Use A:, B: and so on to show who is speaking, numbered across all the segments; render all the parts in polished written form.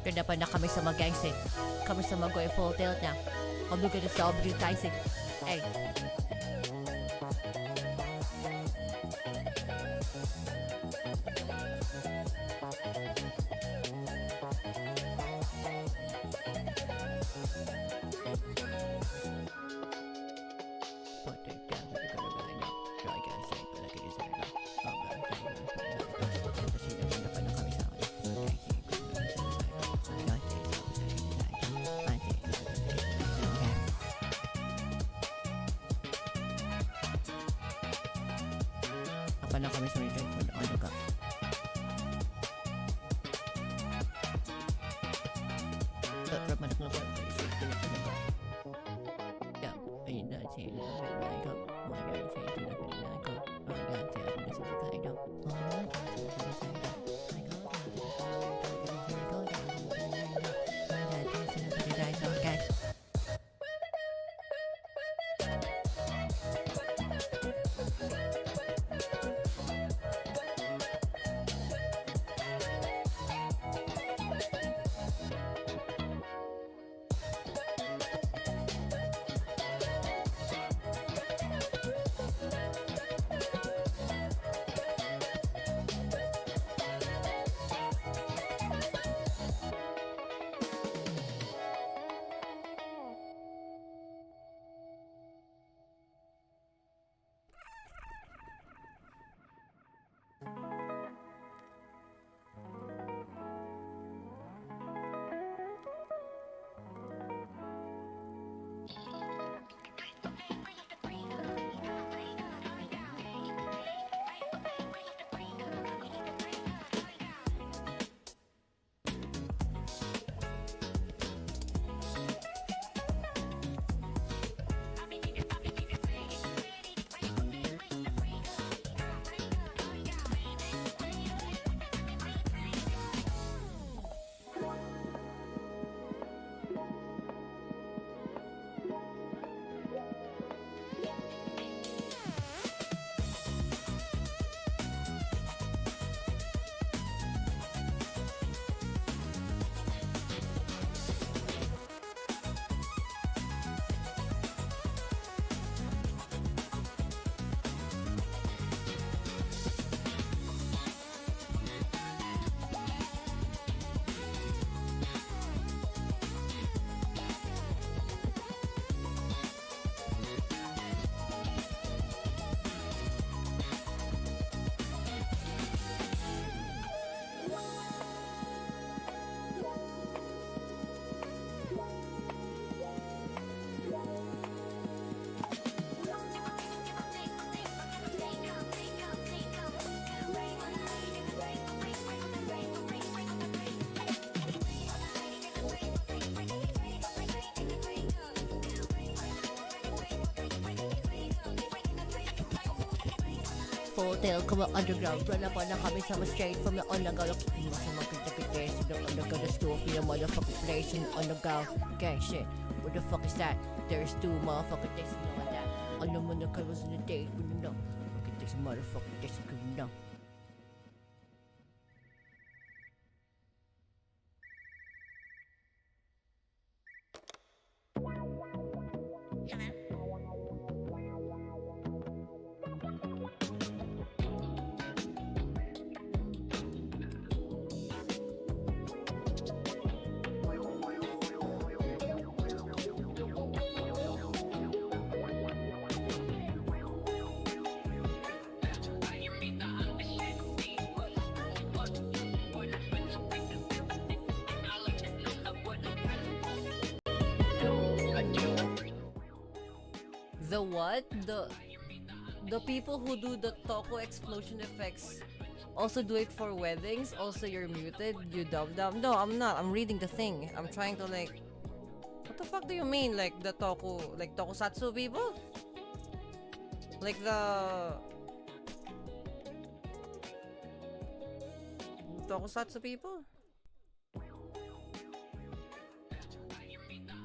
A: Kaya pa na kami sa mag-gangster. Kami sa mag-go full tilt na. Ang lugar na sa advertising. Ay. Apa na kami sa retreat mo na ano ka? Rap manak na ko. Yeah, ayun na siya. Ay ko. My God, siya ito na pinag ko. My God, siya ako na sa tayo daw. Hotel, come on underground. Run up on the coming summer straight from the underground. You know, some of the days in the underground, the store, be a motherfucking place in the underground. Gang shit. What the fuck is that? There's two motherfucking days in that. On the money covers in the day, but no. Okay, this motherfucking days in the The what? The people who do the Toko explosion effects also do it for weddings? Also you're muted? You dumb. No, I'm not. I'm reading the thing. I'm trying to like... What the fuck do you mean? Like the Toko... Like Tokusatsu people? Like the... Tokusatsu people?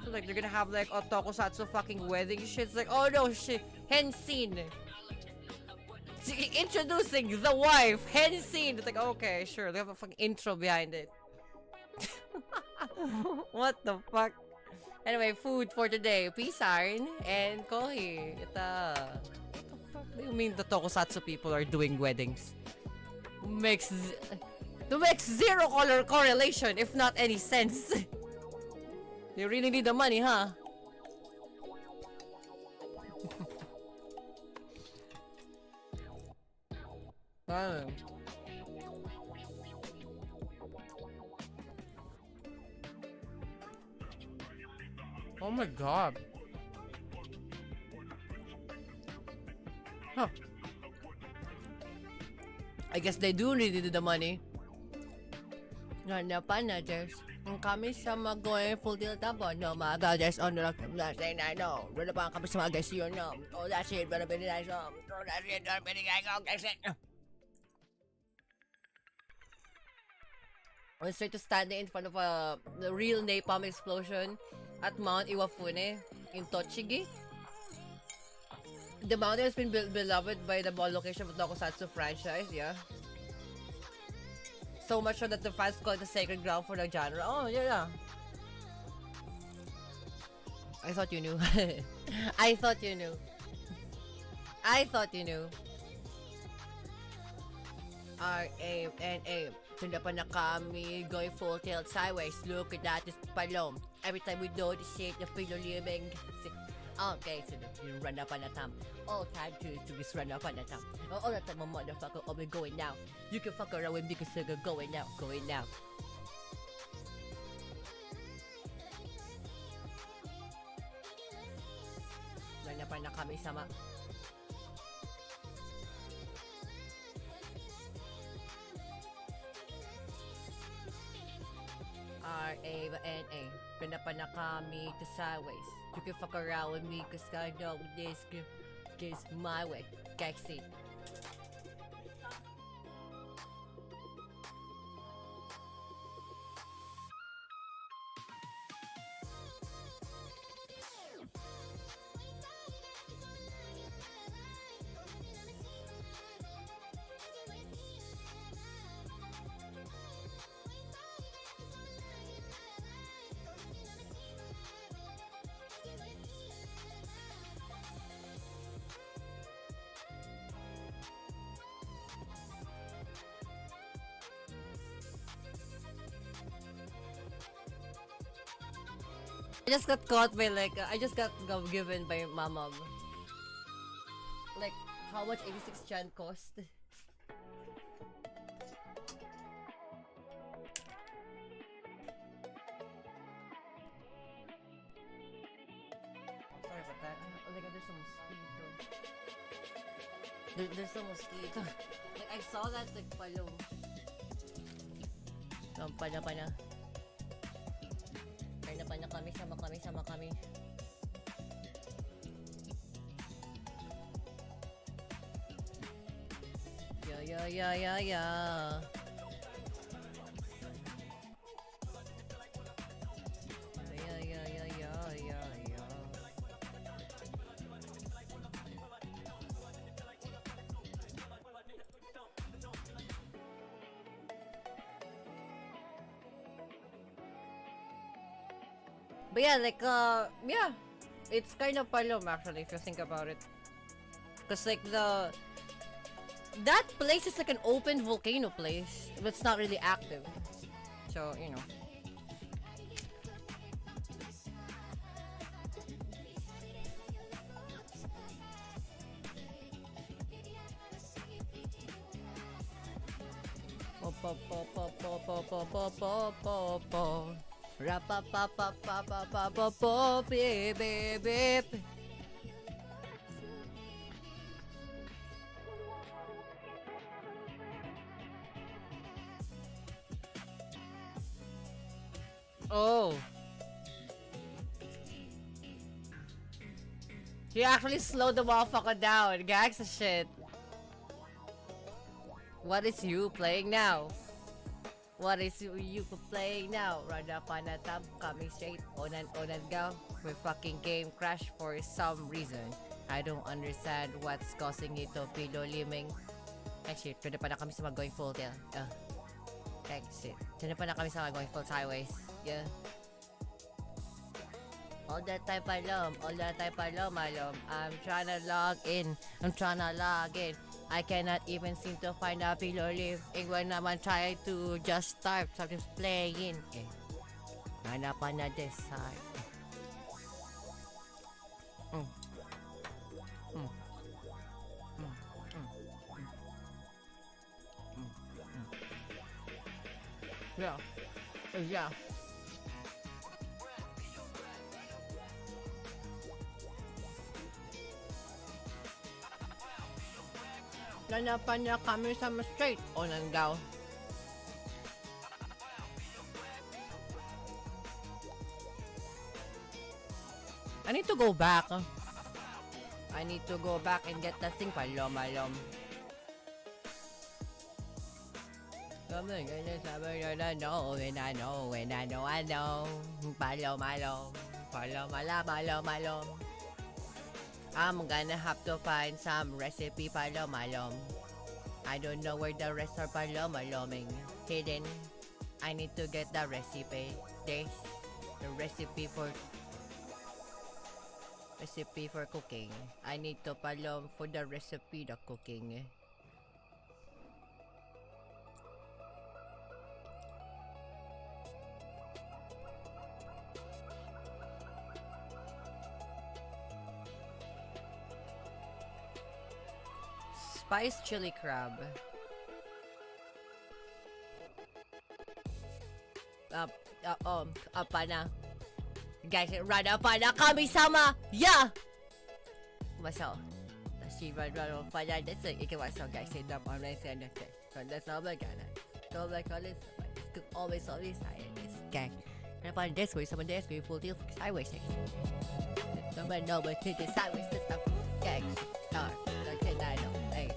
A: So like they're gonna have like a tokusatsu fucking wedding shit. It's like, oh no shit, Henshin. Introducing the wife, Henshin. It's like, okay, sure, they have a fucking intro behind it. What the fuck? Anyway, food for today. Pisarn and kohi. Ita. What the fuck do you mean the tokusatsu people are doing weddings? Makes zero color correlation, if not any sense. They really need the money, huh? Oh. Oh my god. Huh. I guess they do really need the money. There's kami sa mag-going full deal tabo. No, mga guys, on the saying I know. Wala pa kami sa mga guys yun, no. Oh, that's it, but very nice, oh, that's it, very nice, oh, that's it. I was straight to standing in front of the real napalm explosion at Mount Iwafune in Tochigi. The mountain has been beloved by the mall location of the Tokusatsu franchise, yeah. So much so that the fans call it the sacred ground for the genre. Oh, yeah. I thought you knew. I thought you knew. I thought you knew. R-A-N-A. Tunda pa na kami, going full tilt sideways. Look at that, this palom. Every time we do the shape, the pillow living. Okay, so you run up on the time. All time to just run up on the time. All the time, motherfucker, oh, we're going now. You can fuck around with me because you're going now, going now. Run up on the kami sama. R-A-N-A. Run up on the kami to sideways. You can fuck around with me because I know this is my way. Galaxy. I just got caught by I just got given by mama. Like, how much 86 chan cost? Sorry about that. Oh my god, there's a mosquito. There's a mosquito. Like, I saw that like palo. Pana. Pana kami, sama kami. Yeah. But yeah, like, yeah. It's kind of palom actually, if you think about it. Cause like that place is like an open volcano place, but it's not really active. So, you know. Beep. Oh. He actually slowed the motherfucker down. Gags the shit. What is you playing now? What is you playing now? Run up on a tab, coming straight on and go. My fucking game crashed for some reason. I don't understand what's causing it to pillow liming. Actually, pwede pa na kami sa mag-going full tail. Exit. Diyan na pa na kami sa going full sideways. Yeah. All that time palom, malom. I'm trying to log in. I cannot even seem to find a pillow leaf. When I'm trying to just start, something's playing. Eh. Hanapan na this side. Yeah. Yeah. Hanapan na kami sa straight o nanggaw. I need to go back. I need to go back and get that thing palom. Something I know. Palom. I'm gonna have to find some recipe palom. I don't know where the rest are paloming hidden. I need to get the recipe. There's the recipe for cooking. I need to palom for the recipe the cooking. Spiced chili crab. Apa na. Guys, run up na kami-sama! Yeah! Maso. She run pa na. That's it. Ikimaso, guys. Sit up on my side. That's all I got. Don't like all this. Always scientist. Gang. And upon this way, someone this way, full deal for sideways. Someone know what to do sideways system. Gang. Star. Like I know. Hey.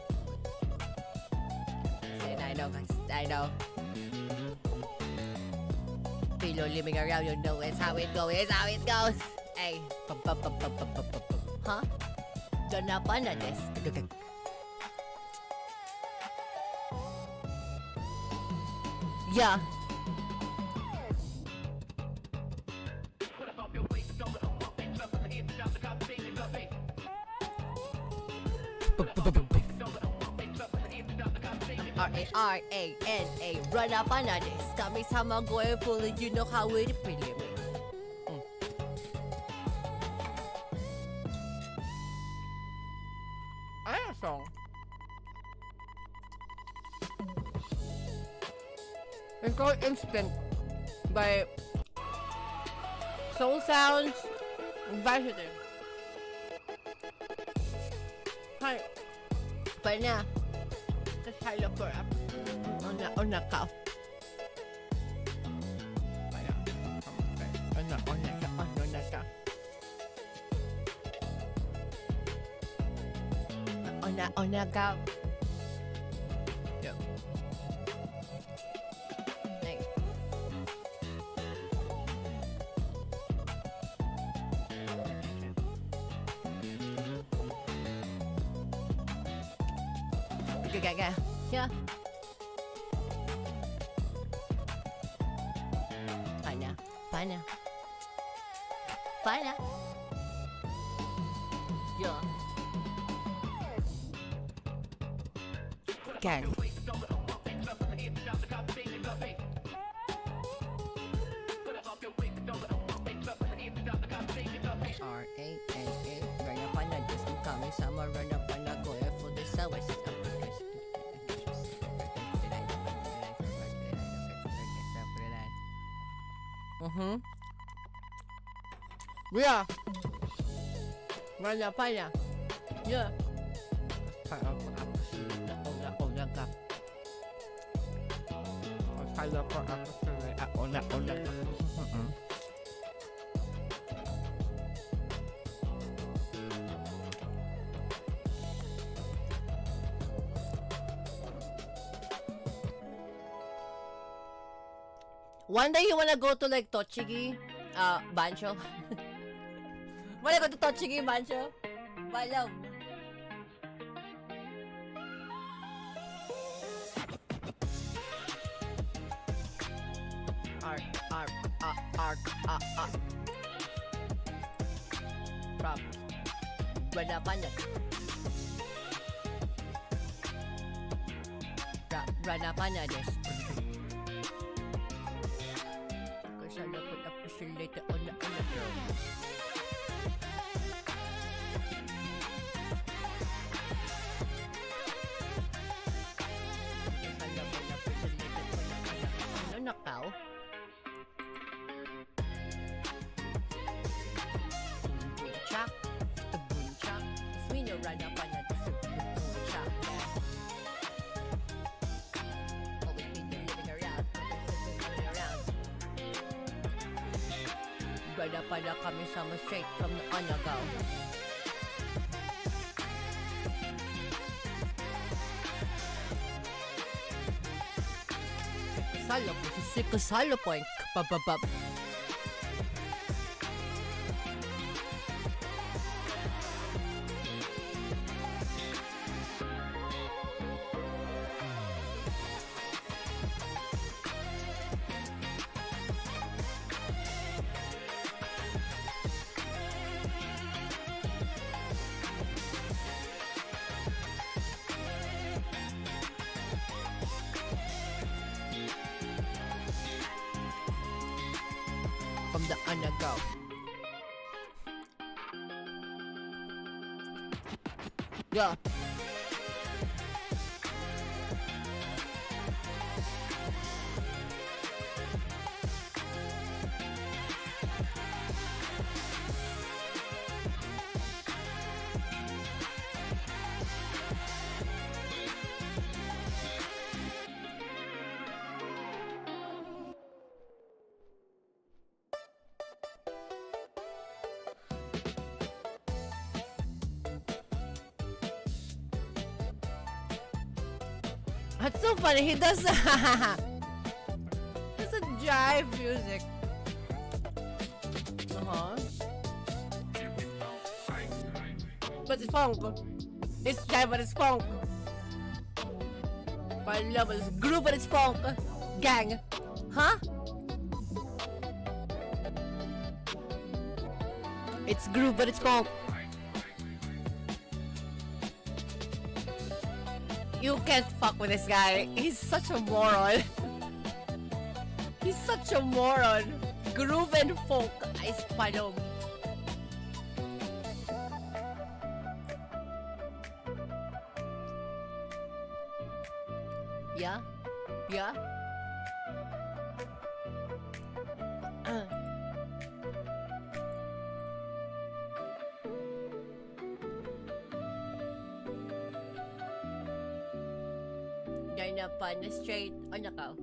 A: I know, guys. I know. Pillow living around, you know it's how it goes. Hey. Huh? Don't up on this. Yeah. R-A-R-A-N-A. Run up on this. Kami-sama going full and you know how it pretty. Ano song? It's called Instant by Soul Sounds VRtuber. Hi. But now, just I look her up on the cow. On the cow. Yeah. Thanks. Yeah. Pana. Yeah. Gang. R-A-N-A. Run up on this. Kami sama run up on go for the subway system. Yeah. Run up on ya. Yeah. One day you wanna go to like Tochigi, Bancho? Wanna go to Tochigi, Bancho? Balam. Ark, ark, Prop. Rada Panat. Rada Panades. Because I put up a later on the underground. Nakaw. Bunchak. The bunchak. We know right up on that. Bunchak. Always be living around. Right up on that coming summer straight from the undergo. Salo po si Siko Salo Point. Bababab. From the undergo. Yeah. That's so funny. He does a jive music. But it's funk. It's jive, but it's funk. I love it. It's groove, but it's funk. Gang. Huh? It's groove, but it's funk. You can't fuck with this guy. He's such a moron. He's such a moron. Groove and folk. I spy him. Yeah? Yeah? You're not fun, straight or nakaw?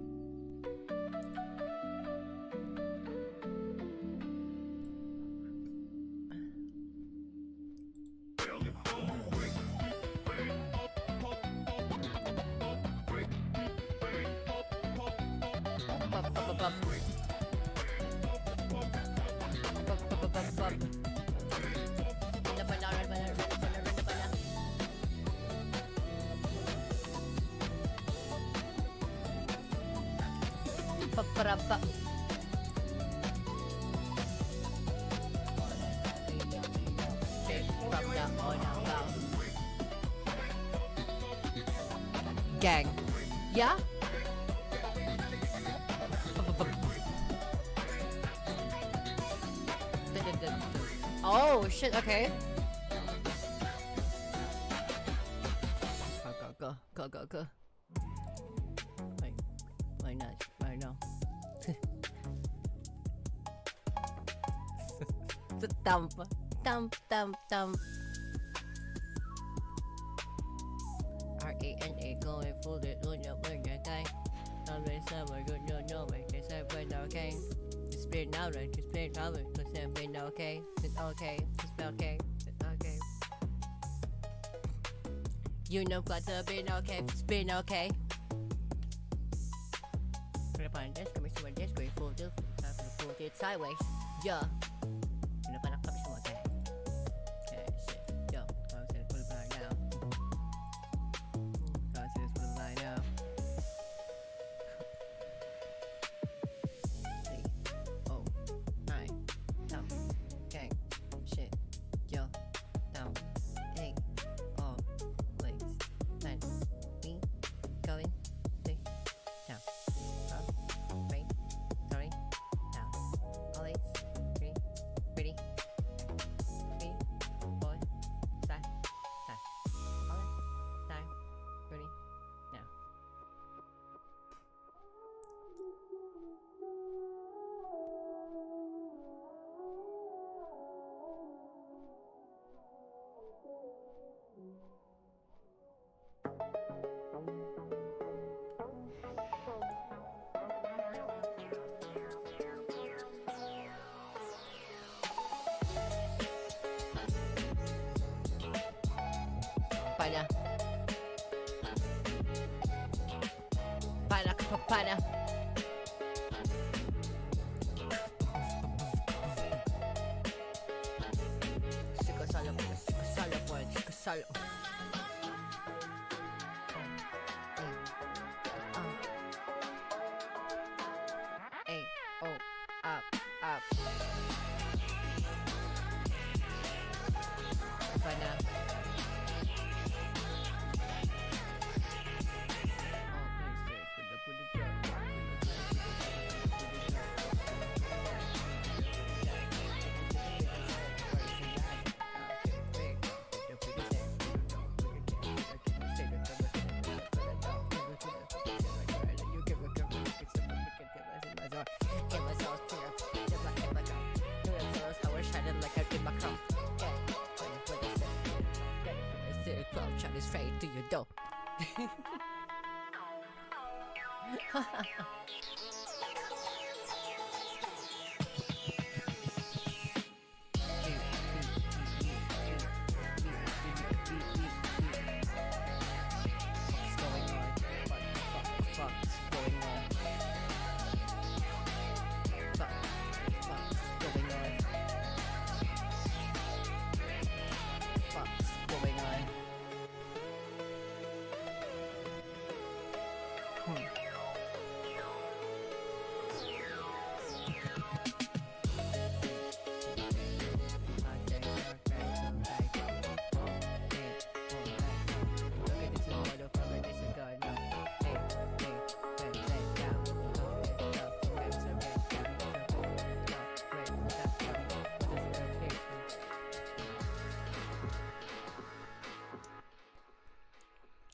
A: Paparapa. Gang. Yeah? Oh shit, okay. Go. Why not? Why no? The thump. RANA going full it on your guy. Always summer good no way. They say when okay. It's been now right. It's been now right. It's been okay. It's okay. It's okay. It's okay. You know what's been okay. It's been okay. Find this, come to this, going full it sideways. Yeah. Pinapanak kami sa mga okay, shit. Yo, I'm gonna put it back now. Pana. Pana, pana. Sikasalo po, sikasalo po, sikasalo. Hey, oh, up, up. Pana. Shot it straight to your door.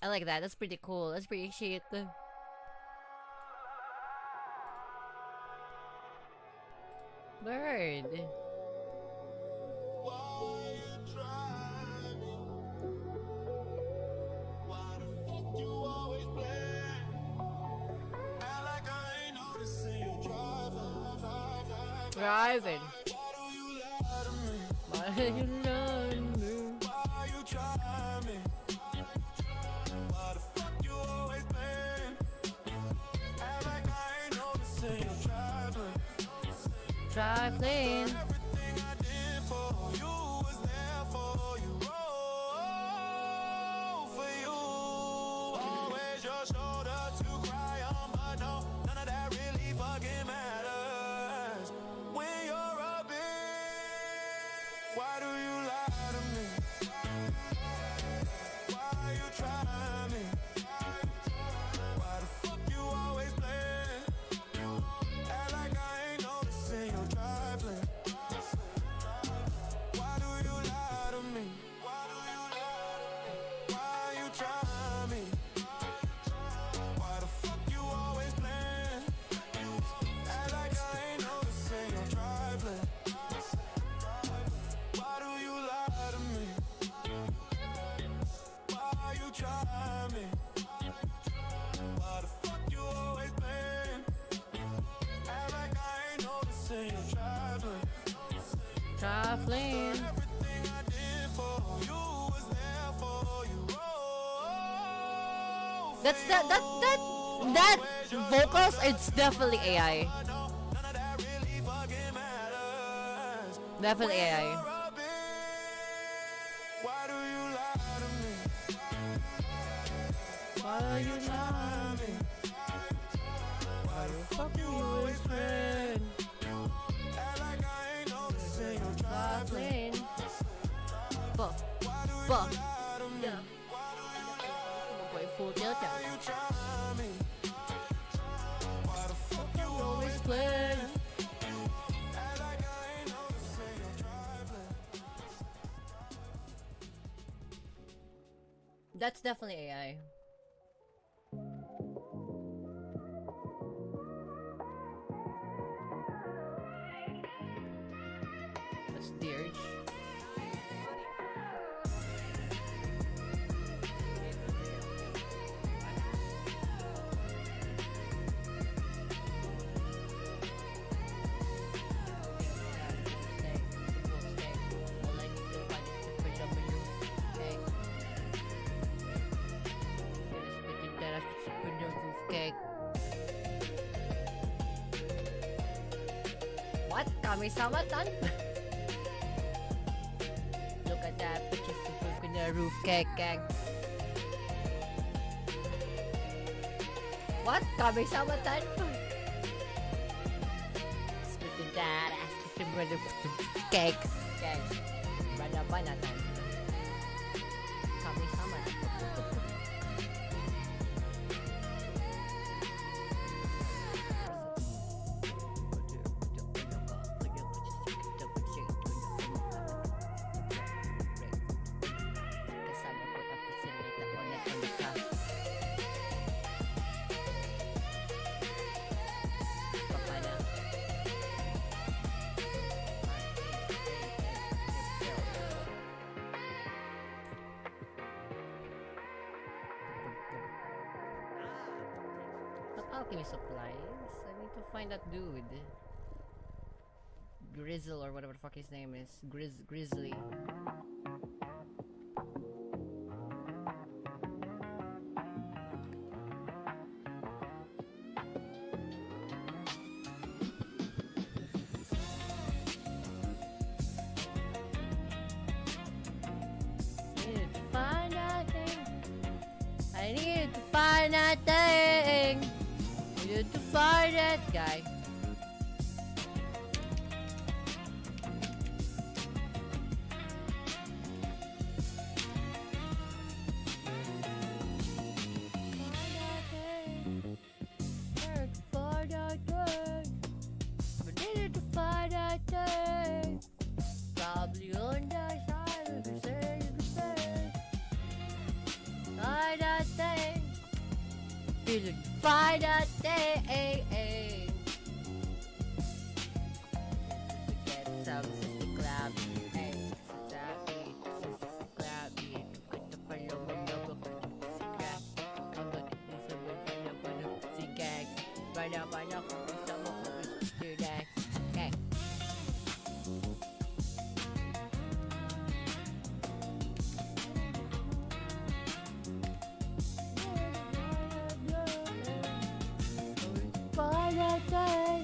A: I like that. That's pretty cool. That's pretty shit. Bird. Driving. Why do you love me? Why you try me? Why the fuck you always playing? Act like I ain't noticing you traveling. Traveling. Everything I did for you was there for you. Oh, for you. Always your shoulder to cry on, but no, none of that really fucking matters. When you're a bitch, why do you lie to me? Why you try me? Why the fuck you always playing? Act like I ain't noticing you trifling. Why do you lie to me? Why do you lie to me? Why you try me? Why the fuck you always playing? Act like I ain't noticing you trifling. Why do you lie to me? Why you try me? Why the fuck you always playing? Act like I ain't noticing you traveling. Traveling. Everything I did for you was there for you. Oh,
B: That's that vocals. It's definitely AI.
A: none of that really fucking matters.
B: Definitely AI.
A: Why do you lie to me?
B: Why are you
A: Lie to me. Why the fuck you always friend? Act like I ain't noticing you trifling.
B: Fuck.
A: Why do you
B: Fuck.
A: lie to me?
B: Quậy phù chết
A: Why
B: chả.
A: you try me? Why the fuck you always
B: Play.
A: act like I ain't noticing you trifling?
B: That's definitely AI. That's Dirge.
A: Kami-sama-tan. Look at that, put your super in the roof, kek. What? Kami-sama-tan? Spit to that, ask the super the kek. Bana-banatan. Kami-sama-tan. Alchemy supplies. I need to find that dude. Grizzle or whatever the fuck his name is. Grizzly. I need to find that thing. I need to find that guy. Probably on the side of the same. Find that thing. Find that thing. Get some sister club. Hey, sister club. Cut the follow when you go to the club. Come on, this is when you see gang. Run up, some of us do that. Okay. Find that day.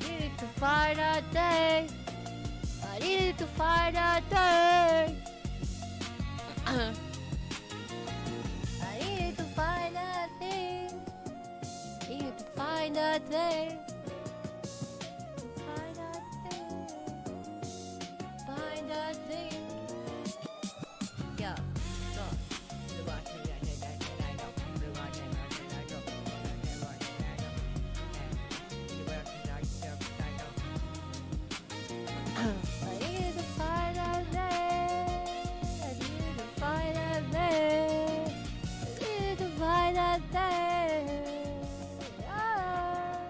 A: Need to find that day. I need to find that day. I need to find that thing. Need to find that thing. Find that thing. Find that thing. Yeah. So. I need to find that day. I need to find that day. I need to find that day. Ah.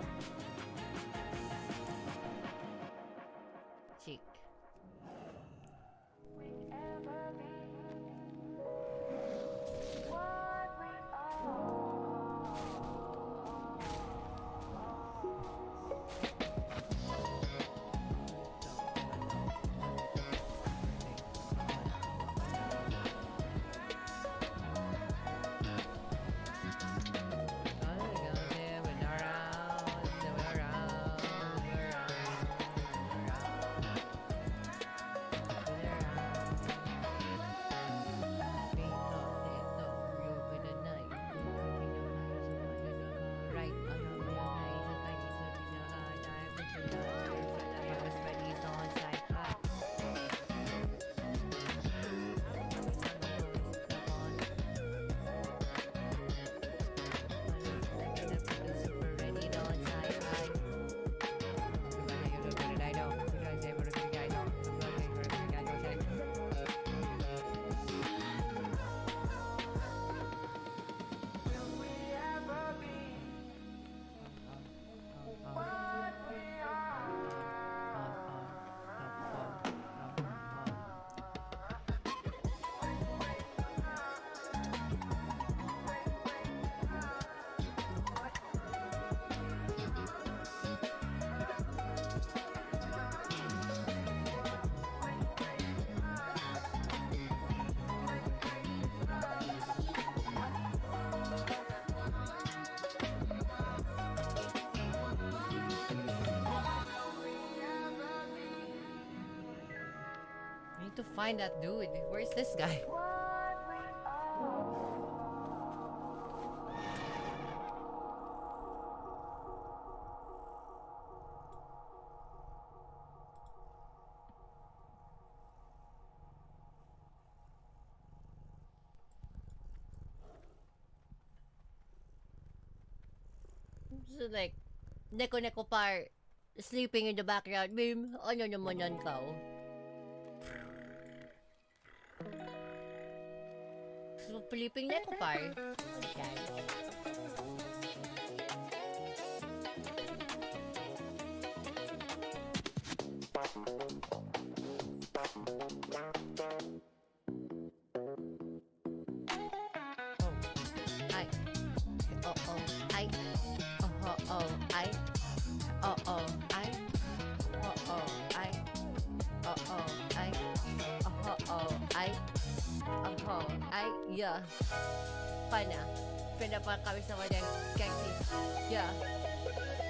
A: Chick. to find that dude. Where's this guy?
B: So like, neko-neko par, sleeping in the background. Meme, ano naman yan kao? So, sleeping neko par. Okay. Ay. Oh, ay. Oh, ay. Oh, ay. Oh, ay. Oh, ay. Ay. Ay. Yeah. Pana. Pwede pa kami sa mga kasi. Yeah.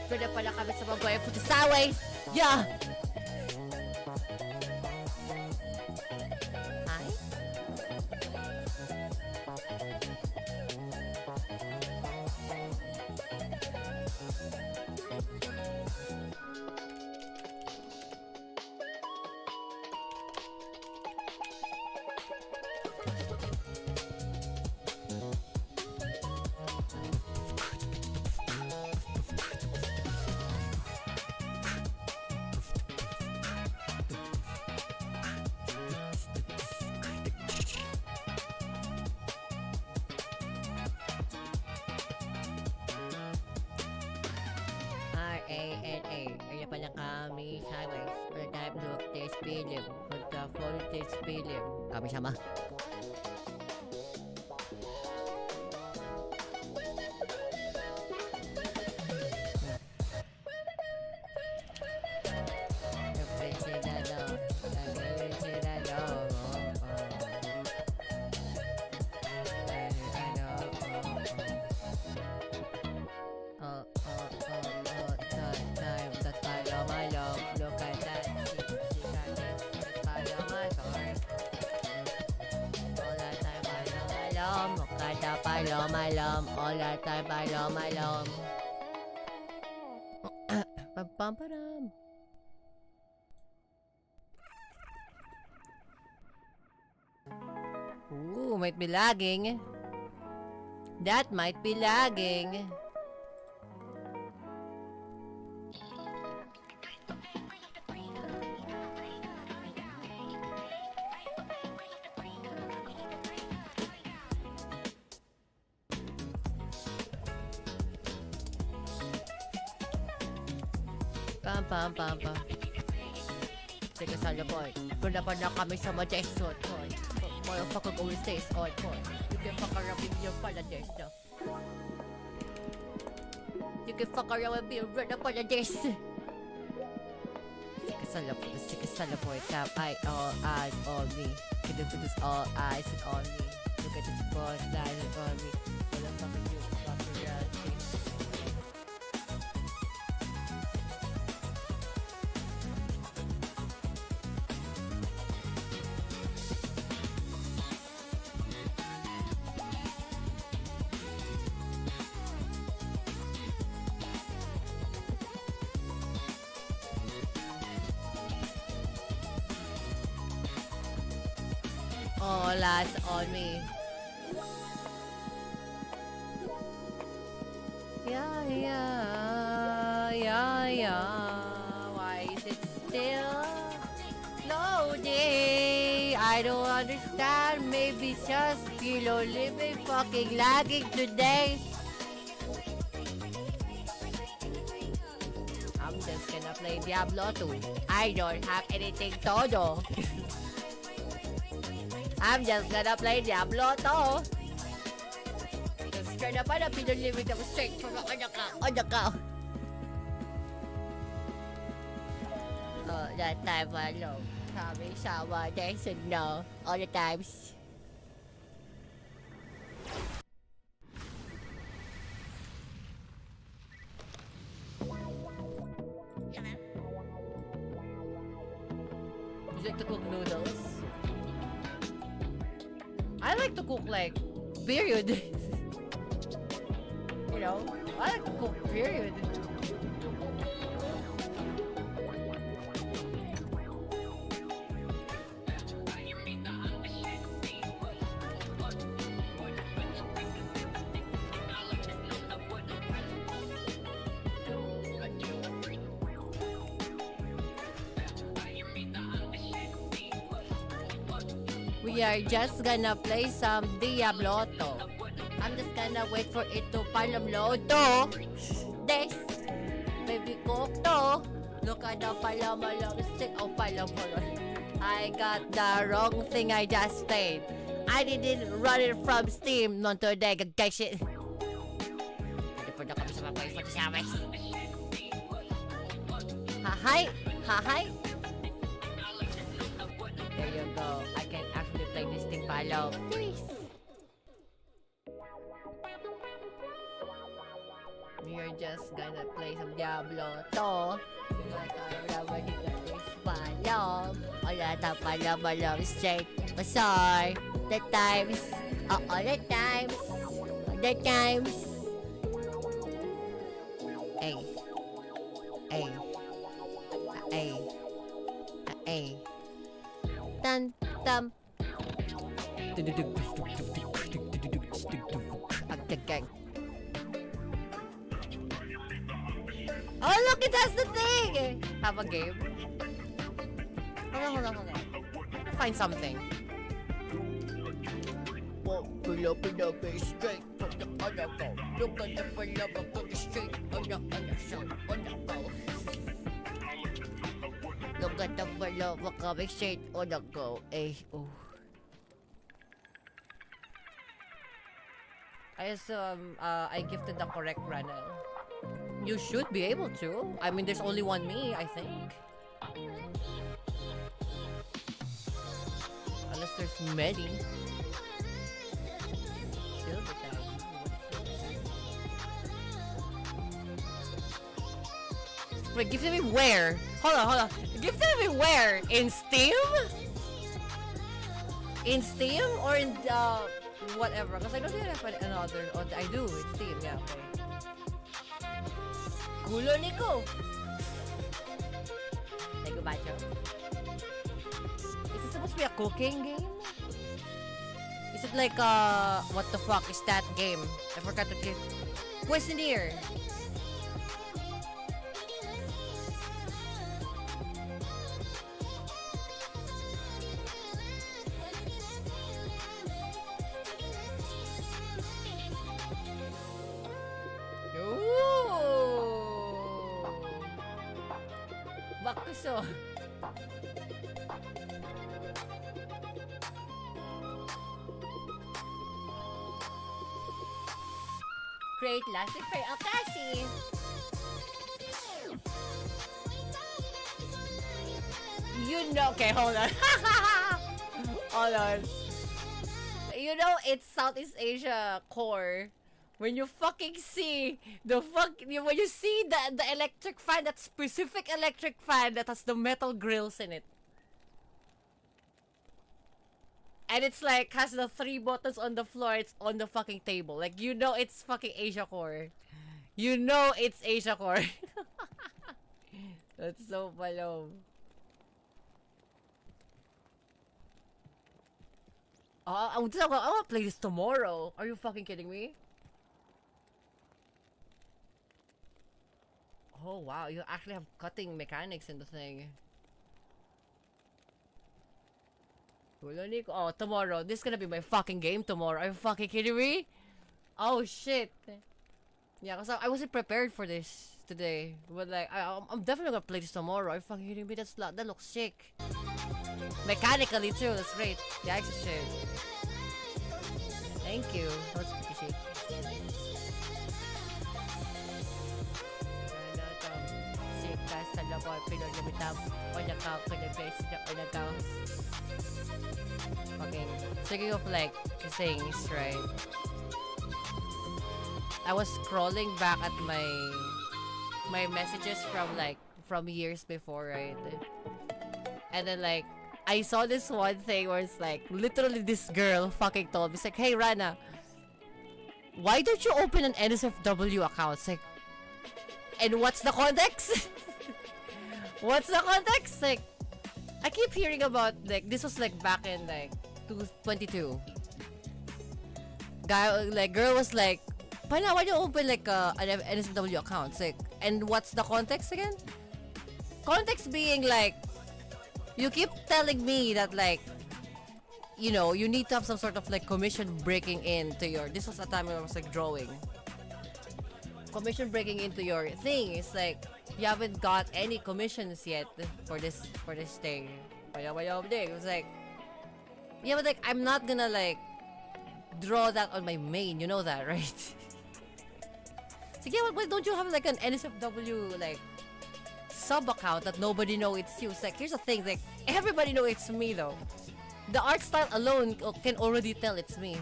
B: Pwede pala kami sa mga goya puto saway. Yeah. Ay. R-A-N-A. Kaya pala kami sideways. For the type of this film. For the full this film. Kami sama. Palom, all that time, palom. Pam-pam-param. Ooh, might be lagging. That might be lagging. Pam. Sige, sa point. Pwede pa na kami sa Majeston point. Motherfucker always stays on point. You can fuck around with your paladins now. You can fuck around with your brother paladins. Sige, sa point. Tap all eyes on me. Can you put this all eyes on me? Look at this boss lying on me. Motherfucker, you fuck around me. All eyes on me. Yeah. Why is it still loading? I don't understand. Maybe it's just Kilo living fucking lagging today. I'm just gonna play Diablo 2. I don't have anything to do. I'm just gonna play Diablo 2. Just try na pa na pinunlimit ako straight from on the cow. Oh, that time alone. Kami sama, there's no. All the times. You like to cook noodles? I like to cook like, period. You know, I like to cook, period. We are just gonna play some Diabloto. I'm just gonna wait for it to palamloto. This baby cook to. Look at the palamalo stick. Oh, palamalo. I got the wrong thing I just played. I didn't run it from Steam. Not today, guys. Shit. Hindi po na kami sa mga pag-isapis. Hi. Hi. There you go. I can actually play this thing palo. Please. We are just gonna play some Diablo to. Palo. Wala na palo straight. Sorry. The times. All the times. All the times. Hey. Hey. Hey. Hey. Tan tam. Oh look, it has the thing! Have a game? Hold on. Find something. Pull up straight from the other go. Look at the pull up straight on the other side. On the go. Look at the below, coming straight on the go. Oh. I gifted the correct runner. You should be able to. I mean, there's only one me, I think. Unless there's many. Silver time. Wait, gifted me where? Hold on. Gifted me where? In Steam? In Steam or in whatever? Because I don't think I have another. Oh, I do. It's Steam. Yeah. Okay. Gulo Nico. Say goodbye, Joe. Is it supposed to be a cooking game? Is it like what the fuck is that game? I forgot to give. Questionnaire. Bakuso. Create lasting for Akashi. You know, okay, hold on. Hold on. You know, it's Southeast Asia core. When you fucking see when you see the electric fan, that specific electric fan that has the metal grills in it. And it's like, has the 3 buttons on the floor, it's on the fucking table. Like, you know it's fucking Asia core. You know it's Asia core. That's so palom. I want to play this tomorrow. Are you fucking kidding me? Oh wow, you actually have cutting mechanics in the thing. Oh, tomorrow. This is gonna be my fucking game tomorrow. Are you fucking kidding me? Oh shit. Yeah, cause I wasn't prepared for this today. But like, I'm definitely gonna play this tomorrow. Are you fucking kidding me? That looks sick. Mechanically too, that's great. The action shit. Thank you. That's pretty sick. Okay, speaking of like things, right? I was scrolling back at my messages from years before, right? And then like
A: I saw this one thing where it's like, literally this girl fucking told me, it's like, hey Rana, why don't you open an NSFW account? It's like, and what's the context? What's the context? Like, I keep hearing about, like, this was like back in like 2022. Girl was like, Pana, why don't you open like an NSFW account? It's like, and what's the context again? Context being like, you keep telling me that like, you know, you need to have some sort of like commission breaking into your, this was a time when I was like drawing. Commission breaking into your thing. It's like, you haven't got any commissions yet for this thing. It was like, yeah, but like, I'm not gonna like draw that on my main, you know that, right? So yeah, but why don't you have like an NSFW like sub account that nobody know it's you? It's like, here's the thing, like, everybody know it's me though. The art style alone can already tell it's me.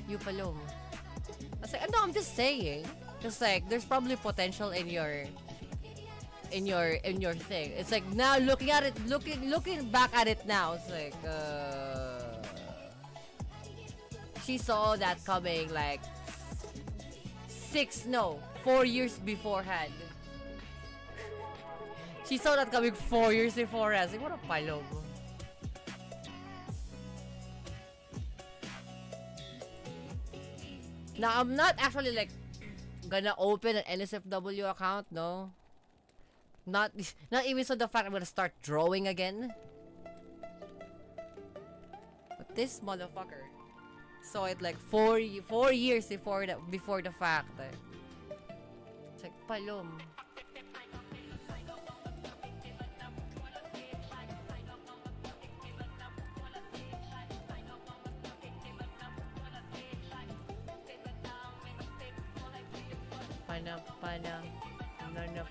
A: You palom. I was like, no, I'm just saying. It's like, there's probably potential in your thing. It's like, now looking back at it now, it's like, she saw that coming like 4 years beforehand. She saw that coming 4 years beforehand. Like, what a palom. Now, I'm not actually like gonna open an NSFW account, no. Not even so the fact I'm gonna start drawing again. But this motherfucker saw it like 4 years before the fact. It's like, palom.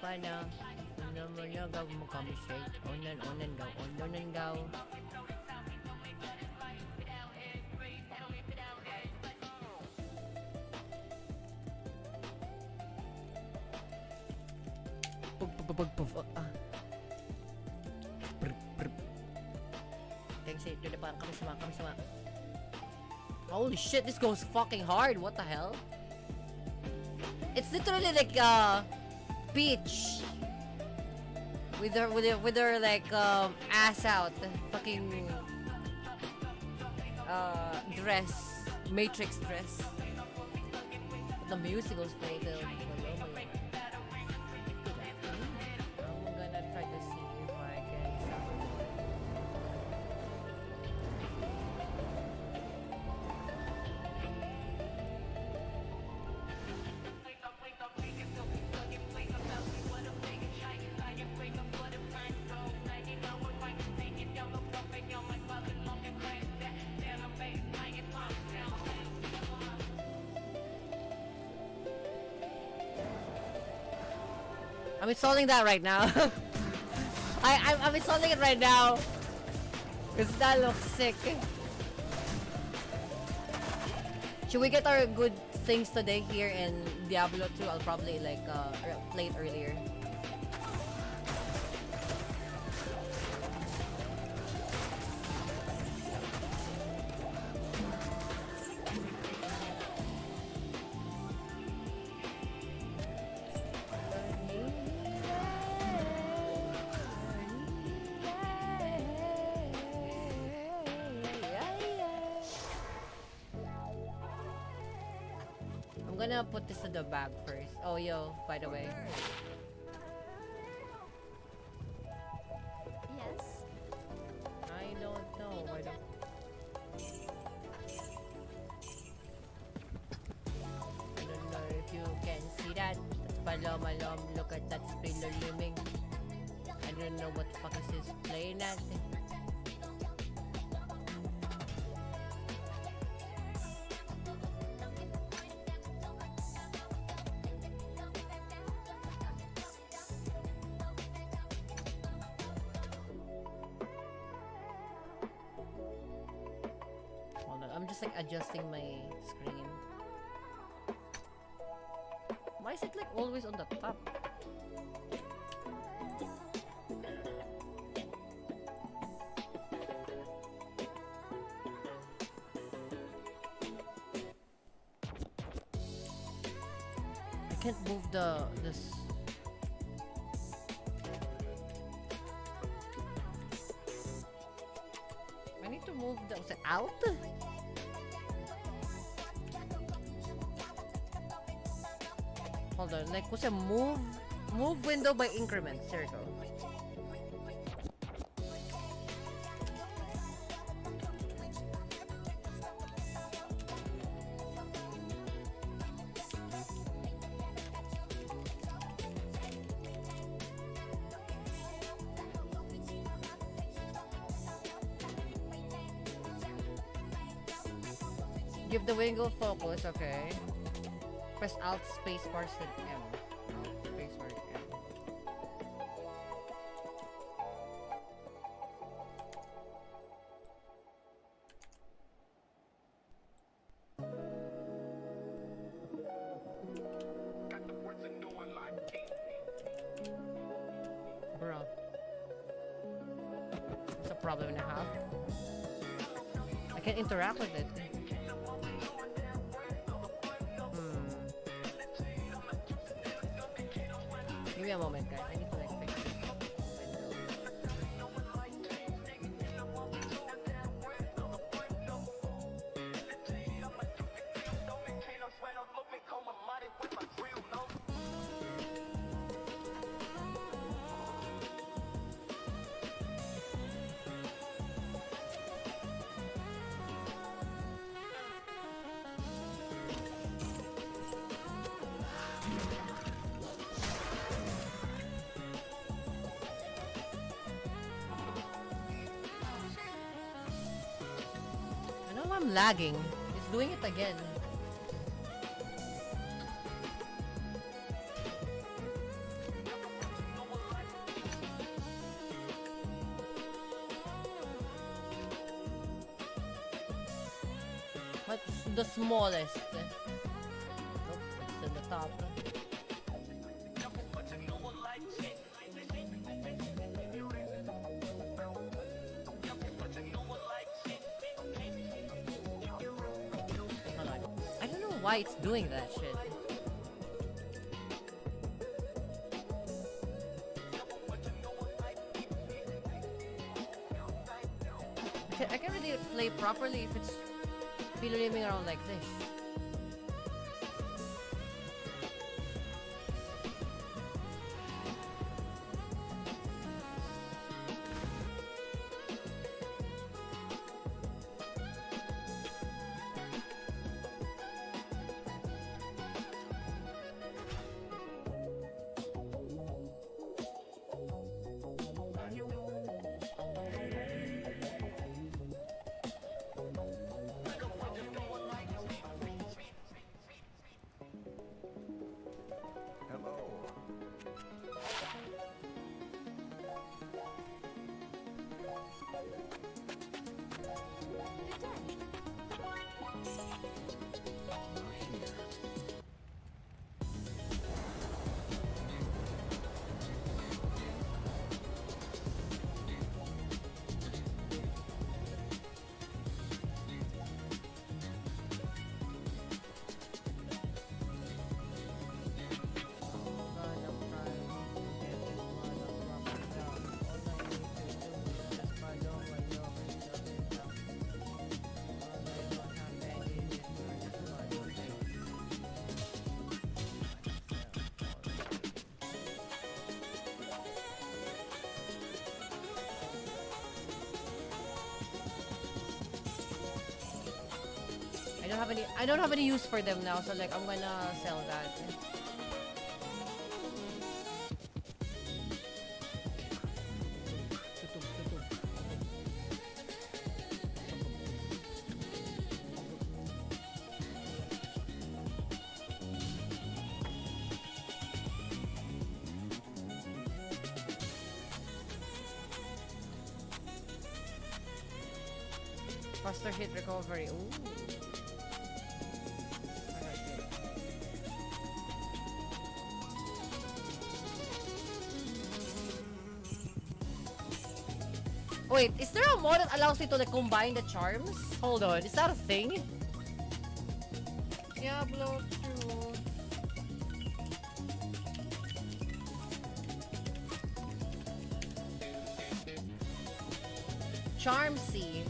A: Pana, gaw mo kami shake. Onan gaw. Kami sama. Holy shit, this goes fucking hard. What the hell? It's literally like Peach with her like ass out, fucking dress, Matrix dress. But the music was played. I'm gonna try to see if I can. I'm installing that right now. I'm installing it right now. Because that looks sick. Should we get our good things today here in Diablo 2? I'll probably like play it earlier. I'm gonna put this in the bag first. Oh, yo, by the way.
B: Yes.
A: I don't know. I don't know if you can see that. That's palom. Look at that spiller looming. I don't know what the fuck is this playing at. I'm just like adjusting my screen. Why is it like always on the top? can't move this. I need to move the out. Hold on, like what's a move window by increments. There we go. Give the window focus, okay. Press Alt space bar then M. Alt space bar M. Bro. It's a problem and a half. I can't interact with it. Give me a moment, guys. I need to like fix this. I'm lagging. It's doing it again. What's the smallest? Nope, it's in the top. Why it's doing that shit. I can't really play properly if it's piloliming around like this. I don't have any use for them now, so like I'm gonna sell that. Faster hit recovery. Ooh. Wait, is there a mod that allows me to like combine the charms? Hold on, is that a thing? Diablo 2. Charmsy.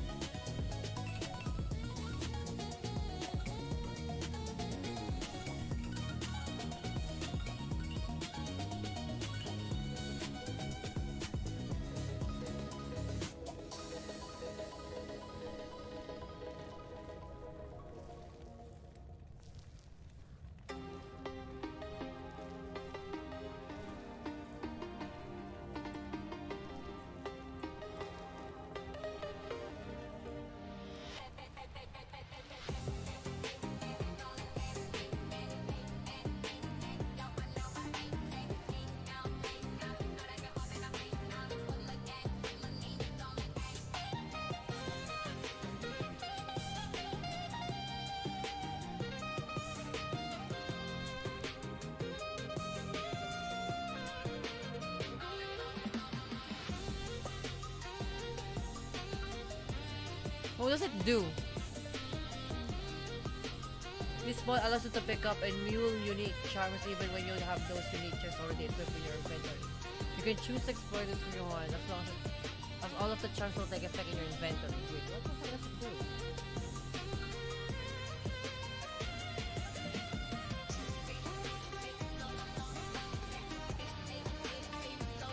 A: What does it do? This mod allows you to pick up and mule unique charms even when you have those unique charms already equipped in your inventory. You can choose to explore this if you want, as all of the charms will take effect in your inventory. Wait, what the hell does it do?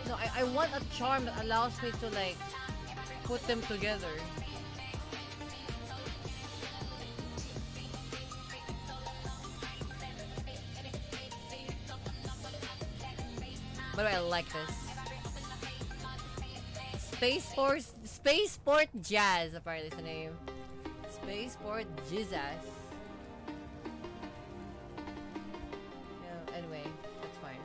A: No, I want a charm that allows me to like put them together. But I like this. Spaceport Jazz, apparently is the name. Spaceport Jesus. Yeah, anyway, that's fine.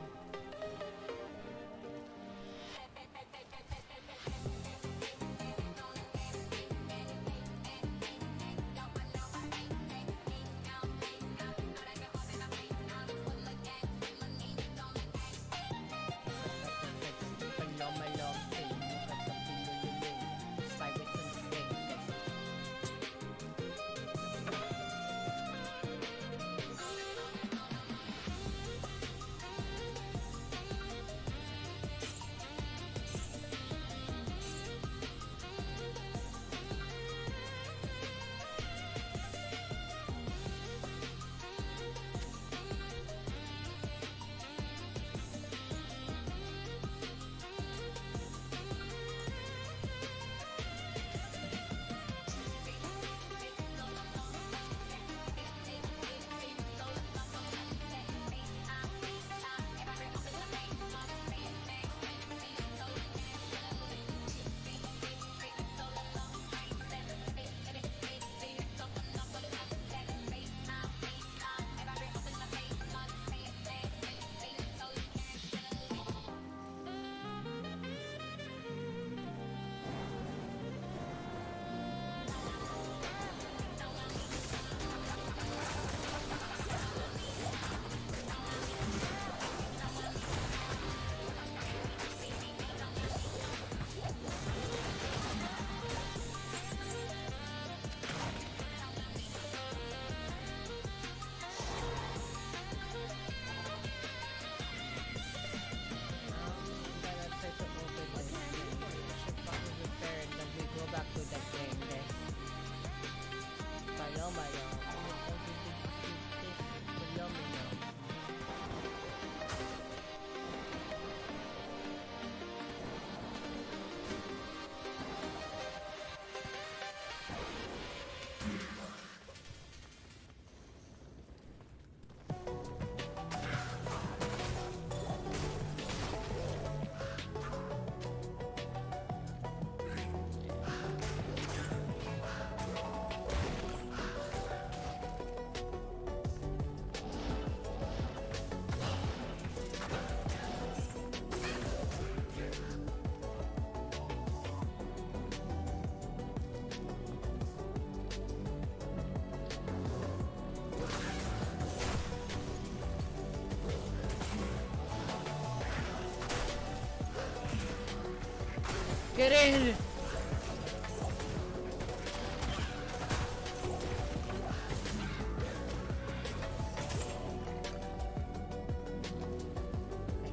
A: Get in!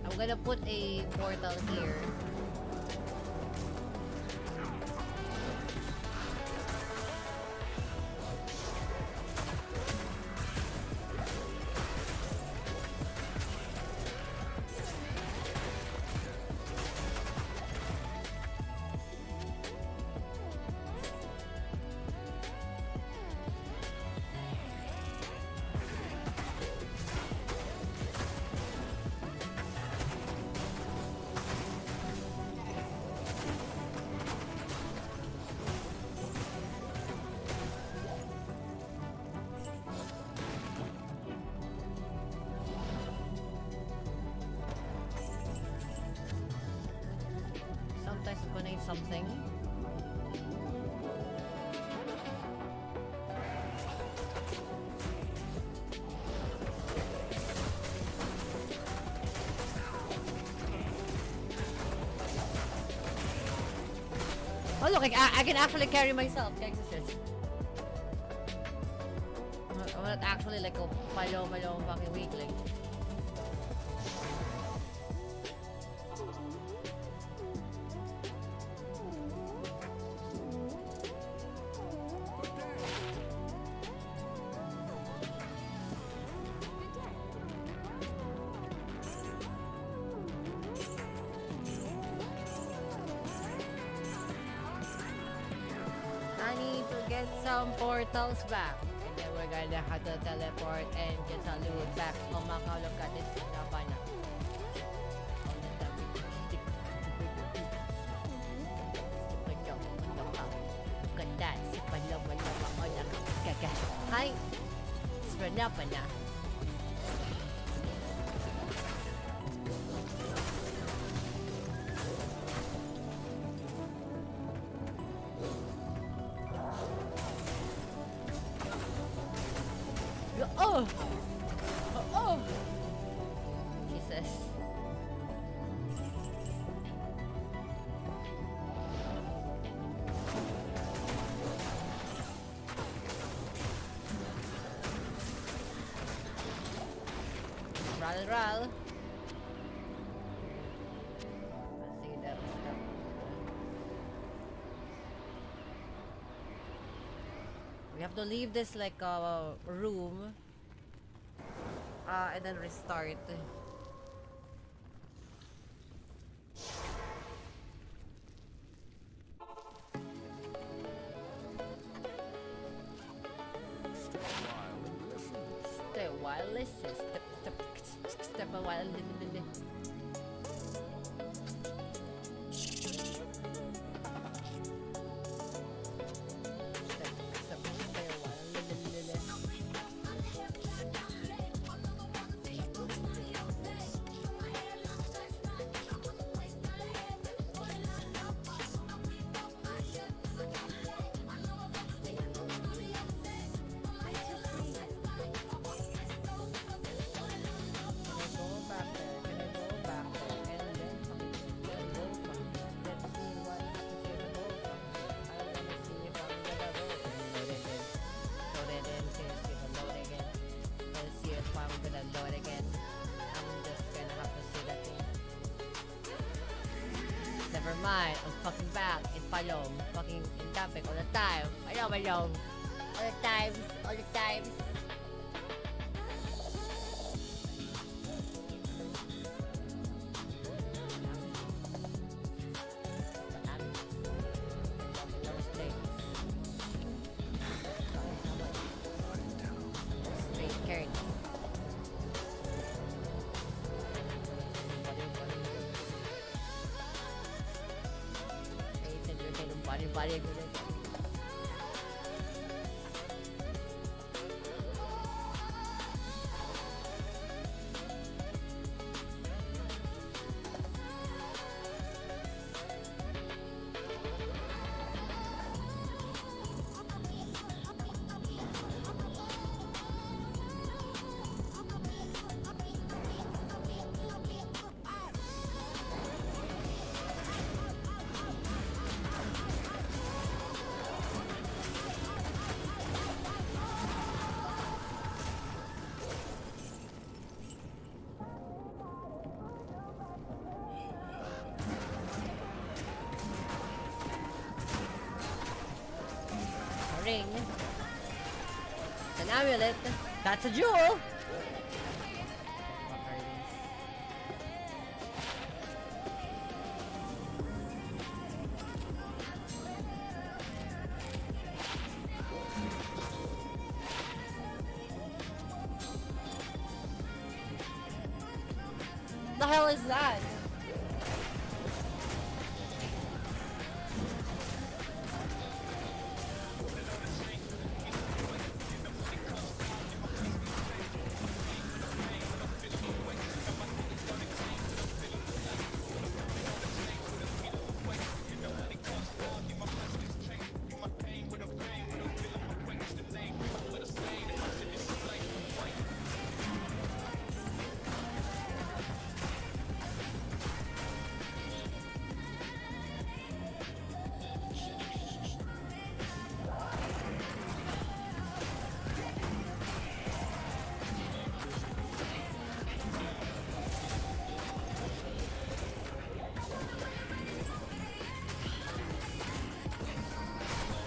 A: I'm gonna put a portal here. look, I can actually carry myself. Kaya exist. I'm not actually like a palong fucking weakling. I need to get some portals back. And then we're gonna have to teleport and get some loot back. Oh my god, look at this. Nabana. Look at that. Hi. Spanapana. Oh! Oh! Jesus. Ral. Let's see that stuff. We have to leave this like room. And then restart. Stay a while, listen. Step a while. Never mind, I'm fucking back in Palom, fucking in Tapek all the time. Palom. All the times. Body. Ring. An amulet. That's a jewel. The hell is that?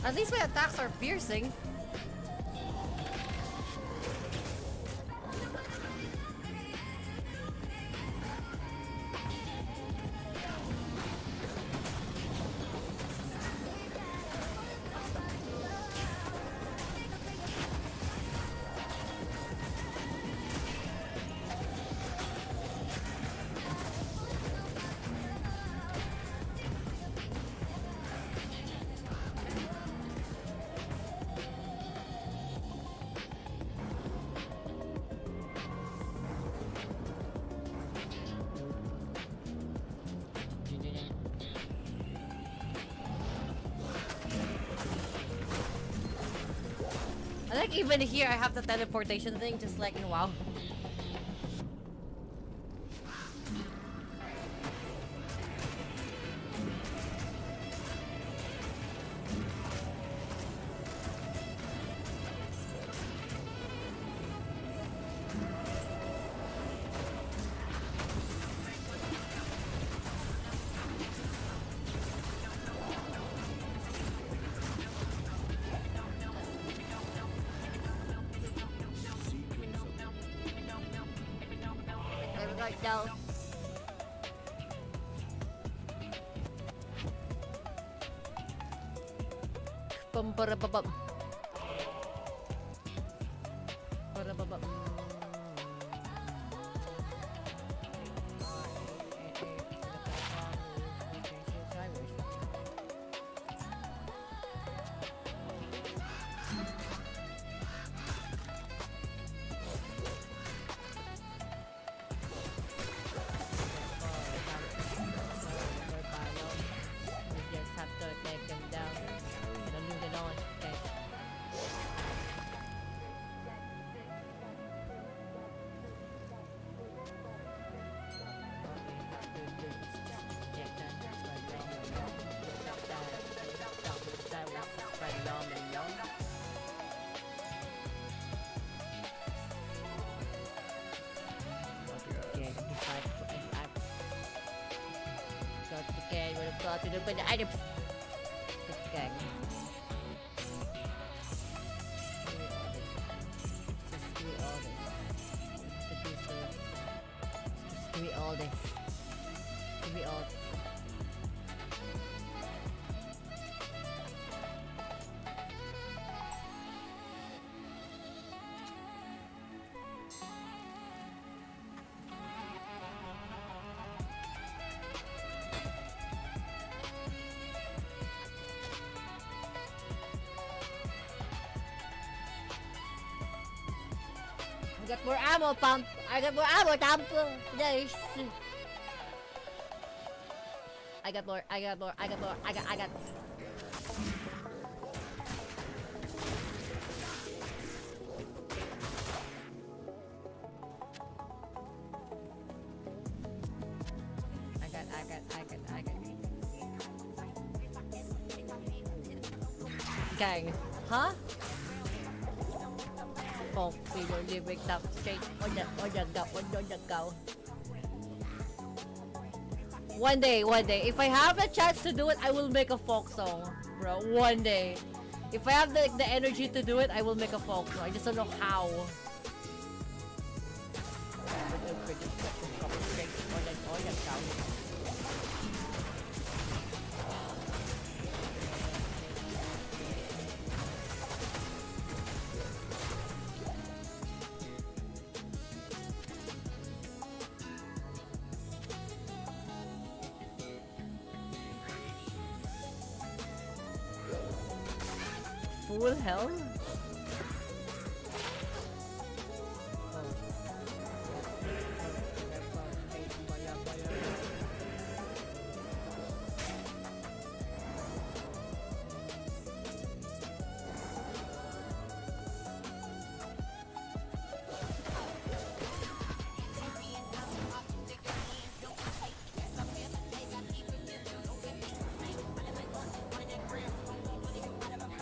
A: At least my attacks are piercing. I think even here I have the teleportation thing, just like in WoW.
B: There we go, though.
A: Bum ba bum bum. Ba-da-ba-bum.
B: We just have to take him down. Don't leave it on. Okay. To the bed items. Okay. Just do all this. Give me all this. I got more ammo pump. I got more ammo pump. Nice. I got more. I got.
A: Gang. Huh? Oh, we will leave up straight on the go. One day, if I have a chance to do it, I will make a folk song, bro. One day. If I have the energy to do it, I will make a folk song. I just don't know how. Full hell?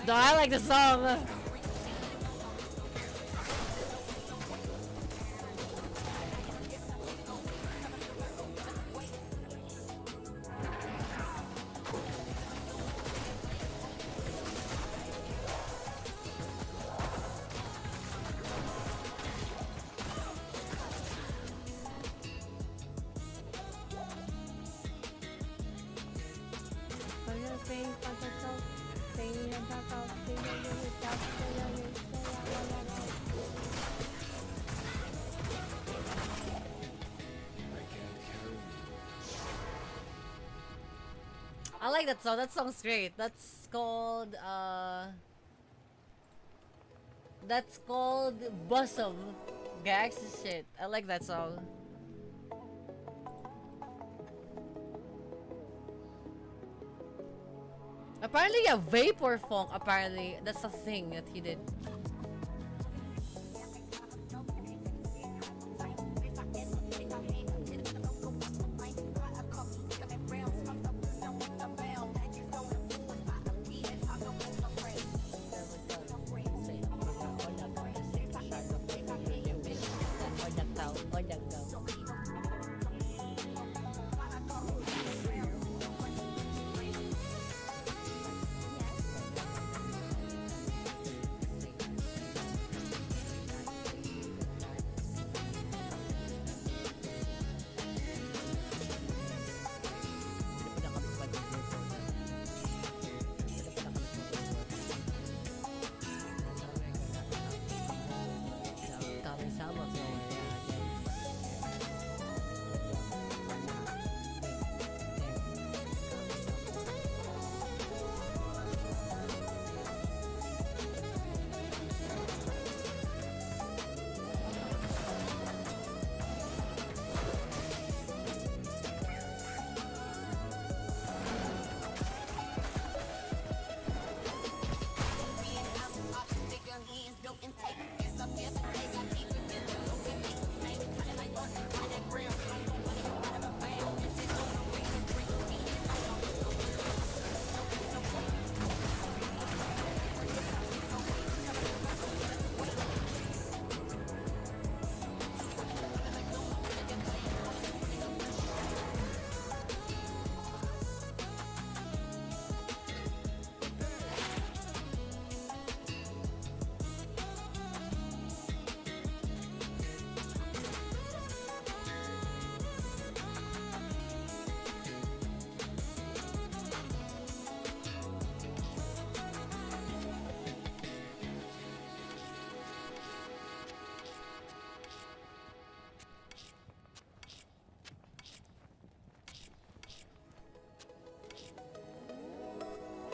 A: No, I like the song. I like that song. That song's great. That's called Bosom. Gags shit. I like that song. Apparently, yeah, vapor funk. Apparently, that's a thing that he did.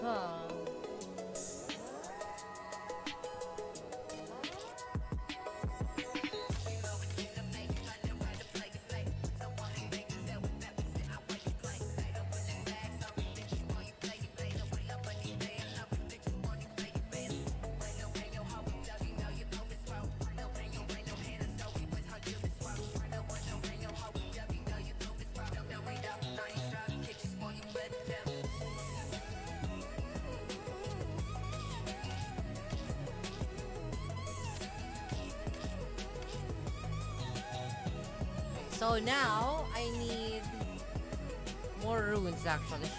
A: Huh. So now I need more runes actually.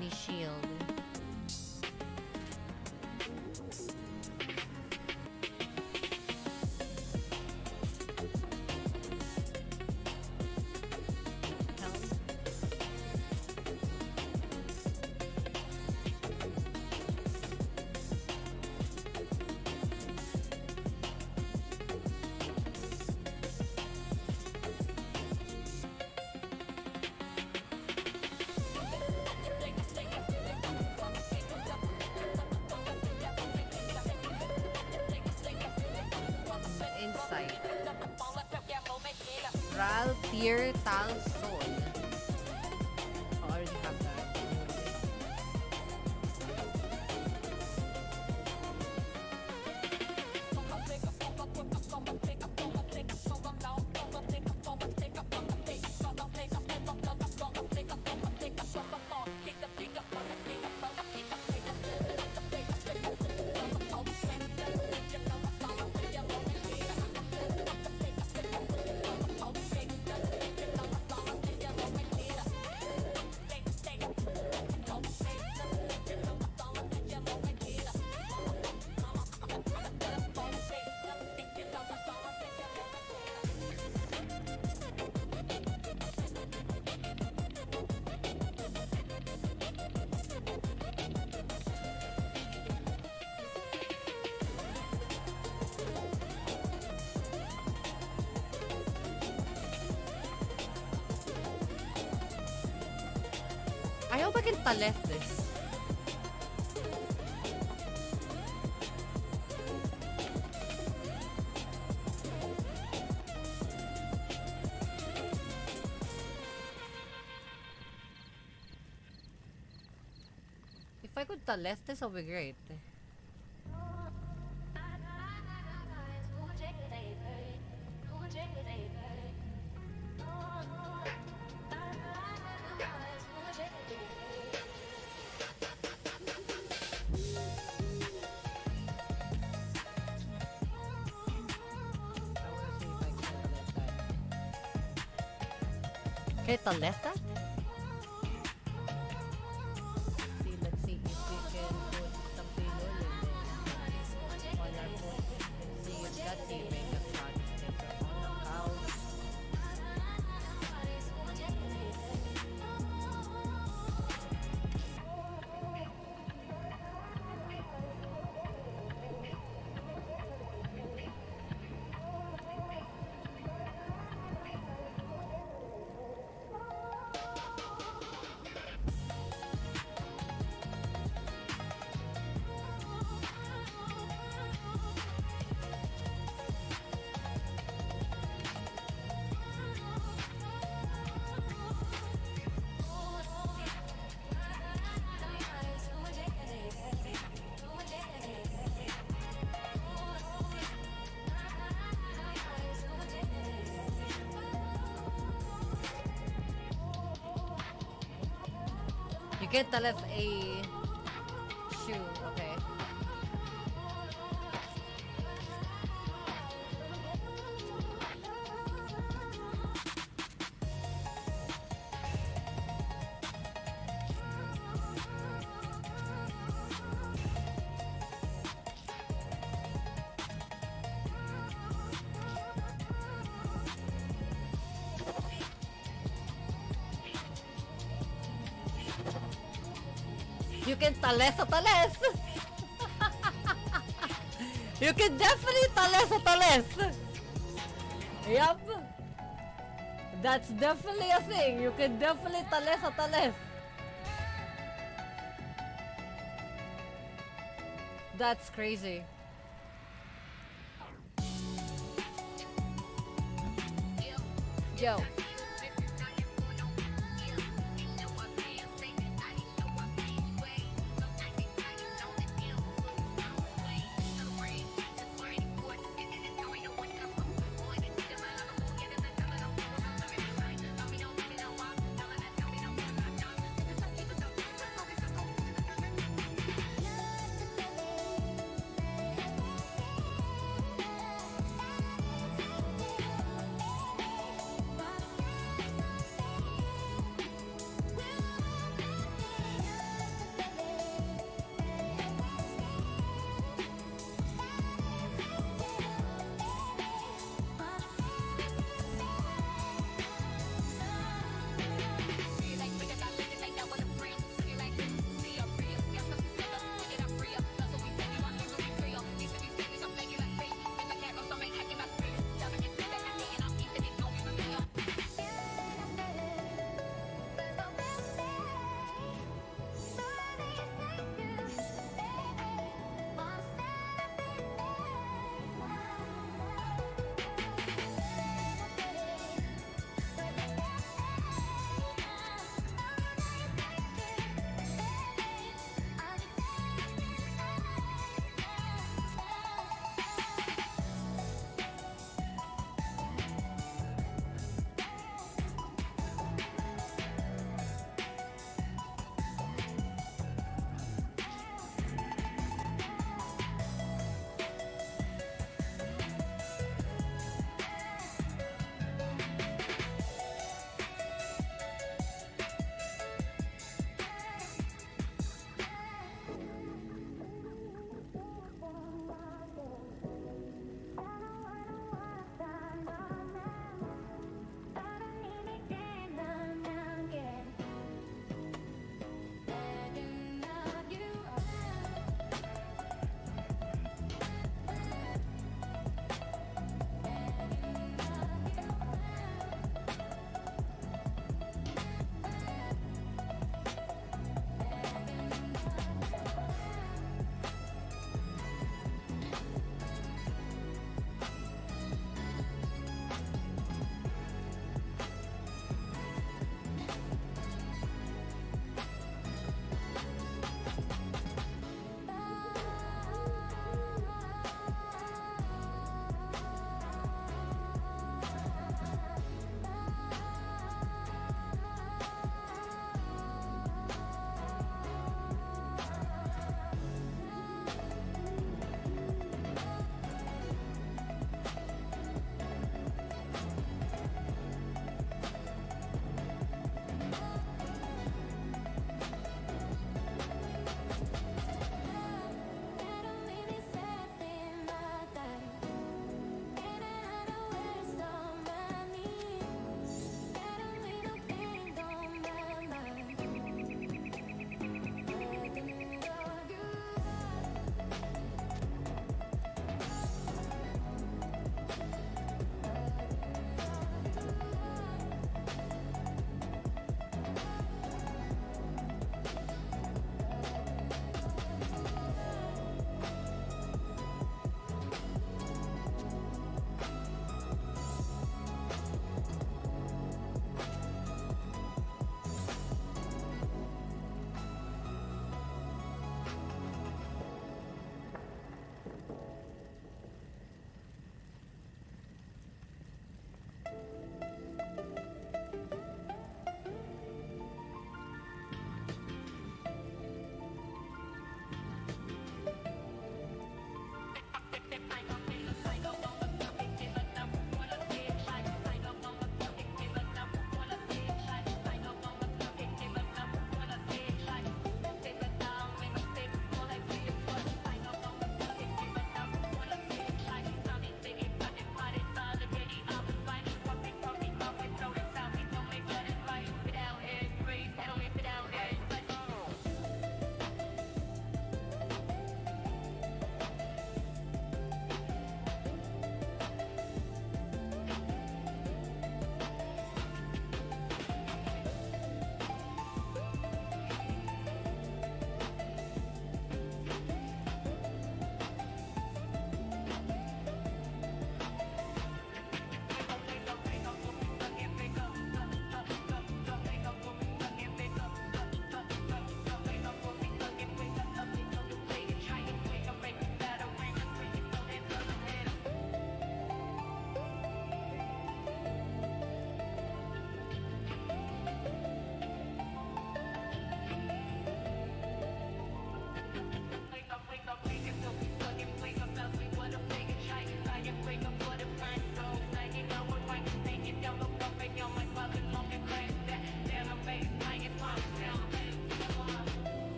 B: Destiny Shield. Insight. Ral Tier Tal Sol. Oh, I already have that. I hope I can talent this. If I could talent this, it'll be great. Can I talent that? See, let's see if we can put some payload in there on our phone and see if that's even a shot on the couch. You get the left a shoe, okay. You can tales sa tales. You can definitely tales sa tales. Yup. That's definitely a thing. You can definitely tales sa tales. That's crazy. Yo.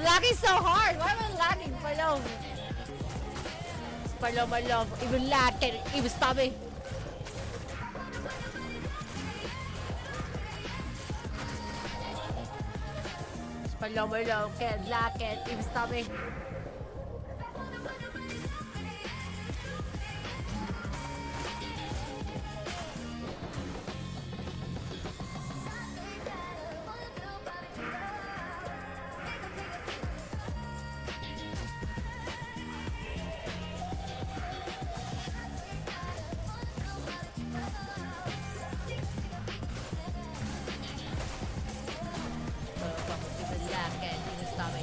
B: lagging so hard. Why am I lagging, Palom? Palom, my love. Even lag can even stop me. Palom, my love. Can't lag, can't even stop me. Even lag, can't even stop me.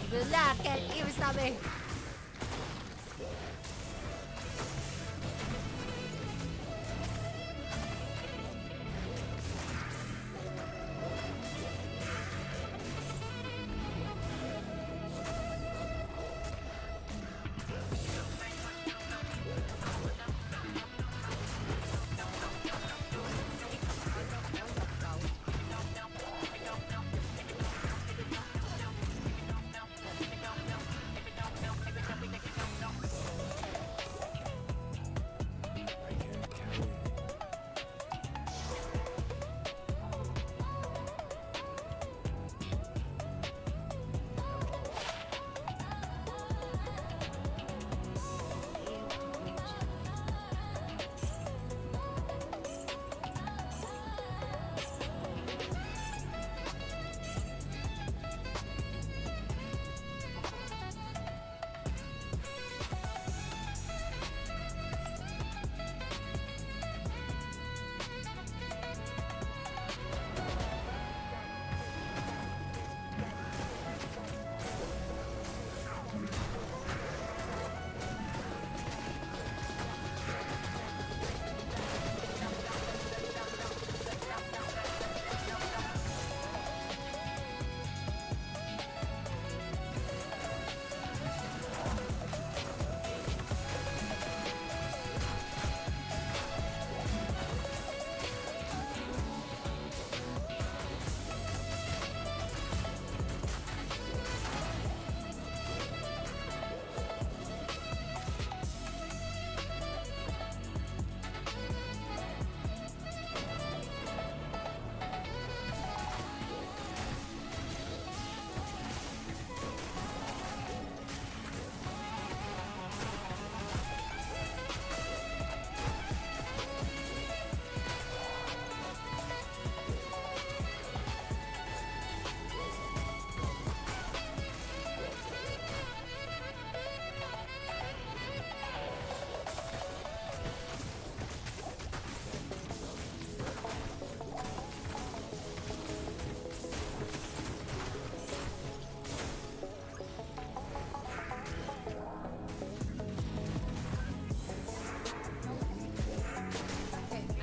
B: Even lag, can't even stop me.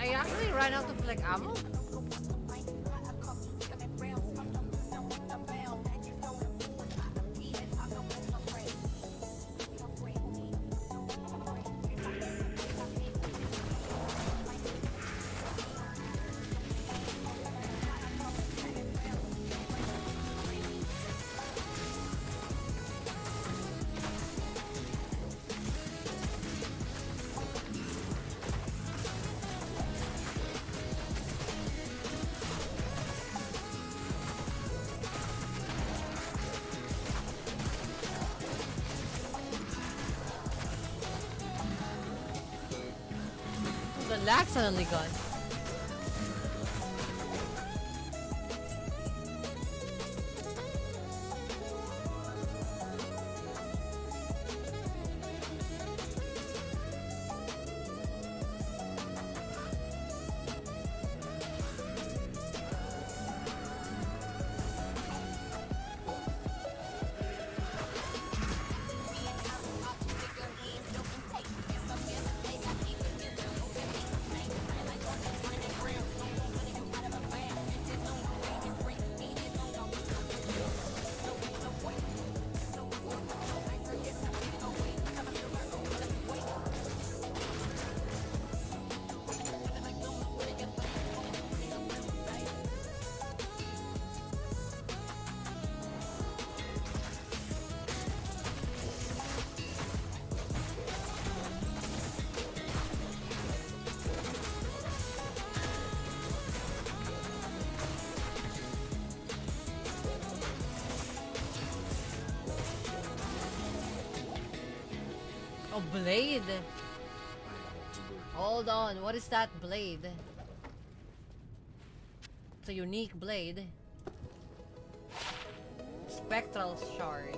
B: I actually ran out of like ammo. The lag suddenly gone.
A: Oh, blade. Hold on, what is that blade? It's a unique blade. Spectral shard.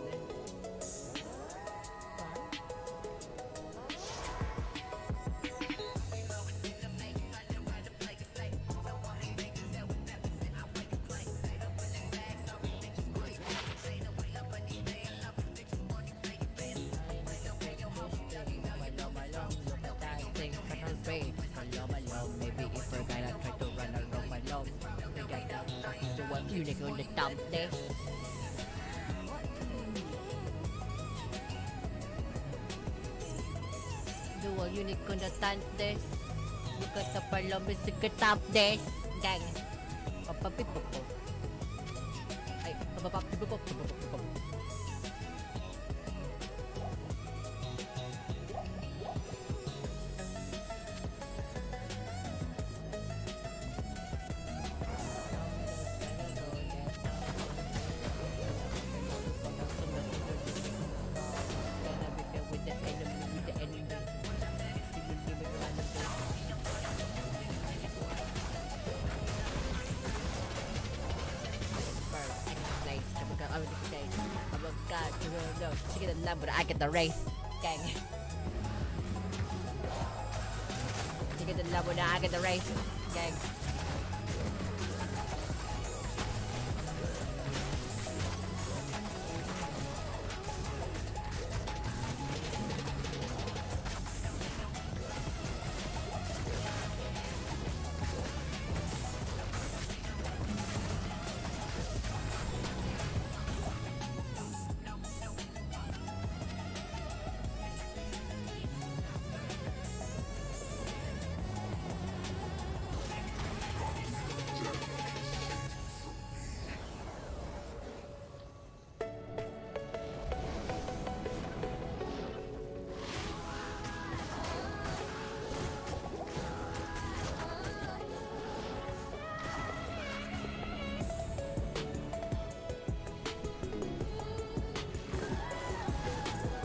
B: Maybe if we're gonna try to run around my love, we gotta do what unique on the top there. Do a unique on the top there. Look at the palom is the top there. Gang. Papapipopo. Ay, papapapipopo. She get the number, I get the race. Gang. She get the number, I get the race. Gang.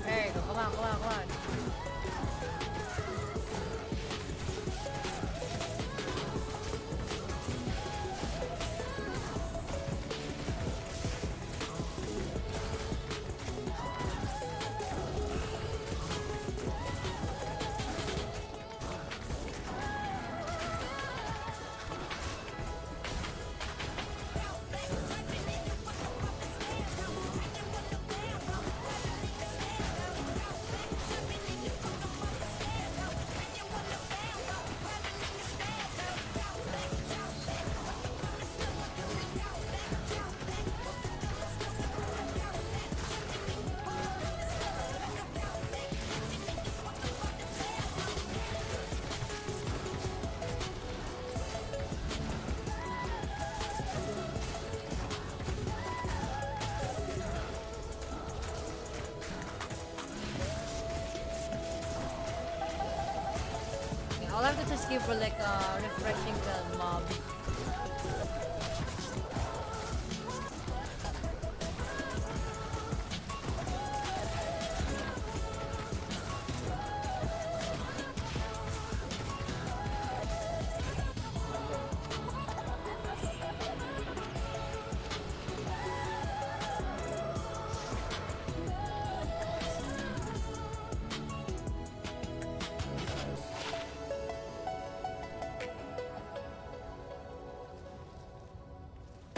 B: Hey, come on, come on, come on. I'll have to just give for like refreshing the mob.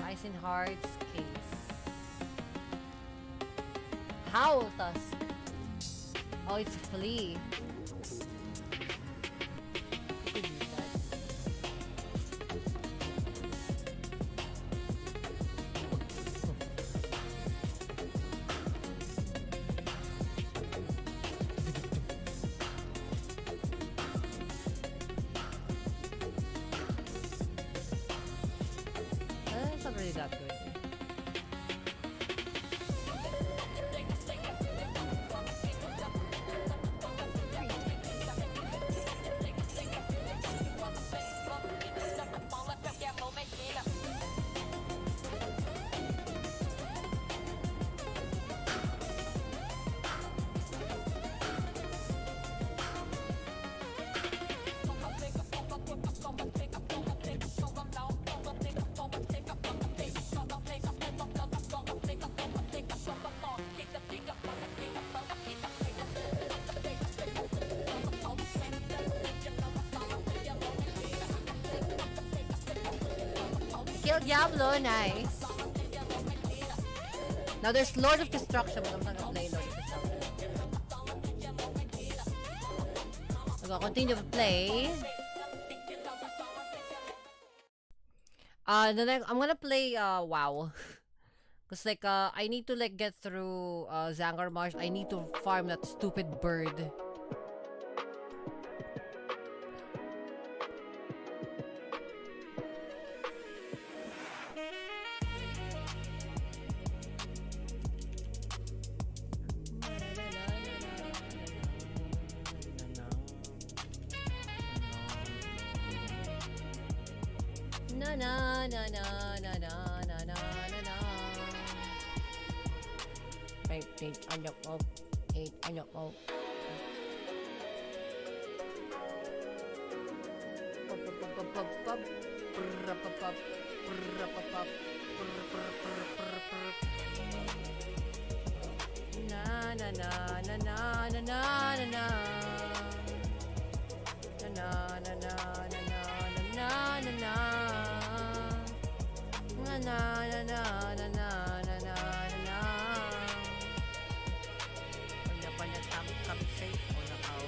B: Ice and Hearts case. Howl Tusk. Oh, it's Flea. Could use that. It's not really that good. kill Diablo, nice. Now there's Lord of Destruction, but I'm not gonna play Lord of Destruction. I'm gonna continue to play. The next I'm gonna play WoW. Cause like I need to like get through Zangar Marsh. I need to farm that stupid bird. Na na na na na na na na na na. Eight, I don't know. Eight, I don't know. Na na na na na na na na na. Na na na na na na na na na. Na na na na na na na na na. Wala pa na kami safe o nakaw.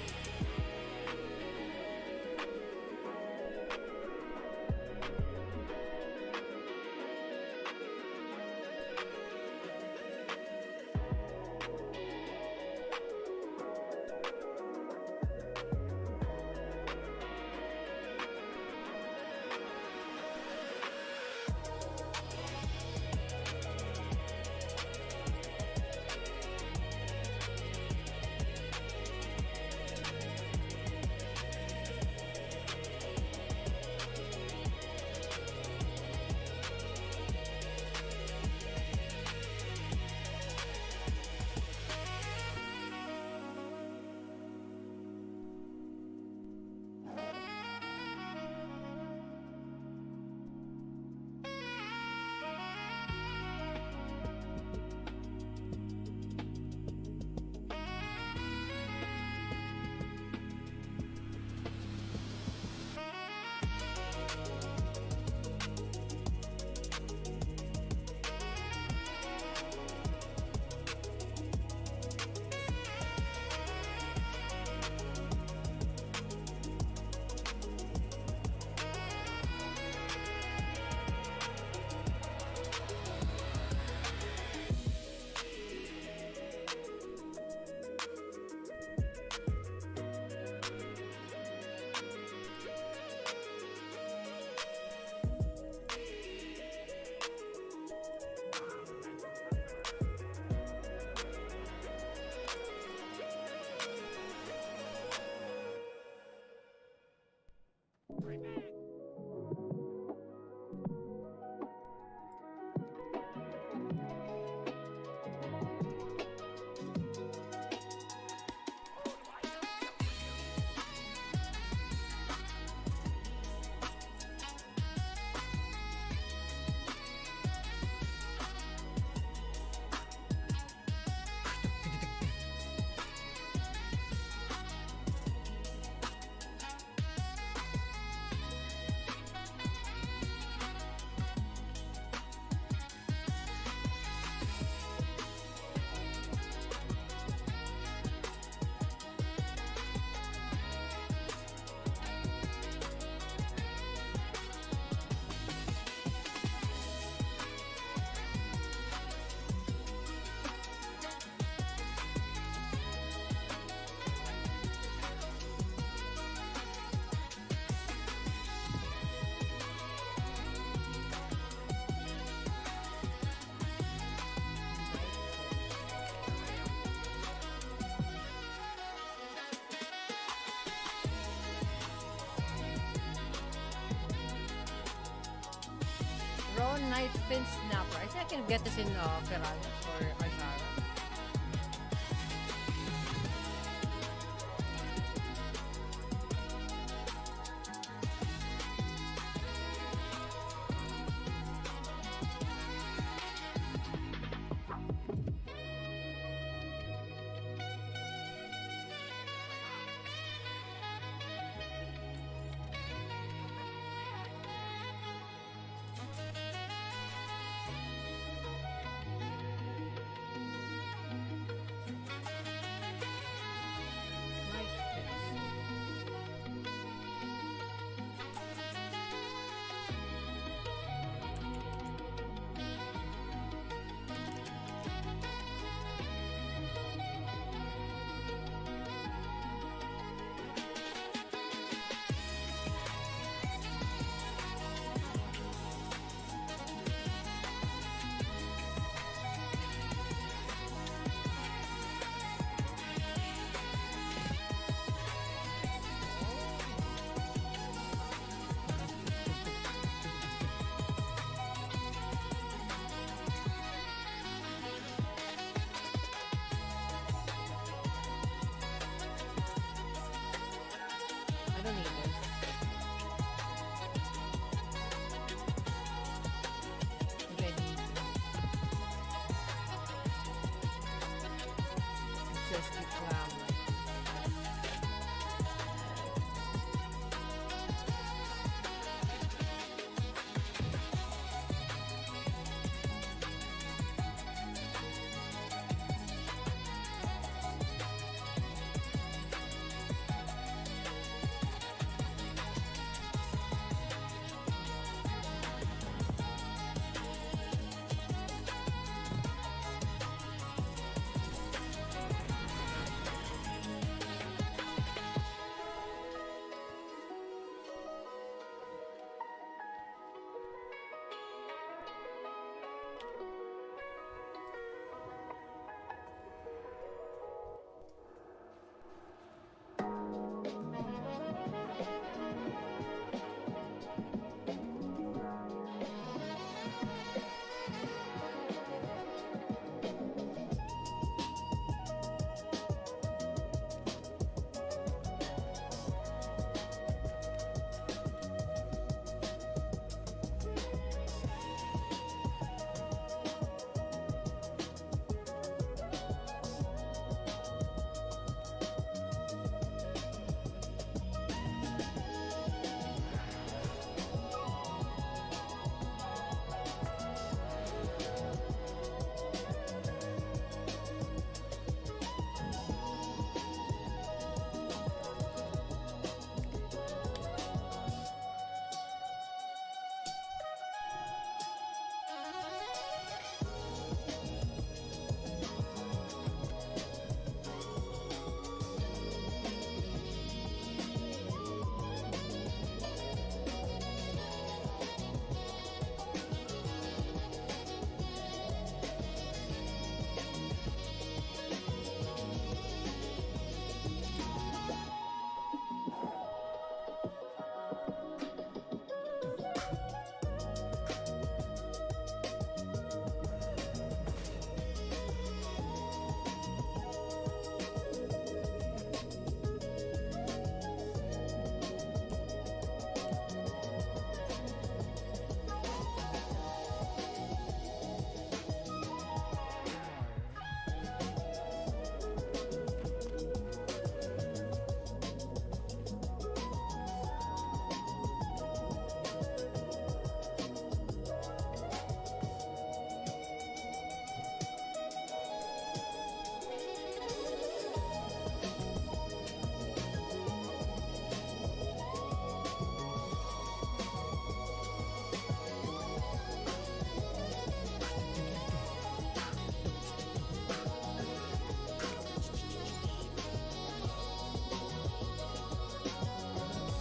B: Raw Night Fin Snapper. I think I can get this in Piranhas or Ashara.
A: Krusty Krab.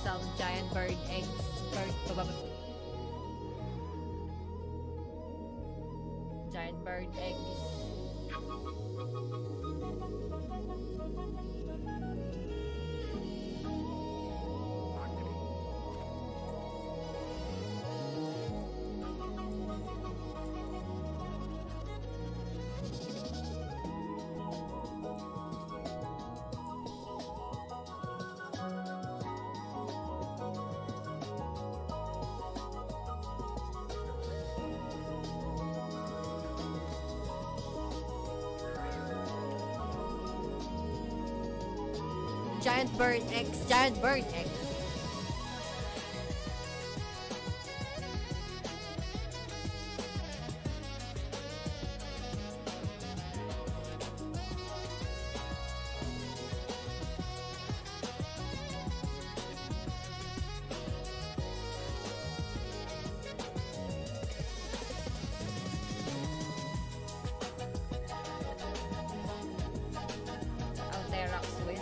B: Some giant bird eggs. Giant bird eggs. Giant bird eggs. Giant bird eggs. Altera Swiss.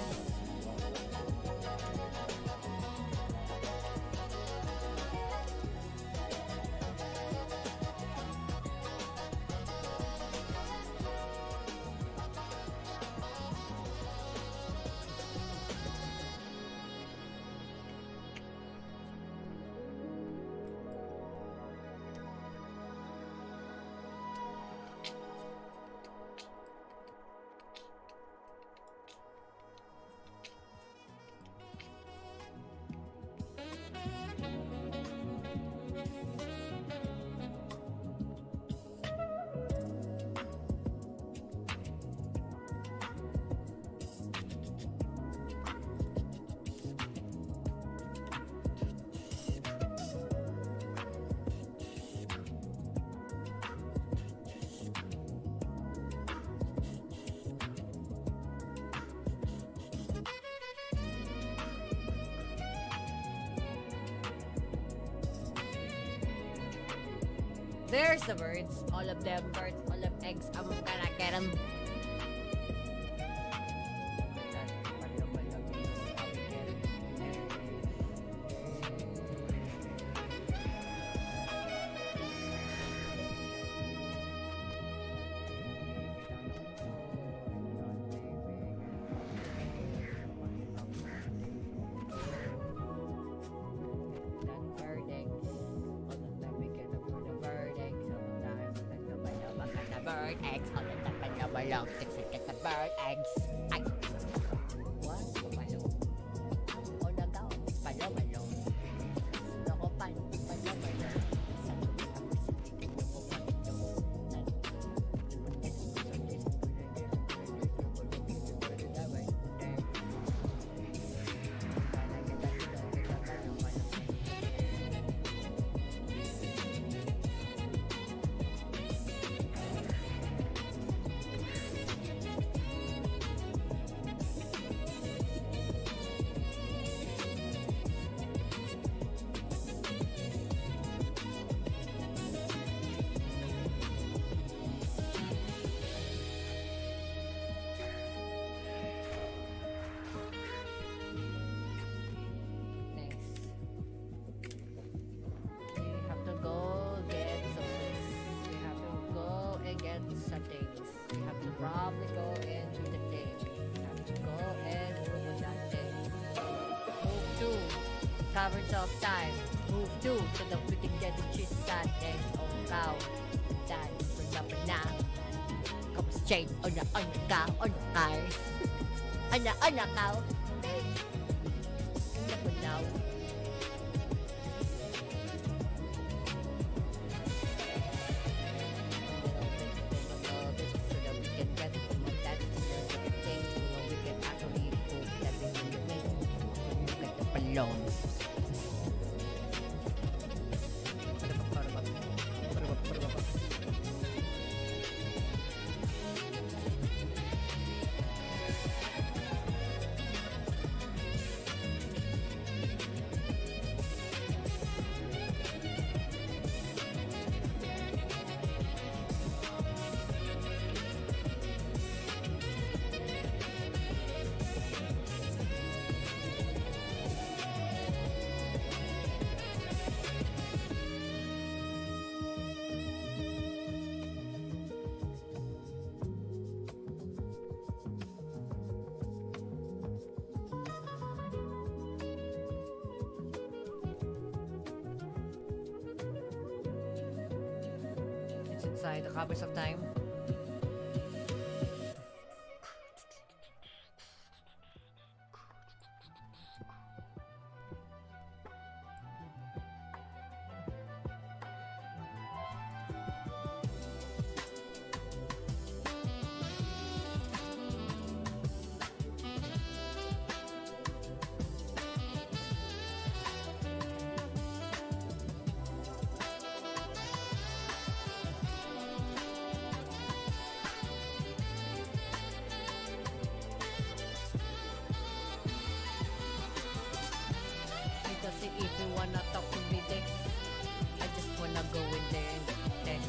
A: There's the birds.
B: All of them birds, all of eggs, I'm gonna get them. Bird eggs, all the time I love along. Get the bird eggs. Ay. What? Palo. O nagaw, palo, palo. Loko pan, palo, palo. Sa tuwi ako sa titig mo pumapito. Probably go and do the thing. Have to go and do that thing. Move to coverage of time. Move to so that we can get the cheese that thing. Oh cow. That is up and now. Come straight on the cow on the car. On the cow. Never know. Loans.
A: Inside the covers of time. If you wanna talk to me then I just wanna go in there and then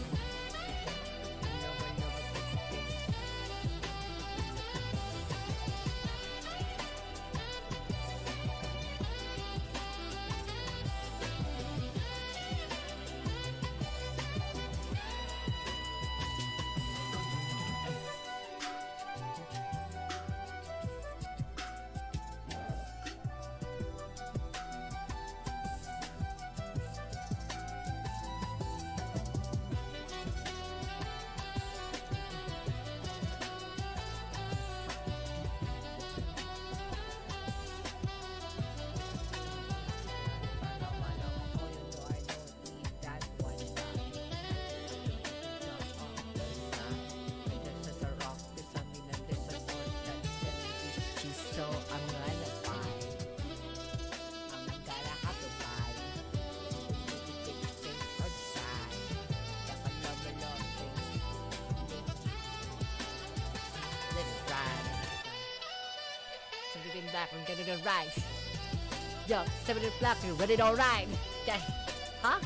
A: back and get it right. Yo, 7 o'clock, you ready to ride? Okay. Huh?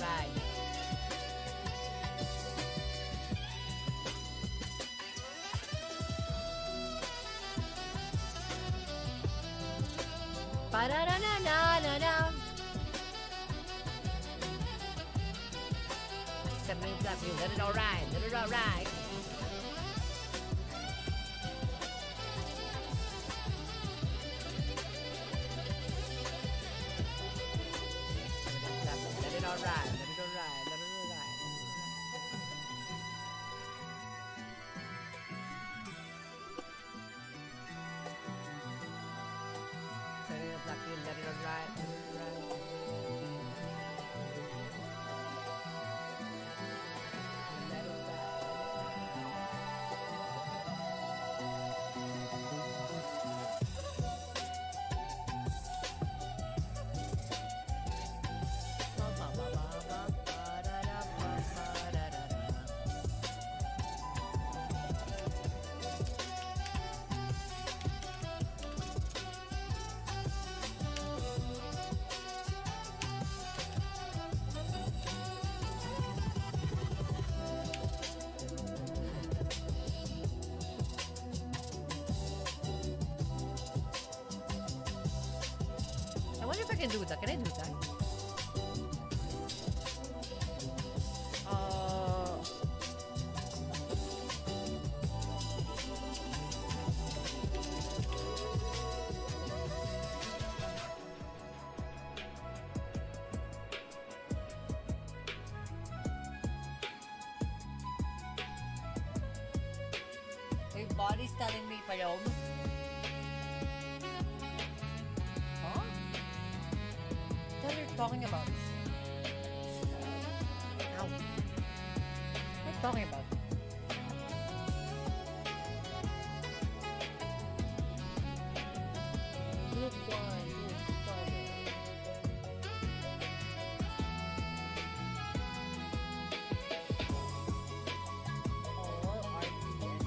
B: alright. Ba-da-da-na-na-na-na. Except me, love you, let it alright, let it alright. Let it alright, let it alright, let it alright. Let it alright, let it alright, let it alright. Let it I wonder if I can do that. Can I do that? My body's telling me, Palom. Huh? What are you talking about? Ow. What are you talking about? Good one, good one. All RTS.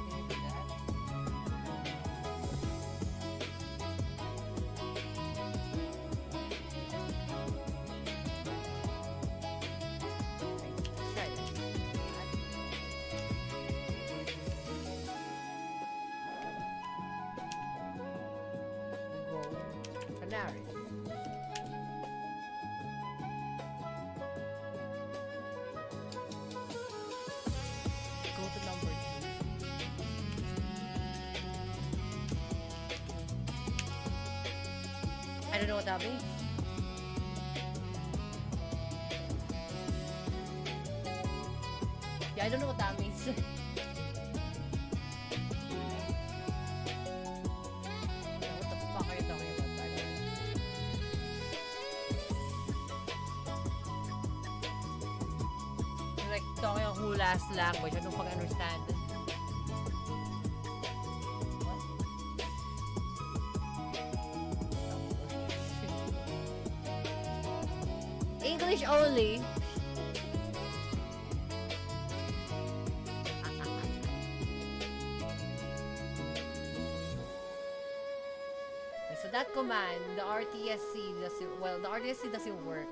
B: Can you do that? Let's try this. Go. Canaries. Go to number 2. I don't know what that means. Yeah, I don't know what that means. What the fuck are you talking about, by the way? You're like talking a whole ass language. I don't fucking understand. English only. So that command, the RTSC doesn't, well, the RTSC doesn't work.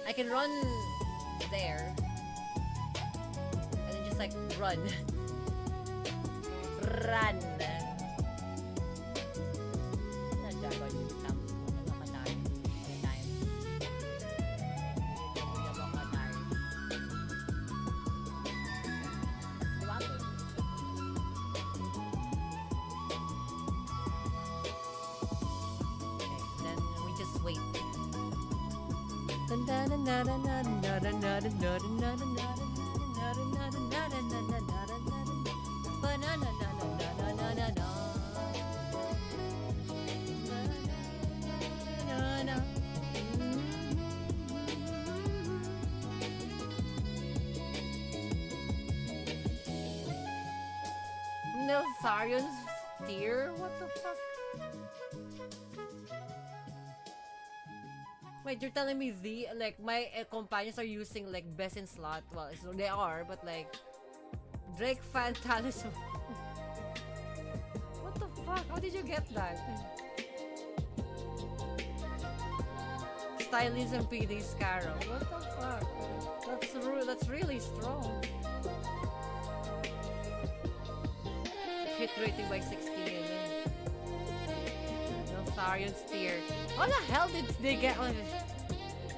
B: I can run there and then just like run. Run. Niltharion's deer? What the fuck? Wait, you're telling me like my companions are using like best in slot? Well, they are, but like
A: Drake fan talisman. What the fuck? How did you get that? Stylism PD Scarrow. What the fuck? That's really strong. Hit rating by 16 again. Niltharion Steer. How the hell did they get on this?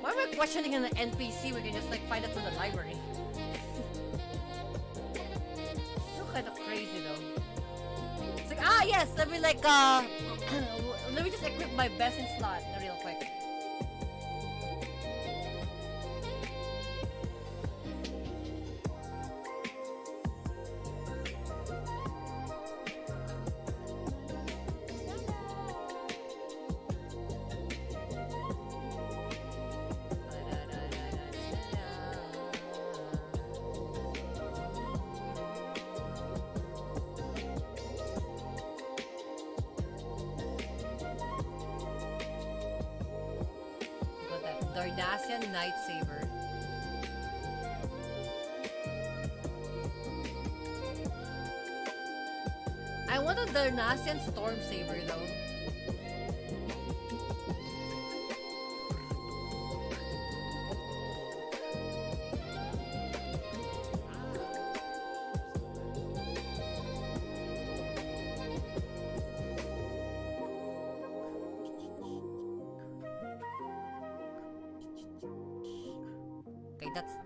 A: Why am I questioning an NPC? We can just like find it from the library. Still kind of crazy though. It's like, ah yes, let me like let me just equip my best in slot real quick. Dardassian Nightsaber. I want a Dardassian Storm Saber though.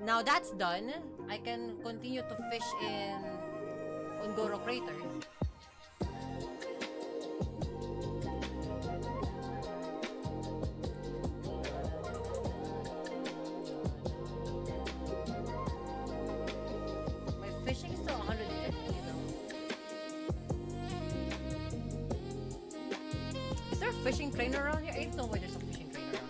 A: Now that's done, I can continue to fish in Ungoro Crater. My fishing is still 150 though. Is there a fishing train around here? I don't know why there's a fishing train around here.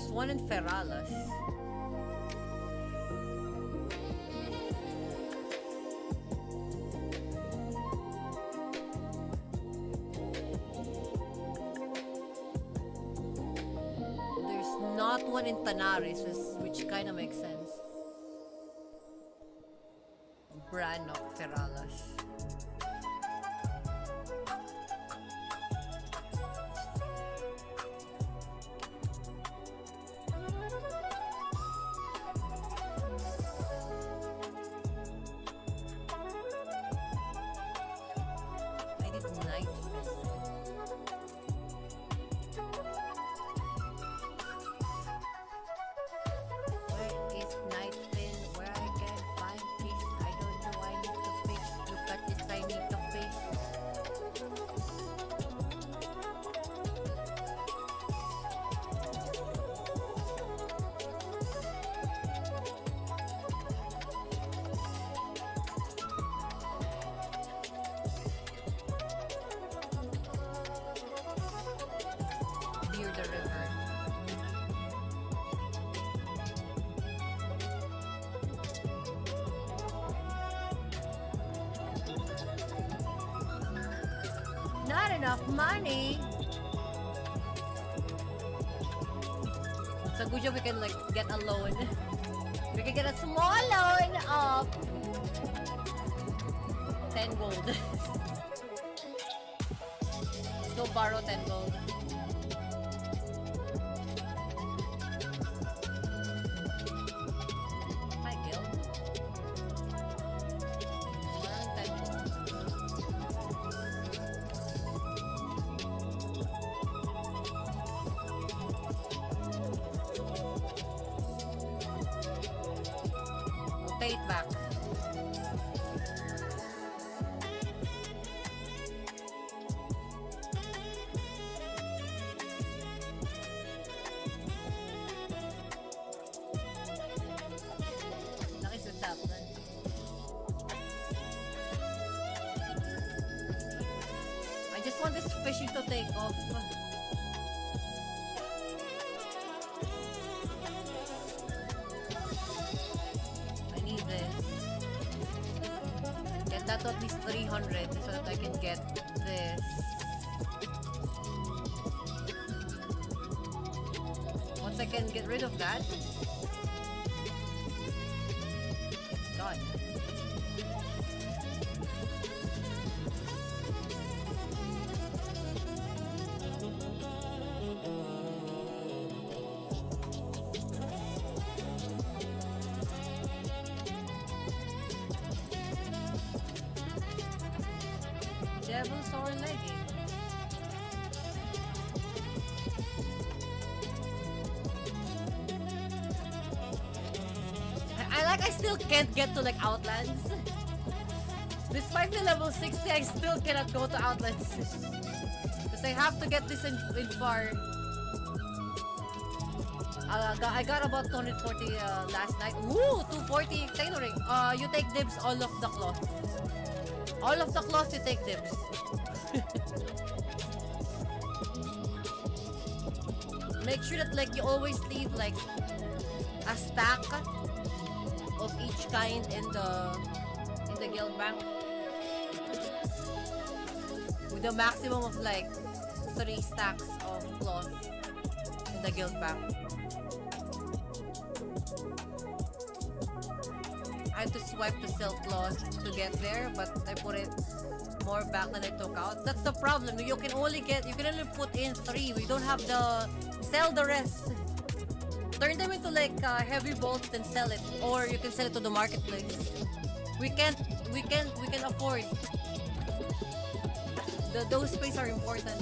A: One in Feralas. There's not one in Tanaris, which kind of makes sense. Brannock, Feralas. Not enough money. So good job we can like get a loan. We can get a small loan of 10 gold. Let's go borrow 10 gold. Hi, Gil. Borrow 10 gold. Pay it back. Nakisasap na. I just want this take off. I need this. Get that to at least 300 so that I can get this. Once I can get rid of that, it's done. Devil's or legging. I still can't get to like Outlands. Despite the level 60, I still cannot go to Outlands. Because I have to get this in far. I got about 240 last night. Woo! 240 tailoring. You take dibs all of the cloth. All of the cloth you take dibs. Make sure that like you always leave like a stack of each kind in the guild bank with a maximum of like 3 stacks of cloth in the guild bank. I had to swipe the silk cloth to get there, but I put it more back than I took out. That's the problem. You can only put in 3. We don't have the sell the rest. Turn them into like heavy bolts and sell it, or you can sell it to the marketplace. We can afford. Those space are important.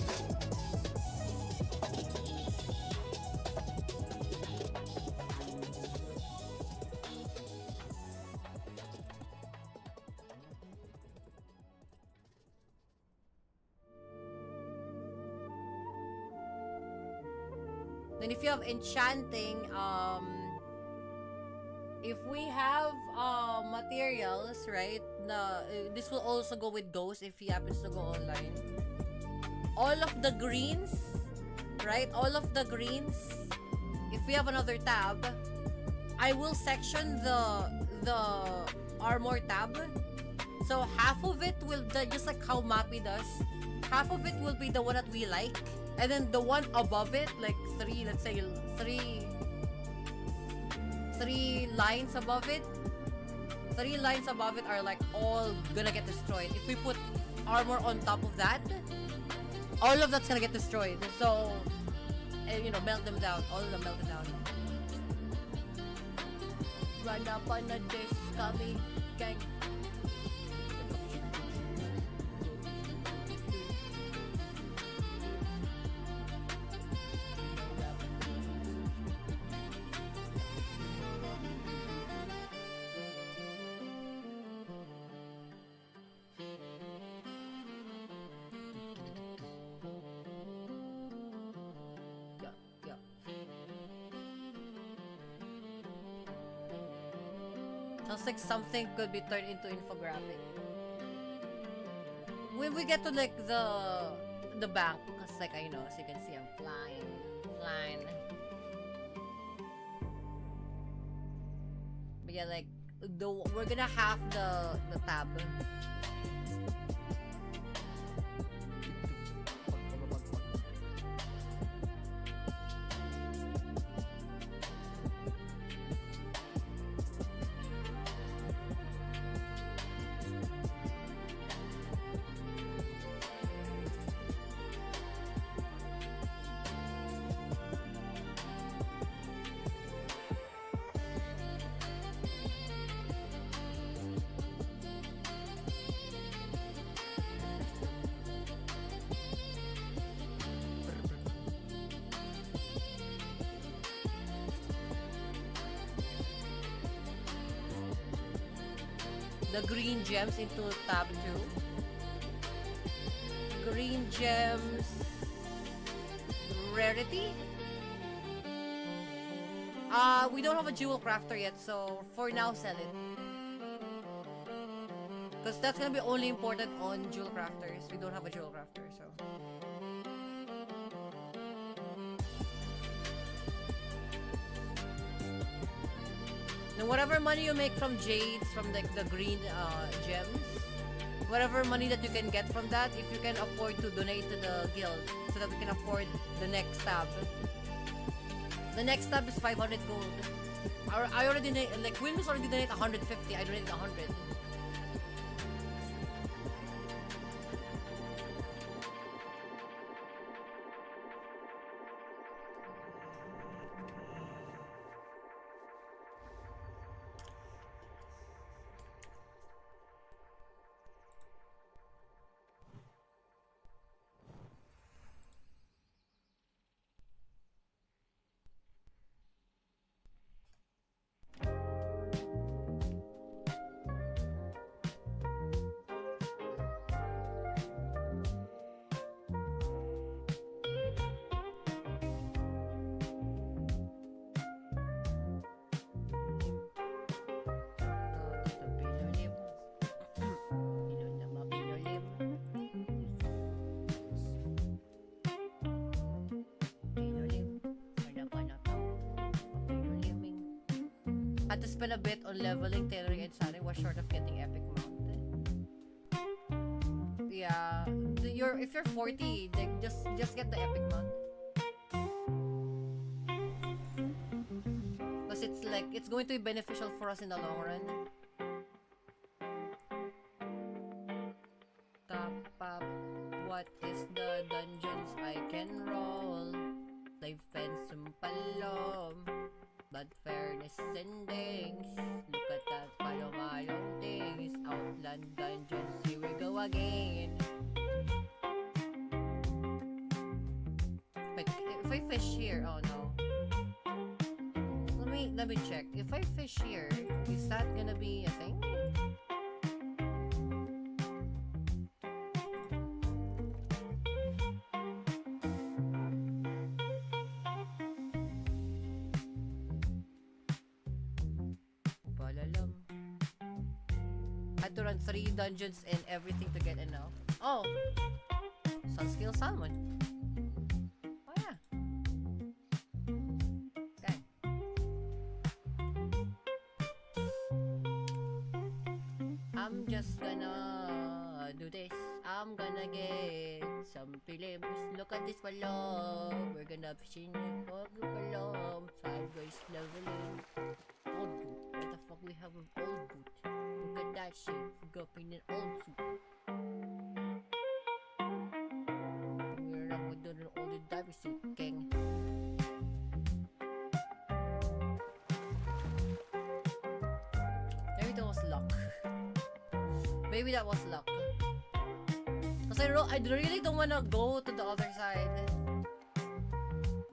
A: Then if you have enchanting, if we have materials, right? This will also go with Ghost if he happens to go online. All of the greens, right? All of the greens. If we have another tab, I will section the armor tab. So half of it will just like how Mappy does. Half of it will be the one that we like. And then the one above it, like 3, let's say 3 lines above it. 3 lines above it are like all gonna get destroyed. If we put armor on top of that, all of that's gonna get destroyed. So, you know, melt them down. All of them melted down. Run up on a disc, kami gang. Sounds like something could be turned into infographic. When we get to like the bank, because like I know, as you can see, I'm flying. But yeah, like we're gonna have the tab. The green gems into tab 2. Green gems rarity. We don't have a jewel crafter yet, so for now sell it. Because that's gonna be only important on jewel crafters. We don't have a jewel crafter, so And whatever money you make from jades, from like the green gems, whatever money that you can get from that, if you can afford to donate to the guild so that we can afford the next tab. The next tab is 500 gold. I already like Wilmus already donated 150. I donated 100. Had to spend a bit on leveling, tailoring, and sunning was short of getting epic mount. Yeah, if you're 40, like just get the epic mount. Because it's going to be beneficial for us in the long run. Top up, what is the dungeons I can roll? Life fence palom. But fairness endings. Look at that palomayong things. Outland dungeons, here we go again. Wait, if I fish here, oh no. Let me check. If I fish here, is that gonna be a thing? To run 3 dungeons and everything to get enough. Oh! Sunscale salmon. Oh yeah. Okay. I'm just gonna do this. I'm gonna get some prelims. Look at this palom. We're gonna fish in the palom. Sideways leveling. Old boot. What the fuck we have with old boot? Look at that shit, go in an old suit. We're not with an old diving suit, gang. Maybe that was luck. Maybe that was luck. Cause I really don't wanna go to the other side.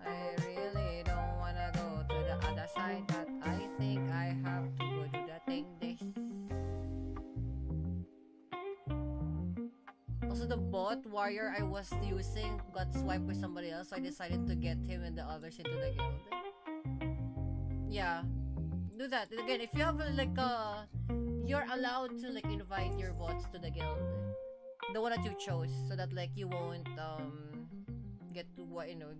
A: I really don't wanna go to the other side, but I think I have to go do the thing this. Also, the bot warrior I was using got swiped by somebody else, so I decided to get him and the others into the guild. Yeah, do that. Again, if you have like you're allowed to like invite your bots to the guild, the one that you chose, so that like you won't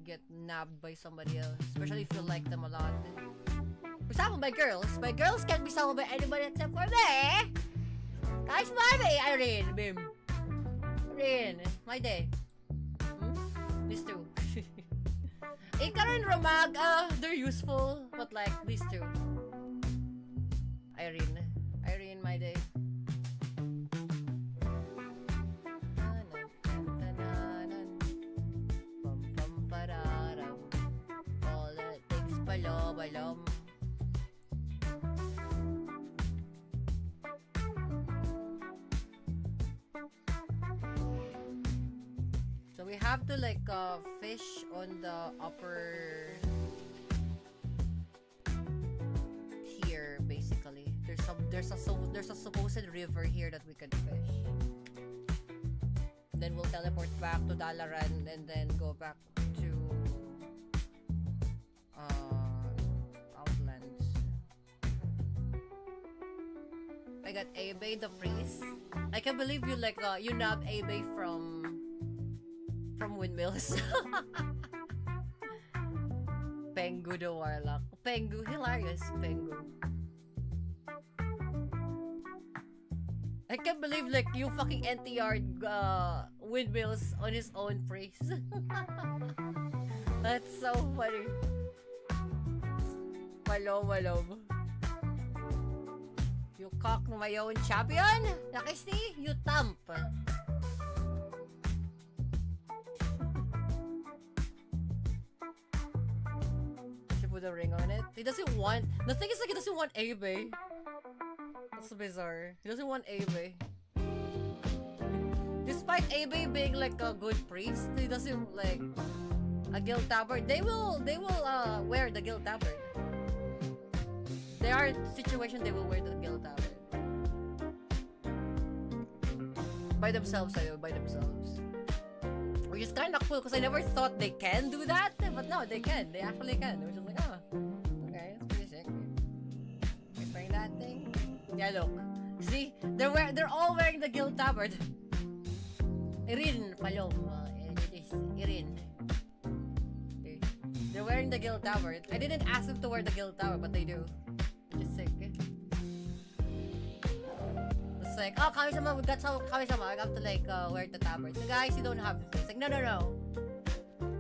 A: get nabbed by somebody else, especially if you like them a lot. For example, my girls can't be summoned by anybody except for me. Guys, mommy, Irene, Bim. Irene, my day. These two. Ikar and Romag, they're useful, but like these two. Irene, my day. Politics, balom. So we have to like fish on the upper tier, basically. There's a supposed river here that we can fish. Then we'll teleport back to Dalaran and then go back to Outlands. I got Abe the priest. I can't believe you like you nabbed Abe from windmills. Pengu the warlock. Pengu, hilarious Pengu. I can't believe like you fucking NTR windmills on his own praise. That's so funny. Malom. You cock my own champion? Nakisi, you thump. She put a ring on it. He doesn't want. The thing is like he doesn't want Abe. That's bizarre. He doesn't want Abe. Despite Abe being like a good priest, he doesn't like a guild tabard. They will wear the guild tabard. There are situations they will wear the guild tabard. By themselves, by themselves. Which is kind of cool because I never thought they can do that, but no, they can. They actually can. Which is like, oh, okay, that's pretty sick. You're wearing that thing? Yeah, look. See, they're all wearing the guild tabard. Irin, Palom, Irin. Okay. They're wearing the guild tabard. I didn't ask them to wear the guild tabard, but they do. Which is sick. It's like, oh, Kami-sama, we got some Kami-sama. I have to like wear the tabard. So guys, you don't have to. It's like, no.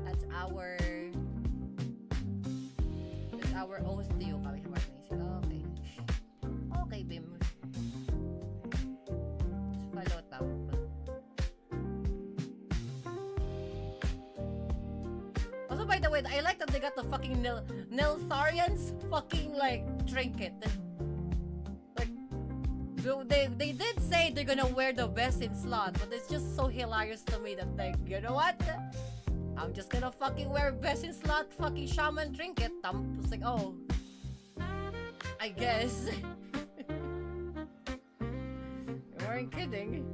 A: That's our oath to you, Kami-sama. Okay. Okay, Bim. Just follow tap. Also, by the way, I like that they got the fucking Neltharian's fucking like trinket. Like, they did say they're gonna wear the vest in slot, but it's just so hilarious to me that like, you know what? I'm just gonna fucking wear vest in slot fucking shaman trinket. I'm just like, oh, I guess. You weren't kidding.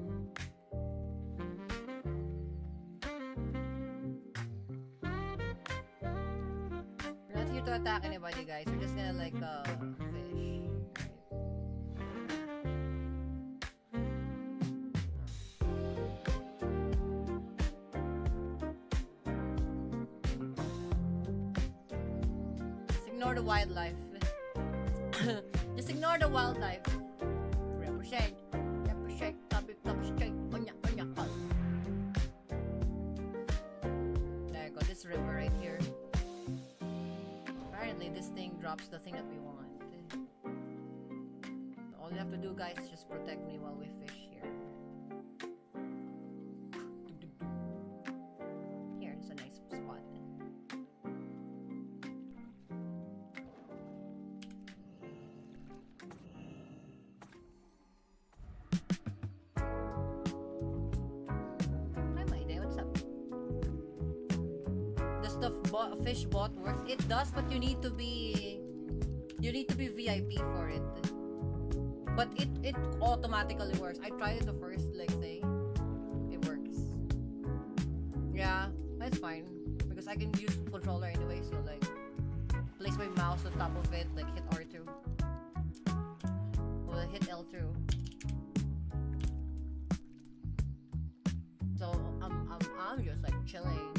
A: We're not here to attack anybody, guys. We're just gonna like fish. Just ignore the wildlife. Just ignore the wildlife. Represent, topic, straight, onya, call. There you go, this river right here. Apparently this thing drops the thing that we want. All you have to do, guys, is just protect me while we fish here. Here, it's a nice spot. Fish bot works. It does, but you need to be VIP for it. But it automatically works. I tried it the first like thing. It works. Yeah, that's fine because I can use controller anyway. So like, place my mouse on top of it, like hit R2. Well, hit L2. So I'm just like chilling.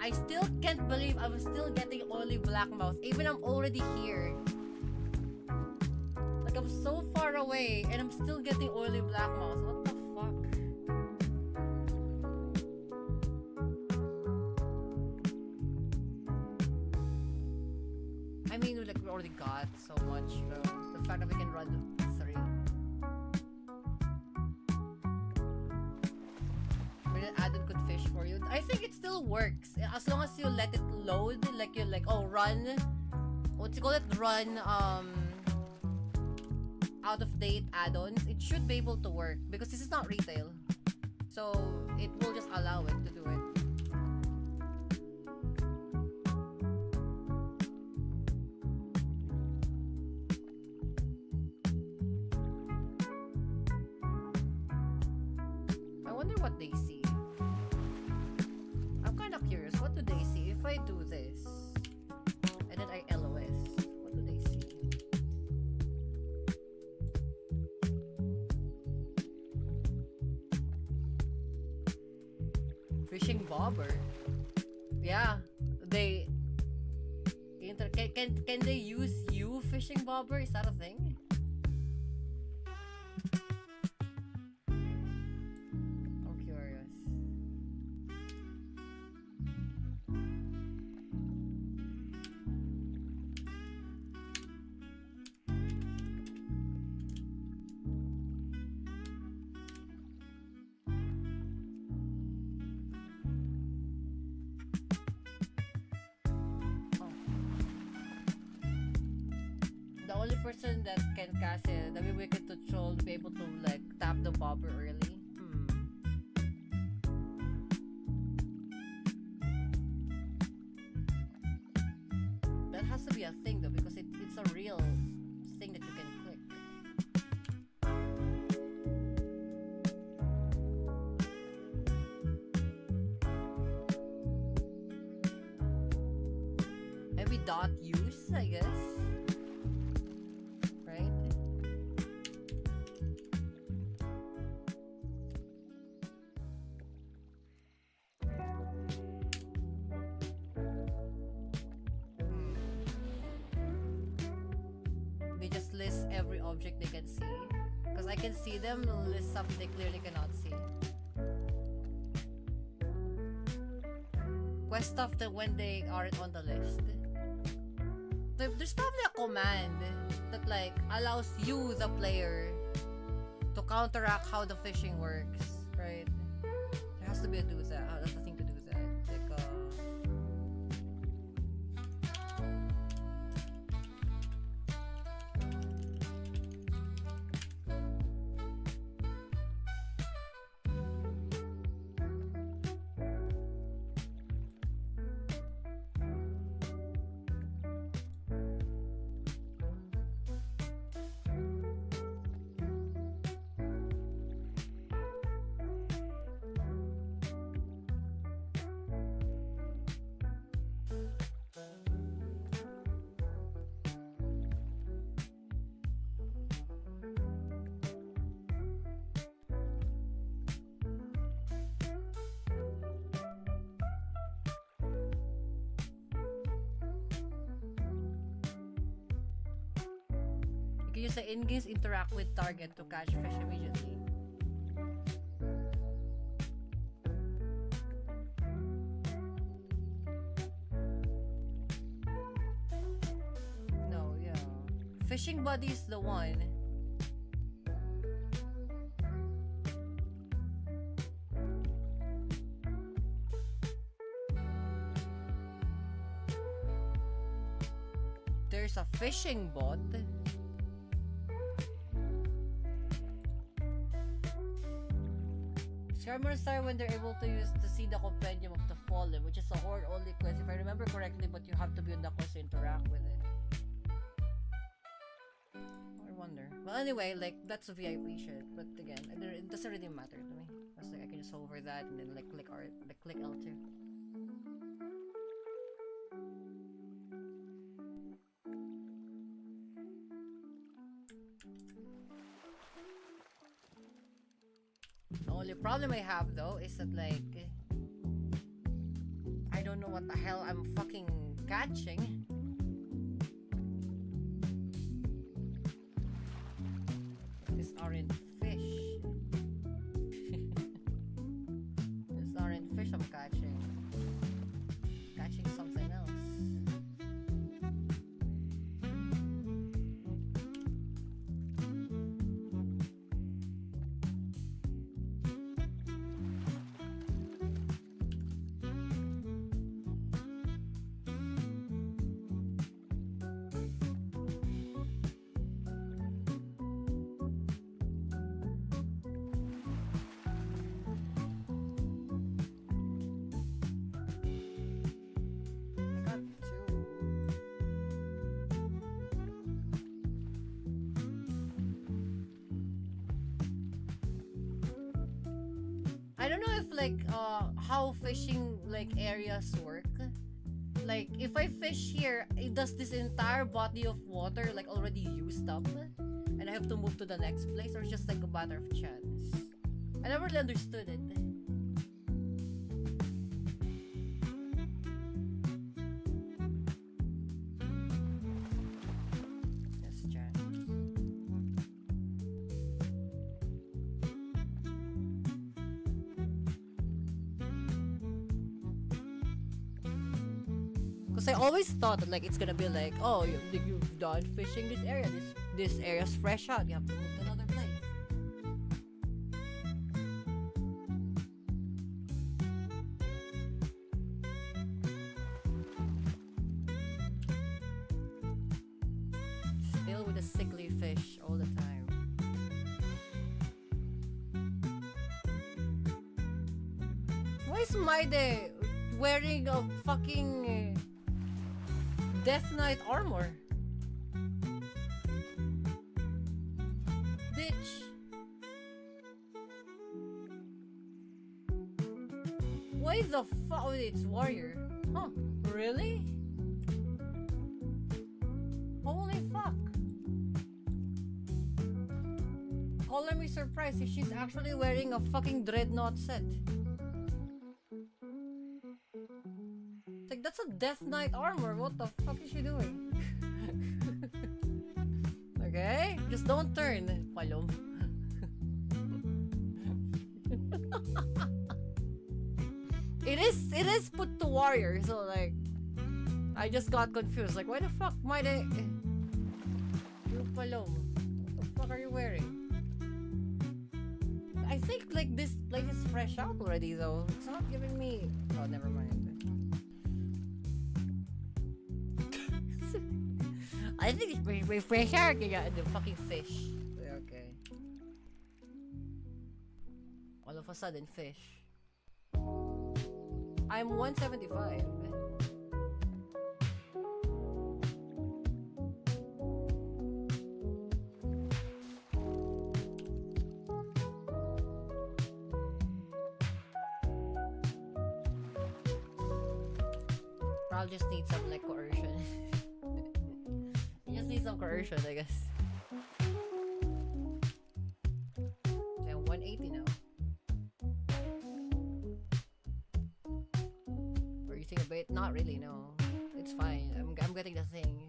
A: I still can't believe I'm still getting oily black mouse, even I'm already here. Like I'm so far away and I'm still getting oily black mouse. What the fuck? I mean, like we already got so much though. The fact that we can run 3. Addon could fish for you. I think it still works as long as you let it load. Like you like, oh, run. What you call it? Run out of date add-ons. It should be able to work because this is not retail, so it will just allow it to do it. I wonder what they see. I'm kind of curious. What do they see if I do this? And then I LOS. What do they see? Fishing bobber. Yeah, they can they use you fishing bobber? Is that a thing? I'm curious. Oh. The only person that can cast it, that we wicked to troll, to be able to like tap the bobber early. That has to be a thing though, because it's a real thing that you can click. Maybe dot use, I guess. Right? They just list every object they can see. Because I can see them list something they clearly cannot see. Quest stuff that when they aren't on the list. There's probably a command that like allows you, the player, to counteract how the fishing works, right? There has to be a do with that. That's the thing to do with that. Like you can use the in-games interact with target to catch fish immediately. No, yeah. Fishing buddy is the one. There's a fishing bot. Scaramouche start when they're able to see the compendium of the fallen, which is a horde only quest if I remember correctly, but you have to be on the quest to interact with it. I wonder. Well, anyway, like that's a VIP shit, but again, it doesn't really matter to me. Because like I can just hover that and then like click art, like click L2. The only problem I have though is that like I don't know what the hell I'm fucking catching. These aren't fish. These aren't fish I'm catching. Catching something else. I don't know if like how fishing like areas work. Like if I fish here, does this entire body of water like already used up and I have to move to the next place, or it's just like a matter of chance? I never really understood it. Because I always thought that like it's gonna be like, oh, you've done fishing this area. This area's fresh out. You have to move to another place. Still with a sickly fish all the time. Why is Maide wearing a fucking Death Knight armor? Bitch. Why the fuck? Oh, it's warrior. Huh? Really? Holy fuck. Color me surprised if she's actually wearing a fucking dreadnought set. Like, that's a Death Knight armor. What the fuck is she doing? Okay? Just don't turn, Palom. It is put to warrior, so like I just got confused. Like, why the fuck might I you Palom? What the fuck are you wearing? I think like this place is fresh out already though. It's not giving me. Oh, never mind. I think it's pretty fresh out. Yeah, the fucking fish. Okay. All of a sudden, fish. I'm 175. I'll just need some like coercion. You just need some coercion, I guess. I'm 180 now. We're using a bait? Not really, no. It's fine. I'm getting the things.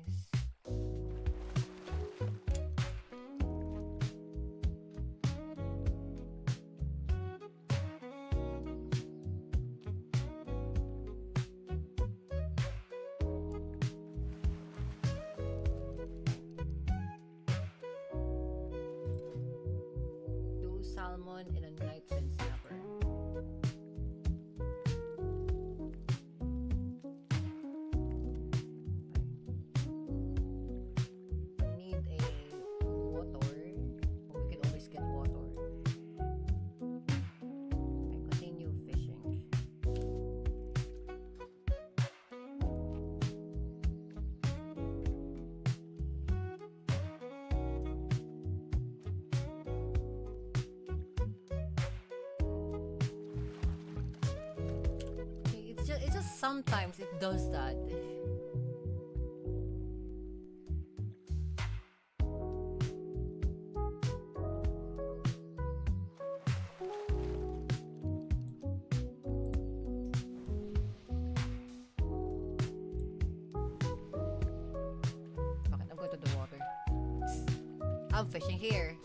A: Salmon and a night fin snapper. I need a water. We can always get water. And continue fishing. It's just sometimes it does that. Okay, I'm going to the water. I'm fishing here.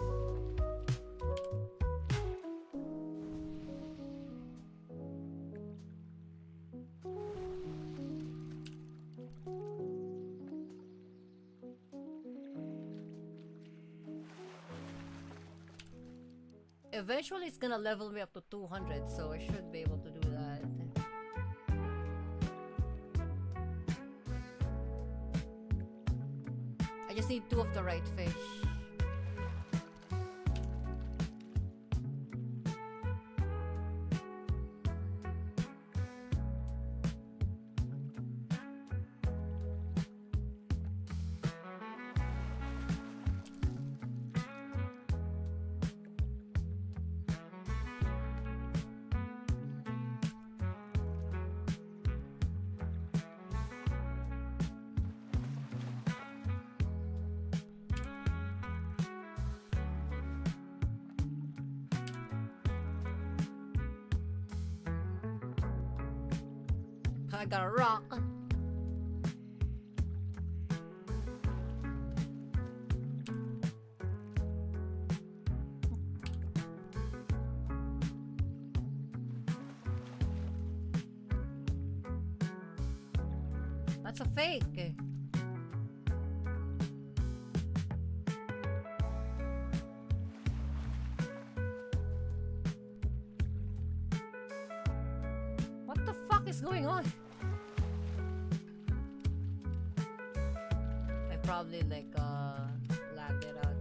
A: Eventually it's gonna level me up to 200, so I should be able to do that. I just need 2 of the right fish. I got a rock. That's that's a fake. What the fuck is going on? I probably like lagged it out.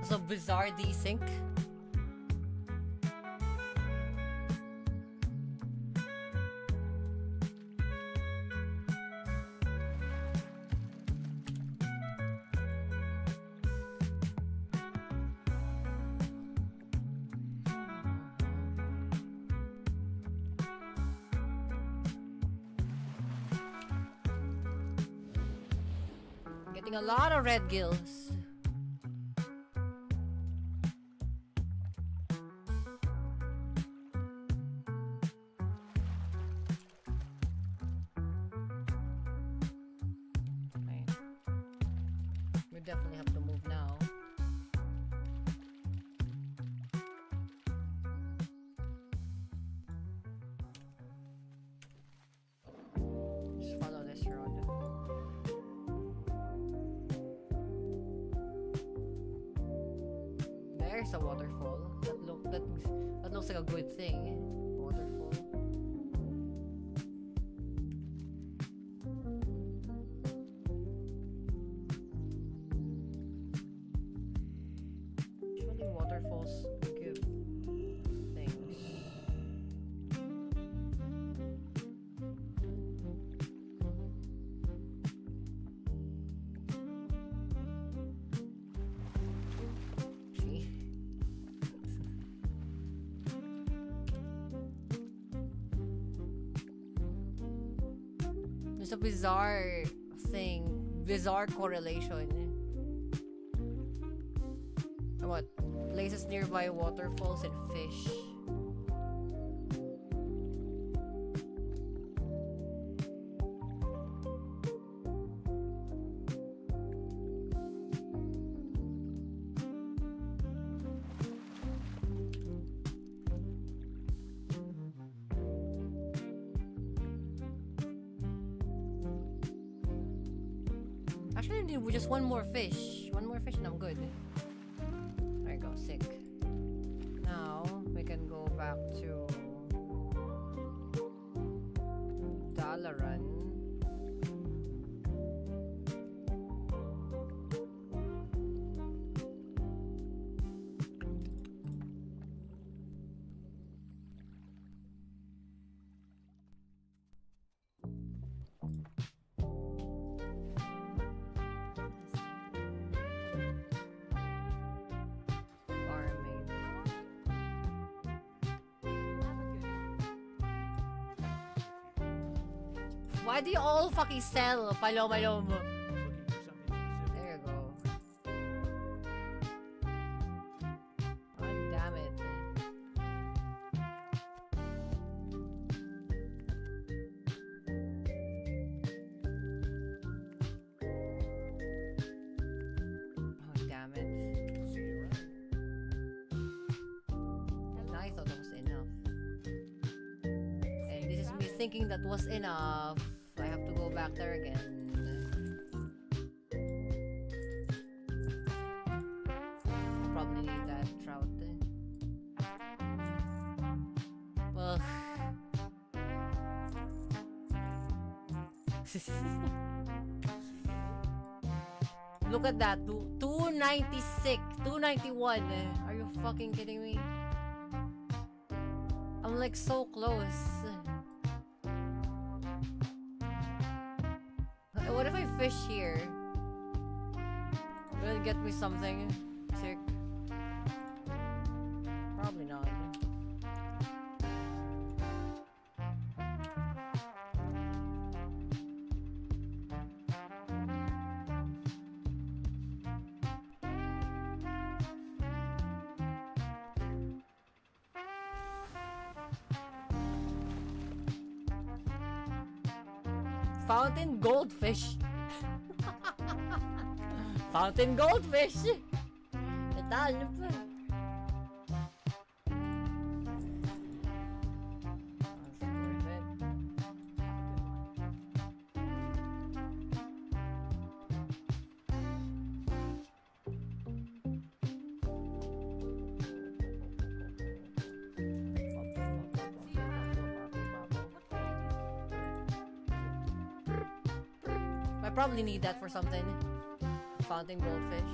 A: It's a bizarre desync. Getting a lot of red gills. Okay. We definitely have to move now. Just follow this road. There's a waterfall. That looks like a good thing. Waterfall. Usually waterfalls give things. See? There's a bizarre thing, bizarre correlation. What? Places nearby waterfalls and fish. Actually, I need just one more fish. One more fish and I'm good. There you go, sick. Now, we can go back to Dalaran. Why do you all fucking sell Paloma? There you go. God damn it. Oh damn it. I thought that was enough. And this is me thinking that was enough. I have to go back there again. Probably need that trout. Well, look at that. 296, 291. Are you fucking kidding me? I'm like so close. What if I fish here? Will it get me something sick? Probably not. fountain goldfish. Fountain goldfish. Italian pa. I probably need that for something. Fountain goldfish.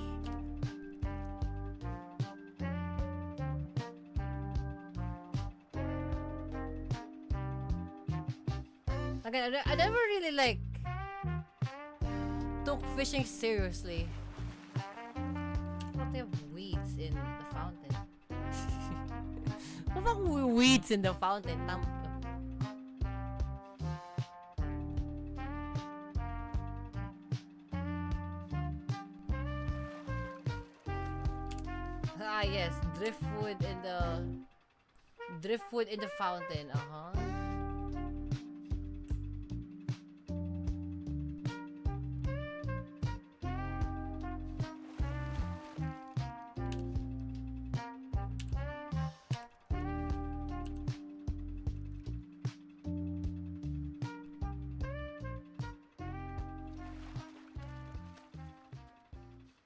A: Again, I never really like took fishing seriously. What they have weeds in the fountain? What about weeds in the fountain? Ah yes, driftwood in the fountain.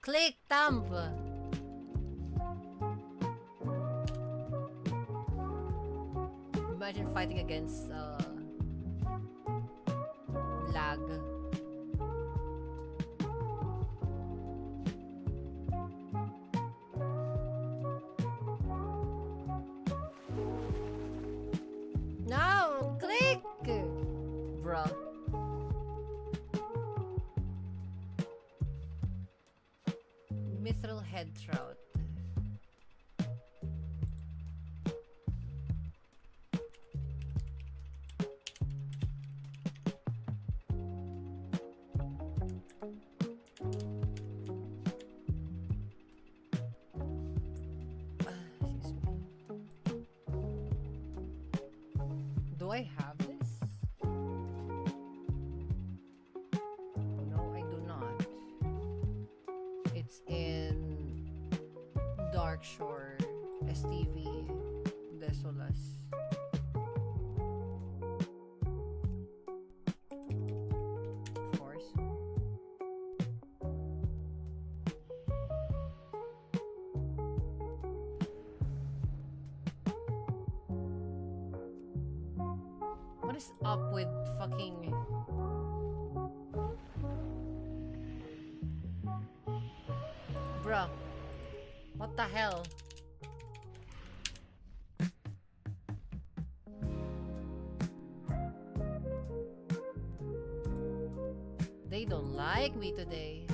A: Click thumb. Imagine fighting against lag. No, click, bruh. Mithril head trout. Do I have this? No, I do not. It's in Darkshore, STV, Desolas. Of course. What is up with fucking... Bruh. What the hell? They don't like me today.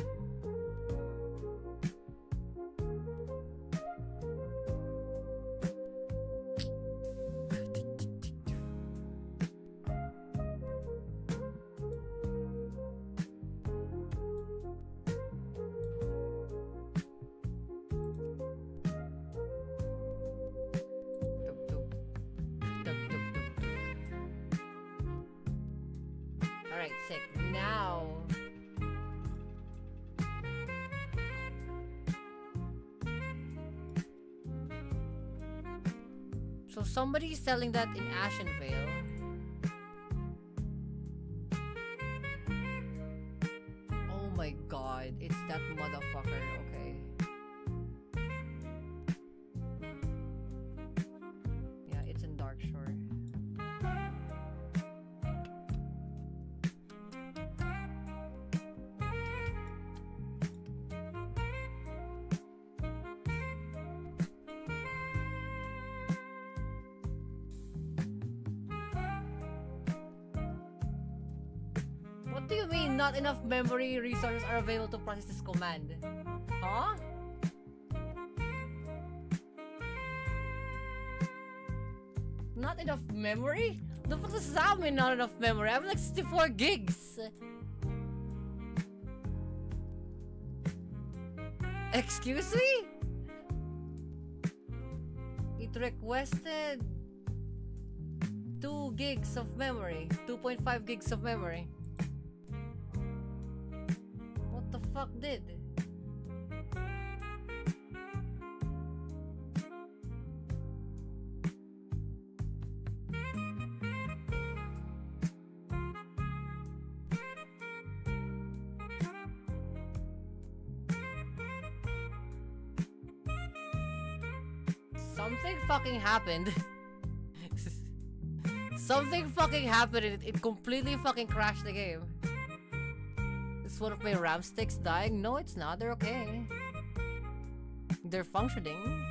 A: Alright, sick. Now... So somebody's selling that in Ashenvale. Oh my god, it's that motherfucker, okay. Yeah, it's in Darkshore. What do you mean not enough memory resources are available to process this command? Huh? Not enough memory? The fuck does that mean not enough memory? I have like 64 gigs. Excuse me? It requested 2 gigs of memory. 2.5 gigs of memory. fuck did? Something fucking happened. Something fucking happened and it completely fucking crashed the game. Is one of my RAM sticks dying? No, it's not. They're okay. They're functioning.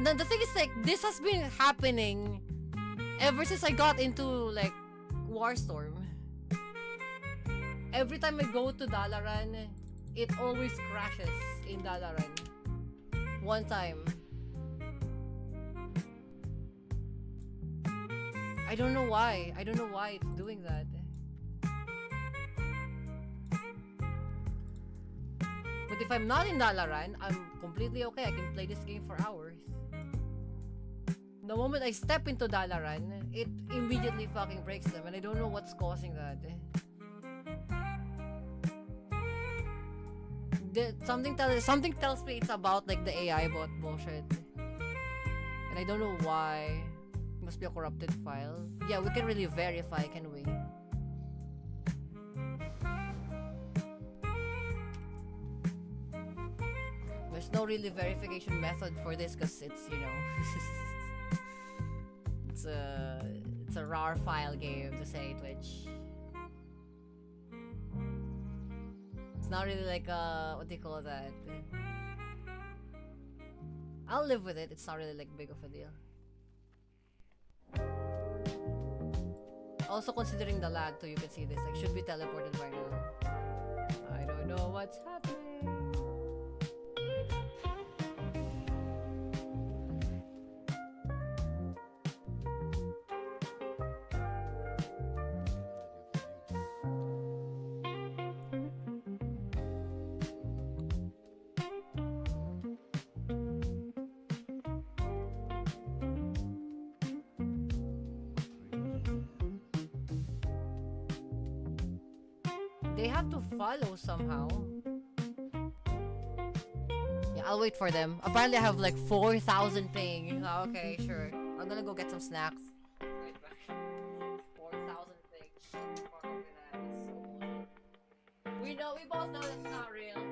A: The thing is, like, this has been happening ever since I got into, like, Warstorm. Every time I go to Dalaran, it always crashes in Dalaran. One time. I don't know why. I don't know why it's doing that. But if I'm not in Dalaran, I'm completely okay. I can play this game for hours. The moment I step into Dalaran, it immediately fucking breaks them, and I don't know what's causing that. Something tells me it's about like the AI bot bullshit, and I don't know why. It must be a corrupted file. Yeah, we can really verify, can we? There's no really verification method for this because it's, you know, it's a RAR file game, to say it, which it's not really like what do you call that? I'll live with it. It's not really like big of a deal. Also considering the lag too, you can see this. Like, should be teleported by now. I don't know what's happening. They have to follow somehow. Yeah, I'll wait for them. Apparently I have like 4,000 ping. Oh, okay, sure. I'm gonna go get some snacks. Right back. 4,000 ping. Fuck with that. It's so bullshit. We both know that's not real.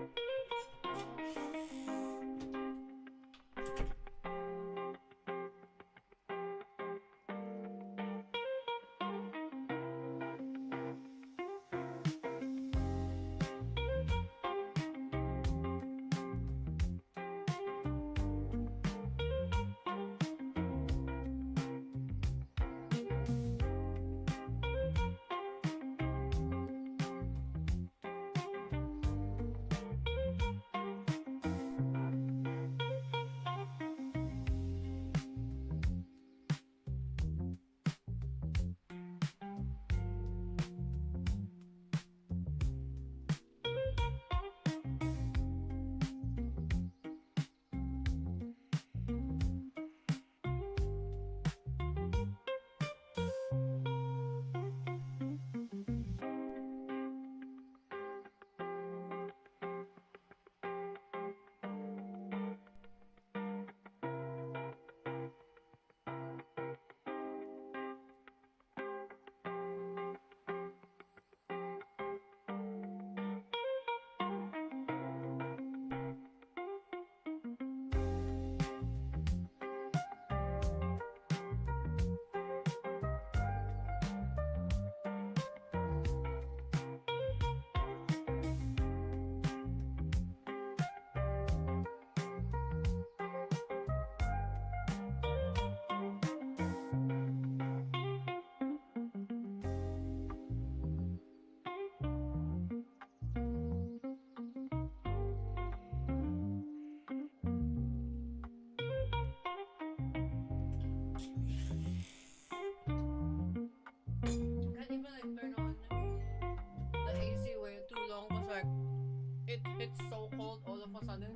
A: It's so cold all of a sudden.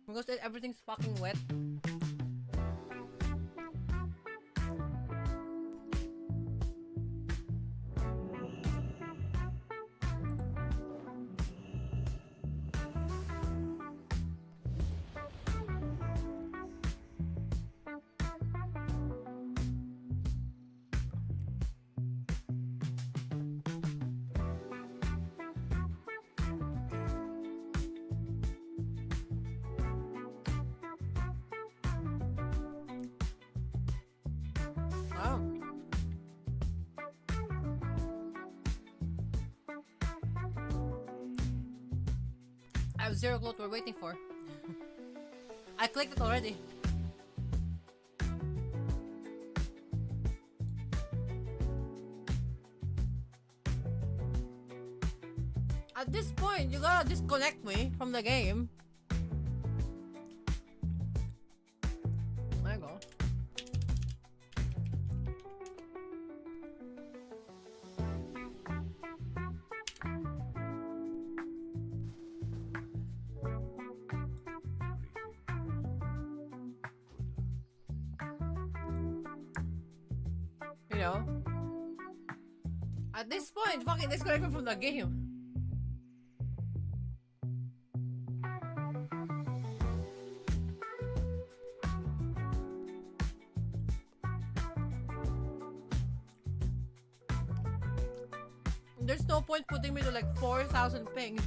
A: Because everything's fucking wet. Oh. I have zero clue what we're waiting for. I clicked it already. At this point, you gotta disconnect me from the game. There you go. You know? At this point, fucking disconnect me from the game. There's no point putting me to like 4,000 ping.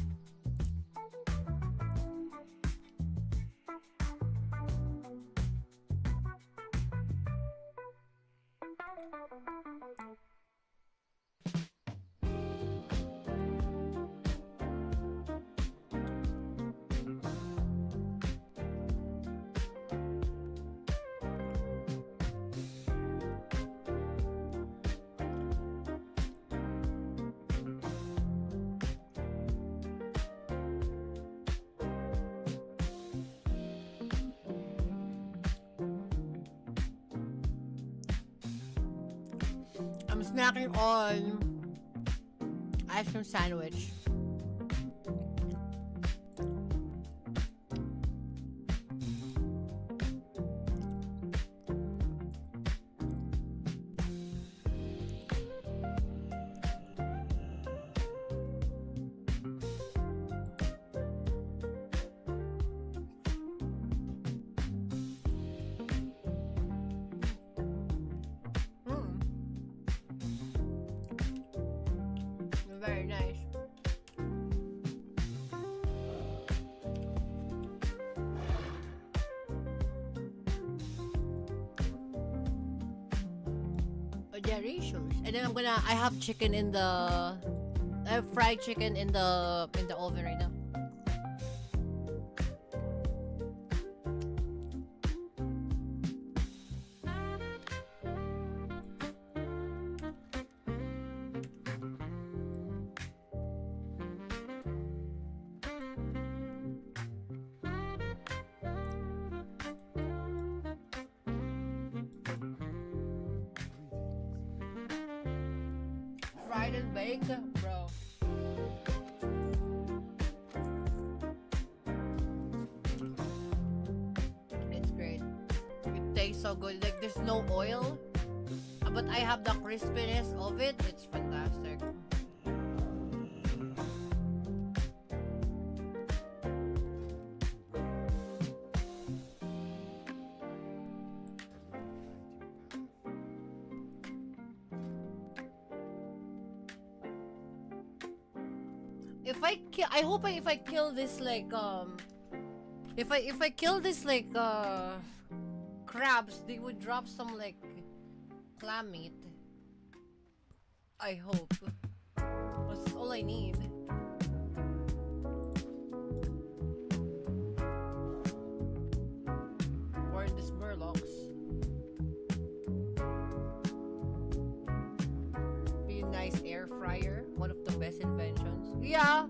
A: I'm snacking on ice cream sandwich. Very nice. Delicious. And then I have chicken in the, I have fried chicken in the oven right now. Fried and baked, bro. It's great. It tastes so good. Like there's no oil, but I have the crispiness of it. It's fantastic. I hope if I kill this like if I kill this like crabs, they would drop some like clam meat. I hope. That's all I need. Or this murlocs. Be a nice air fryer. One of the best inventions. Yeah,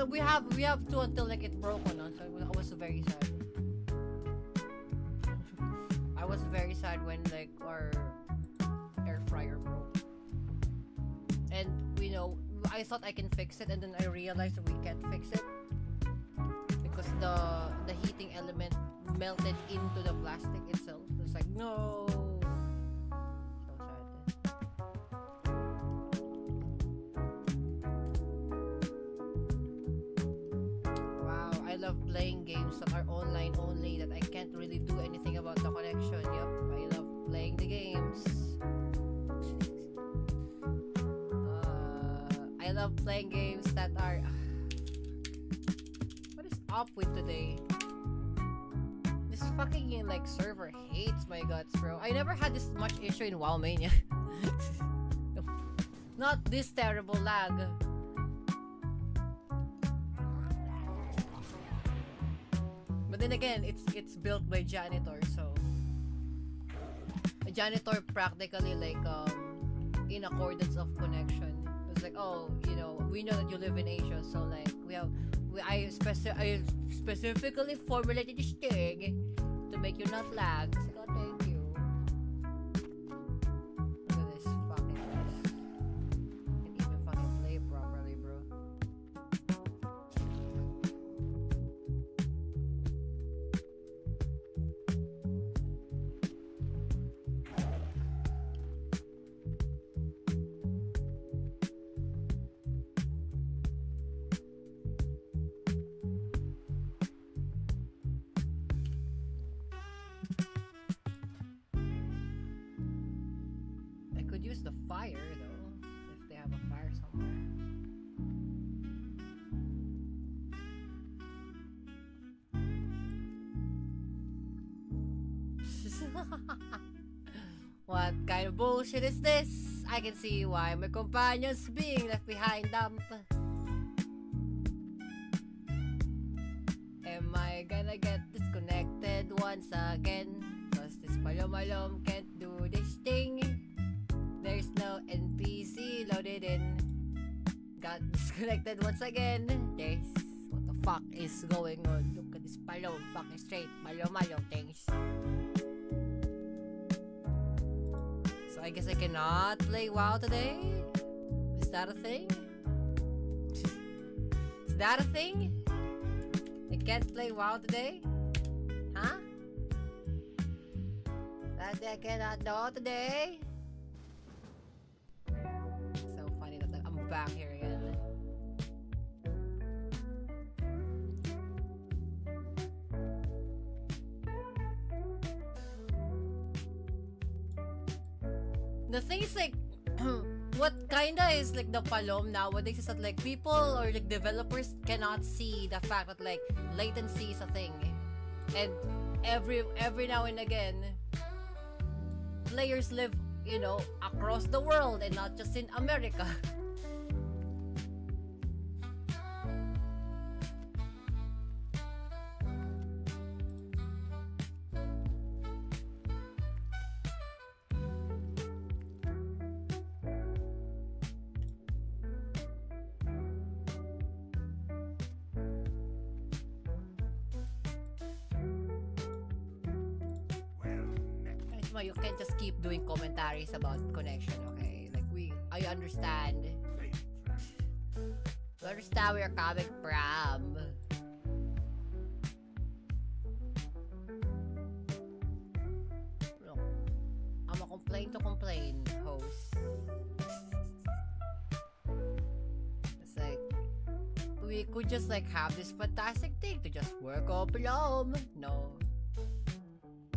A: we have to until like it broke on us. I was very sad. I was very sad when like our air fryer broke. And you know, I thought I can fix it, and then I realized that we can't fix it because the heating element melted into the plastic itself. It's like no. I love playing games that are online only, that I can't really do anything about the connection. Yep, I love playing the games. I love playing games that are... What is up with today? This fucking like server hates my guts, bro. I never had this much issue in WoW Mania. Not this terrible lag. But then again, it's built by janitor, so a janitor practically like in accordance of connection. It's like, oh, you know, we know that you live in Asia, so like I specifically formulated this thing to make you not lag. It's like, oh, thank you. Look at this fucking mess. Can't even fucking play properly, bro. I could use the fire though, if they have a fire somewhere. What kind of bullshit is this? I can see why my companions being left behind dump. Am I gonna get disconnected once again? Cause this malum can't do this thing. There's no NPC loaded in. Got disconnected once again. This, what the fuck is going on? Look at this palom fucking straight. Malum things. So I guess I cannot play WoW today? Is that a thing? Is that a thing? I can't play WoW today? Huh? That I cannot do today? So funny that I'm back here again. The thing is like, what kinda is like the palom nowadays is that like people or like developers cannot see the fact that like latency is a thing, and every now and again players live, you know, across the world and not just in America. You can't just keep doing commentaries about connection, okay? Like I understand. I understand where you're coming from. Look, I'm a complain to complain host. It's like we could just like have this fantastic thing to just work up alone. No.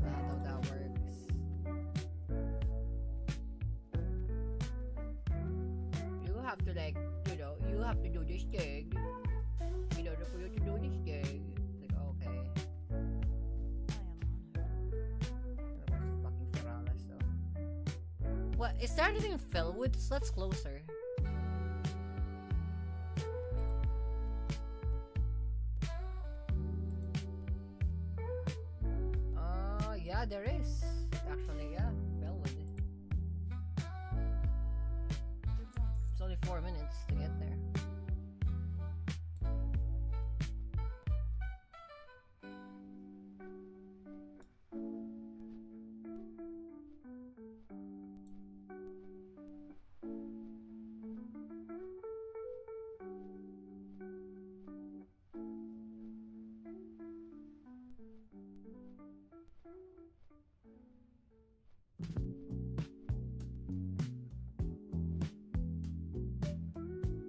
A: That's how that works. Have to like, you know, you have to do this thing in order for you to do this thing. Like, okay. I am on it. Fucking Ferralas though. What? Is there anything in Fellwood? So that's closer. Yeah, there is. Actually, yeah. Fellwood. It's only 4 minutes to get there.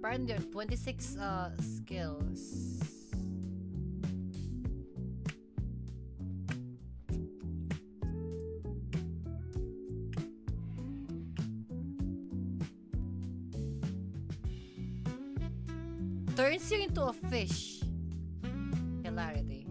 A: Apparently there are 26 skills. Turns you into a fish. Hilarity.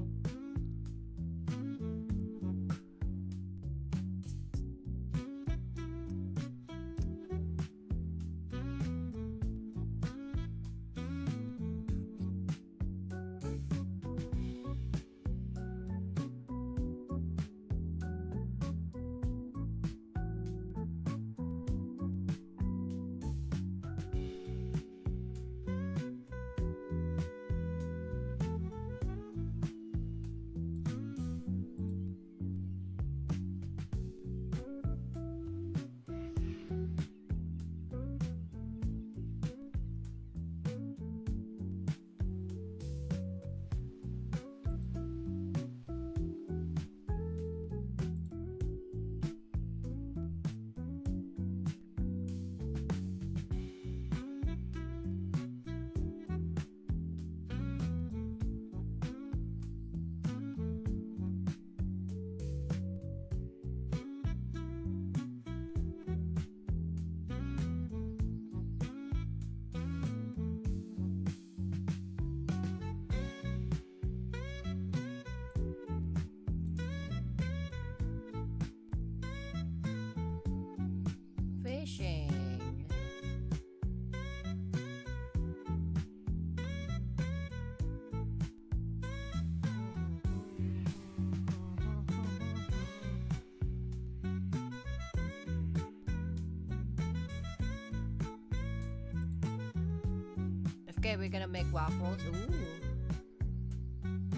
B: Okay, we're gonna make waffles. Ooh.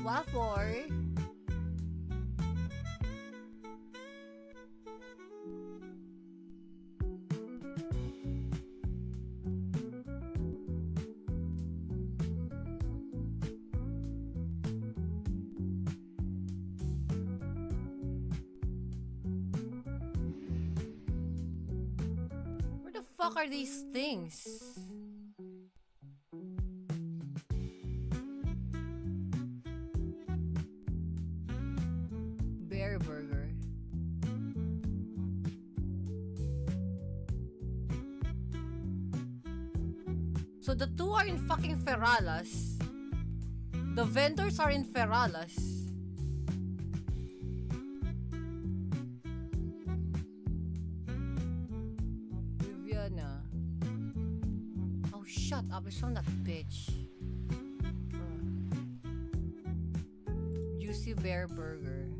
B: Waffle.
A: Where the fuck are these things? Bear burger. So the two are in fucking Feralas. The vendors are in Feralas. Viviana. Oh, shut up. It's from that bitch. Juicy bear burger.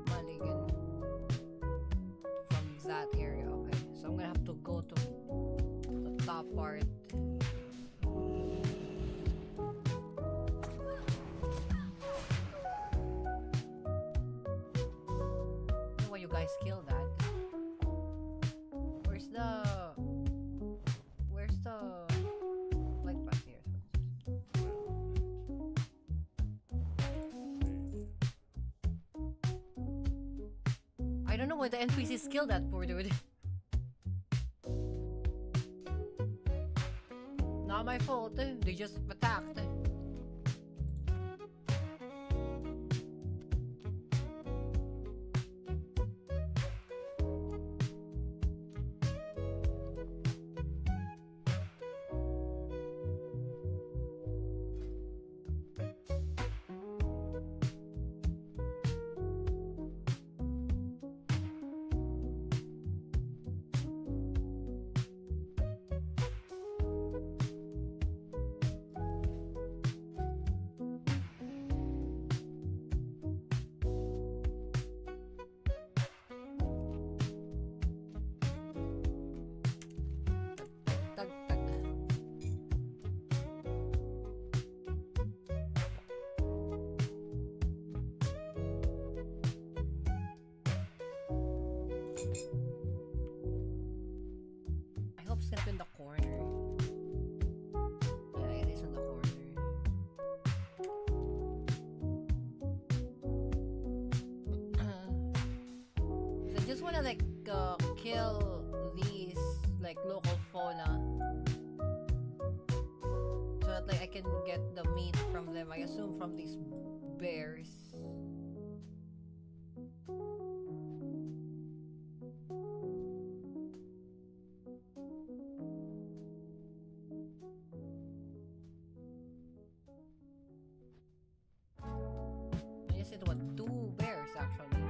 A: Mulligan. From that area. Okay. So I'm gonna have to go to the top part. Why you guys kill that? Where's the light path here? I don't know why the NPCs kill that poor dude. Not my fault. They just attacked. Tag, tag. I hope it's gonna be in the corner. Yeah, it is in the corner. I just wanna like kill these like local fauna so that like I can get the meat from them. I assume from these bears. I just need what, 2 bears actually.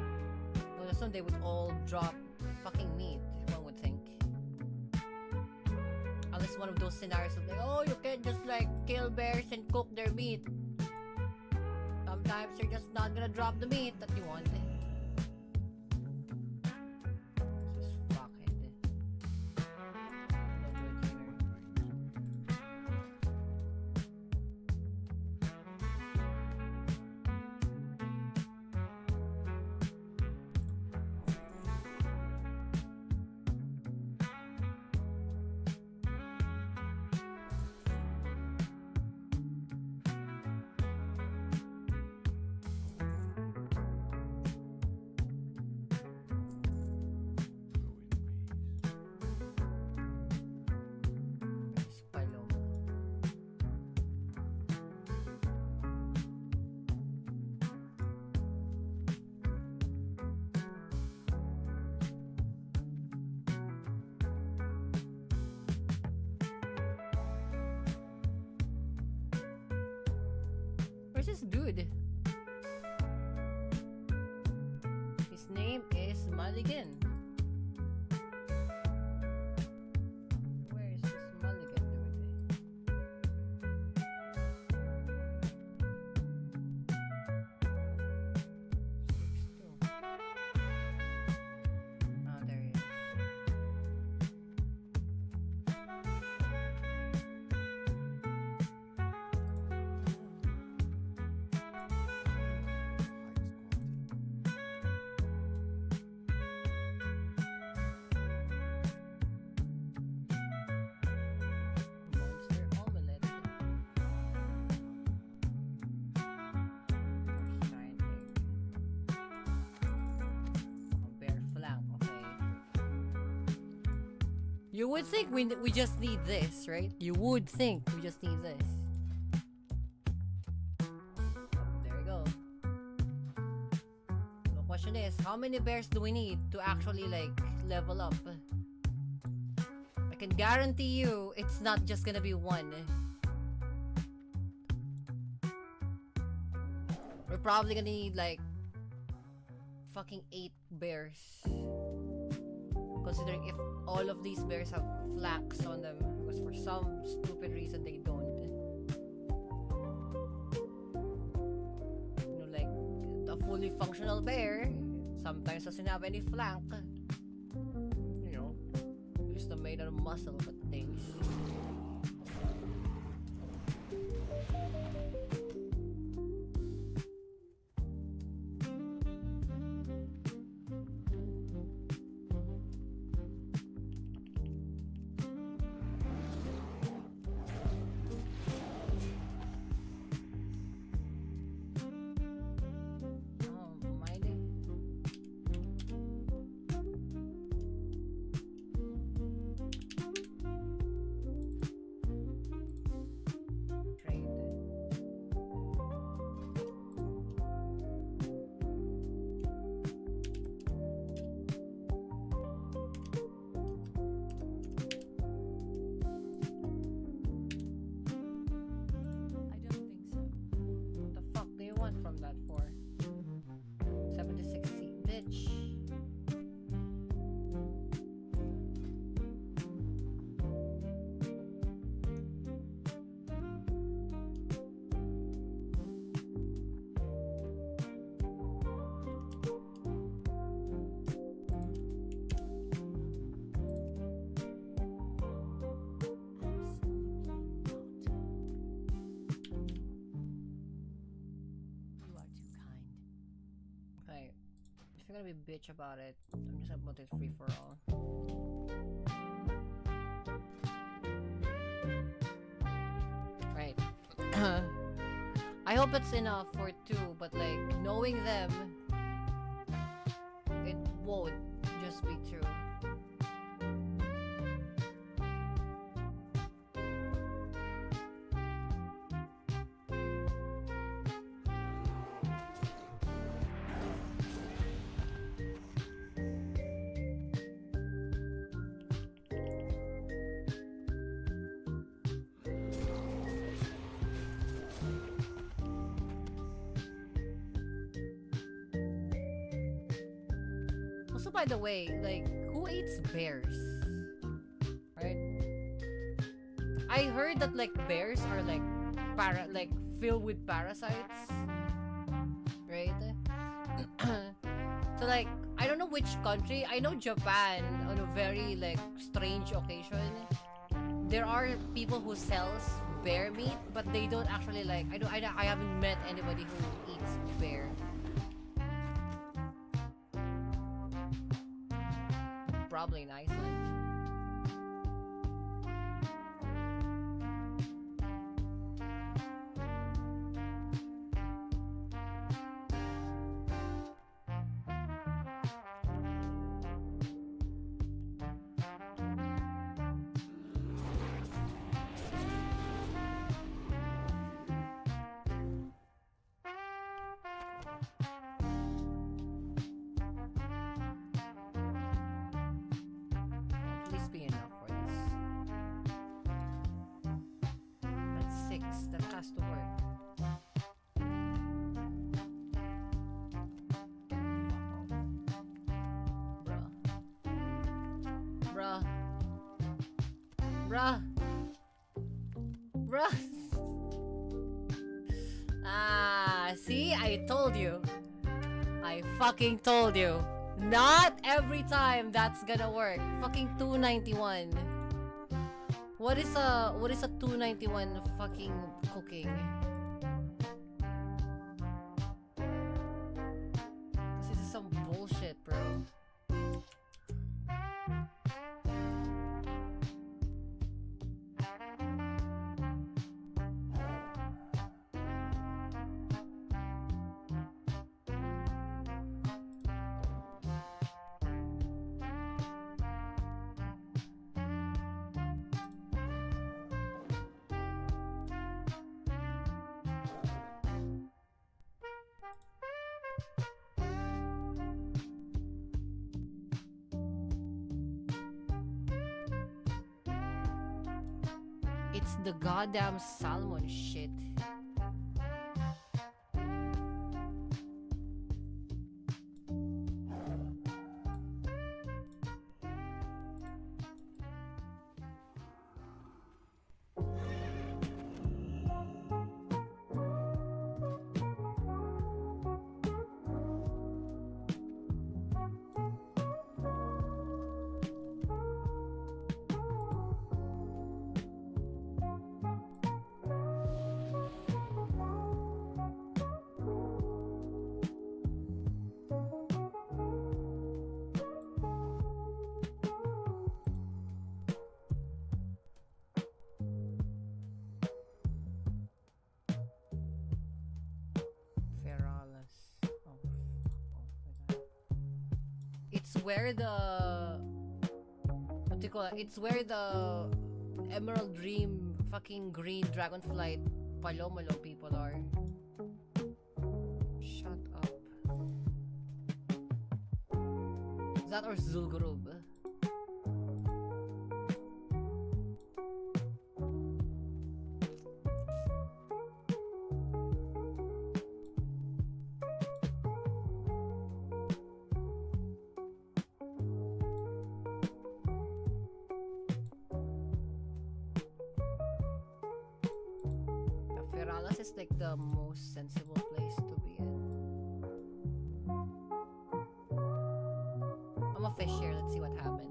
A: I would assume they would all drop fucking meat, one would think. Unless one of those scenarios of like, oh, you can't just like kill bears and cook their meat. Sometimes they're just not gonna drop the meat that you want. Just fuck it. No good here. Where's this dude? His name is Mulligan. Where is this Mulligan dude? You would think we just need this, right? You would think we just need this. There you go. The question is, how many bears do we need to actually like level up? I can guarantee you it's not just gonna be one. We're probably gonna need like fucking 8 bears. Considering if all of these bears have flax on them, because for some stupid reason they don't. You know, like a fully functional bear sometimes doesn't have any flank. You know, just made out of muscle but things. If you're gonna be bitch about it, I'm just gonna put it free for all. Right. I hope it's enough for 2, but like knowing them, it won't just be 2. By the way, like, who eats bears? Right? I heard that like bears are like filled with parasites. Right? So like, I don't know which country. I know Japan, on a very like strange occasion, there are people who sells bear meat, but they don't actually like, I haven't met anybody who eats bear. Probably in Iceland. Bruh. See? I told you. I fucking told you. Not every time that's gonna work. Fucking 291. What is a 291 fucking cooking? This is some bullshit, bro. It's the goddamn salmon shit. It's where the what do you call it? It's where the Emerald Dream fucking green dragonflight palomalo people are. Shut up. Is that or Zul'Gurub? Feralas is like the most sensible place to be in. I'm a fish here, let's see what happens.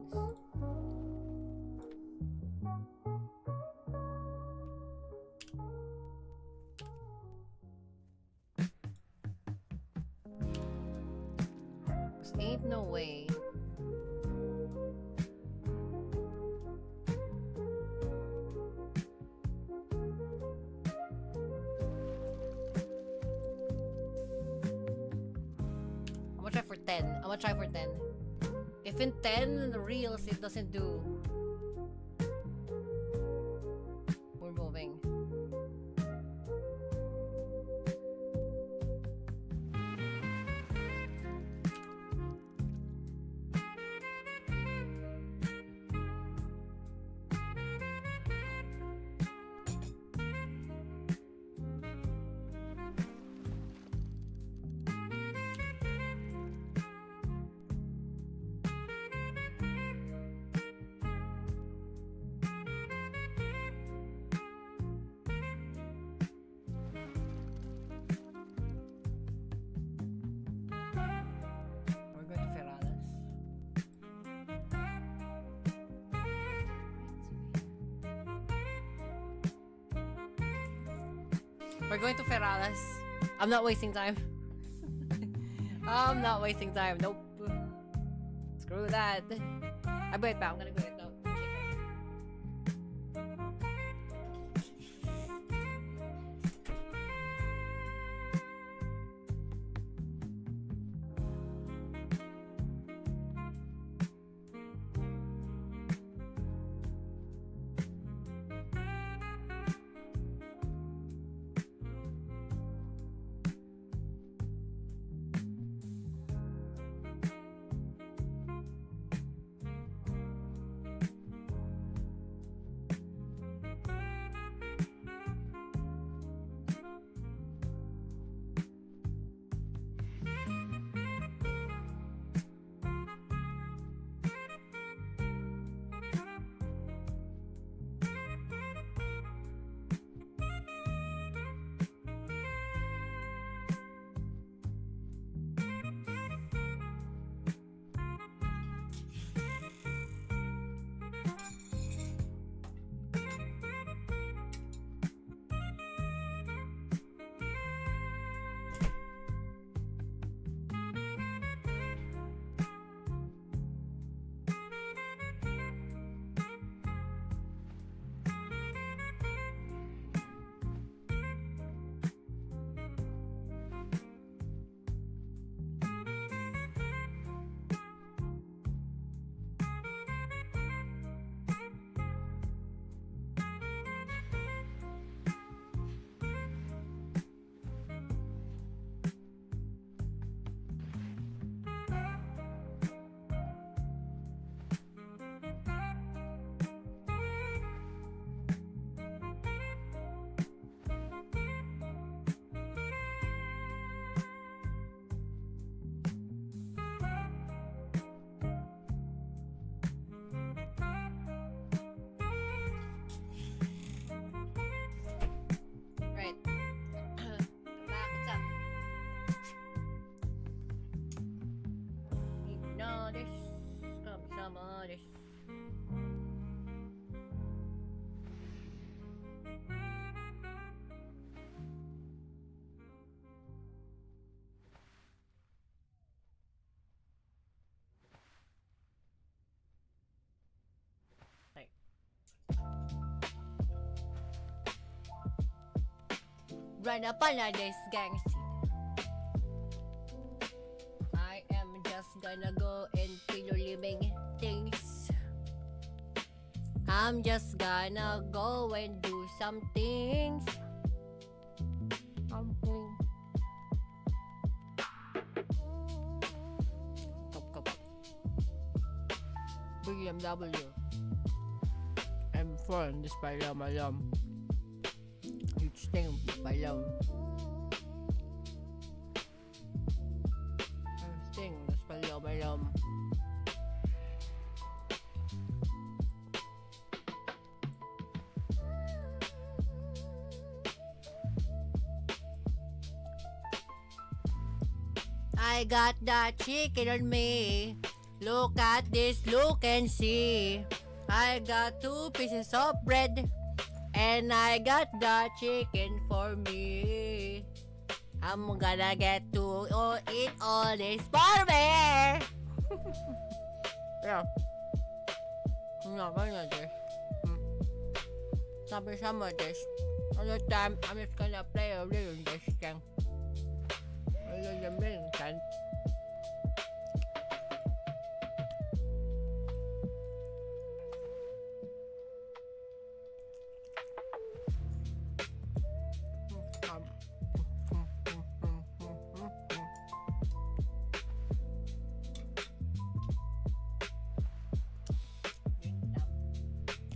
A: Cause ain't no way. I'm gonna try for 10. I'm gonna try for 10. If in 10 reels it doesn't do, we're moving. We're going to Feralas. We're going to Feralas. I'm not wasting time. I'm not wasting time. Nope. Screw that. I'll be right back. I'm gonna go get the chicken.
B: honest. Like, run up on this gang scene. I am just gonna go and kill living things. I'm just gonna go and do some things. Something. Top. BMW. M4, this malam. Huge thing, malam. Thing, this malam. I got that chicken on me. Look at this, look and see. I got 2 pieces of bread. And I got the chicken for me. I'm gonna get to eat all this for me. Yeah. Never know this. Some of this. Other time, I'm just gonna play a little this thing. A little bit.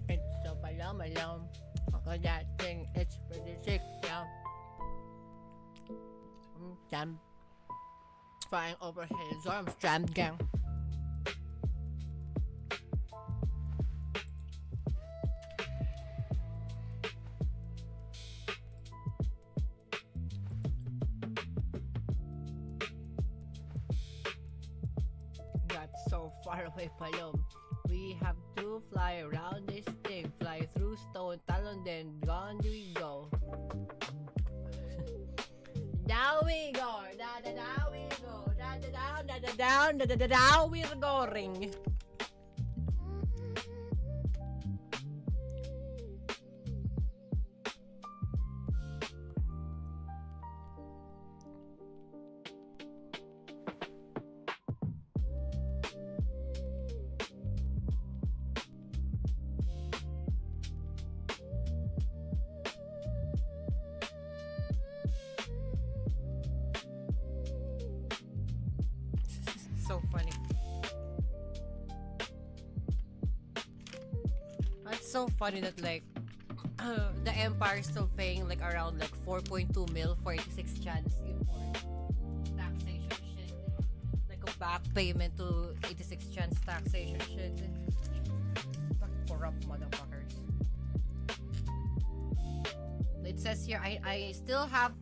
B: It's so malam. Okay, that thing, it's pretty sick now. Damn. Flying over his arms, jammed down. Got so far away, Palom. We have to fly around this thing, fly through stone talon, then down we go. Down we go, down we go, down we're going. So funny. That's so funny that like the Empire is still paying like around like 4.2 mil for 86 chance import taxation shit. Like a back payment to 86 chance taxation shit. Fucking corrupt motherfuckers. It says here I still have,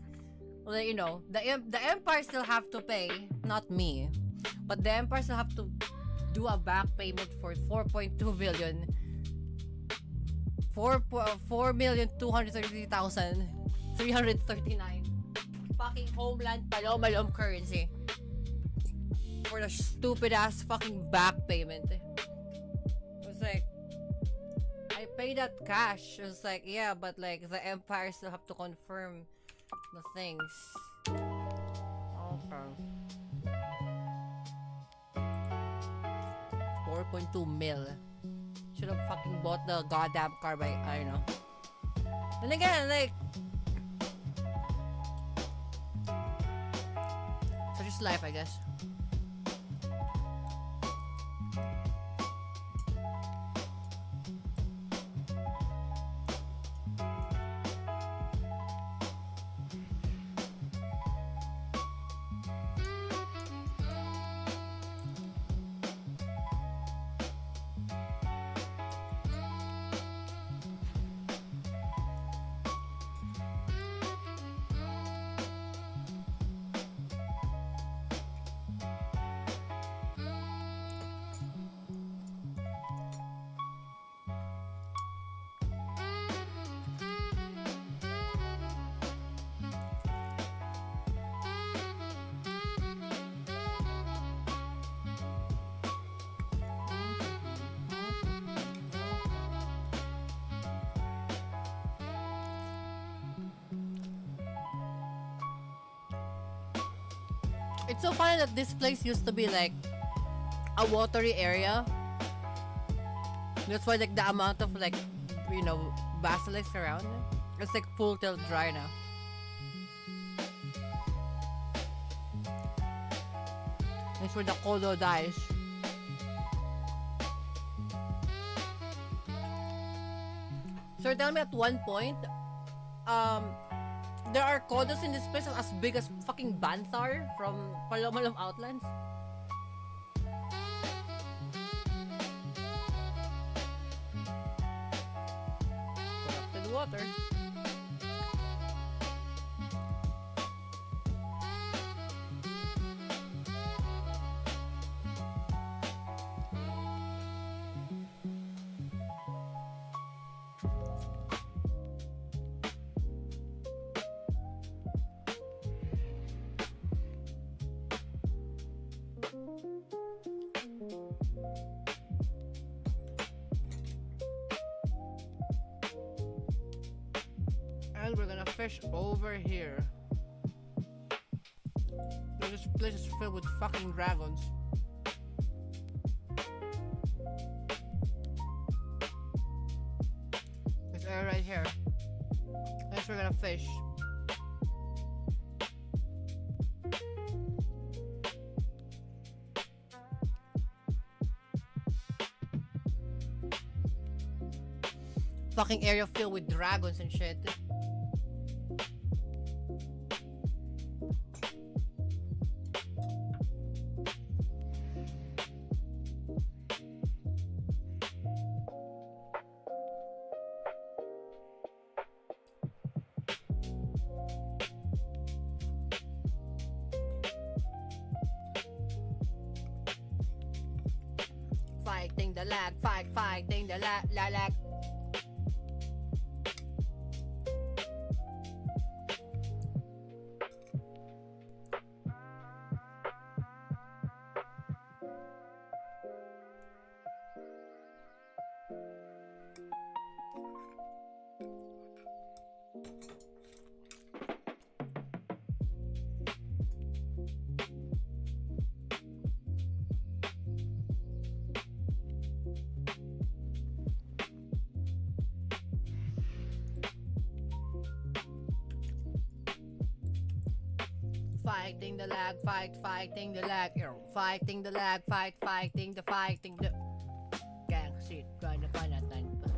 B: well, you know, the Empire still have to pay, not me. But the Empire still have to do a back payment for 4.2 million. 4,233,339 fucking homeland palom currency for the stupid ass fucking back payment. It was like, I paid that cash. It was like, yeah, but like the Empire still have to confirm the things. Okay. 4.2 mil. Should have fucking bought the goddamn car by, I don't know. Then again, like, such is life, I guess. It's so funny that this place used to be like a watery area. That's why like the amount of like, you know, basilisk around it, it's like full till dry now. That's where the kodo dies. So you're telling me at one point, there are kodos in this place as big as fucking Banthar from Palomalam Outlands? Corrupted water. And we're gonna fish over here. This place is filled with fucking dragons. This area right here. That's where we're gonna fish. Fucking area filled with dragons and shit. Fighting the lag, fighting the lag. Fighting the lag, fighting the lag, fighting the lag, fighting the gang shit, gonna panatan pa.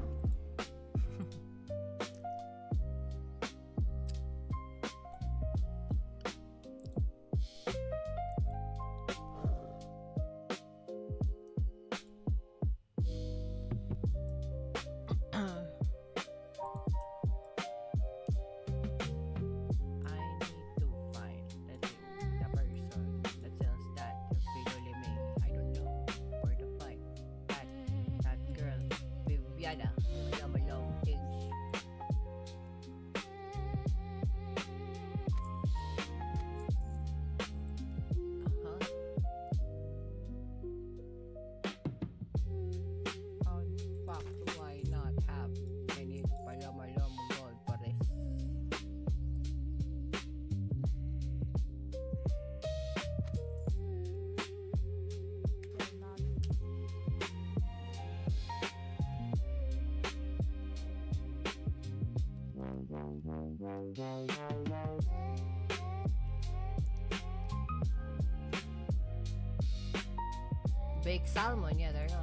B: Baked salmon, yeah, there you go.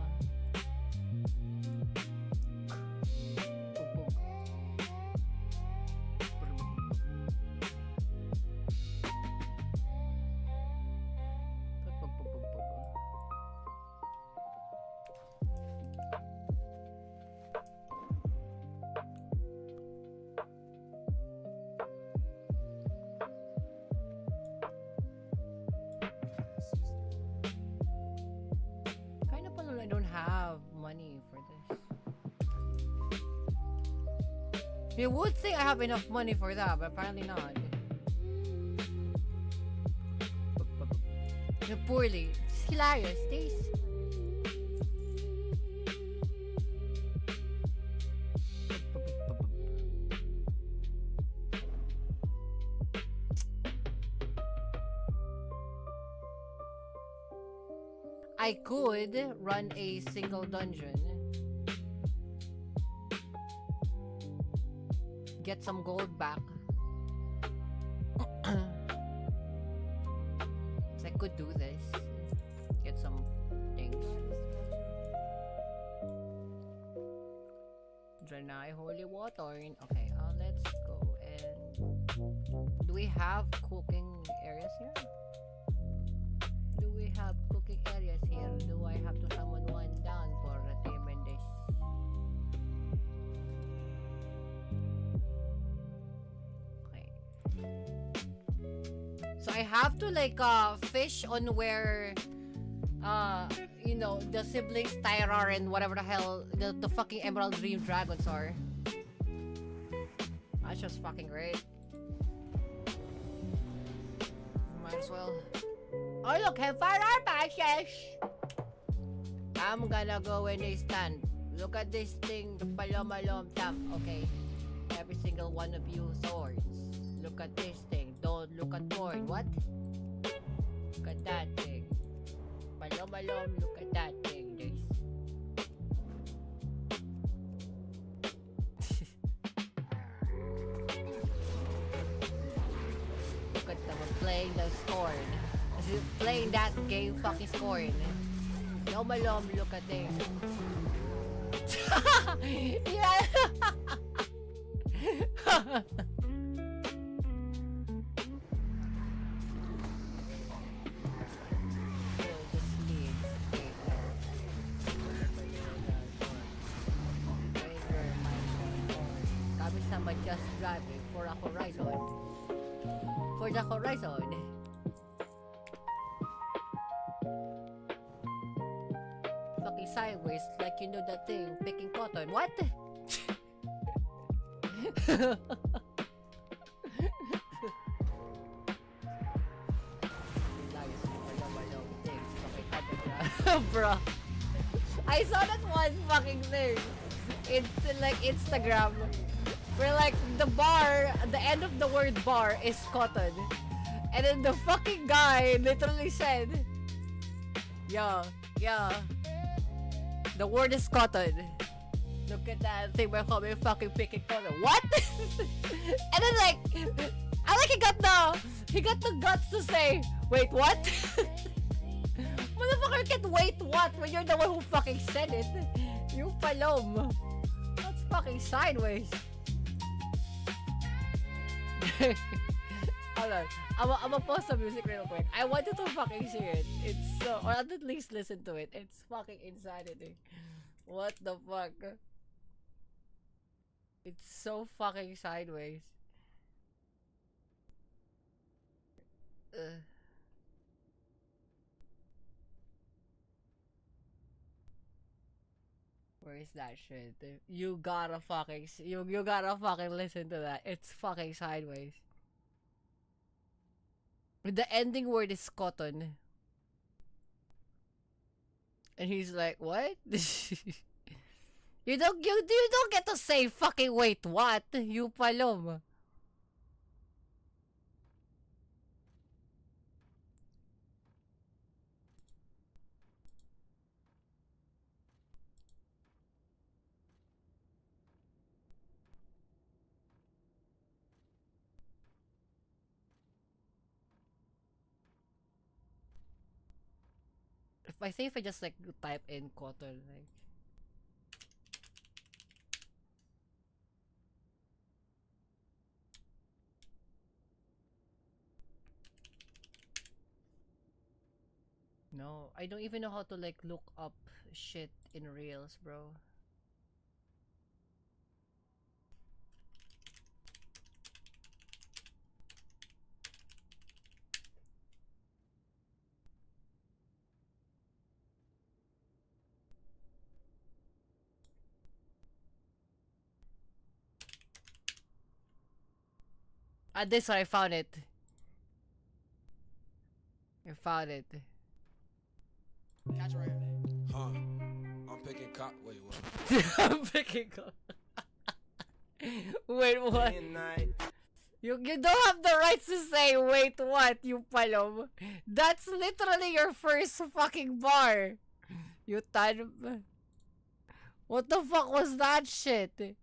B: I don't have money for this. You would think I have enough money for that, but apparently not. Poorly. It's hilarious, this.
A: I could run a single dungeon, get some gold back. So I could do this, get some things. Drenai holy water. Okay, let's go. And do we have cooking areas here? Do we have cooking areas here? Do I have to summon one down for achievement this? Okay. So I have to like fish on where you know, the siblings Tyrar and whatever the hell the fucking Emerald Dream Dragons are. That's just fucking great. Might as well. Oh look, have fire passes! I'm gonna go in a stand. Look at this thing, the palom tap. Okay. Every single one of you swords. Look at this thing. Don't look at porn. What? Look at that thing. Palom, look at that thing. This. Look at them playing the scorn. Playing that game fucking scorn. Malom, look at this. Yeah. Kami-sama just driving for a horizon. For the horizon. Fucking sideways, like you know that thing, picking cotton. What? Bro, I saw that one fucking thing. It's like Instagram, where like the bar, the end of the word bar is cotton, and then the fucking guy literally said, "Yeah, the word is cotton. Look at that thing, we're fucking picking cotton. What?" And then like, I like he got the guts to say, "Wait, what?" Motherfucker can't wait what when you're the one who fucking said it. You palom. That's fucking sideways. Hold on. I'm gonna pause the music real quick. I wanted to fucking see it. It's so, or at least listen to it. It's fucking insanity. What the fuck? It's so fucking sideways. Where is that shit? You gotta fucking listen to that. It's fucking sideways. The ending word is cotton. And he's like, what? You don't get to say fucking wait what? You palom. If I just like type in cotton, like no, I don't even know how to like look up shit in Reels, bro. This one, I found it.
C: Catch right here. Huh. I'm picking cop. Wait, what?
A: I'm picking up. Wait, what? You don't have the rights to say, wait, what, you palom? That's literally your first fucking bar. You tan... What the fuck was that shit?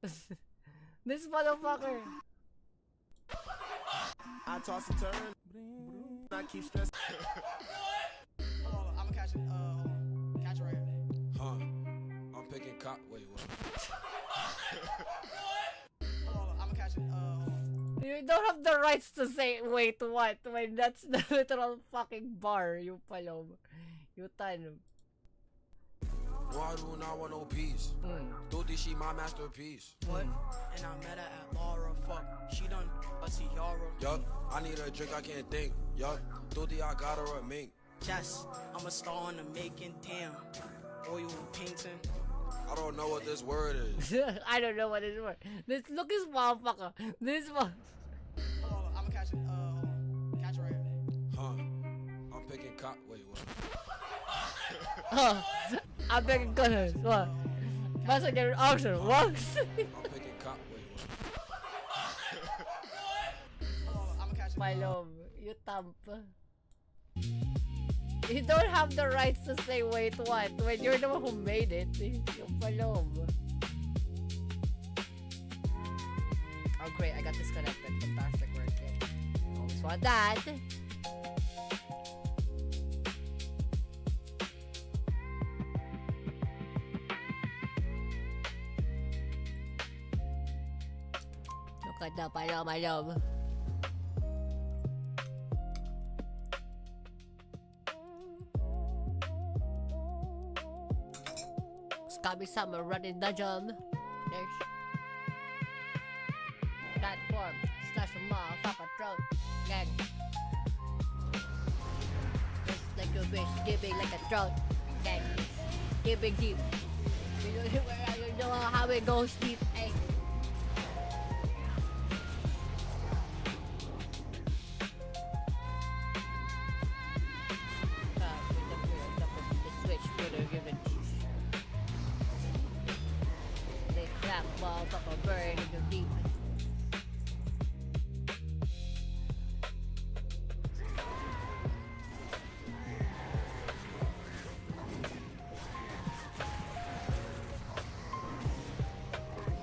A: This motherfucker.
D: I toss and turn. I keep stressing. Hold on, I'm gonna catch it. Hold on. Catch it right here.
C: Huh? I'm picking cop. Wait, what?
D: Hold on, I'm gonna catch it. Hold on.
A: You don't have the rights to say, wait, what? When that's the literal fucking bar, you palom. You tan.
C: No, I do not want no peace. Duty, she my masterpiece.
D: What? And I met her at Laura. Fuck, she done a tiara.
C: Yup, I need a drink, I can't think. Yup, Duty, I got her a mink.
D: Yes, I'm a star in the making. Damn, oil painting.
C: I don't know what this word is.
A: I don't know what it is. This look this motherfucker. This one.
D: Hold on, I'm gonna catch it. Hold on. Catch it right here.
C: Huh? I'm picking cop. Wait, what?
A: Oh, I'm begging goodness. What? Must get an auction. What?
C: I'm picking cop. Wait, what?
D: Hold on, I'm gonna catch it.
A: Palom, you thump. You don't have the rights to say wait what when you're the one who made it. Yung palom. Oh great, I got disconnected. Fantastic work, kid. Always want that. Look at that, palom. Scabby summer running the jump. There's that form, slash a motherfucker throat. Gang. Just like a bitch, giving like a throat. Gang. Giving deep. You know how it goes deep, eh? The switch, put her given. That motherfucker burn in the deep.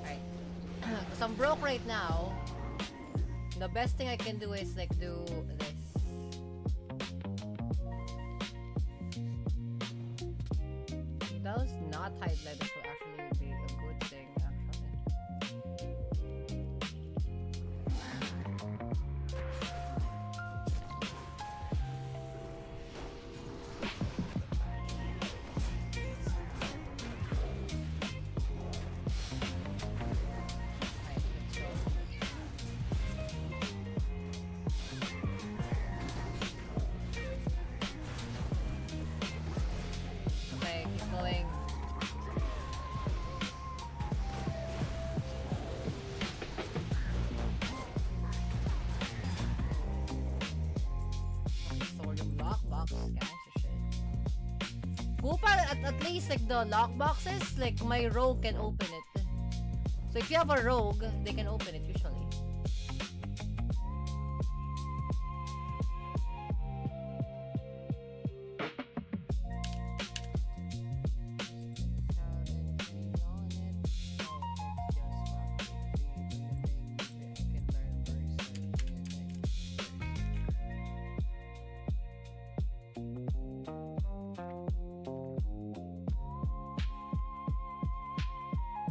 A: Alright. Because I'm broke right now. The best thing I can do is like do this. Those not highlighted will actually be a good thing, actually. Okay, keep going. Sodium lockbox, gangster shit. Cool part, at least like the lockboxes, like my rogue can open it. So if you have a rogue, they can open it usually.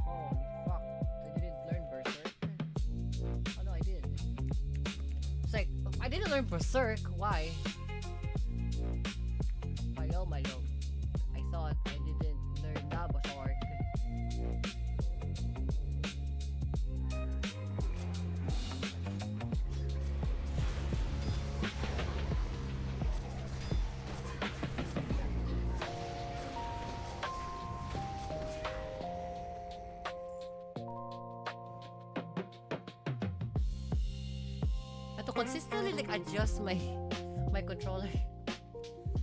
A: Holy fuck, I didn't learn Berserk. Oh no, I did. It's like, I didn't learn Berserk, why? My love. I thought I didn't learn Berserk. I have to consistently like adjust my controller.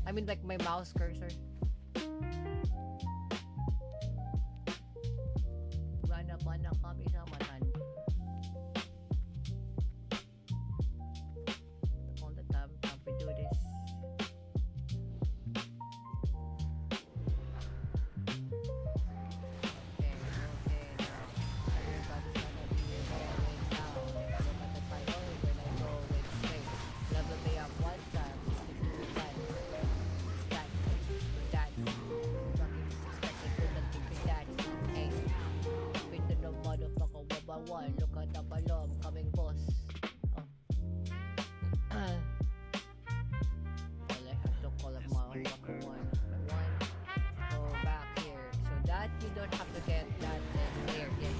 A: I mean like my mouse cursor. Run up kami sa matan.
B: motherfucker one. Go back here. So that you don't have to get that there. Yes.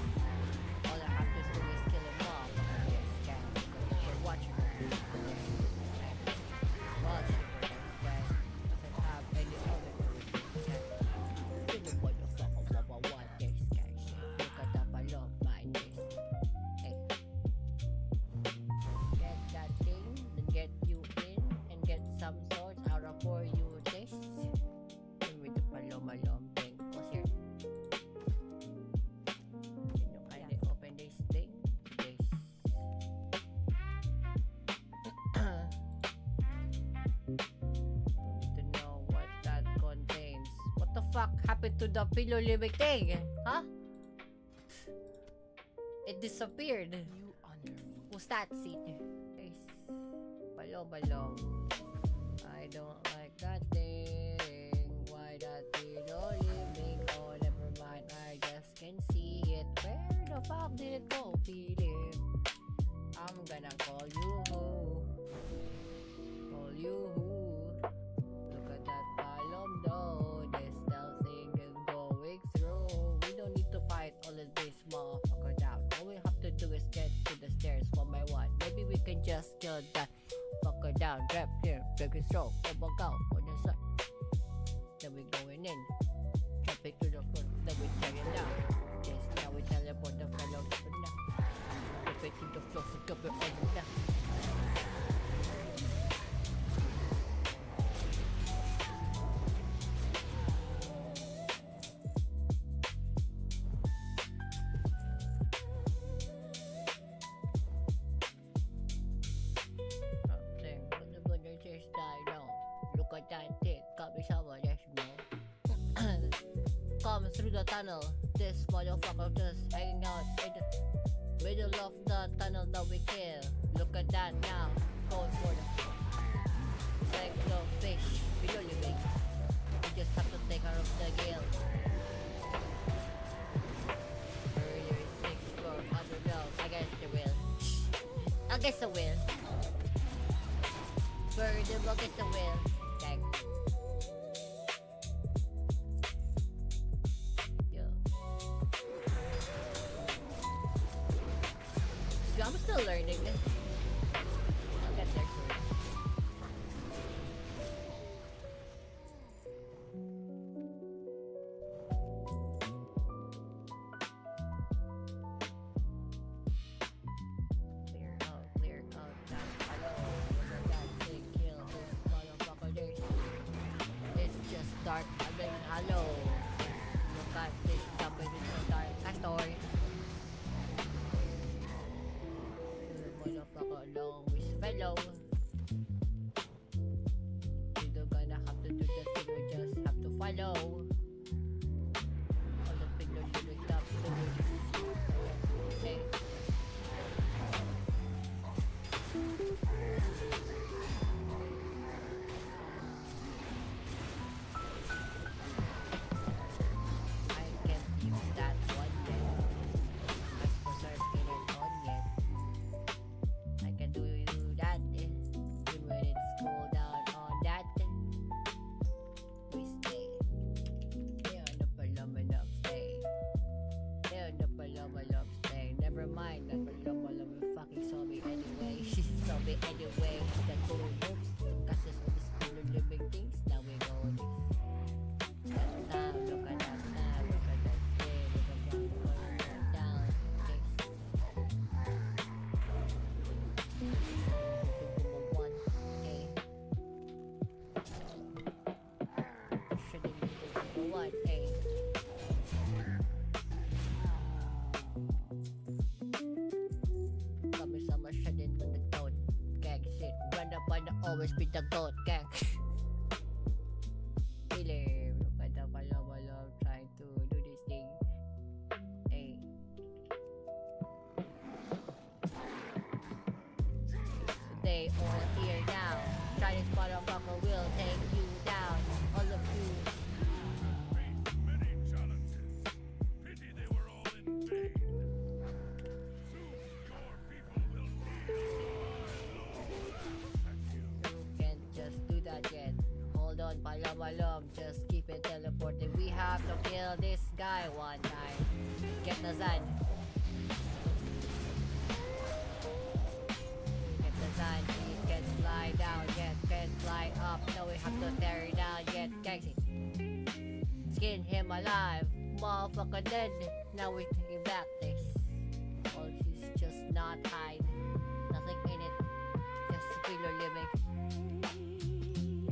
B: All I have to do is kill him off. Yes, can. Watch him. Watch him. Doesn't have any other can. You the motherfucker what this guy. Look at that palom, my this. Hey. Get that thing, then get you in, and get some sorts out of for you this. And with the palom thing. What's here? Can you kindly open this thing? This. To know what that contains. What the fuck happened to the pillow living thing? Huh? It disappeared.
A: You honor me.
B: Who's that seat? Yes. Balong. I don't like that thing. Why that pillow living? Oh, never mind. I just can see it. Where the fuck did it go? Philip. I'm gonna call you. Call you. Look at that palom though. This stealth thing is going through. We don't need to fight all of this motherfucker down. All we have to do is get to the stairs one by one. Maybe we can just kill that fucker down. Grab here, take a stroke, over go on the side. Then we going in. Jump it to the front, then we tear it down. Yes, now we teleport the fellow to the now. Jump it to the floor, so jump it over now. Look at that thing, got me someone, yes, come through the tunnel. This motherfucker just hanging out in the middle of the tunnel that we kill. Look at that now, going for the fish. We don't living. We just have to take care of the gill. Earlier is 6 floor underground. I guess they will. I guess I will. Where the book is the will. Thank. Yo. I'm still learning this. I'll get there soon. Clear out that hello. That thing kill this motherfucker this. It's just dark. I mean hello. Look at this something in the dark. A story. Motherfucker along with fellow. You don't gonna have to do the thing, you just have to follow. All the things that you look up to. Okay. I can't use that one yet. As preserved in it on yet. I can do that even when it's cool down on that. We stay. They're on the palom stay. They're on the palom stay. Never mind that palom fucking saw me anyway. She saw me anyway. That cool moves. Cause it's all these cool living things. Now we go this. Now look at that now. Look at that thing. Look at that down. One. Okay. Shouldn't be the one. Hey. Kami sama siya din on the toad. Gang shit. Run up on the always be the goat gang. Killer. Look at the palom trying to do this thing. Hey. They all here now. Chinese motherfucker will take you down. All of you. alam, just keep it teleporting. We have to kill this guy one time. Get the sun. Get the sun. He can fly down. Get can fly up. Now we have to tear it down. Get gangster. Skin him alive. Motherfucker dead. Now we take back this. All she's just not hide. Nothing in it. Just regular living.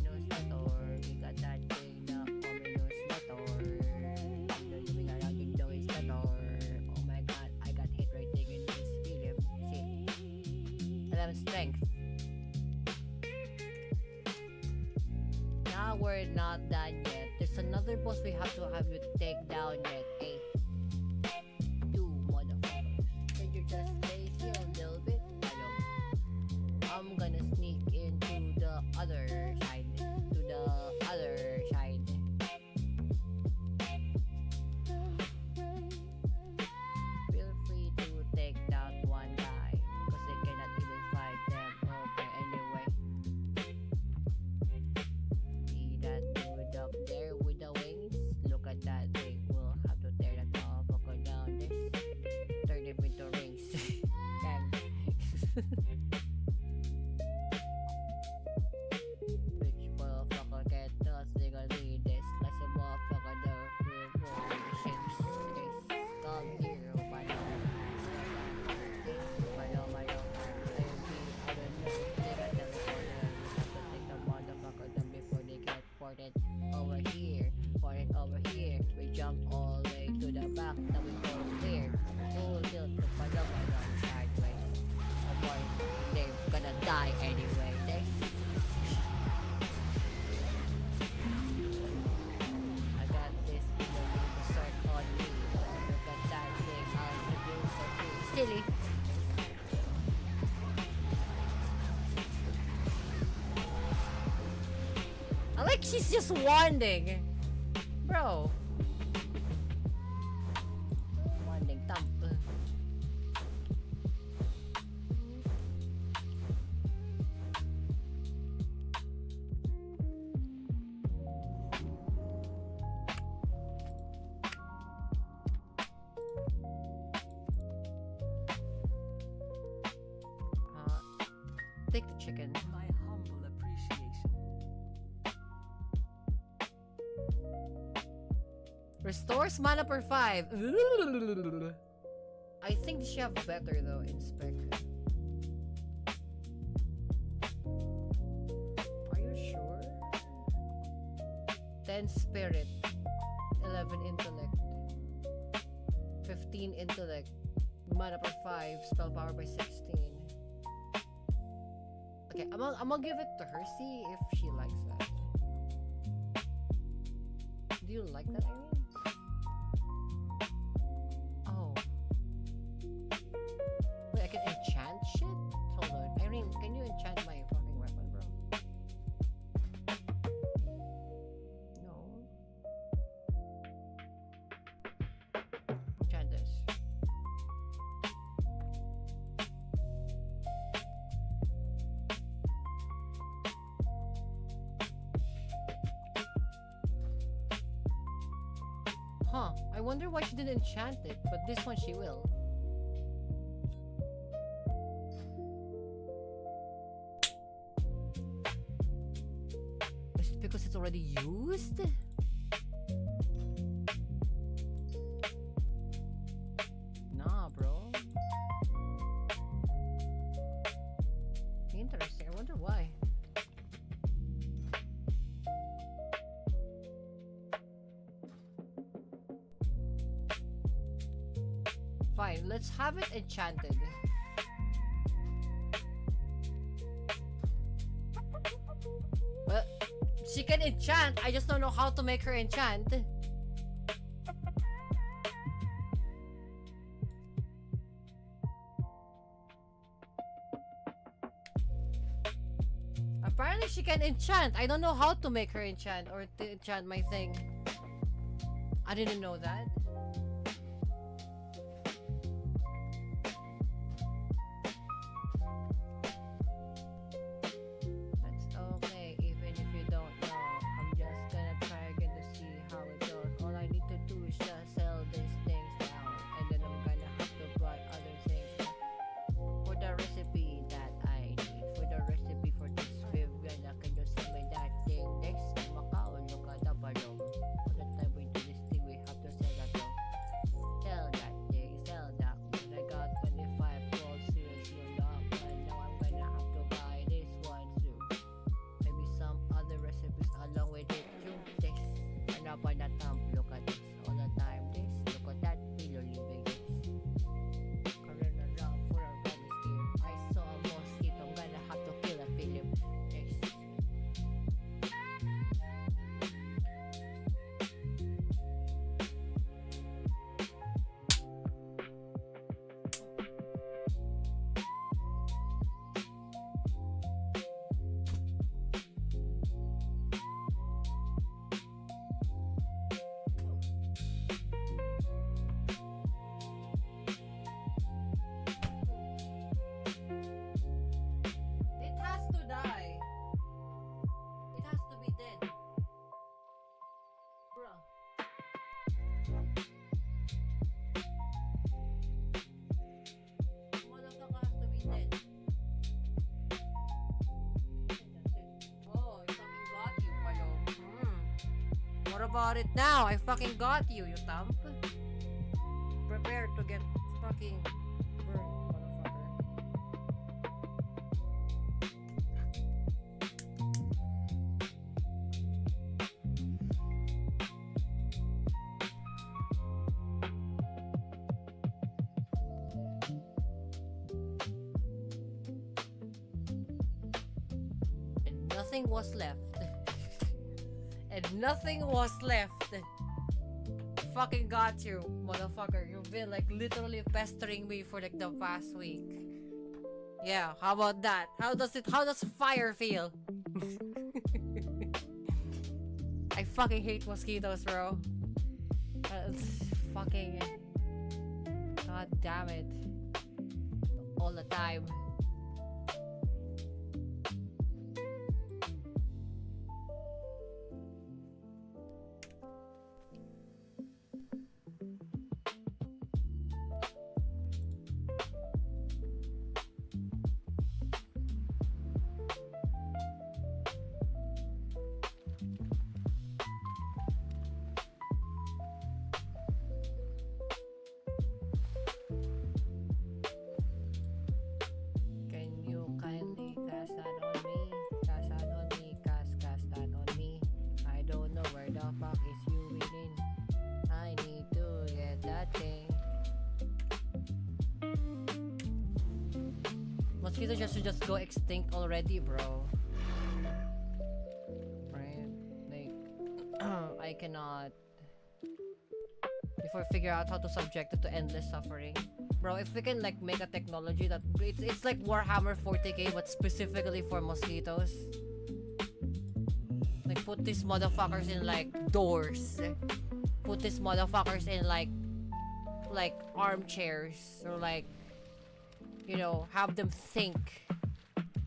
B: Ominous motor. We got that thing na ominous motor. Living around in noise motor. Oh my god, I got hit right there in this film. See? 11 strength. Now we're not done yet. There's another boss we have to have you take down yet. Eh? Two motherfuckers. Can you just stay here a little bit? Hello. I'm gonna sneak into the other side. To the other side. Feel free to take down one guy. Because they cannot even fight them. Okay, anyway. See that dude up there with the wings? Look at that thing. We'll have to tear that motherfucker down. This. Turn him into rings. Gang. Which motherfucker get us? They gonna need this. Like some motherfucker there. Ships. This. Come here. Mayo. Mayo. I don't know. They got them corner. We have to take the motherfucker down before they get ported over here. Ported over here. We jump all the way to the back. Now we go there. Full tilt to Mayo sideways. Oh boy, they're gonna die anyway. I got this dessert on me. Look at that thing. I'll produce a few. Silly. I like she's just wanding. Bro. Wanding thump. Take the chicken.
E: My humble appreciation.
A: Restores mana per 5. I think she have better though in spec. Are you sure? 10 spirit, 11 intellect, 15 intellect, mana per 5, spell power by 16. Okay, I'm gonna give it to her, see if she likes that. Do you like that, Irene? Oh. Wait, I can enchant shit? Hold on. Irene, can you enchant my fucking weapon, bro? No. Enchant this. Huh, I wonder why she didn't enchant it, but this one she will. Is it because it's already used? Nah, bro. Interesting, I wonder why. Fine, let's have it enchanted. Well, she can enchant, I just don't know how to make her enchant. Apparently she can enchant. I don't know how to make her enchant or to enchant my thing. I didn't know that. That's okay, even if you don't know. I'm just gonna about it now. I fucking got you, you thump. Prepare to get fucking burned, motherfucker. And nothing was left. And nothing was left. Fucking got you, motherfucker. You've been like literally pestering me for like the past week. Yeah, how about that? How does fire feel? I fucking hate mosquitoes, bro. Fucking god damn it. All the time. Mosquitoes should just go extinct already, bro. Right? Like, I cannot. Before I figure out how to subject it to endless suffering. Bro, if we can like make a technology that it's like Warhammer 40k but specifically for mosquitoes. Like put these motherfuckers in like doors. Put these motherfuckers in like armchairs or like, you know, have them think,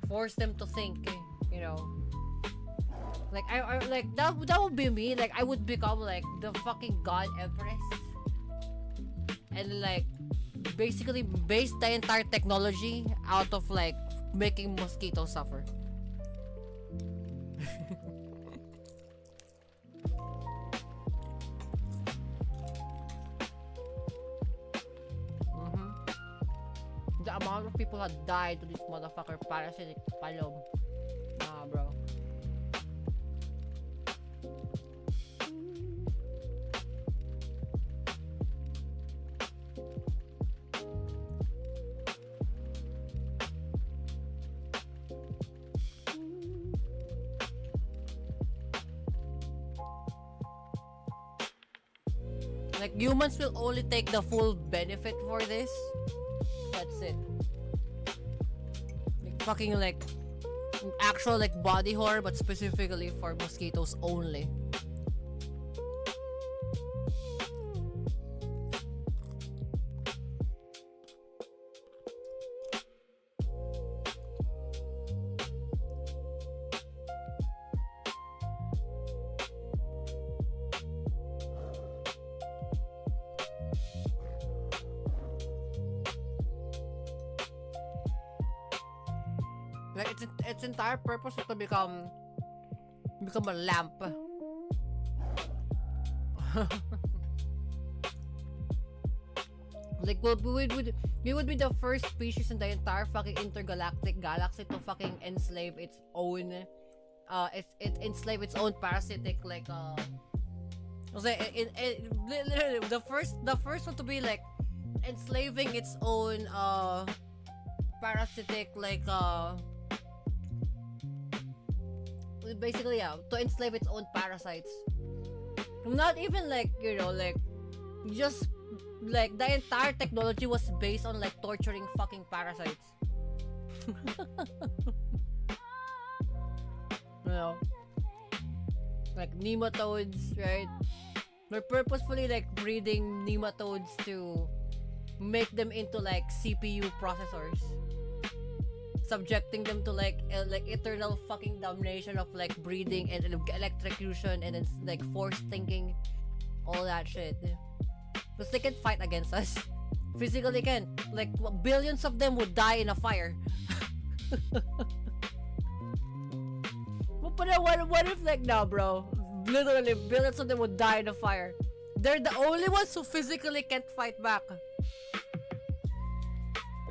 A: force them to think, you know. Like I like that would be me. Like I would become like the fucking god empress, and like basically base the entire technology out of like making mosquitoes suffer. The amount of people that died to this motherfucker parasitic palom. Nah, bro. Like humans will only take the full benefit for this. That's it. Like fucking like actual like body horror, but specifically for mosquitoes only. Like its entire purpose is to become a lamp. Like we would be the first species in the entire fucking intergalactic galaxy to fucking enslave its own enslave its own parasitic like literally the first one to be like enslaving its own parasitic like basically to enslave its own parasites. Not even like, you know, like just like the entire technology was based on like torturing fucking parasites. You know, like nematodes, right? They're purposefully like breeding nematodes to make them into like CPU processors, subjecting them to like eternal fucking damnation of like breeding and electrocution and then like forced thinking, all that shit. Because they can fight against us. Physically can. Like billions of them would die in a fire. But what if like now, bro? literally billions of them would die in a fire. They're the only ones who physically can't fight back.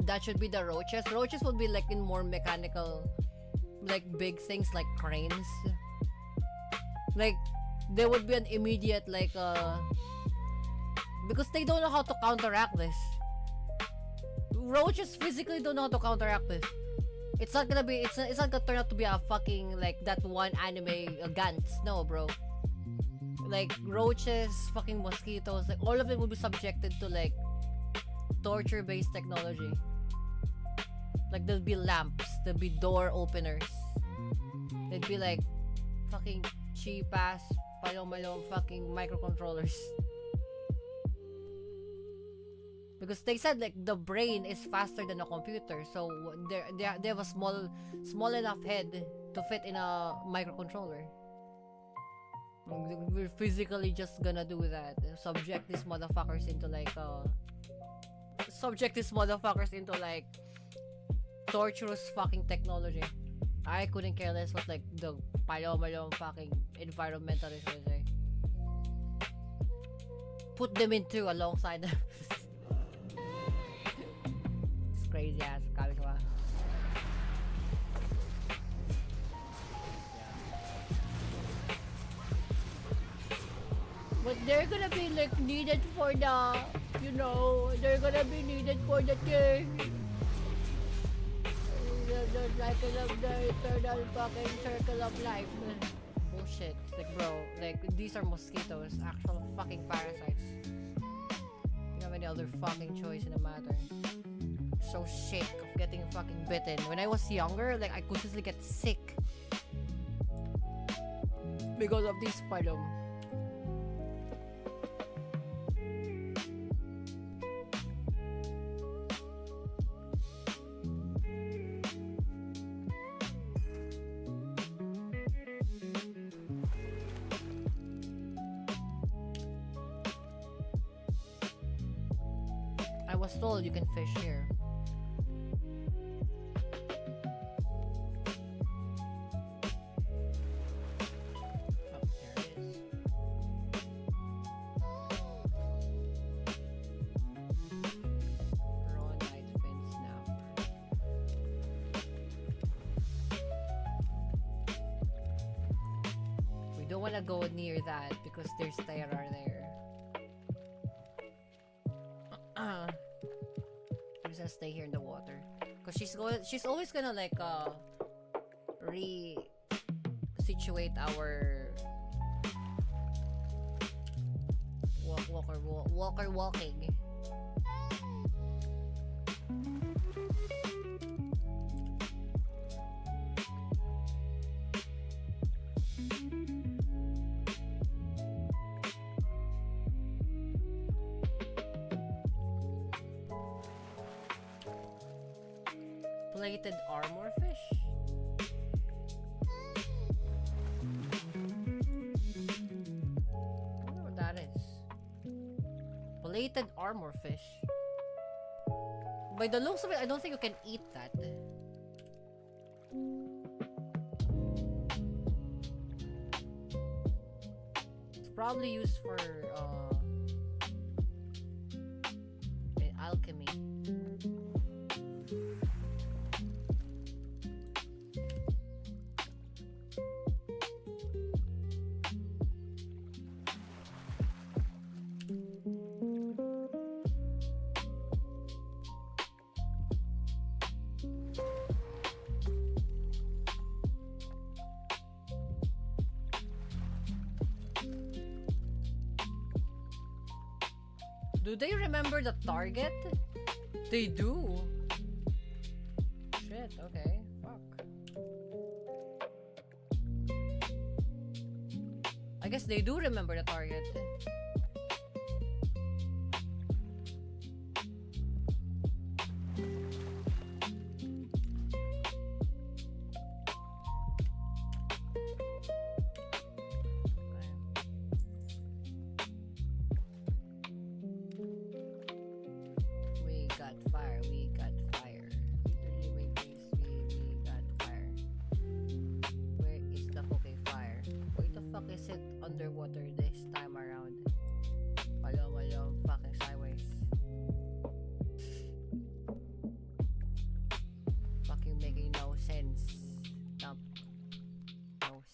A: That should be the roaches. Roaches would be like in more mechanical, like big things like cranes. Like there would be an immediate like because they don't know how to counteract this. Roaches physically don't know how to counteract this. It's not gonna be. It's not gonna turn out to be a fucking like that one anime Gantz. No, bro. Like roaches, fucking mosquitoes, like all of them will be subjected to like torture-based technology. Like there'll be lamps, there'll be door openers. There'd be like fucking cheap ass palom fucking microcontrollers. Because they said like the brain is faster than a computer, so they have a small enough head to fit in a microcontroller. We're physically just gonna do that. Subject these motherfuckers into like torturous fucking technology. I couldn't care less what like the palom fucking environmentalists will say. Put them into alongside them. It's crazy ass Kaliswa. But they're gonna be like needed for the, you know, they're gonna be needed for the thing. The cycle of the eternal fucking circle of life. Bullshit. Like bro, like these are mosquitoes, actual fucking parasites. You don't have any other fucking choice in the matter. So sick of getting fucking bitten. When I was younger, like I consistently get sick because of this palom. I was told you can fish here. Oh, there it is. Ronite fin snapper. We don't want to go near that because there's terror there. I'm just gonna stay here in the water because she's always gonna like re-situate our walking. Plated armor fish? I wonder what that is. Plated armor fish. By the looks of it, I don't think you can eat that. It's probably used for alchemy. Do they remember the target? They do. Shit, okay. Fuck. I guess they do remember the target. underwater this time around. Malum, fucking sideways. Fucking making no sense. No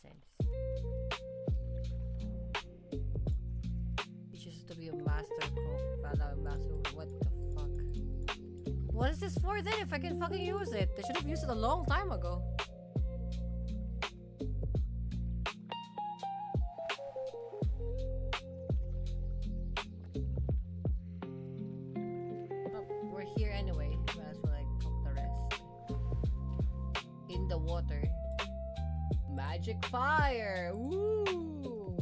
A: sense. He used to be a master cook. What the fuck? What is this for then if I can fucking use it? They should have used it a long time ago. Oh, we're here anyway. Might as well like cook the rest. In the water. Magic fire! Woo!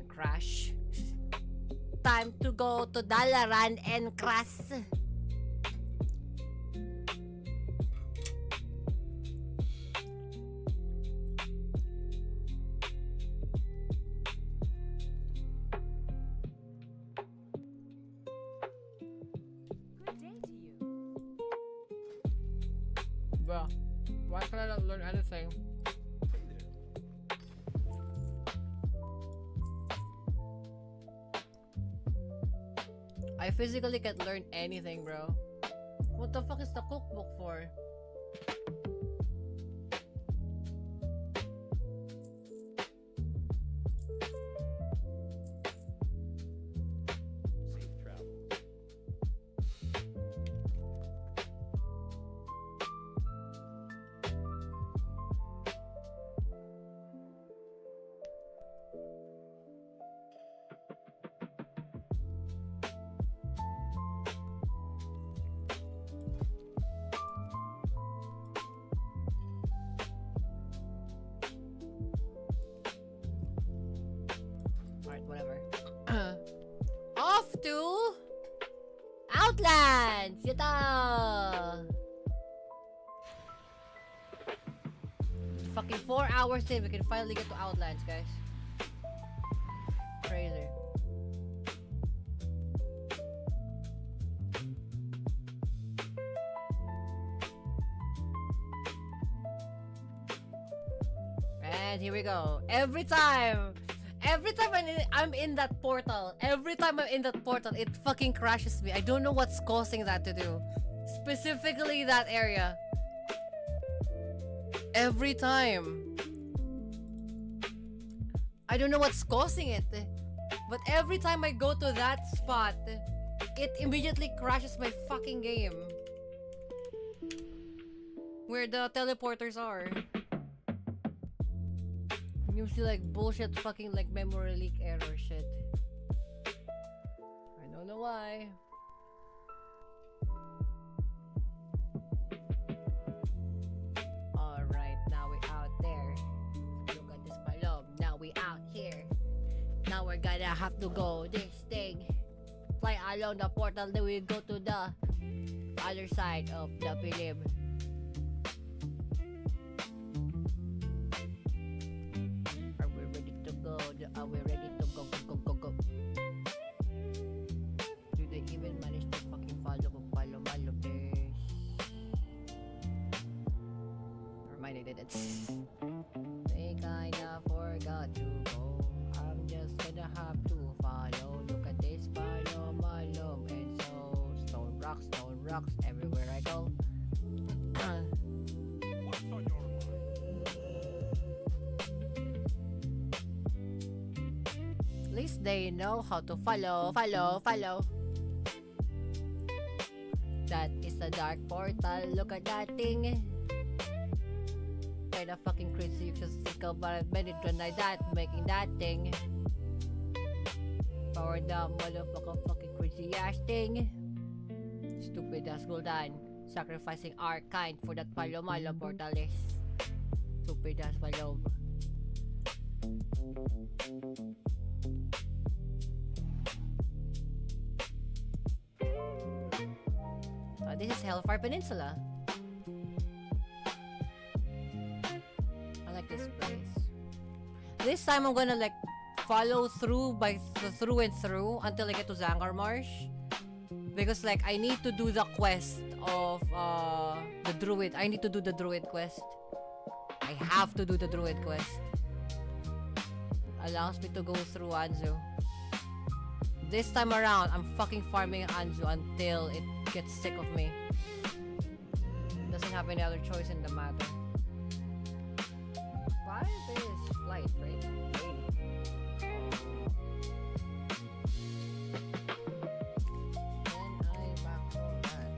A: Crash. Time to go to Dalaran and crash.
E: Good day to you.
A: Bruh, why can I not learn anything? I physically can't learn anything, bro. What the fuck is the cookbook for?
F: Safe travel.
A: Whatever. Off to Outlands! Yata! Fucking 4 hours in, we can finally get to Outlands, guys. Crazy. And here we go. Every time I'm in that portal, it fucking crashes me. I don't know what's causing that to do. Specifically that area. Every time. I don't know what's causing it. But every time I go to that spot, it immediately crashes my fucking game. Where the teleporters are. Usually like bullshit fucking like memory leak error shit. I don't know why. Alright, now we out there. Look at this, my love. Now we out here. Now we're gonna have to go this thing. Fly along the portal, then we go to the other side of the film. Are we ready to go, go, go, go? Do they even manage to fucking follow this? Never mind, I didn't. They kinda forgot to go. I'm just gonna have to follow. Look at this, follow my love. And so, stone rocks everywhere I go.
F: What's on your mind?
A: At least they know how to follow. That is a dark portal. Look at that thing. Kinda fucking crazy if you think about it. Benedron like that, making that thing. Power down, motherfucker, fucking crazy ass thing. Stupid ass Gul'dan. Sacrificing our kind for that Palomalo portal is. Stupid ass Palom. This is Hellfire Peninsula. I like this place. This time I'm gonna like follow through and through until I get to Zangar Marsh. Because like I need to do the quest of the druid. I need to do the druid quest. I have to do the druid quest. Allows me to go through Anzu. This time around, I'm fucking farming Anzu until it gets sick of me. Doesn't have any other choice in the matter. 5 is flight, right? Then I macro that.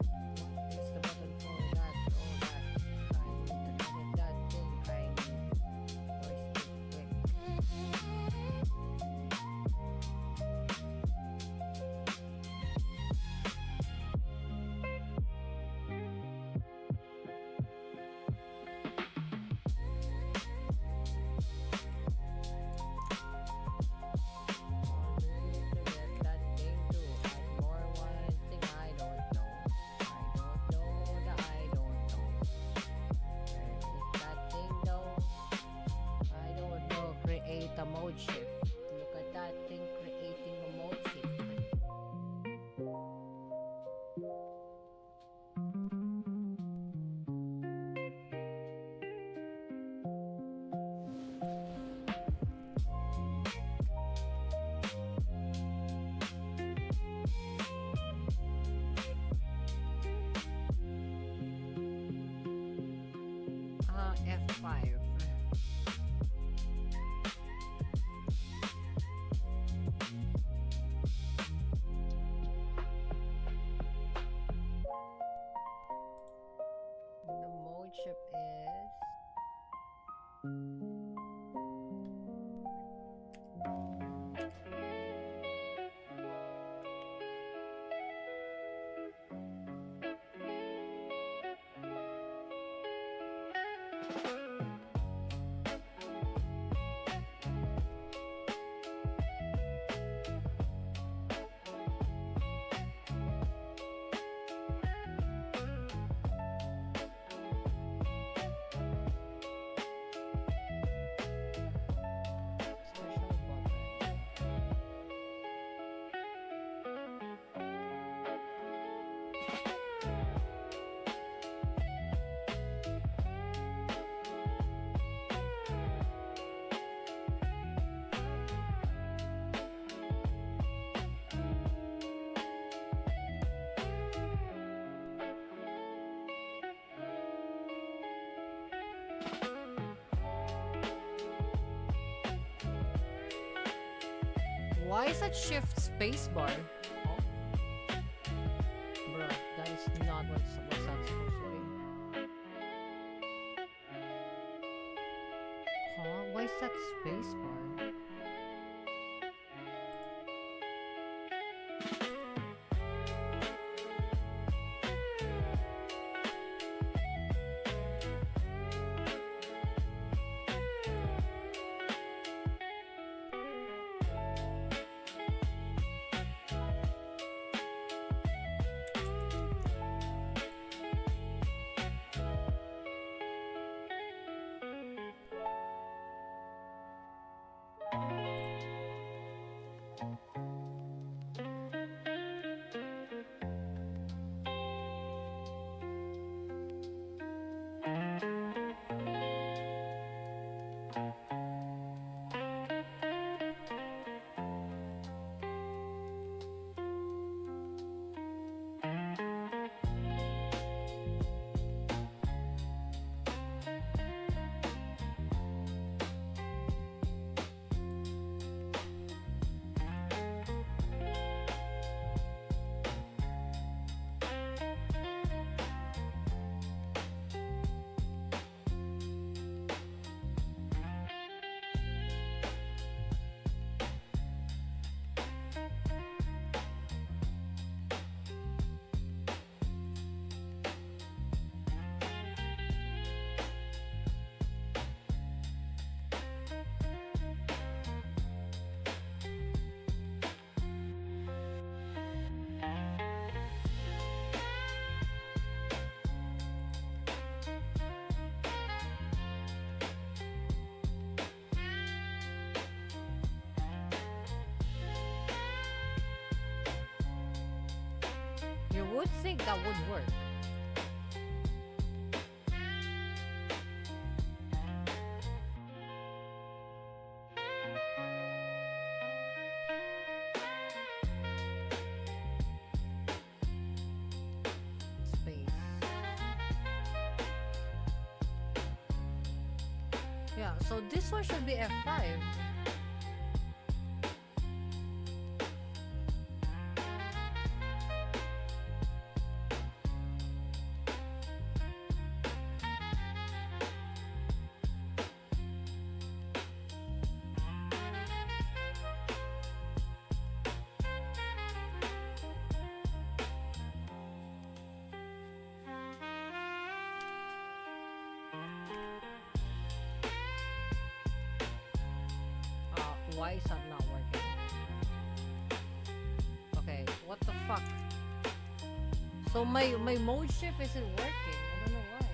A: Press the button for that. Oh, that. I need to edit that thing. I need joystick quick. Create a mode shift. Look at that thing creating a mode shift. F5. The mode ship is special button. Why is that shift spacebar? Oh. Bro, that is not what's that supposed to be. Huh? Why is that spacebar?
B: You would think that would work. Space. Yeah, so this one should be F5. Why is that not working? Okay, what the fuck? So my mode shift isn't working. I don't know why.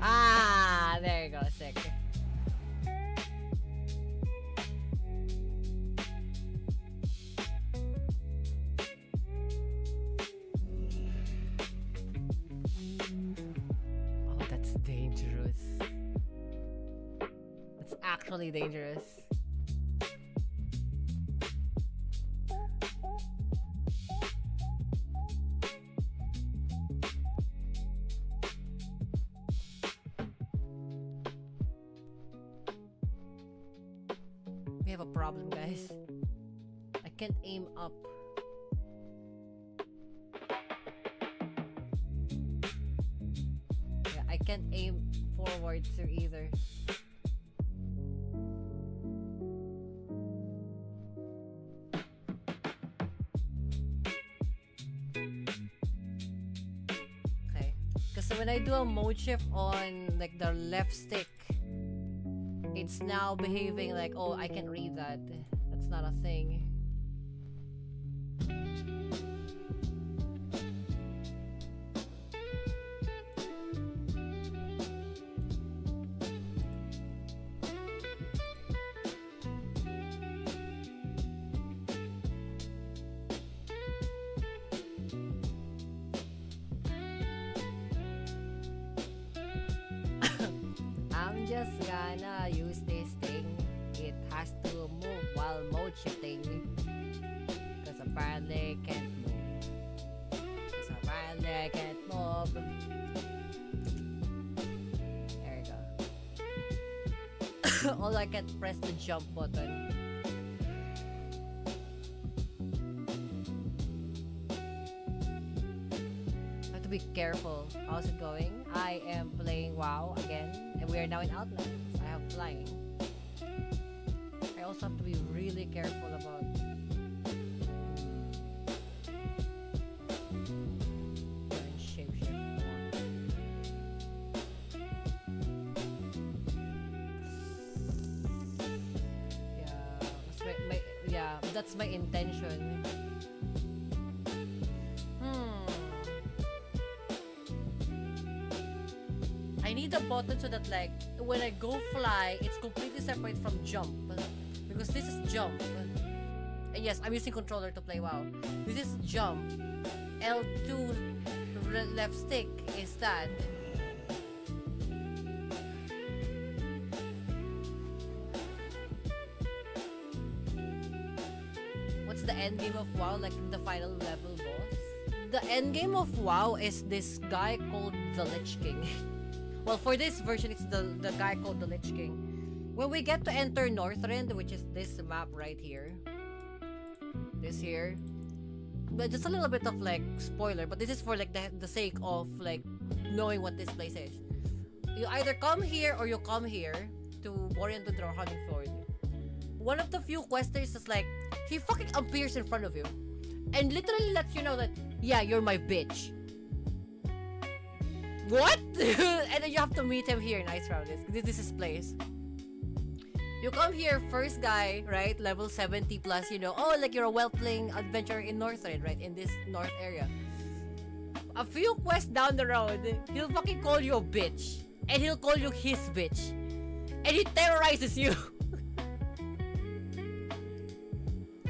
B: Ah, there you go, sick. Oh, that's dangerous. That's actually dangerous. We have a problem, guys. I can't aim up. Yeah, I can't aim forward too either. Okay. Because when I do a mode shift on like the left stick, it's now behaving like, oh, I can read that. That's not a thing. I'm just gonna use this thing. It has to move while mode shifting. Cause apparently I can't move. Cause apparently I can't move. There you go. All I can press the jump button. I have to be careful. How's it going? I am playing WoW again, and we are now in Outlands. I have flying. I also have to be really careful about shapeshift more. Yeah,
A: That's my intention. I need a button so that like when I go fly, it's completely separate from jump. Because this is jump. And yes, I'm using controller to play WoW. This is jump. L2 left stick is that. What's the end game of WoW, like the final level boss? The end game of WoW is this guy called the Lich King. Well, for this version, it's the guy called the Lich King. When we get to enter Northrend, which is this map right here. This here. But just a little bit of like spoiler, but this is for like the sake of like knowing what this place is. You either come here or you come here to orient to the hunting floor. One of the few questers is like, he fucking appears in front of you and literally lets you know that, yeah, you're my bitch. What? And then you have to meet him here in Ice Round. This is his place. You come here, first guy, right? Level 70 plus, you know, oh, like you're a well-playing adventurer in Northrend, right? In this north area. A few quests down the road, he'll fucking call you a bitch. And he'll call you his bitch. And he terrorizes you.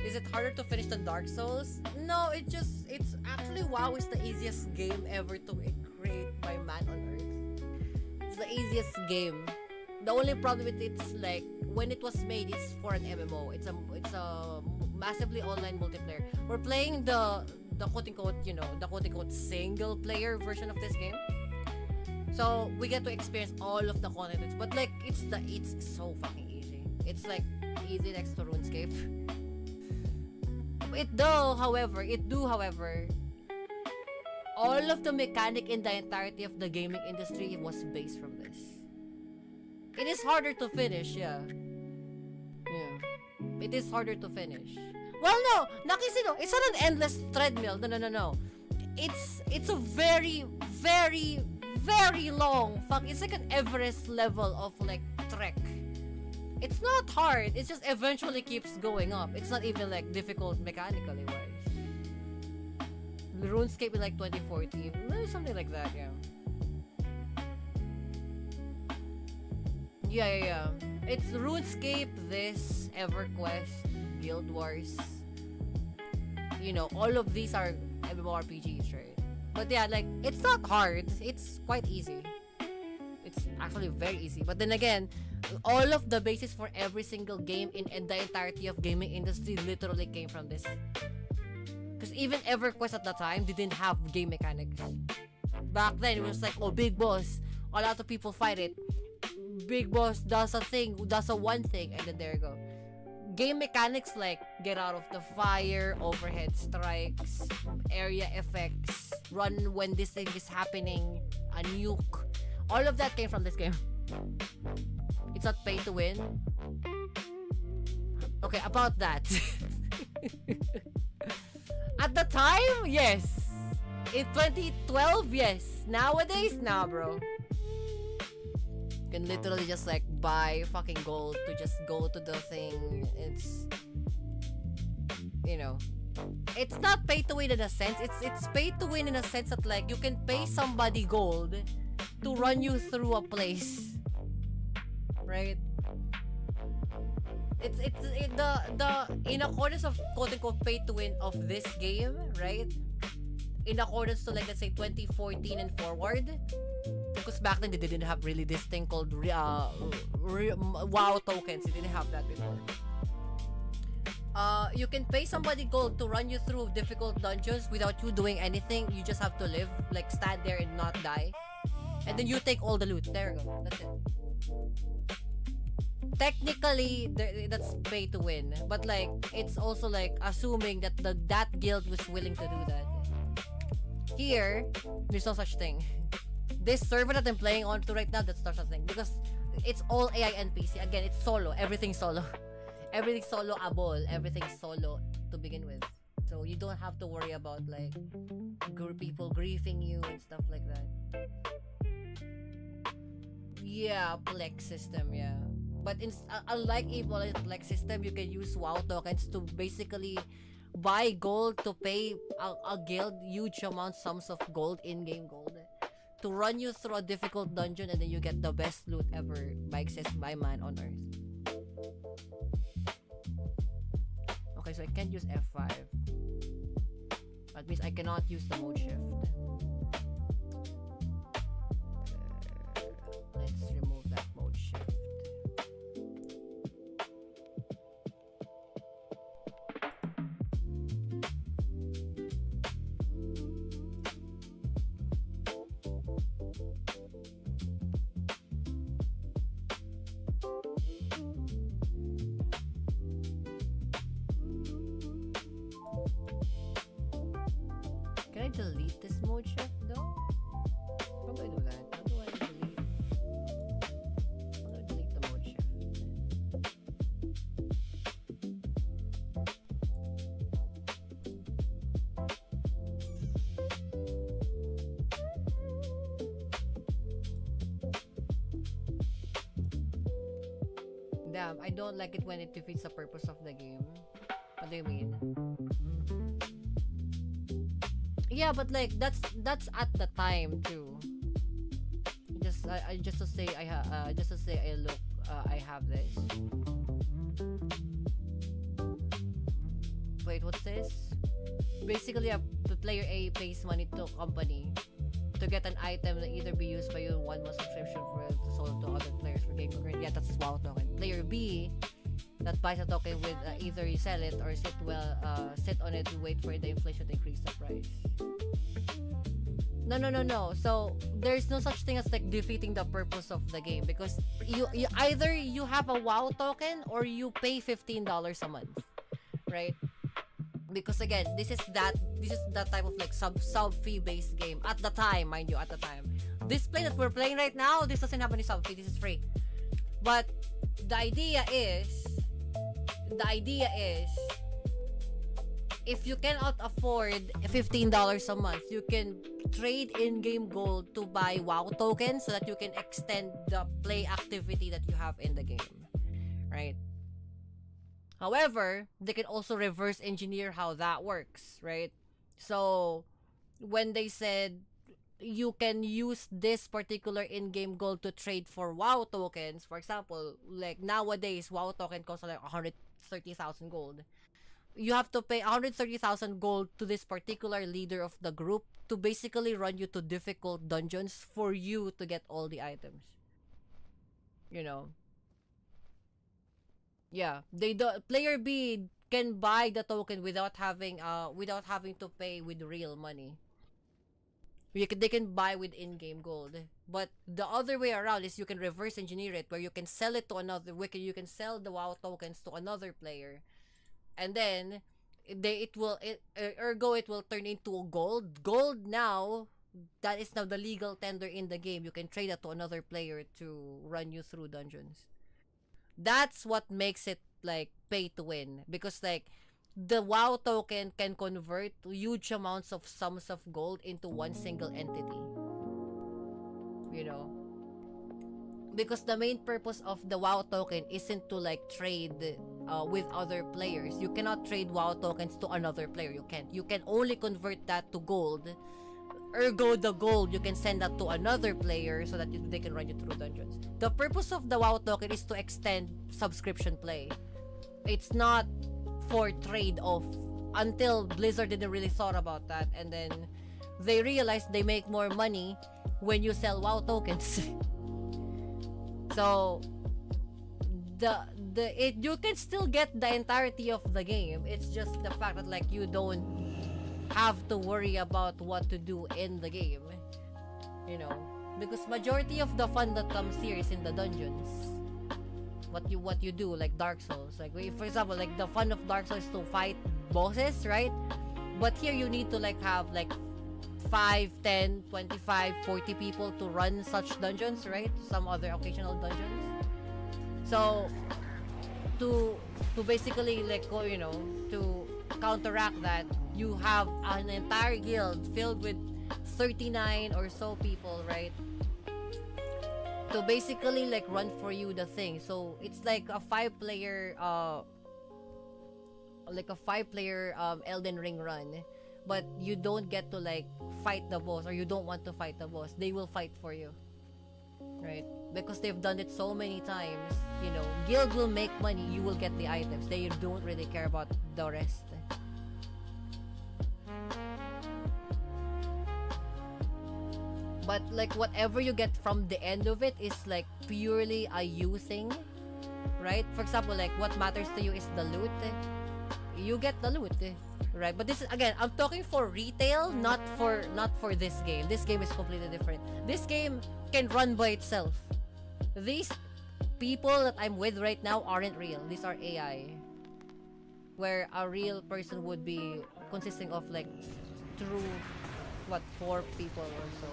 A: Is it harder to finish than Dark Souls? No, it's actually WoW is the easiest game ever to create by man on earth. It's the easiest game. The only problem with it's like when it was made, it's for an MMO. It's a massively online multiplayer. We're playing the quote unquote, you know, the quote unquote single player version of this game. So we get to experience all of the content. But like it's so fucking easy. It's like easy next to RuneScape. However, all of the mechanic in the entirety of the gaming industry was based from this. It is harder to finish, yeah. It is harder to finish. Well, no, Nakisino, it's not an endless treadmill. No. It's a very, very, very long it's like an Everest level of like trek. It's not hard, it just eventually keeps going up. It's not even like difficult mechanically wise. RuneScape in like 2014, something like that, yeah. Yeah. It's RuneScape, this, EverQuest, Guild Wars. You know, all of these are MMORPGs, right? But yeah, like, it's not hard. It's quite easy. It's actually very easy. But then again, all of the basis for every single game in the entirety of gaming industry literally came from this. Because even EverQuest at the time didn't have game mechanics. Back then, it was like, oh, big boss. A lot of people fight it. Big boss does a thing, does a one thing, and then there you go. Game mechanics like get out of the fire, overhead strikes, area effects, run when this thing is happening, a nuke. All of that came from this game. It's not pay to win. Okay, about that. At the time, yes. In 2012, yes. Nowadays, nah, bro. You can literally just like buy fucking gold to just go to the thing. It's, you know, it's not pay to win in a sense. It's pay to win in a sense that like you can pay somebody gold to run you through a place, right? It's the in accordance of quote unquote pay to win of this game, right? In accordance to like let's say 2014 and forward, because back then they didn't have really this thing called WoW tokens. They didn't have that before. You can pay somebody gold to run you through difficult dungeons without you doing anything. You just have to live, like stand there and not die, and then you take all the loot. There you go. That's it. Technically, that's pay to win, but like it's also like assuming that that guild was willing to do that. Here, there's no such thing. This server that I'm playing on to right now, that's not such thing because it's all AI NPC. Again, it's solo. Everything's solo. Everything's solo abol. Everything's solo to begin with. So you don't have to worry about like people griefing you and stuff like that. Yeah, Plex system, yeah. But unlike Evil like system, you can use WoW tokens to basically buy gold to pay a guild huge sums of gold, in-game gold, to run you through a difficult dungeon, and then you get the best loot ever by man on earth. Okay, so I can't use F5. That means I cannot use the mode shift. Let's remove that mode shift. Can I delete this mode shift though? How do I do that? How do I delete? How do I delete the mode shift? Damn, I don't like it when it defeats the purpose of the game. What do you mean? Yeah, but like that's at the time too. Just to say I have this. Wait, what's this? Basically, the player A pays money to company to get an item that either be used by you in 1 month subscription for to sold to other players for game credit. Yeah, that's WoW token. Player B that buys a token with either you sell it or sit on it to wait for the inflation to increase the price. No. So there's no such thing as like defeating the purpose of the game, because you either you have a WoW token or you pay $15 a month, right? Because again, this is that type of like sub fee based game at the time, mind you, at the time. This play that we're playing right now, this doesn't have any sub fee. This is free. But the idea is, if you cannot afford $15 a month, you can trade in-game gold to buy WoW tokens so that you can extend the play activity that you have in the game, right? However, they can also reverse engineer how that works, right? So when they said you can use this particular in-game gold to trade for WoW tokens, for example, like nowadays WoW token costs like 130,000 gold. You have to pay 130,000 gold to this particular leader of the group to basically run you to difficult dungeons for you to get all the items. You know. Yeah, player B can buy the token without having to pay with real money. They can buy with in-game gold. But the other way around is you can reverse engineer it, where you can sell it to another. You can sell the WoW tokens to another player, and then it will turn into gold. Gold now, that is now the legal tender in the game. You can trade that to another player to run you through dungeons. That's what makes it like pay to win, because like the WoW token can convert huge amounts of sums of gold into one single entity. You know, because the main purpose of the WoW token isn't to like trade with other players. You cannot trade WoW tokens to another player. You can't. You can only convert that to gold. Ergo, the gold, you can send that to another player so that they can run you through dungeons. The purpose of the WoW token is to extend subscription play. It's not for trade-off, until Blizzard didn't really thought about that, and then they realized they make more money when you sell WoW tokens. So you can still get the entirety of the game. It's just the fact that like you don't have to worry about what to do in the game, you know, because majority of the fun that comes here is in the dungeons. What you do, like Dark Souls, like for example, like the fun of Dark Souls is to fight bosses, right? But here you need to like have like 5, 10, 25, 40 people to run such dungeons, right? Some other occasional dungeons. So to basically like go, you know, to counteract that, you have an entire guild filled with 39 or so people, right? to basically like run for you the thing. So it's like a 5-player Elden Ring run, but you don't get to like fight the boss, or you don't want to fight the boss. They will fight for you, right? Because they've done it so many times. You know, guild will make money, you will get the items. They don't really care about the rest. But like whatever you get from the end of it is like purely a you thing, right? For example, like what matters to you is the loot. You get the loot, right? But this is, again, I'm talking for retail, not for this game. This game is completely different. This game can run by itself. These people that I'm with right now aren't real. These are AI. Where a real person would be consisting of like true, 4 people or so.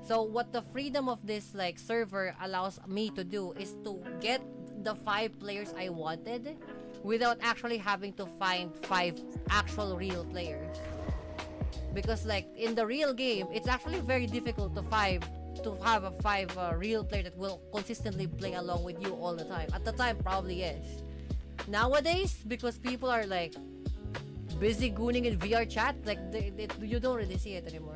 A: So what the freedom of this like server allows me to do is to get the 5 players I wanted without actually having to find 5 actual real players. Because like in the real game, it's actually very difficult to have a 5 real player that will consistently play along with you all the time. At the time, probably yes. Nowadays, because people are like busy gooning in VR chat, like you don't really see it anymore.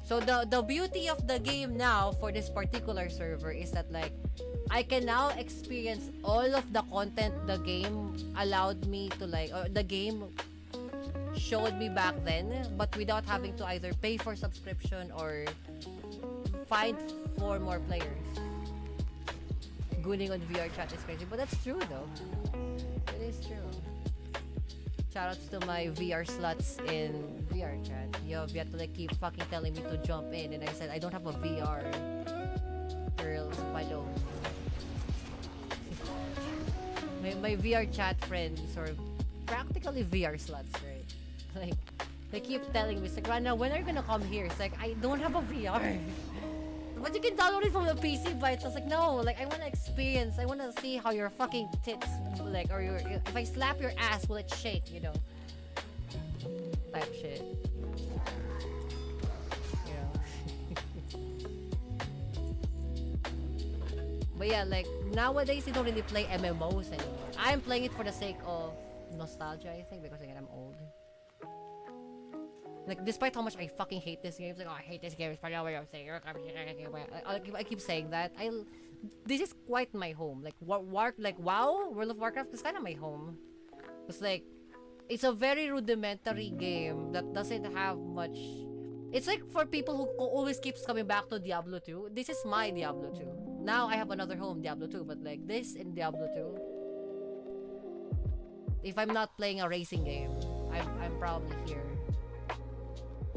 A: So the beauty of the game now for this particular server is that like I can now experience all of the content the game allowed me to like, or the game showed me back then, but without having to either pay for subscription or find 4 more players. Gooning on VR chat is crazy, but that's true though. It is true. Shoutouts to my VR sluts in VR chat. You have yet to like keep fucking telling me to jump in, and I said I don't have a VR. Girls, palo. my VR chat friends are practically VR sluts, right? Like they keep telling me, Sagrana, when are you gonna come here? It's like I don't have a VR. But you can download it from the PC by itself. Like no, like I wanna experience. I wanna see how your fucking tits like, or if I slap your ass, will it shake? You know, type shit. You know. But yeah, like nowadays you don't really play MMOs anymore. I'm playing it for the sake of nostalgia, I think, because again I'm old. Like, despite how much I fucking hate this game, it's like, oh, I hate this game, it's probably what I'm saying. I keep saying that. This is quite my home. Like, WoW, World of Warcraft is kind of my home. It's like, it's a very rudimentary game that doesn't have much. It's like for people who always keeps coming back to Diablo 2. This is my Diablo 2. Now I have another home, Diablo 2, but like this in Diablo 2. If I'm not playing a racing game, I'm probably here.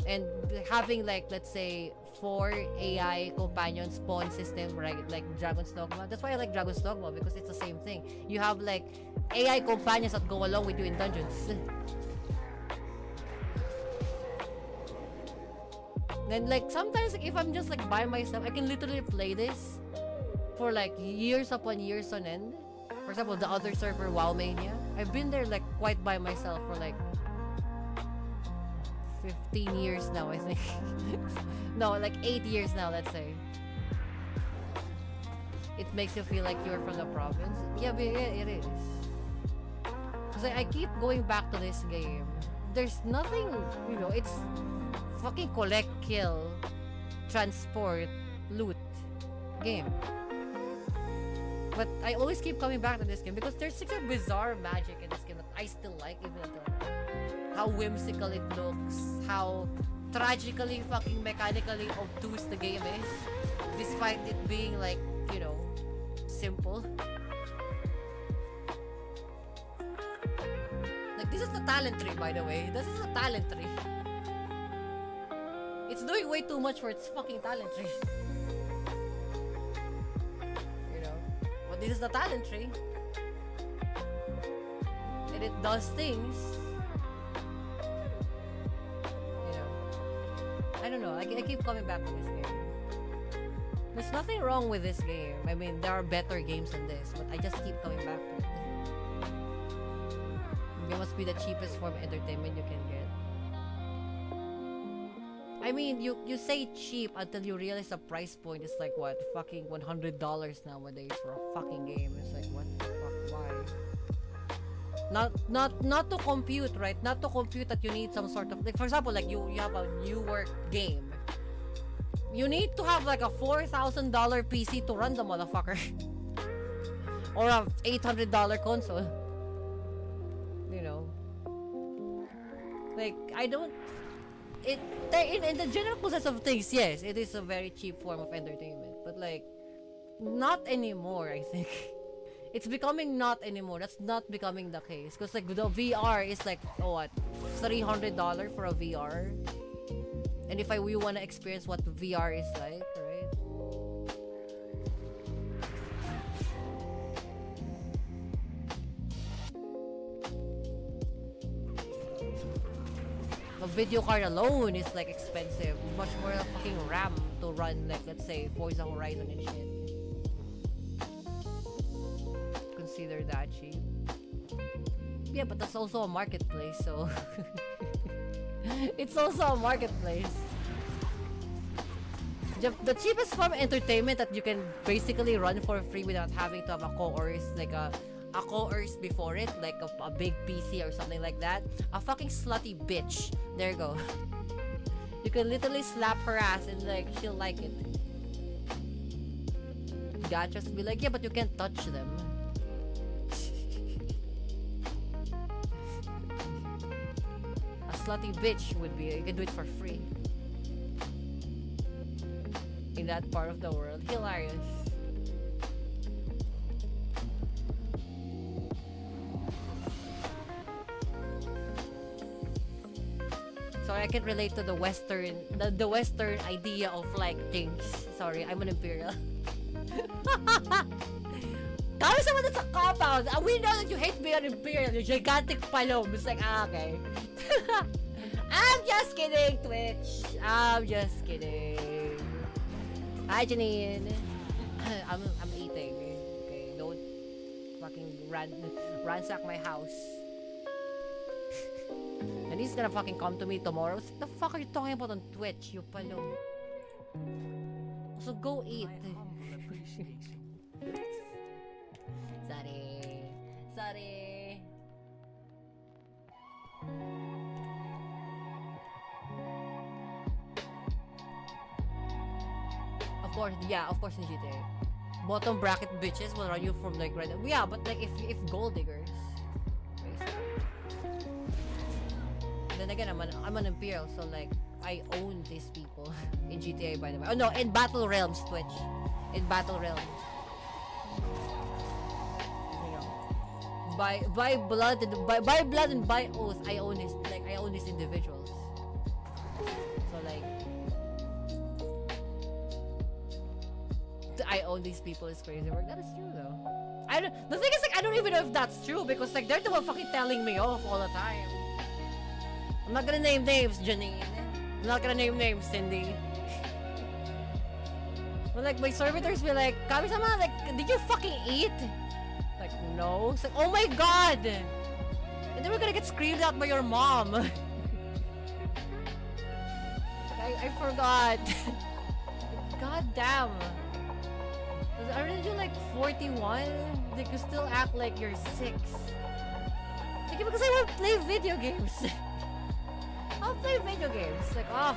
A: And having like, let's say 4 AI companion spawn system, right? Like Dragon's Dogma. That's why I like Dragon's Dogma, because it's the same thing. You have like AI companions that go along with you in dungeons. Then like sometimes like, if I'm just like by myself, I can literally play this for like years upon years on end. For example, the other server, WoW Mania, I've been there like quite by myself for like 15 years now, I think. No, like 8 years now, let's say. It makes you feel like you're from the province. Yeah, but it is. Because I keep going back to this game. There's nothing, you know, it's fucking collect, kill, transport, loot game. But I always keep coming back to this game because there's such a bizarre magic in this game that I still like, even though how whimsical it looks, how tragically fucking mechanically obtuse the game is, despite it being like, you know, simple. Like, this is the talent tree, by the way. This is a talent tree. It's doing way too much for its fucking talent tree. You know? But this is the talent tree. And it does things. I don't know. I keep coming back to this game. There's nothing wrong with this game. I mean, there are better games than this, but I just keep coming back to it. It must be the cheapest form of entertainment you can get. I mean, you say cheap until you realize the price point is like what? Fucking $100 nowadays for a fucking game. It's like, what the fuck? Why? Not to compute, right? Not to compute that you need some sort of, like, for example, like you have a new work game. You need to have like a $4,000 PC to run the motherfucker. Or a $800 console. You know. Like, I don't... in the general process of things, yes, it is a very cheap form of entertainment. But like, not anymore, I think. It's becoming not anymore. That's not becoming the case. Because like the VR is like, oh, what? $300 for a VR? And if we want to experience what VR is like, right? A video card alone is like expensive. Much more fucking RAM to run, like, let's say Forza Horizon and shit. Consider that cheap. Yeah, but that's also a marketplace, so it's also a marketplace. The cheapest form of entertainment that you can basically run for free without having to have a course, like a course before it, like a big PC or something like that. A fucking slutty bitch. There you go. You can literally slap her ass and like she'll like it. Gachas be like, yeah, but you can't touch them. A slutty bitch would be, you can do it for free. In that part of the world. Hilarious. Sorry, I can't relate to the Western, the Western idea of like things. Sorry, I'm an Imperial. Kami someone that's a cop-out. We know that you hate being an Imperial. You gigantic palom. It's like, okay. I'm just kidding, Twitch. I'm just kidding. Hi, Janine. I'm eating. Okay, don't fucking ransack my house. And he's gonna fucking come to me tomorrow. What the fuck are you talking about on Twitch, you palom? So go eat. Sorry. Of course in GTA. Bottom bracket bitches will run you from like right. Yeah, but like if gold diggers. Then again, I'm an Imperial, so like I own these people in GTA, by the way. Oh no, in Battle Realms, Twitch. In Battle Realms. You know, by blood and by oath, I own these individuals. So like, I own these people is crazy work. That is true though. The thing is like I don't even know if that's true because like they're the one fucking telling me off all the time. I'm not gonna name names, Janine. I'm not gonna name names, Cindy. But like my servitors be like, Kami-sama, like, did you fucking eat? Like, no. It's like, oh my god! And then we're gonna get screamed at by your mom. I forgot. God damn. Aren't you like 41? Like you still act like you're 6. Like, because I want to play video games. I'll play video games. Like, oh.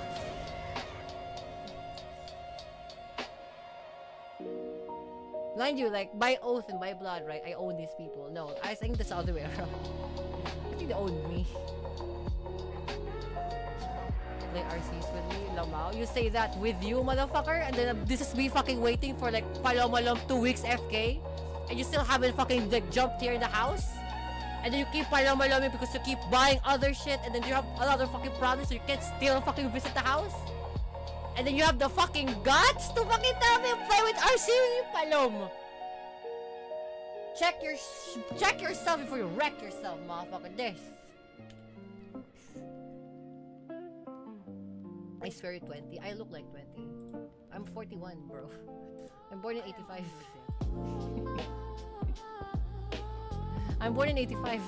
A: Mind you, like, by oath and by blood, right? I own these people. No, I think that's the other way around. I think they own me. Play RCs with me, Lamau. You say that with you, motherfucker? And then this is me fucking waiting for like Palomalong 2 weeks FK? And you still haven't fucking like jumped here in the house? And then you keep Palomalong because you keep buying other shit and then you have another fucking problem so you can't still fucking visit the house? And then you have the fucking guts to fucking tell me to play with RC with you, Palom! Check yourself before you wreck yourself, motherfucker. This. I swear you're 20. I look like 20. I'm 41, bro. I'm born in 85. I'm born in 85.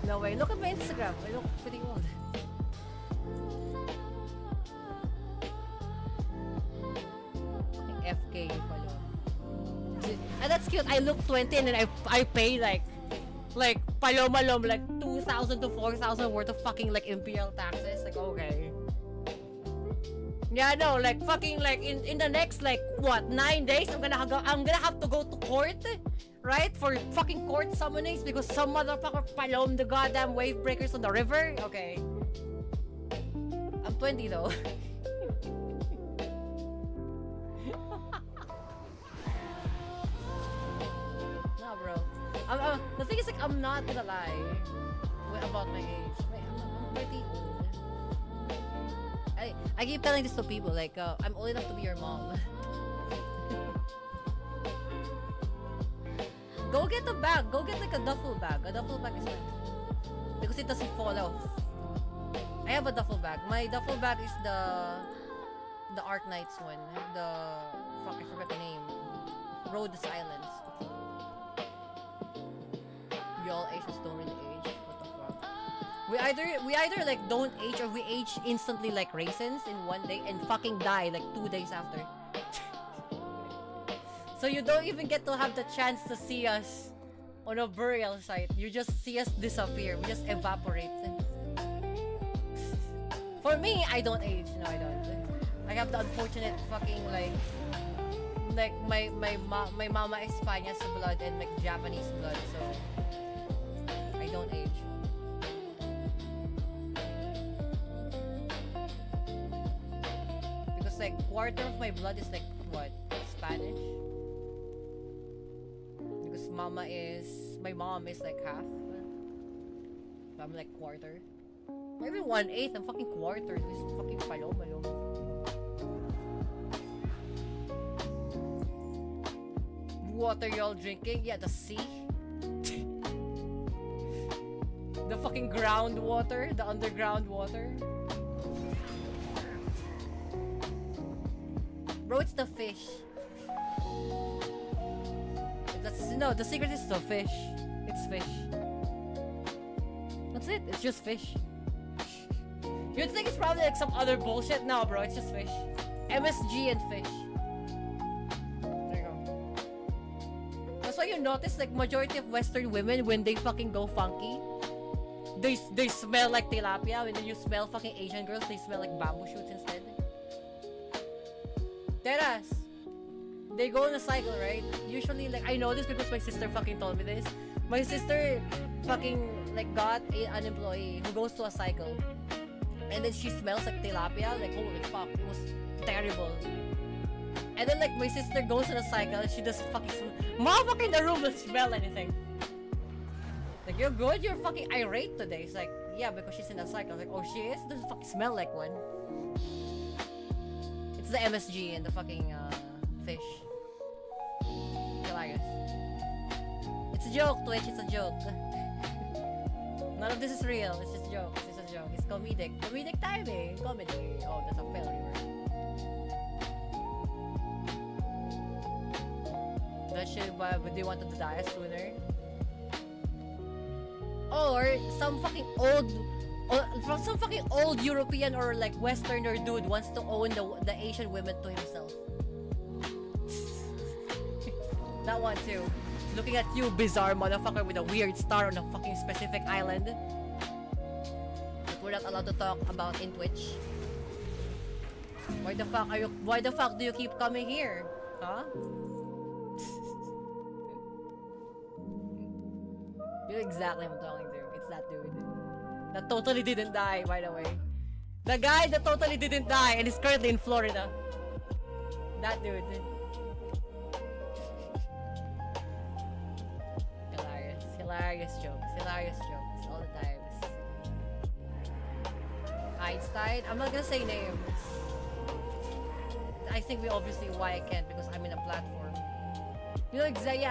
A: No way. Look at my Instagram. I look pretty old. FK pala. And that's cute. I look 20 and then I pay like palomalom like 2,000 to 4,000 worth of fucking like imperial taxes. Like okay. Yeah, no, like fucking like in the next like what 9 days I'm gonna have to go to court, right? For fucking court summonings because some motherfucker palom the goddamn wave breakers on the river. Okay. I'm 20 though. Nah, bro. The thing is like I'm not gonna lie about my age. Wait, I'm pretty old. I keep telling this to people like I'm old enough to be your mom. Go get a bag. Go get like a duffel bag. A duffel bag is fine because it doesn't fall off. I have a duffel bag. My duffel bag is the Art Knights one. Fuck, I forgot the name. Rhodes Islands. We all Asians don't really age. What the fuck? We either like don't age or we age instantly like raisins in one day and fucking die like 2 days after. So you don't even get to have the chance to see us on a burial site. You just see us disappear. We just evaporate. For me, I don't age. No, I don't. I have the unfortunate fucking like my mama España's blood and like Japanese blood, so I don't age. Because like quarter of my blood is like what? Spanish? Because my mom is like half. So I'm like quarter. Or even 1/8, I'm fucking quarter. This fucking palomalo. Water y'all drinking? Yeah, the sea. The fucking groundwater, the underground water. Bro, it's the fish. No, the secret is the fish. It's fish. That's it. It's just fish. You'd think it's probably like some other bullshit. No, bro, it's just fish. MSG and fish. There you go. That's why you notice like majority of Western women when they fucking go funky, they smell like tilapia. When you smell fucking Asian girls, they smell like bamboo shoots instead. Teras. They go on a cycle, right? Usually, like, I know this because my sister fucking told me this. My sister fucking, like, got an employee who goes to a cycle. And then she smells like tilapia. Like, holy fuck, it was terrible. And then, like, my sister goes on a cycle and she just fucking motherfucker in the room doesn't smell anything. Like, you're good? You're fucking irate today. It's like, yeah, because she's in a cycle. Like, oh, she is? Doesn't fucking smell like one. It's the MSG and the fucking, fish. Hilarious. It's a joke, Twitch. It's a joke. None of this is real. It's just a joke. It's just a joke. It's comedic. Comedic timing. Comedy. Oh, that's a failure. That shit, but they wanted to die sooner. Or some fucking old European or like Westerner dude wants to own the Asian women to himself. That one too. Looking at you, bizarre motherfucker with a weird star on a fucking specific island that we're not allowed to talk about in Twitch. Why the fuck do you keep coming here? Huh? You know exactly what I'm talking to. It's that dude. That totally didn't die, by the way. The guy that totally didn't die and is currently in Florida. That dude. Hilarious jokes all the times. Einstein? I'm not gonna say names. I think we obviously why I can't because I'm in a platform. You know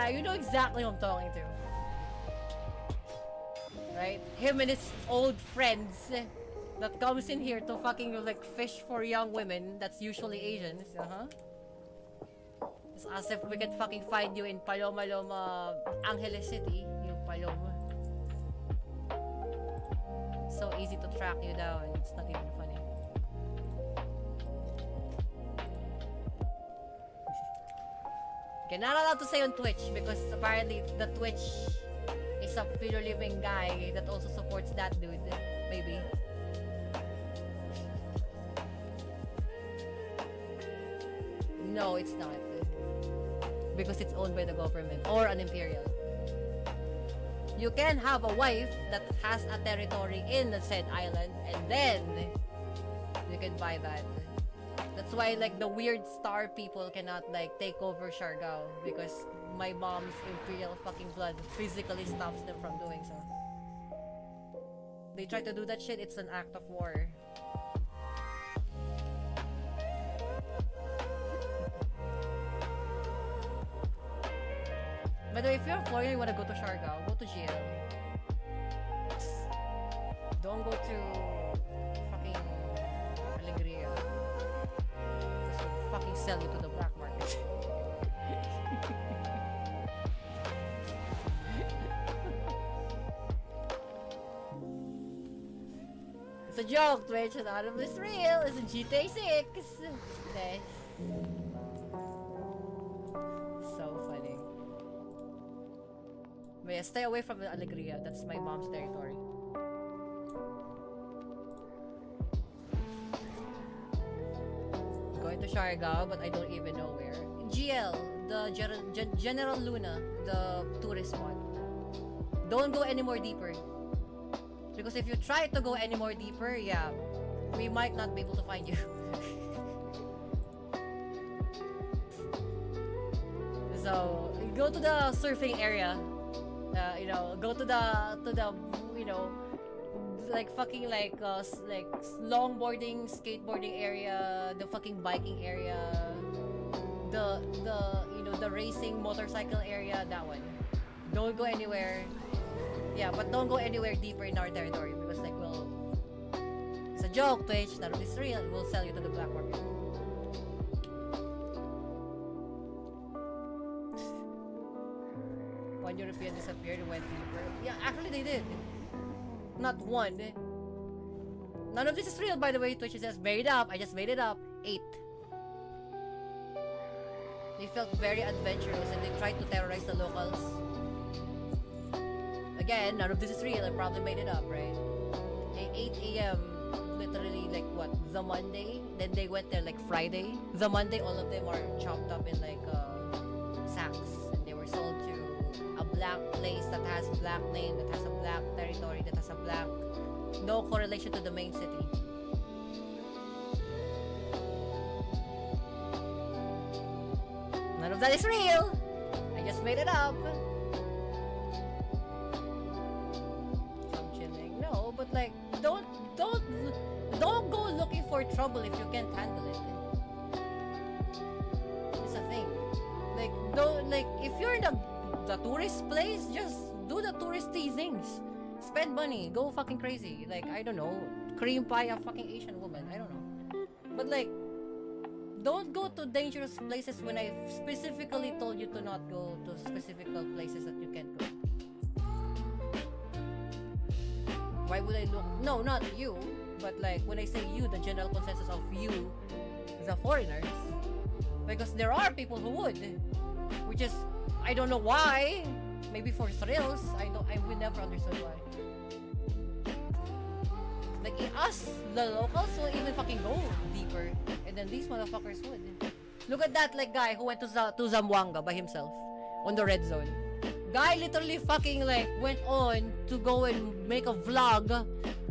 A: you know exactly who I'm talking to. Right? Him and his old friends that comes in here to fucking like fish for young women. That's usually Asians. It's as if we can fucking find you in Paloma Loma, Angeles City. Yung Paloma. So easy to track you down. It's not even funny. Okay, not allowed to say on Twitch because apparently the Twitch is a pure living guy that also supports that dude. Maybe. No, it's not. Because it's owned by the government or an imperial. You can have a wife that has a territory in the said island and then you can buy that. That's why like the weird star people cannot like take over Siargao because my mom's imperial fucking blood physically stops them from doing so. They try to do that shit, it's an act of war. By the way, if you're Florida, you wanna go to Siargao, go to GL. Don't go to fucking Alegria. Because they'll fucking sell you to the black market. It's a joke, Twitch. None of this real. It's a GTA 6. Okay. So funny. But yeah, stay away from the Alegria. That's my mom's territory. Going to Siargao, but I don't even know where. GL, the General Luna, the tourist spot. Don't go any more deeper. Because if you try to go any more deeper, yeah, we might not be able to find you. So, go to the surfing area. You know, go to the you know, like fucking like longboarding, skateboarding area, the fucking biking area, the you know, the racing motorcycle area, that one. Don't go anywhere. Yeah, but don't go anywhere deeper in our territory because like it's a joke, Twitch. None of this real. We'll sell you to the black market. One European disappeared and went deeper. Yeah, actually they did. Not one. None of this is real, by the way. Twitch says made up. I just made it up. 8. They felt very adventurous and they tried to terrorize the locals. Again, none of this is real. I probably made it up, right? 8 a.m. literally like what? The Monday. Then they went there like Friday. The Monday, all of them are chopped up in like sacks, and they were sold to a black place that has black name, that has a black territory, that has a black no correlation to the main city. None of that is real. I just made it up. I'm chilling. No, but like don't go looking for trouble if you can't handle it. It's a thing. Like don't like if you're in the tourist place, just do the touristy things. Spend money, go fucking crazy. Like I don't know, cream pie a fucking Asian woman. I don't know. But like don't go to dangerous places when I specifically told you to not go to specific places that you can't go. Why would I look? No, not you. But like when I say you, the general consensus of you, the foreigners. Because there are people who would. Which is, I don't know why. Maybe for thrills. I will never understood why. Like us, the locals will even fucking go deeper. And then these motherfuckers would. Look at that like guy who went to Zamboanga by himself. On the red zone. Guy literally fucking like went on to go and make a vlog.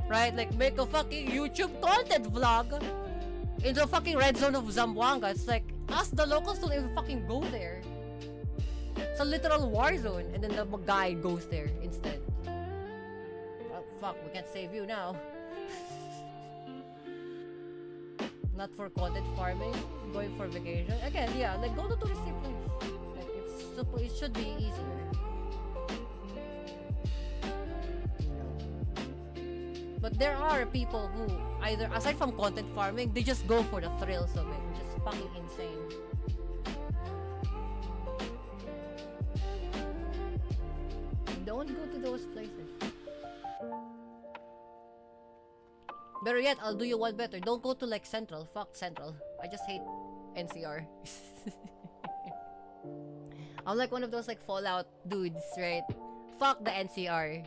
A: Right? Like make a fucking YouTube content vlog. In the fucking red zone of Zamboanga. It's like, us the locals don't even fucking go there. It's a literal war zone. And then the guy goes there instead. Oh, fuck, we can't save you now. Not for content farming, going for vacation. Again, yeah, like go to touristy place. Like it should be easier. But there are people who either, aside from content farming, they just go for the thrills of it, which is fucking insane. Don't go to those places. Better yet, I'll do you one better. Don't go to like Central. Fuck Central. I just hate NCR. I'm like one of those like Fallout dudes, right? Fuck the NCR.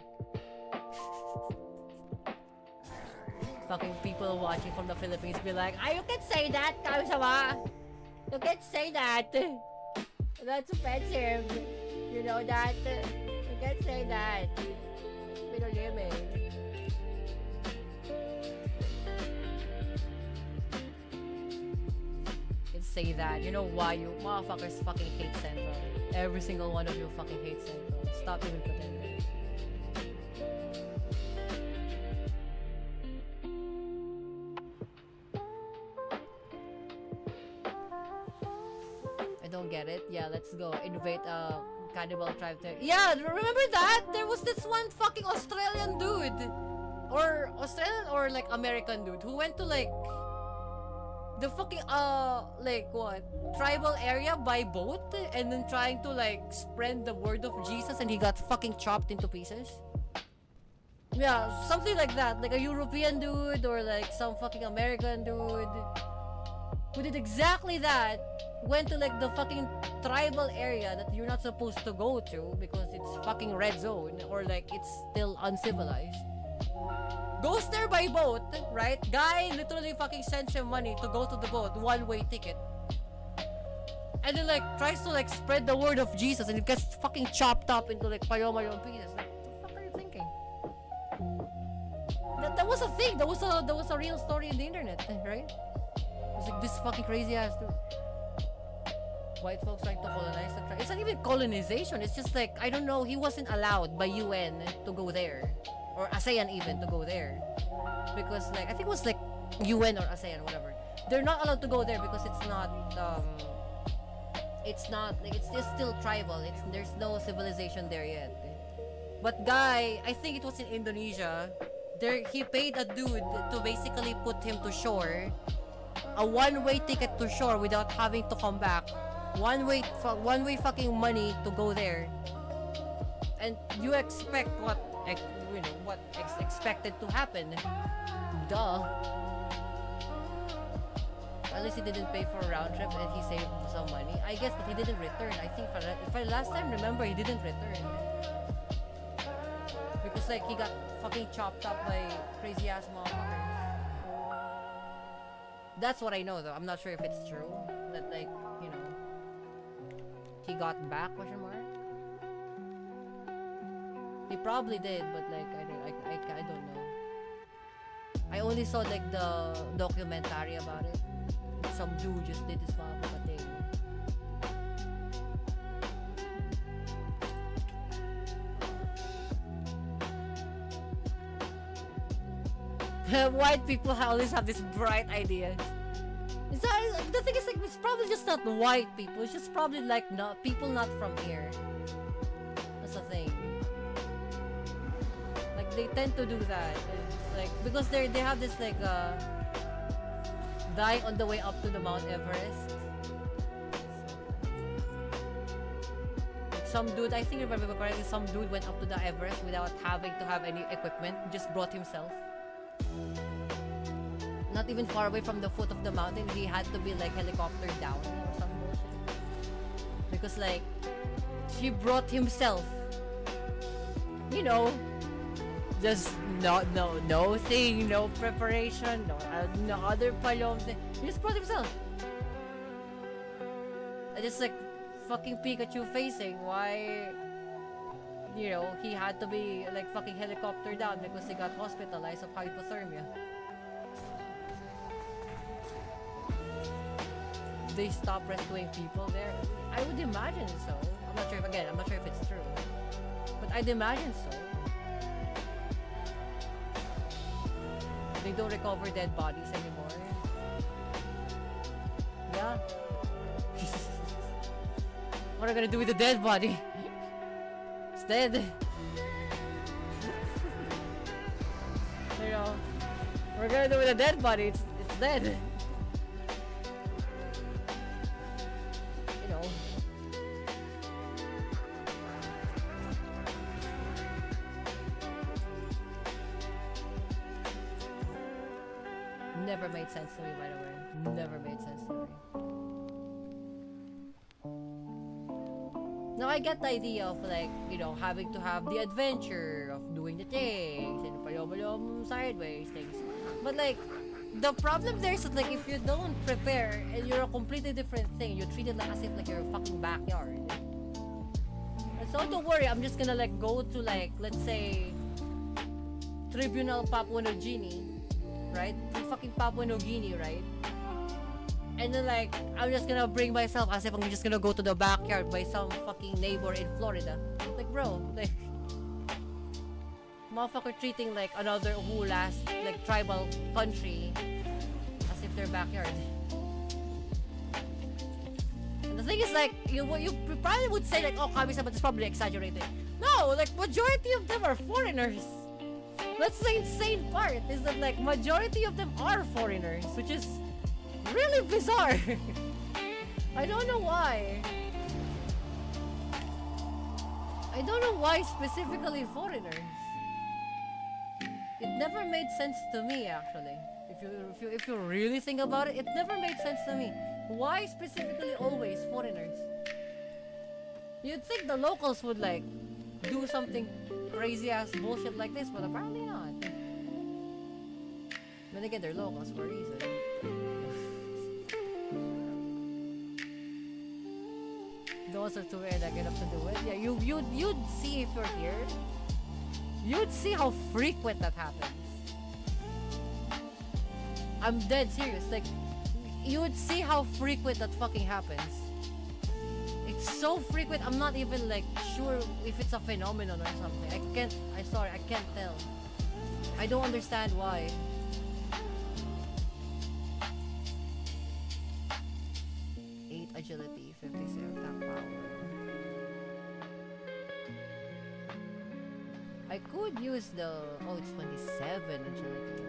A: Fucking people watching from the Philippines be like, ah, you can say that, Kausama. You can say that. That's offensive. You know that. You can say that. Pinulimi. You can say that. You know why you motherfuckers fucking hate Central. Every single one of you fucking hate Central. Stop even pretending. Don't get it. Yeah, let's go invade cannibal tribe there. Yeah, remember that? There was this one fucking Australian dude, or Australian or like American dude who went to like the fucking like what tribal area by boat and then trying to like spread the word of Jesus, and he got fucking chopped into pieces. Yeah, something like that, like a European dude or like some fucking American dude who did exactly that. Went to like the fucking tribal area that you're not supposed to go to because it's fucking red zone or like it's still uncivilized. Goes there by boat, right? Guy literally fucking sends him money to go to the boat, one-way ticket. And then like tries to like spread the word of Jesus, and it gets fucking chopped up into like payong pieces. Like, what the fuck are you thinking? That was a thing. That was a real story in the internet, right? It's like this fucking crazy ass dude. White folks trying to colonize the tribe. It's not even colonization. It's just like, I don't know, he wasn't allowed by UN to go there. Or ASEAN even to go there. Because like, I think it was like UN or ASEAN, whatever. They're not allowed to go there because it's not, like, it's still tribal. There's no civilization there yet. But guy, I think it was in Indonesia, he paid a dude to basically put him to shore. A one-way ticket to shore without having to come back. One-way fucking money to go there. And you expect what's expected to happen. Duh. At least he didn't pay for a round trip and he saved some money. I guess, but he didn't return. I think if I last time remember, he didn't return. Because like he got fucking chopped up by crazy ass motherfuckers. That's what I know though. I'm not sure if it's true. That like, you know, he got back, question mark? He probably did, but like I don't know. I only saw like the documentary about it. Some dude just did this motherfucker thing. White people always have these bright ideas. The thing is, like, it's probably just not white people. It's just probably like people not from here. That's the thing. Like they tend to do that, like because they have this like dying on the way up to the Mount Everest. Some dude, I think if I remember correctly, some dude went up to the Everest without having to have any equipment. Just brought himself. Not even far away from the foot of the mountain, he had to be like helicopter down or some bullshit. Because like, he brought himself. You know, just no thing, no preparation, no other palom thing. He just brought himself. I just like fucking Pikachu facing. Why? You know, he had to be like fucking helicopter down because he got hospitalized of hypothermia. They stop rescuing people there? I would imagine so. I'm not sure if it's true. But I'd imagine so. They don't recover dead bodies anymore. Yeah. What are we gonna do with the dead body? It's dead. You know, know, we're gonna do with a dead body. It's dead. You know. Never made sense to me, by the way. Never made sense to me. Now I get the idea of like, you know, having to have the adventure of doing the things and palom sideways things. But like, the problem there is that like if you don't prepare and you're a completely different thing, you treat it like as if like you're a fucking backyard. And so don't worry, I'm just gonna like go to like, let's say, Tribunal Papua New Guinea, right? Fucking Papua New Guinea, right? And then like, I'm just gonna bring myself as if I'm just gonna go to the backyard by some fucking neighbor in Florida. Like bro, like, motherfucker treating like another whole ass like tribal country as if their backyard. And the thing is like, you probably would say like, oh, Kami-sama, that's probably exaggerated. No, like majority of them are foreigners. That's the insane part, is that like majority of them are foreigners, which is really bizarre. I don't know why. I don't know why specifically foreigners. It never made sense to me actually. If you really think about it, it never made sense to me. Why specifically always foreigners? You'd think the locals would like do something crazy ass bullshit like this, but apparently not. Then again, they're locals for a reason. Those are too like enough to do it. Yeah, you'd see if you're here. You'd see how frequent that happens. I'm dead serious. Like, you would see how frequent that fucking happens. It's so frequent. I'm not even like sure if it's a phenomenon or something. I'm sorry, I can't tell. I don't understand why. Agility, 57 attack power. I could use the... Oh, it's 27 agility.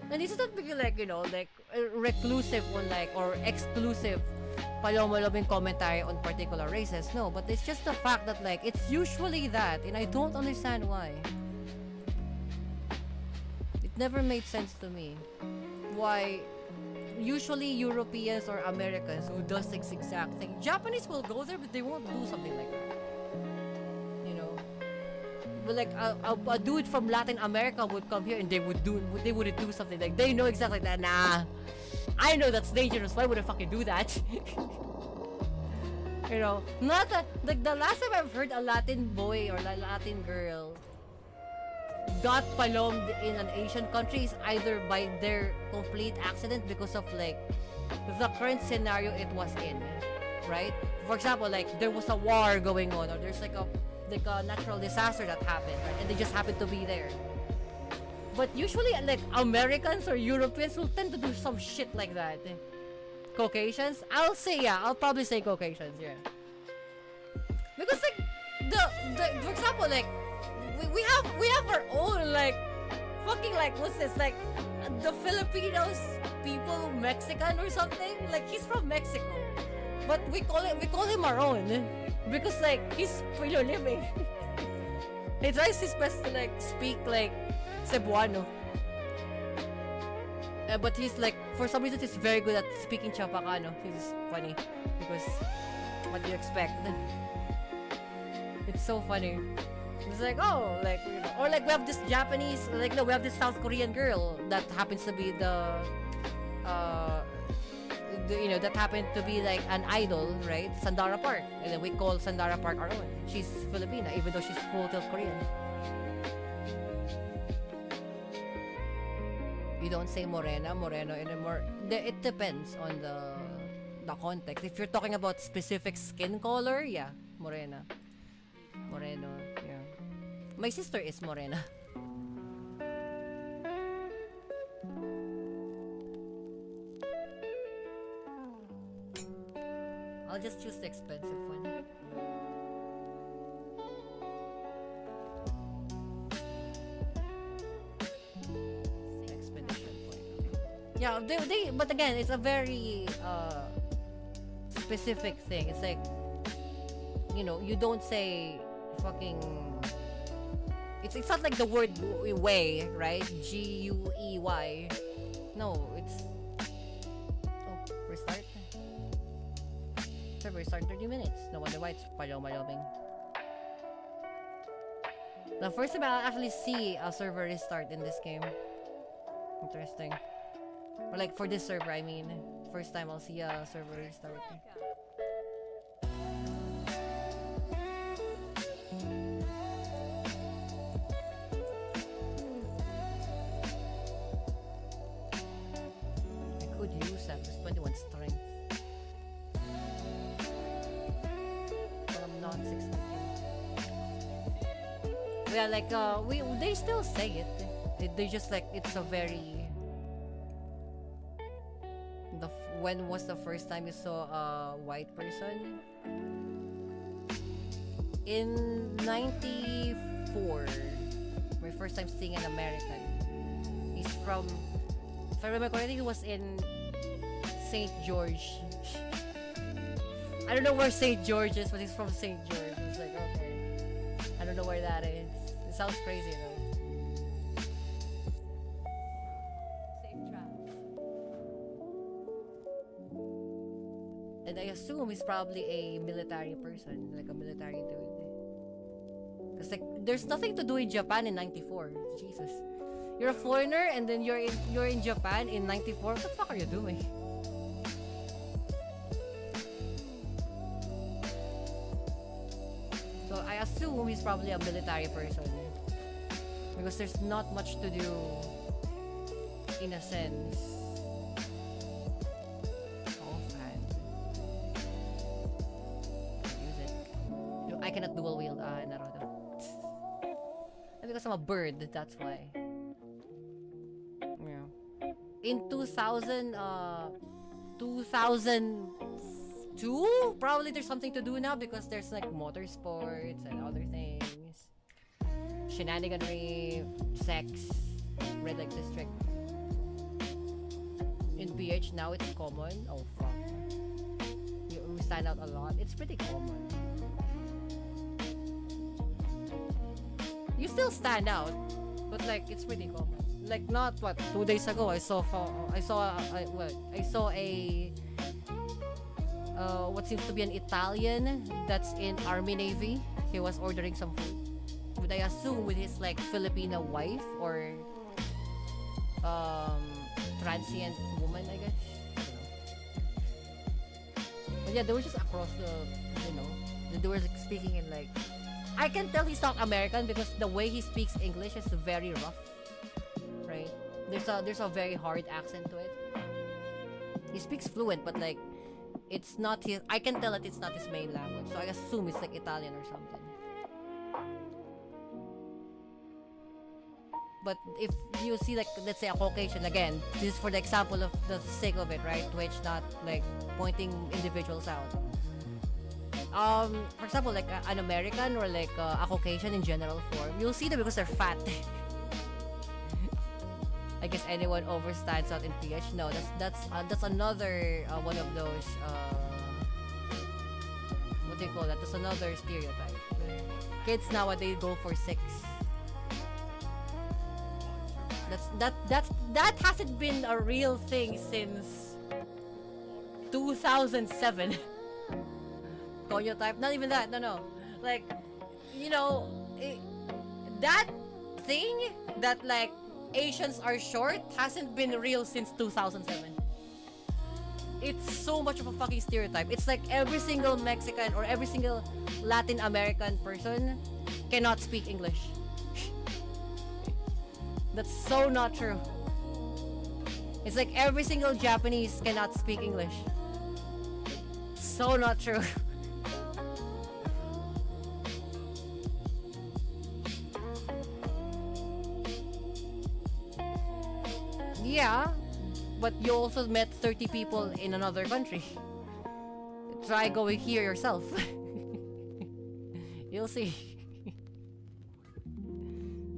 A: And this is not because like, you know, like reclusive one like or exclusive palomolobing commentary on particular races. No, but it's just the fact that like it's usually that, and I don't understand why. It never made sense to me. Why usually Europeans or Americans who does this exact thing. Japanese will go there, but they won't do something like that. You know, but like a dude from Latin America would come here and they wouldn't do something like they know exactly that. Nah, I know that's dangerous. Why would I fucking do that? You know, not like the last time I've heard a Latin boy or a Latin girl got palomed in an Asian country is either by their complete accident because of like the current scenario it was in, right? For example, like there was a war going on or there's like a natural disaster that happened, right? And they just happened to be there. But usually like Americans or Europeans will tend to do some shit like that. Caucasians? I'll probably say Caucasians, yeah. Because like for example, like we have our own like fucking like what's this like the Filipinos people Mexican or something, like he's from Mexico, but we call him our own because like he's Filipino living. He tries his best to like speak like Cebuano, but he's like for some reason he's very good at speaking Chavacano. He's funny because what do you expect? It's so funny. It's like, oh, like, you know, or like we have this Japanese, like, no, we have this South Korean girl that happens to be you know, that happened to be like an idol, right? Sandara Park. And then we call Sandara Park our own. She's Filipina, even though she's full-tilt Korean. You don't say moreno anymore. It depends on the context. If you're talking about specific skin color, yeah, moreno, yeah. My sister is morena. I'll just choose the expensive one. Yeah, but again, it's a very specific thing. It's like, you know, you don't say fucking. It's not like the word way, right? Guey. No, it's. Oh, restart. Server restart 30 minutes. No wonder why it's malobing. The first time I'll actually see a server restart in this game. Interesting. Or like for this server, I mean. First time I'll see a server restart. I could use that. There's 21 strength. But I'm not 60. Yeah, like they still say it. They just like it's a very. When was the first time you saw a white person? In '94, my first time seeing an American. He's from, if I remember correctly, he was in St. George. I don't know where St. George is, but he's from St. George. It's like, okay, I don't know where that is. It sounds crazy though. And I assume he's probably a military person, like a military dude. Cause like, there's nothing to do in Japan in '94. Jesus, you're a foreigner and then you're in Japan in '94. What the fuck are you doing? So I assume he's probably a military person because there's not much to do, in a sense. I cannot dual wield Naruto. And because I'm a bird, that's why. Yeah. In 2002, probably there's something to do now because there's like motorsports and other things. Shenaniganry, sex, red light district. In PH now it's common. Oh fuck. We stand out a lot. It's pretty common. You still stand out, but like it's pretty common. Like not what 2 days ago I saw a what seems to be an Italian that's in Army Navy. He was ordering some food. But I assume with his like Filipino wife or transient woman, I guess. I don't know. But yeah, they were just across the, you know, they were like, speaking in like. I can tell he's not American because the way he speaks English is very rough, right? There's a very hard accent to it. He speaks fluent, but like it's not his. I can tell that it's not his main language, so I assume it's like Italian or something. But if you see like let's say a Caucasian again, this is for the example of the sake of it, right? Twitch not like pointing individuals out. For example, like an American or like a Caucasian in general form, you'll see them because they're fat. I guess anyone over stands out in PH. No, that's another one of those what do you call that? That's another stereotype. Kids nowadays go for 6. That hasn't been a real thing since 2007. Konyo type, not even that. No. Like, you know, that thing that like Asians are short hasn't been real since 2007. It's so much of a fucking stereotype. It's like every single Mexican or every single Latin American person cannot speak English. That's so not true. It's like every single Japanese cannot speak English. So not true. Yeah, but you also met 30 people in another country. Try going here yourself. You'll see.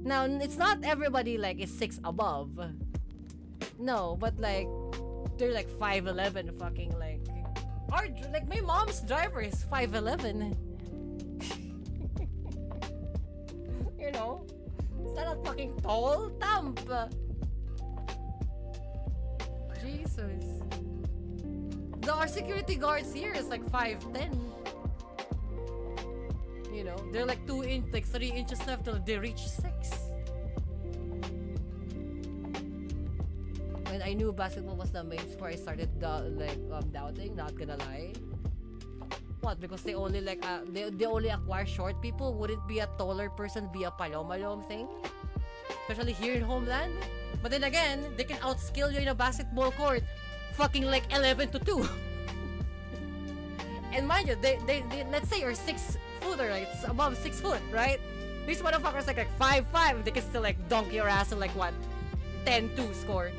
A: Now, it's not everybody like is 6 above. No, but like they're like 5'11", fucking like. Like my mom's driver is 5'11". You know, is that not fucking tall? Thump. Jesus. Our security guards here is like 5'10". You know, they're like 3 inches left till they reach 6. When I knew basketball was the main sport, I started doubting. Not gonna lie. What? Because they only they only acquire short people. Wouldn't be a taller person be a palomalom thing? Especially here in Homeland. But then again, they can outskill you in a basketball court, fucking like 11-2. And mind you, they let's say you're 6 footer, right? It's above 6 foot, right? These motherfuckers like 5'5", they can still like dunk your ass in like what, 10-2 score.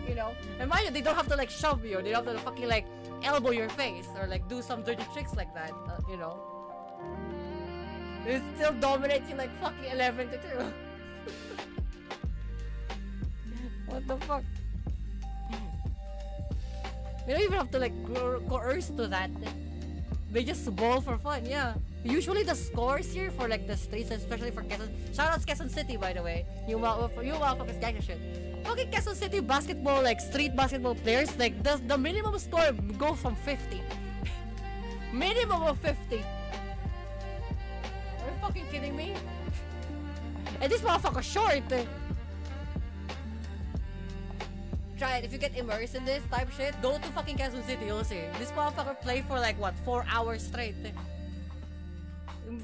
A: You know, and mind you, they don't have to like shove you. They don't have to fucking like elbow your face or like do some dirty tricks like that. You know, they still dominate you like fucking 11-2. What the fuck? You don't even have to like coerce to that. They just ball for fun, yeah. Usually the scores here for like the streets, especially for Quezon. Shoutouts Quezon City, by the way. You motherfuckers gang shit. Fucking Quezon City basketball, like street basketball players, like the minimum score goes from 50. Minimum of 50. Are you fucking kidding me? And this motherfucker short. Try it. If you get immersed in this type shit, go to fucking Quezon City, you'll see. This motherfucker play for like what, 4 hours straight.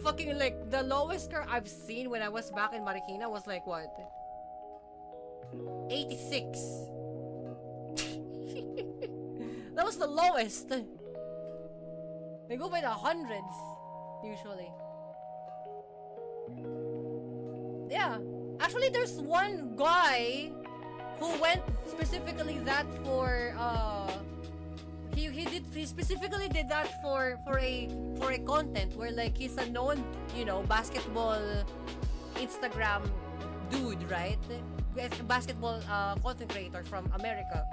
A: Fucking like the lowest score I've seen when I was back in Marikina was like what, 86. That was the lowest. They go by the hundreds usually. Yeah, actually there's one guy who went specifically that for he specifically did that for a content where like he's a known, you know, basketball Instagram dude, right? A basketball content creator from America.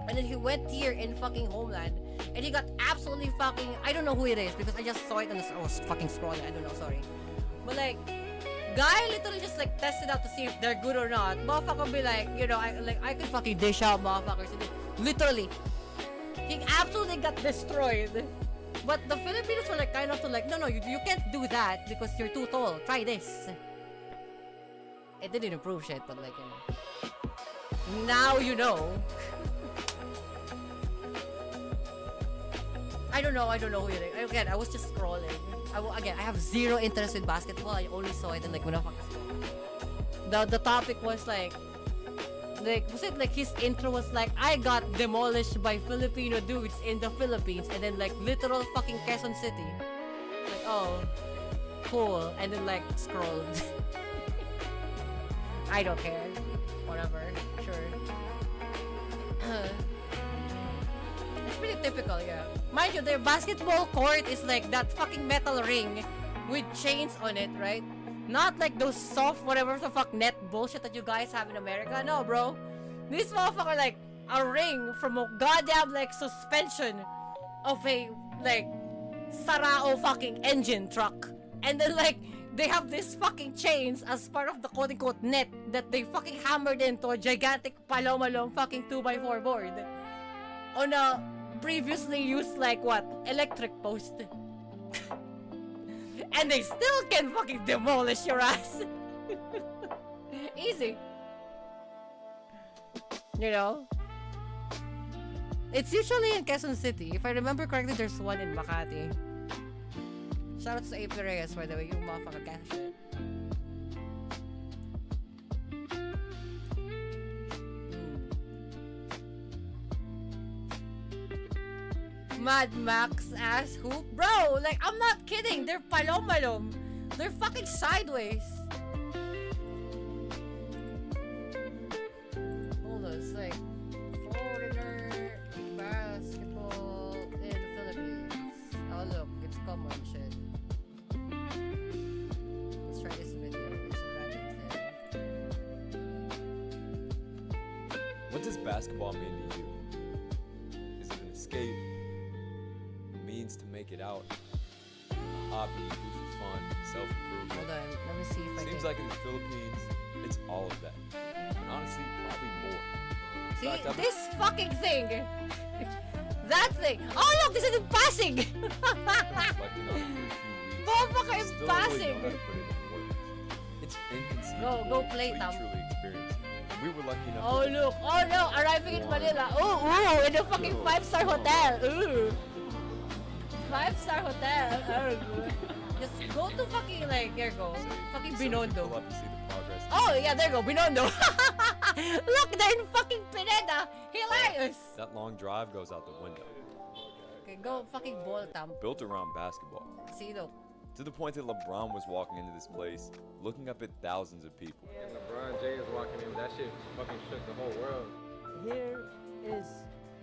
A: And then he went here in fucking Homeland and he got absolutely fucking, I don't know who it is because I just saw it and I was fucking scrolling, I don't know, sorry. But like guy literally just like tested out to see if they're good or not. Motherfucker be like, you know, I could fucking dish out motherfuckers. Literally, he absolutely got destroyed. But the Filipinos were like kind of to like, no, you can't do that because you're too tall. Try this. It didn't improve shit, but like, you know. Now you know. I don't know who it is. Again, I was just scrolling. I have zero interest in basketball. I only saw it in like when the topic was like was it like his intro was like, I got demolished by Filipino dudes in the Philippines, and then like literal fucking Quezon City. Like, oh, cool, and then like scrolled. I don't care. Whatever, sure. It's pretty typical, yeah. Mind you, their basketball court is like that fucking metal ring with chains on it, right? Not like those soft whatever the fuck net bullshit that you guys have in America. No, bro. This motherfucker like a ring from a goddamn like suspension of a like Sarao fucking engine truck. And then like they have these fucking chains as part of the quote-unquote net that they fucking hammered into a gigantic palomalong fucking 2x4 board on a previously used like what, electric post. And they still can fucking demolish your ass. Easy. You know? It's usually in Quezon City. If I remember correctly, there's one in Makati. Shoutouts to AP Reyes, by the way. You motherfucker cash shit. Mad Max ass hoop. Bro, like, I'm not kidding. They're palomalom. They're fucking sideways. Hold on, it's like foreigner basketball in the Philippines. Oh, look, it's common shit. Let's try this video. It's a random thing.
F: basketball mean to you? Is it an escape? A means to make it out? A hobby you do for fun, self-improvement?
A: Hold on, let me see if I
F: Seems
A: can.
F: like in the Philippines, it's all of that. And honestly, probably more. In
A: See,
F: fact, I've been
A: this fucking thing. That thing. Oh look, this is in passing.
F: reflecting on it for a few weeks.
A: Motherfucker
F: I
A: is
F: still don't really
A: passing.
F: know how to put it in words. It's inconceivable
A: Go play,
F: until
A: Tam.
F: you truly experience it. And we were lucky enough
A: Oh
F: to
A: look, oh no, arriving in Manila. Ooh, in a fucking 5-star hotel. Ooh. 5-star hotel. Just go to fucking like, here go. Fucking
F: so
A: Binondo.
F: pull up to see the progress.
A: Oh yeah, there you go, Binondo. Look, they're in fucking Pineda. Hilarious.
F: That long drive goes out the window.
A: Okay, go fucking ball Tam.
F: Built around basketball.
A: See look.
F: To the point that LeBron was walking into this place, looking up at thousands of people.
G: And LeBron James walking in, that shit fucking shook the whole world.
H: Here is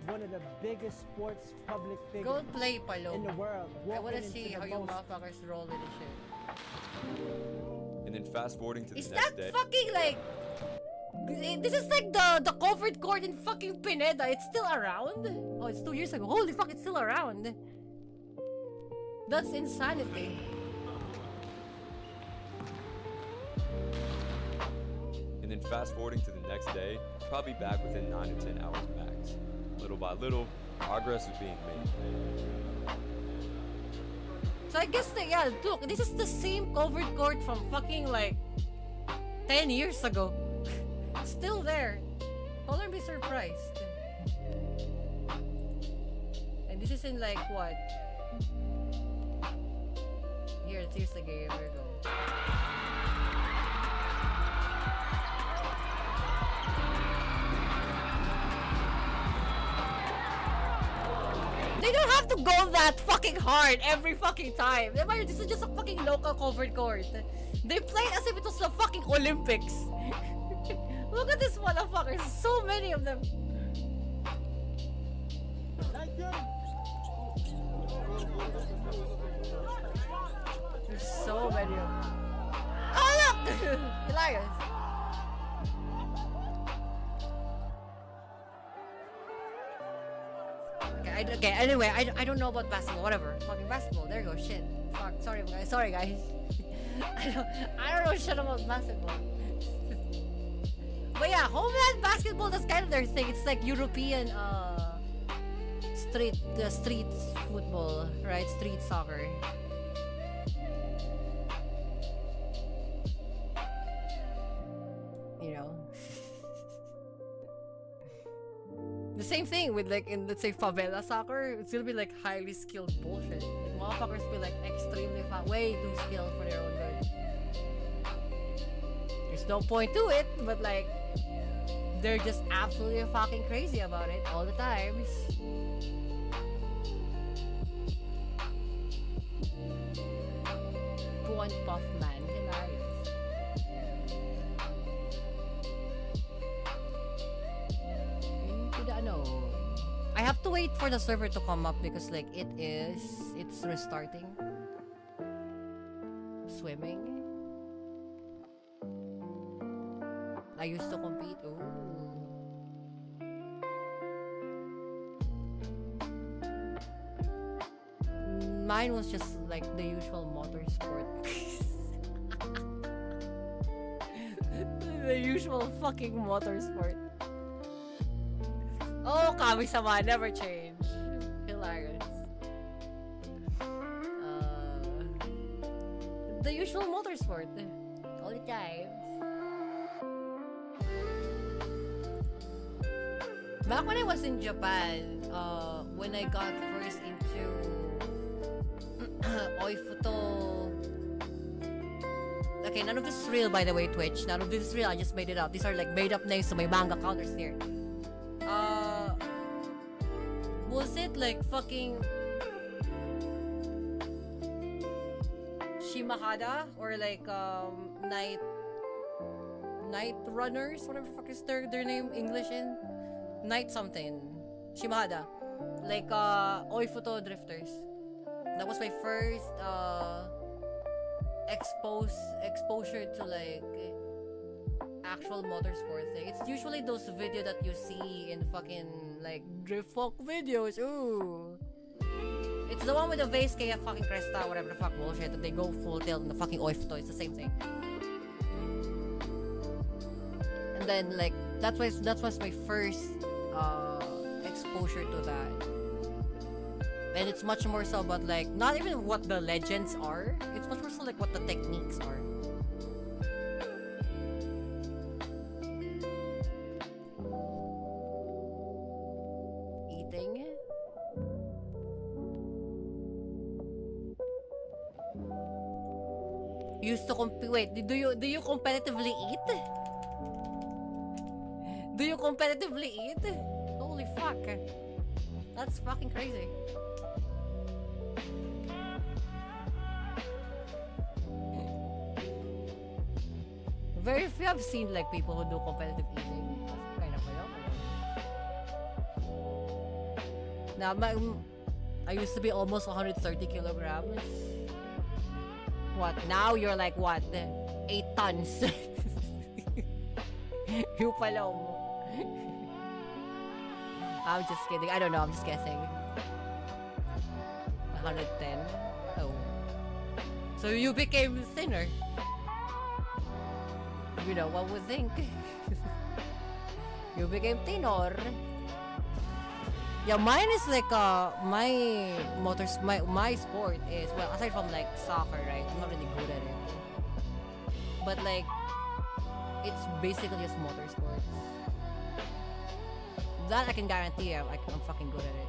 H: one of the biggest sports public
A: Go
H: figures
A: play
H: in the
A: Palo.
H: world.
A: I wanna
H: walking
A: see
H: into
A: how
H: the
A: you
H: most
A: motherfuckers roll in this shit.
F: And then fast forwarding to the
A: Is
F: next
A: that
F: day.
A: fucking like... This is like the covered court in fucking Pineda. It's still around? Oh, it's 2 years ago. Holy fuck, it's still around. That's insanity.
F: And then fast forwarding to the next day, probably back within 9 to 10 hours max. Little by little, progress was being made.
A: So I guess that, yeah, look, this is the same covered court from fucking like 10 years ago. It's still there. Don't be surprised. And this is in like what? Here's the game. Here we go. They don't have to go that fucking hard every fucking time. This is just a fucking local covered court. They played as if it was the fucking Olympics. Look at this motherfucker. So many of them. There's so many of them. Oh look! Hilarious. Okay, anyway, I don't know about basketball. Whatever. Fucking basketball. There you go. Shit. Fuck. Sorry guys. Sorry guys. I don't know shit about basketball. But yeah, homeland basketball, that's kind of their thing. It's like European street football, right? Street soccer. You know. The same thing with like in, let's say, favela soccer. It's gonna be like highly skilled bullshit. Like, motherfuckers be like extremely way too skilled for their own good. There's no point to it, but like they're just absolutely fucking crazy about it all the times. One puff man, hilarious. Into the ano. I have to wait for the server to come up because like it's restarting. Swimming. I used to compete. Ooh. Mine was just like the usual motorsport. The usual fucking motorsport. Oh, kami-sama, never change. Hilarious. The usual motorsport. All the time. Back when I was in Japan, when I got first into Oifuto. Okay, none of this is real, by the way, Twitch. None of this is real. I just made it up. These are like made up names, so my manga counters here. Was it like fucking Shimahada or like Night Runners, whatever the fuck is their name English in? Night something. Shimahada. Like Oifuto Drifters. That was my first exposure to like actual motorsport thing. It's usually those videos that you see in fucking like drift fuck videos. Ooh. It's the one with the vase kaya fucking Cresta, whatever the fuck bullshit that they go full tilt in the fucking oif toy. It's the same thing. And then like that was my first exposure to that. And it's much more so about like not even what the legends are. It's much more so like what the techniques are. Eating. Used to wait, do you competitively eat? Do you competitively eat? Holy fuck. That's fucking crazy. Very few I've seen like people who do competitive eating. That's kind of phenomenal. Now, I used to be almost 130 kilograms. What? Now you're like what? 8 tons. You pala mo. I'm just kidding. I don't know. I'm just guessing. 110. Oh. So you became thinner. You know, one would think. You became thinner. Yeah, mine is like my sport is, well, aside from like soccer, right? I'm not really good at it. But like it's basically just motorsports. That I can guarantee I'm fucking good at it.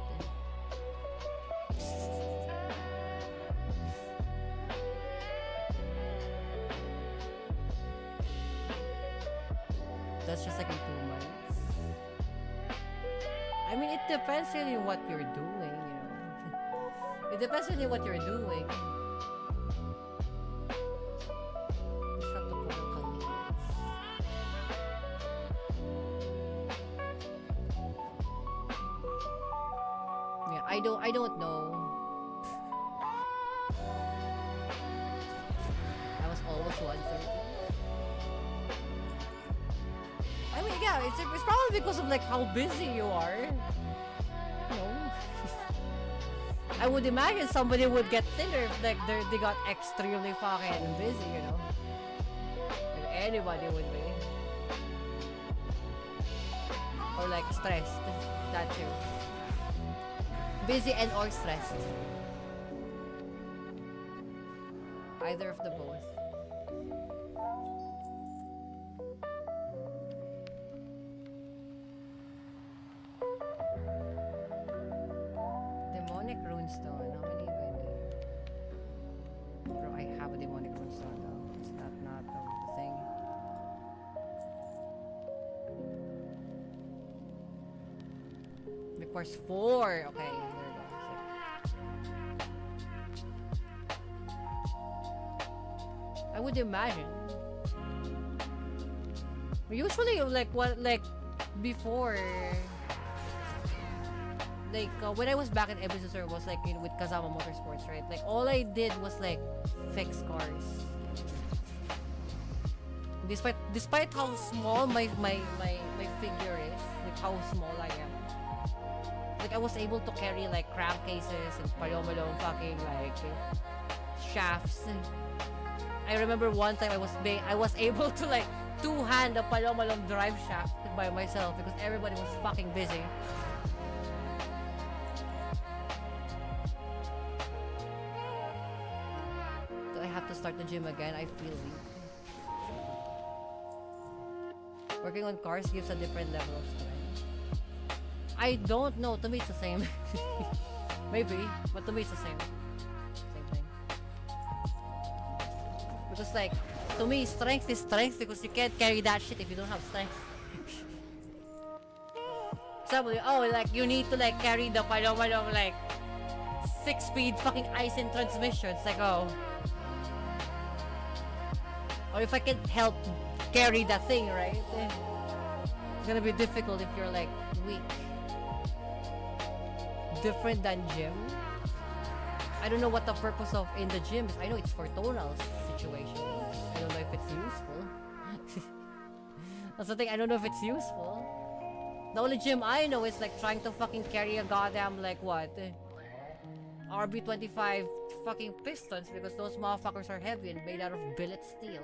A: That's just like in 2 months. I mean, it depends really what you're doing, you know. It depends really what you're doing. Yeah, I don't know. I was always 130. I mean, yeah, it's probably because of like how busy you are. You know, I would imagine somebody would get thinner if like they got extremely fucking busy, you know. Like anybody would be, or like stressed. That too. Busy and or stressed. Either of the both. Demonic runestone. How many even? Bro, I have a demonic runestone though. It's not the thing. Requires 4. Okay, there we go. I would imagine. Usually, like what, like before, like when I was back in Ebenezer was like with Kazama Motorsports, right? Like all I did was like fix cars. Despite how small my figure is, like how small I am. Like I was able to carry like crankcases and palomalo fucking like shafts. I remember one time I was able to like two-hand a palomalong drive shaft by myself because everybody was fucking busy. Do I have to start the gym again? I feel weak. Working on cars gives a different level of strength. I don't know. To me, it's the same. Maybe, but to me, it's the same. Same thing. Because, like, to me, strength is strength because you can't carry that shit if you don't have strength. Somebody, oh, like, you need to, like, carry the palomalong, like, 6-speed fucking ice-in transmission. It's like, oh. Or if I can't help carry that thing, right? It's gonna be difficult if you're, like, weak. Different than gym. I don't know what the purpose of in the gym is. I know it's for tonal situation. I don't know if it's useful. That's the thing, I don't know if it's useful. The only gym I know is like trying to fucking carry a goddamn like what? RB25 fucking pistons because those motherfuckers are heavy and made out of billet steel.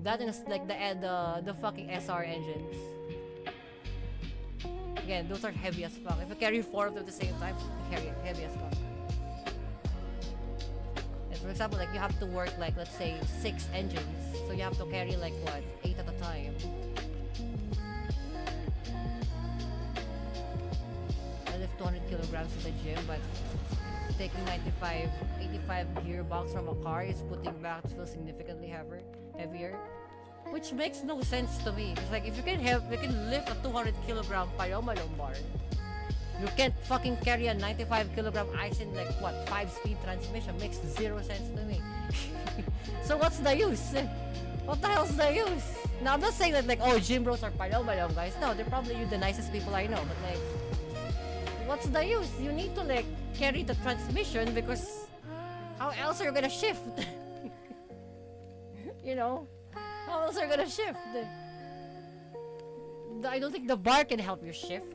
A: That is like the fucking SR engines. Again, those are heavy as fuck. If you carry 4 of them at the same time, heavy as fuck. And for example, like you have to work like let's say 6 engines, so you have to carry like what 8 at a time. I lift 200 kilograms in the gym, but taking 85 gearbox from a car is putting back to feel significantly heavier, which makes no sense to me. It's like if you can lift a 200 kilogram paloma lumbar, you can't fucking carry a 95 kilogram Aisin like what 5-speed transmission. Makes 0 sense to me. So what's the use? What the hell's the use? Now I'm not saying that like oh gym bros are paloma guys. No, they're probably the nicest people I know. But like, what's the use? You need to like carry the transmission because how else are you gonna shift? You know? How else are you gonna shift? I don't think the bar can help you shift.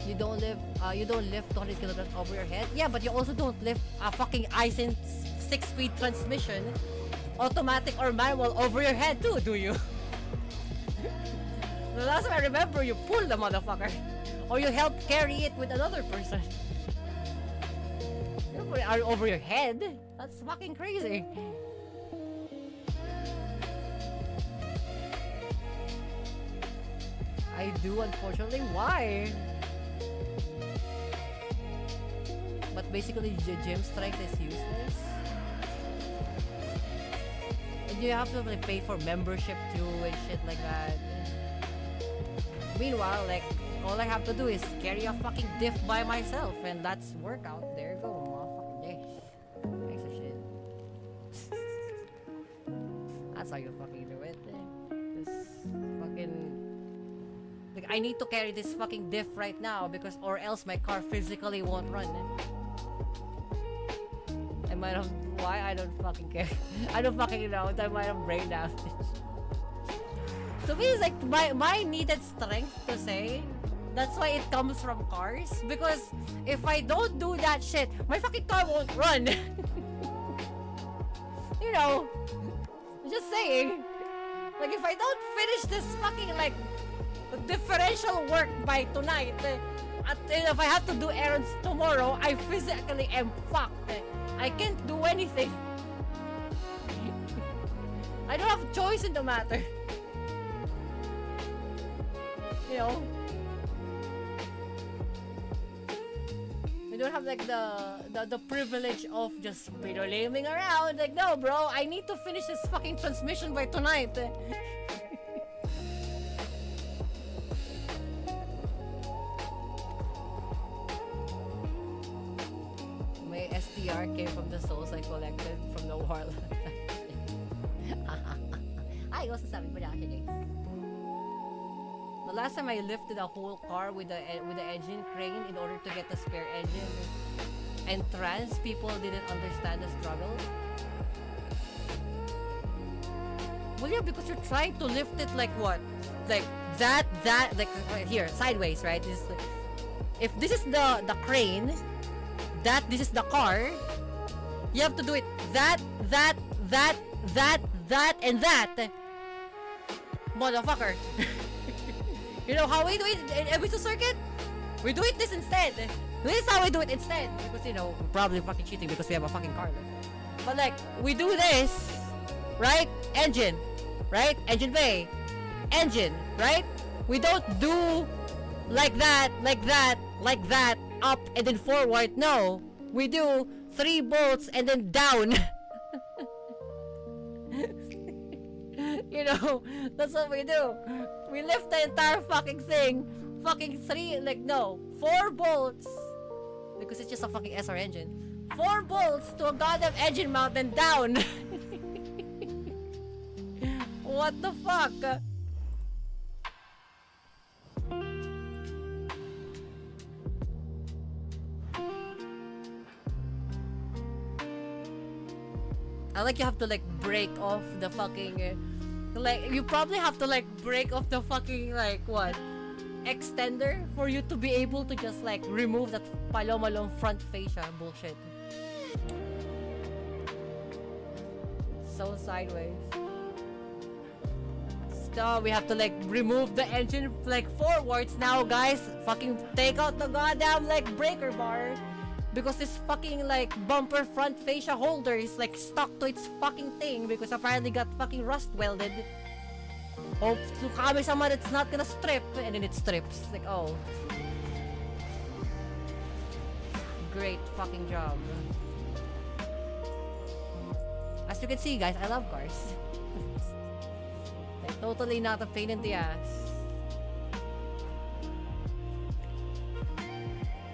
A: You don't lift 200 kilograms over your head. Yeah, but you also don't lift a fucking Aisin 6-speed transmission, automatic or manual, over your head too, do you? The last time I remember, you pull the motherfucker, or you help carry it with another person. You don't put it over your head. That's fucking crazy. I do, unfortunately. Why? But basically, gym strength is useless. And you have to like pay for membership too and shit like that. Meanwhile, like, all I have to do is carry a fucking diff by myself, and that's workout. There you go, motherfucking day. Piece of shit. That's how you fucking do it. This fucking... Like, I need to carry this fucking diff right now because, or else my car physically won't run. I might have... Why? I don't fucking care. I don't fucking know. I might have brain damage. To me, it's like my needed strength to say. That's why it comes from cars. Because if I don't do that shit, my fucking car won't run. You know, just saying. Like if I don't finish this fucking like differential work by tonight, and if I have to do errands tomorrow, I physically am fucked. I can't do anything. I don't have choice in the matter. You know, we don't have like the privilege of just laming around. Like, no, bro, I need to finish this fucking transmission by tonight. My STR came from the souls I collected from the war. Ay, go sa sabi mo na actually. The last time I lifted a whole car with the engine crane in order to get the spare engine, and trans people didn't understand the struggle. Well, yeah, because you're trying to lift it like what, like that like right here sideways, right? This, if this is the crane, this is the car. You have to do it that, and that. Motherfucker. You know how we do it in every circuit? We do it this instead. This is how we do it instead. Because, you know, we're probably fucking cheating because we have a fucking car. But like, we do this, right? Engine, right? Engine bay. Engine, right? We don't do like that, up and then forward. No. We do 3 bolts and then down. You know, that's what we do. We lift the entire fucking thing. Fucking 4 bolts. Because it's just a fucking SR engine. 4 bolts to a goddamn engine mount and down. What the fuck? I like you have to like break off the fucking like you probably have to like break off the fucking like what extender for you to be able to just like remove that palomalong front fascia bullshit. So sideways. So we have to like remove the engine like forwards now, guys. Fucking take out the goddamn like breaker bar. Because this fucking like bumper front fascia holder is like stuck to its fucking thing because apparently got fucking rust welded. Hope to kami sama it's not gonna strip, and then it strips. Like, oh. Great fucking job. As you can see, guys, I love cars. Like, totally not a pain in the ass.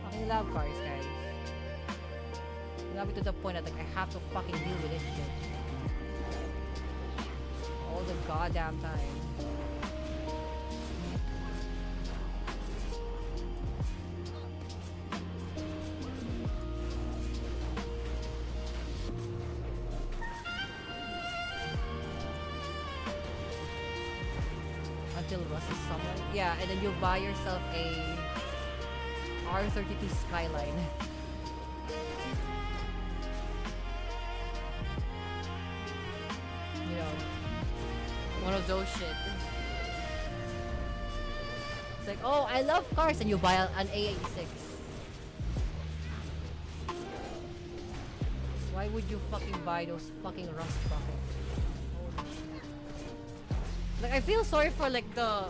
A: Fucking love cars, guys. Love it to the point that like I have to fucking deal with this shit all the goddamn time. Until rust is somewhere. Yeah, and then you buy yourself a R32 Skyline. You know, one of those shit. It's like, oh, I love cars, and you buy an A86. Why would you fucking buy those fucking rust buckets? Holy shit. Like, I feel sorry for like the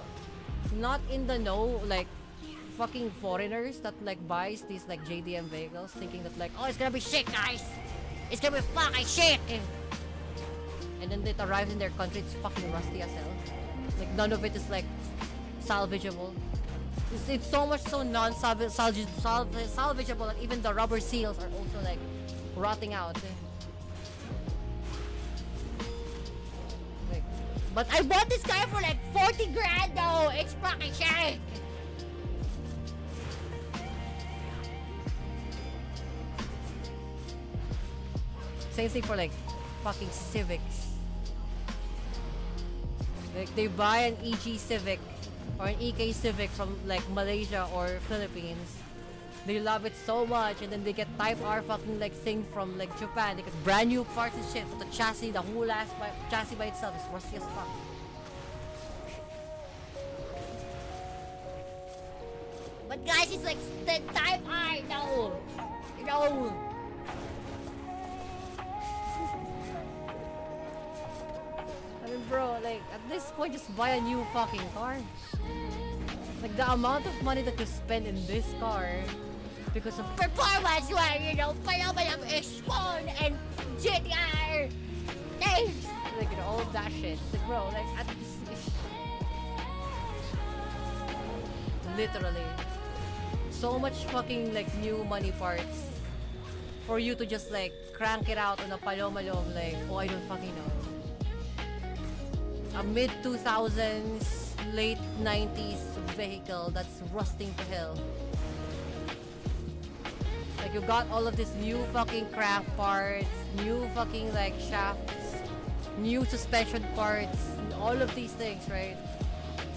A: not in the know like fucking foreigners that like buys these like JDM vehicles thinking that like, oh, it's gonna be shit, guys. It's gonna be fucking shit. And then it arrives in their country, it's fucking rusty as hell. Like, none of it is like salvageable. It's so much so non-salvageable that even the rubber seals are also like rotting out. Like, but I bought this guy for like 40 grand though! It's fucking shit! Same thing for like fucking Civics. Like, they buy an EG Civic or an EK Civic from like Malaysia or Philippines. They love it so much, and then they get Type R fucking like thing from like Japan. They get brand new parts and shit. But the chassis, the whole ass chassis by itself is rusty as fuck.
B: But guys, it's like the Type R, no! No!
A: I mean, bro, like, at this point, just buy a new fucking car. Like, the amount of money that you spend in this car because of
B: Performance where, you know, palabalang X1 and GTR! Thanks!
A: like, you know, all of that shit. Like, bro, like, at literally, so much fucking, like, new money parts for you to just, like, crank it out on a palomalong, like, oh, I don't fucking know. A mid-2000s, late 90s vehicle that's rusting to hell. Like, you got all of these new fucking craft parts, new fucking like shafts, new suspension parts, all of these things, right?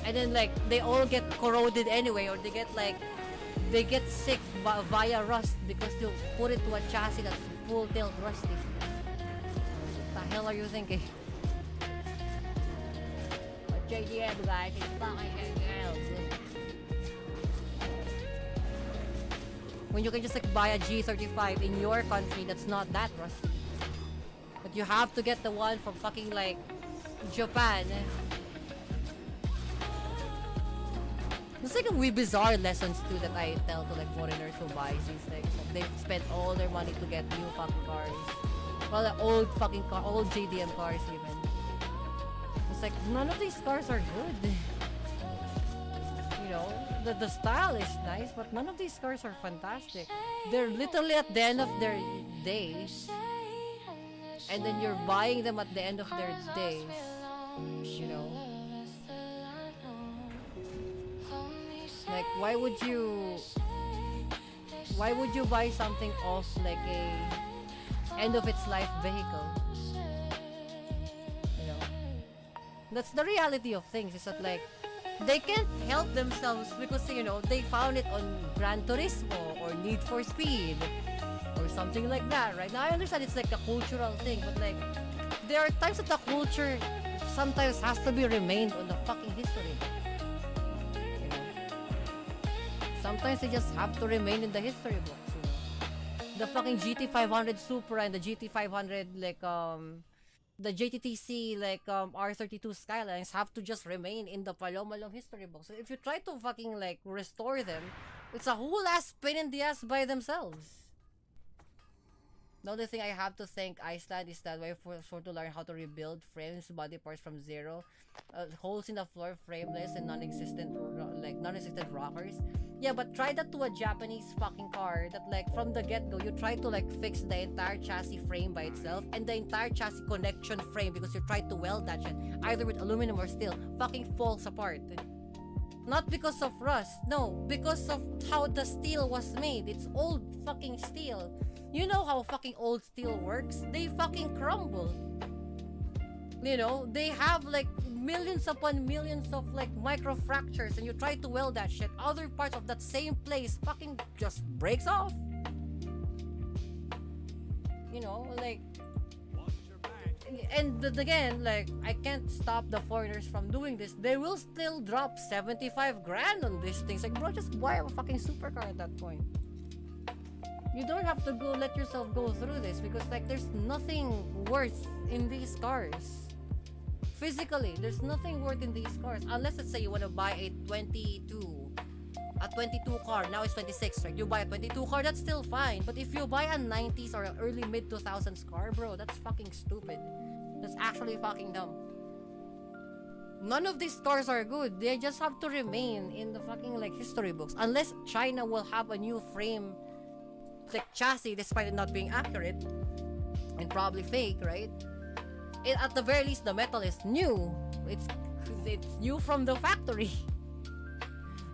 A: And then like they all get corroded anyway, or they get sick via rust because you put it to a chassis that's full tilt rusty. What the hell are you thinking?
B: JDM, guys, it's fucking JDM.
A: When you can just like buy a G35 in your country that's not that rusty. But you have to get the one from fucking like Japan. It's like a wee bizarre lessons too that I tell to like foreigners who buy these things. Like, they've spent all their money to get new fucking cars. Well, the old fucking car, old JDM cars even. It's like, none of these cars are good. You know, the style is nice, but none of these cars are fantastic. They're literally at the end of their days. And then you're buying them at the end of their days. You know? Like, why would you buy something off like a end of its life vehicle? That's the reality of things. Is that like they can't help themselves because you know they found it on Gran Turismo or Need for Speed or something like that, right? Now I understand it's like a cultural thing, but like there are times that the culture sometimes has to be remained on the fucking history. You know? Sometimes they just have to remain in the history books, you know? The fucking GT500 Supra and the GT500 like the JTTC like R32 Skylines have to just remain in the Palomalong history books. So if you try to fucking like restore them, it's a whole ass pain in the ass by themselves. The only thing I have to thank Iceland is that way for to learn how to rebuild frames, body parts from zero, holes in the floor, frameless and non-existent rockers. Yeah, but try that to a Japanese fucking car that like from the get-go you try to like fix the entire chassis frame by itself and the entire chassis connection frame because you try to weld that shit either with aluminum or steel fucking falls apart. Not because of rust, no, because of how the steel was made. It's old fucking steel. You know how fucking old steel works? They fucking crumble. You know, they have like millions upon millions of like micro fractures and you try to weld that shit. Other parts of that same place fucking just breaks off. You know, like, and again, like, I can't stop the foreigners from doing this. They will still drop 75 grand on these things. Like, bro, just buy a fucking supercar at that point. You don't have to go let yourself go through this because like there's nothing worth in these cars. Physically, there's nothing worth in these cars unless let's say you want to buy a 22 car. Now it's 26, right? You buy a 22 car, that's still fine. But if you buy a 90s or an early mid 2000s car, bro, that's fucking stupid. That's actually fucking dumb. None of these cars are good. They just have to remain in the fucking like history books unless China will have a new frame like chassis despite it not being accurate and probably fake, right? At the very least the metal is new. It's new from the factory.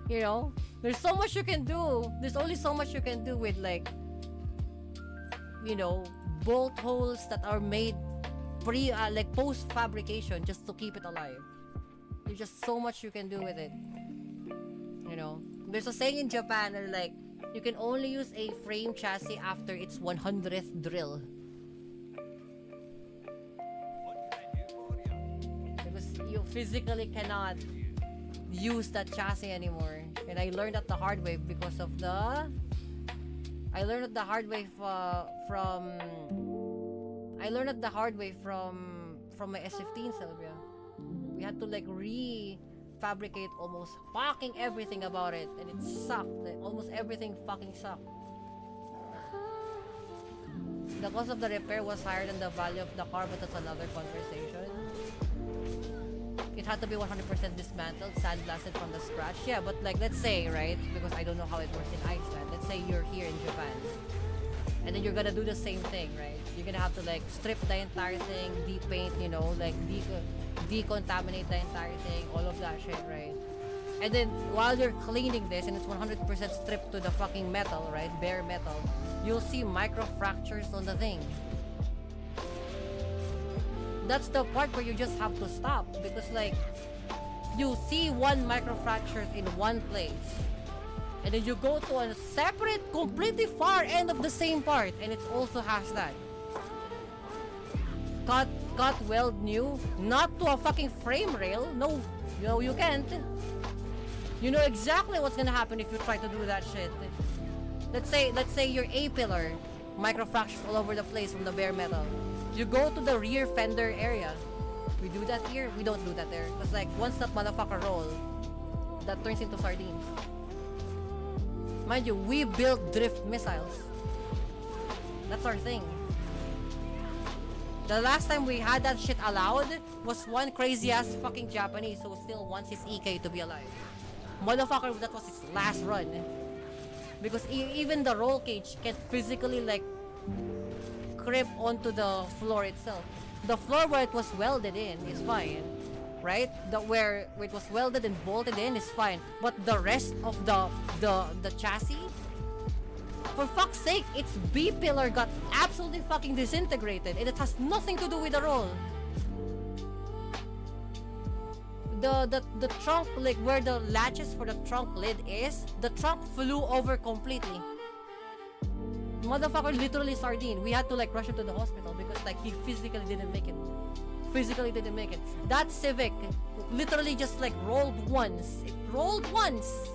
A: You know, there's so much you can do. There's only so much you can do with like, you know, bolt holes that are made like post fabrication just to keep it alive. There's just so much you can do with it. You know, there's a saying in Japan that like you can only use a frame chassis after its 100th drill. Because you physically cannot use that chassis anymore. And I learned that the hard way because of the... I learned it the hard way from my S15 Sylvia. We had to like fabricate almost fucking everything about it and it sucked. Like, almost everything fucking sucked. The cost of the repair was higher than the value of the car, but that's another conversation. It had to be 100% dismantled, sandblasted from the scratch. Yeah, but like let's say, right, because I don't know how it works in Iceland, let's say you're here in Japan and then you're gonna do the same thing, right? You're gonna have to like strip the entire thing, depaint, you know, like decontaminate the entire thing, all of that shit, right? And then while you're cleaning this and it's 100% stripped to the fucking metal, right, bare metal, you'll see micro fractures on the thing. That's the part where you just have to stop because like you see one micro fracture in one place and then you go to a separate, completely far end of the same part and it also has that. Cut weld new, not to a fucking frame rail. No, you can't. You know exactly what's gonna happen if you try to do that shit. Let's say your A-pillar, microfractures all over the place from the bare metal. You go to the rear fender area. We do that here? We don't do that there. Because like, once that motherfucker rolls, that turns into sardines. Mind you, we build drift missiles. That's our thing. The last time we had that shit allowed was one crazy ass fucking Japanese who still wants his EK to be alive. Motherfucker, that was his last run. Because even the roll cage can't physically like grip onto the floor itself. The floor where it was welded in is fine, right? Where it was welded and bolted in is fine. But the rest of the chassis, for fuck's sake, its B pillar got absolutely fucking disintegrated and it has nothing to do with the roll. the trunk, like where the latches for the trunk lid is, the trunk flew over completely. Motherfucker literally sardine. We had to like rush him to the hospital because like he physically didn't make it. That Civic literally just like rolled once. It rolled once.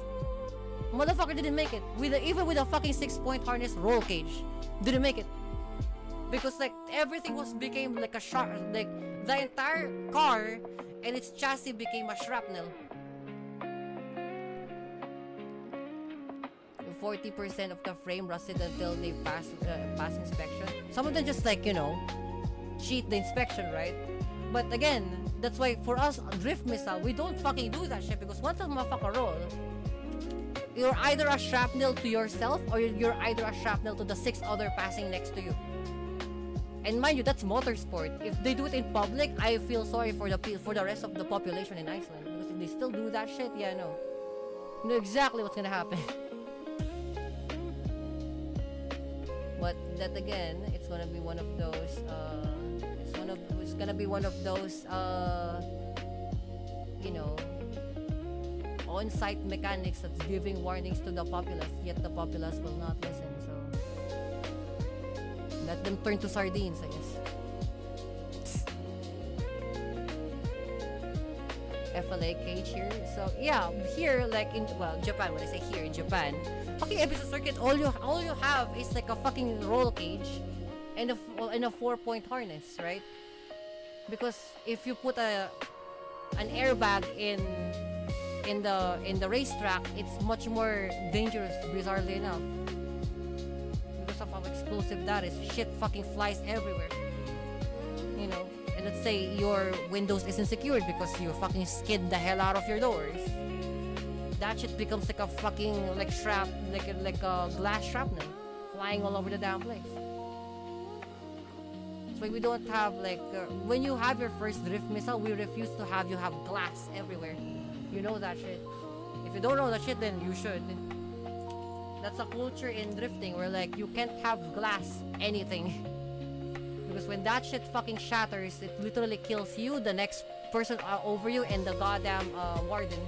A: Motherfucker didn't make it. Even with a fucking 6-point harness roll cage, didn't make it. Because like everything became like a sharp, like the entire car and its chassis became a shrapnel. 40% of the frame rusted until they pass inspection. Some of them just like, you know, cheat the inspection, right? But again, that's why for us, drift missile, we don't fucking do that shit because once a motherfucker roll, you're either a shrapnel to yourself or you're either a shrapnel to the 6 other passing next to you. And mind you, that's motorsport. If they do it in public, I feel sorry for the rest of the population in Iceland. Because if they still do that shit, yeah, no. You know exactly what's gonna happen. But that again, it's gonna be one of those, you know, on-site mechanics that's giving warnings to the populace, yet the populace will not listen, so let them turn to sardines, I guess. FLA cage here. So yeah, here like in Japan, when I say here in Japan, fucking episode circuit, all you have is like a fucking roll cage and a 4-point harness, right? Because if you put an airbag in the racetrack, it's much more dangerous, bizarrely enough. Because of how explosive that is. Shit fucking flies everywhere. You know? And let's say your windows isn't secured because you fucking skid the hell out of your doors. That shit becomes like a fucking like a glass shrapnel flying all over the damn place. That's why we don't have like when you have your first drift missile, we refuse to have you have glass everywhere. You know that shit. If you don't know that shit, then you should. That's a culture in drifting where like you can't have glass anything. Because when that shit fucking shatters, it literally kills you, the next person over you, and the goddamn warden.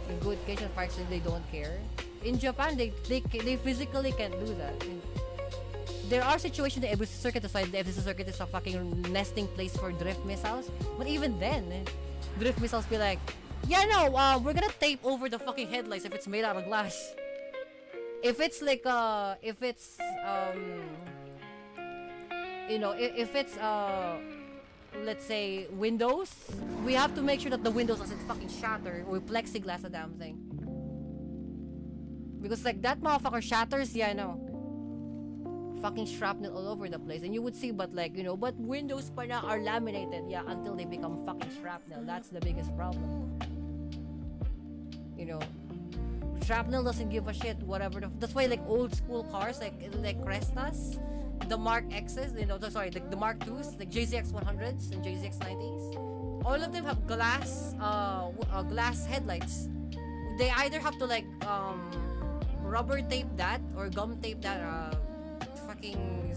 A: In good Asian parks, they don't care. In Japan, they physically can't do that. There are situations that every circuit aside, the FCC circuit is a fucking nesting place for drift missiles. But even then, drift missiles be like, yeah, no, we're gonna tape over the fucking headlights if it's made out of glass. If it's like, you know, if it's, let's say, windows, we have to make sure that the windows doesn't fucking shatter or plexiglass the damn thing. Because like that motherfucker shatters, yeah, I know. Fucking shrapnel all over the place, and you would see, but like, you know, but windows pa na are laminated, yeah, until they become fucking shrapnel. That's the biggest problem. You know, shrapnel doesn't give a shit, whatever. That's why like old school cars, like Crestas, the Mark X's, you know, the Mark 2s, like JZX 100s and JZX 90s, all of them have glass headlights. They either have to like rubber tape that or gum tape that, fucking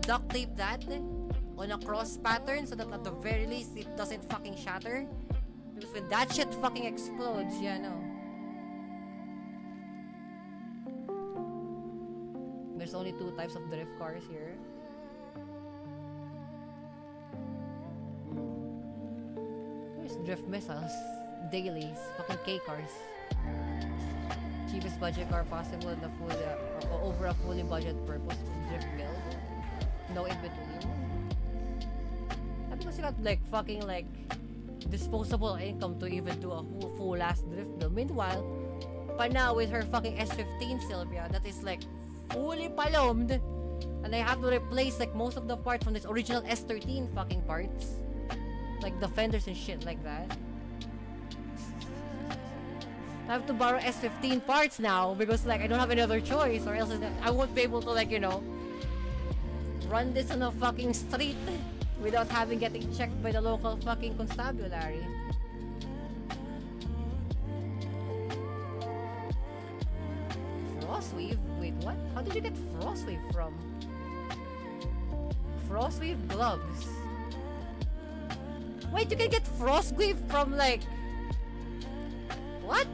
A: duct tape that on a cross pattern so that at the very least it doesn't fucking shatter. Because when that shit fucking explodes, yeah, no. There's only 2 types of drift cars here. There's drift missiles, dailies, fucking K cars. Cheapest budget car possible and over a fully budget purpose drift build. No in between. Because you got like fucking like disposable income to even do a full ass drift build. Meanwhile, Pana with her fucking S15 Sylvia that is like fully palomed, and I have to replace like most of the parts from this original S13 fucking parts, like the fenders and shit like that. I have to borrow S15 parts now because like I don't have any other choice, or else I won't be able to like, you know, run this on a fucking street without getting checked by the local fucking constabulary. Frostweave? Wait, what? How did you get Frostweave from? Frostweave gloves. Wait, you can get Frostweave from like... What?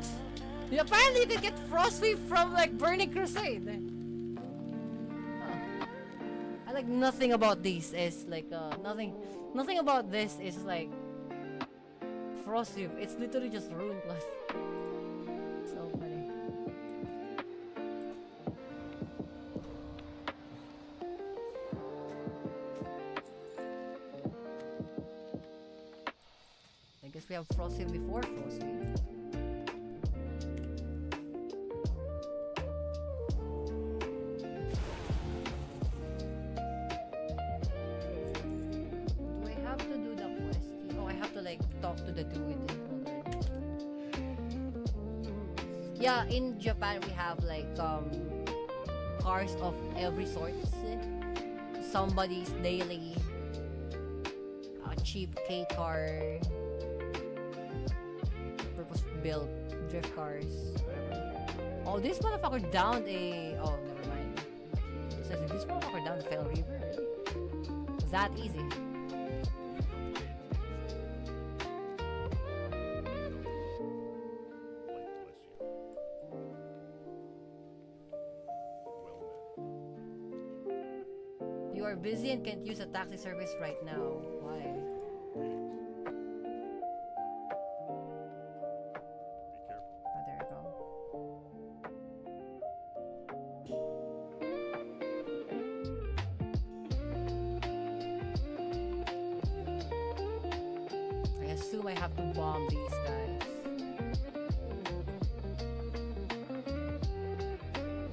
A: Apparently you can get Frostweave from like Burning Crusade. I like nothing about these is like nothing about this is like Frostweave. It's literally just rune plus. So funny. I guess we have Frostweave before Frostweave. Yeah, in Japan we have like cars of every sort. Somebody's daily, a cheap K car, purpose built drift cars, whatever. Oh, this motherfucker downed a. Oh, never mind. It says this motherfucker downed a Fell Reaver. Really? Was that easy? Busy and can't use a taxi service right now. Why? Oh, there we go. I assume I have to bomb these guys.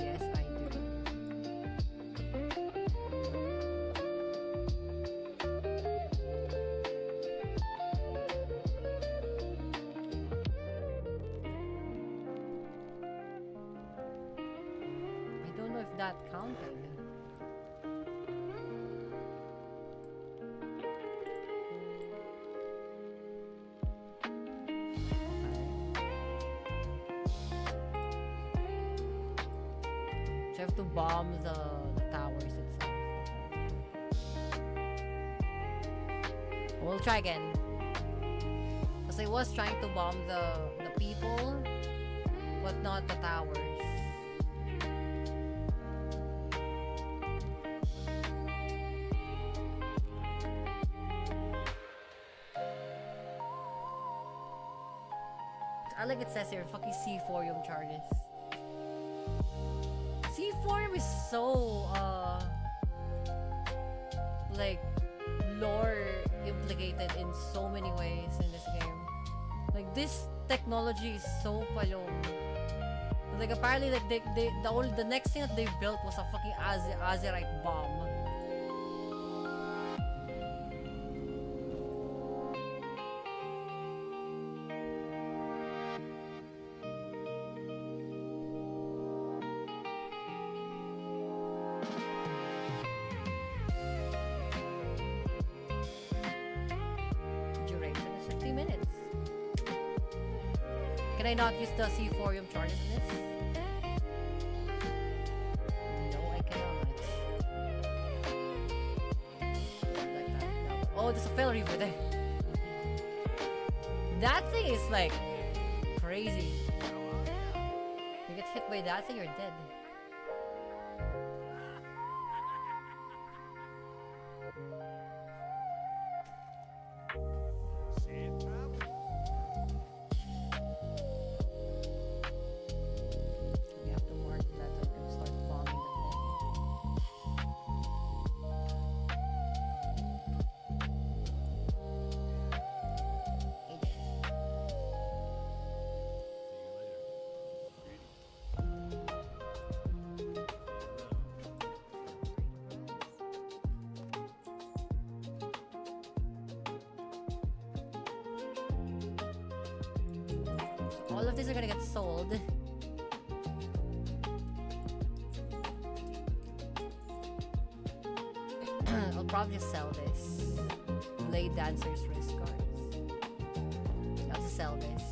A: Yes, I do. That counted. So I have to bomb the towers itself. We'll try again. Because I was trying to bomb the people, but not the towers. Like it says here, fucking C4 charges. C4 is so like lore implicated in so many ways in this game. Like this technology is so palong. Like apparently like the next thing that they built was a fucking Azerite bomb. Can I not use the C4 charges in this? No, I cannot. Like that. No. Oh, there's a Fell Reaver there. That thing is like crazy. You get hit by that thing, you're dead. All of these are gonna get sold. I'll probably sell this. Blade Dancer's wrist cards. I'll just sell this.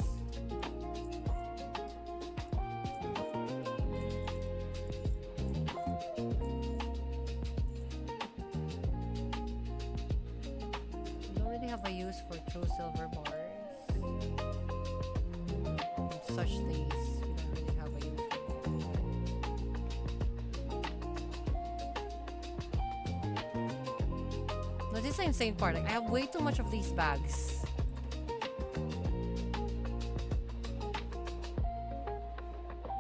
A: used for true silver bars. And such things. We don't really have a use for. No, this is the insane part. Like, I have way too much of these bags.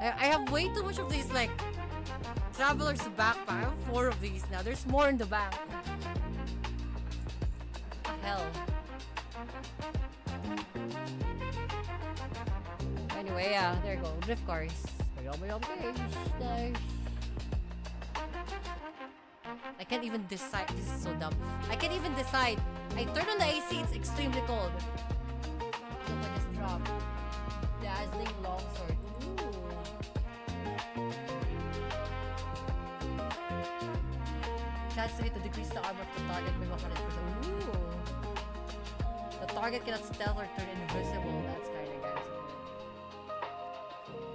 A: I have way too much of these, like, traveler's backpack. I have 4 of these now. There's more in the back. Hell. Anyway, yeah, there you go. Drift cars. I can't even decide. This is so dumb. I can't even decide. I turn on the AC, it's extremely cold. Look at this drop. Dazzling longsword. Chance to decrease the armor of the target by 100%. Ooh. The target cannot stealth or turn invisible. That's kinda guys.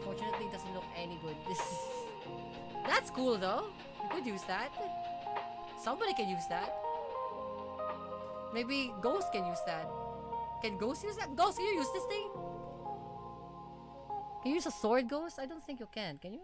A: Fortunately, it doesn't look any good. That's cool though. You could use that. Somebody can use that. Maybe Ghost can use that. Can Ghost use that? Ghost, can you use this thing? Can you use a sword, Ghost? I don't think you can you?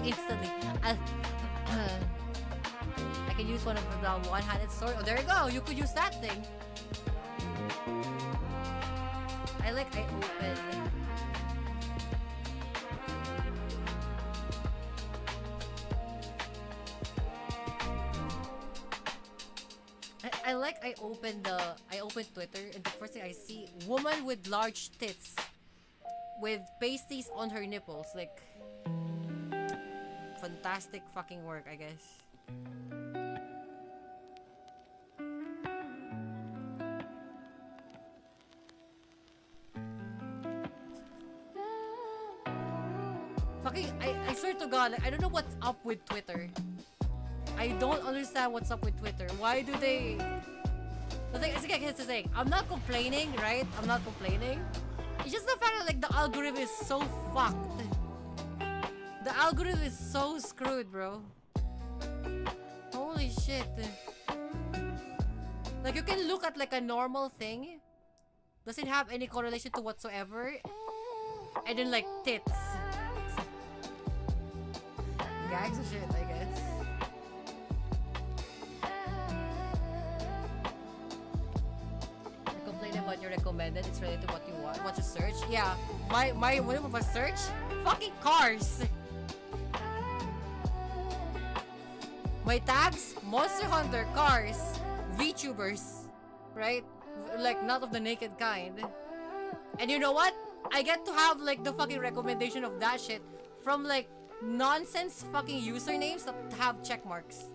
A: Instantly. I can use one of the one-handed sword. Oh, there you go. You could use that thing. I open. I open Twitter and the first thing I see, woman with large tits with pasties on her nipples. Like, fantastic fucking work, I guess. Fucking, I swear to God, like, I don't know what's up with Twitter. I don't understand what's up with Twitter. Why do they... Here's the thing. I'm not complaining, right? I'm not complaining. It's just the fact that, like, the algorithm is so fucked. The algorithm is so screwed, bro. Holy shit. Like, you can look at, like, a normal thing. Doesn't have any correlation to whatsoever. And then, like, tits. Gags of shit, I guess. About your recommended, it's related to what you want. What you search? Yeah, my what of a search? Fucking cars. My tags: Monster Hunter, cars, VTubers, right? Like not of the naked kind. And you know what? I get to have like the fucking recommendation of that shit from like nonsense fucking usernames that have check marks.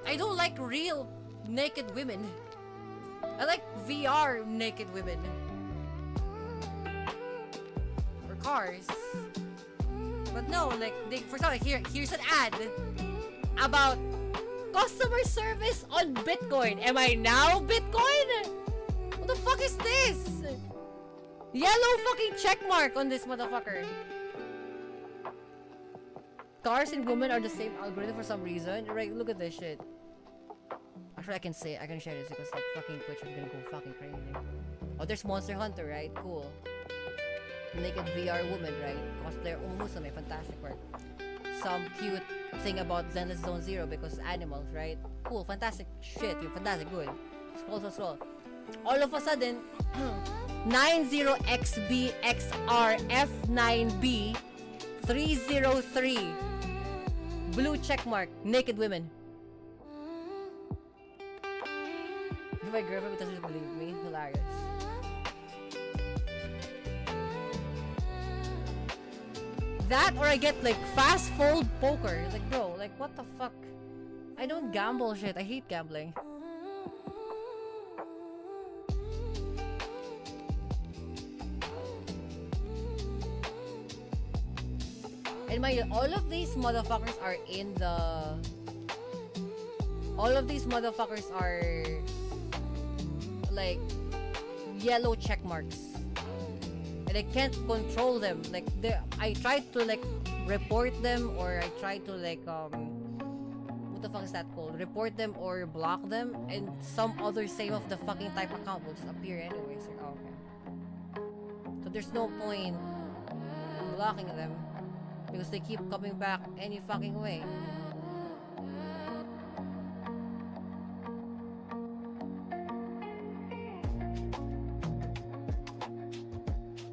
A: I don't like real naked women. I like VR naked women. Or cars. But no, like, for example, here's an ad about customer service on Bitcoin. Am I now Bitcoin? What the fuck is this? Yellow fucking check mark on this motherfucker. Cars and women are the same algorithm for some reason. Right, look at this shit. Actually, I can share this because like fucking Twitch is gonna go fucking crazy. Oh, there's Monster Hunter, right? Cool. Naked VR woman, right? Cosplayer Umusume, fantastic work. Some cute thing about Zenless Zone Zero because animals, right? Cool, fantastic shit, fantastic, good. Scroll. All of a sudden, 90XBXRF9B 303 blue checkmark, naked women. My girlfriend doesn't believe me. Hilarious. That or I get like fast fold poker. Like bro, like what the fuck? I don't gamble shit. I hate gambling. And mind you, all of these motherfuckers are in the... All of these motherfuckers are... like... yellow check marks. And I can't control them. Like, I tried to, like, report them, or I tried to, like, what the fuck is that called? Report them or block them, and some other same of the fucking type account will just appear anyways. Like, oh, okay. So there's no point blocking them because they keep coming back any fucking way.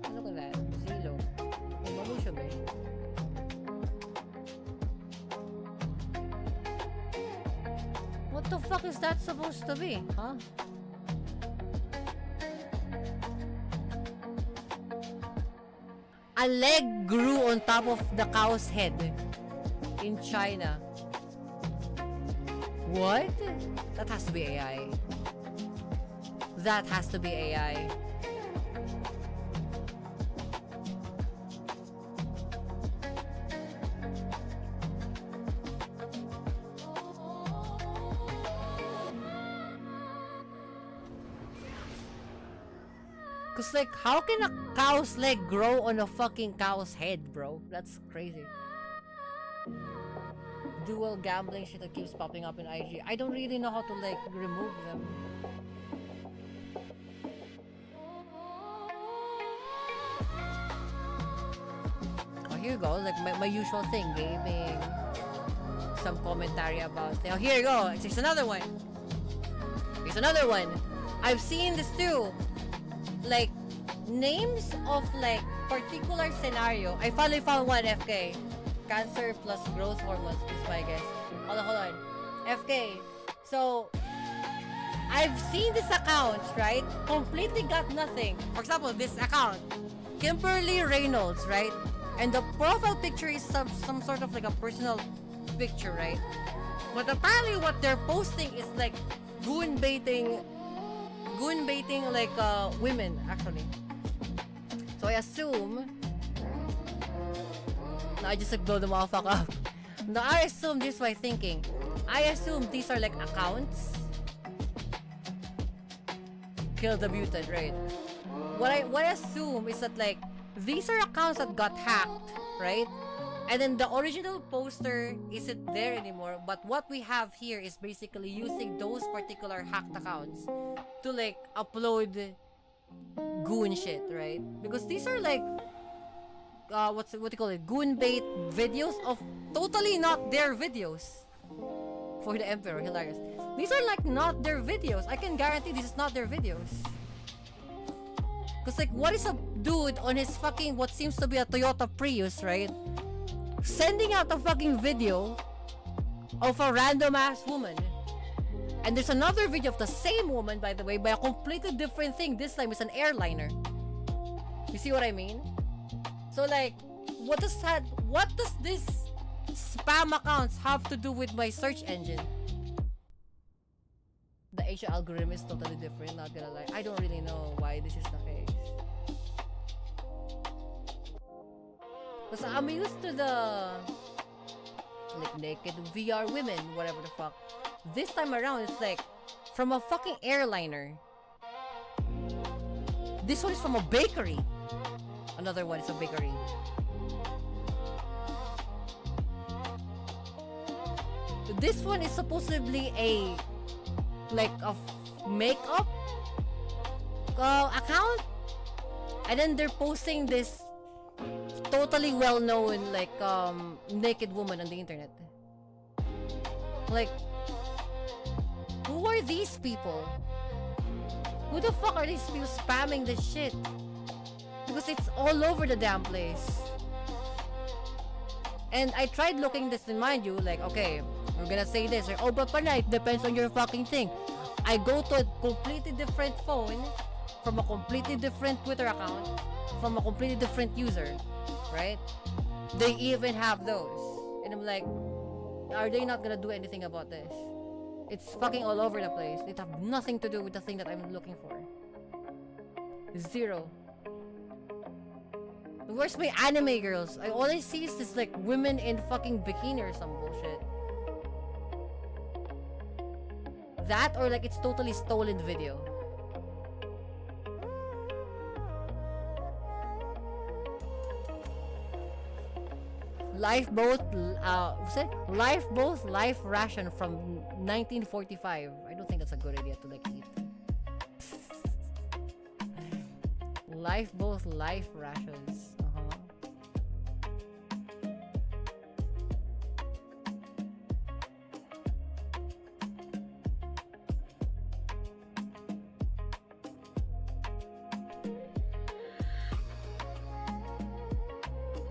A: Look at that. Zilo. Mamusha ba? What the fuck is that supposed to be? Huh? A leg grew on top of the cow's head in China. What? That has to be AI. That has to be AI. Cause like, how can a cow's leg grow on a fucking cow's head, bro? That's crazy. Dual gambling shit that keeps popping up in IG. I don't really know how to like remove them. Oh, here you go. Like my usual thing, gaming. Some commentary about. Oh, here you go. It's another one. Here's another one. I've seen this too. Like names of like particular scenario. I finally found one. FK, cancer plus growth hormones is my guess. Hold on. FK. So I've seen these accounts, right? Completely got nothing. For example, this account, Kimberly Reynolds, right? And the profile picture is some sort of like a personal picture, right? But apparently what they're posting is like goon baiting like women actually. So I assume no, I just like blow them all fuck up. No, I assume this by thinking. I assume these are like accounts. Kill the mutant, right? What I assume is that like these are accounts that got hacked, right? And then the original poster isn't there anymore, but what we have here is basically using those particular hacked accounts to like upload goon shit, right? Because these are like what do you call it? Goon bait videos of totally not their videos. For the Emperor, hilarious. These are like not their videos. I can guarantee this is not their videos. Cause like what is a dude on his fucking what seems to be a Toyota Prius, right? Sending out a fucking video of a random ass woman. And there's another video of the same woman, by the way, by a completely different thing. This time it's an airliner. You see what I mean? So like, what does this spam accounts have to do with my search engine? The Asia algorithm is totally different, not gonna lie. I don't really know why this is the case. Because I'm used to the like naked VR women, whatever the fuck. This time around, it's like from a fucking airliner. This one is from a bakery. Another one is a bakery. This one is supposedly a like a makeup account, and then they're posting this totally well-known like naked woman on the internet. Like, who are these people? Who the fuck are these people spamming this shit? Because it's all over the damn place. And I tried looking this, in mind you, like, okay, we're gonna say this, or, oh, but pala, it depends on your fucking thing. I go to a completely different phone, from a completely different Twitter account, from a completely different user, right? They even have those. And I'm like, are they not gonna do anything about this? It's fucking all over the place. It have nothing to do with the thing that I'm looking for. Zero. Where's my anime girls? All I see is this like women in fucking bikini or some bullshit. That or like it's totally stolen video. Lifeboat, what's it? Lifeboat life ration from 1945. I don't think that's a good idea to like eat. Lifeboat life rations.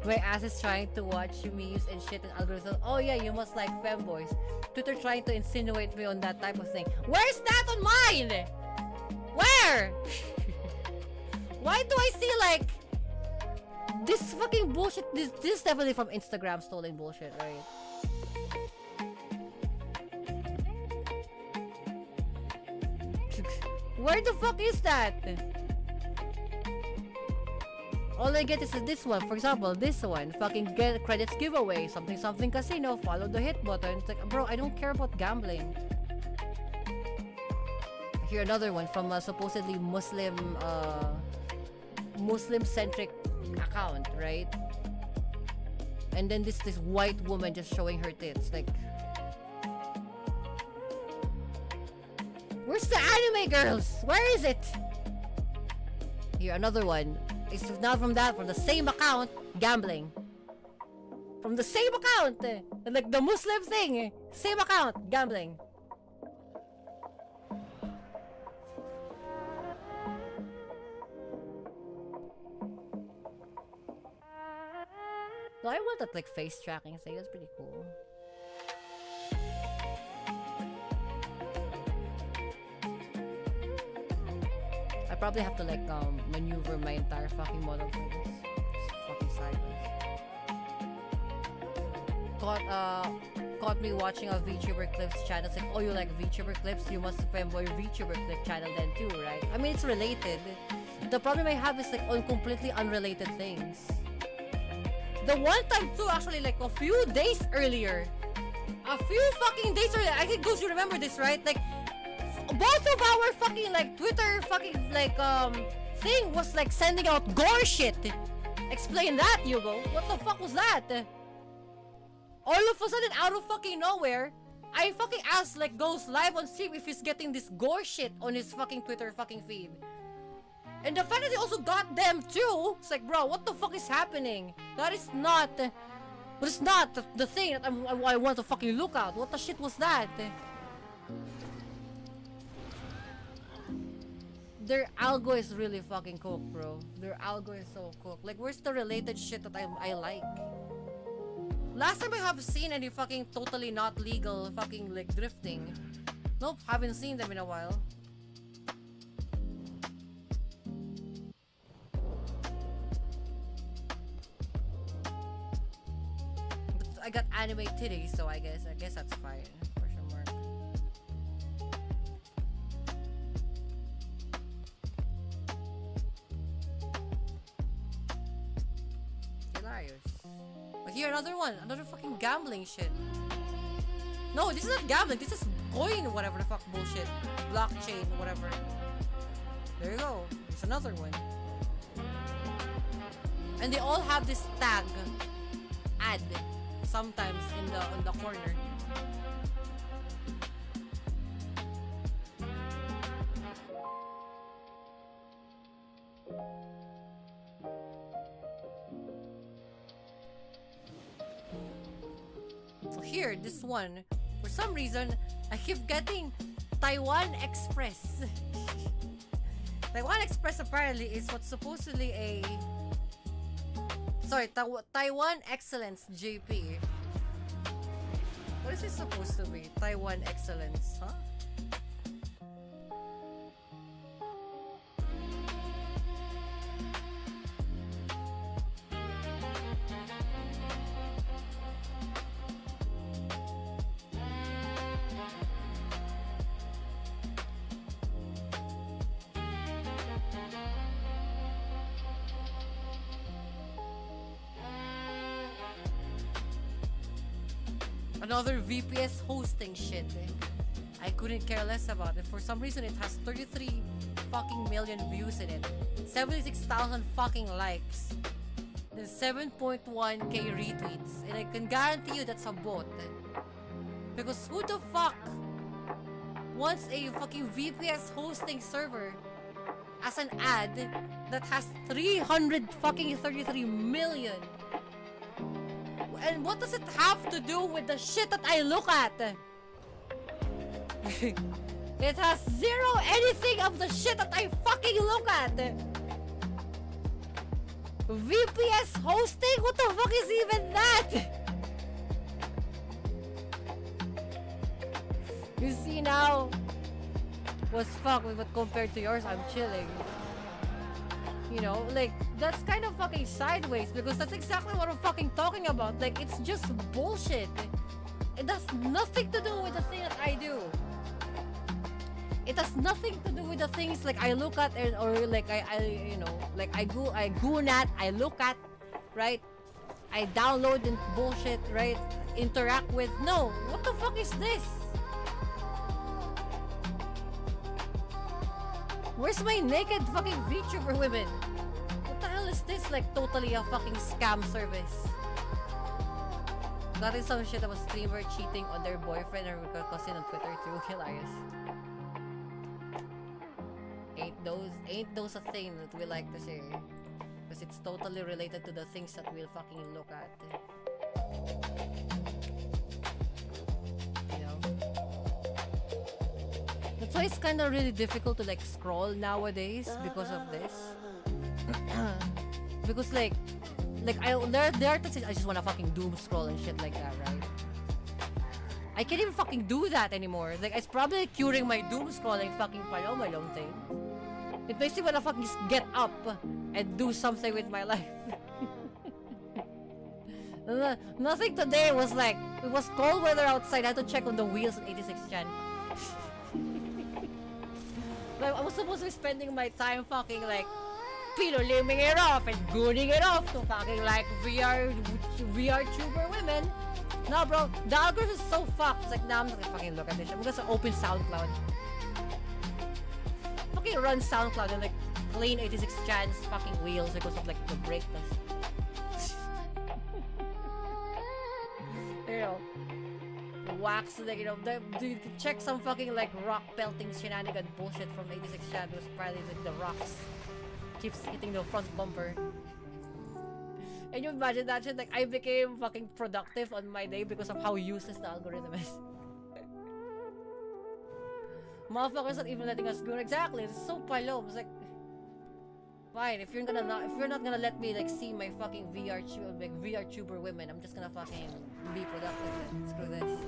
A: My ass is trying to watch memes and shit and algorithms. Oh yeah, you must like femboys. Twitter trying to insinuate me on that type of thing. Where's that on mine? Where? Why do I see like this fucking bullshit? This is definitely from Instagram stolen bullshit, right? Where the fuck is that? All I get is this one. For example, this one. Fucking get credits giveaway. Something something casino. Follow the hit button. It's like, bro, I don't care about gambling. Here another one from a supposedly Muslim-centric account, right? And then this white woman just showing her tits. Like, where's the anime girls? Where is it? Here another one. It's not from that, from the same account, gambling. From the same account, like the Muslim thing, same account, gambling. So I want that like face tracking thing, that's pretty cool. I probably have to like maneuver my entire fucking model for this. Just fucking sideways. Caught me watching a VTuber clips channel. It's like, oh, you like VTuber clips? You must fanboy VTuber clip channel then too, right? I mean, it's related. The problem I have is like on completely unrelated things. The one time too, actually, like a few days earlier. A few fucking days earlier. I think, Goose, you remember this, right? Like, both of our fucking like Twitter fucking like thing was like sending out gore shit. Explain that, Hugo. What the fuck was that? All of a sudden, out of fucking nowhere, I fucking asked like Ghost live on stream if he's getting this gore shit on his fucking Twitter fucking feed. And the fact that he also got them too, it's like, bro, what the fuck is happening? That is not, the thing that I want to fucking look at. What the shit was that? Their algo is really fucking cooked, bro. Their algo is so cooked. Like, where's the related shit that I like? Last time I have seen any fucking totally not legal fucking like drifting. Nope, haven't seen them in a while. But I got anime titties, so I guess that's fine. Question mark. Hilarious. But here another one, another fucking gambling shit. No, this is not gambling, this is coin whatever the fuck bullshit. Blockchain, whatever. There you go. It's another one. And they all have this tag ad sometimes in the corner. So here, this one, for some reason, I keep getting Taiwan Express. Taiwan Express apparently is what's supposedly a... Sorry, Taiwan Excellence JP. What is it supposed to be? Taiwan Excellence, huh? Another VPS hosting shit. I couldn't care less about it. For some reason, it has 33 fucking million views in it, 76,000 fucking likes, and 7.1k retweets. And I can guarantee you that's a bot. Because who the fuck wants a fucking VPS hosting server as an ad that has 333 million? And what does it have to do with the shit that I look at? It has zero anything of the shit that I fucking look at. VPS hosting? What the fuck is even that? You see now? Was fuck, but compared to yours, I'm chilling. You know, like, that's kind of fucking sideways because that's exactly what I'm fucking talking about. Like, it's just bullshit. It has nothing to do with the thing that I do. It has nothing to do with the things like I look at or like I you know, like I goon at, I look at, right? I download and bullshit, right? Interact with. No, what the fuck is this? Where's my naked fucking VTuber women? What the hell is this? Like totally a fucking scam service. That is some shit about streamer cheating on their boyfriend or cousin on Twitter too. Hilarious. Ain't those a thing that we like to say? Because it's totally related to the things that we'll fucking look at. You know? That's why it's kind of really difficult to like scroll nowadays because of this. Because like there are times I just wanna fucking doom scroll and shit like that, right? I can't even fucking do that anymore. Like it's probably curing my doom scrolling fucking paloma thing. It makes me wanna fucking just get up and do something with my life. Nothing today was like, it was cold weather outside. I had to check on the wheels on 86 Chan. Like, I was supposed to be spending my time fucking like pinuliming it off and gooning it off to fucking like VRtuber women. No, bro, the algorithm is so fucked. It's like, nah, I'm not gonna fucking look at this shit. I'm gonna open SoundCloud. Fucking run SoundCloud and like clean 86 Chan's fucking wheels because of like the brake test. You know, wax, like, you know, check some fucking like rock pelting shenanigan bullshit from 86 Chan. It was probably like the rocks keeps hitting the front bumper. And you imagine that shit, like I became fucking productive on my day because of how useless the algorithm is. Motherfuckers not even letting us go. Exactly, it's so palom. It's like, fine, if you're not gonna let me like see my fucking VRtuber women, I'm just gonna fucking be productive then. Screw this.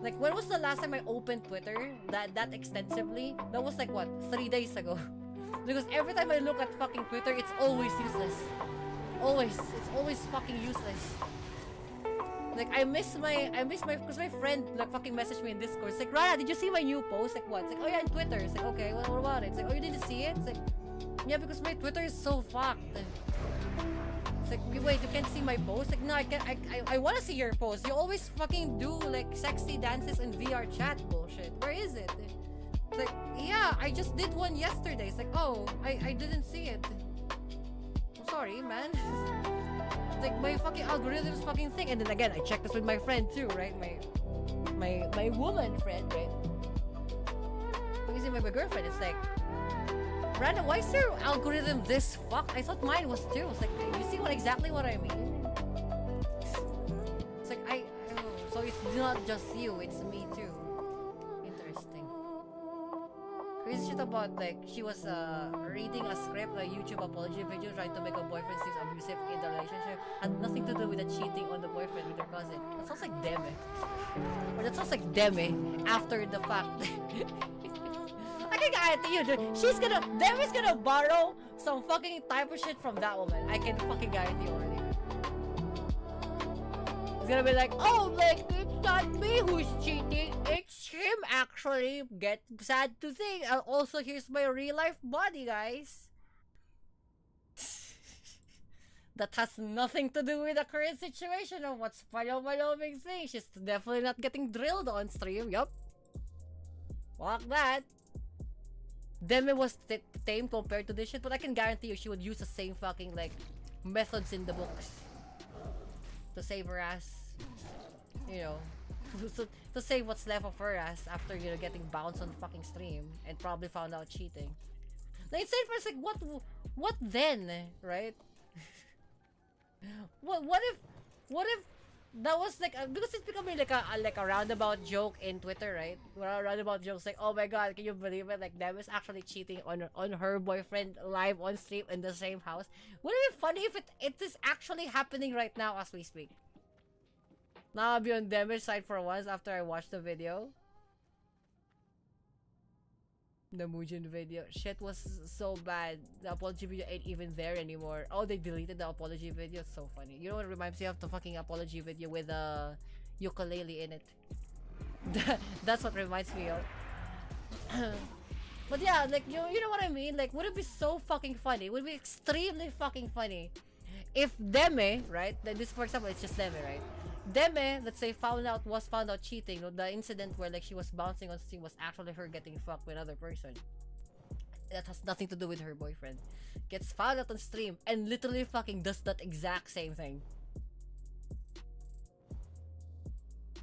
A: Like, when was the last time I opened Twitter that extensively? That was like what, 3 days ago. Because every time I look at fucking Twitter, it's always useless. Always, it's always fucking useless. Like I miss my because my friend like fucking messaged me in Discord. It's like, Rana, did you see my new post? Like what? It's like, oh yeah, on Twitter. It's like, okay, what about it? It's like, oh, you didn't see it? It's like, yeah, because my Twitter is so fucked. It's like, wait, you can't see my post? Like, no, I can't. I want to see your post. You always fucking do like sexy dances in VR chat bullshit. Where is it? It's like, yeah, I just did one yesterday. It's like, oh, I didn't see it. I'm sorry, man. Like my fucking algorithm's fucking thing. And then again, I checked this with my friend too, right? My woman friend, right? Because my girlfriend, it's like, Random, why is your algorithm this fucked? I thought mine was too. It's like, you see exactly what I mean? It's like so it's not just you, it's me too. Interesting. Crazy shit about like she was reading a script, a YouTube apology video, trying to make a boyfriend seems abusive in the relationship. Had nothing to do with the cheating on the boyfriend with her cousin. That sounds like Deme. Or that sounds like Deme after the fact. I can guarantee you, dude. Deme's gonna borrow some fucking type of shit from that woman. I can fucking guarantee already. It's gonna be like, oh, like, it's not me who's cheating, it's him actually. Get sad to think. Also, here's my real life body, guys. that has nothing to do with the current situation of what's Paloma being saying. She's definitely not getting drilled on stream. Yup. Fuck that. Demi was tame compared to this shit, but I can guarantee you she would use the same fucking, like, methods in the books to save her ass. You know, to save what's left of her ass after, you know, getting bounced on the fucking stream and probably found out cheating. The insane part is like, what then, right? what if that was like because it's becoming like a roundabout joke in Twitter, right? Roundabout jokes like, oh my god, can you believe it? Like, Dem is actually cheating on her boyfriend live on stream in the same house. Wouldn't it be funny if it is actually happening right now as we speak? Now I'll be on Dem's side for once after I watch the video. The Mujin video. Shit was so bad. The apology video ain't even there anymore. Oh, they deleted the apology video. It's so funny. You know what reminds me of the fucking apology video with a ukulele in it? That's what reminds me of. But yeah, like, you know what I mean? Like, would it be so fucking funny? Would it be extremely fucking funny if Deme, right? This, for example, it's just Deme, right? Deme, let's say, was found out cheating. No, the incident where, like, she was bouncing on stream was actually her getting fucked with another person. That has nothing to do with her boyfriend. Gets found out on stream and literally fucking does that exact same thing.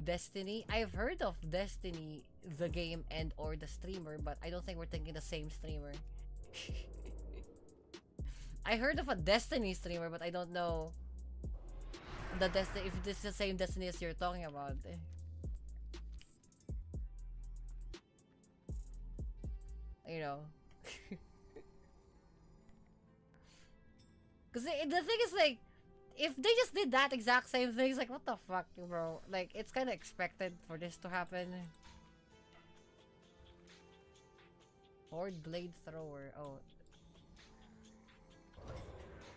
A: Destiny? I've heard of Destiny, the game and or the streamer, but I don't think we're thinking the same streamer. I heard of a Destiny streamer, but I don't know the Destiny, if this is the same Destiny as you're talking about. You know. Because the thing is, like, if they just did that exact same thing, it's like, what the fuck, bro? Like, it's kind of expected for this to happen. Horde Blade Thrower. Oh.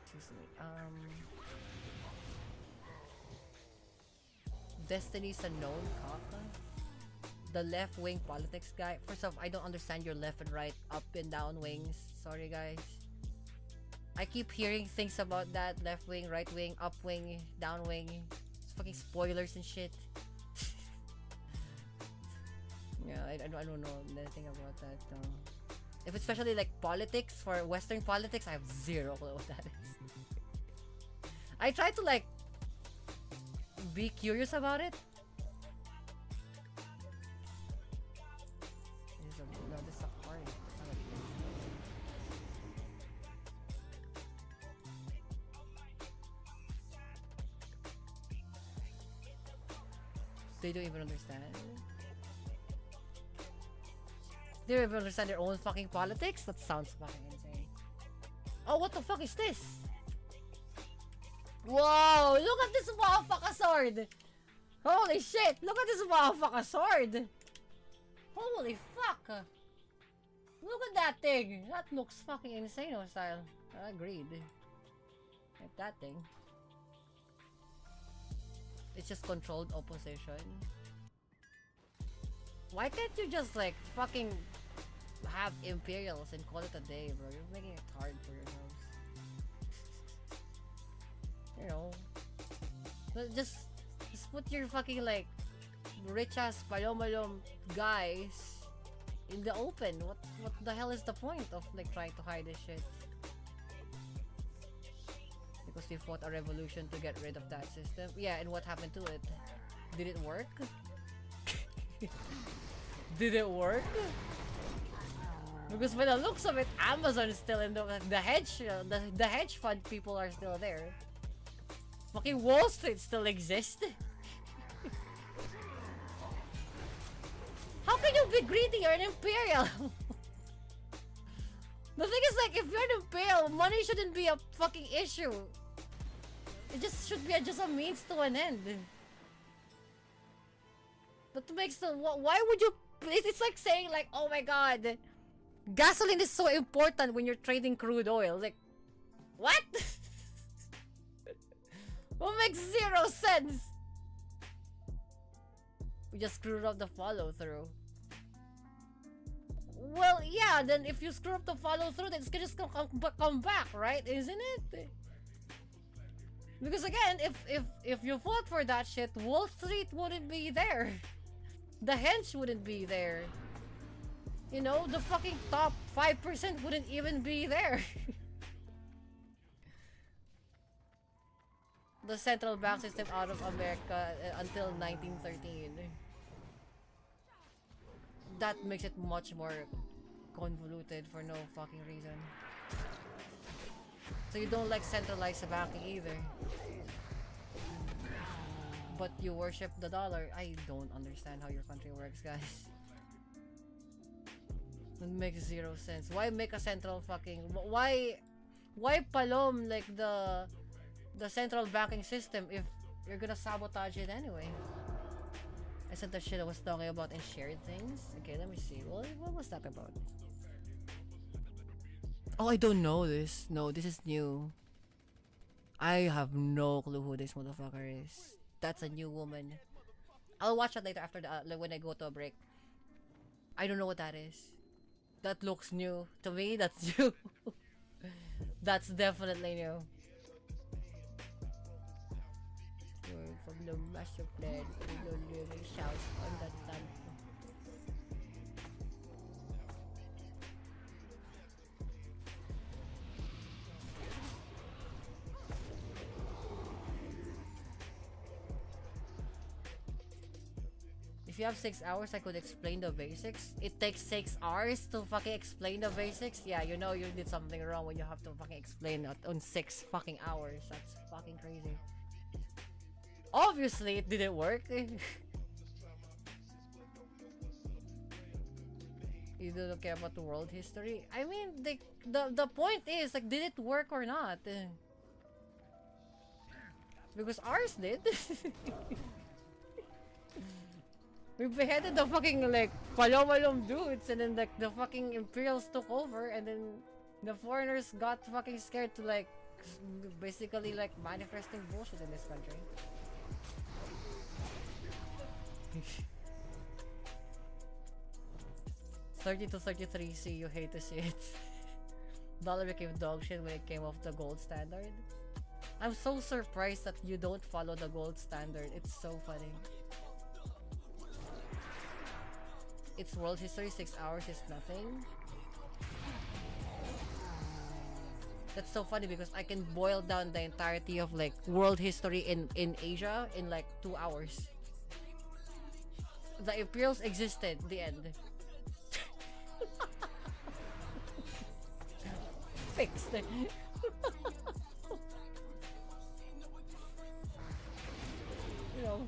A: Excuse me. Destiny's a known cock. The left wing politics guy. First off, I don't understand your left and right, up and down wings. Sorry, guys. I keep hearing things about that. Left wing, right wing, up wing, down wing. It's fucking spoilers and shit. Yeah, I don't know anything about that. If it's especially like politics, for Western politics, I have zero clue what that is. I try to like be curious about it. No, this is a party. They don't even understand. They don't even understand their own fucking politics? That sounds fucking insane. Oh, what the fuck is this? Whoa, look at this motherfucker sword! Holy shit, look at this motherfucker sword! Holy fuck! Look at that thing! That looks fucking insane style. Agreed. Like that thing. It's just controlled opposition. Why can't you just like fucking have Imperials and call it a day, bro? You're making it hard for yourselves. You know, but just put your fucking like rich ass palomalom guys in the open. What the hell is the point of like trying to hide this shit? Because we fought a revolution to get rid of that system. Yeah, and what happened to it? Did it work? Did it work? Because by the looks of it, Amazon is still in the hedge fund people are still there. Fucking Wall Street still exists. How can you be greedy? You're an imperial. The thing is, like, if you're an imperial, money shouldn't be a fucking issue. It just should be just a means to an end. But makes the why would you? It's like saying like, oh my god, gasoline is so important when you're trading crude oil. Like, what? What makes zero sense? We just screwed up the follow through. Well, yeah. Then if you screw up the follow through, then it's gonna just come back, right? Isn't it? Because again, if you fought for that shit, Wall Street wouldn't be there. The hench wouldn't be there. You know, the fucking top 5% wouldn't even be there. The central bank system out of America until 1913. That makes it much more convoluted for no fucking reason. So you don't like centralized banking either. But you worship the dollar. I don't understand how your country works, guys. It makes zero sense. Why make a central fucking... Why palom like the central banking system if you're gonna sabotage it anyway? Isn't the shit I was talking about in shared things? Okay, let me see. What was that about? Oh, I don't know this. No, this is new. I have no clue who this motherfucker is. That's a new woman. I'll watch it later after the, like when I go to a break. I don't know what that is. That looks new. To me, that's new. That's definitely new. From the master plan, the shouts on that time. If you have 6 hours, I could explain the basics. It takes 6 hours to fucking explain the basics. Yeah, you know you did something wrong when you have to fucking explain it on 6 fucking hours. That's fucking crazy. Obviously, it didn't work. You don't care about the world history. I mean, the point is, like, did it work or not? Because ours did. We beheaded the fucking, like, palom dudes, and then, like, the fucking Imperials took over, and then the foreigners got fucking scared to, like, basically, like, manifesting bullshit in this country. 30 to 33, see, you hate to see it. Dollar became dog shit when it came off the gold standard. I'm so surprised that you don't follow the gold standard. It's so funny. It's world history, 6 hours is nothing. That's so funny because I can boil down the entirety of like world history in Asia in like 2 hours. The Imperials existed, the end. Fixed. You know.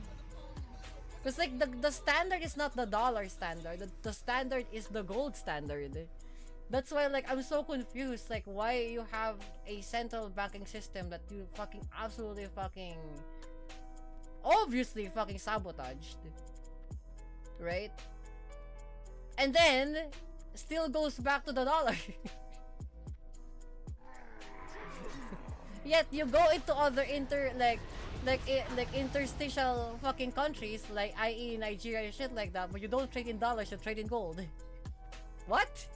A: Because like the standard is not the dollar standard. The standard is the gold standard. That's why like I'm so confused. Like why you have a central banking system that you fucking absolutely fucking obviously fucking sabotaged. Right? And then still goes back to the dollar. Yet you go into other interstitial fucking countries like i.e. Nigeria and shit like that, but you don't trade in dollars, you trade in gold. What?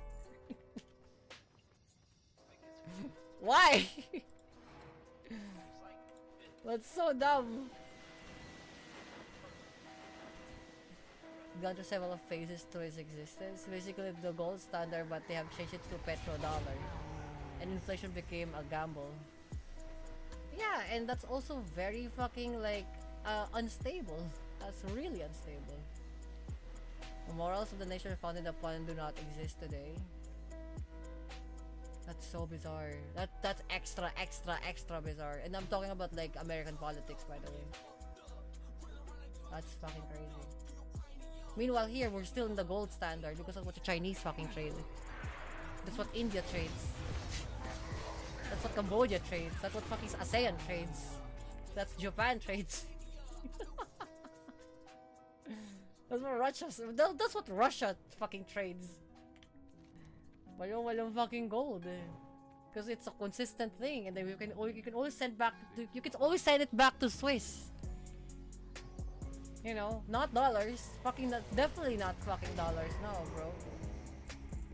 A: Why? That's so dumb. Gone through several phases to its existence. Basically the gold standard, but they have changed it to petrodollar. And inflation became a gamble. Yeah, and that's also very fucking like unstable. That's really unstable. The morals of the nation founded upon do not exist today. That's so bizarre. That's extra bizarre. And I'm talking about like American politics, by the way. That's fucking crazy. Meanwhile here, we're still in the gold standard because of what the Chinese fucking trade. That's what India trades. That's what Cambodia trades. That's what fucking ASEAN trades. That's Japan trades. That's what Russia fucking trades. Walang fucking gold. Because it's a consistent thing, and then you can always send it back to Swiss. You know, not dollars. Fucking definitely not fucking dollars. No, bro.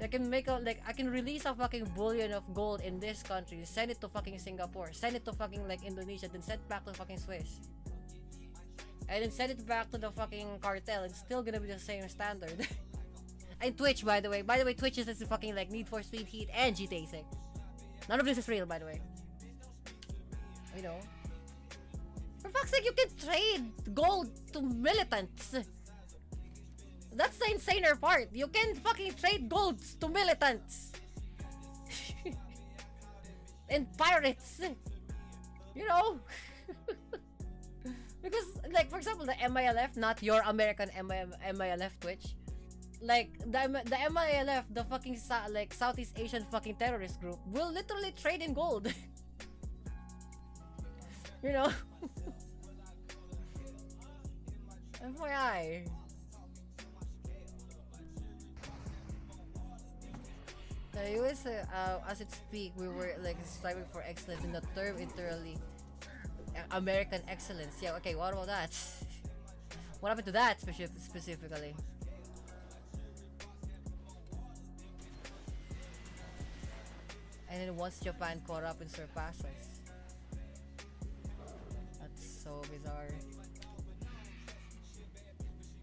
A: I can I can release a fucking bullion of gold in this country, send it to fucking Singapore, send it to fucking like Indonesia, then send it back to fucking Swiss. And then send it back to the fucking cartel. It's still gonna be the same standard. And Twitch, by the way, Twitch is fucking like Need for Speed Heat and GTA 6. None of this is real, by the way. You know. For fuck's sake, you can trade gold to militants. That's the insaner part. You can fucking trade gold to militants. And pirates. You know. Because, like, for example, the MILF, not your American MILF Twitch. Like, the MILF, the fucking Southeast Asian fucking terrorist group, will literally trade in gold. You know? FYI. The US, as it speak, we were like striving for excellence in the term literally American excellence. Yeah, okay, what about that? What happened to that specifically? And then once Japan caught up and surpassed us. That's so bizarre.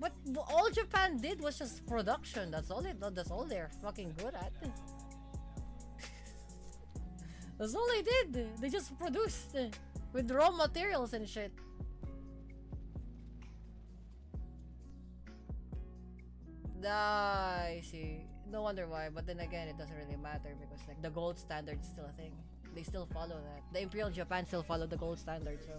A: But all Japan did was just production. That's all they're fucking good at. That's all they did. They just produced with raw materials and shit. I see. No wonder why, but then again, it doesn't really matter because like the gold standard is still a thing. They still follow that. The Imperial Japan still follow the gold standard, so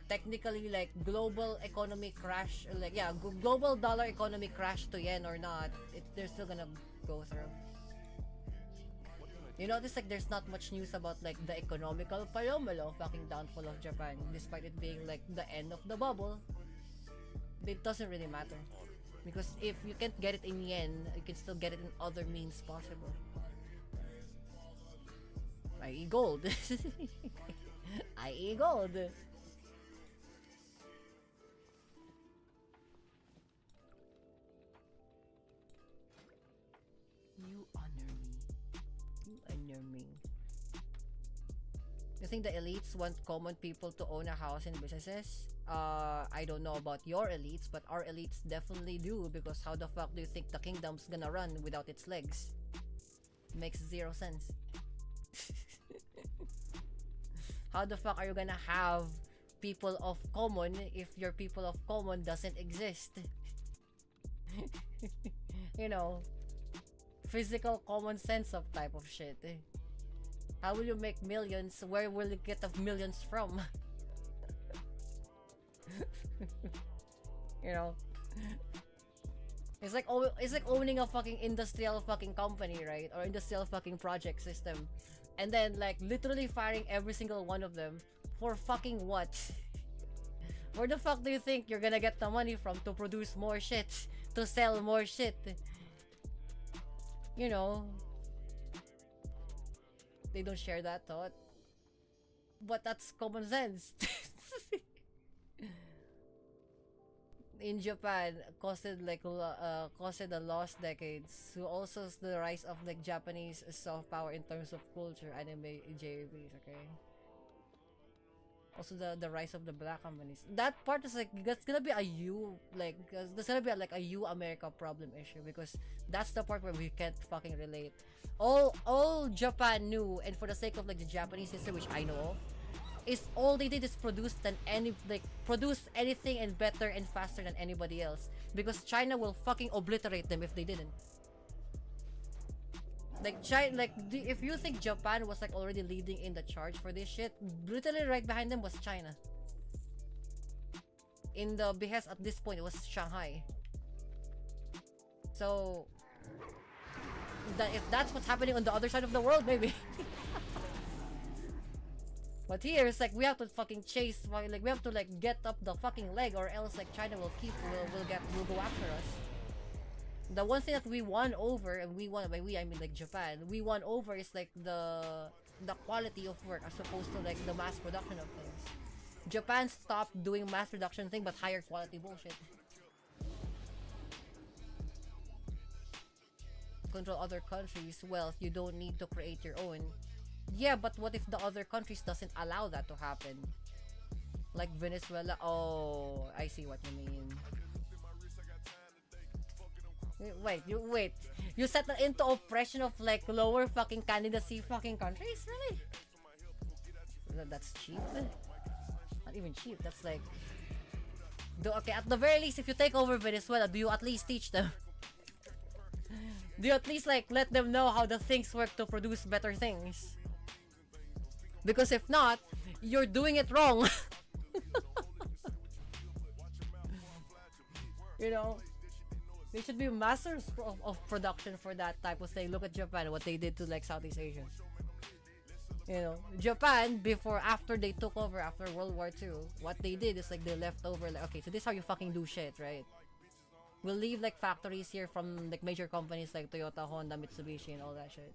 A: technically, like global economy crash, like yeah, global dollar economy crash to yen or not, they're still gonna go through. You notice like there's not much news about like the economical palomalo fucking downfall of Japan, despite it being like the end of the bubble. It doesn't really matter. Because if you can't get it in yen, you can still get it in other means possible. I.e. gold. I.e. gold. You honor me. You honor me. You think the elites want common people to own a house and businesses? I don't know about your elites, but our elites definitely do, because how the fuck do you think the kingdom's gonna run without its legs? Makes zero sense. How the fuck are you gonna have people of common if your people of common doesn't exist? You know, physical common sense of type of shit. How will you make millions? Where will you get the millions from? You know, it's like owning a fucking industrial fucking company, right? Or industrial fucking project system, and then like literally firing every single one of them for fucking what? Where the fuck do you think you're gonna get the money from to produce more shit, to sell more shit? You know, they don't share that thought, but that's common sense. In Japan, caused a lost decades. So also the rise of like Japanese soft power in terms of culture, anime, JVs, okay. Also the rise of the black companies. That part is like that's gonna be a that's gonna be a you America problem issue, because that's the part where we can't fucking relate. All Japan knew, and for the sake of like the Japanese history, which I know of, is all they did is produce anything and better and faster than anybody else, because China will fucking obliterate them if they didn't. Like China, if you think Japan was like already leading in the charge for this shit, literally right behind them was China. In the behest at this point, it was Shanghai. So if that's what's happening on the other side of the world, maybe. But here it's like we have to fucking chase, like we have to like get up the fucking leg, or else like China will go after us. The one thing that we won over, and we won by we I mean like Japan, we won over is like the quality of work as opposed to like the mass production of things. Japan stopped doing mass production thing but higher quality bullshit. control other countries' wealth, you don't need to create your own. Yeah, but what if the other countries doesn't allow that to happen? Like Venezuela. Oh, I see what you mean. Wait. You set that into oppression of like lower fucking candidacy fucking countries? Really? That's cheap. Not even cheap. That's like... Okay, at the very least, if you take over Venezuela, do you at least teach them? Do you at least like let them know how the things work to produce better things? Because if not, you're doing it wrong. You know? They should be masters of production for that type of thing. Look at Japan, what they did to like Southeast Asia. You know, Japan after they took over after World War II, what they did is like they left over like, okay, so this is how you fucking do shit, right? We'll leave like factories here from like major companies like Toyota, Honda, Mitsubishi, and all that shit.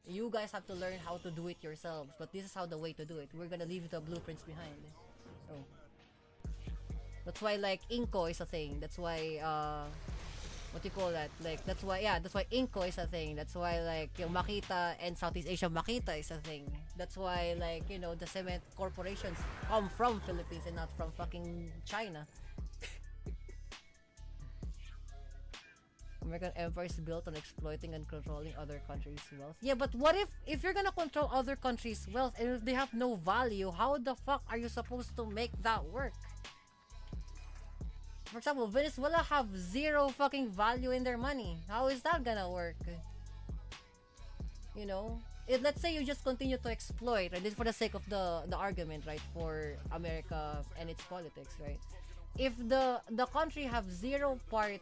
A: You guys have to learn how to do it yourselves, but this is how the way to do it. We're gonna leave the blueprints behind. So that's why like Inco is a thing. That's why what do you call that? Like that's why Inco is a thing. That's why like yung Makita and Southeast Asia Makita is a thing. That's why like, you know, the cement corporations come from Philippines and not from fucking China. American empire is built on exploiting and controlling other countries' wealth. Yeah, but what if you're gonna control other countries' wealth and if they have no value, how the fuck are you supposed to make that work? For example, Venezuela have zero fucking value in their money. How is that gonna work? You know? Let's say you just continue to exploit, right? This is for the sake of the argument, right? For America and its politics, right? If the country have zero part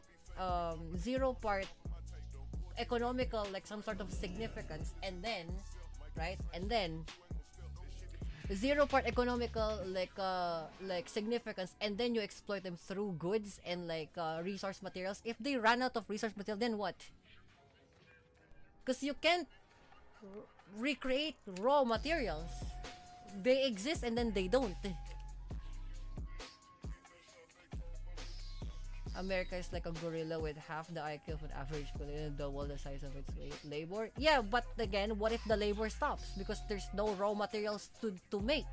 A: economical, like some sort of significance, and then right, and then zero part economical like significance, and then you exploit them through goods and like resource materials. If they run out of resource material, then what? Because you can't recreate raw materials. They exist and then they don't. America is like a gorilla with half the IQ of an average gorilla and double the size of its labor. Yeah, but again, what if the labor stops? Because there's no raw materials to make.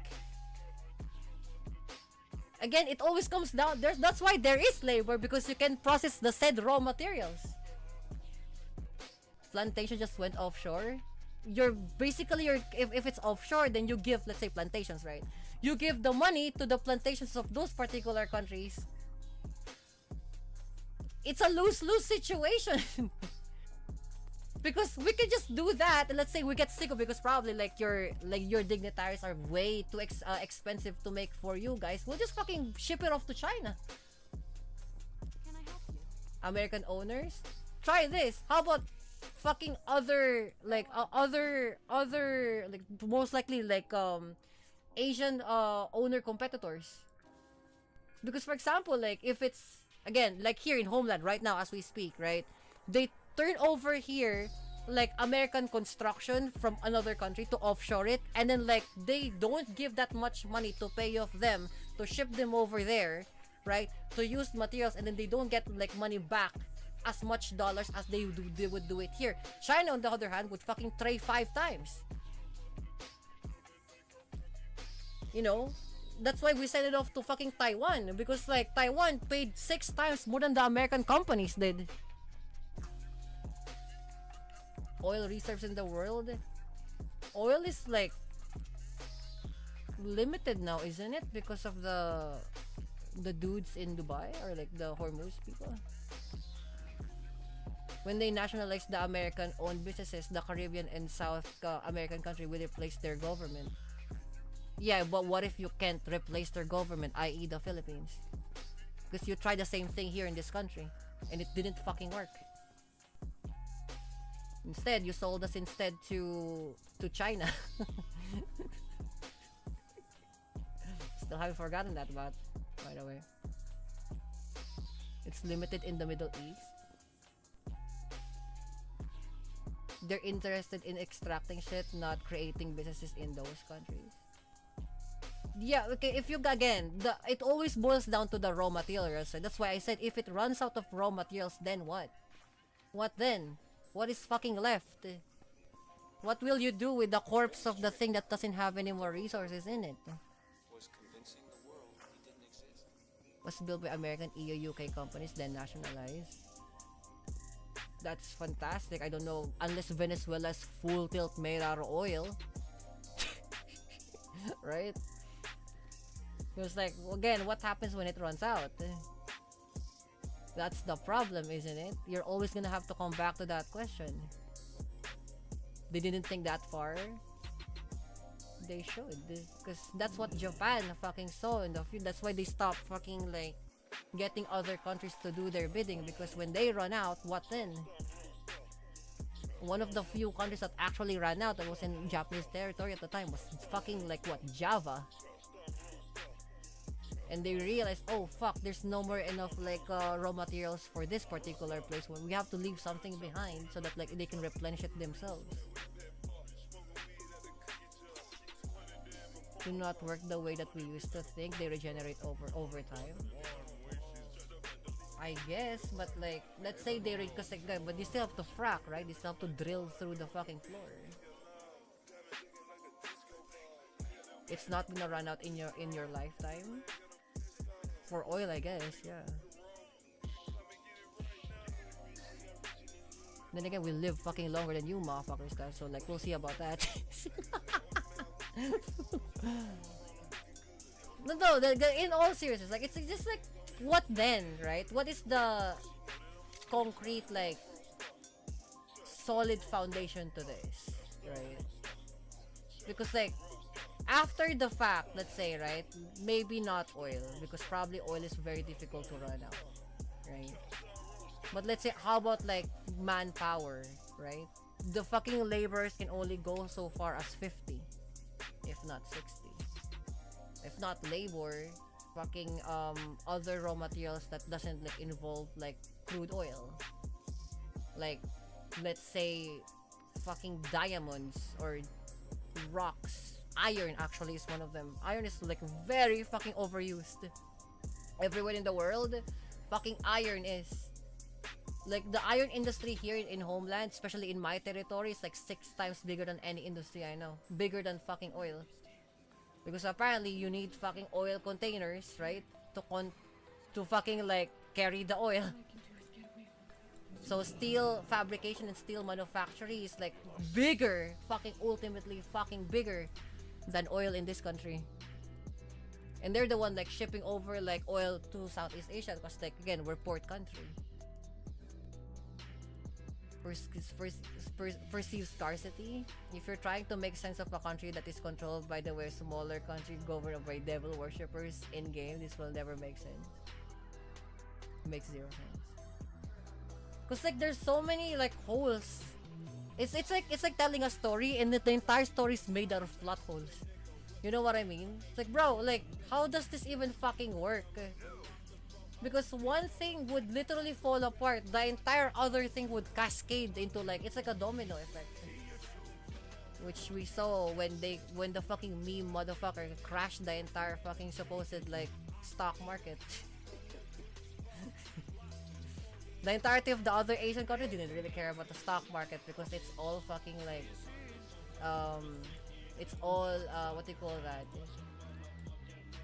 A: Again, it always comes down. That's why there is labor, because you can process the said raw materials. Plantation just went offshore. You're basically, if it's offshore, then you give, let's say, plantations, right? You give the money to the plantations of those particular countries. It's a lose-lose situation. Because we can just do that, and let's say we get sick of it because probably like your dignitaries are way too expensive to make for you guys. We'll just fucking ship it off to China.
E: Can I help you?
A: American owners, try this. How about fucking other like most likely like Asian owner competitors? Because for example, like if it's again, like here in Homeland right now as we speak, right? They turn over here like American construction from another country to offshore it, and then like they don't give that much money to pay off them to ship them over there, right? To use materials, and then they don't get like money back as much dollars as they would do it here. China on the other hand would fucking trade 5 times. You know? That's why we sent it off to fucking Taiwan, because like Taiwan paid 6 times more than the American companies did. Oil reserves in the world. Oil is like limited now, isn't it? Because of the dudes in Dubai, or like the Hormuz people. When they nationalized the American-owned businesses, the Caribbean and South American country will replace their government. Yeah, but what if you can't replace their government, i.e. the Philippines? Because you tried the same thing here in this country, and it didn't fucking work. Instead, you sold us instead to China. Still haven't forgotten that, but by the way, it's limited in the Middle East. They're interested in extracting shit, not creating businesses in those countries. Yeah, okay, if you, again, it always boils down to the raw materials. So that's why I said if it runs out of raw materials, then what? What then? What is fucking left? What will you do with the corpse of the thing that doesn't have any more resources in it?
F: Was convincing the world he didn't exist.
A: Was built by American, EU, UK companies, then nationalized. That's fantastic. I don't know, unless Venezuela's full tilt made out of oil. Right? It's like, again, what happens when it runs out? That's the problem, isn't it? You're always gonna have to come back to that question. They didn't think that far. They should, because that's what Japan fucking saw in the future. That's why they stopped fucking like getting other countries to do their bidding, because when they run out, what then? One of the few countries that actually ran out that was in Japanese territory at the time was fucking like what, Java. And they realized, oh fuck, there's no more enough like raw materials for this particular place. When we have to leave something behind so that like they can replenish it themselves. Do not work the way that we used to think. They regenerate over time. I guess, but like, let's say they because like, but you still have to frack, right? You still have to drill through the fucking floor. It's not gonna run out in your lifetime. For oil, I guess, yeah. Then again, we live fucking longer than you motherfuckers, guys. So like, we'll see about that. No, in all seriousness, like, it's just like, what then, right? What is the concrete, like, solid foundation to this, right? Because like, after the fact, let's say, right, maybe not oil, because probably oil is very difficult to run out, right? But let's say, how about like manpower, right? The fucking laborers can only go so far as 50, if not 60. If not labor, fucking other raw materials that doesn't like involve like crude oil, like let's say fucking diamonds or rocks. Iron actually is one of them. Iron is like very fucking overused everywhere in the world. Fucking iron is like, the iron industry here in Homeland, especially in my territory, is like 6 times bigger than any industry I know. Bigger than fucking oil. Because apparently you need fucking oil containers, right? To fucking like carry the oil. So steel fabrication and steel manufacturing is like bigger, fucking ultimately fucking bigger than oil in this country. And they're the one like shipping over like oil to Southeast Asia because like, again, we're port country. Perceived scarcity. If you're trying to make sense of a country that is controlled by the way smaller country governed by devil worshippers in game, this will never make sense. It makes zero sense. Cause like there's so many like holes. It's like telling a story and the entire story is made out of plot holes. You know what I mean? It's like, bro, like how does this even fucking work? Because one thing would literally fall apart, the entire other thing would cascade into like, it's like a domino effect. Which we saw when the fucking meme motherfucker crashed the entire fucking supposed like stock market. The entirety of the other Asian country didn't really care about the stock market because it's all fucking like, it's all, what do you call that?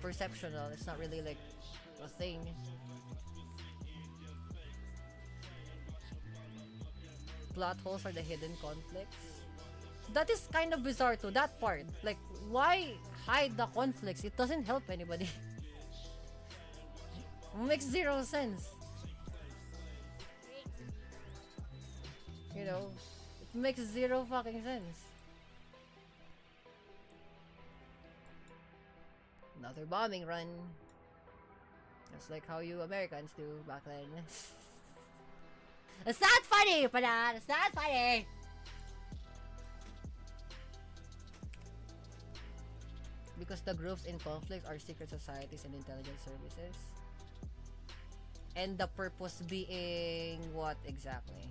A: Perceptual. It's not really like a thing. Plot holes are the hidden conflicts. That is kind of bizarre too, that part. Like, why hide the conflicts? It doesn't help anybody. It makes zero sense. You know, it makes zero fucking sense. Another bombing run. Just like how you Americans do back then. It's not funny, Panan! It's not funny! Because the groups in conflict are secret societies and intelligence services. And the purpose being what exactly?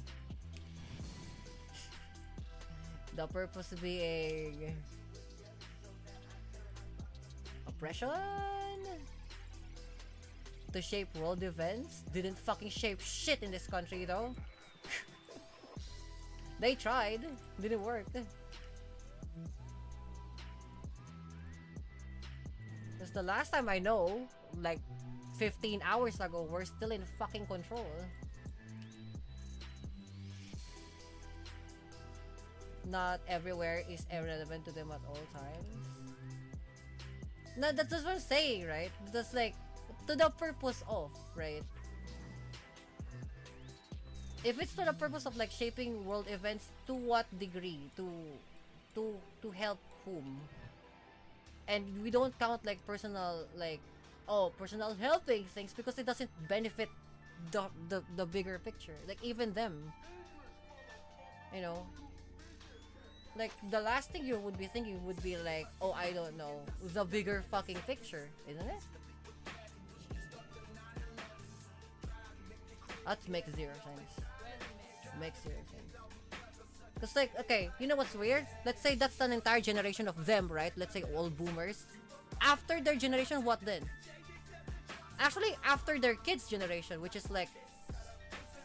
A: The purpose being oppression? To shape world events? Didn't fucking shape shit in this country though. They tried. Didn't work. Because the last time I know, like 15 hours ago, we're still in fucking control. Not everywhere is irrelevant to them at all times. No, that's what I'm saying, right? That's like, to the purpose of, right? If it's to the purpose of like shaping world events, to what degree? To help whom? And we don't count like personal, like, oh, personal helping things, because it doesn't benefit the bigger picture. Like even them, you know, like the last thing you would be thinking would be like, oh, I don't know, the bigger fucking picture, isn't it? That makes zero sense. Makes zero sense. Cause like, okay, you know what's weird? Let's say that's an entire generation of them, right? Let's say all boomers. After their generation, what then? Actually, after their kids' generation, which is like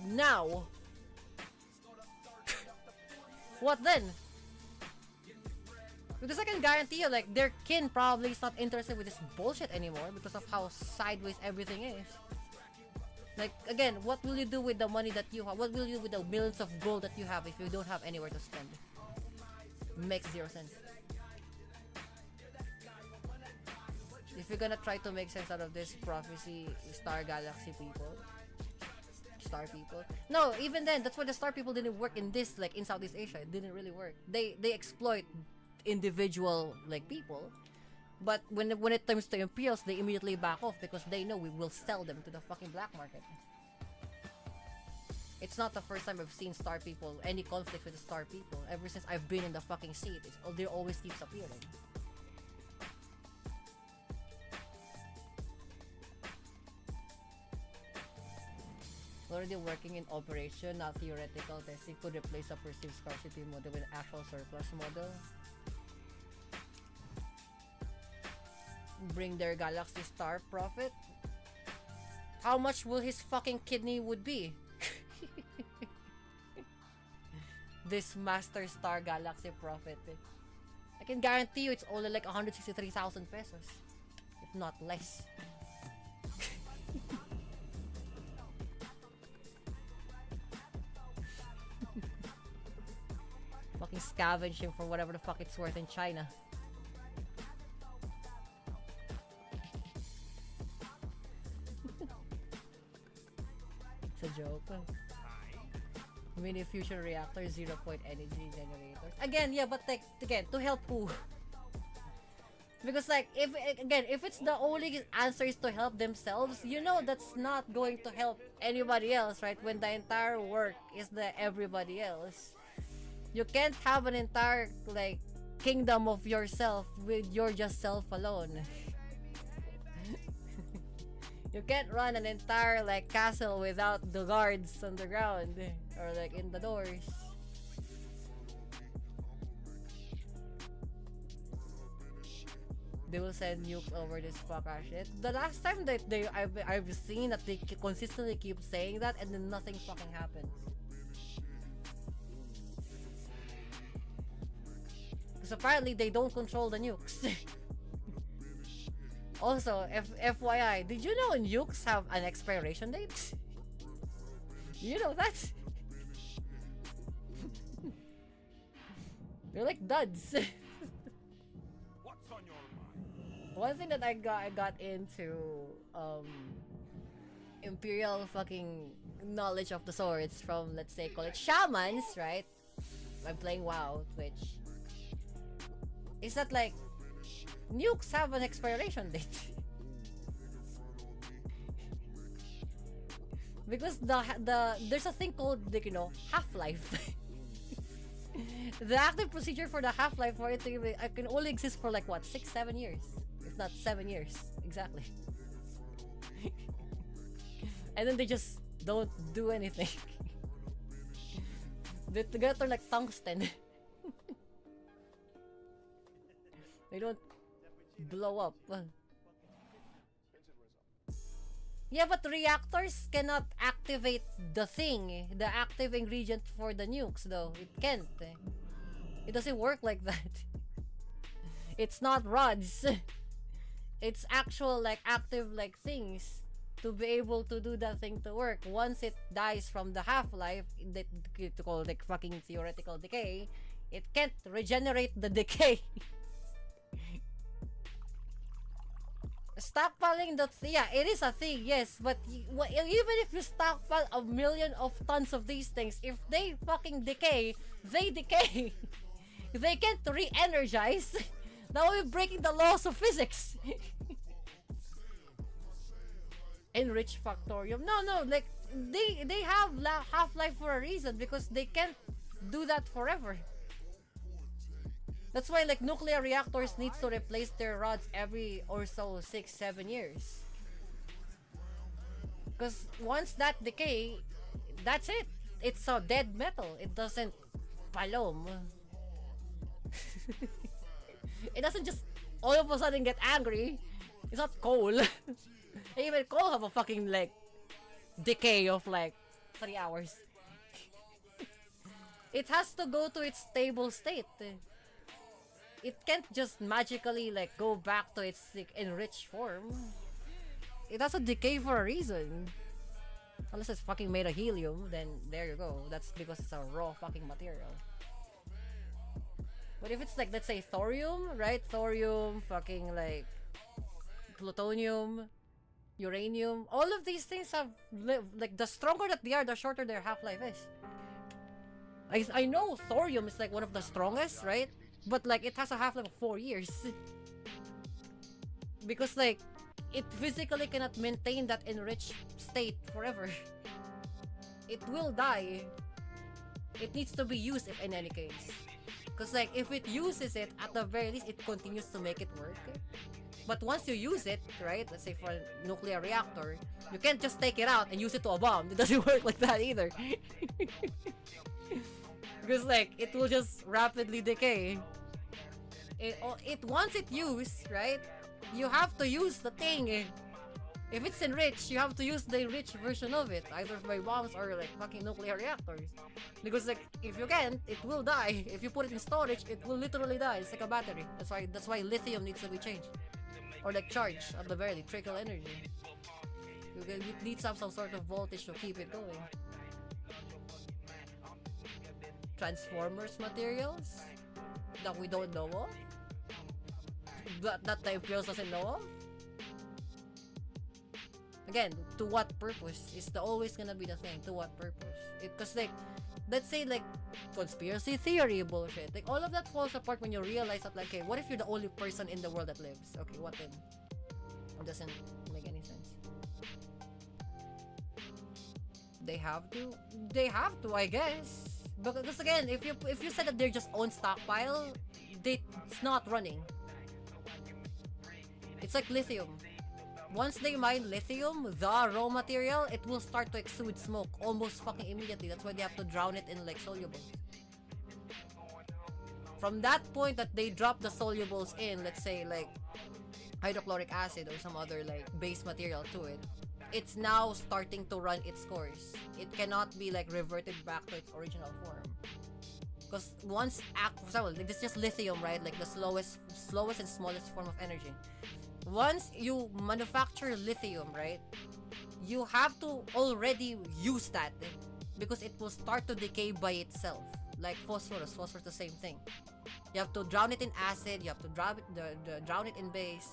A: now. What then? Because I can guarantee you, like, their kin probably is not interested with this bullshit anymore because of how sideways everything is. Like, again, what will you do with the money that you have? What will you do with the millions of gold that you have if you don't have anywhere to spend? Makes zero sense. If you're gonna try to make sense out of this prophecy, star galaxy people, star people. No, even then, that's why the star people didn't work in this, like in Southeast Asia. It didn't really work. They exploit individual like people, but when it comes to imperials, they immediately back off because they know we will sell them to the fucking black market. It's not the first time I've seen star people, any conflict with the star people. Ever since I've been in the fucking seat, there always keeps appearing. Already working in operation, not theoretical testing, could replace a perceived scarcity model with an actual surplus model. Bring their galaxy star profit. How much will his fucking kidney would be? This master star galaxy profit. I can guarantee you it's only like 163,000 pesos, if not less. Fucking scavenging for whatever the fuck it's worth in China. It's a joke. Mini fusion reactor, 0 point energy generators. Again, yeah, but like, again, to help who? Because like, if it's the only answer is to help themselves, you know that's not going to help anybody else, right? When the entire work is the everybody else. You can't have an entire, like, kingdom of yourself with your just self alone. You can't run an entire, like, castle without the guards on the ground or like in the doors. They will send nukes over this fuck ass shit. The last time that I've seen that they consistently keep saying that and then nothing fucking happens. Because apparently they don't control the nukes. Also, FYI, did you know nukes have an expiration date? You know that? They're like duds.
I: What's on your mind?
A: One thing that I got into imperial fucking knowledge of the swords from, let's say, call it shamans, right? I'm playing WoW, Twitch. Is that like nukes have an expiration date? Because there's a thing called, like, you know, half-life. The active procedure for the half-life for it to can only exist for like what, 6-7 years, if not 7 years exactly. And then they just don't do anything. They together like tungsten. They don't blow up. Yeah, but reactors cannot activate the thing, the active ingredient for the nukes, though. It can't. It doesn't work like that. It's not rods. It's actual, like, active, like, things to be able to do that thing to work. Once it dies from the half-life, that to call like fucking theoretical decay, it can't regenerate the decay. Stockpiling yeah, it is a thing, yes, but even if you stockpile a million of tons of these things, if they fucking decay, they decay. They can't re-energize. That will be breaking the laws of physics. Enrich factorium. No, like they have half-life for a reason, because they can't do that forever. That's why, like, nuclear reactors needs to replace their rods every or so 6-7 years. Because once that decay, that's it. It's a dead metal. It doesn't palom. It doesn't just all of a sudden get angry. It's not coal. Even coal have a fucking, like, decay of like 3 hours. It has to go to its stable state. It can't just magically, like, go back to its, like, enriched form. It has to decay for a reason. Unless it's fucking made of helium, then there you go. That's because it's a raw fucking material. But if it's like, let's say, thorium, right? Thorium, fucking, like, plutonium, uranium, all of these things have, like, the stronger that they are, the shorter their half-life is. I know thorium is, like, one of the strongest, right? But, like, it has a half-life of 4 years. Because, like, it physically cannot maintain that enriched state forever. It will die. It needs to be used, if in any case. Because, like, if it uses it, at the very least, it continues to make it work. But once you use it, right, let's say for a nuclear reactor, you can't just take it out and use it to a bomb. It doesn't work like that either. Because, like, it will just rapidly decay. Once it used, right, you have to use the thing. If it's enriched, you have to use the enriched version of it, either by bombs or, like, fucking nuclear reactors. Because, like, if you can't, it will die. If you put it in storage, it will literally die. It's like a battery. That's why lithium needs to be changed. Or, like, charged, at the very least, trickle energy. It needs some sort of voltage to keep it going. Transformers materials that we don't know of? That the Imperials doesn't know of? Again, to what purpose? Is always gonna be the thing. To what purpose? Because, like, let's say, like, conspiracy theory bullshit. Like, all of that falls apart when you realize that, like, okay, what if you're the only person in the world that lives? Okay, what then? It doesn't make any sense. They have to? They have to, I guess. Because, again, if you said that they're just own stockpile, it's not running. It's like lithium. Once they mine lithium, the raw material, it will start to exude smoke almost fucking immediately. That's why they have to drown it in, like, solubles. From that point that they drop the solubles in, let's say, like, hydrochloric acid or some other, like, base material to it, it's now starting to run its course. It cannot be, like, reverted back to its original form. Because once, for example, like, this is just lithium, right? Like, the slowest and smallest form of energy. Once you manufacture lithium, right, you have to already use that, because it will start to decay by itself. Like phosphorus, the same thing. You have to drown it in acid, you have to drown it in base,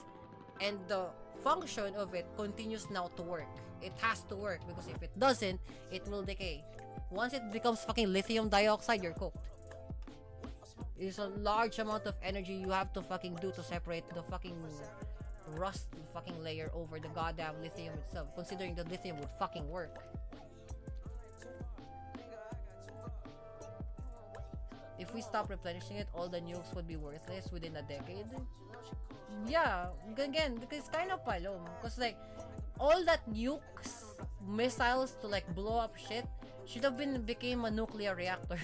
A: and the function of it continues now to work. It has to work, because if it doesn't, it will decay. Once it becomes fucking lithium dioxide, you're cooked. It's a large amount of energy you have to fucking do to separate the fucking rust fucking layer over the goddamn lithium itself, considering the lithium would fucking work. If we stop replenishing it, all the nukes would be worthless within a decade. Yeah, again, because it's kind of palom. Because, like, all that nukes, missiles to, like, blow up shit, should have became a nuclear reactor.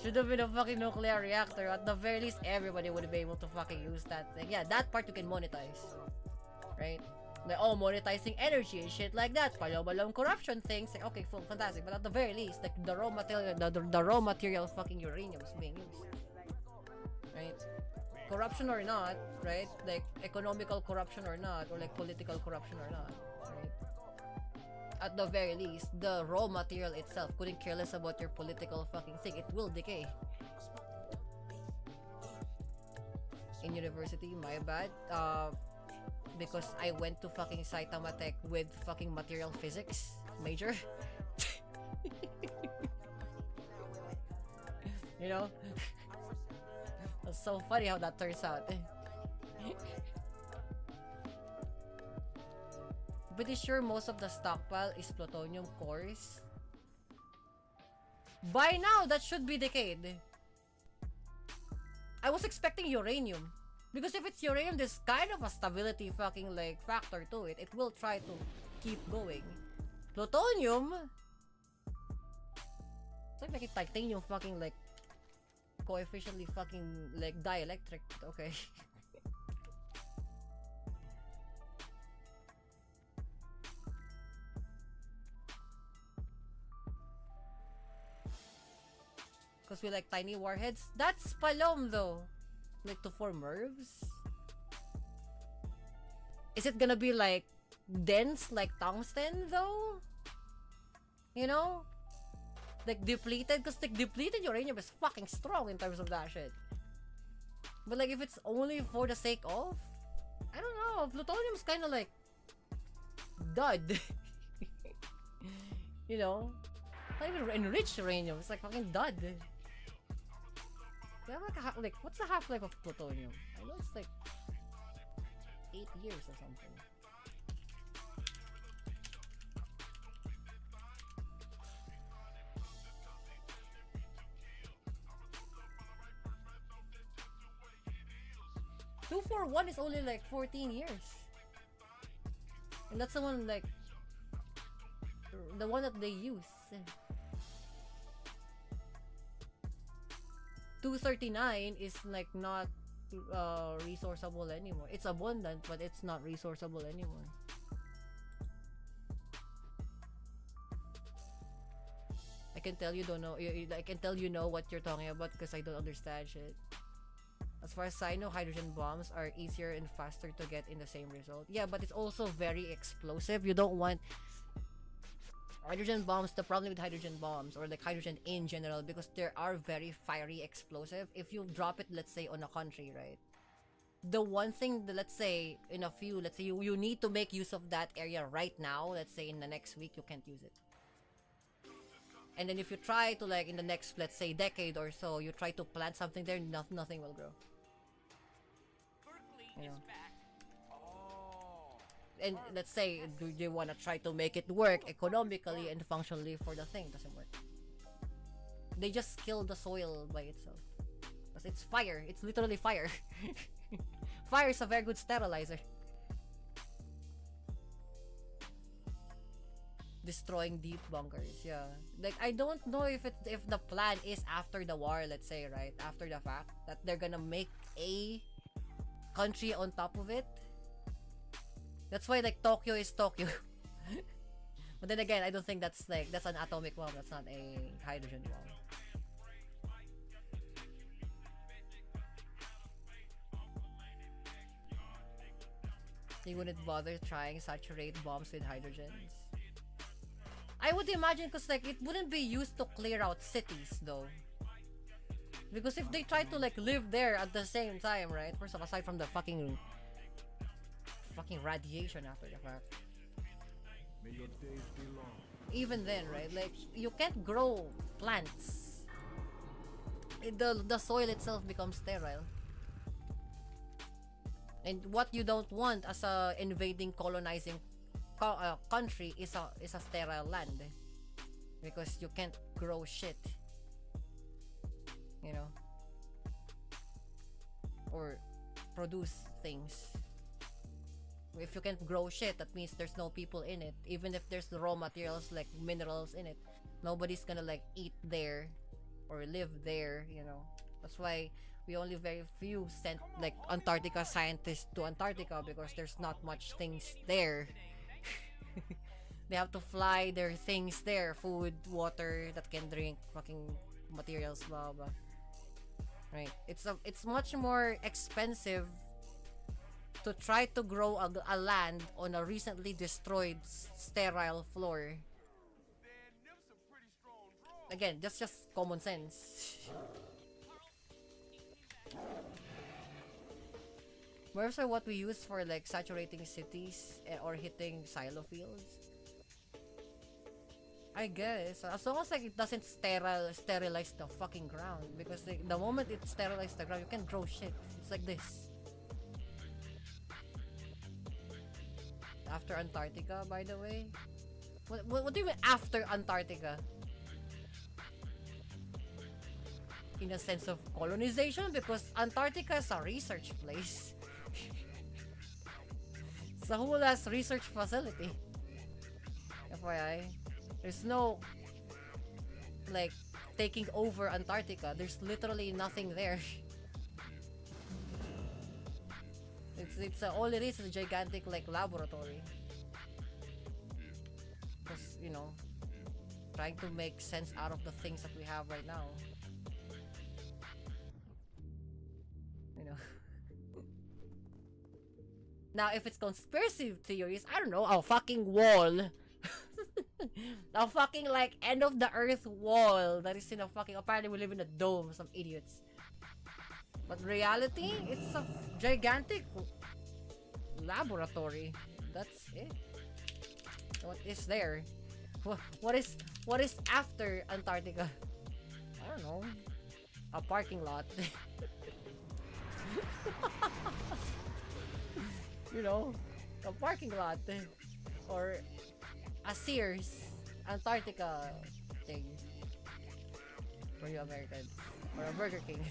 A: Should have been a fucking nuclear reactor. At the very least, everybody would be able to fucking use that thing. Yeah, that part you can monetize. Right? Like, oh, monetizing energy and shit like that. Palom corruption things. Like, okay, full fantastic. But at the very least, like the raw material, the raw material fucking uranium is being used. Right? Corruption or not, right? Like economical corruption or not, or like political corruption or not, right? At the very least, the raw material itself couldn't care less about your political fucking thing. It will decay. In university, my bad. Because I went to fucking Saitama Tech with fucking material physics major. You know? It's so funny how that turns out. Pretty sure most of the stockpile is plutonium cores. By now, that should be decayed. I was expecting uranium. Because if it's uranium, there's kind of a stability fucking like factor to it. It will try to keep going. Plutonium? It's like a titanium fucking like coefficiently fucking like dielectric. Okay. Because we like tiny warheads. That's palom though. Like to form MIRVs? Is it gonna be like dense like tungsten though? You know? Like depleted? Because like depleted uranium is fucking strong in terms of that shit. But like if it's only for the sake of, I don't know, plutonium's kinda like dud. You know? Not even enriched uranium, it's like fucking dud. We have like what's the half-life of plutonium? I know it's like 8 years or something. $241 is only like 14 years. And that's the one like the one that they use. 239 is like not resourceable anymore. It's abundant, but it's not resourceable anymore. I can tell you don't know. I can tell you know what you're talking about because I don't understand shit. As far as I know, hydrogen bombs are easier and faster to get in the same result. Yeah, but it's also very explosive. You don't want hydrogen bombs. The problem with hydrogen bombs, or like hydrogen in general, because they are very fiery, explosive. If you drop it, let's say on a country, right? The one thing that, let's say in a few, let's say you need to make use of that area right now. Let's say in the next week, you can't use it. And then if you try to like in the next, let's say decade or so, you try to plant something there, nothing will grow. You know? And let's say, do you want to try to make it work economically and functionally for the thing? Doesn't work. They just kill the soil by itself. Because it's fire. It's literally fire. Fire is a very good sterilizer. Destroying deep bunkers, yeah. Like, I don't know if the plan is after the war, let's say, right? After the fact, that they're gonna make a country on top of it. That's why like Tokyo is Tokyo. But then again, I don't think that's an atomic bomb. That's not a hydrogen bomb. You wouldn't bother trying saturate bombs with hydrogens? I would imagine because like it wouldn't be used to clear out cities though. Because if they try to like live there at the same time, right? First of all, aside from the fucking radiation after the fact.
I: May your days be long.
A: Even then, right? Like you can't grow plants. The soil itself becomes sterile. And what you don't want as a invading, colonizing country is a sterile land, because you can't grow shit. You know, or produce things. If you can't grow shit, that means there's no people in it. Even if there's the raw materials like minerals in it, nobody's gonna like eat there or live there, you know. That's why We only very few sent like Antarctica scientists to Antarctica because there's not much things there. They have to fly their things there, food, water that can drink, fucking materials, blah blah. Right? It's much more expensive to try to grow a land on a recently destroyed sterile floor. Again, that's just common sense. Where's what we use for like saturating cities or hitting silo fields? I guess as long as like it doesn't sterilize the fucking ground, because like, the moment it sterilizes the ground, you can grow shit. It's like this. After Antarctica, by the way. What do you mean after Antarctica? In a sense of colonization, because Antarctica is a research place. It's a whole ass research facility. FYI. There's no like taking over Antarctica. There's literally nothing there. It's all it is a gigantic like laboratory. Just, you know, trying to make sense out of the things that we have right now. You know. Now, if it's conspiracy theories, I don't know, a fucking wall. A fucking like end of the earth wall that is in a fucking, apparently we live in a dome, some idiots. But reality, it's a gigantic laboratory. That's it. What is there? What is after Antarctica? I don't know. A parking lot. You know, a parking lot, or a Sears Antarctica thing for you Americans, or a Burger King.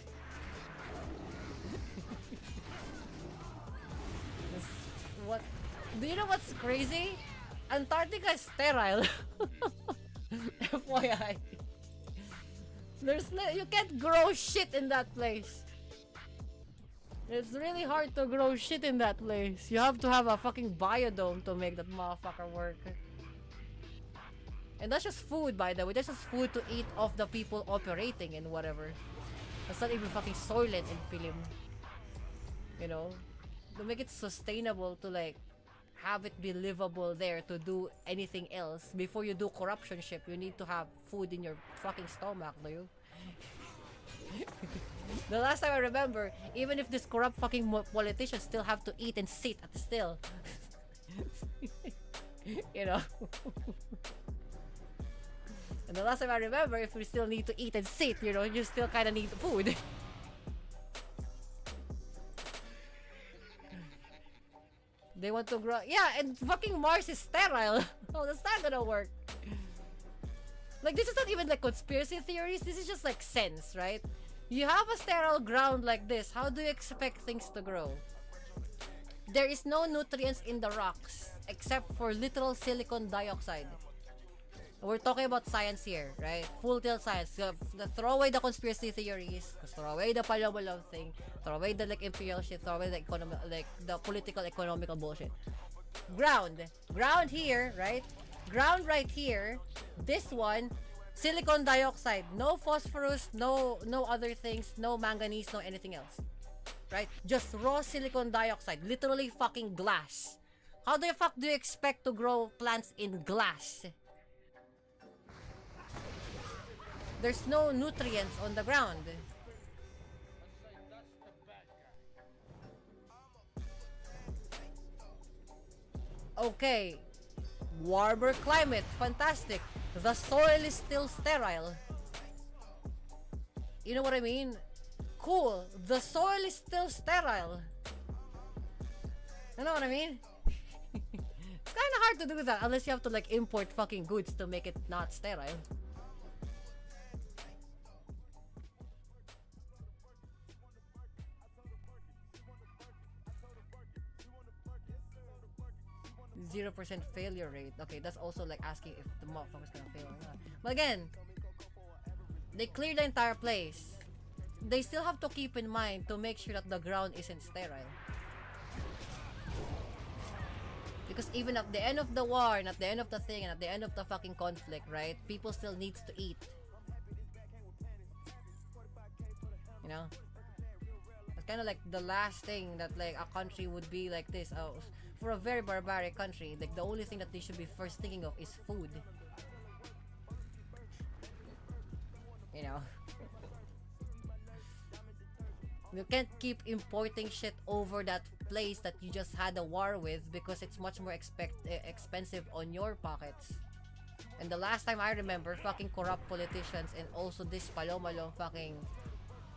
A: What? Do you know what's crazy? Antarctica is sterile. FYI. You can't grow shit in that place. It's really hard to grow shit in that place. You have to have a fucking biodome to make that motherfucker work. And that's just food, by the way. That's just food to eat of the people operating and whatever. That's not even fucking soylent in Pilim. You know? To make it sustainable, to like have it be livable there to do anything else. Before you do corruption ship, you need to have food in your fucking stomach, do you? The last time I remember, even if this corrupt fucking politicians still have to eat and sit at still. You know? And the last time I remember, if we still need to eat and sit, you know, you still kind of need food. They want to grow. Yeah, and fucking Mars is sterile. Oh, that's not gonna work. Like, this is not even like conspiracy theories. This is just like sense, right? You have a sterile ground like this. How do you expect things to grow? There is no nutrients in the rocks except for literal silicon dioxide. We're talking about science here, right? Full tilt science. Throw away the conspiracy theories, throw away the palabalo thing, throw away the like imperial shit, throw away the the political economical bullshit. Ground here, right? Ground right here. This one, silicon dioxide, no phosphorus, no other things, no manganese, no anything else, right? Just raw silicon dioxide, literally fucking glass. How the fuck do you expect to grow plants in glass? There's no nutrients on the ground. Okay. Warmer climate. Fantastic. The soil is still sterile. You know what I mean? Cool. The soil is still sterile. You know what I mean? It's kind of hard to do that unless you have to like import fucking goods to make it not sterile. %0% failure rate. Okay, that's also like asking if the motherfucker's gonna fail or not. But again, they cleared the entire place. they still have to keep in mind to make sure that the ground isn't sterile. Because even at the end of the war, and at the end of the thing, and at the end of the fucking conflict, right? People still needs to eat. You know? It's kind of like the last thing that like a country would be like this. For a very barbaric country, like the only thing that they should be first thinking of is food. You know? You can't keep importing shit over that place that you just had a war with because it's much more expensive on your pockets. And the last time I remember, fucking corrupt politicians and also this palomalong fucking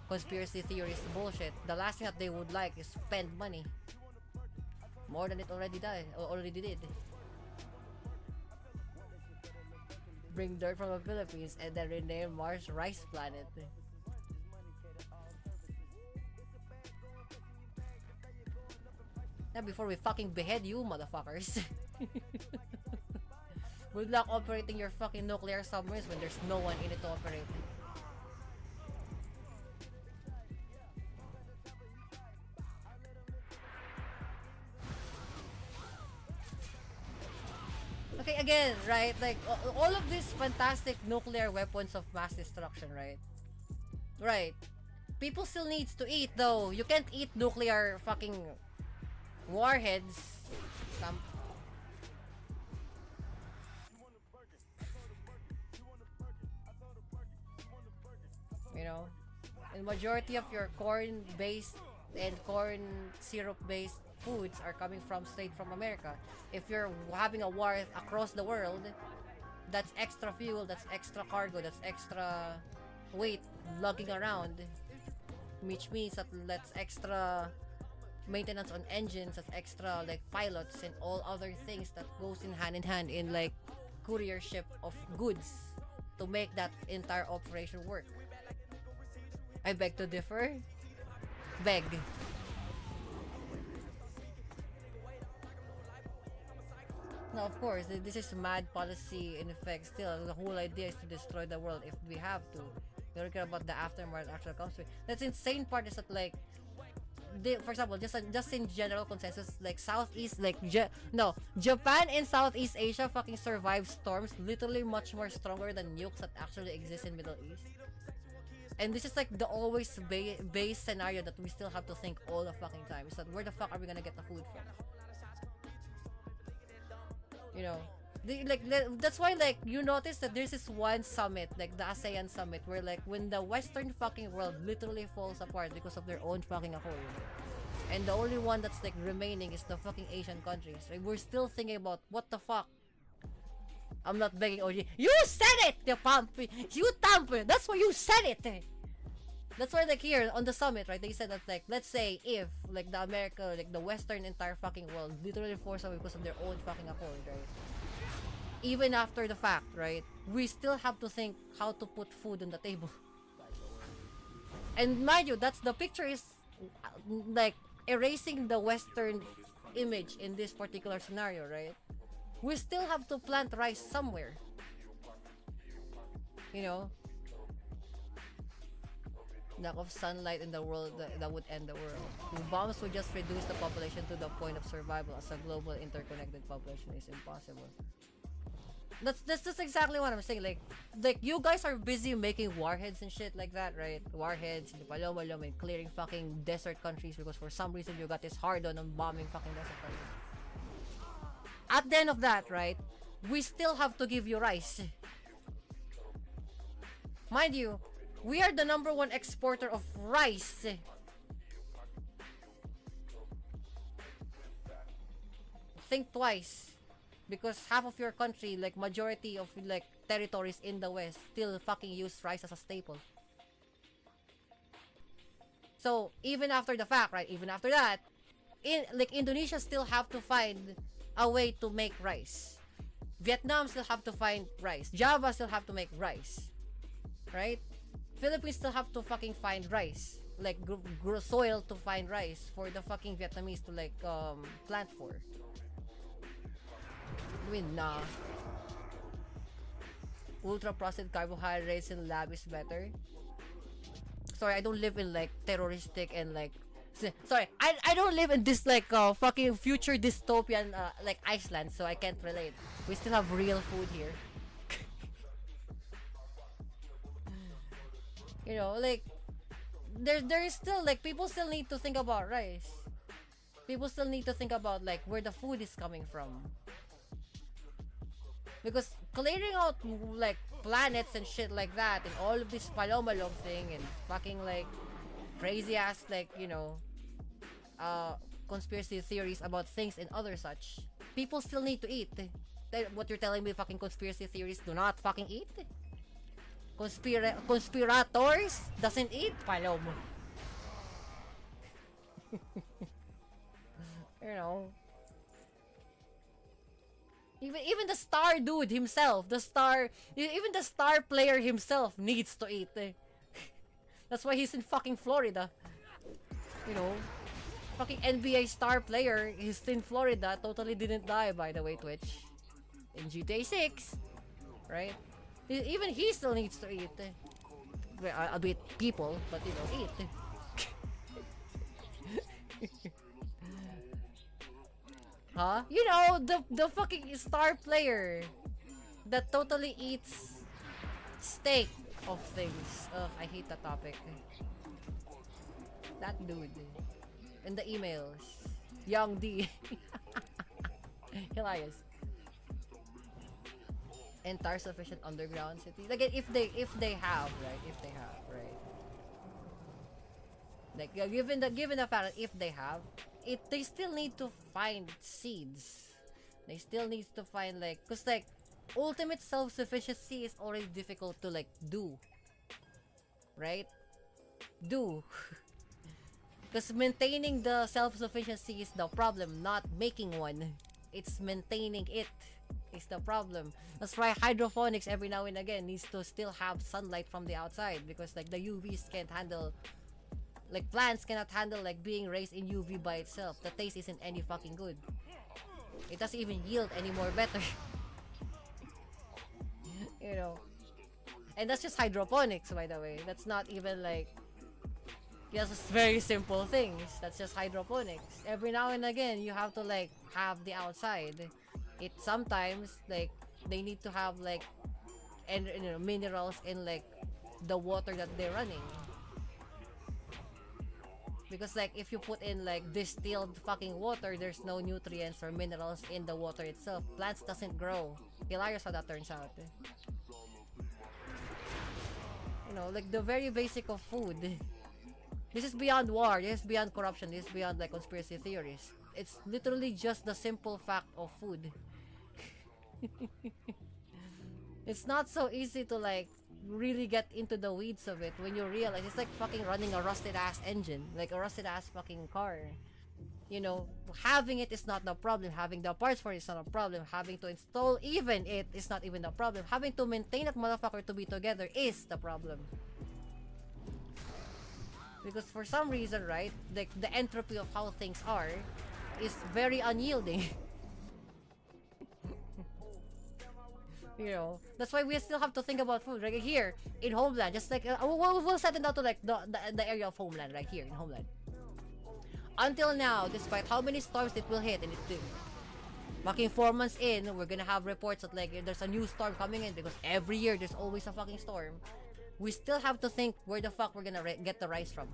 A: conspiracy theorist bullshit, the last thing that they would like is spend money. More than it already did. Bring dirt from the Philippines and then rename Mars Rice Planet. Now before we fucking behead you, motherfuckers. Good luck operating your fucking nuclear submarines when there's no one in it to operate. Okay, again, right? Like, all of these fantastic nuclear weapons of mass destruction, right? Right. People still needs to eat, though. You can't eat nuclear fucking warheads. You know? And majority of your corn-based and corn syrup-based foods are coming from straight from America. If you're having a war across the world, that's extra fuel, that's extra cargo, that's extra weight lugging around, which means that that's extra maintenance on engines, that's extra like pilots and all other things that goes in hand in like courier ship of goods to make that entire operation work. I beg to differ. Beg. No, of course, this is mad policy in effect. Still, the whole idea is to destroy the world if we have to. We don't care about the aftermath actually comes to it. That's insane part is that like, for example, just in general consensus, like Southeast, like Japan and Southeast Asia fucking survive storms literally much more stronger than nukes that actually exist in Middle East. And this is like the always base scenario that we still have to think all the fucking time. Is that where the fuck are we gonna get the food from? You know, that's why like you notice that there's this one summit, like the ASEAN summit, where like when the Western fucking world literally falls apart because of their own fucking accord, and the only one that's like remaining is the fucking Asian countries. Like, we're still thinking about what the fuck. I'm not begging OG. You said it, you pump. You tamper. That's why you said it. That's why like here on the summit, right? They said that like, let's say if like the America, like the Western entire fucking world literally forced away because of their own fucking accord, right? Even after the fact, right? We still have to think how to put food on the table. And mind you, that's the picture is like erasing the Western image in this particular scenario, right? We still have to plant rice somewhere. You know? Lack of sunlight in the world that would end the world. The bombs would just reduce the population to the point of survival as a global interconnected population is impossible. That's just exactly what I'm saying. Like you guys are busy making warheads and shit like that, right? Warheads in the Paloma and clearing fucking desert countries because for some reason you got this hard on bombing fucking desert countries. At the end of that, right? We still have to give you rice. Mind you, we are the #1 exporter of rice. Think twice. Because half of your country, like majority of like territories in the West, still fucking use rice as a staple. So even after the fact, right? Even after that, Indonesia still have to find a way to make rice. Vietnam still have to find rice. Java still have to make rice. Right? Philippines still have to fucking find rice. Like grow soil to find rice for the fucking Vietnamese to like plant for. I mean, nah. Ultra processed carbohydrates in lab is better. Sorry, I don't live in like terroristic and like sorry, I don't live in this like fucking future dystopian like Iceland, so I can't relate. We still have real food here. You know, like there is still like people still need to think about rice. People still need to think about like where the food is coming from. Because clearing out like planets and shit like that and all of this palomalog thing and fucking like crazy ass like, you know, conspiracy theories about things and other such, people still need to eat. What you're telling me, fucking conspiracy theories do not fucking eat? Conspirators doesn't eat palomo. You know, even the star dude himself, even the star player himself needs to eat. That's why he's in fucking Florida. You know, fucking NBA star player, he's in Florida, totally didn't die, by the way, Twitch. In GTA 6, right? Even he still needs to eat. Well, albeit people, but you know, eat. Huh? You know, the fucking star player that totally eats steak of things. Ugh, I hate that topic. That dude. In the emails. Young D. Hilarious. Entire sufficient underground city. Like if they have, right? If they have, right? Like given the fact that if they have, they still need to find seeds. They still need to find like, cause like ultimate self-sufficiency is already difficult to like do. Right? Because maintaining the self-sufficiency is the problem, not making one. It's maintaining it is the problem. That's why hydroponics every now and again needs to still have sunlight from the outside, because like the UVs can't handle, like plants cannot handle like being raised in UV by itself. The taste isn't any fucking good. It doesn't even yield any more better. You know. And that's just hydroponics, by the way. That's not even like, that's just very simple things. That's just hydroponics. Every now and again, you have to like have the outside. It sometimes like they need to have like and you know, minerals in like the water that they're running. Because like if you put in like distilled fucking water, there's no nutrients or minerals in the water itself. Plants doesn't grow. Hilarious how that turns out. You know, like the very basic of food. This is beyond war, this is beyond corruption, this is beyond like conspiracy theories. It's literally just the simple fact of food. It's not so easy to like really get into the weeds of it when you realize it's like fucking running a rusted ass engine, like a rusted ass fucking car. You know, having it is not the problem, having the parts for it is not a problem, having to install even it is not even the problem, having to maintain that motherfucker to be together is the problem. Because for some reason, right, like the entropy of how things are is very unyielding. You know, that's why we still have to think about food. Right here in Homeland, just like we'll set it down to like the area of Homeland right here in Homeland. Until now, despite how many storms it will hit, and it fucking 4 months in, we're gonna have reports that like there's a new storm coming in, because every year there's always a fucking storm. We still have to think where the fuck we're gonna get the rice from.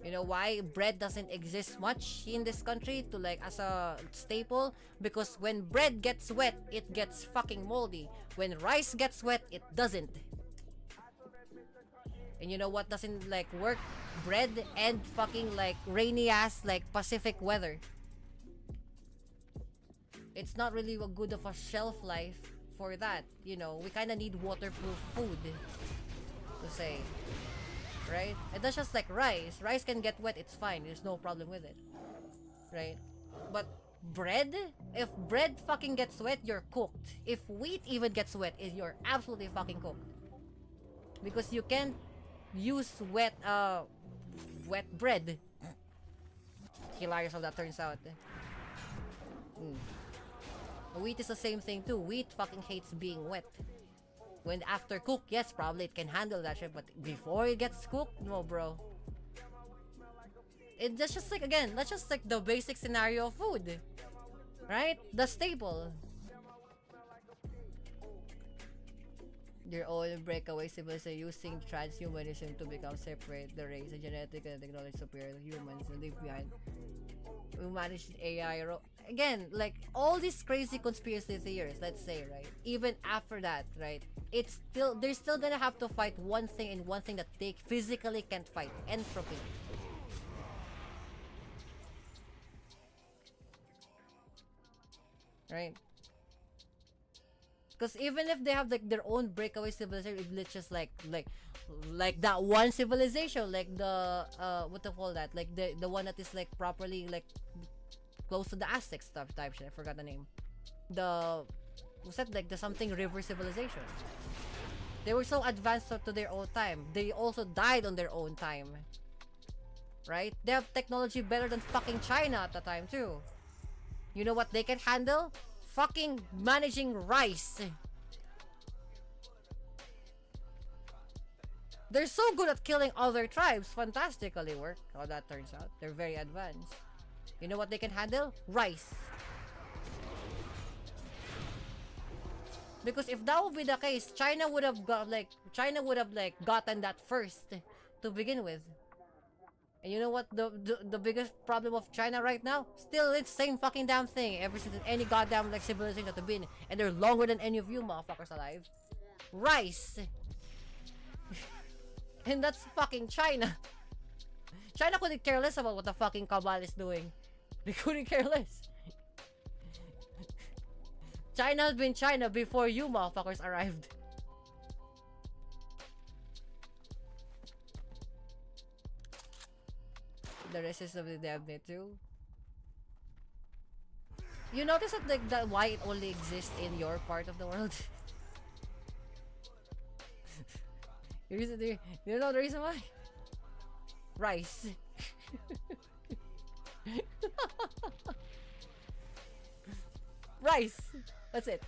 A: You know why bread doesn't exist much in this country to like as a staple? Because when bread gets wet, it gets fucking moldy. When rice gets wet, it doesn't. And you know what doesn't like work? Bread and fucking like rainy ass like Pacific weather. It's not really a good of a shelf life for that. You know, we kind of need waterproof food to say, right? And that's just like rice. Rice can get wet, it's fine, there's no problem with it, right? But bread, if bread fucking gets wet, you're cooked. If wheat even gets wet, you're absolutely fucking cooked, because you can't use wet bread. Hilarious how that turns out. Wheat is the same thing too. Wheat fucking hates being wet. When after cook, yes, probably it can handle that shit, but before it gets cooked, no, bro. That's just like, again, that's just like the basic scenario of food, right? The staple. Their own breakaway civilization using transhumanism to become separate the race, the genetic and technology superior to humans and leave behind. We managed AI. Again, like all these crazy conspiracy theories, let's say, right? Even after that, right? It's still, they're still gonna have to fight one thing, and one thing that they physically can't fight: entropy. Right? Because even if they have like their own breakaway civilization, it's just like that one civilization, like the what to call that, like the one that is like properly like close to the Aztec stuff type shit. I forgot the name. The was that like the something river civilization? They were so advanced to their own time. They also died on their own time. Right? They have technology better than fucking China at the time too. You know what they can handle? Fucking managing rice. They're so good at killing other tribes. Fantastically work. How that turns out. They're very advanced. You know what they can handle? Rice. Because if that would be the case, China would have gotten that first to begin with. And you know what the biggest problem of China right now? Still, it's same fucking damn thing ever since any goddamn like civilization that have been, and they're longer than any of you motherfuckers alive. Rice. And that's fucking China. China couldn't care less about what the fucking cabal is doing. They couldn't care less. China has been China before you motherfuckers arrived. The rest of the DevNet too. You notice that like that why it only exists in your part of the world? You know the reason why? Rice. Rice. That's it.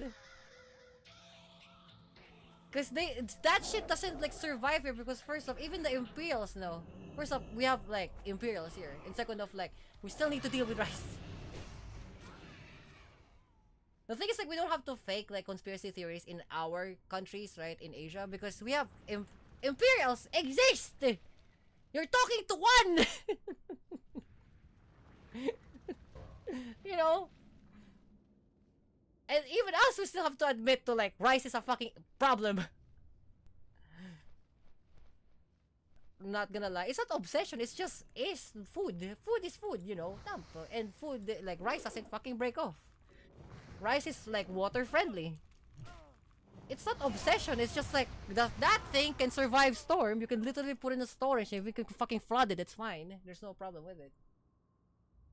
A: Because that shit doesn't like survive here, because first off, even the Imperials know. First off, we have like Imperials here. And second off, like, we still need to deal with rice. The thing is, like, we don't have to fake like conspiracy theories in our countries, right? In Asia, because we have Imperials exist. You're talking to one. You know? And even us, we still have to admit to like rice is a fucking problem. I'm not gonna lie, it's not obsession, it's just food. Food is food, you know. And food, like rice doesn't fucking break off. Rice is like water friendly. It's not obsession, it's just like that thing can survive storm. You can literally put in a storage, and if you can fucking flood it, it's fine. There's no problem with it.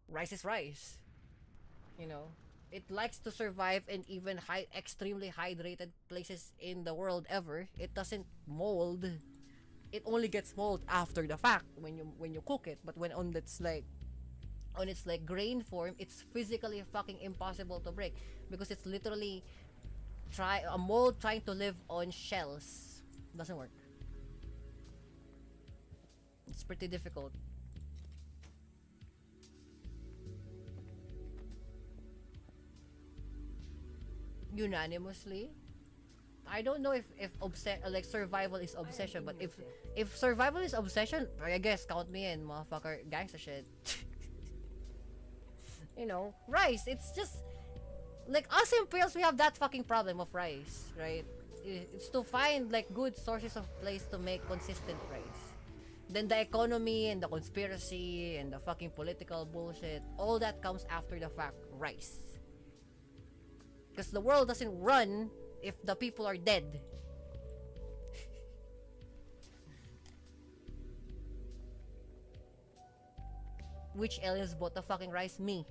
A: Rice is rice. You know, it likes to survive in even extremely hydrated places in the world ever. It doesn't mold. It only gets mold after the fact when you cook it. But when on its like grain form, it's physically fucking impossible to break, because it's literally a mold trying to live on shells. Doesn't work. It's pretty difficult. Unanimously, I don't know if like survival is obsession, but if survival is obsession, I guess count me in, motherfucker. Gangsta shit. You know, rice. It's just like us Imperials, we have that fucking problem of rice, right? It's to find like good sources of place to make consistent rice. Then the economy and the conspiracy and the fucking political bullshit, all that comes after the fact. Rice. Because the world doesn't run if the people are dead. Which aliens bought the fucking rice? Me.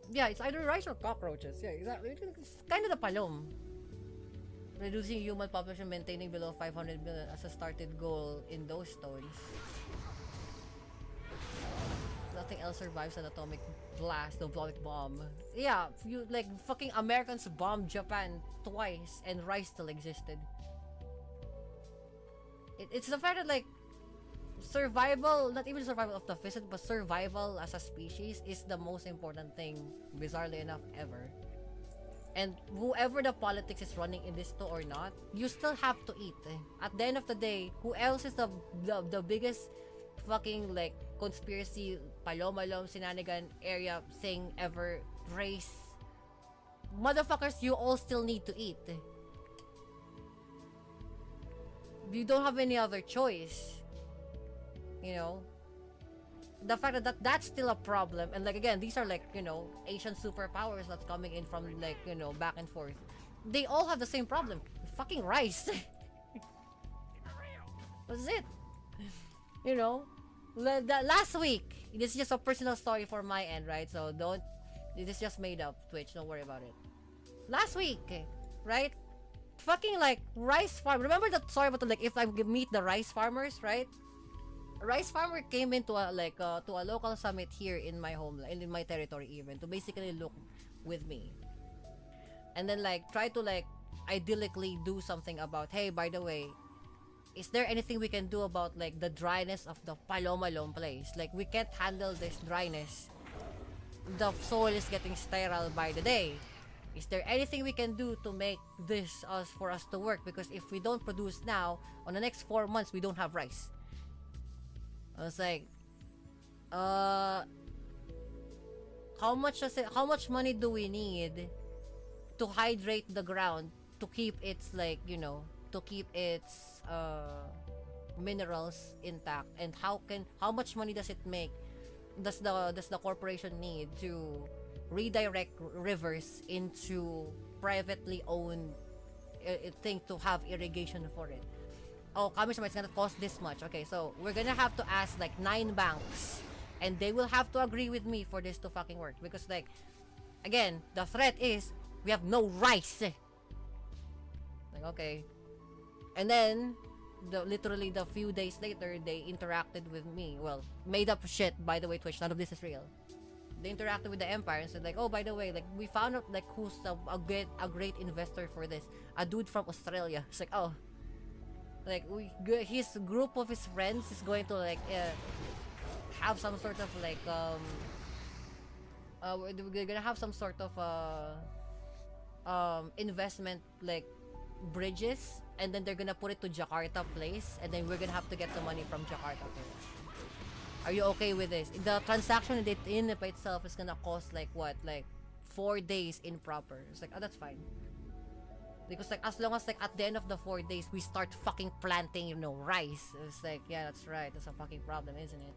A: Yeah, it's either rice or cockroaches. Yeah, exactly. It's kind of the palom. Reducing human population, maintaining below 500 million as a started goal in those stones. The nothing else survives an atomic blast, the atomic bomb. Yeah, you like fucking Americans bombed Japan twice and rice still existed. It's the fact that like survival, not even survival of the fittest, but survival as a species is the most important thing, bizarrely enough, ever. And whoever the politics is running in this to or not, you still have to eat. At the end of the day, who else is the biggest fucking like conspiracy palomalom shenanigan area thing ever race? Motherfuckers, you all still need to eat. You don't have any other choice. You know? The fact that that's still a problem, and like again, these are like, you know, Asian superpowers that's coming in from like, you know, back and forth. They all have the same problem. Fucking rice. That's it. You know? Last week, this is just a personal story for my end, right? So don't, this is just made up, Twitch, don't worry about it. Last week, right? Fucking like rice farm. Remember that story about like if I meet the rice farmers, right? Rice farmer came into a like to a local summit here in my homeland, in my territory even, to basically look with me. And then like try to like idyllically do something about, hey, by the way, is there anything we can do about like the dryness of the Palomalom place? Like we can't handle this dryness. The soil is getting sterile by the day. Is there anything we can do to make this for us to work? Because if we don't produce now, on the next 4 months we don't have rice. I was like, how much money do we need to hydrate the ground to keep its like, you know, to keep its minerals intact? And how much money does it make, does the corporation need to redirect rivers into privately owned thing to have irrigation for it? Oh, Commissioner, it's gonna cost this much. Okay, so we're gonna have to ask like 9 banks, and they will have to agree with me for this to fucking work. Because like, again, the threat is we have no rice. Like, okay. And then literally the few days later, they interacted with me. Well, made up shit, by the way, Twitch, none of this is real. They interacted with the Empire and said like, oh, by the way, like we found out like who's a great investor for this. A dude from Australia. It's like, oh, like his group of his friends is going to like have some sort of like we're gonna have some sort of investment like bridges, and then they're gonna put it to Jakarta place, and then we're gonna have to get the money from Jakarta place. Are you okay with this? The transaction in by itself is gonna cost like what, like 4 days in proper. It's like, oh, that's fine. Because like as long as like at the end of the 4 days we start fucking planting, you know, rice. It's like, yeah, that's right. That's a fucking problem, isn't it?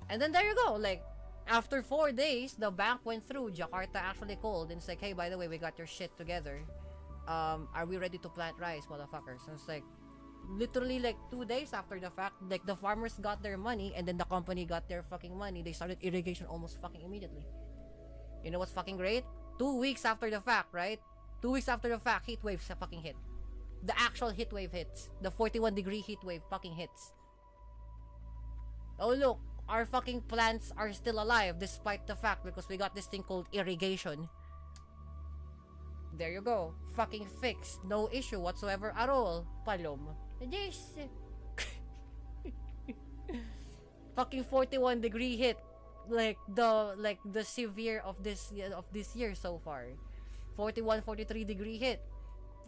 A: And then there you go. Like after 4 days, the bank went through. Jakarta actually called and it's like, hey, by the way, we got your shit together. Are we ready to plant rice, motherfuckers? So it's like literally like 2 days after the fact, like the farmers got their money and then the company got their fucking money. They started irrigation almost fucking immediately. You know what's fucking great? 2 weeks after the fact, right? 2 weeks after the fact, heat waves fucking hit. The actual heat wave hits. The 41-degree heat wave fucking hits. Oh look, our fucking plants are still alive despite the fact, because we got this thing called irrigation. There you go. Fucking fixed. No issue whatsoever at all. Palom. This. Fucking 41-degree hit. Like the severe of this year so far. 41-43-degree hit.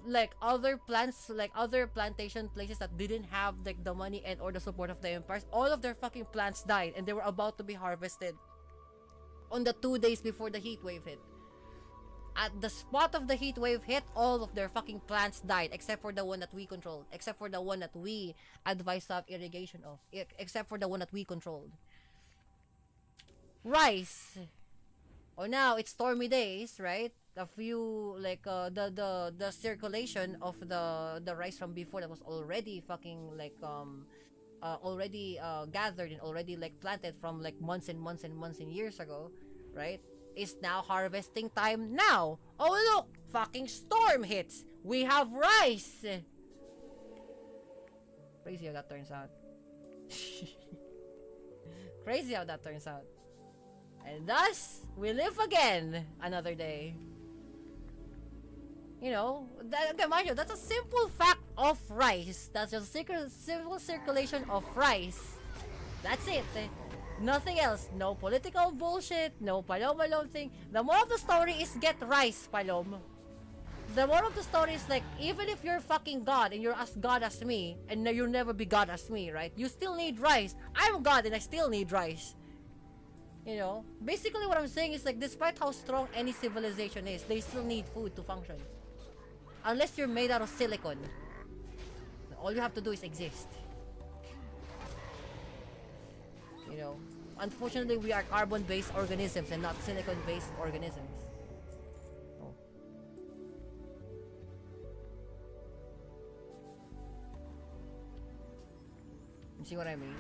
A: Like other plants, like other plantation places that didn't have like the money and or the support of the empires, all of their fucking plants died and they were about to be harvested on the 2 days before the heat wave hit. At the spot of the heat wave hit, all of their fucking plants died except for the one that we controlled, except for the one that we advised to have irrigation of, except for the one that we controlled. Rice. Oh, now it's stormy days, right? A few like the circulation of the rice from before that was already fucking like already gathered and already like planted from like months and months and months and years ago, right? Is now harvesting time now. Oh look, fucking storm hits. We have rice. Crazy how that turns out. Crazy how that turns out. And thus, we live again another day. You know, okay, mind you, that's a simple fact of rice. That's just simple circulation of rice. That's it. Nothing else. No political bullshit. No palom thing. The moral of the story is get rice, palom. The moral of the story is like, even if you're fucking God and you're as God as me, and you'll never be God as me, right? You still need rice. I'm God and I still need rice. You know? Basically what I'm saying is like, despite how strong any civilization is, they still need food to function. Unless you're made out of silicon. All you have to do is exist. You know? Unfortunately, we are carbon-based organisms and not silicon-based organisms. Oh. You see what I mean?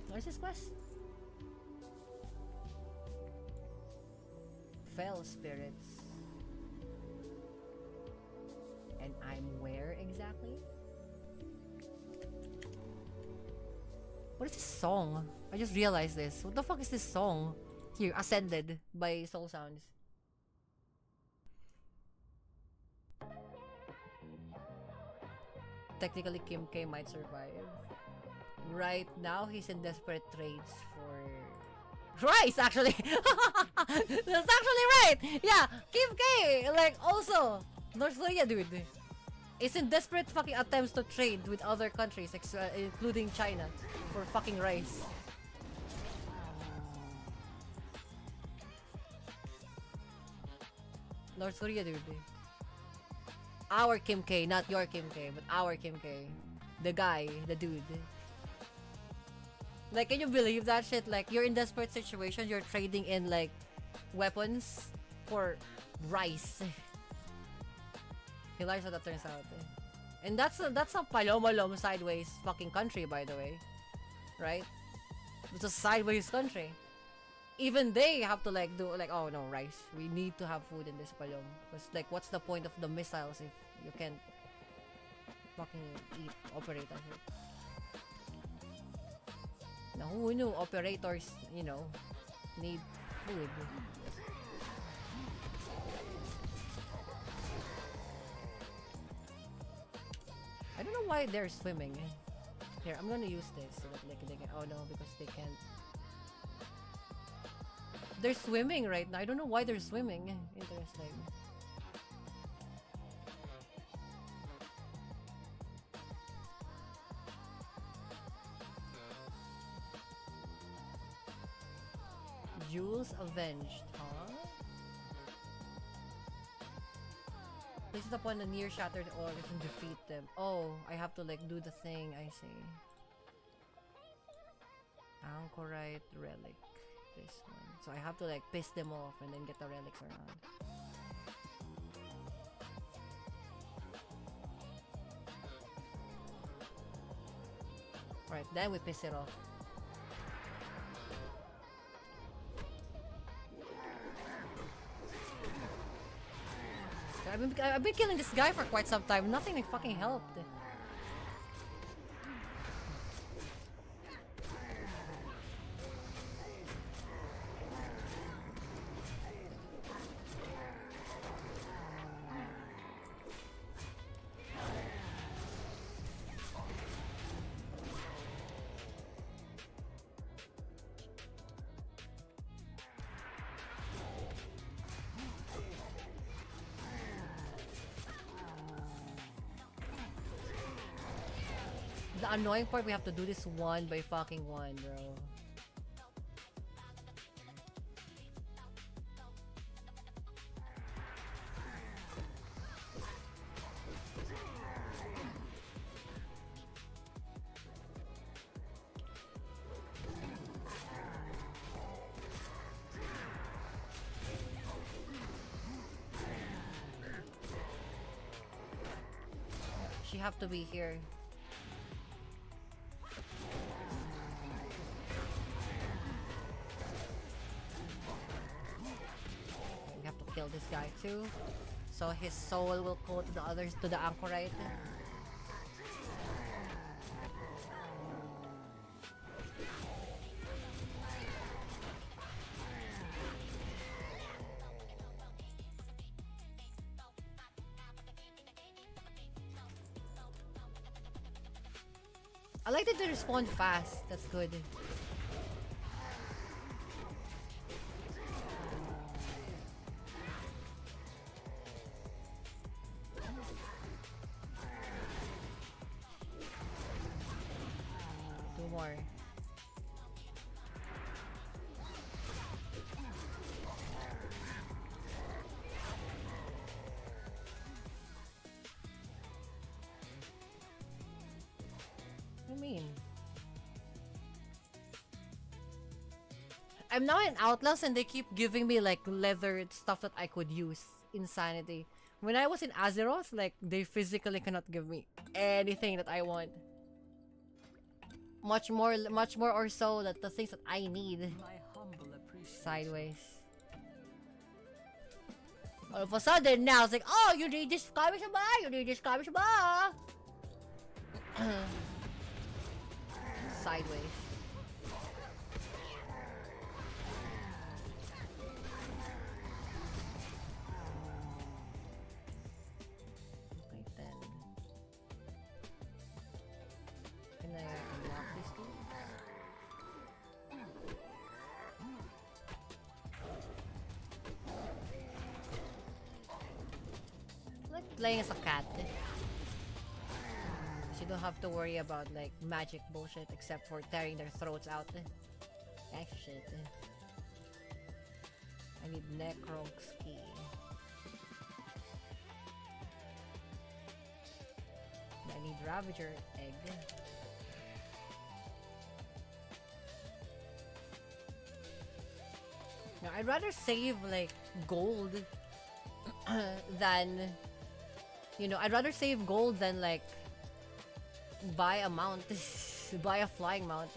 A: Where's this quest? Fell spirits. And I'm where exactly? What is this song? I just realized this. What the fuck is this song? Here, Ascended by Soul Sounds. Technically, Kim K might survive. Right now, he's in desperate trades for rice, actually. That's actually right. Yeah, Kim K, like, also North Korea, dude, is in desperate fucking attempts to trade with other countries, including China, for fucking rice. North Korea, dude. Our Kim K, not your Kim K, but our Kim K. The guy, the dude. Like, can you believe that shit? Like, you're in desperate situation, you're trading in, like, weapons for rice. Hilarious how that turns out. And that's a palomalom sideways fucking country, by the way. Right? It's a sideways country. Even they have to, like, do, like, oh no, rice. We need to have food in this palom. Because, like, what's the point of the missiles if you can't fucking operate that shit? Now, who knew operators, you know, need food? I don't know why they're swimming. Here, I'm gonna use this so that they can. Oh no, because they can't. They're swimming right now. I don't know why they're swimming. Interesting. Jules avenged, huh? Place it upon the near shattered orb and defeat them. Oh, I have to like do the thing, I see. Anchorite relic. This one. So I have to like piss them off and then get the relics around. Right, then we piss it off. I've been killing this guy for quite some time. Nothing like fucking helped. The annoying part, we have to do this one by fucking one, bro. She have to be here. Kill this guy too.
B: so his soul will go to the others, to the anchorite. I like that they respond fast. That's good. Two more. What do you mean? I'm now in Outlaws and they keep giving me like leather stuff that I could use. Insanity. When I was in Azeroth, like they physically cannot give me anything that I want. Much more or so that the things that I need. Sideways. All of a sudden now it's like, oh, you need this Kamisama, you need this Kamisama. Sideways. Okay, then. Can I unlock these two? I like playing as a cat. You don't have to worry about like magic bullshit except for tearing their throats out. Extra shit. I need Necrog's key. I need Ravager egg. Now I'd rather save like gold than, you know, I'd rather save gold than like buy a mount. Buy a flying mount.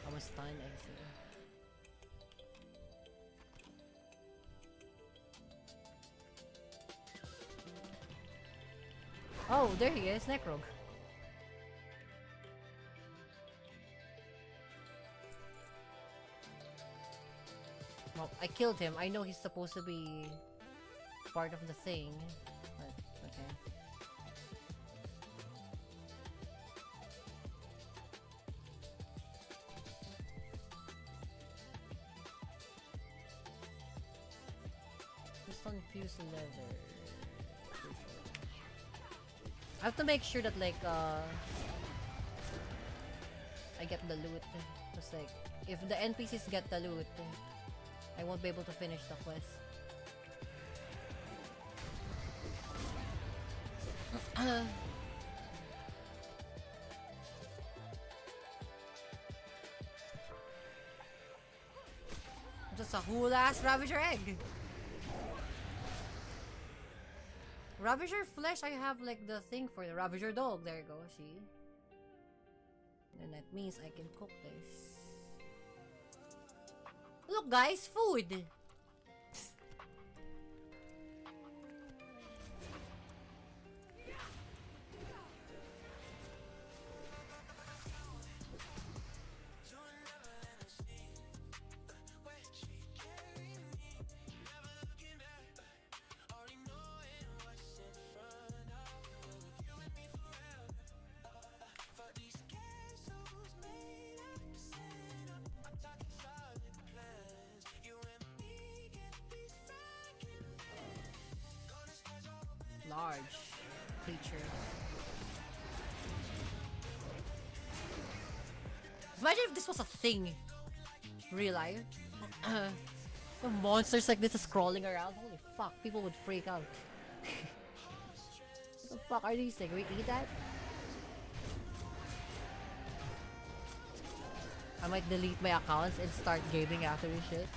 B: I was stunned, I see. Oh, there he is, Necrog. Well, I killed him. I know he's supposed to be part of the thing, but okay. Just unfused leather. I have to make sure that like I get the loot. Just like if the NPCs get the loot, I won't be able to finish the quest. Just a whole ass Ravager egg. Ravager flesh, I have like the thing for the Ravager dog. There you go, see? And that means I can cook this. Look guys, food! Large creature. Imagine if this was a thing. Real life. The monsters like this is crawling around. Holy fuck, people would freak out. What the fuck are these things? We eat that? I might delete my accounts and start gaming after this shit.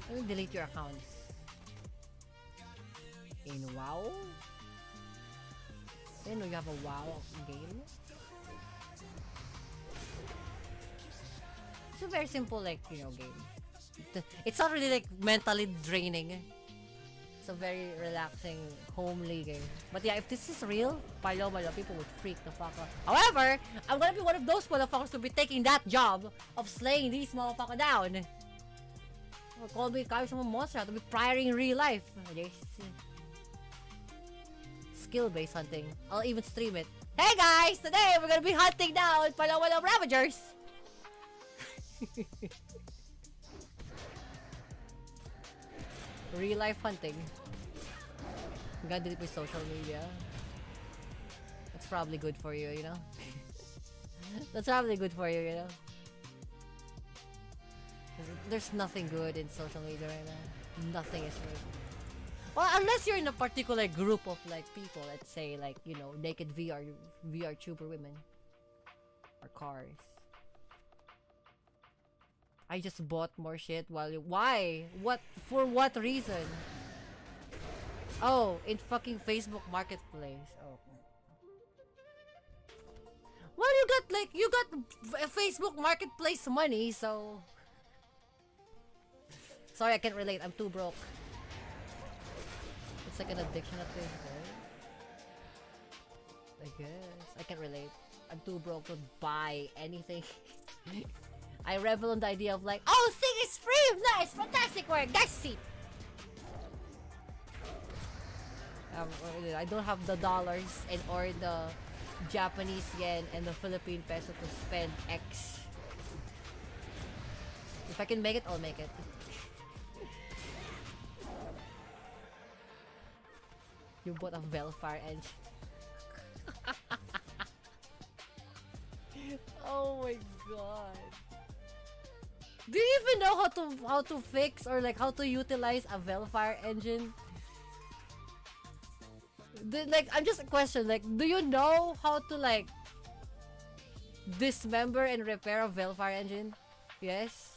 B: Let me delete your accounts. In WoW? I didn't know you have a WoW game. It's a very simple, like, you know, game. It's not really like mentally draining. It's a very relaxing, homely game. But yeah, if this is real, Paloma, people would freak the fuck out. However, I'm gonna be one of those motherfuckers to be taking that job of slaying these motherfuckers down. Or call me some monster to be prioring in real life. Yes. Skill-based hunting. I'll even stream it. Hey guys! Today we're gonna be hunting down Paloma Ravagers! Real life hunting. I'm gonna delete my social media. That's probably good for you, you know? That's probably good for you, you know? There's nothing good in social media right now. Nothing is good. Well, unless you're in a particular group of like people, let's say like, you know, naked VRtuber women. Or cars. I just bought more shit why? What? For what reason? Oh, in fucking Facebook Marketplace. Oh. Well, you got Facebook Marketplace money, so... Sorry, I can't relate. I'm too broke. It's like an addiction at this point. I guess. I can't relate. I'm too broke to buy anything. I revel in the idea of like, oh, thing is free! Nice! Fantastic work! That's it! I don't have the dollars and or the Japanese yen and the Philippine peso to spend X. If I can make it, I'll make it. You bought a Velfire engine. Oh my god. Do you even know how to fix or like how to utilize a Velfire engine? Like, I'm just a question, like, do you know how to like dismember and repair a Velfire engine? Yes?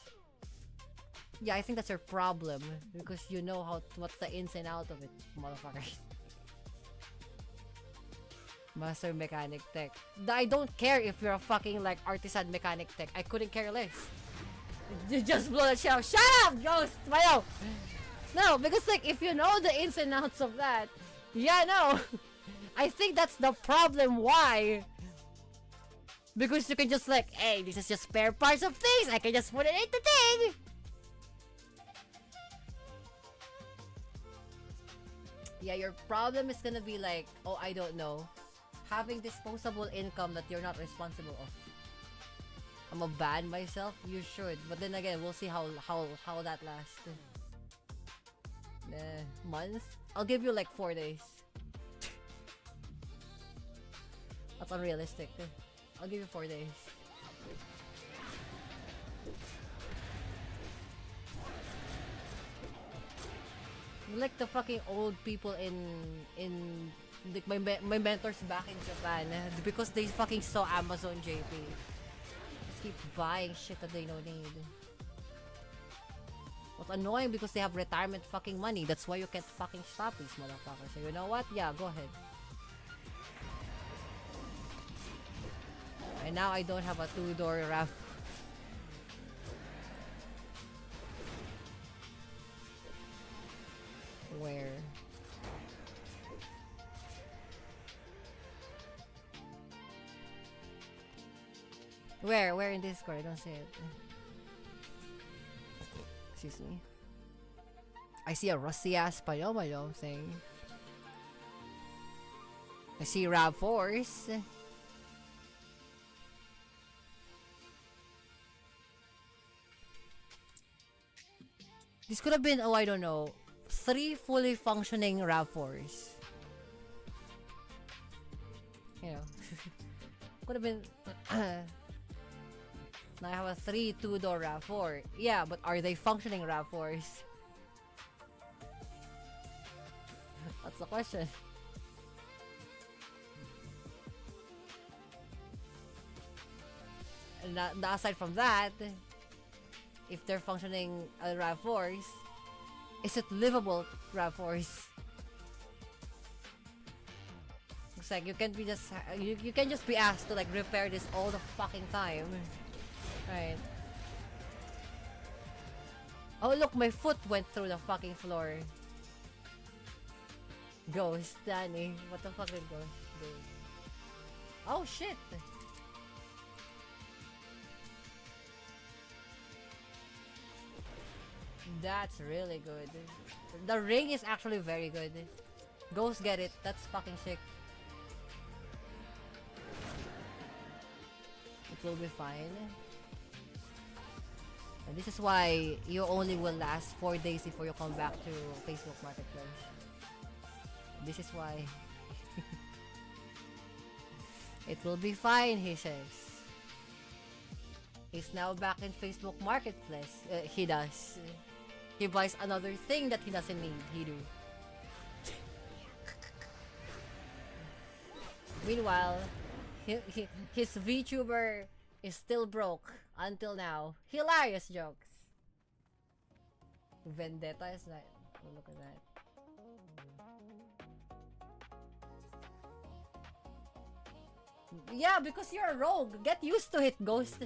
B: Yeah, I think that's your problem because you know what's the ins and out of it, motherfucker. Master Mechanic Tech. I don't care if you're a fucking like artisan mechanic tech. I couldn't care less. You just blow the shit out. Shut up, Ghost! Mayo! No, because like if you know the ins and outs of that, yeah, no. I think that's the problem. Why? Because you can just like, hey, this is just spare parts of things. I can just put it in the thing. Yeah, your problem is gonna be like, oh, I don't know. Having disposable income that you're not responsible of. I'm gonna ban myself? You should. But then again, we'll see how that lasts. Months? I'll give you like 4 days. That's unrealistic. I'll give you 4 days. Like the fucking old people in like my mentors back in Japan, because they fucking saw Amazon JP. Just keep buying shit that they don't need. What's annoying because they have retirement fucking money. That's why you can't fucking stop these motherfuckers. So you know what? Yeah, go ahead. And now I don't have a 2-door RAV. Where? Where in Discord? I don't see it. Excuse me. I see a rusty ass Paloma thing. I see RAV4s. This could have been, oh, I don't know, 3 fully functioning RAV4s. You know. Could have been... Now I have a 3 2-door RAV4. Yeah, but are they functioning RAV4s? That's the question.
A: aside from that, if they're functioning RAV4s, is it livable RAV4s? It's like you can't be just you can just be asked to like repair this all the fucking time, right? Oh look, my foot went through the fucking floor. Ghost, Danny. What the fuck did Ghost do? Oh shit! That's really good. The ring is actually very good. Ghost, get it. That's fucking sick. It will be fine. And this is why you only will last 4 days before you come back to Facebook Marketplace. This is why. It will be fine, he says. He's now back in Facebook Marketplace. He does. He buys another thing that he doesn't need. He do. Meanwhile, his VTuber is still broke until now. Hilarious jokes. Vendetta is like, oh, look at that. Yeah, because you're a rogue. Get used to it, Ghost.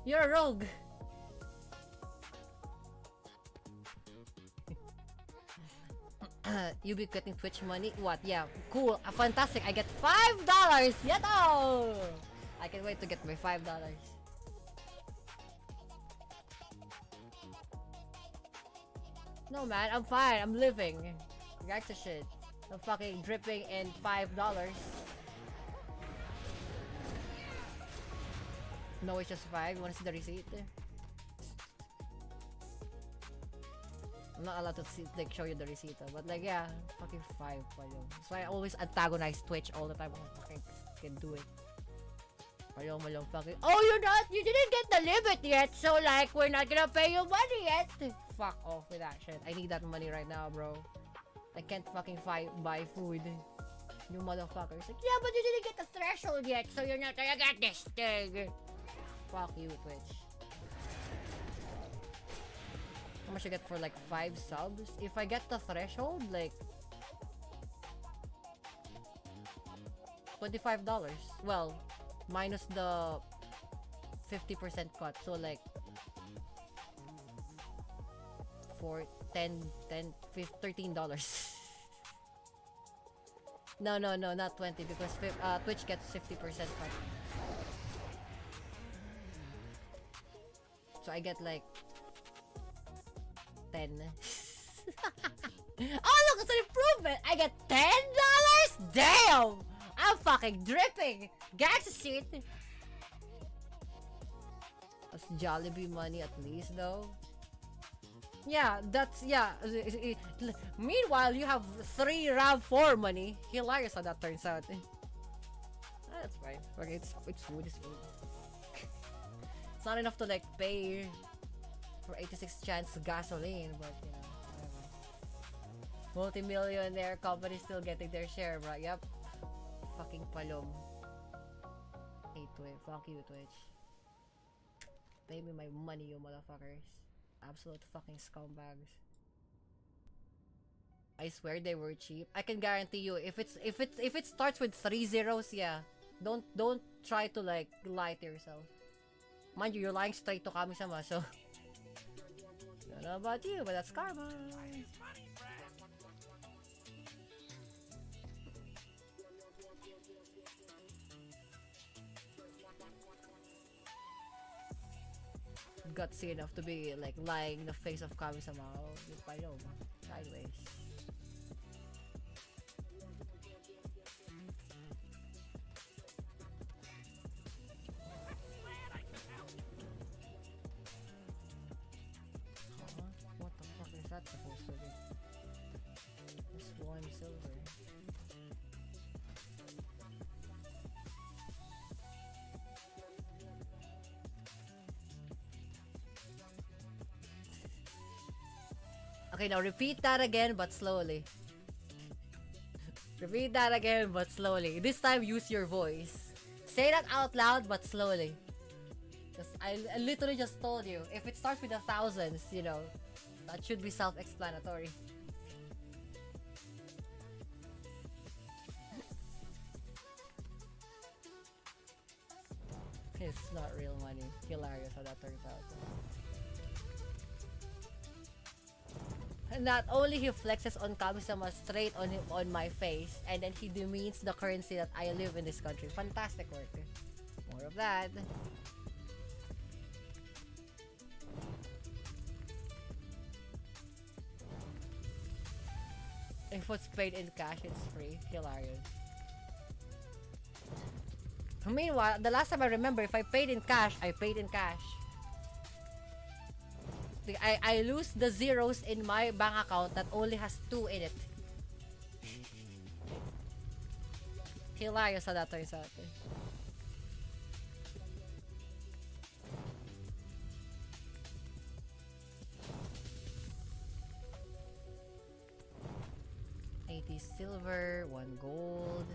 A: You're a rogue. You be getting Twitch money? What? Yeah, cool. Fantastic. I get $5. Yato! I can't wait to get my $5. No, man. I'm fine. I'm living. Regards to shit. I'm fucking dripping in $5. No, it's just 5. You wanna see the receipt? I'm not allowed to see, like, show you the receipt, but like, yeah, fucking 5 pa yun. That's why I always antagonize Twitch all the time. I fucking can do it. Ayaw mo lang fucking, oh, you didn't get the limit yet, so like, we're not gonna pay you money yet. Fuck off with that shit. I need that money right now, bro. I can't fucking buy food. You motherfuckers. Like, yeah, but you didn't get the threshold yet, so you're not gonna get this thing. Fuck you, Twitch. How much I get for like 5 subs? If I get the threshold, like $25. Well, minus the 50% cut, so like for $13. No, not 20 because Twitch gets 50% cut. So I get like 10. Oh look, it's an improvement! I get $10? Damn! I'm fucking dripping! Gangsta shit! That's Jollibee money at least though. Yeah, that's, yeah. Meanwhile, you have 3 RAV4 money. Hilarious how that turns out. That's fine. Okay, it's food, it's food. It's not enough to like pay for 86 chance gasoline, but you know, whatever. Multi-millionaire company still getting their share, bro. Yep. Fucking palom. Hey Twitch, fuck you Twitch. Pay me my money, you motherfuckers. Absolute fucking scumbags. I swear they were cheap. I can guarantee you, if it starts with 3 zeros, yeah. Don't try to like lie to yourself. Mind you, you're lying straight to Kami-sama, so I don't know about you, but that's karma. Gutsy enough to be like lying in the face of Kami-sama. Sideways. What the fuck is that supposed to be? Just 1 silver. Okay, now repeat that again, but slowly. Repeat that again, but slowly. This time, use your voice. Say that out loud, but slowly. Because I literally just told you. If it starts with the thousands, you know, that should be self-explanatory. It's not real money. Hilarious how that turns out. Not only he flexes on Kami-sama straight on my face, and then he demeans the currency that I live in this country. Fantastic work. More of that. If it's paid in cash, it's free. Hilarious. Meanwhile, the last time I remember, if I paid in cash, I paid in cash. I lose the zeros in my bank account that only has 2 in it. Hilarious how that turns out. Silver, 1 gold.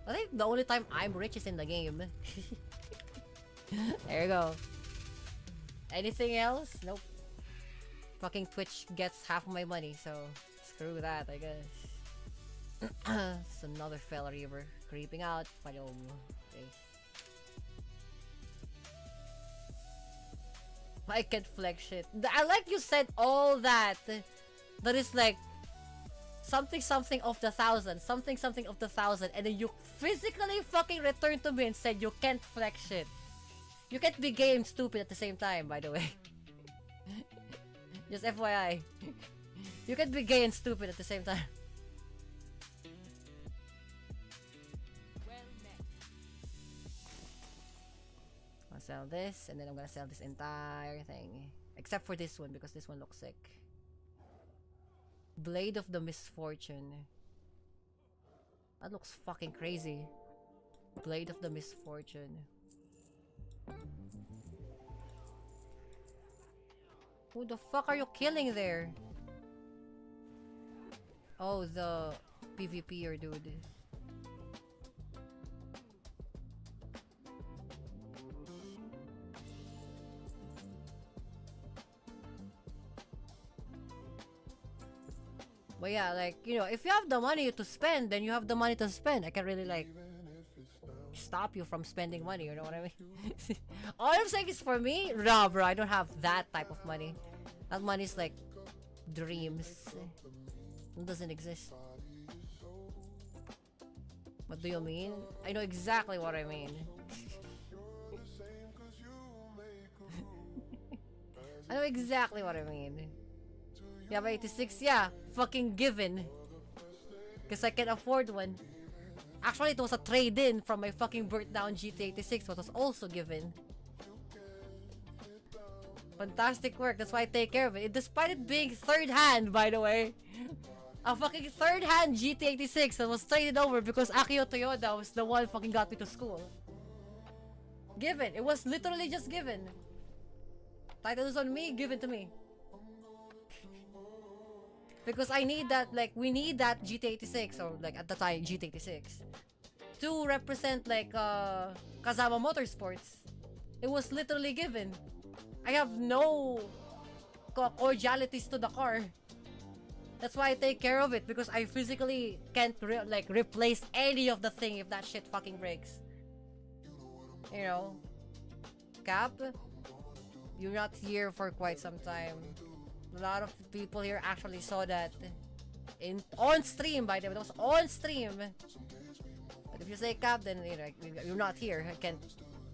A: I think the only time I'm rich is in the game. There you go. Anything else? Nope. Fucking Twitch gets half of my money, so screw that, I guess. It's another fella river creeping out. Okay. I can't flex shit. I like you said all that. That is like something of the 1,000, something of the 1,000, and then you physically fucking returned to me and said you can't flex shit. You can't be gay and stupid at the same time, by the way. Just FYI. You can't be gay and stupid at the same time. I'll sell this, and then I'm gonna sell this entire thing. Except for this one, because this one looks sick. Blade of the Misfortune. That looks fucking crazy. Blade of the Misfortune. Who the fuck are you killing there? Oh, the PvPer dude. But yeah, like, you know, if you have the money to spend, then you have the money to spend. I can really, like, stop you from spending money, you know what I mean? All I'm saying is for me, nah, bro, I don't have that type of money. That money is like dreams. It doesn't exist. What do you mean? I know exactly what I mean. I know exactly what I mean. Yeah, but 86, yeah, fucking given. Because I can afford one. Actually, it was a trade-in from my fucking burnt down GT86, but was also given. Fantastic work, that's why I take care of it. Despite it being third-hand, by the way. A fucking third-hand GT86 that was traded over because Akio Toyoda was the one fucking got me to school. Given, it was literally just given. Title was on me, given to me. Because I need that, like, we need that GT86, or like at the time, GT86, to represent like Kazama Motorsports. It was literally given. I have no cordialities to the car. That's why I take care of it, because I physically can't replace any of the thing if that shit fucking breaks. You know? Cap, you're not here for quite some time. A lot of people here actually saw that on stream, by the way. It was on stream. But if you say Cap, then you know, you're not here. I can't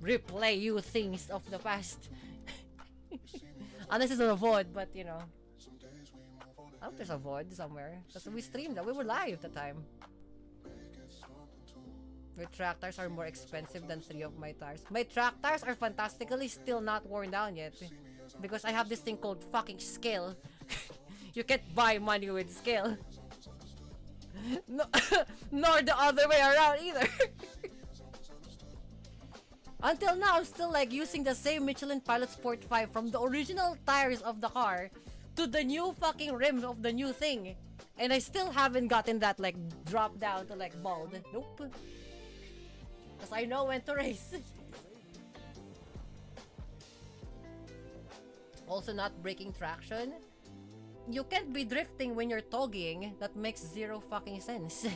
A: replay you things of the past. Unless it's on a VOD, but you know. I hope there's a VOD somewhere. Because we streamed that. We were live at the time. Your track tires are more expensive than 3 of my tires. My track tires are fantastically still not worn down yet. Because I have this thing called fucking skill. You can't buy money with skill. No, nor the other way around either. Until now, I'm still like using the same Michelin Pilot Sport 5 from the original tires of the car to the new fucking rims of the new thing. And I still haven't gotten that like drop down to like bald. Nope. Because I know when to race. also not breaking traction. You can't be drifting when you're togging. That makes zero fucking sense.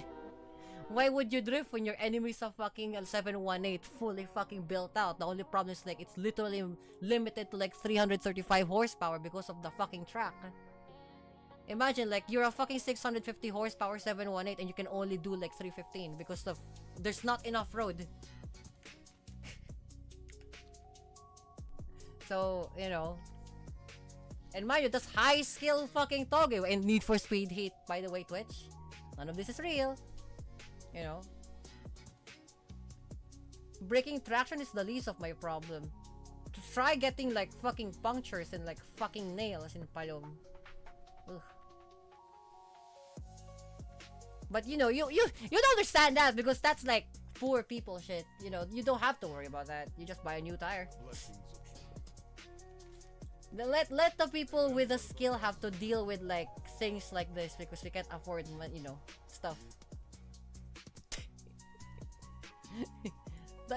A: Why would you drift when your enemy's a fucking 718 fully fucking built out? The only problem is like it's literally limited to like 335 horsepower because of the fucking track. Imagine like you're a fucking 650 horsepower 718 and you can only do like 315 because of there's not enough road. So, you know. And mind you, that's high skill fucking toge and Need for Speed Heat, by the way, Twitch. None of this is real. You know. Breaking traction is the least of my problem. To try getting like fucking punctures and like fucking nails in Palom. Ugh. But you know, you don't understand that because that's like poor people shit. You know, you don't have to worry about that. You just buy a new tire. Let the people with the skill have to deal with like things like this because we can't afford, you know, stuff.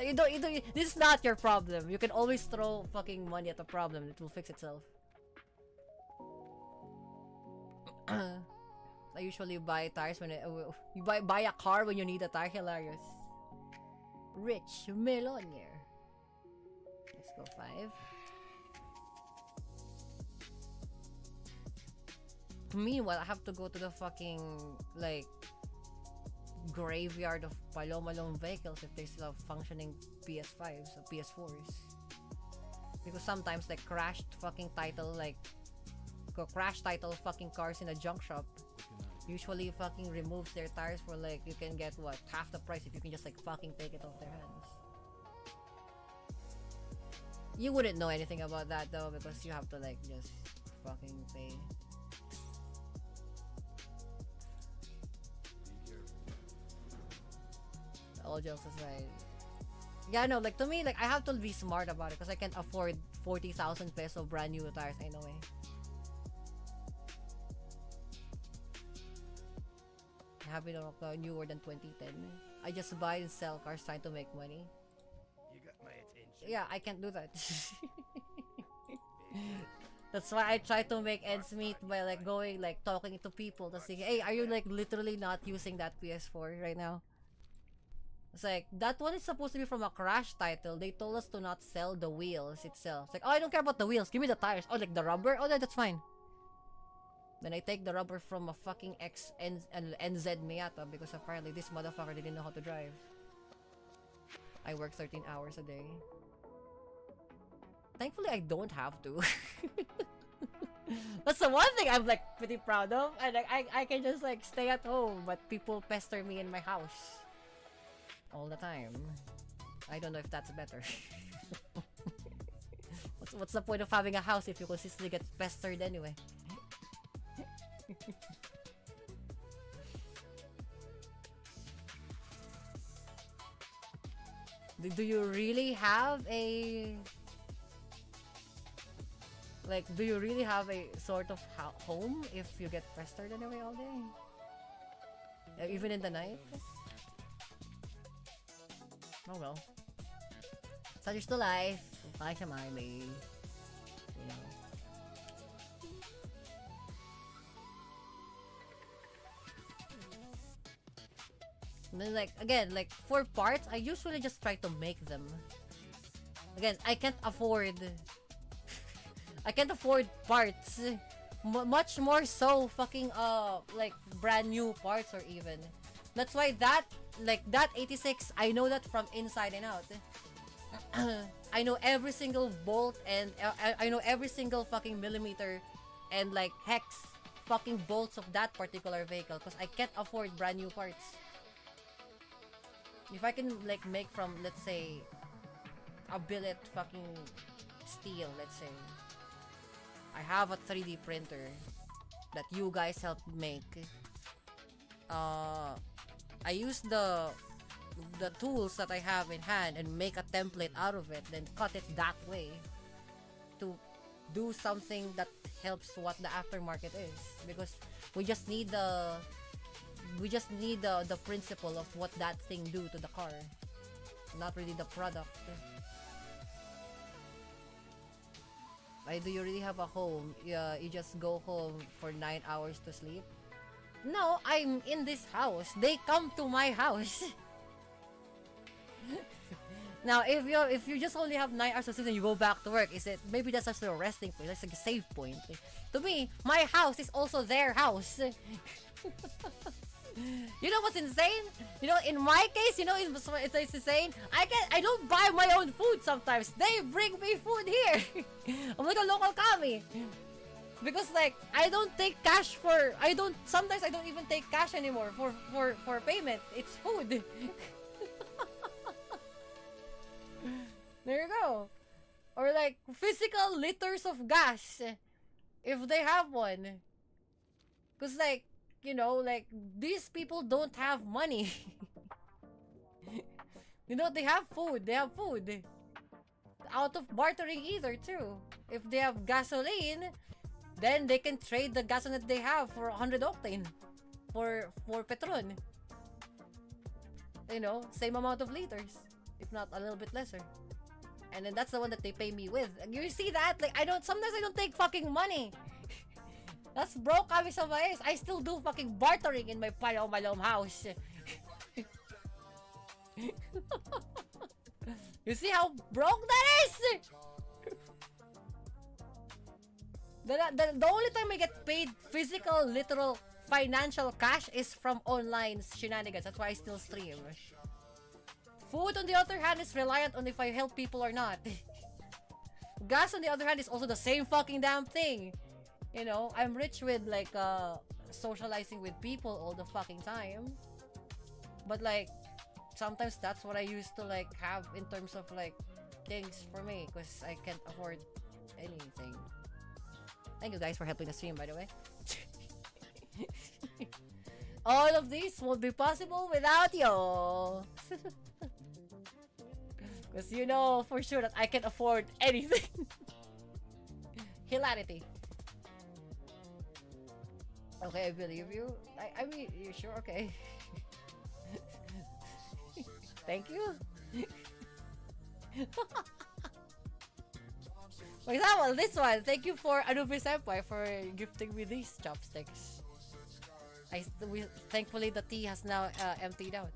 A: you don't, this is not your problem. You can always throw fucking money at the problem. It will fix itself. I usually buy tires when you buy a car when you need a tire. Hilarious. Rich millionaire. Let's go 5. Meanwhile, I have to go to the fucking like graveyard of Paloma-Long vehicles if they still have functioning PS5s or PS4s. Because sometimes like crashed fucking title crash title fucking cars in a junk shop usually fucking removes their tires for like you can get what half the price if you can just like fucking take it off their hands. You wouldn't know anything about that though because you have to like just fucking pay. All jokes aside. Yeah, no, like to me, like I have to be smart about it because I can't afford 40,000 peso brand new tires anyway. I have it newer than 2010. I just buy and sell cars trying to make money.
I: You got my attention.
A: Yeah, I can't do that. That's why I try to make ends meet by like going like talking to people to say, hey, are you like literally not using that PS4 right now? It's like, that one is supposed to be from a crash title. They told us to not sell the wheels itself. It's like, oh, I don't care about the wheels. Give me the tires. Oh, like the rubber? Oh, that's fine. Then I take the rubber from a fucking NZ Miata because apparently this motherfucker didn't know how to drive. I work 13 hours a day. Thankfully, I don't have to. That's the one thing I'm like pretty proud of. And like, I can just like stay at home, but people pester me in my house. All the time. I don't know if that's better. what's the point of having a house if you consistently get pestered anyway? Do you really have a like? Do you really have a sort of home if you get pestered anyway all day, even in the night? Oh well. Such is the life. Like a Miley. You know. And then like again, like for parts, I usually just try to make them. Again, I can't afford I can't afford parts. Much more so fucking like brand new parts or even. That's why that 86, I know that from inside and out. I know every single bolt and I know every single fucking millimeter and like hex fucking bolts of that particular vehicle because I can't afford brand new parts. If I can like make from, let's say, a billet fucking steel, let's say. I have a 3D printer that you guys helped make. I use the tools that I have in hand and make a template out of it, then cut it that way to do something that helps what the aftermarket is, because we just need the principle of what that thing do to the car, not really the product. Do you really have a home? You just go home for 9 hours to sleep? No, I'm in this house. They come to my house. Now, if you just only have 9 hours to sleep and you go back to work, is it maybe that's just a resting place? That's like a save point. To me, my house is also their house. You know what's insane? You know, in my case, you know, it's insane. I don't buy my own food sometimes. They bring me food here. I'm like a local kami. Because like I don't take cash for sometimes I don't even take cash anymore for payment. It's food. There you go. Or like physical liters of gas if they have one. Cause like, you know, like these people don't have money. You know, they have food. Out of bartering either too. If they have gasoline, then they can trade the gasoline that they have for 100 octane for Petron. You know, same amount of liters, if not a little bit lesser. And then that's the one that they pay me with. You see that? Like sometimes I don't take fucking money. That's broke kami sa mais. I still do fucking bartering in my Palom house. You see how broke that is? The only time I get paid physical, literal, financial cash is from online shenanigans. That's why I still stream. Food, on the other hand, is reliant on if I help people or not. Gas, on the other hand, is also the same fucking damn thing. You know, I'm rich with like socializing with people all the fucking time. But like sometimes that's what I used to like have in terms of like things for me because I can't afford anything. Thank you guys for helping the stream, by the way. All of this won't be possible without you. Because you know for sure that I can afford anything. Hilarity. Okay, I believe you. I mean, you sure? Okay. Thank you. For example, this one. Thank you for Anubi Senpai for gifting me these chopsticks. Thankfully the tea has now emptied out.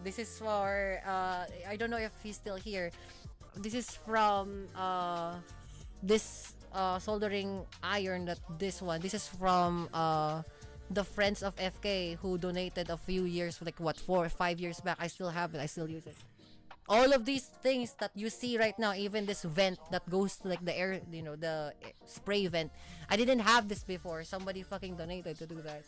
A: This is for I don't know if he's still here. This is from this soldering iron. This is from the friends of FK who donated a few years, like what, 4 or 5 years back. I still have it. I still use it. All of these things that you see right now, even this vent that goes to like the air, you know, the spray vent, I didn't have this before. Somebody fucking donated to do that.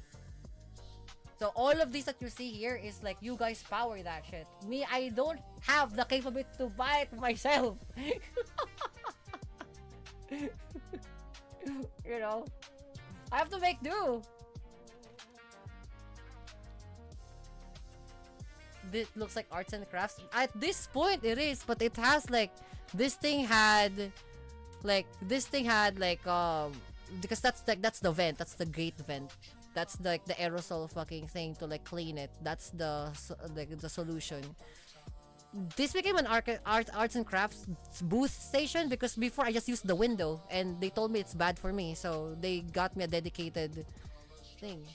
A: So all of these that you see here is like you guys power that shit. Me, I don't have the capability to buy it myself. You know, I have to make do. This looks like arts and crafts. At this point it is, but it has like this thing had because that's the vent, that's the gate vent. That's like the aerosol fucking thing to like clean it. That's the solution. This became an arts and crafts booth station because before I just used the window and they told me it's bad for me, so they got me a dedicated thing.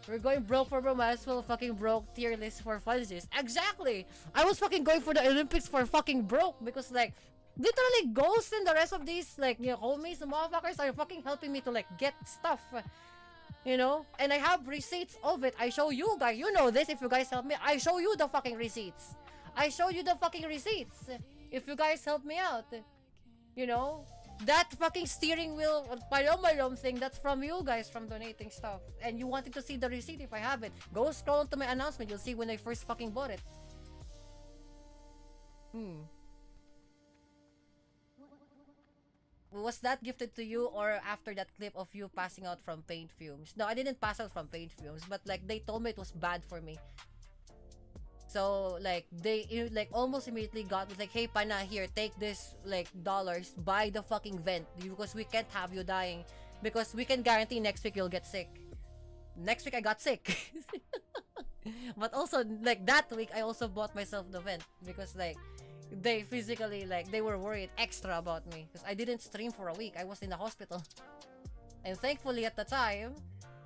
A: We're going broke for bro, might as well fucking broke tier list for funsies. Exactly! I was fucking going for the Olympics for fucking broke because like literally Ghost and the rest of these like, you know, homies, the motherfuckers are fucking helping me to like get stuff. You know? And I have receipts of it. I show you guys. You know this if you guys help me. I show you the fucking receipts. I show you the fucking receipts if you guys help me out. You know? That fucking steering wheel palom thing, that's from you guys, from donating stuff. And you wanted to see the receipt if I have it. Go scroll to my announcement. You'll see when I first fucking bought it. Was that gifted to you or after that clip of you passing out from paint fumes? No, I didn't pass out from paint fumes, but like they told me it was bad for me. So like they like almost immediately got me like, hey pana, here, take this like dollars, buy the fucking vent because we can't have you dying because we can guarantee next week you'll get sick. Next week I got sick. But also, like, that week, I also bought myself the vent because, like, they physically, like, they were worried extra about me because I didn't stream for a week. I was in the hospital. And thankfully, at the time,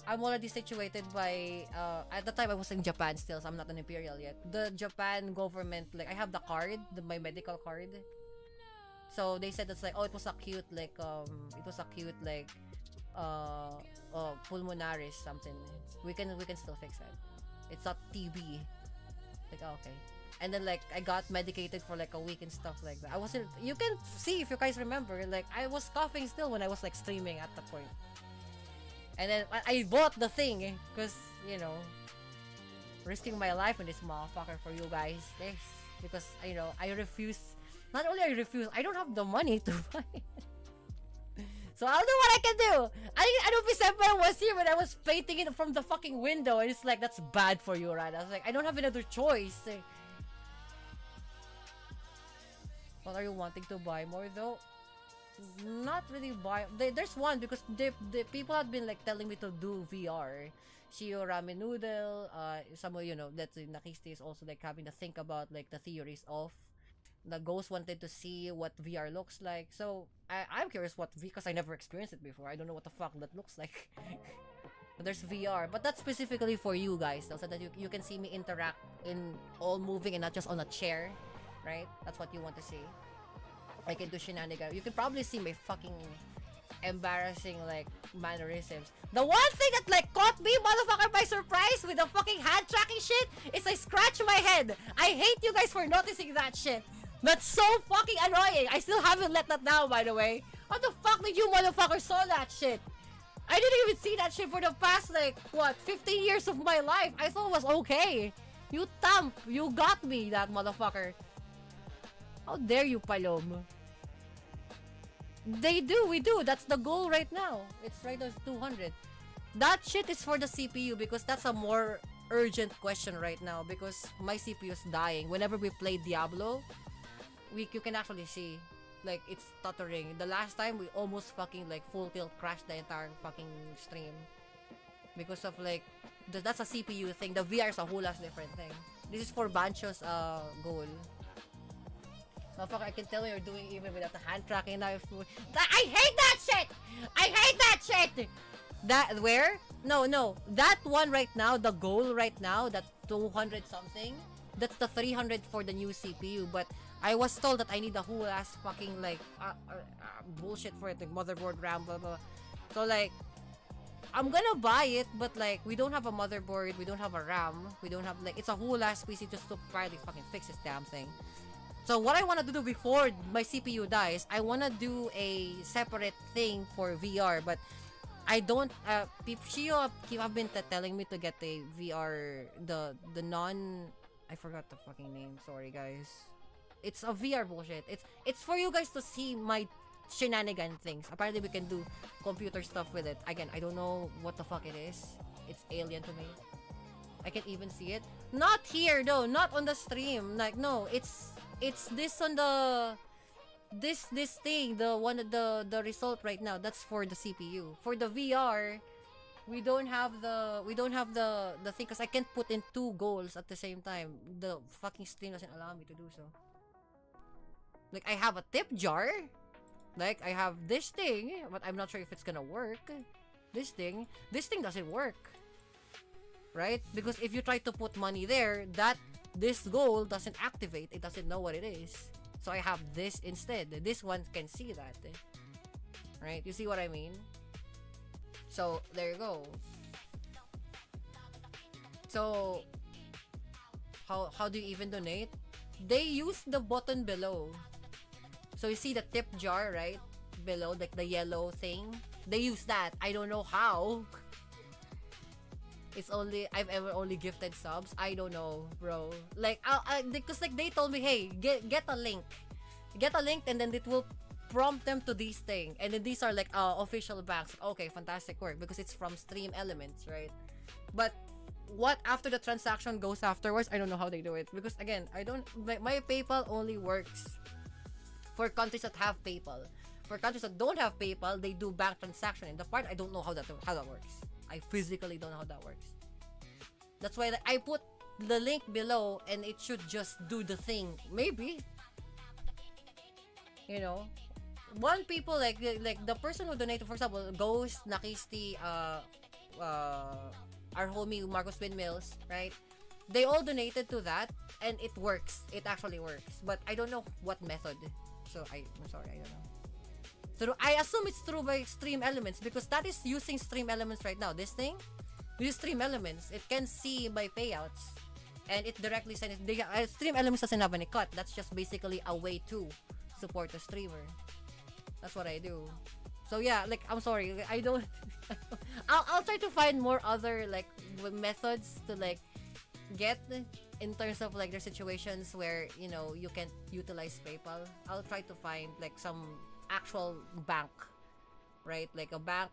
A: I'm already situated by, at the time, I was in Japan still, so I'm not an Imperial yet. The Japan government, like, I have the card, my medical card. So, they said it's like, oh, it was acute, like, pulmonaris something. We can still fix it. It's not TB. Like, oh, okay. And then, like, I got medicated for like a week and stuff like that. I wasn't, you can see if you guys remember, like, I was coughing still when I was like streaming at the point. And then I bought the thing because, you know, risking my life in this motherfucker for you guys. Yes. Because, you know, I refuse. Not only I refuse, I don't have the money to buy it. So I'll do what I can do. I know December was here when I was painting it from the fucking window, and it's like, that's bad for you, right? I was like, I don't have another choice. What are you wanting to buy more though? Not really buy. There's one because the people have been like telling me to do VR. Shio Ramen Noodle. Some of, you know, that Nakisti is also like having to think about like the theories of. The ghost wanted to see what VR looks like. So I'm curious what because I never experienced it before. I don't know what the fuck that looks like. But there's VR, but that's specifically for you guys, so that you can see me interact in all moving and not just on a chair, right? That's what you want to see. I can do shenanigans. You can probably see my fucking embarrassing like mannerisms. The one thing that like caught me motherfucker by surprise with the fucking hand tracking shit is I scratch my head. I hate you guys for noticing that shit. That's so fucking annoying. I still haven't let that down, by the way. What the fuck did you motherfuckers saw that shit? I didn't even see that shit for the past like what 15 years of my life. I thought it was okay. You thump. You got me, that motherfucker. How dare you, Palom? They do, we do. That's the goal right now. It's right as 200. That shit is for the CPU because that's a more urgent question right now because my CPU is dying. Whenever we play Diablo, you can actually see like it's stuttering. The last time we almost fucking like full tilt crashed the entire fucking stream because of like that's a CPU thing. The VR is a whole ass different thing. This is for Bancho's goal. Motherfucker, I can tell you're doing even without the hand tracking now. I hate that shit! I hate that shit! That, where? No. That one right now, the goal right now, that 200 something, that's the 300 for the new CPU. But I was told that I need a whole ass fucking like bullshit for it, like motherboard, RAM, blah blah. So like, I'm gonna buy it, but like, we don't have a motherboard, we don't have a RAM, we don't have like, it's a whole ass PC just to finally fucking fix this damn thing. So what I want to do before my CPU dies, I want to do a separate thing for VR, but I don't, Shio have been telling me to get a VR, the non, I forgot the fucking name, sorry guys. It's a VR bullshit. It's for you guys to see my shenanigan things. Apparently we can do computer stuff with it. Again, I don't know what the fuck it is. It's alien to me. I can't even see it. Not here though, not on the stream. Like, no, it's this on the this thing, the one, the result right now, that's for the CPU. For the VR, we don't have the thing because I can't put in two goals at the same time. The fucking stream doesn't allow me to do so. Like, I have a tip jar, like I have this thing, but I'm not sure if it's gonna work. This thing doesn't work, right? Because if you try to put money there, this goal doesn't activate. It doesn't know what it is. So I have this instead. This one can see that, right? You see what I mean? So there you go. So how do you even donate? They use the button below. So you see the tip jar right below, like the yellow thing. They use that. I don't know how. It's only I've ever only gifted subs. I don't know, bro. Like, because like they told me, hey, get a link, and then it will prompt them to these thing, and then these are like official banks. Okay, fantastic work because it's from Stream Elements, right? But what after the transaction goes afterwards, I don't know how they do it because again, I don't. My PayPal only works for countries that have PayPal. For countries that don't have PayPal, they do bank transaction. And the part I don't know how that works. I physically don't know how that works. That's why like, I put the link below and it should just do the thing. Maybe. You know? One people like the person who donated, for example, Ghost, Nakisti, our homie Marcos Windmills, right? They all donated to that and it works. It actually works. But I don't know what method. So I'm sorry, I don't know. So I assume it's through by Stream Elements because that is using Stream Elements right now. This thing, use Stream Elements. It can see my payouts, and it directly sends. Stream Elements doesn't have any cut. That's just basically a way to support the streamer. That's what I do. So yeah, like I'm sorry, I don't. I'll try to find more other like methods to like get in terms of like their situations where you know you can utilize PayPal. I'll try to find like some actual bank, right? Like a bank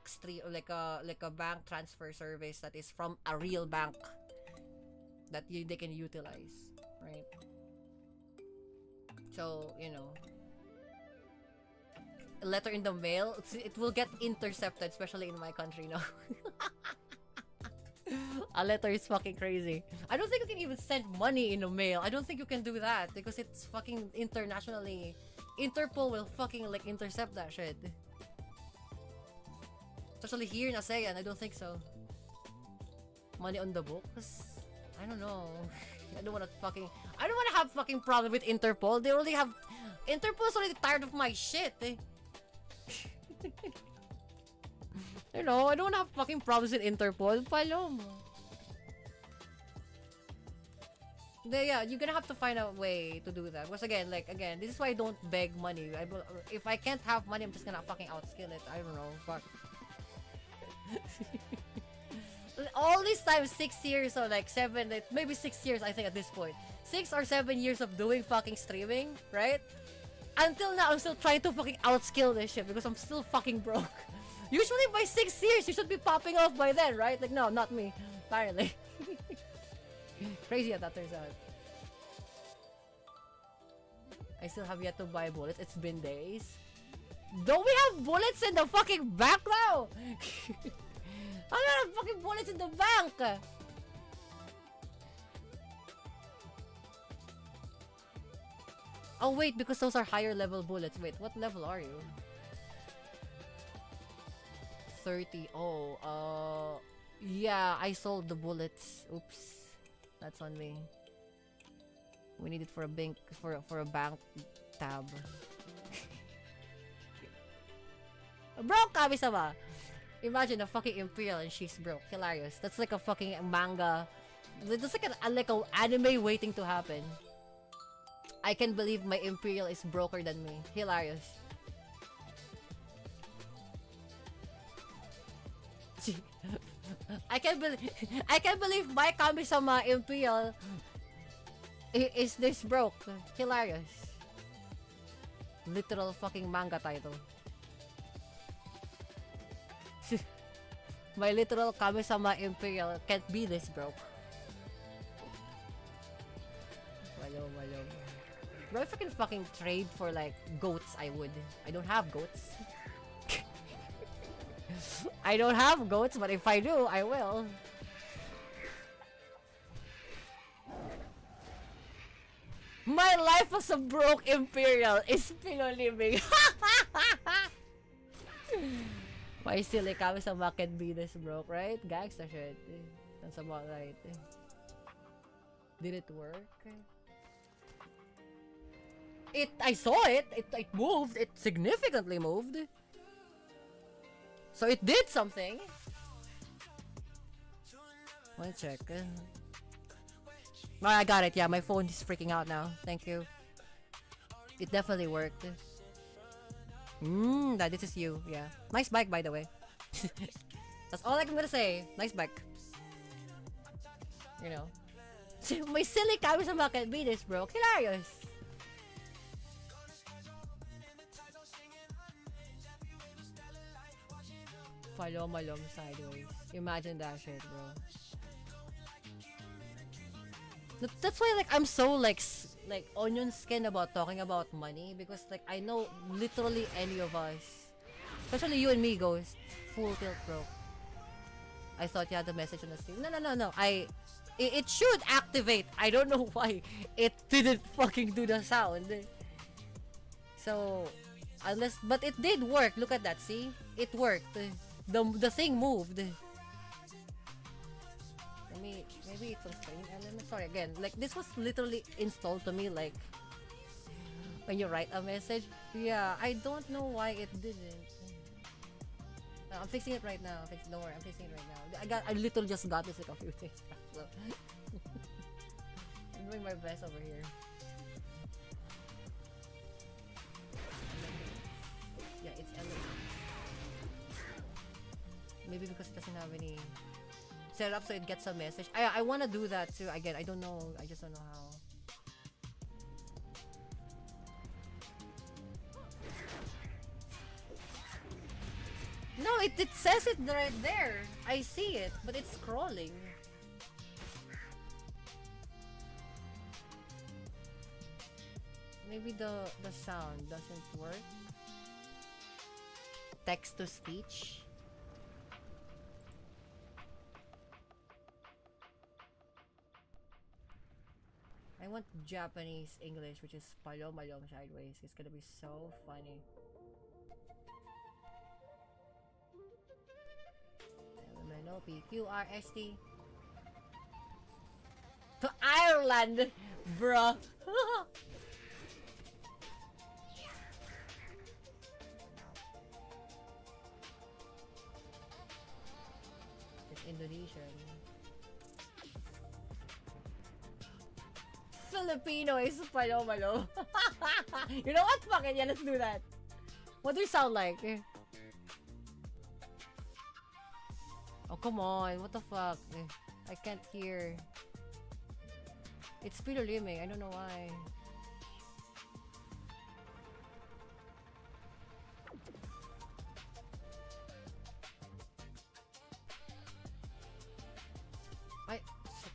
A: like a bank transfer service that is from a real bank that they can utilize, right? So you know, a letter in the mail, it will get intercepted, especially in my country now. A letter is fucking crazy. I don't think you can even send money in the mail. I don't think you can do that because it's fucking internationally. Interpol will fucking like intercept that shit. Especially here in ASEAN, I don't think so. Money on the books? I don't know. I don't wanna have fucking problem with Interpol. They already have. Interpol's already tired of my shit. You know, I don't wanna have fucking problems with Interpol. Palom. Yeah, you're gonna have to find a way to do that. Because again, this is why I don't beg money. If I can't have money, I'm just gonna fucking outskill it. I don't know. Fuck. All this time, 6 years or like 7, maybe 6 years, I think at this point. 6 or 7 years of doing fucking streaming, right? Until now, I'm still trying to fucking outskill this shit because I'm still fucking broke. Usually by 6 years, you should be popping off by then, right? Like, no, not me. Apparently. Crazy how that turns out. I still have yet to buy bullets. It's been days. Don't we have bullets in the fucking bank now? I don't have fucking bullets in the bank. Oh wait, because those are higher level bullets. Wait, what level are you? 30. Oh, yeah, I sold the bullets. Oops. That's on me. We need it for a bank for a bank tab. Broke kami-sama. Imagine a fucking Imperial and she's broke. Hilarious. That's like a fucking manga. That's like an anime waiting to happen. I can believe my Imperial is broker than me. Hilarious. I can't believe my kami-sama Imperial is this broke. Hilarious. Literal fucking manga title. My literal kami-sama Imperial can't be this broke. Malo. Bro, if I can fucking trade for like goats, I would. I don't have goats. I don't have goats, but if I do, I will. My life as a broke Imperial is living. Why silly kami-sama can be this broke, right? Gangsta shit. That's about right. Did it work? I saw it. It moved. It significantly moved. So it did something. Let me check. Oh, I got it. Yeah, my phone is freaking out now. Thank you. It definitely worked. This is you. Yeah. Nice bike, by the way. That's all I'm gonna say. Nice bike. You know. My silly kami-sama can be this, bro. Hilarious. Malom sideways. Imagine that shit, bro. That's why like I'm so like onion skin about talking about money because like I know literally any of us, especially you and me, Ghost, full tilt broke. I thought you had the message on the stream. No. It should activate. I don't know why it didn't fucking do the sound. So, unless, but it did work. Look at that. See, it worked. The thing moved. Maybe it's on screen element. Sorry again. Like this was literally installed to me like when you write a message. Yeah, I don't know why it didn't. I'm fixing it right now. Don't worry, I'm fixing it right now. I literally just got this like a few days back. So I'm doing my best over here. Yeah, it's element. Maybe because it doesn't have any set up so it gets a message. I want to do that too. Again, I don't know. I just don't know how. No, it says it right there. I see it, but it's scrolling. Maybe the sound doesn't work. Text to speech. I want Japanese English, which is palom sideways. It's gonna be so funny. No, PQRST. To Ireland, bruh. It's Indonesian. Filipino is palomalo. You know what? Fuck it, yeah, let's do that. What do you sound like? Oh, come on. What the fuck? I can't hear. It's Piloliming. I don't know why.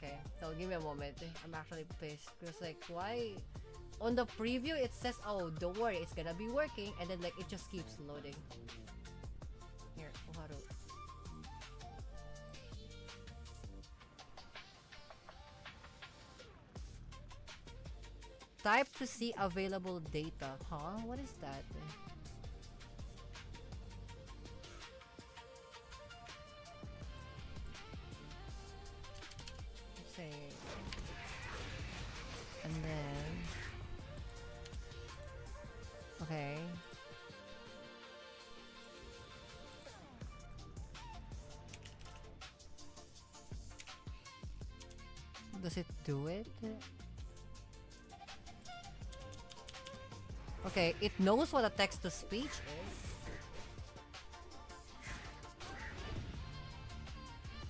A: Okay. So, give me a moment. I'm actually pissed. Because, like, why? On the preview, it says, oh, don't worry. It's gonna be working. And then, like, it just keeps loading. Here, Oharu. Type to see available data. Huh? What is that? Let's see. And then... Okay. Does it do it? Okay, it knows what a text-to-speech is.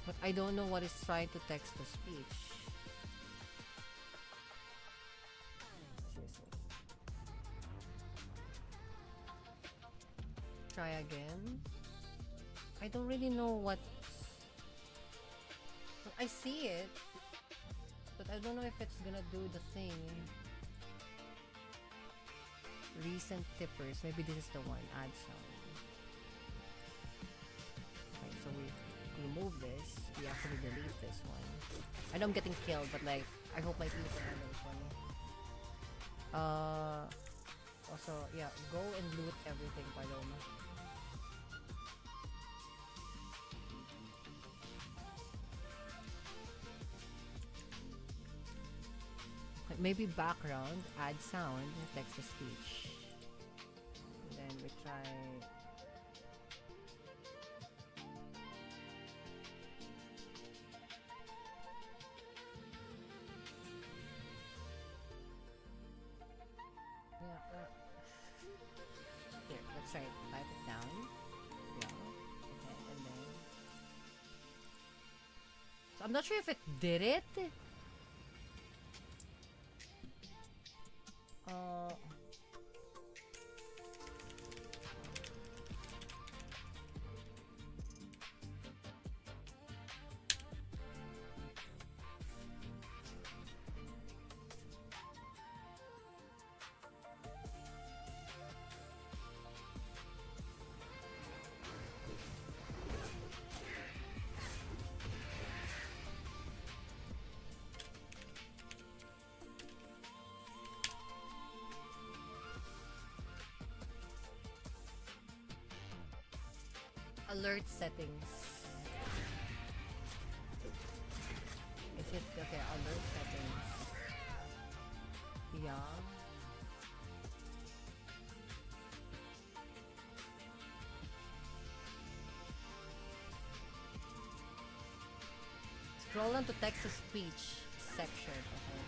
A: But I don't know what it's trying to text-to-speech. Seriously. Try again. I don't really know what... I see it. But I don't know if it's gonna do the thing. Recent tippers. Maybe this is the one. Add sound. Okay, so we remove this. We actually delete this one. I know I'm getting killed, but like, I hope my people handle this one. Also, yeah, go and loot everything, Paloma. Maybe background, add sound, text to speech. And then we try... Yeah, here, let's try it. Type it down. Yeah. Okay, and then... So I'm not sure if it did it. Alert settings. Is it okay? Alert settings. Yeah. Scroll on to text to speech section. Okay.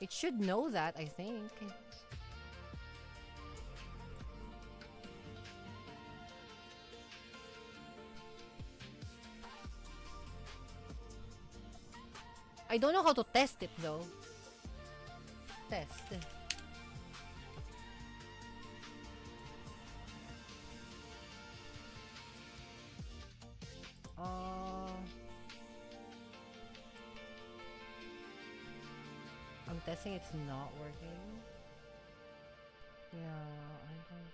A: It should know that, I think. I don't know how to test it though. Test. I'm testing it's not working. Yeah, I don't know.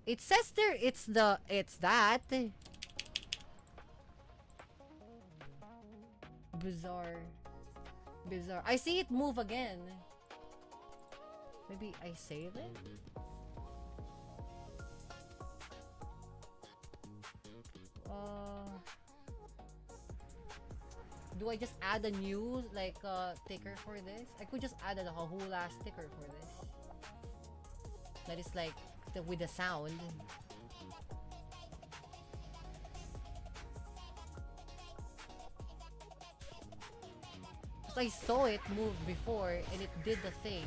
A: It says there it's that. Bizarre. Bizarre. I see it move again. Maybe I save it? Do I just add a new ticker for this? I could just add a whole last sticker for this. That is like with the sound. I saw it move before and it did the thing.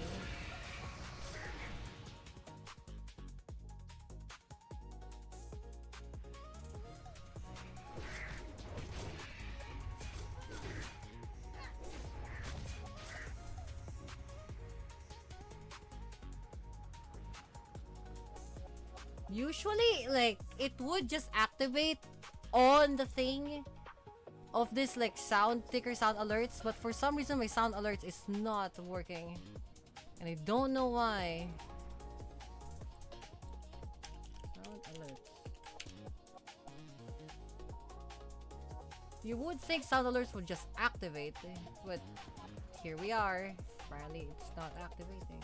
A: Usually, like, it would just activate on the thing of this, like, ticker sound alerts, but for some reason my sound alerts is not working. And I don't know why. Sound alerts. You would think sound alerts would just activate, but here we are. Apparently, it's not activating.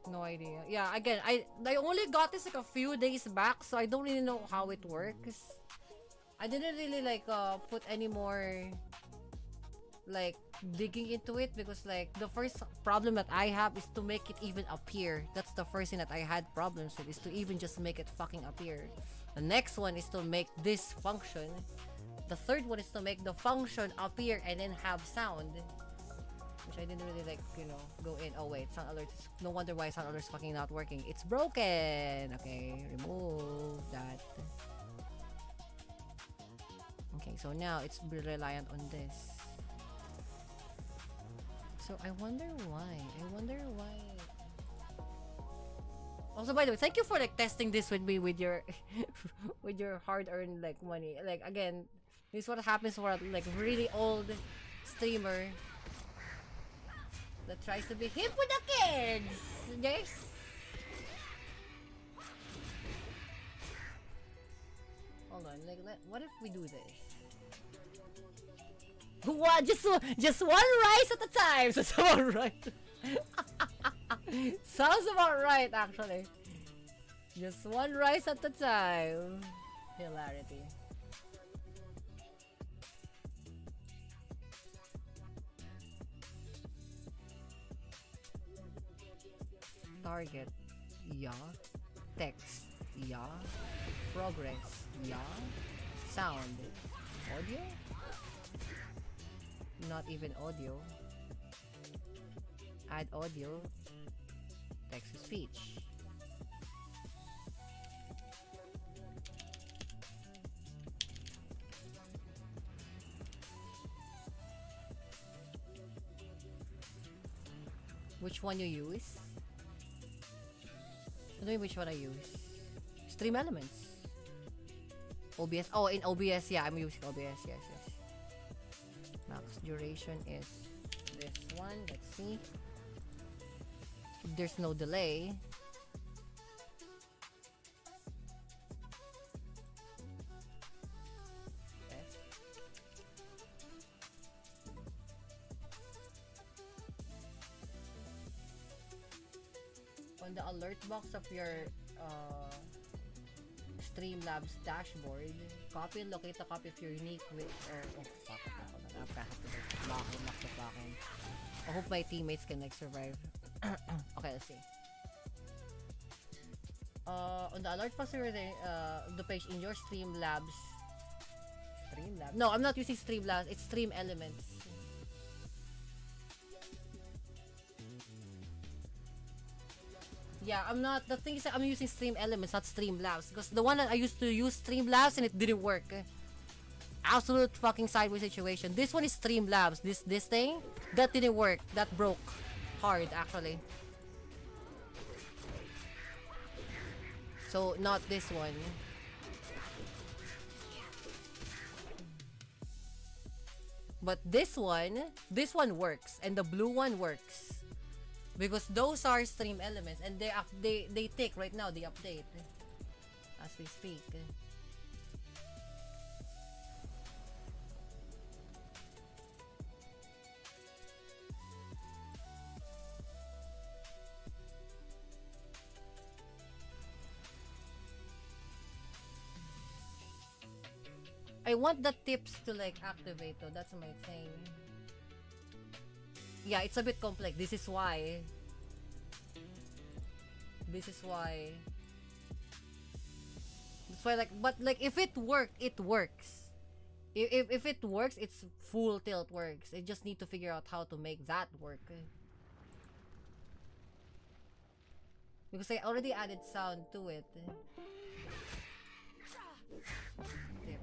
A: No idea. Yeah, again, I only got this like a few days back, so I don't really know how it works. I didn't really put any more digging into it because the first problem that I have is to make it even appear. That's the first thing that I had problems with, is to even just make it fucking appear. The next one is to make this function. The third one is to make the function appear and then have sound. Which I didn't really go in. Oh wait, sound alerts. No wonder why sound alerts fucking not working. It's broken. Okay, remove that. Okay, so now it's reliant on this. So I wonder why. Also, by the way, thank you for testing this with me with your with your hard-earned money. Again, this is what happens for a really old streamer that tries to be hip with the kids. Yes. Hold on. What if we do this? What? Just one rice at a time. So it's about right. Sounds about right, actually. Just one rice at a time. Hilarity. Target, yeah. Text, yeah. Progress, yeah. Sound, audio? Not even audio. Add audio. Text to speech. Which one you use? I don't know which one I use. Stream elements. OBS. Oh, in OBS, yeah, I'm using OBS. Yes. Max duration is this one. Let's see. If there's no delay.
B: on the alert box of your Streamlabs dashboard, copy and locate a copy of your unique with oh fuck, I hope my teammates can like survive. Okay, let's see. On the alert box of the page in your Streamlabs. No, I'm not using Streamlabs. It's Stream Elements. Yeah, I'm not. The thing is that I'm using Stream Elements, not Streamlabs. Because the one that I used to use Streamlabs and it didn't work. Absolute fucking sideways situation. This one is Streamlabs. This thing, that didn't work. That broke hard, actually. So, not this one. But this one works. And the blue one works. Because those are Stream Elements and they take right now, they update as we speak. I want the tips to like activate though, that's my thing. Yeah, it's a bit complex. This is why. That's why like, but like if it works. If it works, it's full tilt works. I just need to figure out how to make that work. Because I already added sound to it. Tip.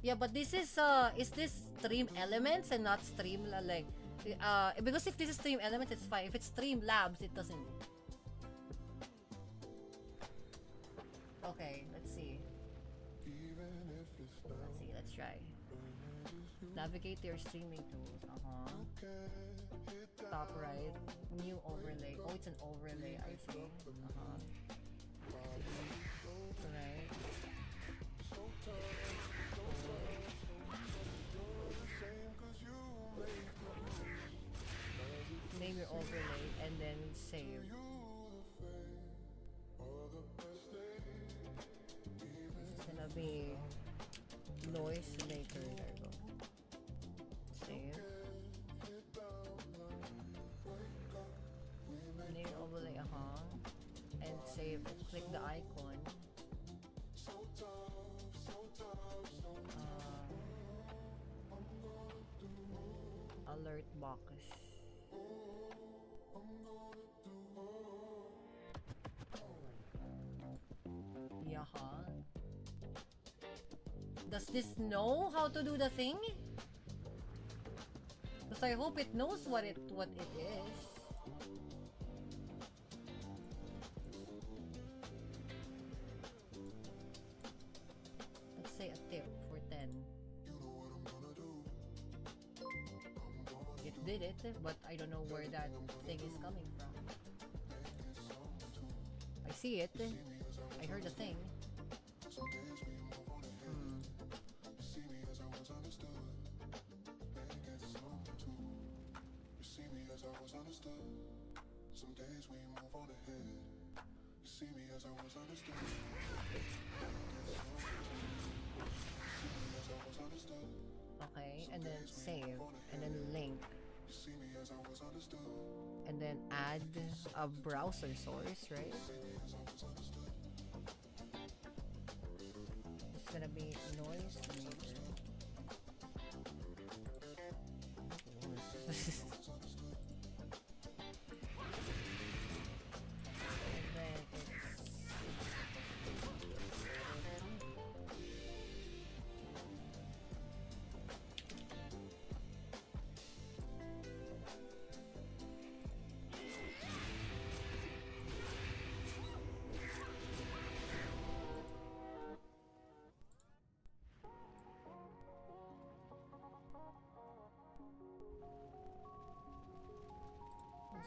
B: Yeah, but this is this Stream Elements and not Stream like because if this is Stream Elements, it's fine. If it's Streamlabs, it doesn't. Okay, let's see. Let's try. Navigate to your streaming tools. Top right, new overlay. Oh, it's an overlay. I see. Right. Name your overlay and then save. This is gonna be noise maker. There you go. Save. Name your overlay, and save it. Click the icon. Alert box. Yaha. Does this know how to do the thing? Because I hope it knows what it is. Let's say a tip for 10. It did it, but I don't know where that thing is coming from. I see it. I heard a thing. Okay, and then save, and then link, and then add a browser source, right? It's gonna be noise meter.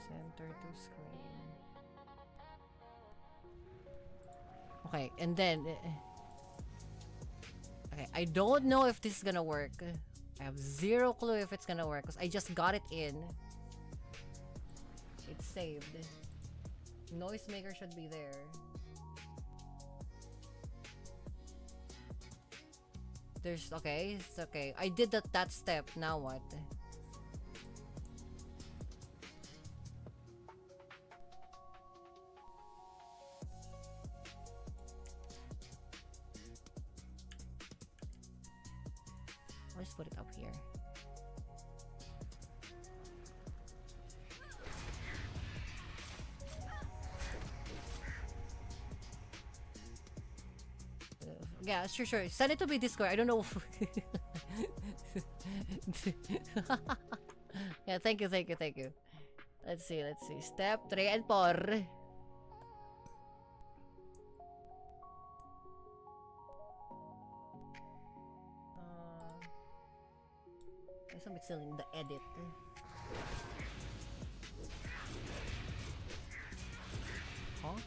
B: Center to screen. Okay, and then
A: Okay, I don't know if this is gonna work. I have zero clue if it's gonna work because I just got it in. It's saved. Noisemaker should be there. There's okay, it's okay. I did that step. Now what? I'll just put it up here. Yeah, sure. Send it to me Discord. I don't know. Yeah, thank you. Let's see. Step 3 and 4. Guess I'm still in the edit. Huh?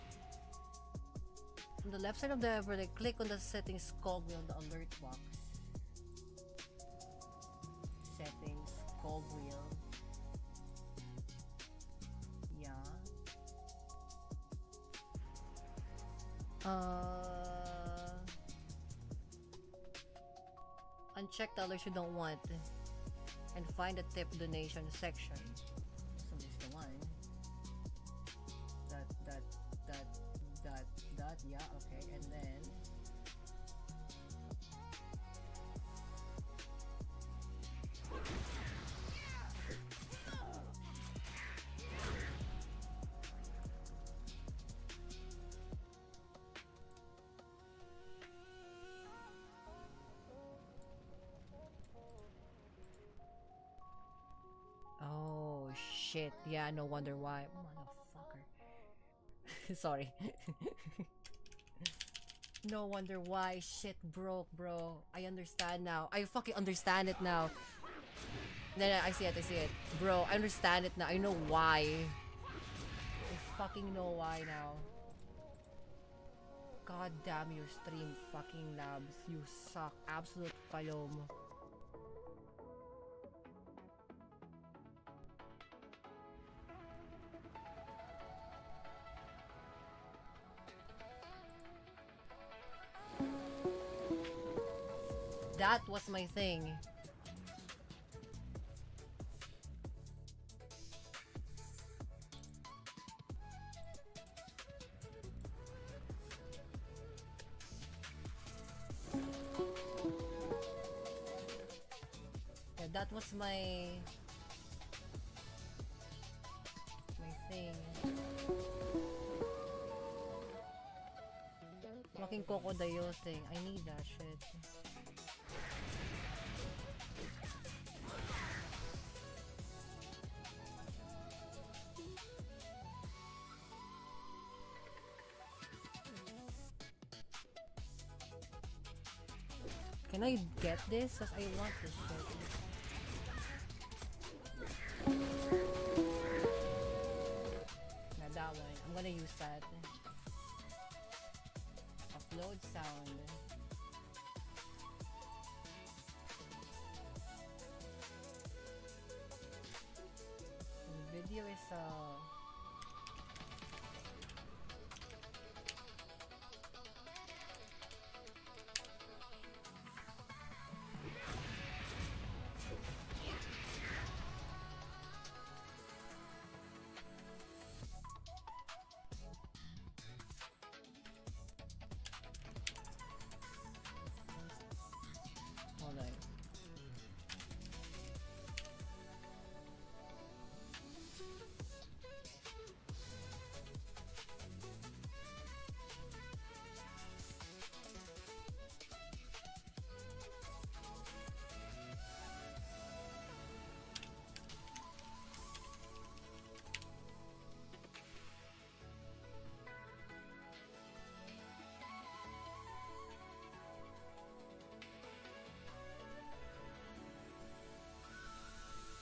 A: On the left side of the overlay, click on the settings cogwheel on the alert box. Settings, cogwheel. Yeah. Uncheck the alerts you don't want. And find the tip donation section. So this is the one. That, yeah, okay, and then oh shit, yeah, no wonder why. Motherfucker. Sorry. No wonder why shit broke, bro. I understand now. I fucking understand it now. No, I see it. Bro, I understand it now. I know why. I fucking know why now. God damn your stream, fucking labs. You suck. Absolute palom. That was my thing. Yeah, that was my thing. Fucking crocodile thing. I need that shit. Can I get this? Cause I want this shit. Now that one, I'm gonna use that. Upload sound. The video is hold on.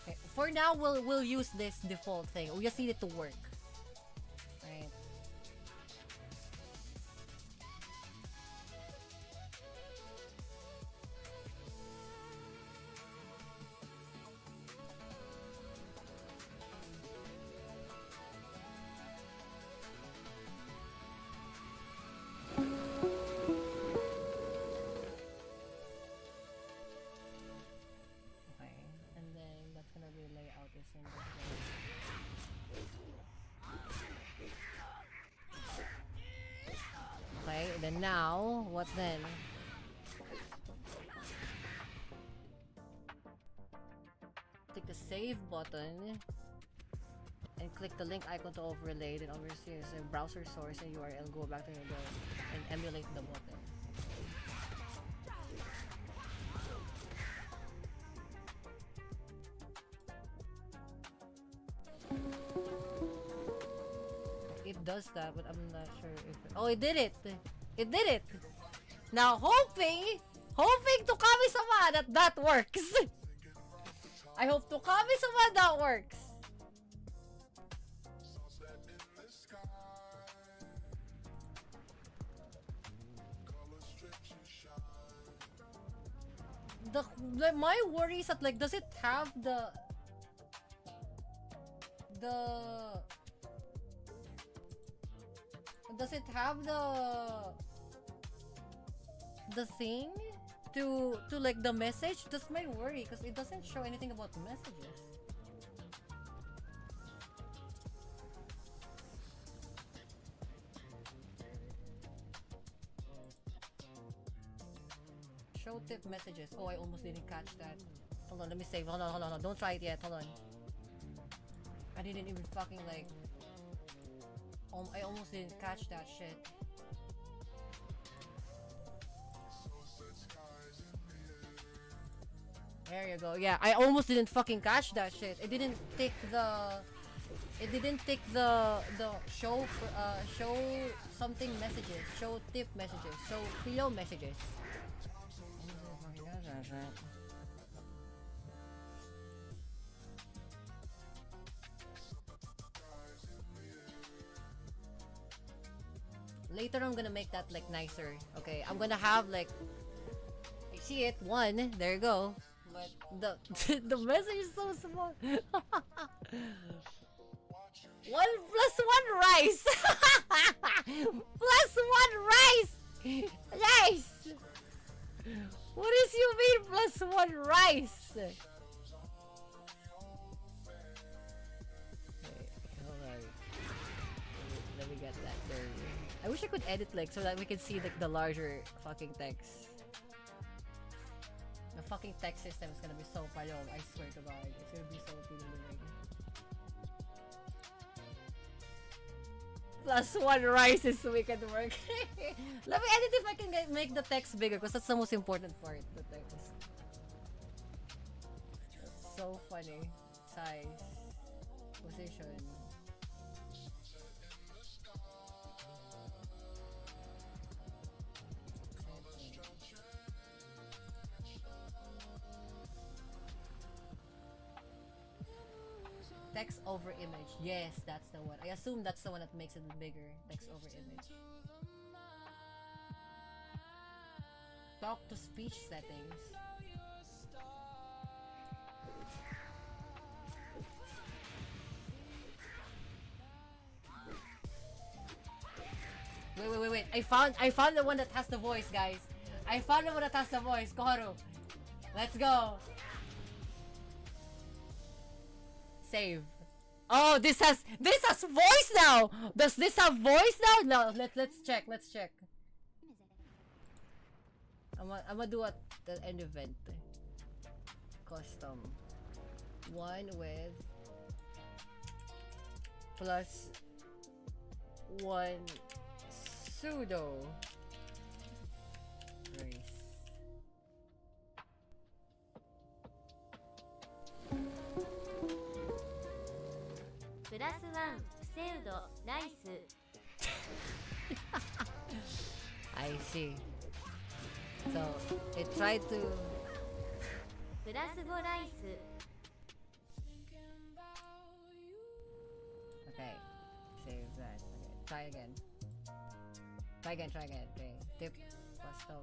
A: Okay, for now, we'll use this default thing. We just need it to work. Right. Then now, what then? Click the save button and click the link icon to overlay. Then oversee a browser source and URL. Go back to your door and emulate the button. It does that, but I'm not sure if oh, it did it! It did it! Now hoping to Kami-sama that works! I hope to Kami-sama that works! My worry is that, like, does it have the does it have the thing to like the message? That's my worry, because it doesn't show anything about messages. Show tip messages. Oh, I almost didn't catch that. Hold on, let me save. Hold on. Don't try it yet. Hold on. I didn't even fucking like. I almost didn't catch that shit. There you go. Yeah, I almost didn't fucking catch that shit. It didn't take the. It didn't take the show something messages, show tip messages, show pillow messages. Later I'm gonna make that like nicer. Okay, I'm gonna have like, I see it, 1, there you go. But the message is so small. 1 + 1 rice. +1 rice. Nice. What does you mean +1 rice? Let me get that there. I wish I could edit like so that we can see like the larger fucking text. The fucking text system is gonna be so palom, I swear to God. It's gonna be so pinulungan. +1 rice is wicked work. Let me edit if I can make the text bigger, because that's the most important part. The text. That's so funny. Size. Position. Text over image. Yes, that's the one. I assume that's the one that makes it bigger. Text over image. Talk to speech settings. Wait. I found the one that has the voice, guys. I found the one that has the voice. Koharu. Let's go. Save. Oh, this has voice now. Does this have voice now? No, let's check. I'm gonna do at the end event. Custom. 1 with +1 pseudo race.
B: +1 pseudo rice.
A: I see. So it tried to.
B: +5 rice.
A: Okay, save that. Okay, try again. Okay, tip custom.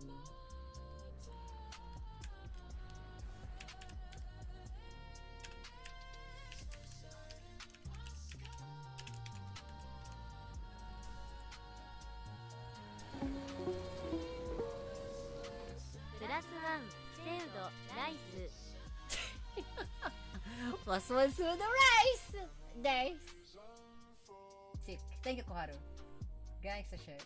B: +1 pseudo rice.
A: +1 pseudo rice. Nice. Sick. Thank you, Koharu. Guys, the shit.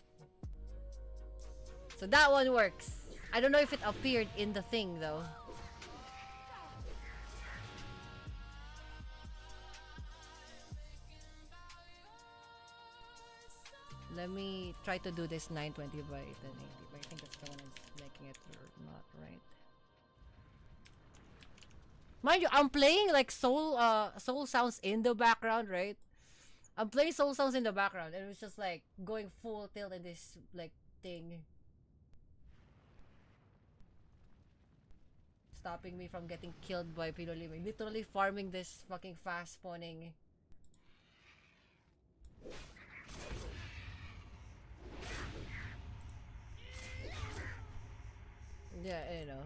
A: So that one works. I don't know if it appeared in the thing though. Let me try to do this 920 by 1080. But I think that's the one that's making it not right. Mind you, I'm playing like soul sounds in the background, right? I'm playing soul sounds in the background, and it was just like going full tilt in this like thing, stopping me from getting killed by Pinolime. Literally farming this fucking fast spawning. Yeah, you know.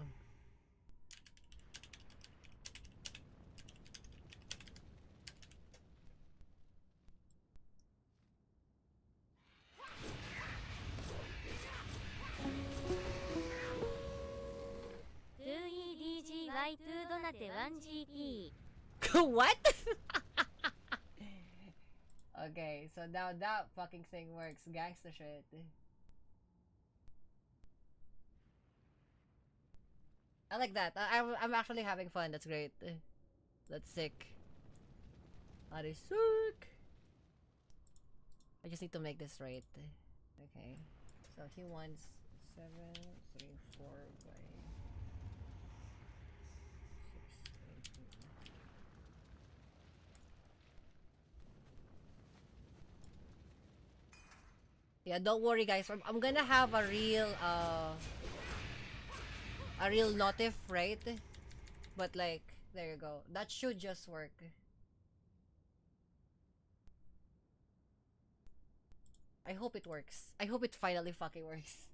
A: What? Okay, so now that fucking thing works. Gangsta shit. I like that. I'm actually having fun. That's great. That's sick. That is sick. I just need to make this right. Okay. So he wants 7, 3, 4 by 6, 8. Yeah, don't worry guys. I'm gonna have a real notif, right? But like, there you go. That should just work. I hope it works. I hope it finally fucking works.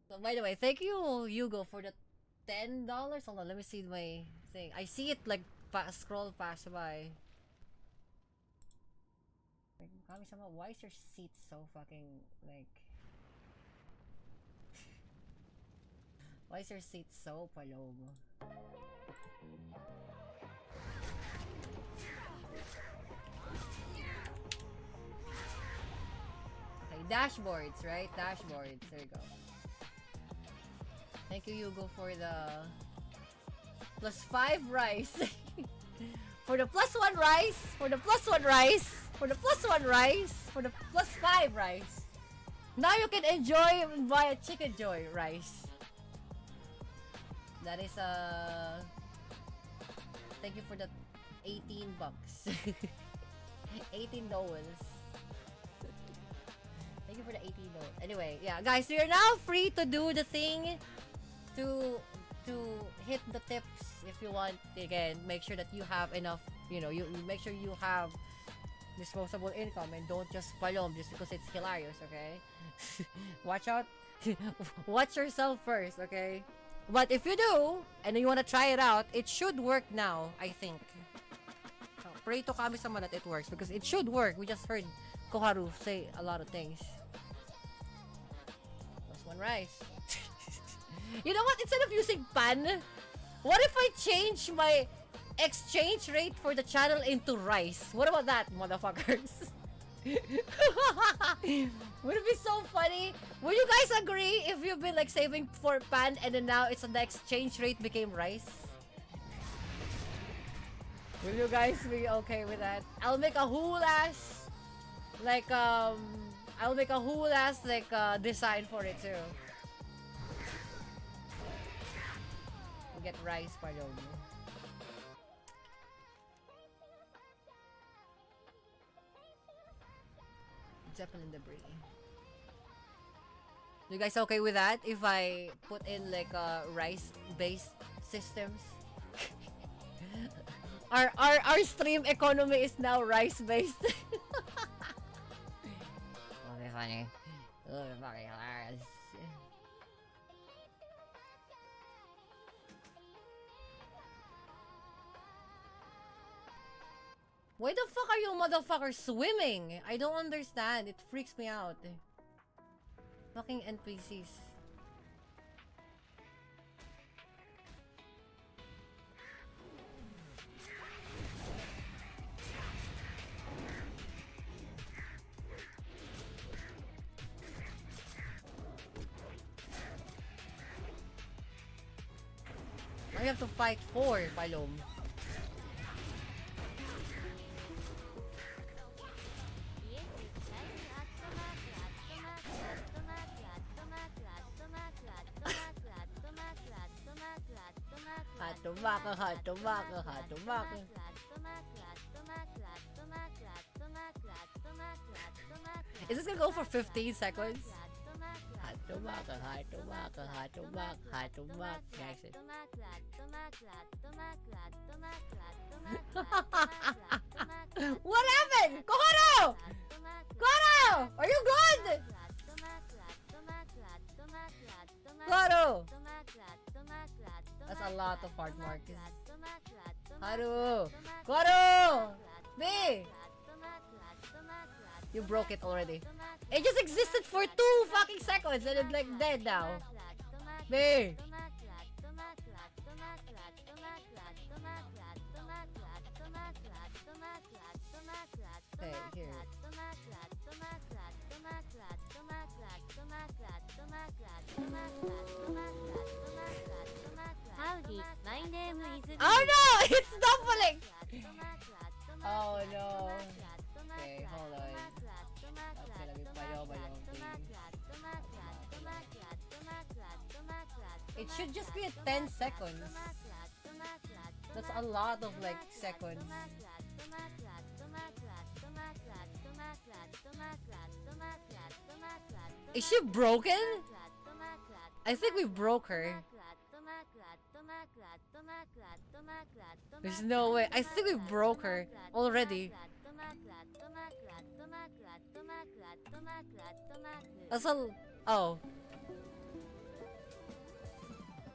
A: So by the way, thank you Hugo for the $10. Hold on, let me see my thing. I see it like scroll pass by. Like, Kami-sama, why is your seat so fucking like? Why is your seat so palom? Okay, dashboards, right? Dashboards. There you go. Thank you, Hugo, for the +5 rice. For the +1 rice. For the +1 rice. For the +1 rice. For the +5 rice. Now you can enjoy via Chicken Joy rice. That is thank you for the $18. $18. Thank you for the $18. Anyway, yeah, guys, you're now free to do the thing to hit the tips if you want. Again, make sure that you have enough, you know, you make sure you have disposable income and don't just palom just because it's hilarious, okay? Watch out. Watch yourself first, okay? But if you do, and you want to try it out, it should work now, I think. So, pray to Kami-sama that it works, because it should work. We just heard Koharu say a lot of things. +1 rice. You know what? Instead of using pan, what if I change my exchange rate for the channel into rice? What about that, motherfuckers? Would it be so funny? Would you guys agree if you've been like saving for pan and then now it's the exchange rate became rice? Will you guys be okay with that? I'll make a whole ass like I'll make a whole ass like design for it too. We'll get rice palom. Zeppelin debris. You guys okay with that? If I put in like rice-based systems? our stream economy is now rice-based. Okay, funny. Fucking hilarious. Why the fuck are you motherfuckers swimming? I don't understand. It freaks me out. Fucking NPCs. We have to fight 4, Palom. Hatumaka. Is this gonna go for 15 seconds? Hatumaka. Exit. What happened? Kohoro! Kohoro! Are you good? Kohoro! That's a lot of hard marks. Haru! Kohoro! B! You broke it already. It just existed for 2 fucking seconds and it's like dead now. B! Okay, here.
E: Howdy, my name is
A: Oh no! It's doubling! Oh no. Okay, hold on. That's gonna be payo-bayong thing. It should just be at 10 seconds. That's a lot of like seconds. Is she broken? I think we broke her. There's no way. I think we broke her already. That's a... Oh.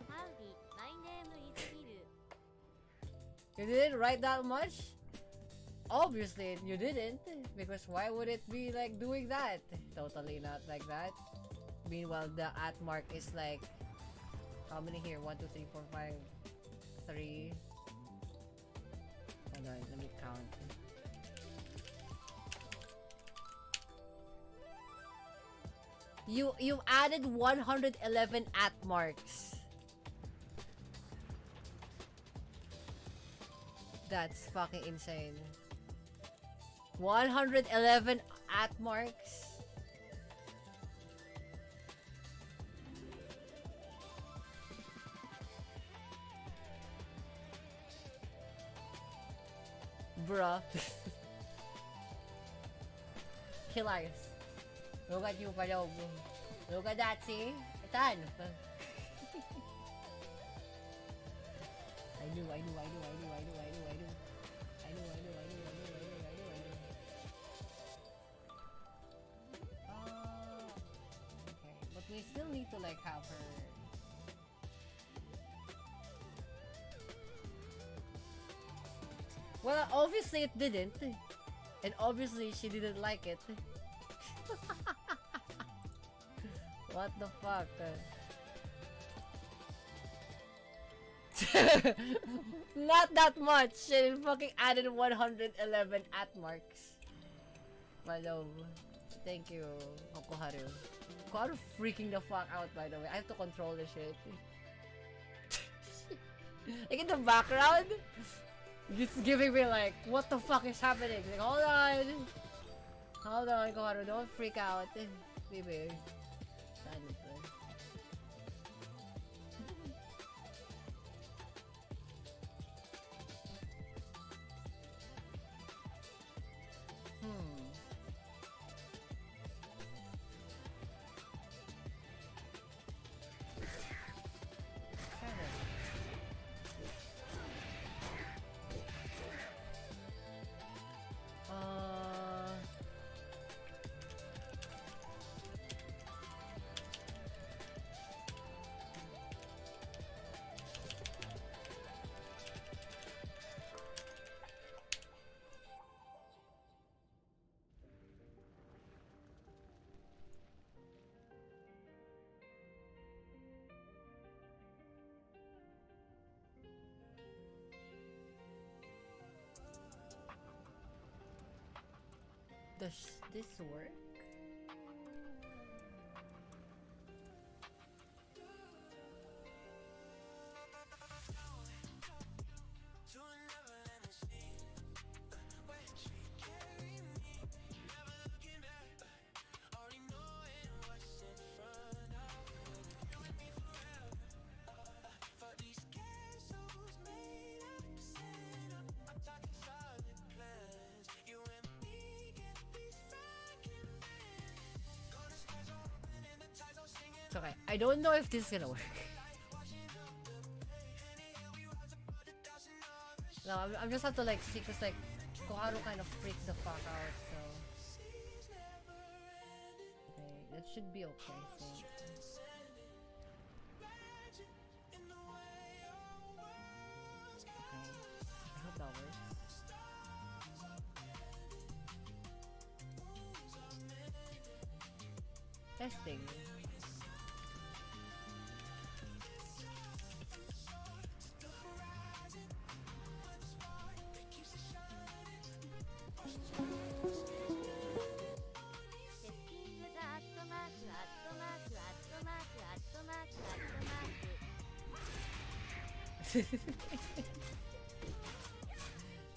E: Howdy, my name is Bill.
A: You didn't write that much? Obviously, you didn't. Because why would it be like doing that? Totally not like that. Meanwhile, the at mark is like... How many here? 1, 2, 3, 4, 5, 3. Hold on, let me count. You've added 111 at marks. That's fucking insane. 111 at marks. Bruh. Hilarious. Look at you, Palog. Look at that, see? Itan. I knew. Okay, but we still need to like have her. Well, obviously it didn't. And obviously she didn't like it. What the fuck? Not that much. She fucking added 111 at marks. My love. Thank you, Kokoharu. Kokoharu freaking the fuck out, by the way. I have to control this shit. Like in the background, just giving me like, what the fuck is happening? Like, hold on, Kokoharu, don't freak out, baby. Does this work?
B: It's okay. I don't know if this is gonna work. No, I'm just have to like see, cause like Koharu kind of freaks the fuck out, so okay, that should be okay. I think. Okay, I hope that works. Testing.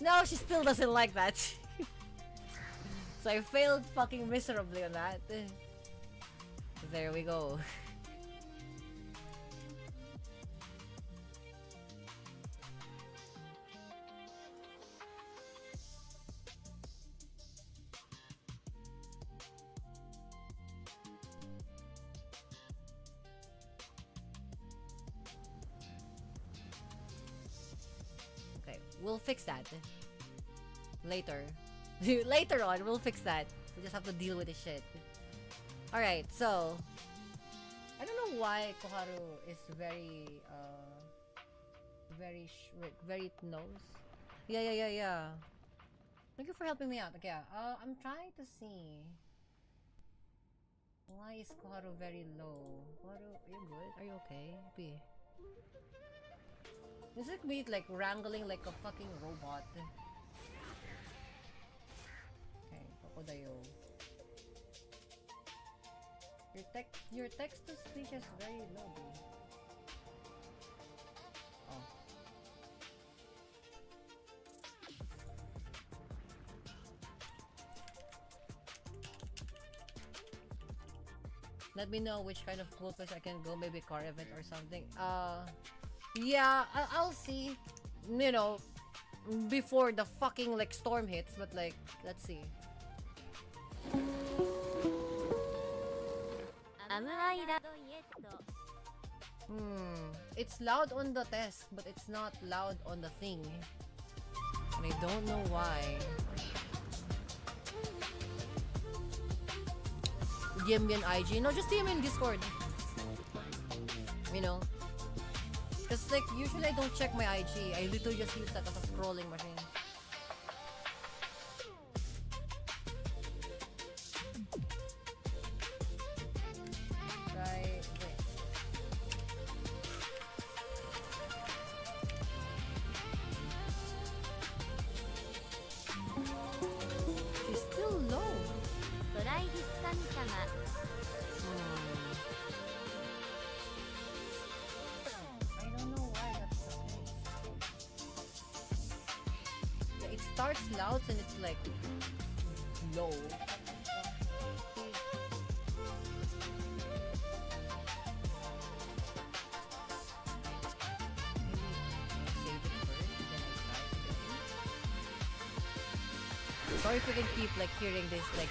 B: No, she still doesn't like that. So I failed fucking miserably on that. There we go. Okay, we'll fix that later. Later on, we'll fix that. We just have to deal with this shit. Alright, so I don't know why Koharu is very very knows. Yeah. Thank you for helping me out. Okay, I'm trying to see why is Koharu very low. Koharu, are you good? Are you okay? B. Is it me like wrangling like a fucking robot? Okay, Kokodayo. Your text to speech is very low, B. Oh. Let me know which kind of cool place I can go, maybe car event or something. Yeah, I'll see. You know, before the fucking like storm hits, but like, let's see. It's loud on the test, but it's not loud on the thing. And I don't know why. DM me on IG. No, just DM me in Discord. You know? Because like, usually I don't check my IG. I literally just use that as a scrolling machine. Starts loud and it's like low. Sorry if you can keep like hearing this like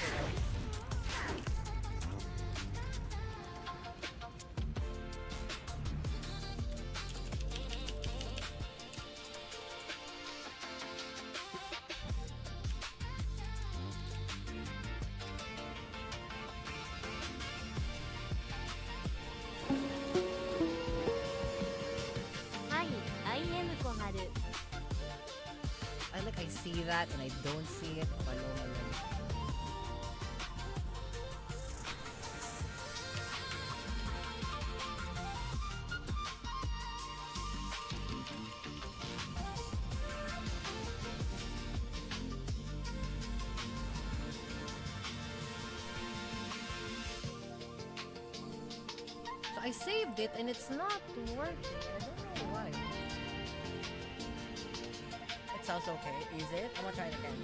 B: I see that and I don't see it. So I saved it and it's not working. I don't know why. Sounds okay. Is it? I'm gonna try it again.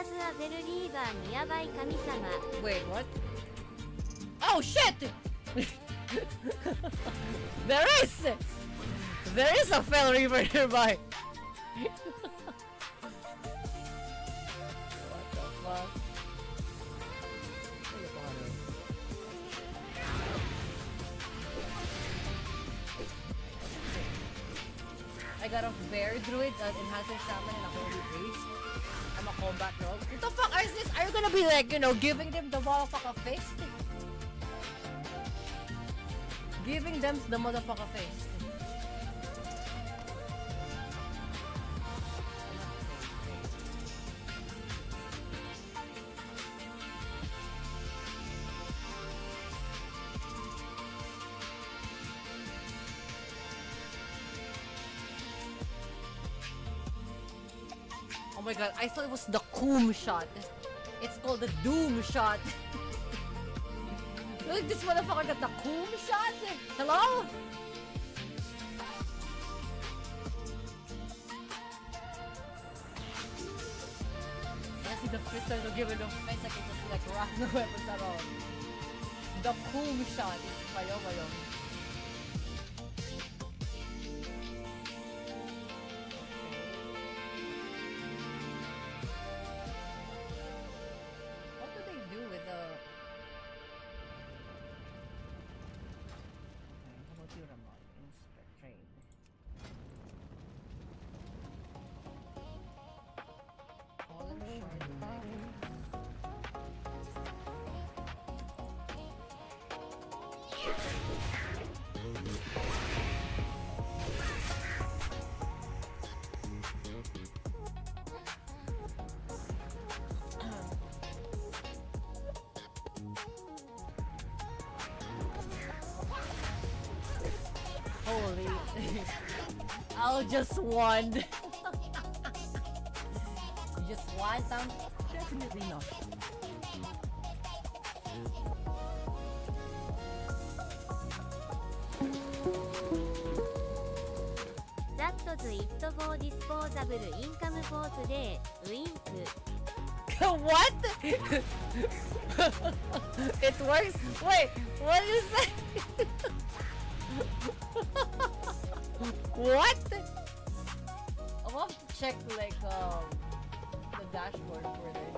E: There's a Believer nearby 神様
A: Wait, what? Oh shit! There is! There is a fell river nearby! What the fuck? I got a bear druid, an enhancer shaman, and a holy priest. I'm a combat rogue. What the fuck is this? Are you gonna be like, you know, giving them the motherfucker face? Giving them the motherfucker face. Oh my god, I thought it was the Coom shot. It's called the Doom shot. Look, this motherfucker got the Coom shot. Hello? I see the pistol to give it a face. I can just like rock the weapons at all. The Coom shot is mayo. What do they do with the... How about you, Ramon? Inspect trade. Fallen shard leg. Holy. I'll just want. You just want them? Definitely not.
E: That's it for disposable income for today. Wink.
A: What? It works? Wait, what is that? What? I want to check like the dashboard for that.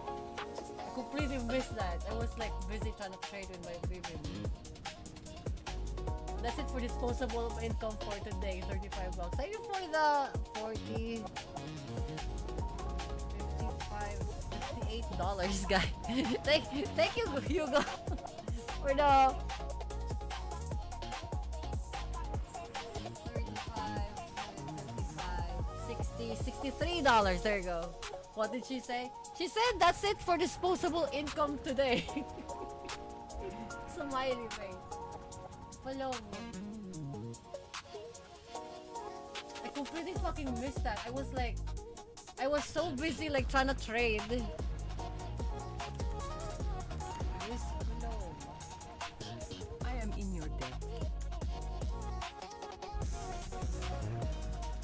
A: I completely missed that. I was like busy trying to trade with my baby. That's it for disposable income for today. $35. Thank you for the 40, 55, $58, guy. thank you, Hugo, for the 63 $63. There you go. What did she say? She said that's it for disposable income today. Smiley face. Follow me. I completely fucking missed that. I was so busy like trying to trade. Yes, no. I am in your debt.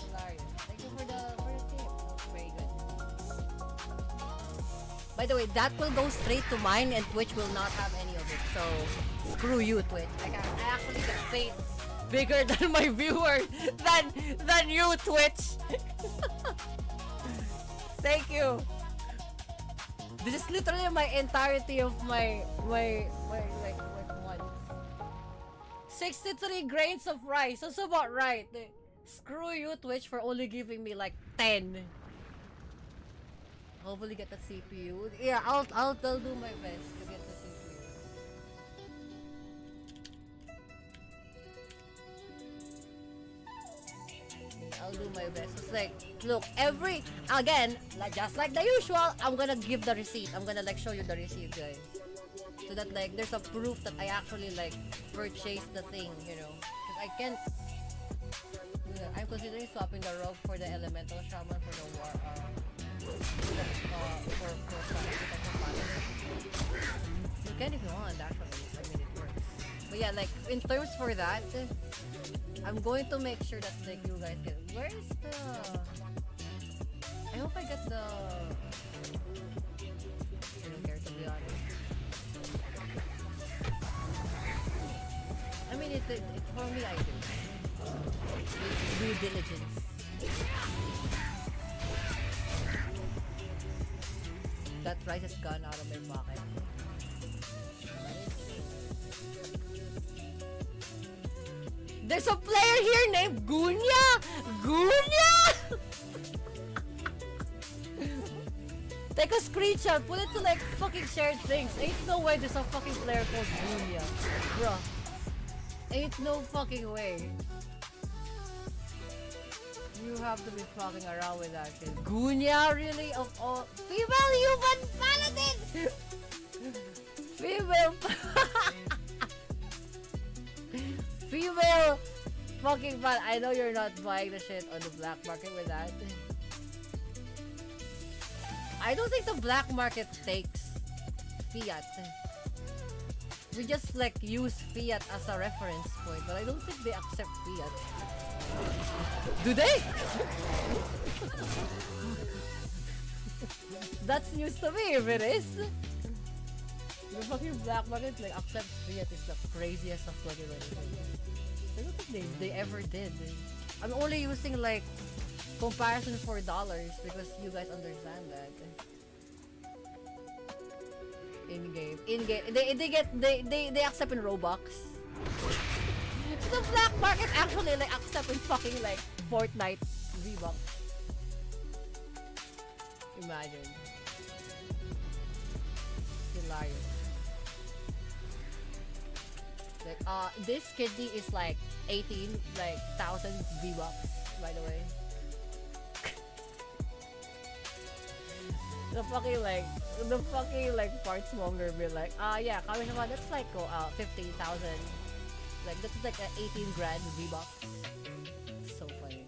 A: Hilarious. Thank you for the tip. Very good. By the way, that will go straight to mine and Twitch will not have any of it. So screw you, Twitch. I actually get paid bigger than my viewers than you, Twitch. Thank you. This is literally my entirety of my like month. 63 grains of rice. That's about right. Screw you, Twitch, for only giving me like 10. Hopefully get the CPU. Yeah, I'll do my best to get the CPU. I'll do my best. It's like, look, just like the usual, I'm gonna give the receipt. I'm gonna like show you the receipt, guys. So that like there's a proof that I actually like purchased the thing, you know. Because I can't. I'm considering swapping the rogue for the elemental shaman for the war. You can if you want, actually. I mean, it works. But yeah, like in terms for that, I'm going to make sure that like you guys get. Where is the? I hope I get the... I don't care, to be honest. I mean, for me, I do. It's due diligence. That rice has gone out of my pocket. There's a player here named Gunya! Gunya! Take a screenshot, put it to like fucking shared things. Ain't no way there's a fucking player called Gunya. Bruh. Ain't no fucking way. You have to be fucking around with that shit. Gunya, really? Of all female human paladin! Female female fucking fan. I know you're not buying the shit on the black market with that. I don't think the black market takes fiat. We just like use fiat as a reference point, but I don't think they accept fiat. Do they? That's news to me if it is. The fucking black market like accepts fiat is the craziest of 2023. I don't think they ever did. I'm only using like comparison for dollars because you guys understand that. In game, they accept in Robux. The black market actually like accept in fucking like Fortnite V-Bucks. Imagine. Hilarious. Like this kidney is like 18,000 V-Bucks, by the way. The fucking parts monger be like, yeah, kami naman, that's like 15,000. Like that's like 18 grand V-Bucks. So funny.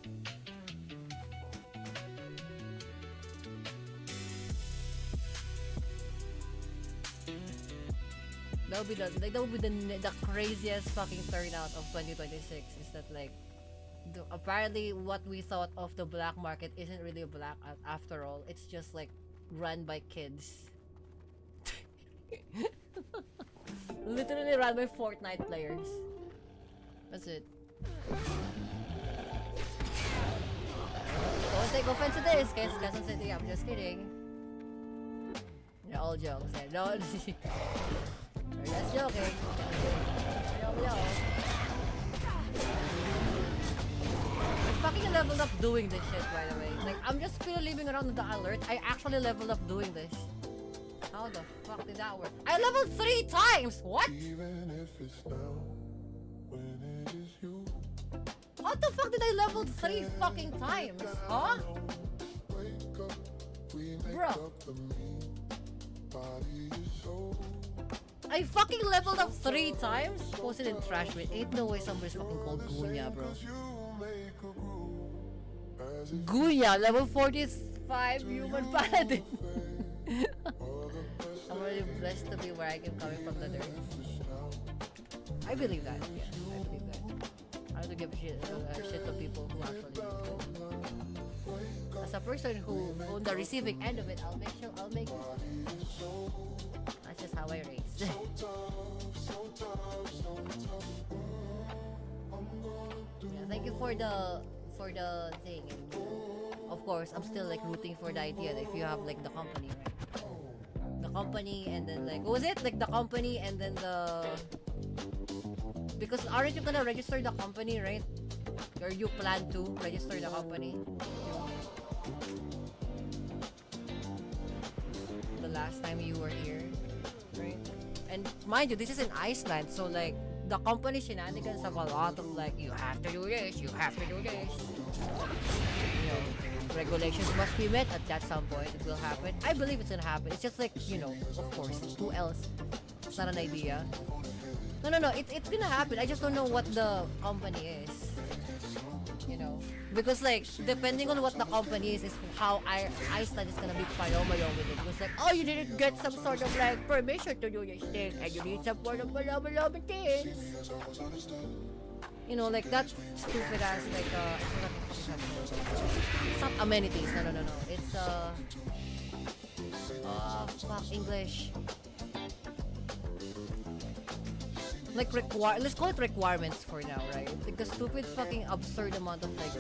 A: That would be the craziest fucking turnout of 2026 is that like apparently what we thought of the black market isn't really black after all. It's just like run by kids. Literally run by Fortnite players. That's it. Don't take offense to this, guys. Quezon City, I'm just kidding. They're all jokes. No, we're just joking. Joke. I fucking leveled up doing this shit, by the way. Like, I'm just still leaving around with the alert. I actually leveled up doing this. How the fuck did that work? I leveled 3 times! What?
J: Even if it's now, when it is you.
A: How the fuck did I level 3 fucking times? Huh? Bro. I fucking leveled up 3 times? Posted in trash bin. Ain't no way somebody's fucking called Gunya, bro. Gunya, level 45 human paladin. I'm really blessed to be where I am coming from the dirt. I believe that, yeah, I believe that. I have to give shit to people who actually do it. As a person who on the receiving end of it, I'll make it. That's just how I raise. Yeah, thank you for the thing. Of course, I'm still like rooting for the idea that if you have like the company, right? The company and then like what was it? Like the company and then the because aren't you gonna register the company, right? Or you plan to register the company? The last time you were here, right? And mind you, this is in Iceland, so like the company shenanigans have a lot of like you have to do this, you have to do this. You know, regulations must be met at some point. It will happen. I believe it's gonna happen. It's just like, you know, of course, who else? It's not an idea. No, it's gonna happen. I just don't know what the company is. You know, because like depending on what the company is how Iceland is gonna be payomayo with it. Because like, oh, you didn't get some sort of like permission to do this thing, and you need some sort of thing. You know, like that stupid ass, like, it's not amenities, no. It's, fuck, English. Like, let's call it requirements for now, right? Like, the stupid fucking absurd amount of, like,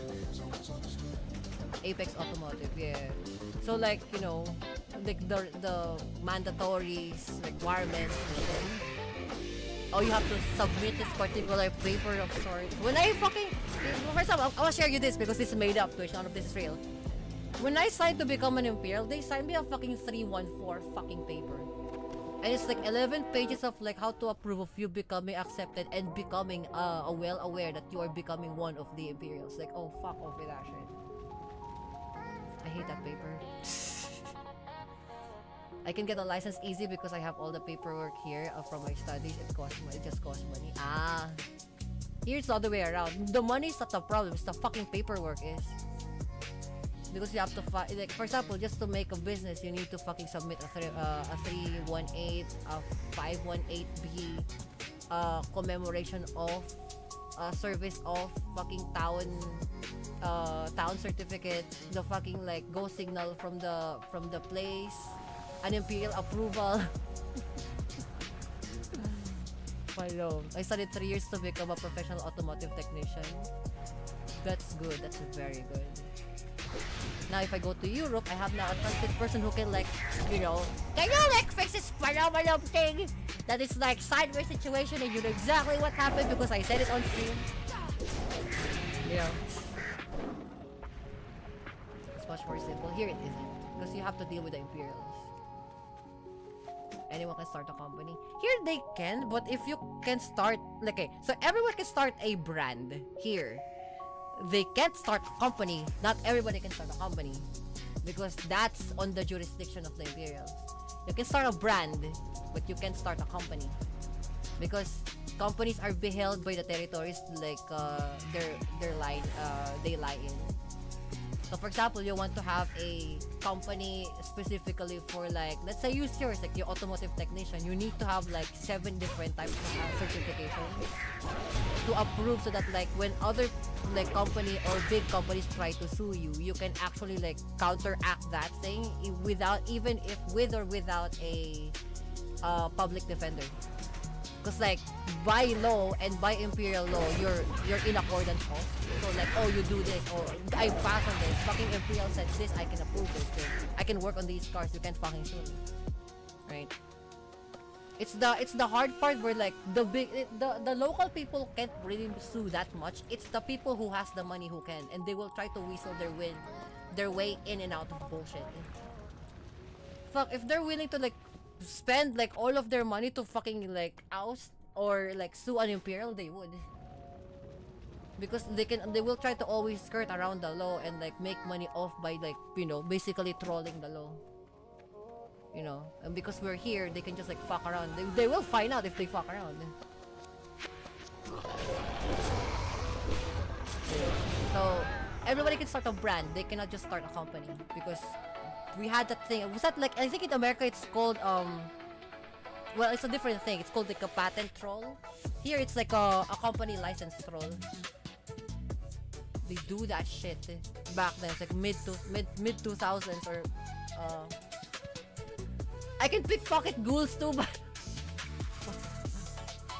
A: Apex Automotive, yeah. So, like, you know, like, the mandatory requirements, oh, you have to submit this particular paper of sorts. When I fucking... First off, I'll share you this because this is made up, Twitch. None of this is real. When I signed to become an Imperial, they signed me a fucking 314 fucking paper. And it's like 11 pages of like how to approve of you becoming accepted and becoming well aware that you are becoming one of the Imperials. Like, oh, fuck off with that shit. I hate that paper. I can get a license easy because I have all the paperwork here from my studies. It just costs money. Ah. Here's the other way around. The money's not the problem. It's the fucking paperwork is. Because you have to, like, for example, just to make a business, you need to fucking submit a 318, a 518B, commemoration of, service of fucking town certificate, the fucking like go signal from the place, an Imperial approval. I studied 3 years to become a professional automotive technician. That's good. That's very good. Now, if I go to Europe, I have now a trusted person who can, like, you know, can you, like, fix this phenomenal thing that is, like, sideways situation and you know exactly what happened because I said it on stream? Yeah. It's much more simple. Here it isn't. Because you have to deal with the Imperials. Anyone can start a company. Here they can, but if you can start, like, okay, so everyone can start a brand here. They can't start a company. Not everybody can start a company because that's on the jurisdiction of the Imperials. You can start a brand, but you can't start a company because companies are beheld by the territories like their line they lie in. So for example, you want to have a company specifically for, like, let's say use yours, like your automotive technician. You need to have like 7 different types of certification to approve so that, like, when other like company or big companies try to sue you, you can actually like counteract that thing without, even if with or without a public defender. Because, like, by law and by Imperial law, you're in accordance of. So, like, oh, you do this, or I pass on this. Fucking Imperial said this, I can approve this thing. I can work on these cars, you can't fucking sue me. Right? It's the hard part where, like, the local people can't really sue that much. It's the people who has the money who can, and they will try to weasel their way in and out of bullshit. Fuck, if they're willing to, like, spend like all of their money to fucking like oust or like sue an Imperial, they would, because they will try to always skirt around the law and like make money off by, like, you know, basically trolling the law, you know. And because we're here, they can just like fuck around. They will find out if they fuck around. So everybody can start a brand. They cannot just start a company because we had that thing. Was that like, I think in America it's called well, it's a different thing. It's called like a patent troll. Here it's like a company license troll. They do that shit back then. It's like mid 2000s or I can pickpocket ghouls too, but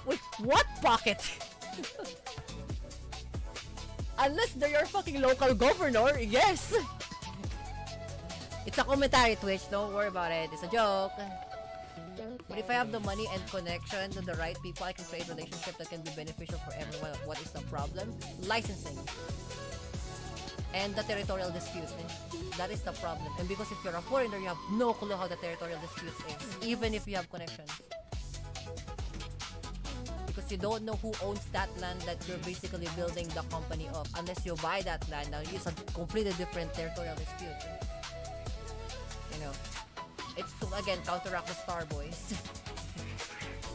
A: wait, what pocket? Unless they're your fucking local governor, yes. It's a commentary, Twitch. Don't worry about it. It's a joke. But if I have the money and connection to the right people, I can create a relationship that can be beneficial for everyone. What is the problem? Licensing. And the territorial dispute. That is the problem. And because if you're a foreigner, you have no clue how the territorial dispute is. Even if you have connections. Because you don't know who owns that land that you're basically building the company of. Unless you buy that land, now it's a completely different territorial dispute. You know, it's to again counteract the Star Boys.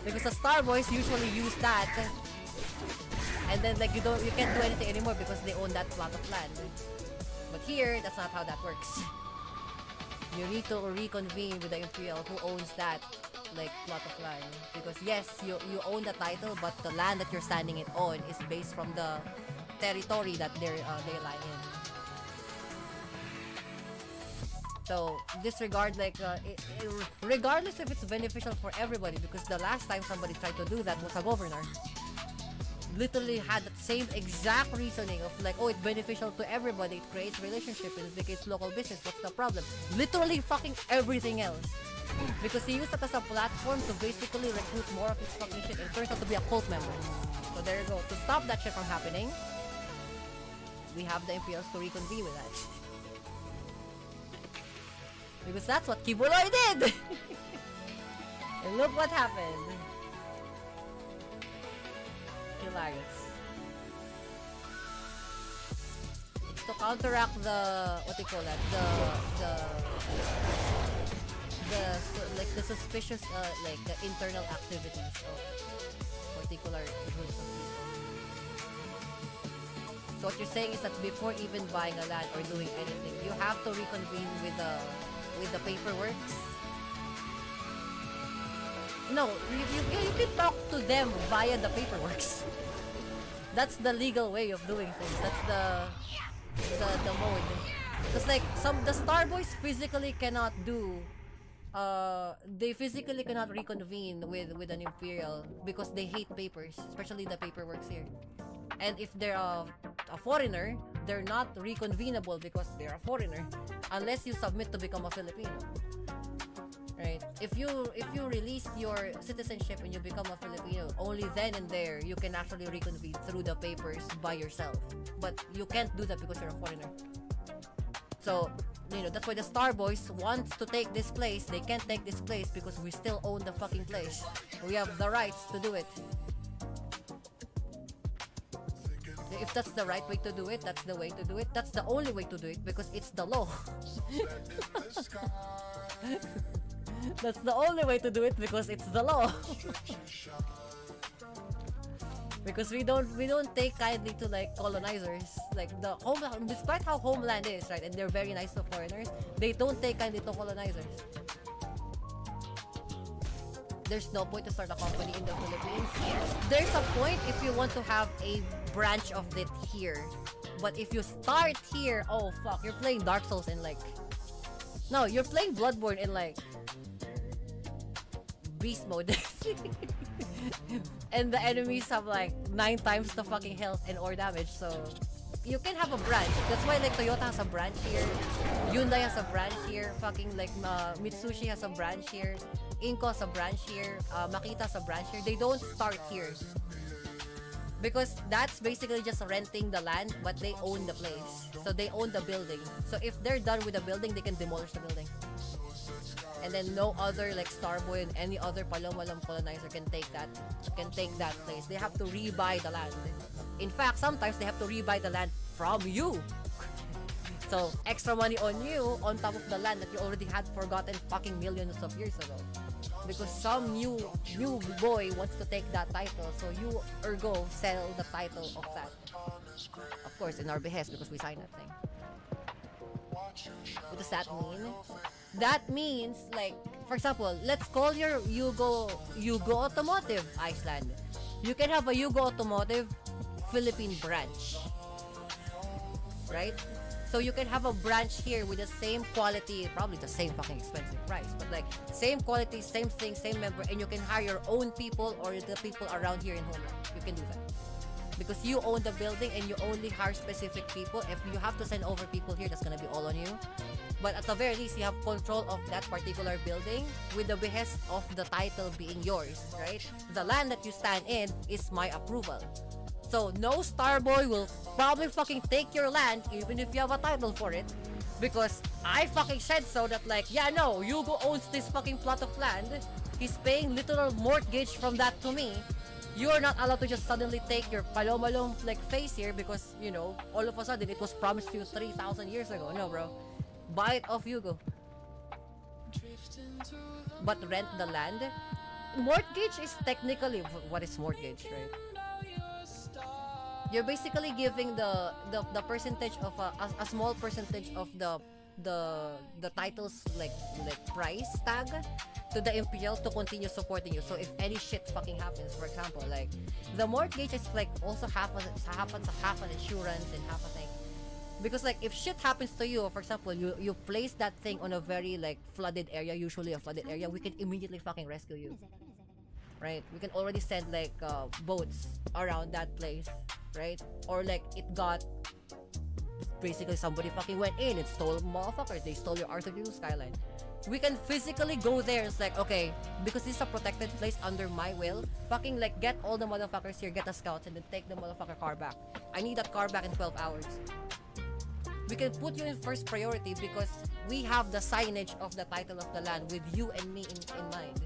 A: Because the Star Boys usually use that, and then like you can't do anything anymore because they own that plot of land. But here, that's not how that works. You need to reconvene with the Imperial who owns that like plot of land, because yes, you own the title, but the land that you're standing it on is based from the territory that they lie in. So disregard regardless if it's beneficial for everybody, because the last time somebody tried to do that was a governor. Literally had that same exact reasoning of like, oh, it's beneficial to everybody, it creates relationship, it indicates local business, what's the problem? Literally fucking everything else. Because he used it as a platform to basically recruit more of his fucking shit, and turns out to be a cult member. So there you go. To stop that shit from happening, we have the Imperials to reconvene with that. Because that's what Kibuloy did! And look what happened. Hilarious. To counteract the, what do you call that, the suspicious like the internal activities of particular groups of people. So what you're saying is that before even buying a land or doing anything, you have to reconvene with the paperwork. No, you can talk to them via the paperwork. That's the legal way of doing things. That's the mode. Because like the Starboys physically cannot do they physically cannot reconvene with an Imperial because they hate papers, especially the paperworks here. And if they're a foreigner, they're not reconvenable because they're a foreigner unless you submit to become a Filipino. Right? If you release your citizenship and you become a Filipino, only then and there you can actually reconvene through the papers by yourself. But you can't do that because you're a foreigner. So, that's why the Starboys wants to take this place. They can't take this place because we still own the fucking place. We have the rights to do it. If that's the right way to do it, that's the way to do it. That's the only way to do it because it's the law. That's the only way to do it because it's the law. Because we don't take kindly to like colonizers. Like the homeland, despite how homeland is, right, and they're very nice to foreigners, they don't take kindly to colonizers. There's no point to start a company in the Philippines. There's a point if you want to have a branch of it here. But if you start here, oh fuck, you're playing Dark Souls in like... No, you're playing Bloodborne in like... Beast mode. And the enemies have like 9 times the fucking health and or damage, so... You can have a branch. That's why like Toyota has a branch here. Hyundai has a branch here. Fucking like Mitsubishi has a branch here. Inco has a branch here. Makita has a branch here. They don't start here. Because that's basically just renting the land, but they own the place. So they own the building. So if they're done with the building, they can demolish the building. And then no other like Starboy and any other Palomalam colonizer can take that place. They have to rebuy the land. In fact, sometimes they have to rebuy the land from you. So extra money on you on top of the land that you already had forgotten fucking millions of years ago. Because some new boy wants to take that title, so you ergo sell the title of that. Of course, in our behest because we signed that thing. What does that mean? That means, like, for example, let's call your Yugo Automotive Iceland. You can have a Yugo Automotive Philippine branch. Right? So you can have a branch here with the same quality, probably the same fucking expensive price, but like same quality, same thing, same member, and you can hire your own people or the people around here in Homeland. You can do that. Because you own the building and you only hire specific people. If you have to send over people here, that's gonna be all on you. But at the very least, you have control of that particular building with the behest of the title being yours, right? The land that you stand in is my approval. So no Starboy will probably fucking take your land even if you have a title for it. Because I fucking said so that like, yeah, no, Yugo owns this fucking plot of land. He's paying literal mortgage from that to me. You're not allowed to just suddenly take your palomalong like face here because, all of a sudden it was promised to you 3,000 years ago. No, bro. Buy it off Yugo. But rent the land. Mortgage is technically... What is mortgage, right? You're basically giving the percentage of a small percentage of the the title's like price tag to the imperial to continue supporting you. So if any shit fucking happens, for example, like the mortgage is like also half an insurance and half a thing. Because like if shit happens to you, for example, you place that thing on a very like flooded area, usually a flooded area, we can immediately fucking rescue you. Right? We can already send like boats around that place, right? Or like it got basically somebody fucking went in and stole motherfuckers. They stole your R32 Skyline. We can physically go there. It's like, okay, because this is a protected place under my will, fucking like get all the motherfuckers here, get the scouts, and then take the motherfucker car back. I need that car back in 12 hours. We can put you in first priority because we have the signage of the title of the land with you and me in mind.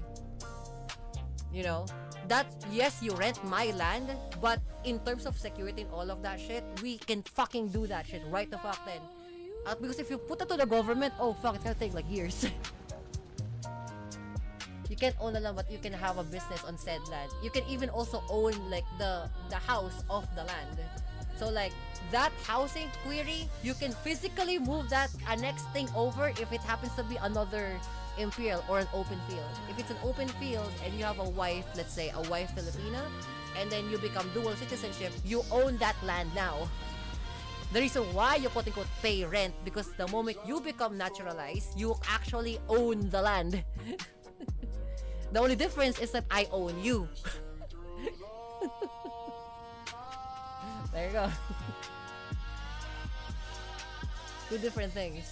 A: You know? That, yes, you rent my land, but in terms of security and all of that shit, we can fucking do that shit right the fuck then. Because if you put it to the government, oh fuck, it's gonna take like years. You can't own the land, but you can have a business on said land. You can even also own like the house of the land. So like that housing query, you can physically move that next thing over if it happens to be another imperial or an open field. If it's an open field and you have a wife, let's say a wife Filipina, and then you become dual citizenship, you own that land now. The reason why you quote-unquote pay rent, because the moment you become naturalized, you actually own the land. The only difference is that I own you. There you go. Two different things.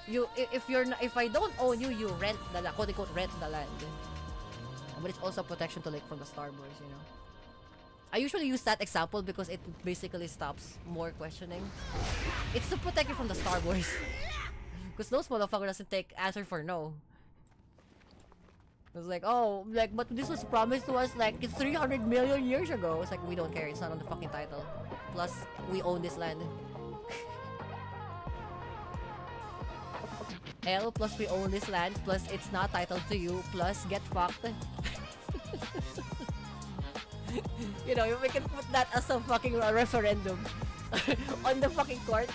A: If I don't own you, you rent the quote-unquote rent the land. But it's also protection to like from the starboards, you know. I usually use that example because it basically stops more questioning. It's to protect you from the starboards. Because those motherfuckers doesn't take answer for no. It's like, oh, like, but this was promised to us like it's 300 million years ago. It's like, we don't care. It's not on the fucking title. Plus, we own this land. L plus we own this land. Plus, it's not titled to you. Plus, get fucked. You know, we can put that as a fucking referendum on the fucking court.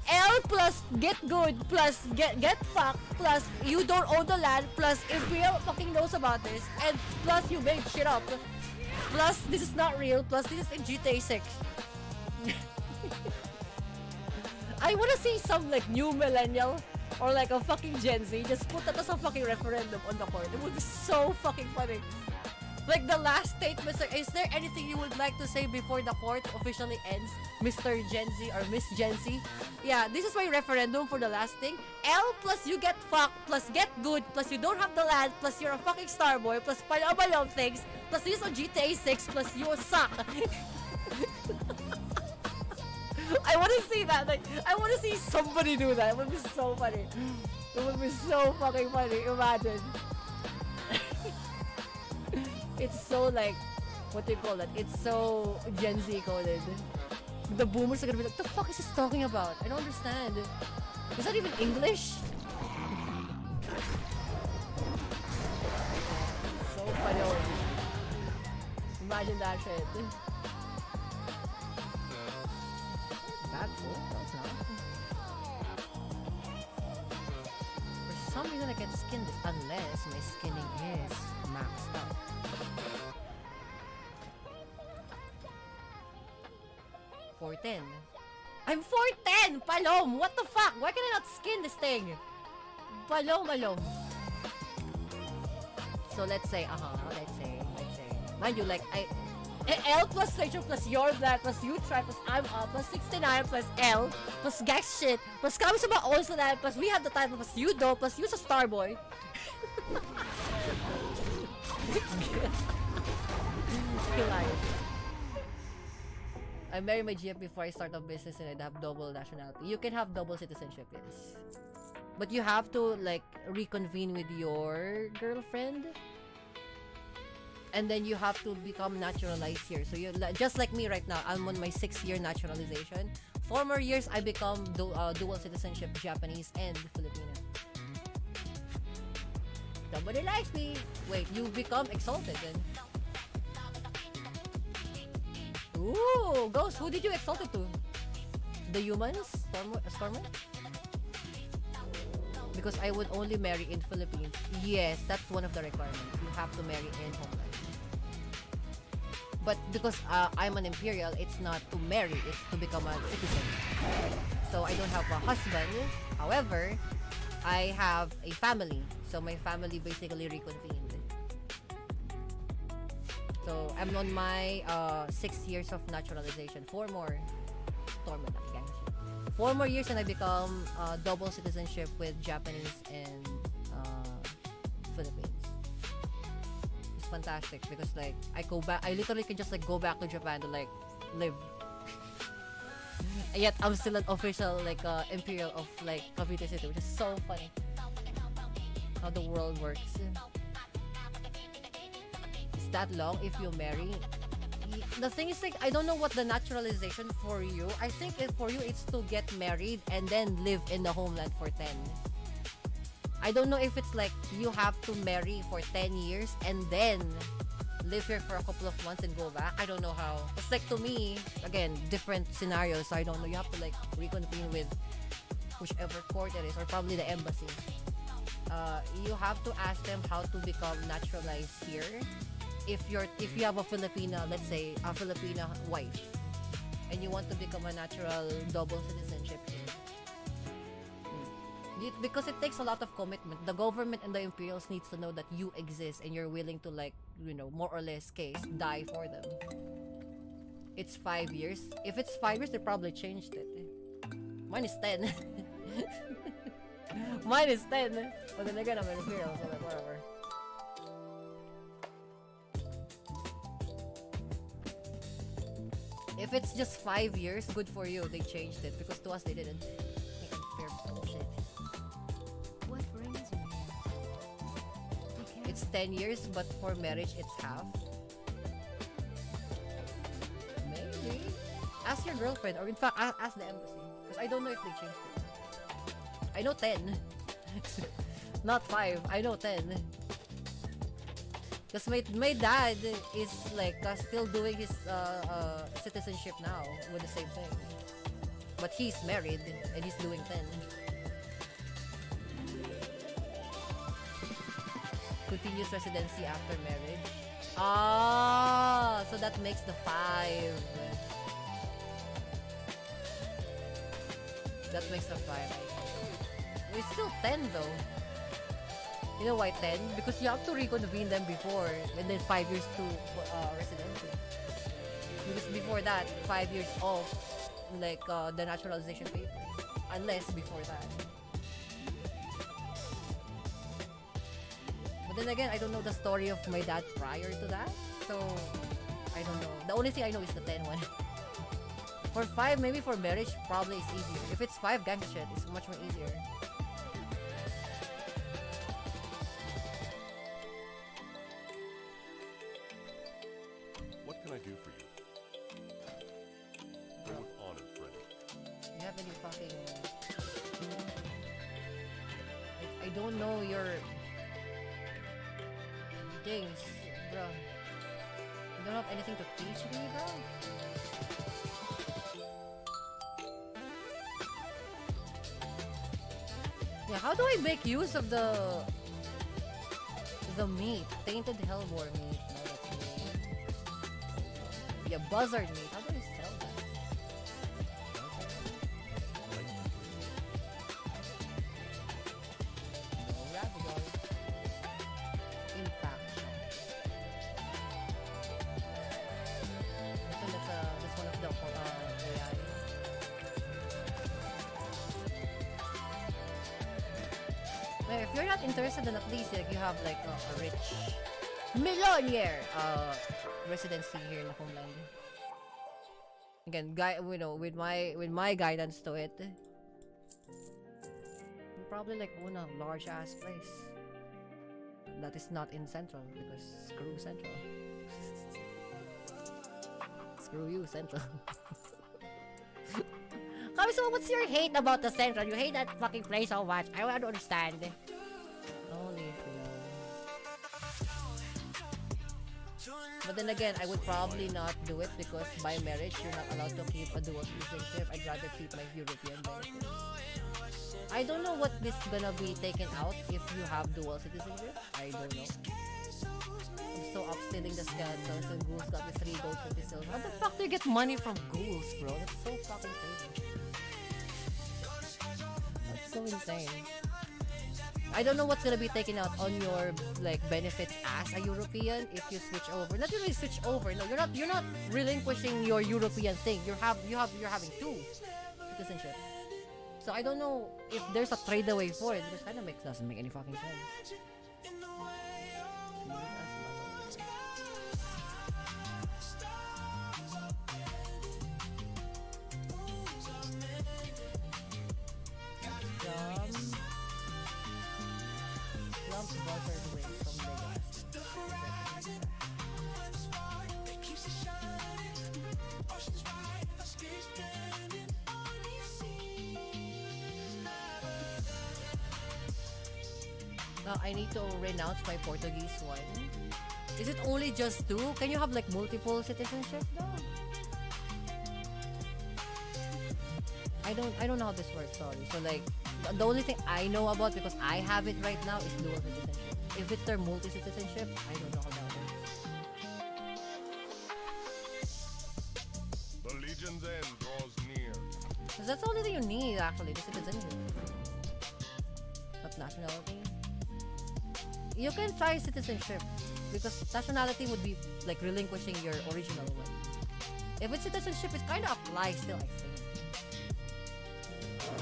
A: L plus get good plus get fucked plus you don't own the land plus Imperial fucking knows about this and plus you made shit up plus this is not real plus this is in GTA 6. I wanna see some like new millennial or like a fucking Gen Z just put that as a fucking referendum on the court. It would be so fucking funny. Like the last statement, is there anything you would like to say before the court officially ends, Mr. Gen Z or Miss Gen Z? Yeah, this is my referendum for the last thing. L plus you get fucked, plus get good, plus you don't have the land, plus you're a fucking starboy, plus palabalong things, plus this on GTA 6, plus you suck. I want to see that. Like, I want to see somebody do that. It would be so funny. It would be so fucking funny. Imagine. It's so like, what do you call that? It's so Gen Z coded. The boomers are gonna be like, the fuck is this talking about? I don't understand. Is that even English? So funny. Imagine that shit. That's cool. That's not. For some reason I can't skin this unless my skinning is maxed out. $410. I'm $410! Palom! What the fuck? Why can I not skin this thing? Palom. So let's say, let's say. Mind you, like, L plus Rachel plus your black plus you try plus I'm up plus 69 plus L plus Gax shit plus comes about also that plus we have the title plus you do plus you's a starboy. I married my GF before I start a business and I'd have double nationality. You can have double citizenship, yes. But you have to like reconvene with your girlfriend. And then you have to become naturalized here. So you just like me right now, I'm on my 6-year naturalization. 4 more years, I become dual citizenship, Japanese and Filipino. Somebody likes me. Wait, you become exalted then. Ooh, Ghost, who did you exalt it to? The humans? Stormer? because I would only marry in Philippines. Yes, that's one of the requirements. You have to marry in homeland. But because I'm an imperial, it's not to marry, it's to become a citizen. So I don't have a husband. However, I have a family. So my family basically reconvened. So I'm on my 6 years of naturalization. 4 more. 4 more years and I become double citizenship with Japanese and Philippines. It's fantastic because like I literally can just like go back to Japan to like live. And yet I'm still an official like imperial of like Cavite City, which is so funny how the world works. Is that long if you marry? The thing is like I don't know what the naturalization for you. I think for you it's to get married and then live in the homeland for 10. I don't know if it's like you have to marry for 10 years and then live here for a couple of months and go back. I don't know how. It's like to me, again, different scenarios. So I don't know. You have to like reconvene with whichever court it is or probably the embassy. You have to ask them how to become naturalized here. If you have a Filipina, let's say a Filipina wife, and you want to become a natural double citizenship here, because it takes a lot of commitment. The government and the imperials needs to know that you exist and you're willing to like more or less die for them. It's 5 years. If it's 5 years, they probably changed it. Mine is 10. Mine is 10. But then again, I'm an imperial, so like whatever. If it's just 5 years, good for you. They changed it because to us they didn't. Fair bullshit.
E: What brings you here?
A: It's 10 years, but for marriage it's half. Maybe. Ask your girlfriend, or in fact, ask the embassy. Because I don't know if they changed it. I know 10. Not 5. I know 10. Because my dad is like still doing his citizenship now with the same thing. But he's married and he's doing 10. Continuous residency after marriage. Ah, so that makes the 5. That makes the 5. It's still 10 though. You know why 10? Because you have to reconvene them before, and then 5 years to residency. Because before that, 5 years off, like the naturalization papers. Unless before that. But then again, I don't know the story of my dad prior to that, so I don't know. The only thing I know is the 10 one. For 5, maybe for marriage, probably it's easier. If it's 5 gang shit, it's much more easier.
J: What can I do for you? Go with honor, friend.
A: Do you have any fucking... I don't know your... things, bro. You don't have anything to teach me, bro? Yeah, how do I make use of the meat? Tainted hellbore meat. No, that's meat. Yeah, buzzard meat. How do I sell that? No, ravioli. Impact. I think that's one of the AI. Well, if you're not interested, then at least like you have like a rich millionaire residency here in the homeland. Again, with my guidance to it, you probably like own a large ass place that is not in Central because screw Central. Screw you, Central. So what's your hate about the Central? You hate that fucking place so much. I don't understand. Only if you know. But then again, I would probably not do it because by marriage, you're not allowed to keep a dual citizenship. I'd rather keep my European benefits. I don't know what this gonna be taken out if you have dual citizenship. I don't know. I'm so up stealing the skeletons and ghouls got the 3 gold citizens. How the fuck do you get money from ghouls, bro? That's so fucking crazy. That's so insane. I don't know what's gonna be taken out on your like benefits as a European if you switch over. Not really switch over. No, you're not relinquishing your European thing. You're having 2 citizenship. So I don't know if there's a trade away for it. This kind of doesn't make any fucking sense. I need to renounce my Portuguese one. Is it only just 2? Can you have like multiple citizenship though? I don't know how this works, sorry. So like the only thing I know about, because I have it right now, is dual citizenship. If it's their multi-citizenship, I don't know how that works.
J: The legion's end draws near.
A: Because that's the only thing you need actually, the citizenship. Not nationality. You can try citizenship because nationality would be like relinquishing your original one. If it's citizenship, it kind of applies still, I think.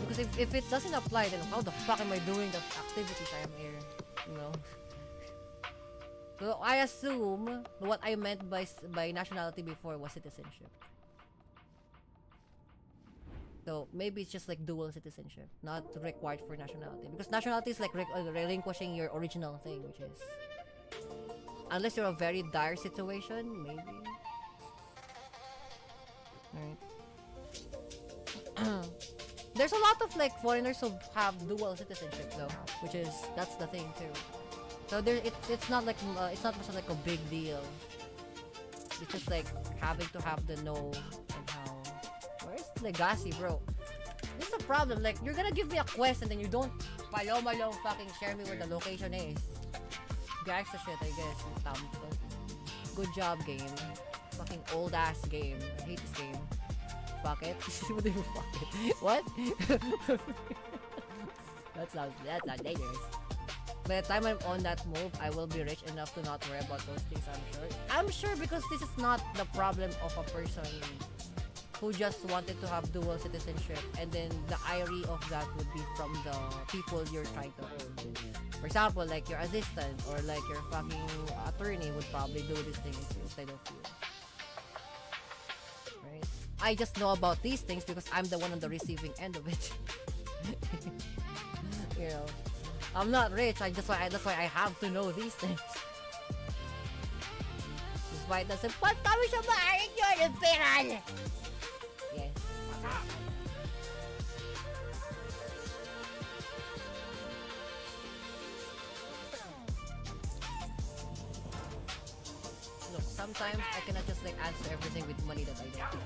A: Because if it doesn't apply, then how the fuck am I doing the activities I am here? You know. So I assume what I meant by nationality before was citizenship. So maybe it's just like dual citizenship, not required for nationality. Because nationality is like relinquishing your original thing, which is... Unless you're a very dire situation, maybe. Alright. There's a lot of like foreigners who have dual citizenship though, which is... That's the thing too. So there, it's not like... it's not much like a big deal. It's just like having to have the know and how... Where's Legacy, bro? This is a problem. Like, you're gonna give me a quest and then you don't palo fucking share me where the location is. Gangsta shit, I guess. Good job, game. Fucking old ass game. I hate this game. Fuck it. What do you fuck it? What? That's not dangerous. By the time I'm on that move, I will be rich enough to not worry about those things, I'm sure. I'm sure because this is not the problem of a person who just wanted to have dual citizenship, and then the irony of that would be from the people you're trying to hold. For example, like your assistant or like your fucking attorney would probably do these things instead of you. Right? I just know about these things because I'm the one on the receiving end of it. You know, I'm not rich. That's why I have to know these things. Despite the "Ba't kami siya maaring yun, Imperial?" Yes. Look, sometimes I cannot just like answer everything with money that I don't have.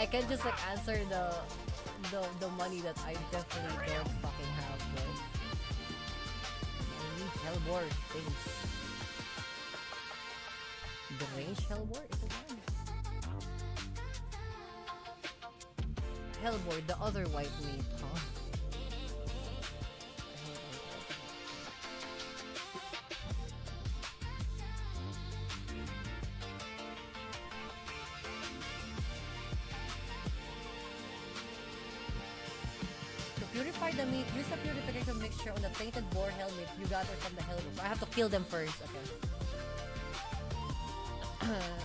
A: I can just like answer the money that I definitely don't fucking have, bro. I need Hellbor things. The range Hellbor is the one. Hellbor, the other white meat, huh? Purify the meat. Use the purification mixture on the tainted boar helmet you gathered from the Hellboar. So I have to kill them first. Okay.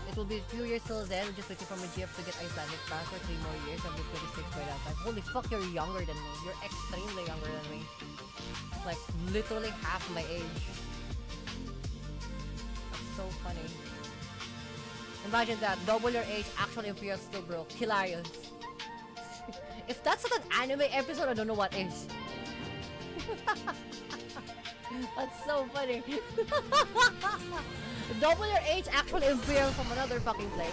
A: It will be a few years till then. We're just waiting for my GF to get Icelandic pass for 3 more years. I'll be 26 by that time. Holy fuck, you're younger than me. You're extremely younger than me. Like, literally half my age. That's so funny. Imagine that. Double your age, actual Imperial still broke. Hilarious. If that's not an anime episode, I don't know what is. That's so funny. Double your age, actual Imperial from another fucking place.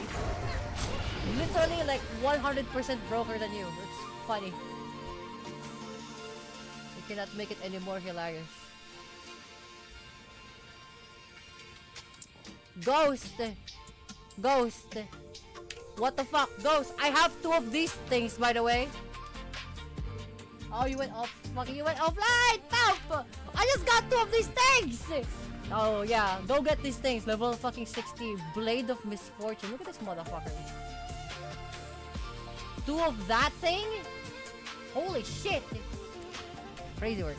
A: Literally like 100% broker than you. It's funny. You cannot make it any more hilarious. Ghost! Ghost! What the fuck? Ghost! I have 2 of these things, by the way. Oh, you went off. Fucking, you went offline! Pump! I just got 2 of these things! Oh, yeah. Go get these things. Level fucking 60. Blade of Misfortune. Look at this motherfucker. 2 of that thing? Holy shit! Crazy work.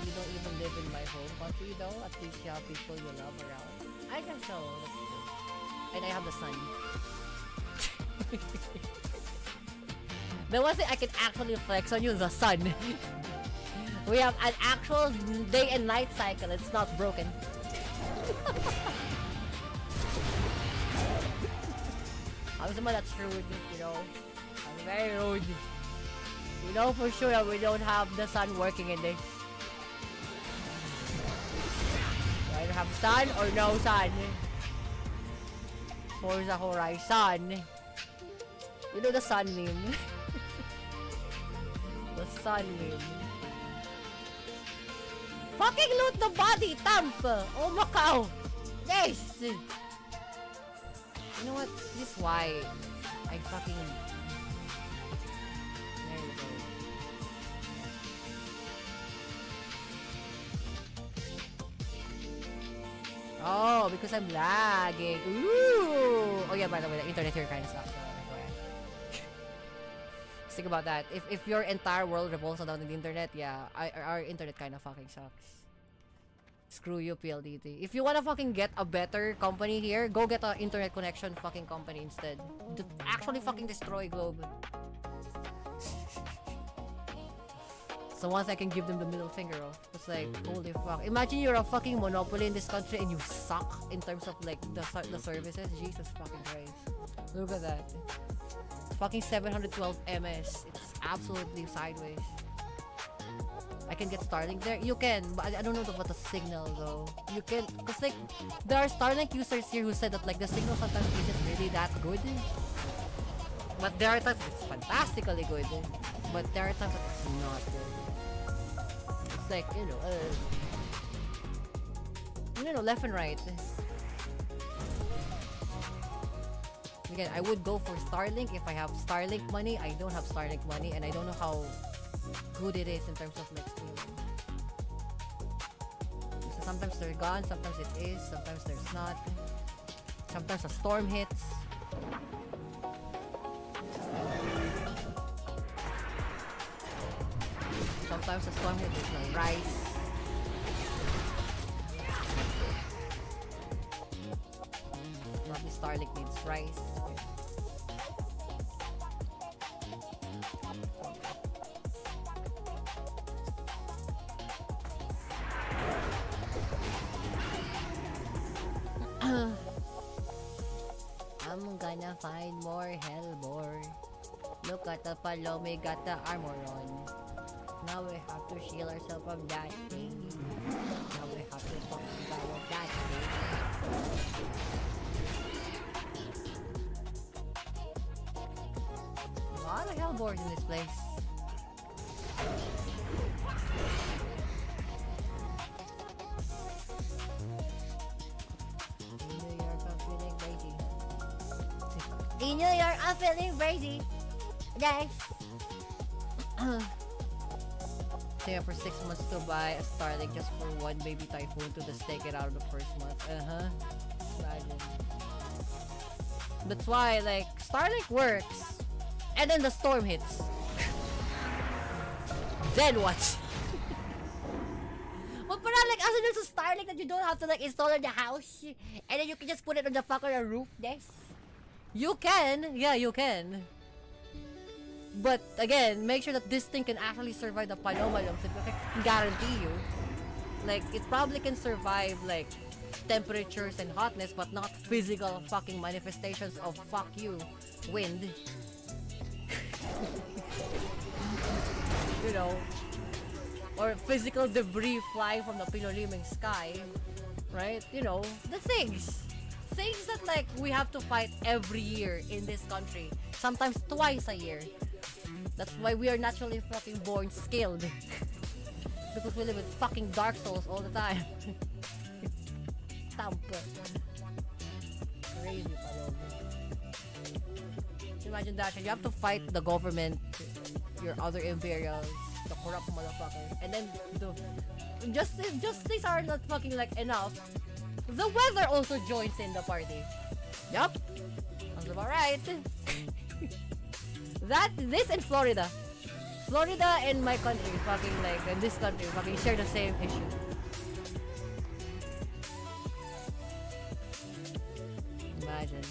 A: You don't even live in my home country, though. At least you have people you love around. I guess so. And I have the sun. The one thing I can actually flex on you is the sun. We have an actual day and night cycle. It's not broken. I'm someone that's rude, you know. I'm very rude. You know for sure that we don't have the sun working in this. We either have sun or no sun. Forza Horizon. You know the sun meme. The sun meme. Fucking loot the body, Thump! Oh my cow! Yes! You know what? This is why I fucking... There you go. Oh, because I'm lagging. Ooh! Oh yeah, by the way, the internet here kind of sucks. Just think about that. If your entire world revolves around the internet, yeah, our internet kind of fucking sucks. Screw you, PLDT. If you wanna fucking get a better company here, go get an internet connection fucking company instead. Actually fucking destroy Globe. So once I can give them the middle finger off, it's like, holy fuck. Imagine you're a fucking monopoly in this country and you suck in terms of like the services. Jesus fucking Christ. Look at that. Fucking 712 MS. It's absolutely sideways. I can get Starlink there. You can, but I don't know about the signal though. You can, cause like there are Starlink users here who said that like the signal sometimes isn't really that good. But there are times it's fantastically good. But there are times that it's not good. It's like, you know, left and right. Again, I would go for Starlink if I have Starlink money. I don't have Starlink money, and I don't know how good it is in terms of like streaming. So sometimes they're gone, sometimes it is, sometimes there's not. Sometimes a storm hits. Sometimes a storm hits with no rice. Probably Starlink needs rice. I'm gonna find more Hellbore. Look at the Palome, got the armor on. Now we have to shield ourselves from that thing. Now we have to fucking follow that thing. A lot of Hellbores in this place. In New York, I'm feeling crazy. Guys. Stay for 6 months to buy a Starlink just for one baby typhoon to just take it out of the first month. Imagine. That's why, like, Starlink works. And then the storm hits. Then what? But like, as there's a Starlink that you don't have to like install in the house, and then you can just put it on the fucking roof. Yes. You can, yeah, you can. But again, make sure that this thing can actually survive the Paloma lumps. I can guarantee you. Like, it probably can survive like temperatures and hotness, but not physical fucking manifestations of fuck you, wind. You know, or physical debris flying from the pinoliming sky, right? You know, the things things that like we have to fight every year in this country, sometimes twice a year. That's why we are naturally fucking born skilled. Because we live with fucking Dark Souls all the time. Stamp. Crazy palog. Imagine that shit. You have to fight the government, your other imperials, the corrupt motherfuckers, and then the just these are not fucking like enough. The weather also joins in the party. Yup. Sounds about right. This in Florida. Florida and my country fucking like, and this country fucking share the same issue. Imagine.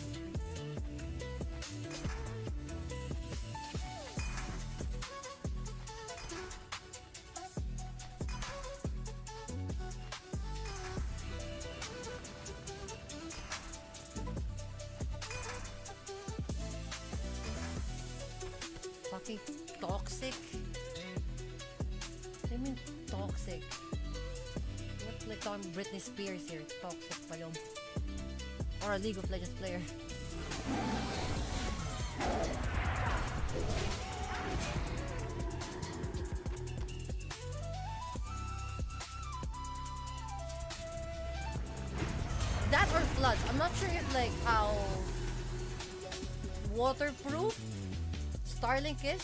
A: Fucking toxic. What do you mean toxic? What's like talking Britney Spears here? Toxic palong. Or a League of Legends player. That or floods. I'm not sure if like how waterproof Starlink is,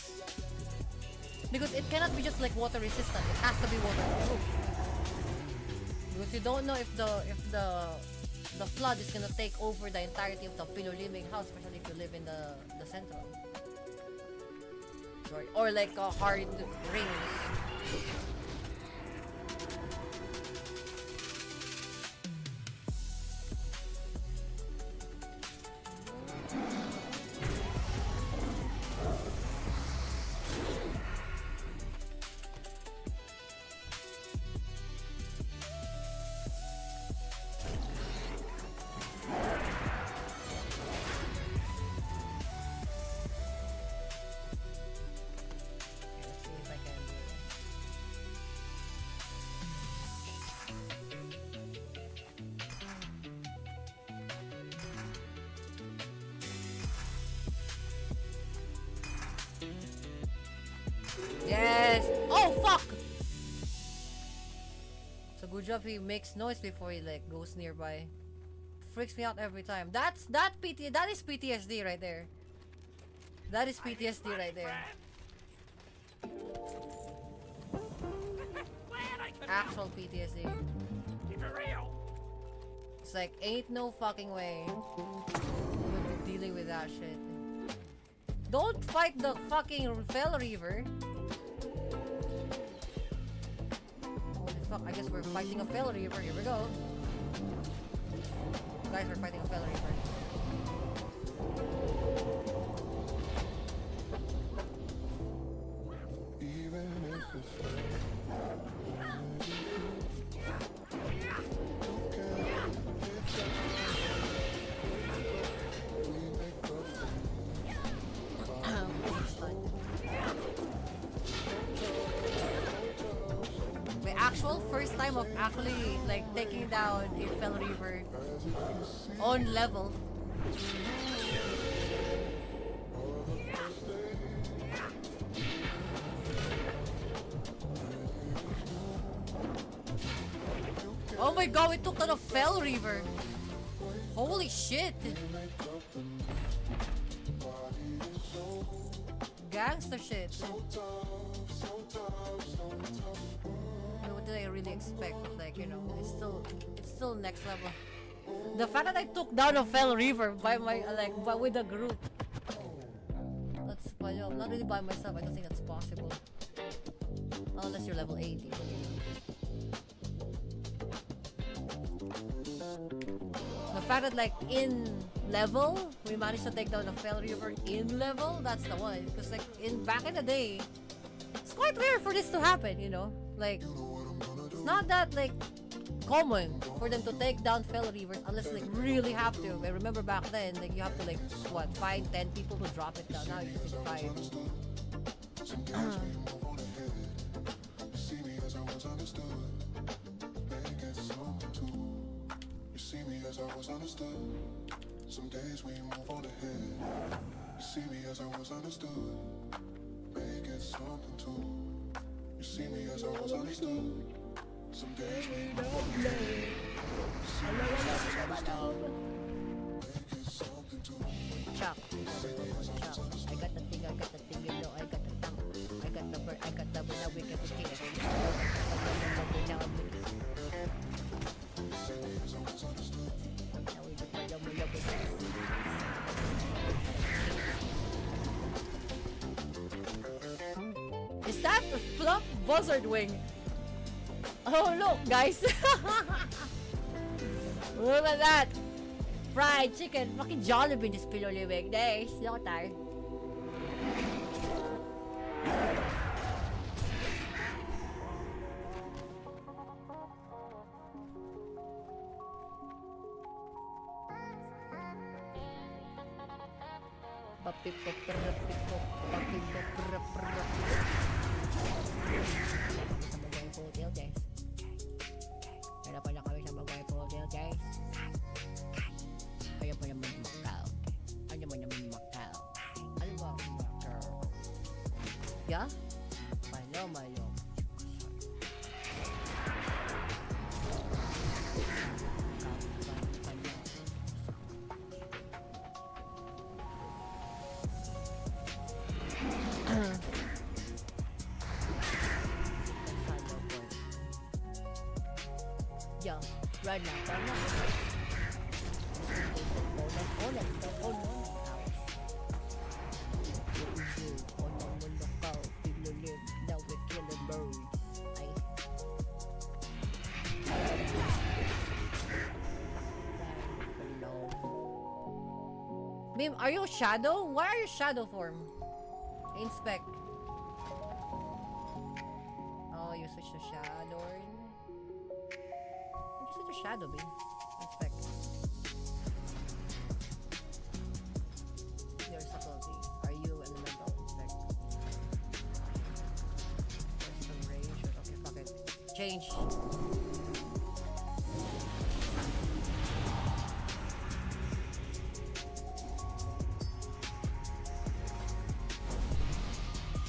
A: because it cannot be just like water resistant. It has to be waterproof. Because you don't know if the flood is gonna take over the entirety of the Pilolimic house, especially if you live in the central. Sorry. Or like a hard rings. Yes! Oh fuck! So good job he makes noise before he like goes nearby. Freaks me out every time. That is PTSD right there. That is PTSD right there. Actual PTSD.
I: Keep it real.
A: It's like ain't no fucking way we'll be dealing with that shit. Don't fight the fucking Fell Reaver. Holy fuck, I guess we're fighting a Fell Reaver. Here we go. Guys, we're fighting a Fell Reaver.
J: Even if it's
A: My actual first time of actually like taking down a Fell Reaver on level. Oh my god, we took down a Fell Reaver. Holy shit. Gangster shit. What did I really expect? Like, you know, it's still next level. The fact that I took down a Fell Reaver by with a group. That's fine. I'm not really by myself. I don't think that's possible. Unless you're level 80. The fact that like in level we managed to take down a Fell Reaver in level, that's the one. Because like back in the day, it's quite rare for this to happen, you know? Like it's not that like common for them to take down Fell Reavers unless like really have to. I remember back then, like you have to like what, find 10 people to drop it down. Now you just 5.
J: see me as I was understood. Some days we move on ahead. You see me as I was understood. Make it something too. You see me as I was understood. Some days we move on ahead. You see me as I was understood. Make it something too.
B: Chop. I got the thing, you know, I got the thumb. I got the bird, I got the winner, we get the king.
A: Is that a plump buzzard wing? Oh look, guys! Look at that! Fried chicken, fucking Jollibee this piloliwig. Days, not tired.
B: Kaya pala kami sa Bagay Hotel, guys. Kaya pa naman Macau. Ano mo naman Macau? Ano ba Macau?
A: Yeah?
B: Malo. Yeah, right now.
A: Bim, are you a shadow? Why are you shadow form? Inspect. Oh, you switch to shadow. You switch to shadow, Bim. Inspect. Your subtlety. Are you elemental? Inspect. Restoration. Okay, fuck it. Change.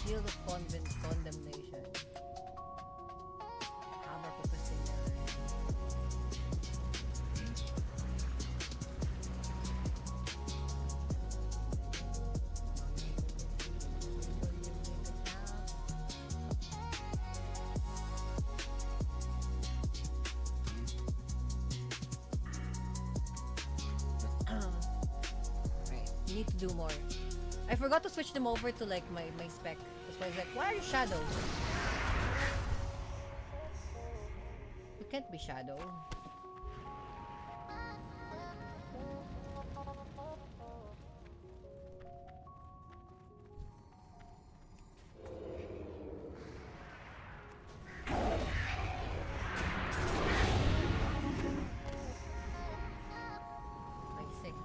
A: Shield of condemnation. Hammer for Christian. Right, you need to do more. I forgot to switch them over to like my spec. That's why I was like, why are you shadow? You can't be shadow. I'm sick.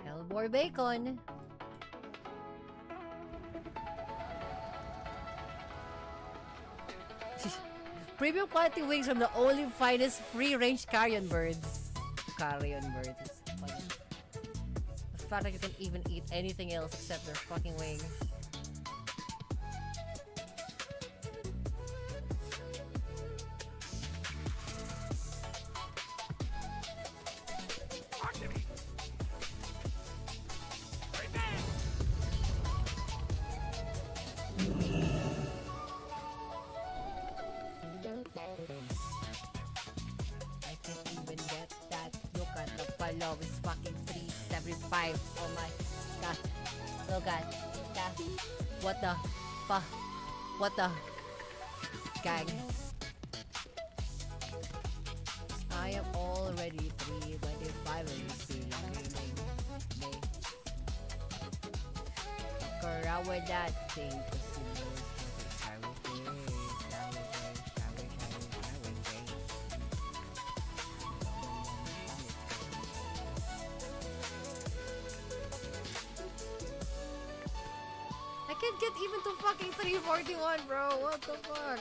A: Hellboy bacon. Premium quality wings from the only finest free-range carrion birds. Carrion birds. It's funny. The fact that you can even eat anything else except their fucking wings.
B: I can't even get that. Look at the follow is fucking 375. Oh my god. Look at that. What the fuck? What the gang? I am already 325 and still gaming. Fuck around with that thing.
A: I can't get even to fucking 341, bro. What the fuck?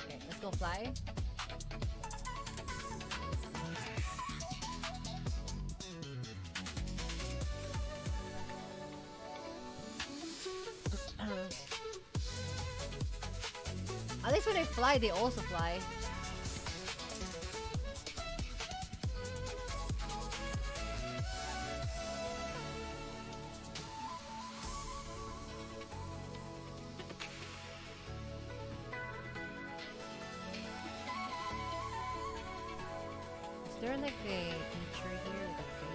A: Okay, let's go fly. At least when I fly, they also fly. Is there like a teacher here? Like a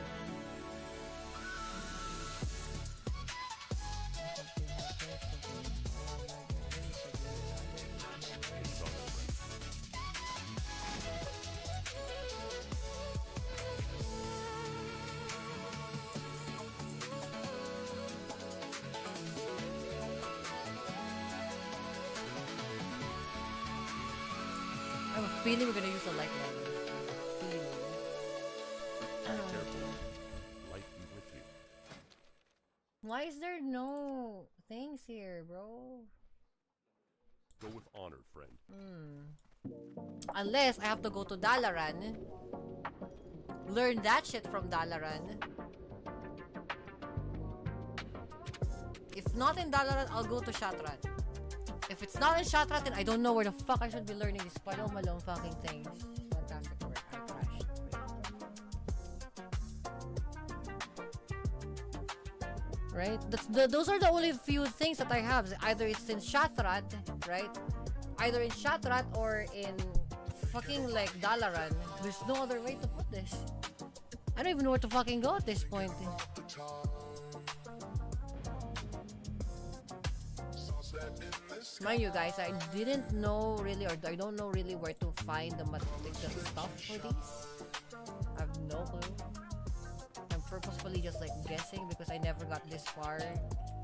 A: I have a feeling we're gonna use a light level.
I: Light be with you.
A: Why is there no things here, bro?
I: Go with honor, friend.
A: Unless I have to go to Dalaran. Learn that shit from Dalaran. If not in Dalaran, I'll go to Shatrat. If it's not in Shatrat, then I don't know where the fuck I should be learning these palom-malom fucking things. Fantastic work. I crashed. Right? Those are the only few things that I have. Either it's in Shatrat, right? Either in Shatrat or in fucking like Dalaran. There's no other way to put this. I don't even know where to fucking go at this point. Mind you guys, I didn't know really, or I don't know really where to find the stuff for these. I have no clue. I'm purposefully just like guessing because I never got this far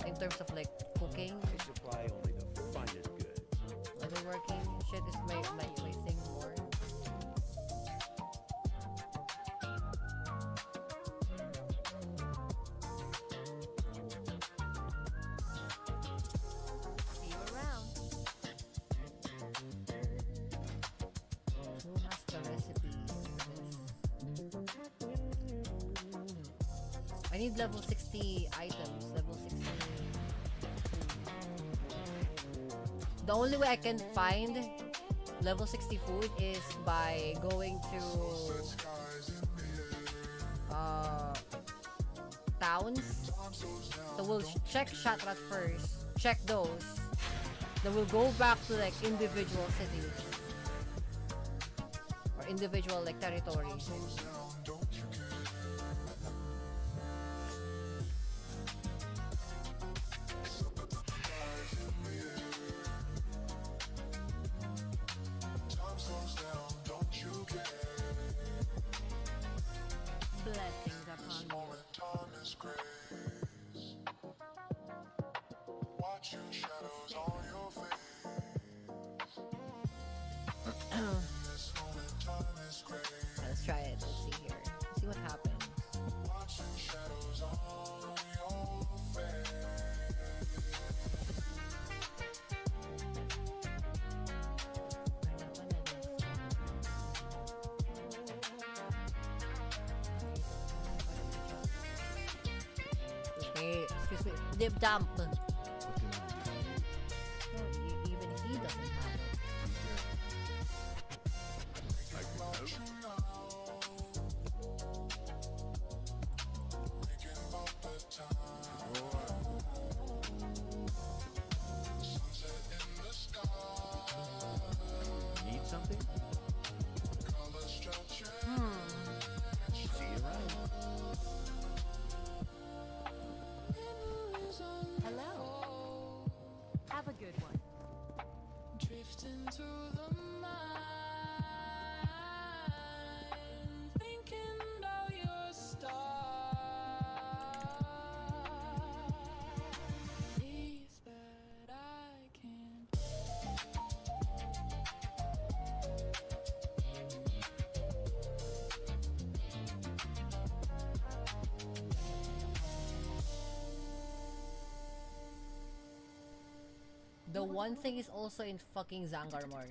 A: in terms of like cooking.
I: They supply only the finest goods.
A: Leatherworking shit is my thing more.
E: See you around.
A: Who has the recipe for this? I need level 60 items. Level 60. The only way I can find level 60 food is by going to towns. So we'll check Shatrat first. Check those. Then we'll go back to like individual cities. Or individual like territories.
E: Blessings upon you.
A: Let's try it. Let's see here. Let's see what happens. Excuse me. Dip dump. No, even he doesn't have it.
I: Need something? See you around.
E: Hello.
A: the one thing is also in fucking Zangar Marsh.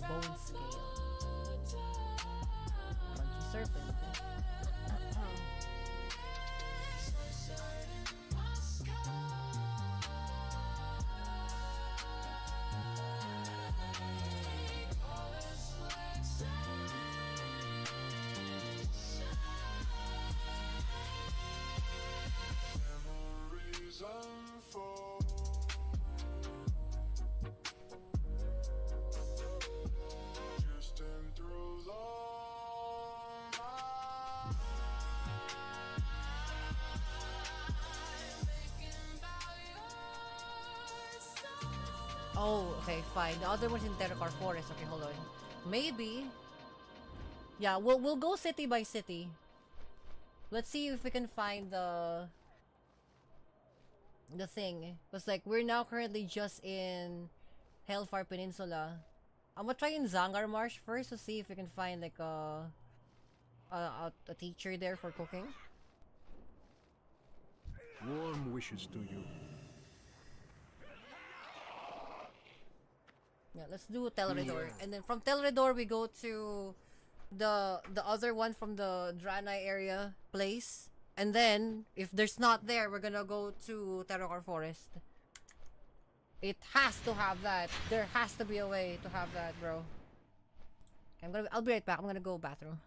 A: Bone scale. Monkey serpent.
J: Memories unfold. Drifting through long nights. Thinking about your side.
A: Oh, okay, fine. The other one's in Terracar Forest. Okay, hold on. Maybe. Yeah, we'll go city by city. Let's see if we can find the thing. Cause like we're now currently just in Hellfire Peninsula. I'm gonna try in Zangar Marsh first to see if we can find like a teacher there for cooking.
K: Warm wishes to you.
A: Yeah, let's do Telredor, and then from Telredor we go to the other one from the Draenei area place, and then if there's not there, we're gonna go to Terracar Forest. It has to have that. There has to be a way to have that, bro. I'll be right back. I'm gonna go bathroom.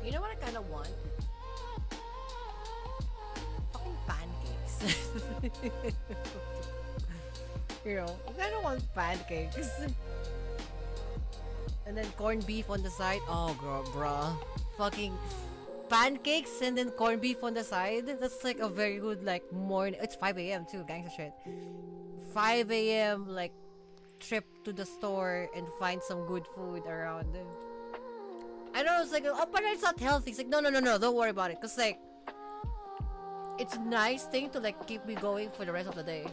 A: You know what I kind of want? Fucking pancakes. You know, I kind of want pancakes. And then corned beef on the side. Oh, girl, bruh. Fucking pancakes and then corned beef on the side. That's like a very good, like, morning. It's 5 a.m. too, gangsta shit. 5 a.m. like trip to the store and find some good food around. I know it's like, oh, but it's not healthy. It's like, no, don't worry about it. Cause like, it's a nice thing to like keep me going for the rest of the day.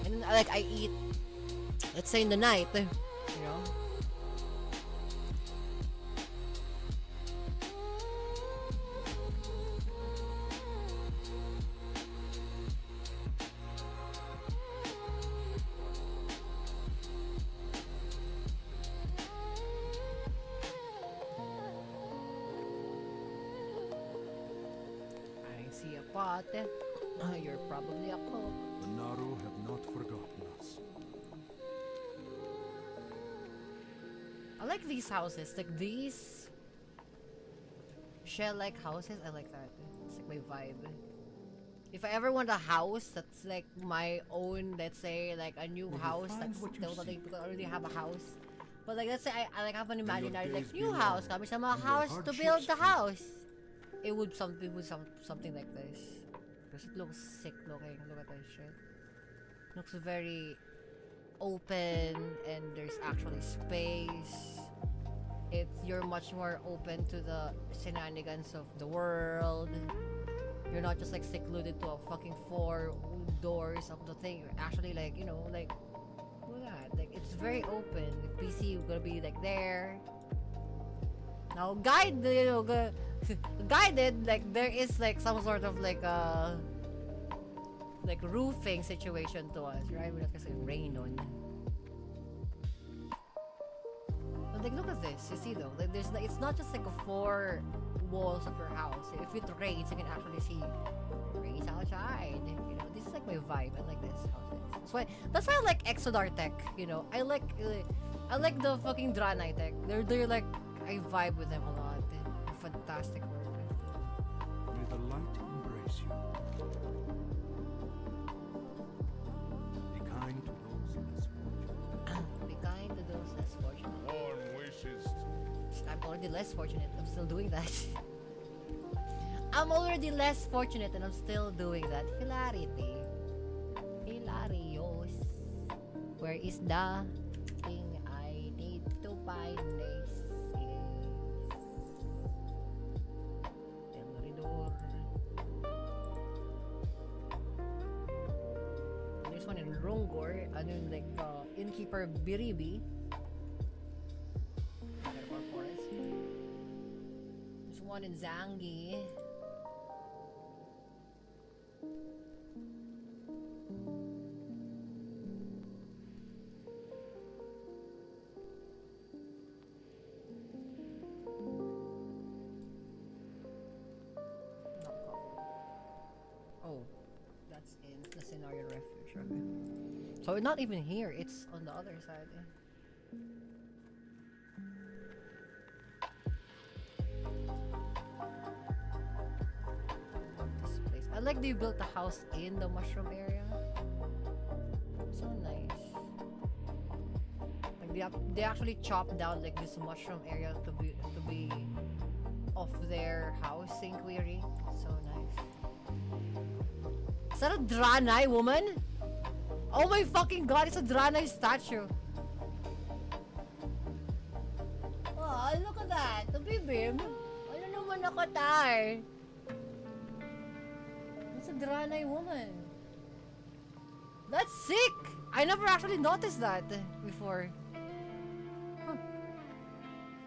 A: And like I eat, let's say in the night, you know. I see a pot. You're probably a cook.
K: The Naru have not forgotten us.
A: I like these houses, like these shell-like houses. I like that. It's like my vibe. If I ever want a house that's like my own, let's say like a new house that's totally because I already have a house. But like let's say I like have an imaginary like new house, kami sa mga house to build the house. It would something like this. Because it looks sick looking. Look at this shit. Looks very open and there's actually space. You're much more open to the shenanigans of the world. You're not just like secluded to a fucking 4 doors of the thing. You're actually like, you know, like look at that. Like it's very open. The PC gonna be like there. Now guided, like there is like some sort of like roofing situation to us, right? We're not gonna say rain on. But like look at this, you see though, like there's like it's not just like a 4 walls of your house. If it rains, you can actually see rains outside. You know, this is like my vibe. I like this houses. That's why I like Exodar Tech. You know, I like the fucking Dranai Tech. They're like I vibe with them a lot. They're fantastic work.
K: May the light embrace you. Be kind to those less fortunate.
A: Be kind to those less fortunate.
I: Warm wishes.
A: I'm already less fortunate. I'm still doing that. I'm already less fortunate and I'm still doing that. Hilarity. Hilarious. Where is the thing I need to find this? There's one in Rongor. Ano yung like innkeeper Biribi. There's one in Zangi. Oh, that's in the scenario refuge. Okay. So it's not even here, it's on the other side. This place. I like they built the house in the mushroom area. So nice. Like they actually chopped down like this mushroom area to be of their housing query. So nice. Is that a Dranai woman? Oh my fucking god, it's a Dranai statue. Oh, look at that. The bibim. Ano naman nakatar? It's a Dranai woman. That's sick! I never actually noticed that before. Huh.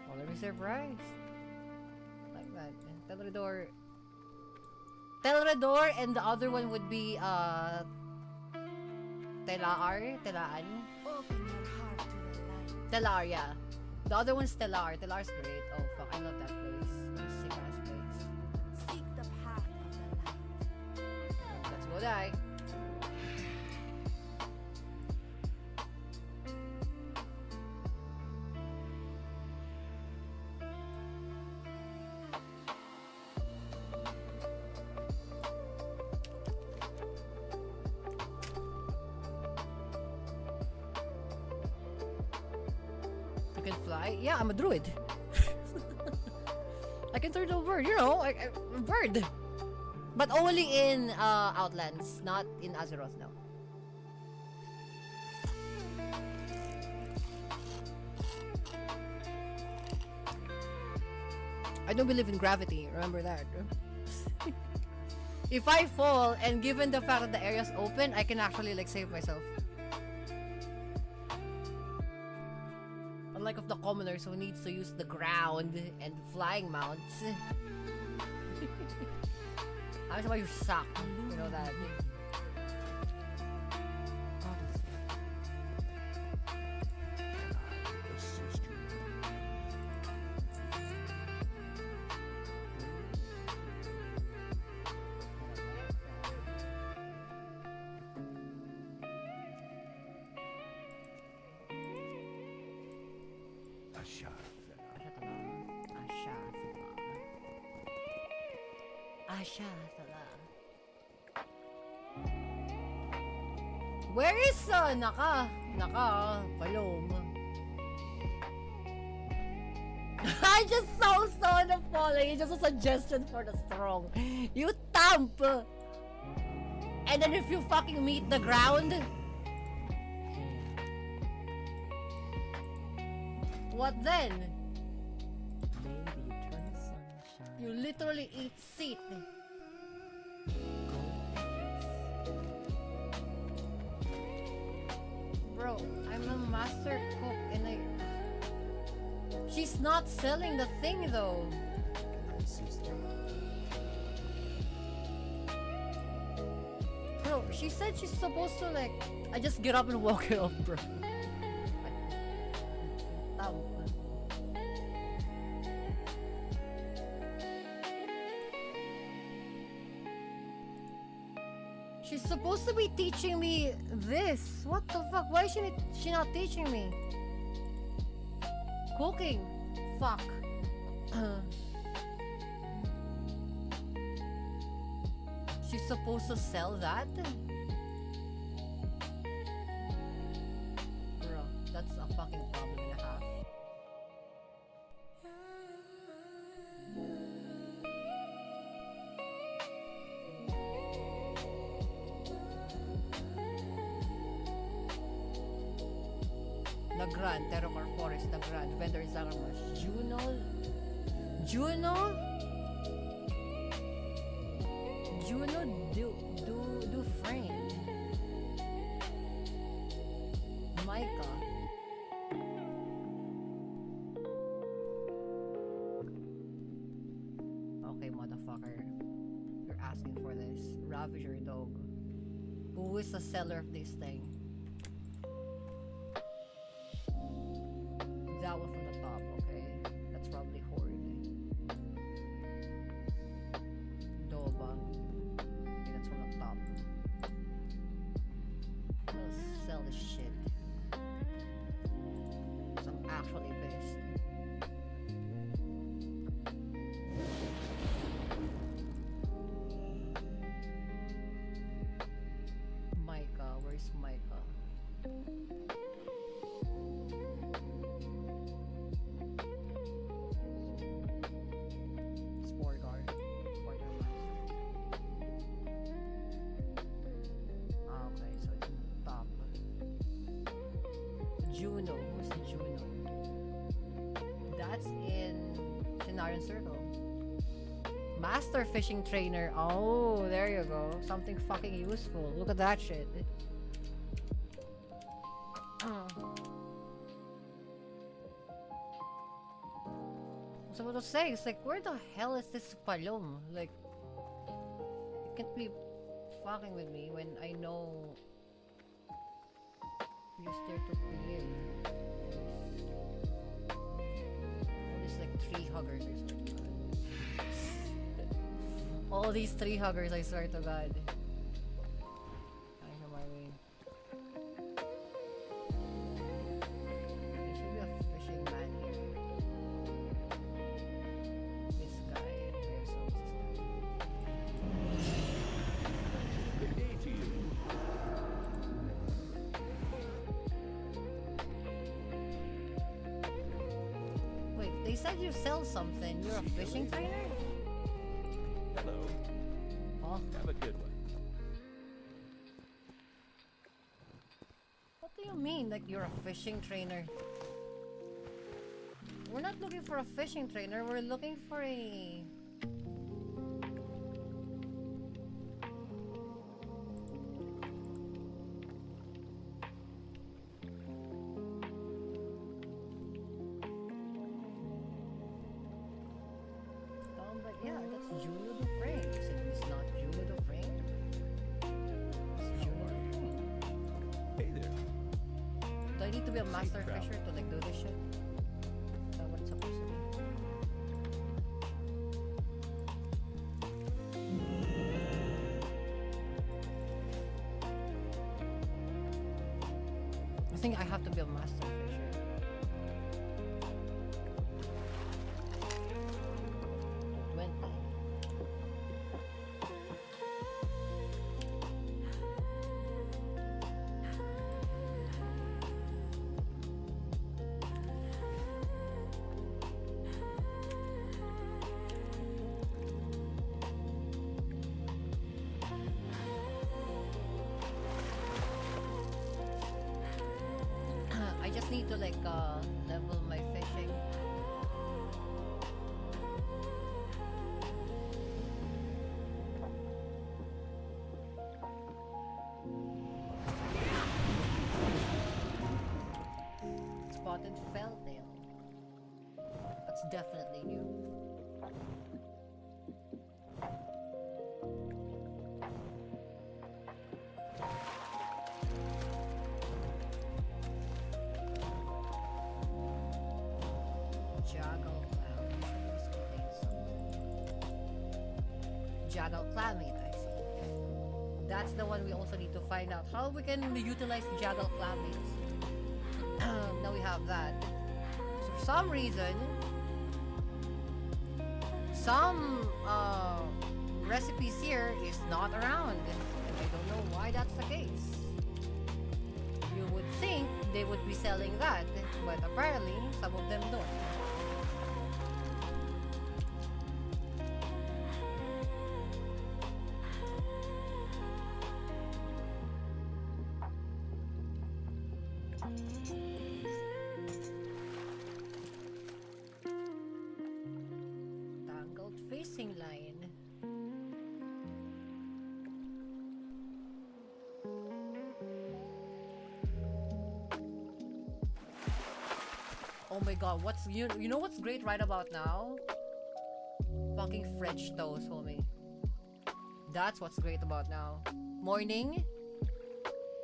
A: Oh, let me surprise. Like that. Telredor, and the other one would be Telaan.
L: Open your heart to the light.
A: Telar, yeah. The other one's Telar. Telar's great. Oh fuck, I love that place. Sick ass place.
L: Seek the path of the light.
A: Let's go die. You can fly? Yeah, I'm a druid. I can turn to a bird, you know, like a bird.
B: But only in Outlands, not in Azeroth, no. I don't believe in gravity, remember that. If I fall, and given the fact that the area's open, I can actually like save myself. Unlike of the commoners who needs to use the ground and flying mounts. That's why you suck, you know that. Where is Palom? I just saw Stone falling. It's just a suggestion for the strong. You thump! And then if you fucking meet the ground, what then? You literally eat seat. Bro, I'm a master cook and she's not selling the thing though. Bro, she said she's supposed to like... I just get up and walk it off, bro. She's supposed to be teaching me this. What the fuck? Why is she not teaching me? Cooking. Fuck. She's supposed to sell that? Bro, that's a fucking problem and a half. The Grand, Terror Forest, The Grand, Vendor Zagamas, Juno? Dufresne. Micah. Okay, motherfucker. You're asking for this. Ravager dog. Who is the seller of this thing? That one from the top, okay. That's probably Horde. Doba. Okay, that's from the top. Let's sell this shit. 'Cause I'm actually pissed. Micah, where's Micah? Juno. Who's the Juno? That's in Shenanigans Circle. Master fishing trainer. Oh, there you go. Something fucking useful. Look at that shit. So what I was saying, it's like, where the hell is this Palom? Like, you can't be fucking with me when I know you're there to PM. All these like tree huggers, I swear to God. All these tree huggers, I swear to God. I know what I mean. There should be a fishing man here. This guy. Where's this guy?
I: Good day to you.
B: They said you sell something. You're a fishing trainer?
I: Hello.
A: You're a fishing trainer. We're not looking for a fishing trainer, we're looking for a... But yeah, that's Juno the Frame. So it's not Juno the Frame? It's Juno the Frame.
F: Hey there.
A: Do I need to be a master
F: Safe
A: fisher to like do this shit? Is that what it's supposed to be? I think I have to be a master fisher. When? I just need to like level my fishing. Spotted felltail. That's definitely new. Jaggle clam. This contains something. Jaggle clam meat, I see. That's the one we also need to find out how we can utilize jaggle clam meat. Now we have that. So for some reason, some recipes here is not around. I don't know why that's the case. You would think they would be selling that, but apparently some of them don't. Tangled fishing line. Oh my god, what's you know what's great right about now? Fucking French toast, homie. That's what's great about now. Morning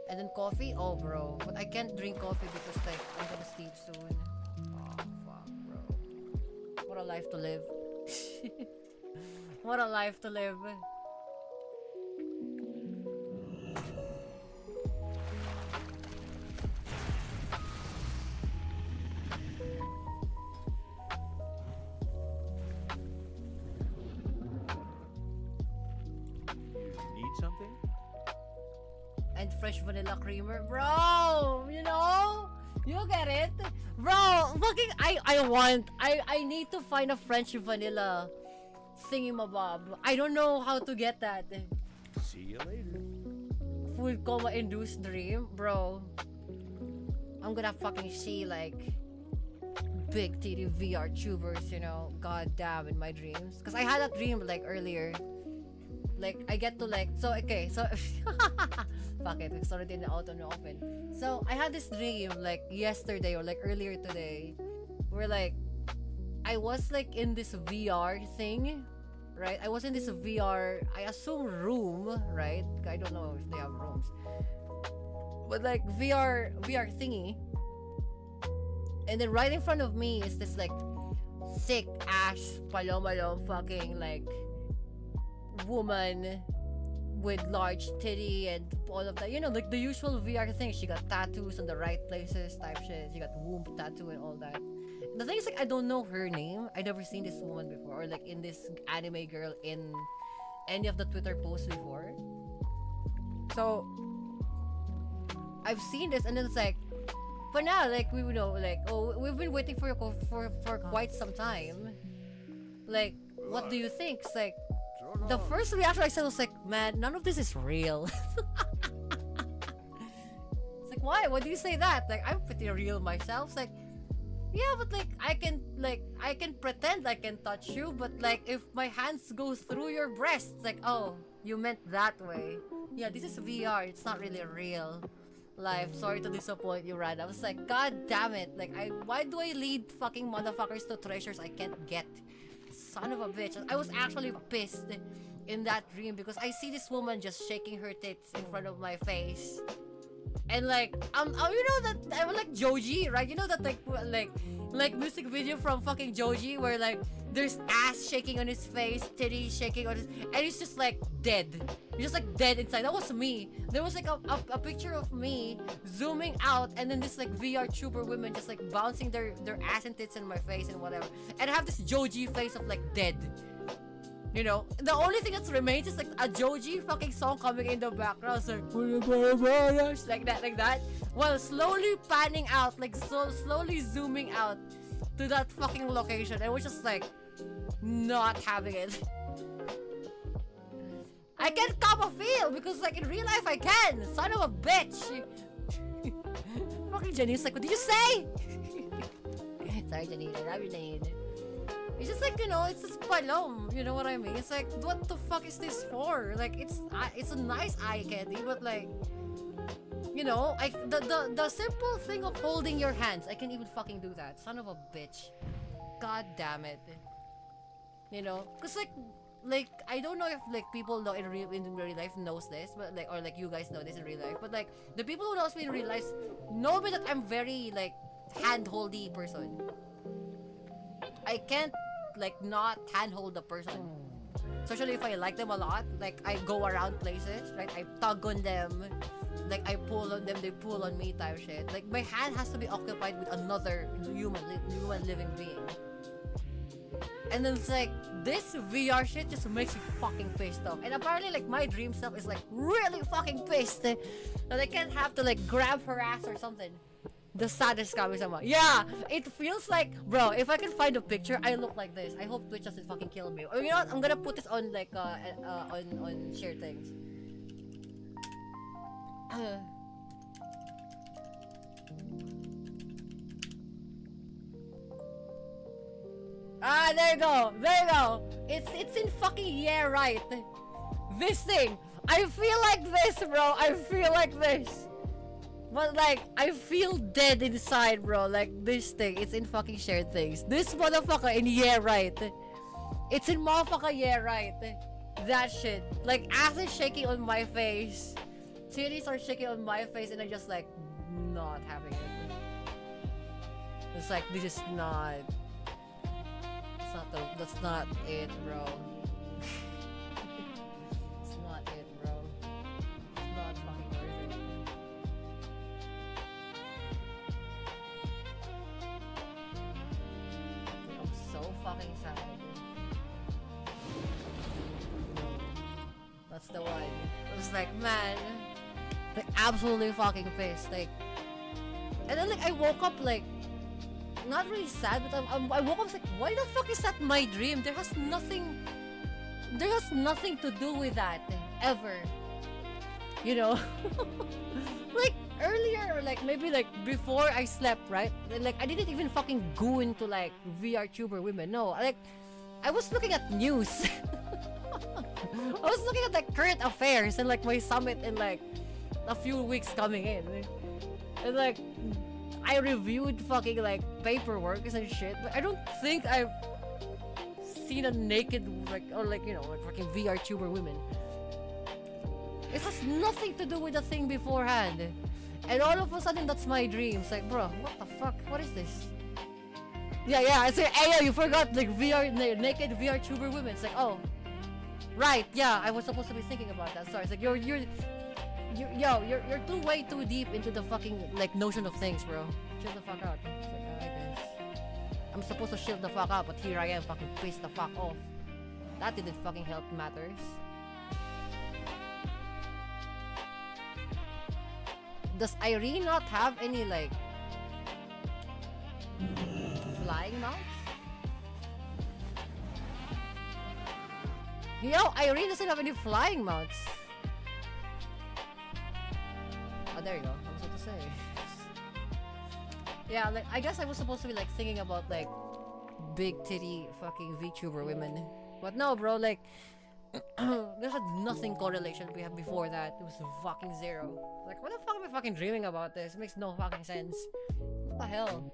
A: and then coffee. Oh bro, but I can't drink coffee because like I'm gonna sleep soon. Oh fuck, bro. What a life to live. What a life to live.
K: Need something?
A: And fresh vanilla creamer, bro. You know, you get it, bro. Fucking, I need to find a French vanilla thingy-mabob. I don't know how to get that.
K: See you later.
A: Full coma induced dream, bro. I'm gonna fucking see like big titty VRtubers, you know, god damn, in my dreams. Cause I had a dream like earlier. Like I get to like okay, so fuck it, it's already in the auto no open. So I had this dream like yesterday or like earlier today, where like I was like in this VR thing, right? I was in this VR, I assume room, right? I don't know if they have rooms, but like VR thingy. And then right in front of me is this like thick ass paloma fucking like woman with large titty and all of that, you know, like the usual VR thing. She got tattoos on the right places type shit. She got womb tattoo and all that. The thing is like I don't know her name. I never seen this woman before, or like in this anime girl in any of the Twitter posts before. So I've seen this and then it's like, but now like we know like, oh, we've been waiting for quite some time. Like, what do you think? It's like the first reaction I said was like, man, none of this is real. It's like
B: like, why? Why do you say that? Like, I'm pretty real myself. It's like, yeah, but like, I can pretend I can touch you, but like, if my hands go through your breasts, like, oh, you meant that way. Yeah, this is VR. It's not really real life. Sorry to disappoint you, Rad. I was like, God damn it. Like, why do I lead fucking motherfuckers to treasures I can't get? Son of a bitch. I was actually pissed in that dream because I see this woman just shaking her tits in front of my face. And like, you know that I'm like Joji, right? You know that like music video from fucking Joji where like there's ass shaking on his face, titties shaking on his, and he's just like dead. He's just like dead inside. That was me. There was like a picture of me zooming out, and then this like VRtuber women just like bouncing their ass and tits in my face and whatever. And I have this Joji face of like dead. You know, the only thing that remains is like a Joji fucking song coming in the background, so like that, while slowly panning out, like so slowly zooming out to that fucking location, and we're just like not having it. I can't cop a feel because like in real life I can. Son of a bitch. Fucking Janine's like, what did you say? Sorry, Janine. I love you, Janine. It's just like, you know, it's just palom, you know what I mean? It's like, what the fuck is this for? Like, it's a nice eye candy, but like, you know, the simple thing of holding your hands, I can't even fucking do that. Son of a bitch. God damn it. You know, cause like I don't know if like people know in real life knows this, but like, or like you guys know this in real life, but like the people who knows me in real life know me that I'm very like hand-holdy person. I can't like not handhold the person, especially if I like them a lot. Like I go around places, right? I tug on them, like I pull on them, they pull on me type shit. Like my hand has to be occupied with another human living being. And then it's like this VR shit just makes me fucking pissed off. And apparently like my dream self is like really fucking pissed that I can't have to like grab her ass or something. The saddest kami-sama. Yeah, it feels like, bro, if I can find a picture, I look like this. I hope Twitch doesn't fucking kill me. Or you know what? I'm gonna put this on like on shared things. There you go. There you go. It's in fucking yeah, right. This thing. I feel like this, bro. I feel like this. But like, I feel dead inside, bro. Like, this thing, it's in fucking shared things. This motherfucker in yeah, right. It's in motherfucker yeah, right. That shit. Like, ass is shaking on my face. Titties are shaking on my face, and I'm just like, not having it. It's like, this is not... That's not it, bro. It's not it, bro. It's not fucking worth it. I'm so fucking sad. That's the one. I was like, man, like absolutely fucking pissed. Like, and then like I woke up like not really sad, but I woke up like, why the fuck is that my dream? There has nothing to do with that ever. You know, like earlier or like maybe like before I slept, right? Like I didn't even fucking go into like VRtuber women. No, like I was looking at news. I was looking at like current affairs and like my summit in like a few weeks coming in, and like I reviewed fucking like paperwork and shit, but I don't think I've seen a naked like or like, you know, like fucking VRtuber women. It has nothing to do with the thing beforehand, and all of a sudden that's my dream. It's like, bro, what the fuck? What is this? Yeah, I say, hey, you forgot like naked VRtuber women. It's like, oh, right, yeah, I was supposed to be thinking about that. Sorry, it's like you're way too deep into the fucking like notion of things, bro. Chill the fuck out. It's like, alright, guys. I'm supposed to chill the fuck out, but here I am fucking pissed the fuck off. That didn't fucking help matters. Does Irene not have any like flying mounts? Yo, Irene doesn't have any flying mounts. Oh, there you go. I was about to say.
A: Yeah, like I guess I was supposed to be like thinking about like big titty fucking VTuber women, but no, bro. Like there's had nothing correlation we had before that. It was fucking zero. Like what the fuck am I fucking dreaming about this? It makes no fucking sense. What the hell?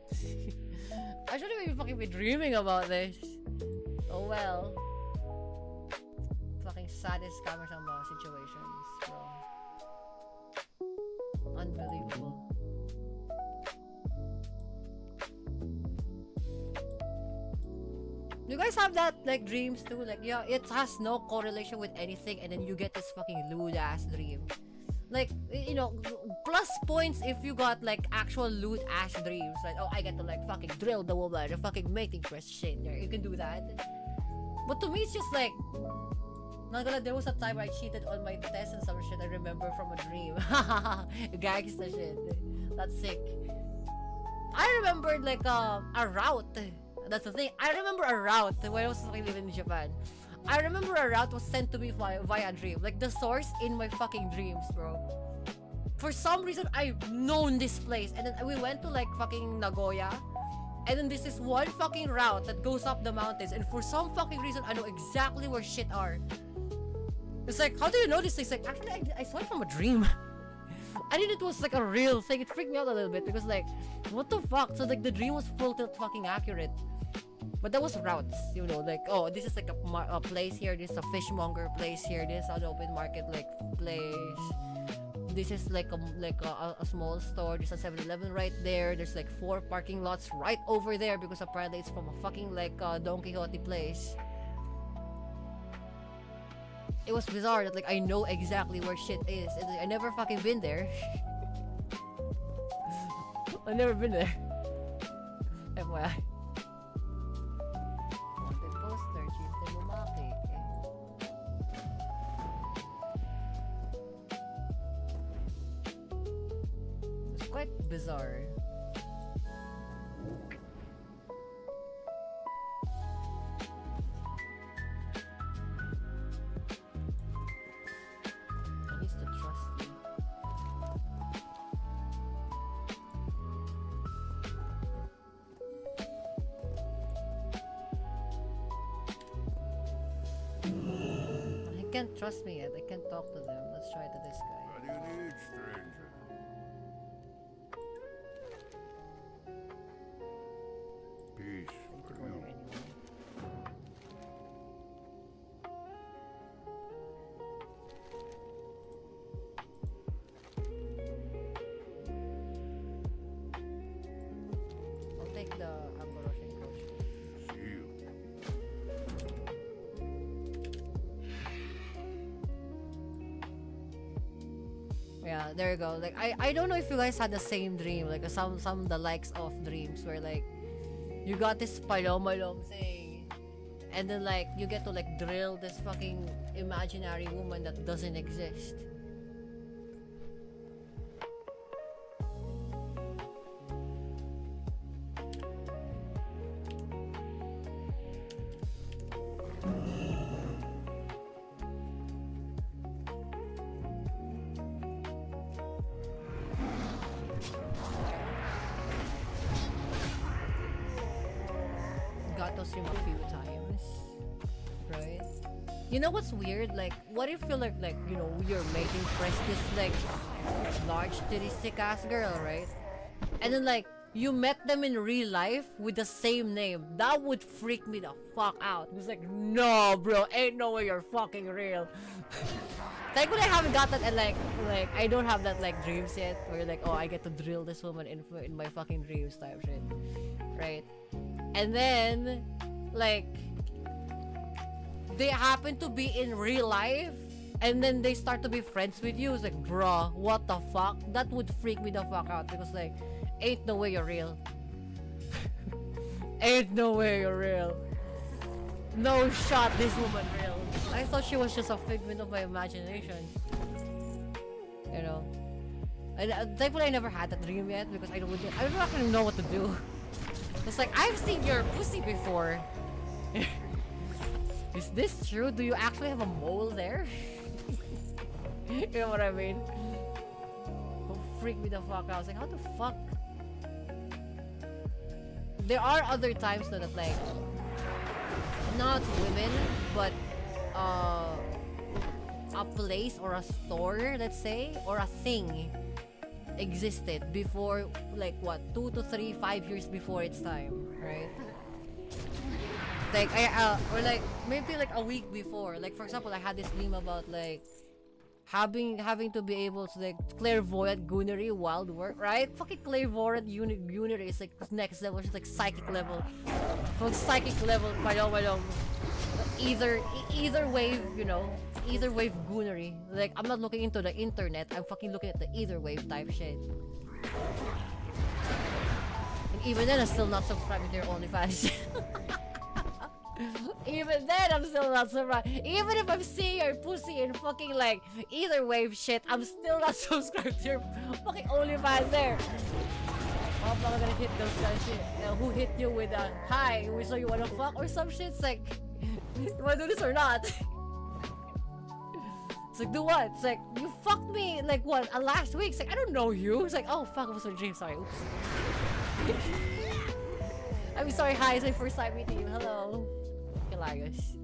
A: I shouldn't even fucking be dreaming about this. Oh well. Fucking saddest kama-sama situations, bro. Unbelievable. You guys have that like dreams too? Like yeah, it has no correlation with anything and then you get this fucking lewd ass dream. Like, you know, plus points if you got like actual lewd ass dreams. Like, oh, I get to like fucking drill the woman or fucking mating press shit. You can do that. But to me, it's just like, not gonna, there was a time I cheated on my test and some shit I remember from a dream. Gangsta shit. That's sick. I remembered like a route. That's the thing. I remember a route when I was fucking living in Japan. I remember a route was sent to me via dream. Like the source in my fucking dreams, bro. For some reason, I've known this place. And then we went to like fucking Nagoya. And then this is one fucking route that goes up the mountains. And for some fucking reason, I know exactly where shit are. It's like, how do you know this thing? It's like, actually, I saw it from a dream. I didn't it was like a real thing. It freaked me out a little bit because like, what the fuck? So like the dream was full tilt fucking accurate. But that was routes, you know, like, oh, this is like a place here, this is a fishmonger place here, this is an open market like place. This is like a small store, there's a 7-Eleven right there, there's like 4 parking lots right over there because apparently it's from a fucking like Don Quixote place. It was bizarre that like I know exactly where shit is. I never fucking been there. I've never been there. FYI. Quite bizarre. I used to trust you. He can't trust me yet. I can't talk to them. Let's try to this guy.
K: What do you need, stranger? Peace for you.
A: I'll take the Amoroshin coach.
K: See you.
A: Yeah, there you go. Like I don't know if you guys had the same dream, like some the likes of dreams where like you got this paloma thing and then like you get to like drill this fucking imaginary woman that doesn't exist. Got to stream a few times, right? You know what's weird? Like, what if you're like you know, you're making press this like large titty sick ass girl, right? And then like you met them in real life with the same name. That would freak me the fuck out. It was like, no, bro, ain't no way you're fucking real. Thankfully, I haven't got that, and like I don't have that like dreams yet, where you're like, oh, I get to drill this woman in my fucking dreams type shit, right? And then, like, they happen to be in real life, and then they start to be friends with you. It's like, bruh, what the fuck? That would freak me the fuck out because like, ain't no way you're real. Ain't no way you're real. No shot, this woman real. I thought she was just a figment of my imagination. You know. Thankfully I never had that dream yet because I don't actually know what to do. It's like, I've seen your pussy before. Is this true? Do you actually have a mole there? You know what I mean? Don't freak me the fuck out. I was like, how the fuck? there are other times though that like not women, but a place or a store, let's say, or a thing existed before, like what, 2 to 3, 5 years before its time, right? Like or like maybe like a week before. Like for example, I had this meme about like having to be able to like clairvoyant goonery wild work, right? Fucking clairvoyant goonery is like next level, just like psychic level. From psychic level, malong. Either wave, you know, either wave goonery. Like I'm not looking into the internet, I'm fucking looking at the either wave type shit. And even then I'm still not subscribing to your OnlyFans. Even then I'm still not subscribed. Even if I'm seeing your pussy in fucking like either wave shit, I'm still not subscribed to your fucking OnlyFans there. I'm not gonna hit those guys shit. Who hit you with a hi, so you wanna fuck or some shit? It's like, you wanna do this or not? It's like, do what? It's like, you fucked me like what, last week? It's like, I don't know you. It's like, oh fuck, it was a dream, sorry, oops. I'm sorry, hi, it's my first time meeting you, hello. Kalayos.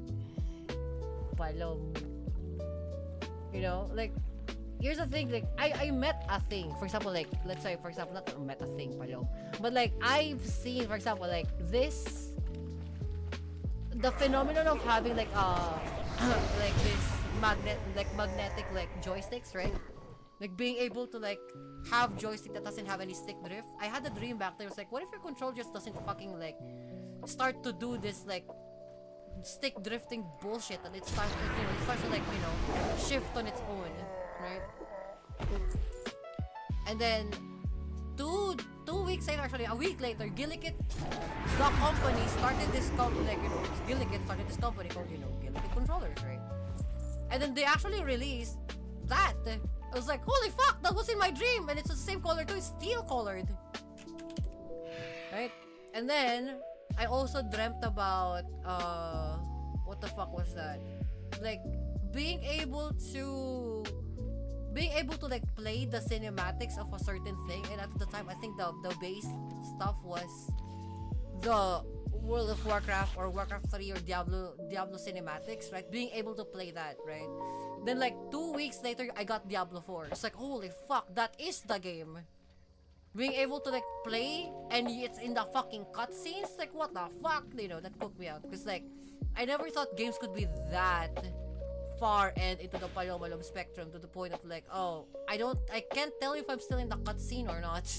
A: Palom. You know, like, here's the thing, like, I met a thing. For example, like, let's say, for example, not met a thing, palom. But like, I've seen, for example, like, this, the phenomenon of having like, like this magnetic, like, joysticks, right? Like, being able to, like, have joystick that doesn't have any stick drift. I had a dream back there. It was like, what if your control just doesn't fucking, like, start to do this, like, stick drifting bullshit, and it starts to, like, you know, shift on its own, right? And then two weeks later, actually a week later, Gilligan, the company, started this company, like, you know, Gilligan started this company called, you know, Gilligan Controllers, right? And then they actually released that. I was like, holy fuck, that was in my dream, and it's the same color too, it's steel colored, right? And then I also dreamt about what the fuck was that? Like being able to like play the cinematics of a certain thing, and at the time I think the base stuff was the World of Warcraft or Warcraft 3 or Diablo cinematics, right? Being able to play that, right? Then like 2 weeks later I got Diablo 4. It's like, holy fuck, that is the game. Being able to like play and it's in the fucking cutscenes, like what the fuck, you know, that cooked me out. Because like I never thought games could be that far and into the palom spectrum, to the point of like, oh, I can't tell if I'm still in the cutscene or not.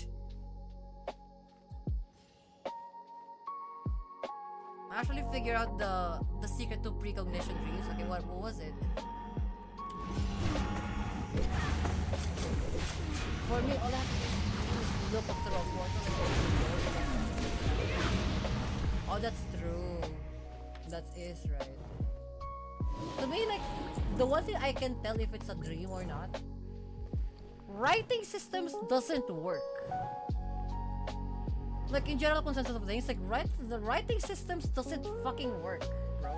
A: I actually figured out the secret to precognition dreams. Okay, what was it? For me, all I have to do is look up through a portal. Oh, that's true. That is right. To me, like, the one thing I can tell if it's a dream or not, writing systems doesn't work. Like, in general consensus of things, like, the writing systems doesn't fucking work, bro.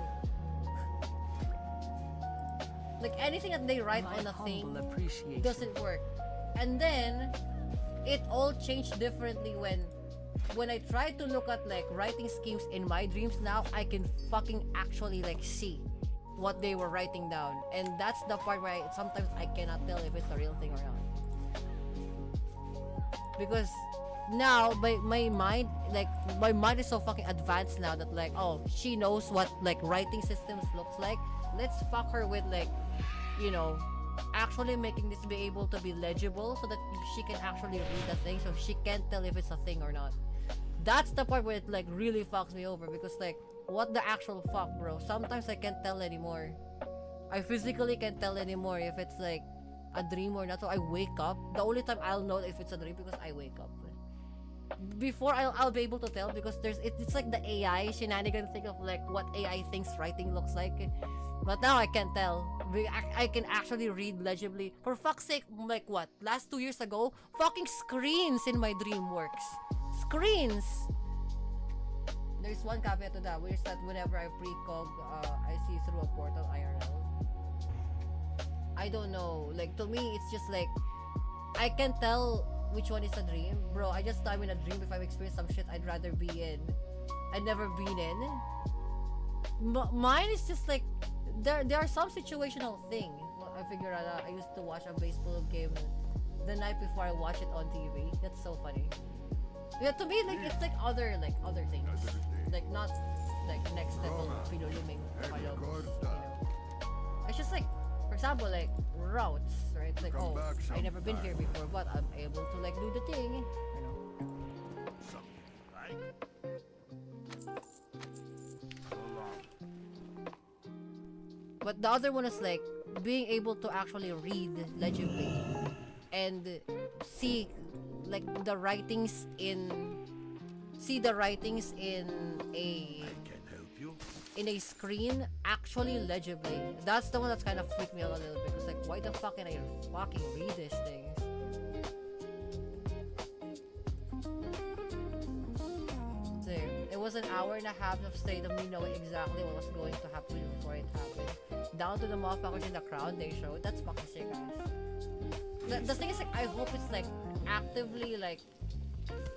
A: Like, anything that they write on a thing doesn't work. And then, it all changed differently when I try to look at, like, writing schemes in my dreams now, I can fucking actually, like, see what they were writing down. And that's the part where sometimes I cannot tell if it's a real thing or not. Because now my mind is so fucking advanced now that like, oh, she knows what like writing systems looks like. Let's fuck her with like, you know, actually making this be able to be legible so that she can actually read the thing, so she can't tell if it's a thing or not. That's the part where it like really fucks me over, because like, what the actual fuck, bro? Sometimes I can't tell anymore. I physically can't tell anymore if it's like a dream or not. So I wake up. The only time I'll know if it's a dream because I wake up. Before I'll be able to tell, because it's like the AI shenanigans thing of like what AI thinks writing looks like. But now I can't tell. I can actually read legibly. For fuck's sake, like what? Last 2 years ago, fucking screens in my dream works. Screens! There's one caveat to that, which is that whenever I precog, I see through a portal IRL. I don't know. Like, to me, it's just like, I can tell, which one is a dream? Bro, I just thought I'm in a dream if I've experienced some shit I'd rather be in. I'd never been in. Mine is just like, there are some situational things. I figured out I used to watch a baseball game the night before I watch it on TV. That's so funny. Yeah, to me, like, it's like other things. Like, not like next level pinuluming palom, you know. It's just like, for example, like routes, right? Like, oh, I never been here before, but I'm able to like do the thing, you know. But the other one is like being able to actually read legibly and see like the writings in a screen actually legibly. That's the one that's kind of freaked me out a little bit. It's like, why the fuck can I fucking read these things? So, it was an hour and a half of state of me knowing exactly what was going to happen before it happened. Down to the motherfuckers in the crowd they showed. That's fucking sick, guys. The thing is, like, I hope it's like actively like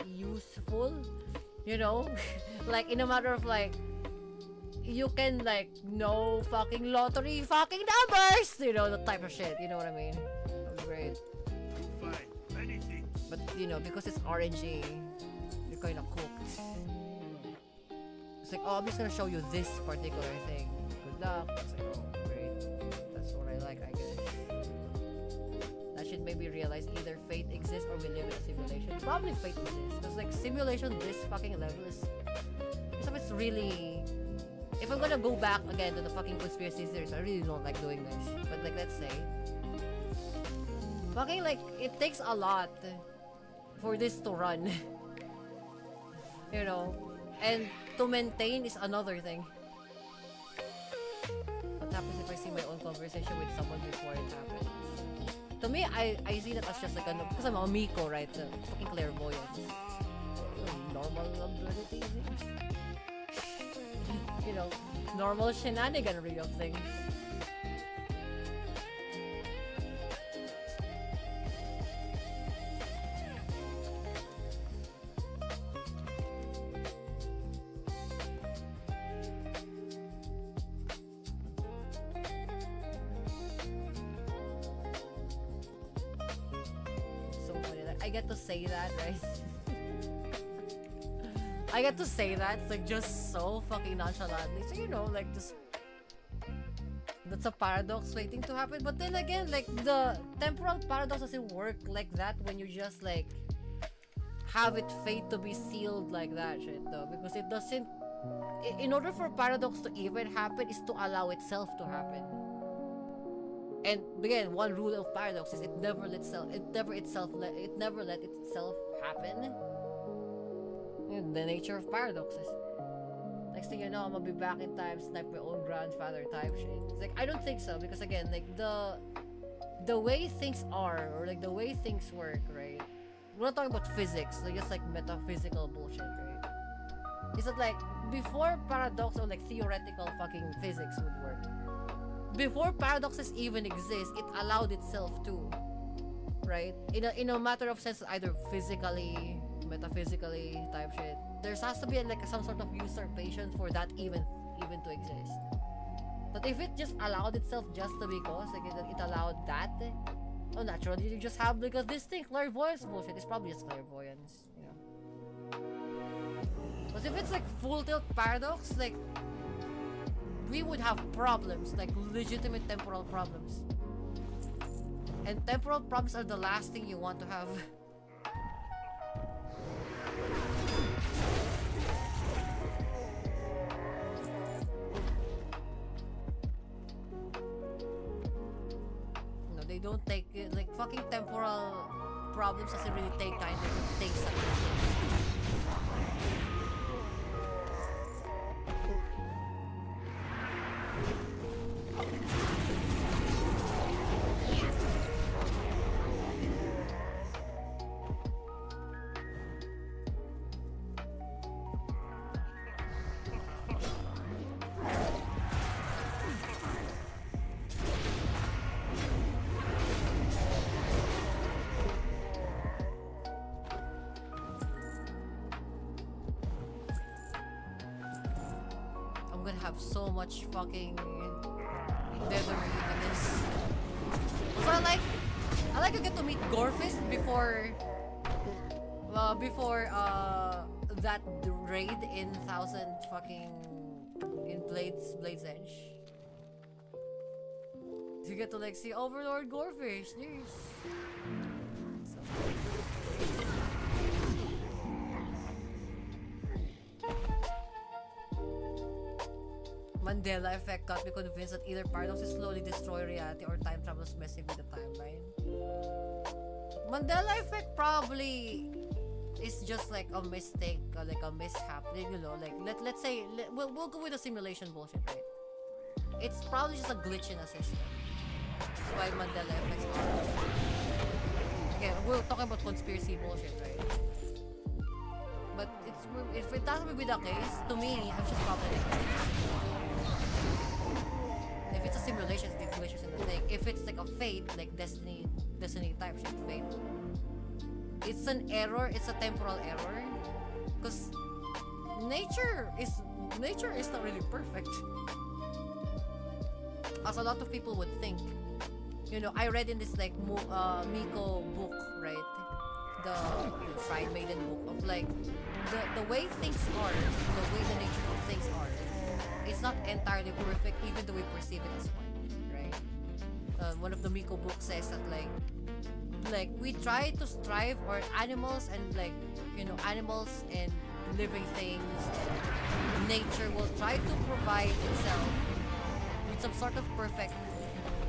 A: useful, you know. Like, in a matter of like, you can like know fucking lottery fucking numbers, you know, the type of shit, you know what I mean? That was great. But you know, because it's RNG, you're kind of cooked. It's like, oh, I'm just gonna show you this particular thing. Good luck. It's like, oh, great. That's what I like, I guess. That should maybe realize either fate exists or we live in a simulation. Probably fate exists, because like simulation this fucking level is, so it's really. If I'm gonna go back again to the fucking conspiracy theories, I really don't like doing this. But like, let's say, fucking like, it takes a lot for this to run. You know, and to maintain is another thing. What happens if I see my own conversation with someone before it happens? To me, I see that as just like a, because I'm a Miko, right? Fucking clairvoyance. Normal ability things. You know, normal shenaniganry of things. So funny, like, I get to say that, right? I get to say that, it's like just so fucking nonchalantly. So, you know, like, just, that's a paradox waiting to happen. But then again, like, the temporal paradox doesn't work like that when you just like have it fate to be sealed like that shit though, because it doesn't, in order for paradox to even happen is to allow itself to happen. And again, one rule of paradox is it never let itself happen. The nature of paradoxes. Next thing you know, I'm gonna be back in time, snipe my own grandfather type shit. It's like, I don't think so, because again, like, the way things are, or like the way things work, right? We're not talking about physics, like just like metaphysical bullshit, right? It's that like, before paradox or like theoretical fucking physics would work, before paradoxes even exist, it allowed itself to, right? In a matter of sense, either physically, metaphysically type shit, there has to be like some sort of usurpation for that even to exist. But if it just allowed itself just to because like it allowed that, oh, naturally you just have, because this thing, clairvoyance bullshit, is probably just clairvoyance, you know. But if it's like full tilt paradox, like, we would have problems, like legitimate temporal problems, and temporal problems are the last thing you want to have. No, they don't take it, like, fucking temporal problems doesn't really take time, they take something. gonna have so much fucking leathery in this. So I like to get to meet Gorfist before that raid in Blade's Edge. You get to like see Overlord Gorefish. Yes. So. Mandela effect got me convinced that either paradoxes slowly destroy reality or time travel is messing with the timeline. Mandela effect probably is just like a mistake or like a mishap. You know, like let's say we'll go with the simulation bullshit, right? It's probably just a glitch in a system. That's why Mandela effects are. Okay, we're talking about conspiracy bullshit, right? But if it doesn't be the case, to me, I'm just probably like, if it's a simulation, it's glitches in the thing. If it's like a fate, like destiny type shit, fate, it's an error. It's a temporal error, because nature is not really perfect, as a lot of people would think. You know, I read in this like Miko book, right? The Shrine Maiden book of like the way things are, the way the nature of things are, it's not entirely perfect, even though we perceive it as one, right? One of the Miko books says that like we try to strive, or animals and like, you know, animals and living things and nature will try to provide itself with some sort of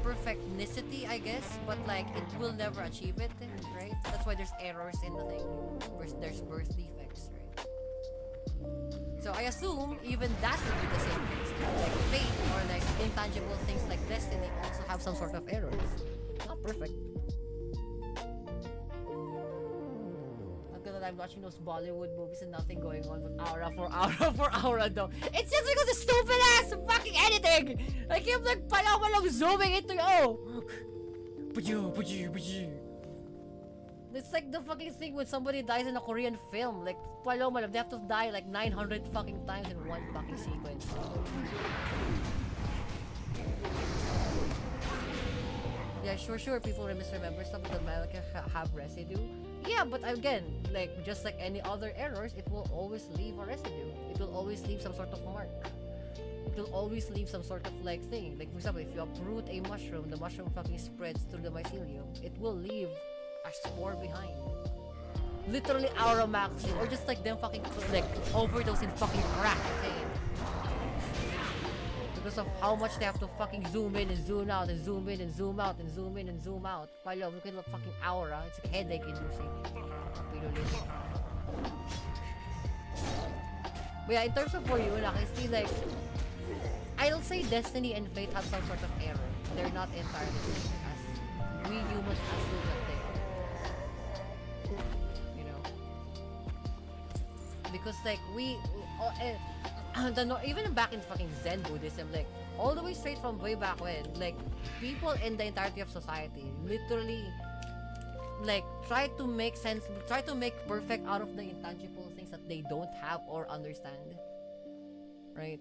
A: perfectnicity, I guess, but like it will never achieve it, right? That's why there's errors in the thing. There's birth defects, right? So I assume even that would be the same case. Like fate or like intangible things like destiny also have some sort of errors. Not perfect. Until I'm watching those Bollywood movies and nothing going on but aura for aura though. It's just because of stupid ass fucking editing! I keep like walang zooming into It's like the fucking thing when somebody dies in a Korean film. Like they have to die like 900 fucking times in one fucking sequence. Yeah, sure, people misremember stuff, but the manga have residue. Yeah, but again, like just like any other errors, it will always leave a residue. It will always leave some sort of mark. It will always leave some sort of like thing. Like for example, if you uproot a mushroom, the mushroom fucking spreads through the mycelium. It will leave a spore behind. Literally aura maxing, or just like them fucking like overdose in fucking crack, okay? Because of how much they have to fucking zoom in and zoom out and zoom in and zoom out and zoom in and zoom out. Palo, look at the fucking aura. It's like headache inducing. But yeah, in terms of for you, I can see like I'll say destiny and fate have some sort of error. They're not entirely as we humans assume that they are. You know, because like even back in fucking Zen Buddhism, like all the way straight from way back when, like people in the entirety of society literally like try to make perfect out of the intangible things that they don't have or understand, right?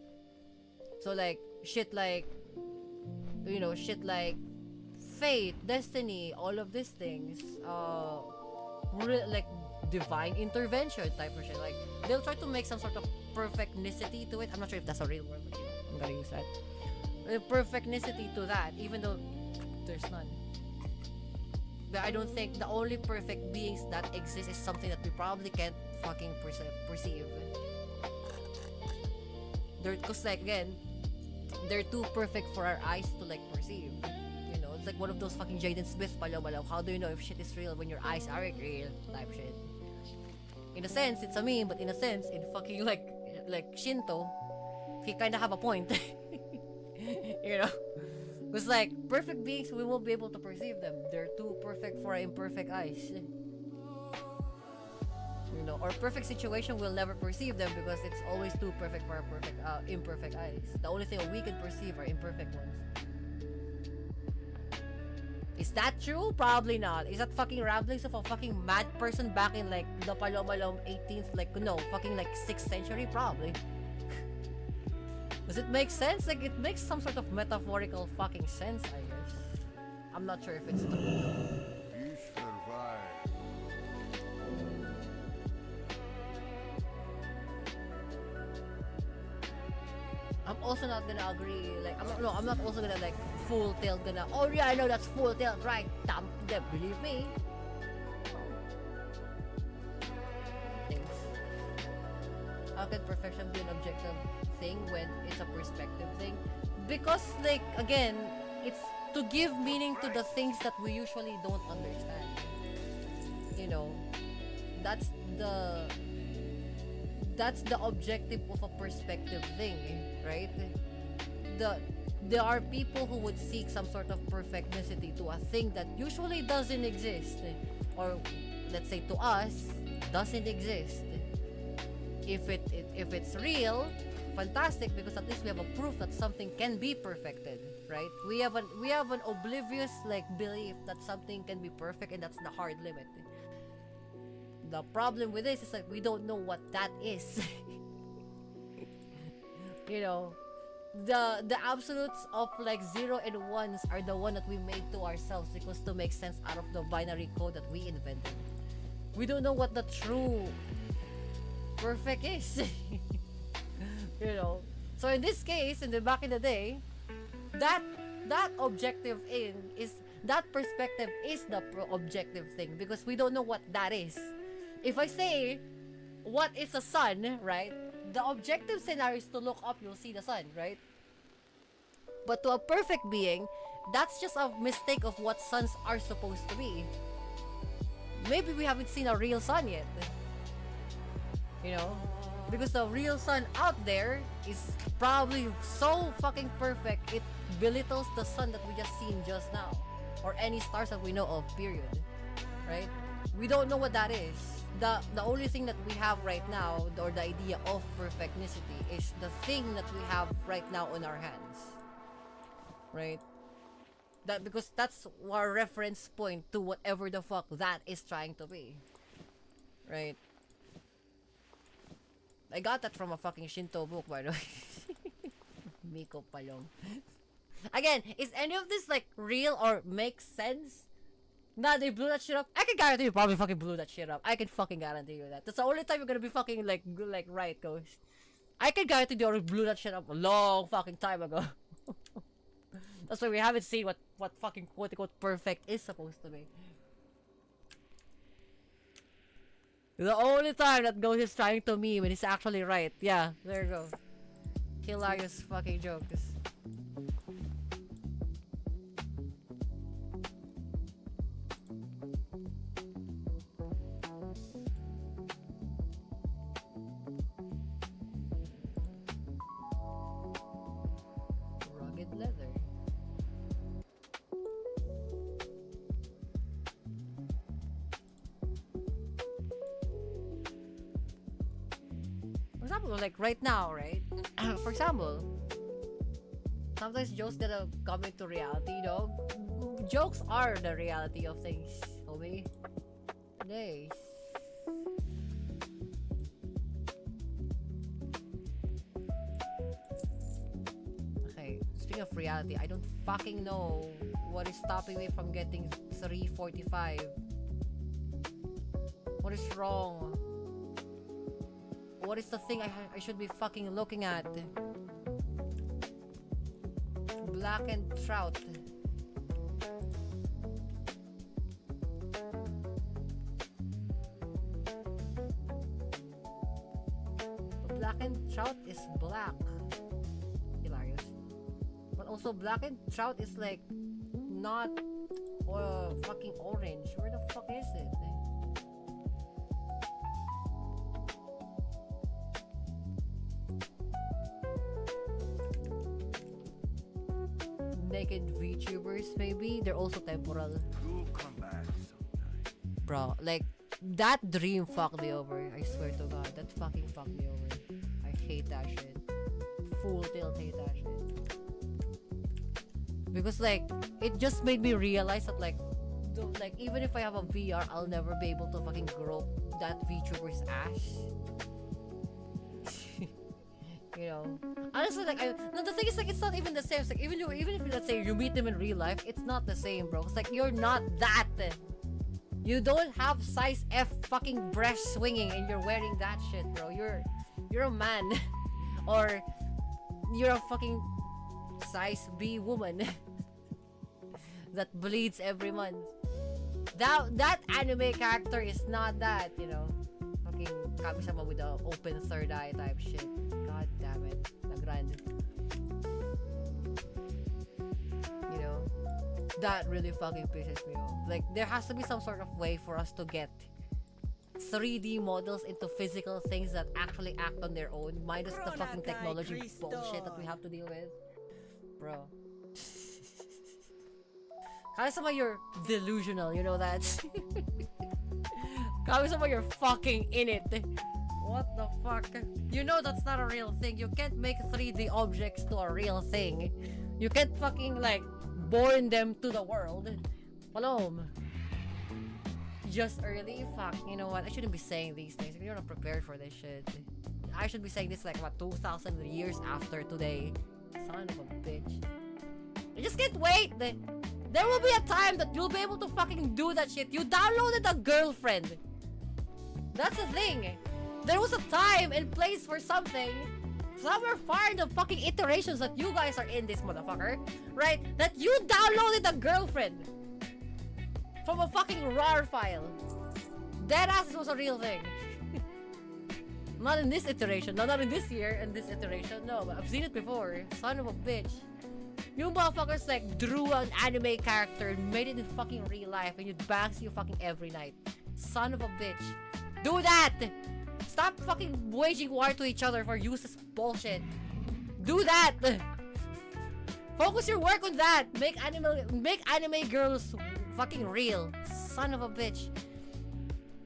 A: So like shit like, you know, shit like fate, destiny, all of these things, like divine intervention type of shit. Like they'll try to make some sort of perfectnicity to it. I'm not sure if that's a real word, but you know, I'm gonna use that. Perfectnicity to that, even though there's none. But I don't think the only perfect beings that exist is something that we probably can't fucking perceive. Because like again, they're too perfect for our eyes to like perceive. You know, it's like one of those fucking Jaden Smith balaw. How do you know if shit is real when your eyes aren't real? Type shit. In a sense, it's a meme, but in a sense, in fucking like Shinto, he kind of have a point. You know, because like perfect beings, we won't be able to perceive them. They're too perfect for our imperfect eyes. You know, or perfect situation, we'll never perceive them because it's always too perfect for our imperfect eyes. The only thing we can perceive are imperfect ones. Is that true? Probably not. Is that fucking ramblings of a fucking mad person back in like the Palomalom 18th, like no, fucking like 6th century? Probably. Does it make sense? Like, it makes some sort of metaphorical fucking sense, I guess. I'm not sure if it's true.
K: You survive.
A: I'm also not gonna agree. Like, I'm not also gonna like full tilt gonna. Oh yeah, I know that's full tilt, right? Yeah, believe me. Things. How can perfection be an objective thing when it's a perspective thing? Because like again, it's to give meaning to the things that we usually don't understand. You know, that's the objective of a perspective thing, right? There are people who would seek some sort of perfectnicity to a thing that usually doesn't exist, or let's say to us doesn't exist. If it's real, fantastic, because at least we have a proof that something can be perfected, right? We have an oblivious like belief that something can be perfect, and that's the hard limit. The problem with this is that we don't know what that is. You know, the absolutes of like 0 and 1s are the one that we made to ourselves because to make sense out of the binary code that we invented. We don't know what the true perfect is. You know, so in this case, back in the day, that objective is that perspective is the objective thing because we don't know what that is. If I say, what is a sun, right? The objective scenario is to look up, you'll see the sun, right? But to a perfect being, that's just a mistake of what suns are supposed to be. Maybe we haven't seen a real sun yet. You know? Because the real sun out there is probably so fucking perfect, it belittles the sun that we just seen just now. Or any stars that we know of, period. Right? We don't know what that is. The only thing that we have right now, or the idea of perfectnicity, is the thing that we have right now on our hands. Right? That because that's our reference point to whatever the fuck that is trying to be. Right? I got that from a fucking Shinto book, by the way. Miko Palong. Again, is any of this like real or makes sense? Nah, they blew that shit up. I can guarantee you probably fucking blew that shit up. I can fucking guarantee you that. That's the only time you're gonna be fucking like right, Ghost. I can guarantee they already blew that shit up a long fucking time ago. That's why we haven't seen what fucking quote unquote perfect is supposed to be. The only time that Ghost is trying to meme and he's actually right. Yeah, there you go. Hilarious fucking jokes. Rugged leather. For example, like right now, right? For example, sometimes jokes gotta come into reality, you know? Jokes are the reality of things, homie. Nice. Okay, speaking of reality, I don't fucking know what is stopping me from getting 345. What is wrong? What is the thing I should be fucking looking at? Blackened trout. Blackened trout is black. Hilarious. But also blackened trout is like not fucking orange. Where the fuck is it? Naked VTubers, maybe they're also temporal.
K: You'll come back sometime.
A: Bro, like that dream fucked me over. I swear to God, that fucking fucked me over. I hate that shit. Full tilt hate that shit. Because like it just made me realize that like even if I have a VR, I'll never be able to fucking grope that VTuber's ass. You know, honestly, like, no, the thing is, like, it's not even the same. It's like, even if let's say you meet them in real life, it's not the same, bro. It's like, you're not that. You don't have size F fucking breast swinging, and you're wearing that shit, bro. You're a man, or you're a fucking size B woman that bleeds every month. That anime character is not that, you know. Fucking kami-sama with the open third eye type shit. God damn it. Nagrand. You know, that really fucking pisses me off. Like, there has to be some sort of way for us to get 3D models into physical things that actually act on their own, minus the fucking technology bullshit that we have to deal with. Bro. Kami-sama, you're delusional, you know that? Kami-sama, you're fucking in it. What the fuck? You know that's not a real thing. You can't make 3D objects to a real thing. You can't fucking, like, born them to the world. Palom. Just early? Fuck, you know what? I shouldn't be saying these things. You're not prepared for this shit. I should be saying this like, what, 2,000 years after today. Son of a bitch. I just can't wait. There will be a time that you'll be able to fucking do that shit. You downloaded a girlfriend. That's the thing. There was a time and place for something. Somewhere far in the fucking iterations that you guys are in, this motherfucker, right? That you downloaded a girlfriend from a fucking RAR file. Deadass was a real thing. Not in this iteration. No, not in this year and this iteration. No, but I've seen it before. Son of a bitch. You motherfuckers like drew an anime character and made it in fucking real life and you'd bangs you fucking every night. Son of a bitch. Do that! Stop fucking waging war to each other for useless bullshit. Do that! Focus your work on that! Make anime girls fucking real. Son of a bitch.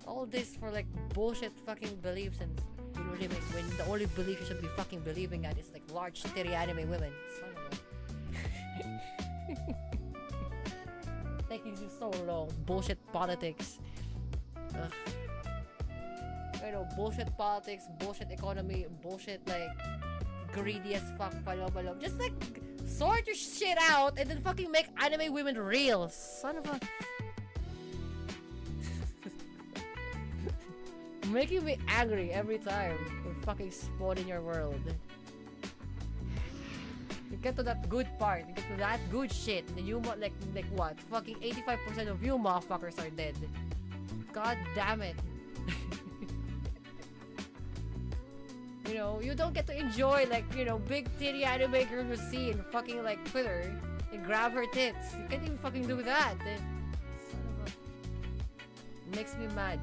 A: All this for like bullshit fucking beliefs and when the only belief you should be fucking believing at is like large titty anime women. Son of a taking you so long. Bullshit politics. Ugh. You know, bullshit politics, bullshit economy, bullshit like greedy as fuck palom. Just like sort your shit out and then fucking make anime women real. Son of a making me angry every time you fucking spawn in your world. You get to that good part, you get to that good shit, and you like what? Fucking 85% of you motherfuckers are dead. God damn it. You know, you don't get to enjoy like, you know, big titty anime girl you see in fucking like Twitter and grab her tits. You can't even fucking do that. Son of a... Makes me mad.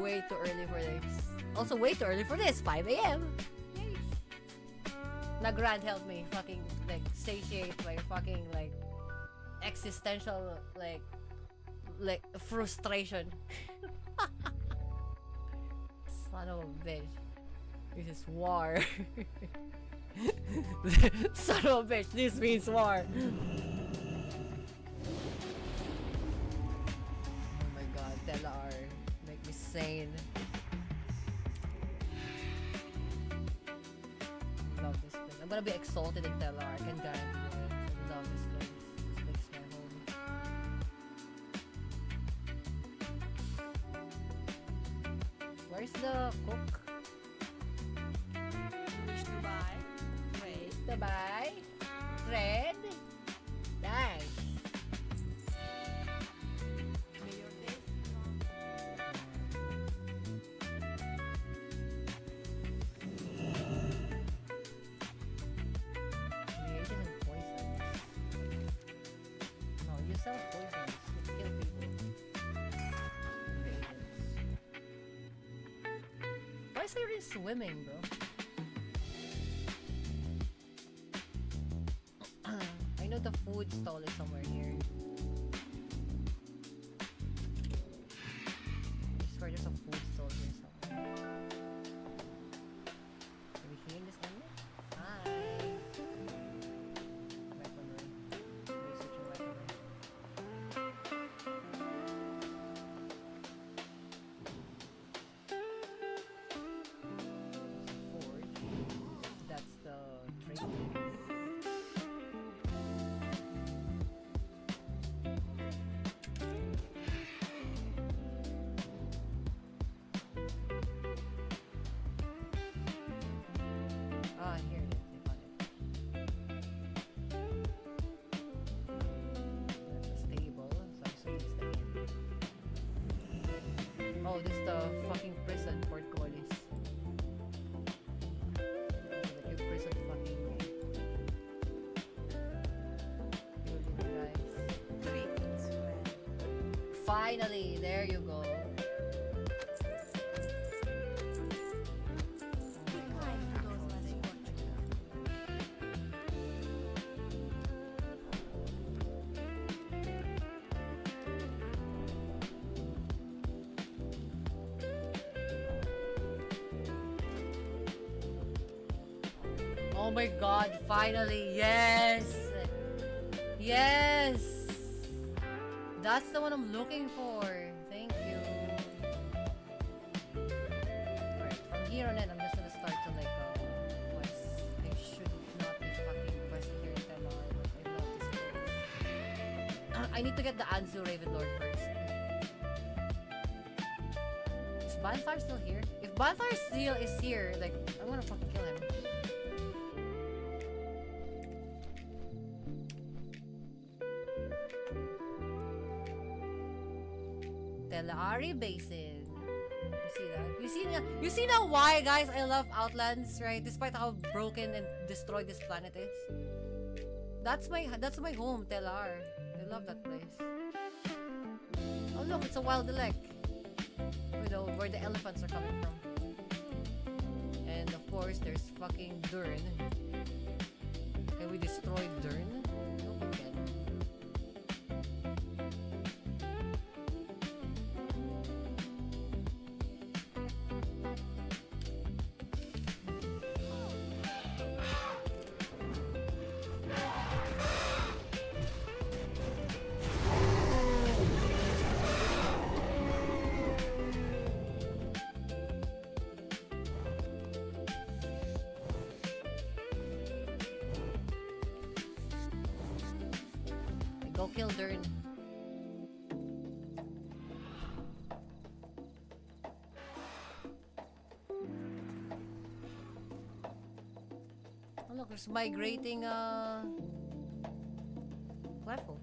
A: Way too early for this. Also way too early for this. 5 a.m. Nagrand helped me fucking like satiate my fucking like existential like frustration. Son of a bitch. This is war. Son of a bitch, this means war. Oh my god, Telar. Make me sane. I love this place. I'm gonna be exalted in Telar, I can guarantee it. I love this place. This place is my home. Where's the cook?
L: Wish to buy. Wait.
A: To buy? Red? Nice.
L: May your taste
A: Creation and poisons. No, you sell poisons. You kill people. Why is there swimming, bro? I know the food stall is somewhere here. I swear there's a food stall here somewhere. Are we hearing this area? Hi! Weaponry. Researching weaponry. Oh, this is the fucking prison, Port Collis. Like yung prison fucking building, guys. Finally, there you go. Oh my god, finally, yes! Yes! That's the one I'm looking for. Thank you. Alright, from here on in, I'm just gonna start to like, quest. I should not be fucking questing here in Tenor, but I love this place. I need to get the Anzu Ravenlord first. Is Bonfire still here? If Bonfire still is here, like, I'm gonna fucking kill him. Telari Basin. You see that? You see now why, guys, I love Outlands, right? Despite how broken and destroyed this planet is. That's my home, Telar. I love that place. Oh look, it's a wild elect. You know, where the elephants are coming from. And of course, there's fucking Dern. Can we destroy Dern? No, we can. Go kill Dern. Oh look, there's migrating platforms.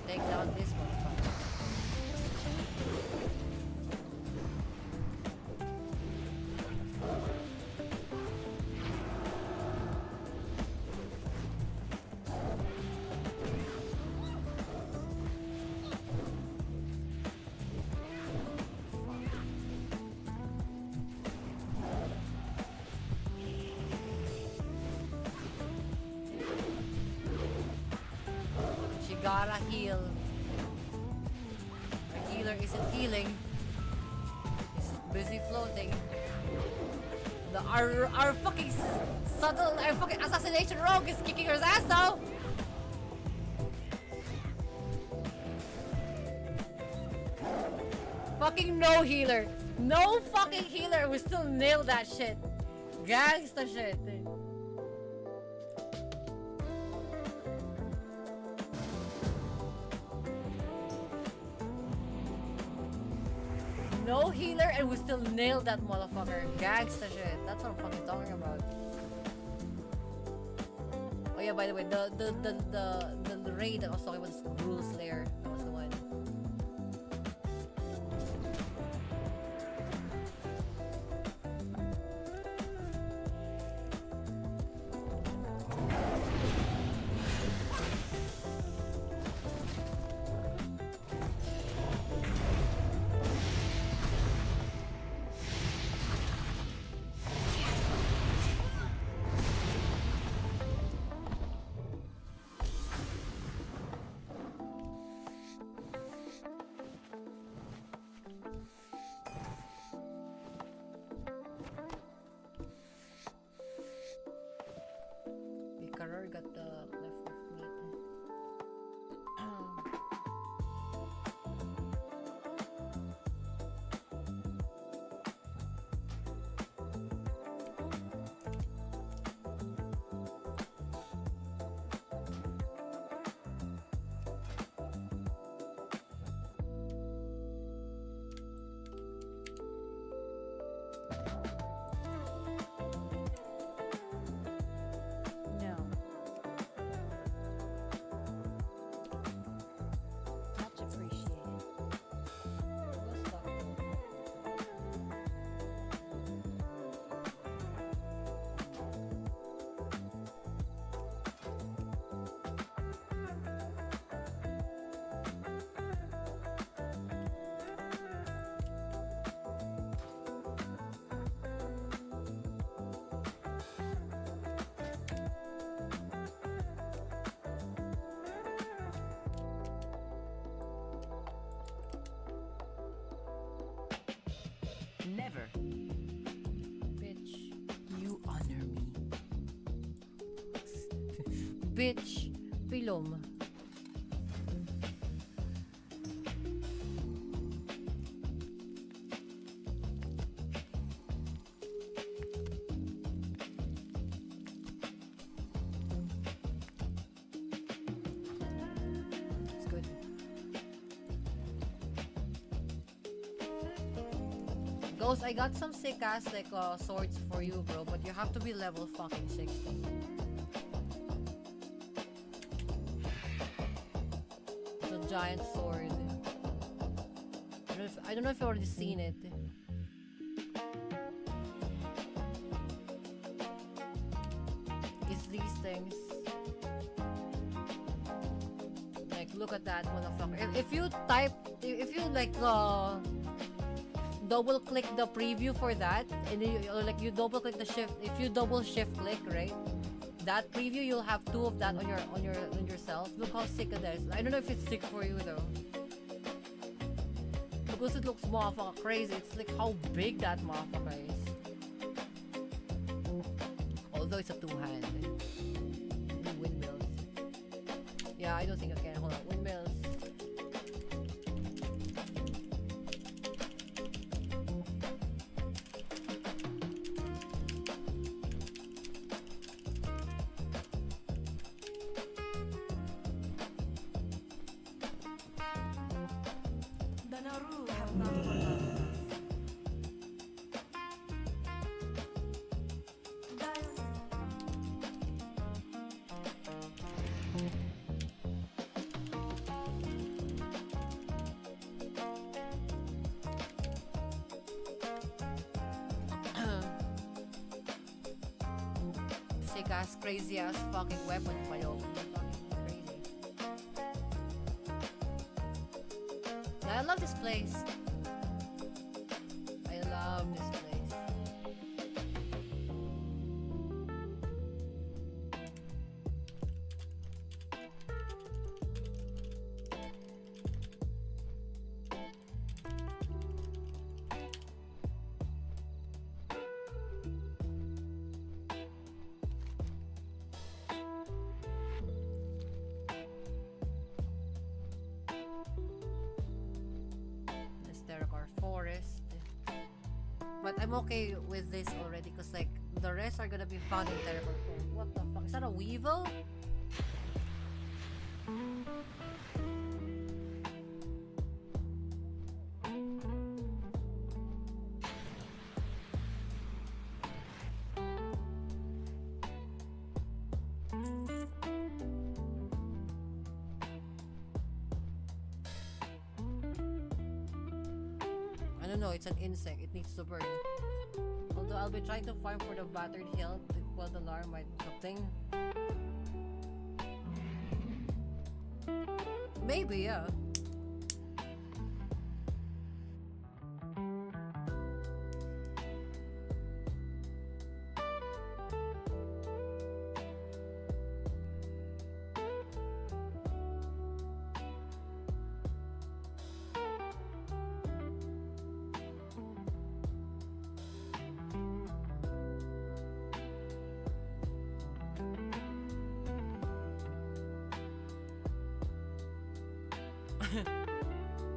A: Take down this motherfucker. She gotta heal. Our healer isn't healing. He's busy floating. Our fucking subtle, our fucking assassination rogue is kicking her ass now. Fucking no healer. No fucking healer. We still nail that shit. Gangsta shit. No healer and we still nailed that motherfucker. Gangsta shit. That's what I'm fucking talking about. Oh yeah, by the way, the raid that I was talking about is Rule Slayer. That was the one. Carrer got the left of meat.
B: bitch. Pilom. It's good. Ghost, I got some sick ass like swords for you, bro, but you have to be level fucking 60. The giant sword. I don't know if you've already seen it. It's these things. Like, look at that motherfucker. If you like double click the preview for that, and you double click the shift. If you double shift click, right, that preview, you'll have 2 of that on yourself. Look how sick it is. I don't know if it's sick for you though, because it looks motherfucker crazy. It's like how big that motherfucker is. Although it's a 2-hand. Windmills. Yeah, I don't think I can. Hold on, windmills.
L: The Nauru have not forgotten us.
B: Sick ass, crazy ass fucking weapon pa yo. Crazy. I love this place. I love this place. Forest, but I'm okay with this already because like the rest are gonna be found in Terrible Forest. What the fuck? Is that a weevil? I don't know, it's an insect. It needs to burn. Although I'll be trying to farm for the battered health while the alarm might something. Maybe, yeah.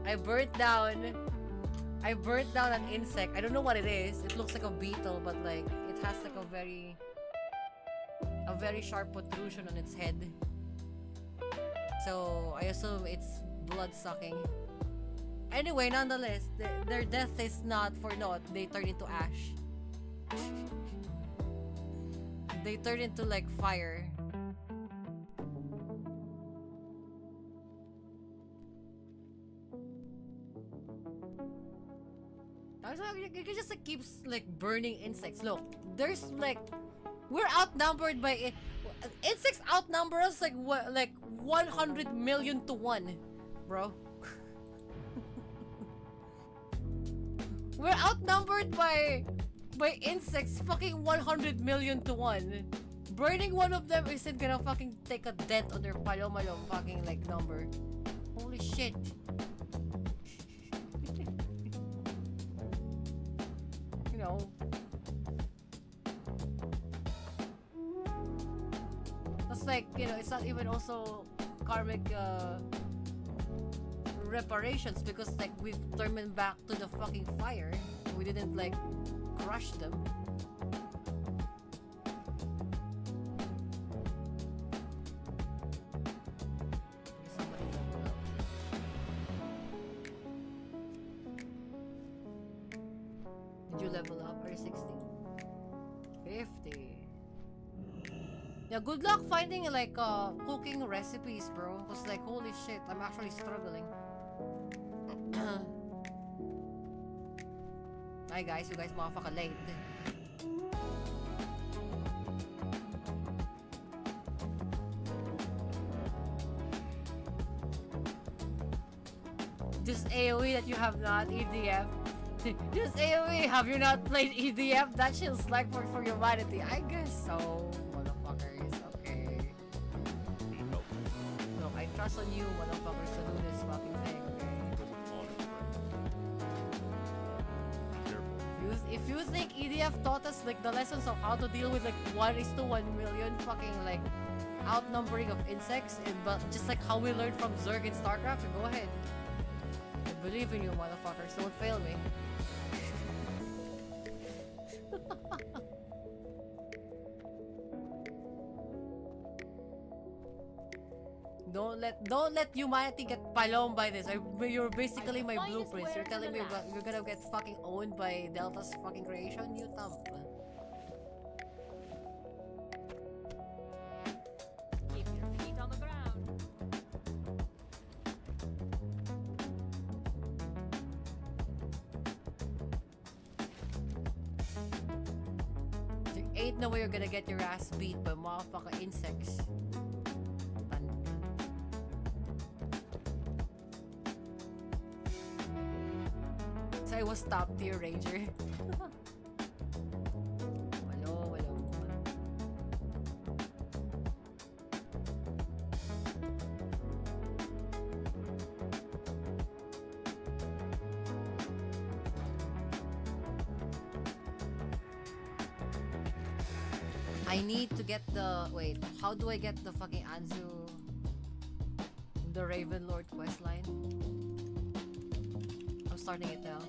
B: I burnt down an insect. I don't know what it is. It looks like a beetle, but like it has like a very sharp protrusion on its head. So I assume it's blood sucking. Anyway, nonetheless, their death is not for naught. They turn into ash. They turn into like fire. You can just like keep like burning insects. Look, there's like we're outnumbered by insects. Outnumber us like what, like 100 million to 1, bro. We're outnumbered by insects fucking 100 million to 1. Burning one of them isn't gonna fucking take a dent on their palomalong fucking like number. Holy shit. You know.
A: like, you know, it's not even also karmic reparations because like we turned them back to the fucking fire. We didn't like crush them. Did you level up? Are you 60? 50. Yeah, good luck finding like cooking recipes, bro. Cause like holy shit, I'm actually struggling. Hi guys, you guys motherfucker late. Just AoE that you have not EDF. Just AoE, have you not played EDF? That shit's like for humanity. I guess so, motherfuckers. Okay. No, I trust on you, motherfuckers, to do this fucking thing. Okay. If you think EDF taught us like the lessons of how to deal with like 1:1,000,000 fucking like outnumbering of insects, but just like how we learned from Zerg in StarCraft, go ahead. I believe in you, motherfuckers. Don't fail me. Don't let humanity get palom by this. You're basically my blueprints. You're telling me you're gonna get fucking owned by Delta's fucking creation? You thump.
L: Keep your feet on the ground.
A: There ain't no way you're gonna get your ass beat by motherfucking insects. So I was top tier ranger. Walo. I need to get the... Wait, how do I get the fucking Anzu... The Raven Lord questline? I'm starting it now.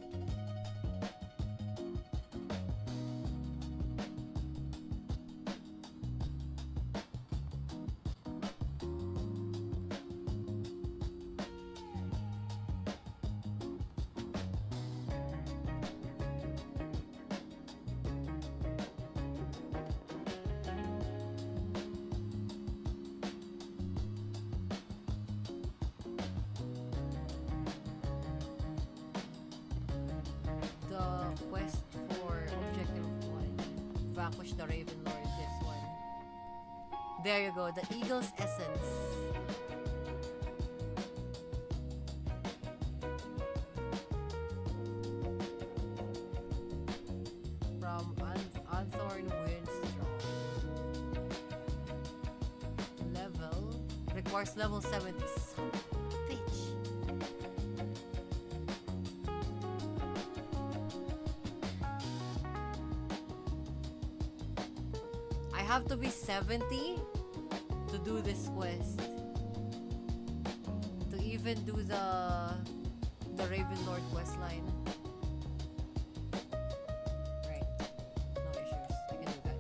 A: Vanquish the Raven Lord, this one. There you go, the Eagle's Essence. From Unthorn Windstrong. Level requires level 70. Son of a bitch. I have to be 70 to do this quest. To even do the Raven Lord questline. Right. No issues. I can do that.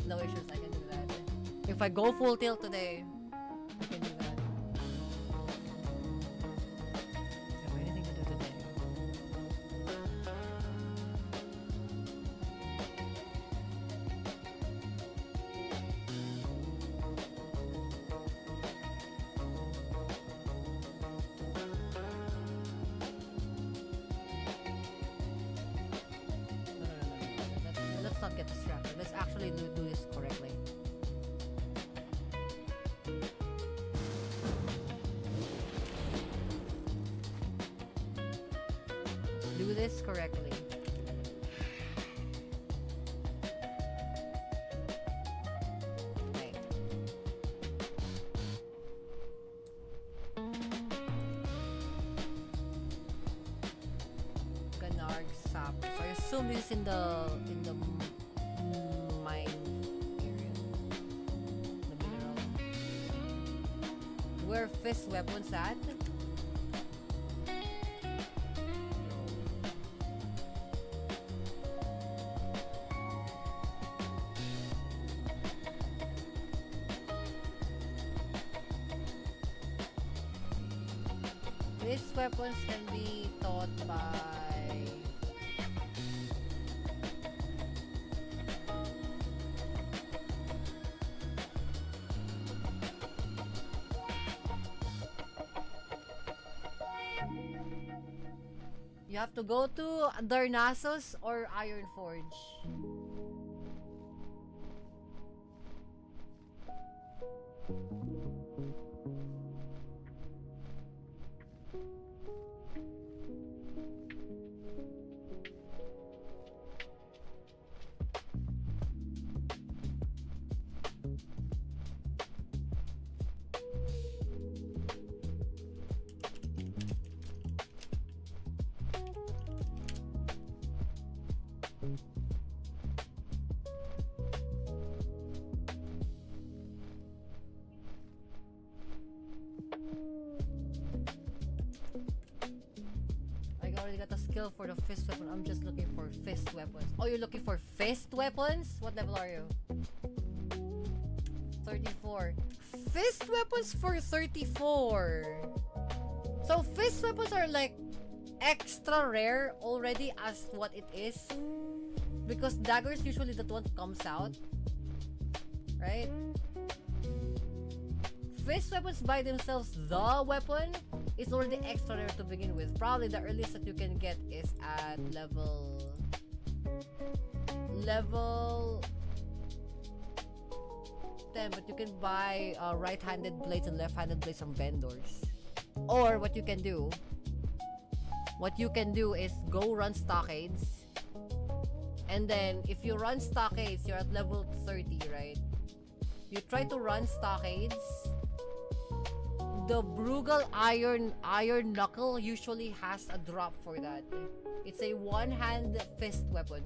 A: No issues, I can do that. If I go full tilt today, I can do that. I have anything to do today. Let's not get distracted. Let's actually do this correctly. Let's do this correctly. Okay. Ganarg sap. So I assume this is in the mine area. Where fist weapons at? These weapons can be taught by... You have to go to Darnassus or Iron Forge. I already got a skill for the fist weapon. I'm just looking for fist weapons. Oh, you're looking for fist weapons? What level are you? 34. Fist weapons for 34. So fist weapons are like extra rare already as what it is. Because daggers usually that one comes out. Right? Fist weapons by themselves, the weapon, is already extra rare to begin with. Probably the earliest that you can get is at level 10, but you can buy right-handed blades and left-handed blades from vendors. Or what you can do is go run stockades, and then if you run stockades, you're at level 30, right? You try to run stockades. The Brugal Iron Knuckle usually has a drop for that. It's a one-hand fist weapon.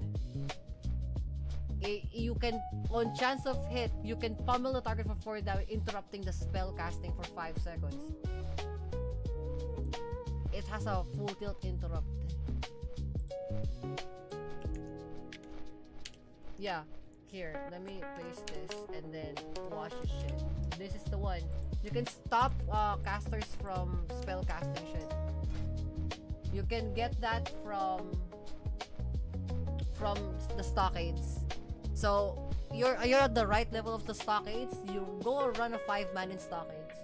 A: You can, on chance of hit, you can pummel the target for 4 damage, interrupting the spell casting for 5 seconds. It has a full tilt interrupt. Yeah, here, let me paste this and then wash the shit. This is the one. You can stop casters from spell casting shit. You can get that from the stockades. So you're at the right level of the stockades. You go run a 5-man in stockades,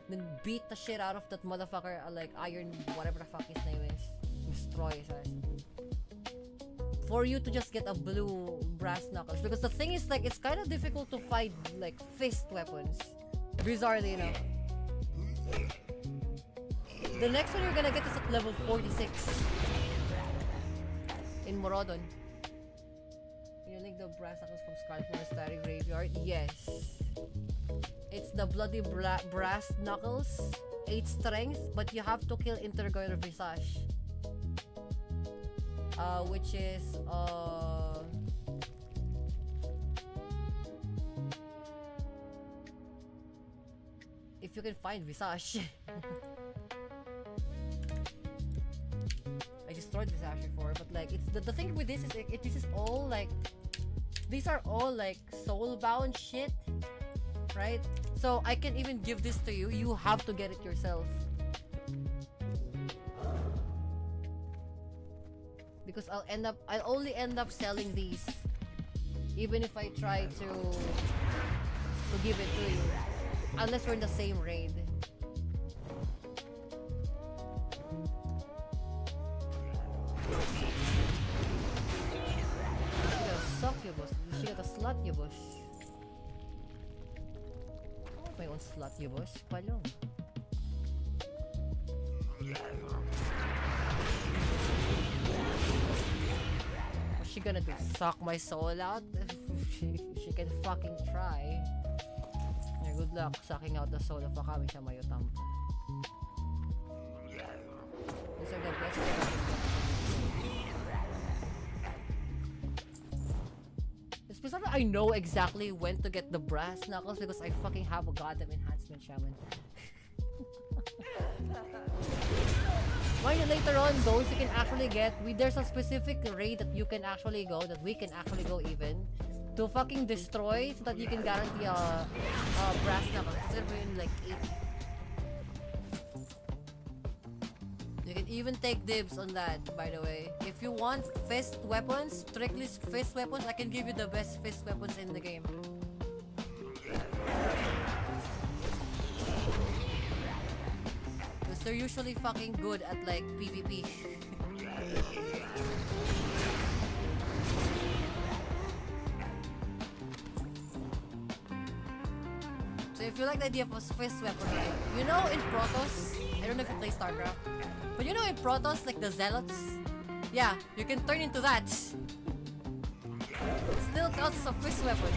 A: then beat the shit out of that motherfucker, like iron, whatever the fuck his name is. Destroy his ass. For you to just get a blue brass knuckles, because the thing is, like, it's kind of difficult to fight like fist weapons. Bizarrely enough. The next one you're gonna get is at level 46 in Morodon. You link the brass knuckles from Scarlet Monastery Graveyard. Yes. It's the bloody brass knuckles, 8 strength, but you have to kill Intergoyer Visage. Which is if you can find Visage. I destroyed Visage before, but like it's the thing with this is this is all like, these are all like soul-bound shit, right? So I can even give this to you. You have to get it yourself. Because I'll only end up selling these, even if I try to give it to you, unless we're in the same raid. She got a succubus. She got a slutubus. May own slutubus pala. What's she gonna do? Suck my soul out? she can fucking try. Yeah, good luck sucking out the soul of Akami sa Mayotam. These are the best. Especially I know exactly when to get the brass knuckles because I fucking have a goddamn enhancement shaman.
B: Mind you, later on, those you can actually get. There's a specific raid that you can actually go, that we can actually go even, to fucking destroy, so that you can guarantee a brass knuckle. It's gonna be in like 8. You can even take dibs on that, by the way. If you want fist weapons, strictly fist weapons, I can give you the best fist weapons in the game. Because they're usually fucking good at like PvP. So if you like the idea of a fist weapon, right? You know in Protoss, I don't know if you play StarCraft, but you know in Protoss, like the Zealots? Yeah, you can turn into that. Still counts as a fist weapon.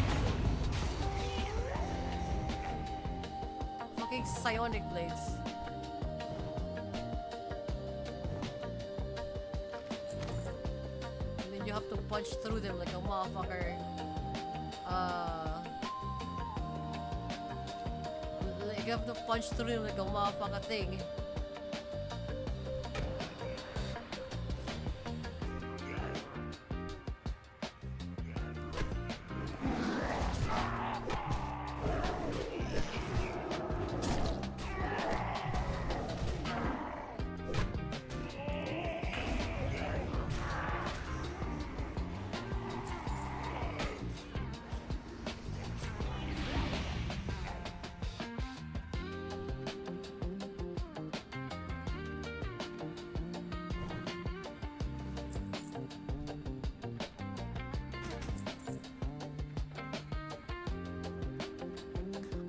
B: Fucking psionic blades. And then you have to punch through them like a motherfucker. Like you have to punch through them like a motherfucker thing.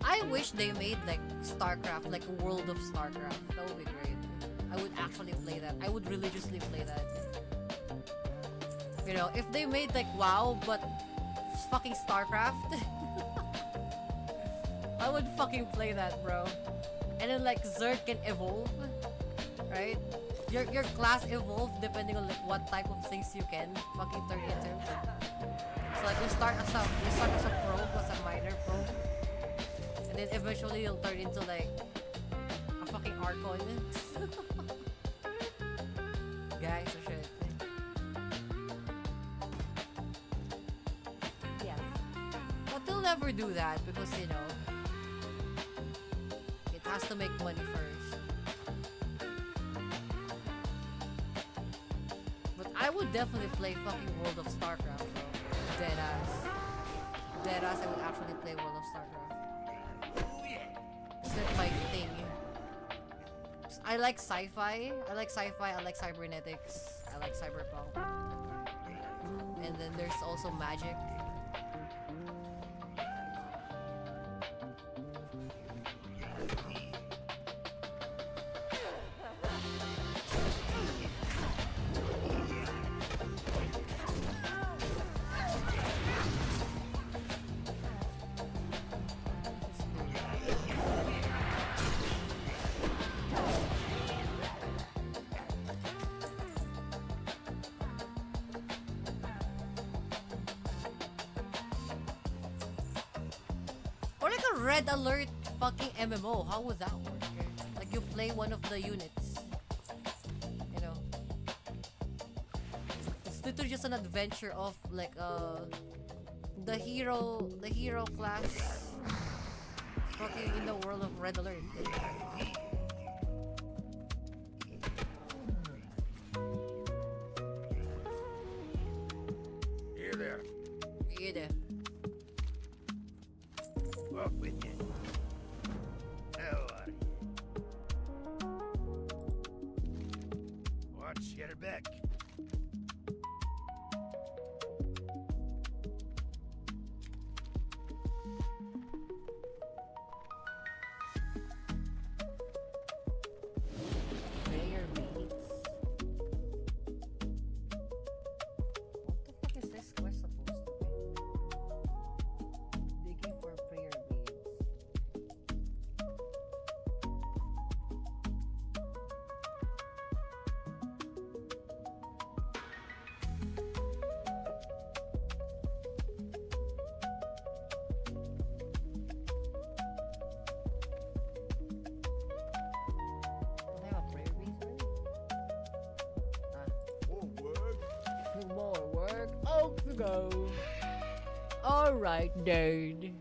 B: I wish they made like StarCraft, like a world of StarCraft. That would be great. I would actually play that. I would religiously play that. You know, if they made like WoW, but fucking StarCraft, I would fucking play that, bro. And then like Zerg can evolve, right? Your class evolve depending on like what type of things you can fucking turn into. So like you start as a probe, as a minor probe. And then eventually you'll turn into like a fucking Archon. Guys, or shit. Yes. But they'll never do that because, you know, it has to make money first. But I would definitely play fucking World of StarCraft, bro. Deadass. Deadass, I would actually play World of StarCraft. It's not my thing. I like sci-fi. I like cybernetics. I like cyberpunk. And then there's also magic. Red Alert fucking MMO. How would that work? Like you play one of the units. You know. It's literally just an adventure of like the hero class fucking in the world of Red Alert.
K: Here there.
B: Hey there.
K: Up with you. How are you? Watch your back.
B: Prayer beads. What the fuck is this quest supposed to be? Digging for prayer beads. months ago. Alright, dude.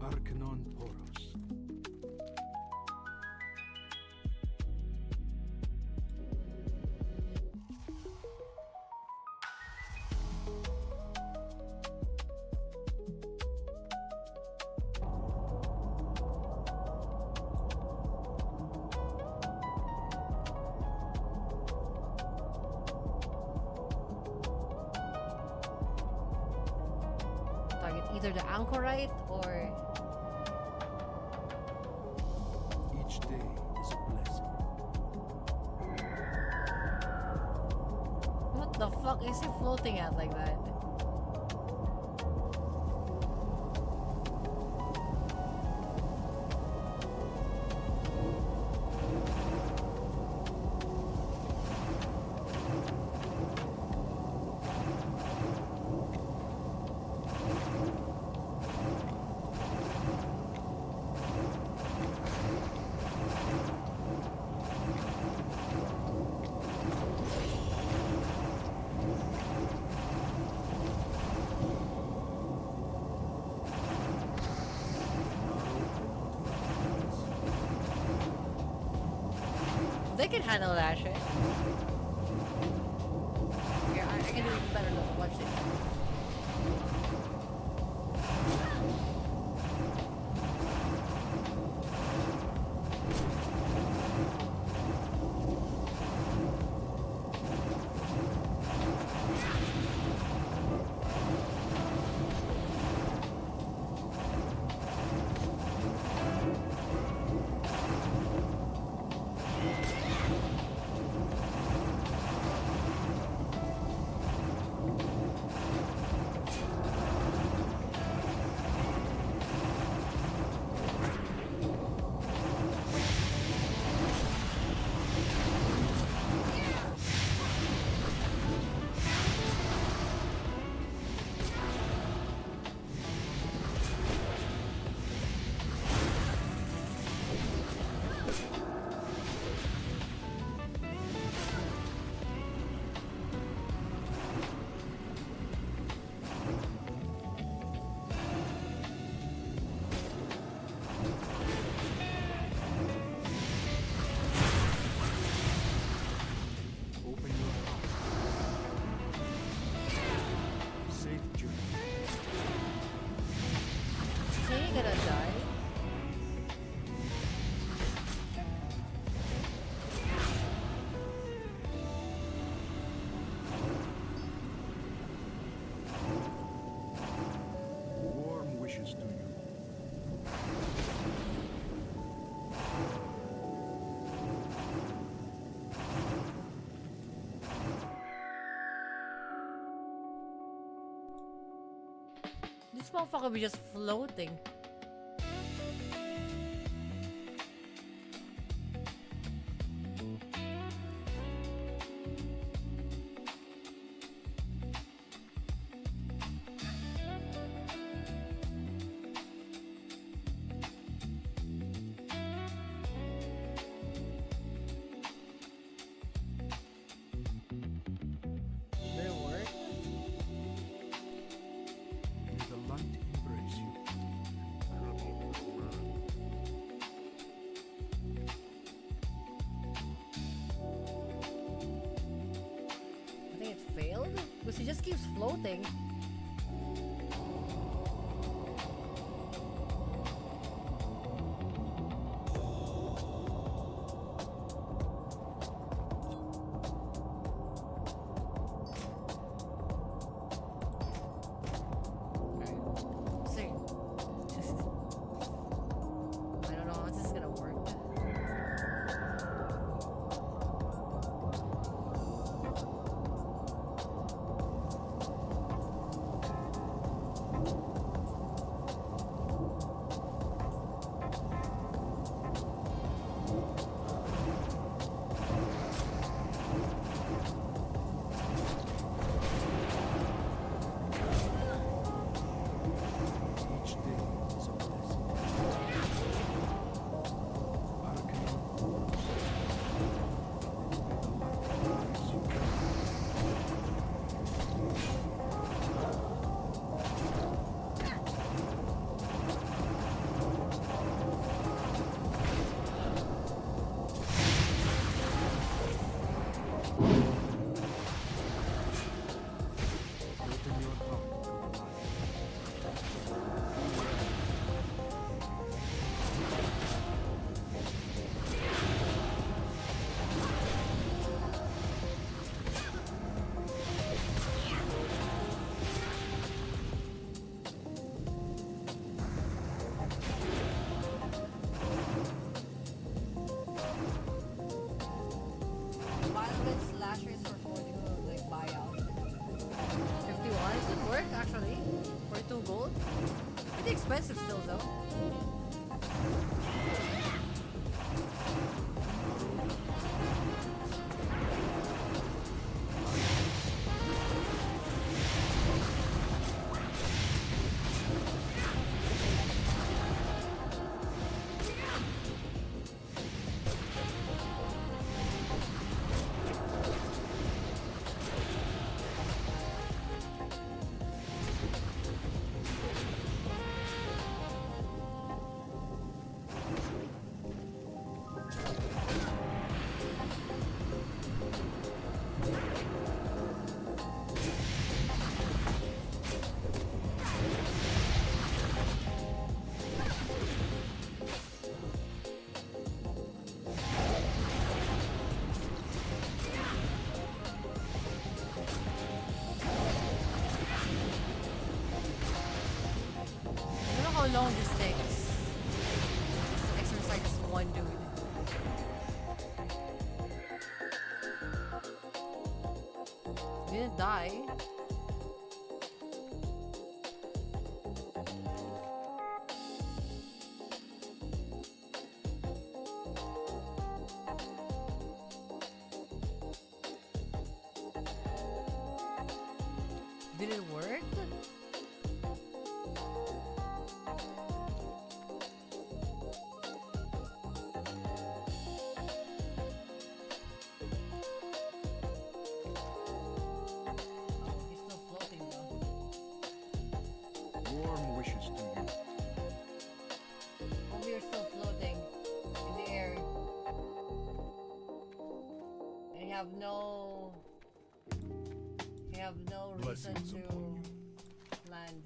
I: Arcanon Poros.
B: Target either the anchorite or
I: Each day is a blessing.
B: what the fuck is he floating at like that? They can handle that shit. Here, I can do it better than watch it.
I: Open your heart. Safe journey.
B: Is he gonna die?
I: Warm wishes to you.
B: This motherfucker be just floating. Did it work?
I: May the light embrace you.
B: I think it failed? Because he just keeps floating. See. I don't know how this is gonna work.
A: yung gold? Pretty expensive still though. How long this takes. This exercise is one dude. Didn't die. Did it work?
I: Warm wishes to you.
A: We are still floating in the air. And you have no reason
I: Blessings
A: to
I: upon you.
A: land.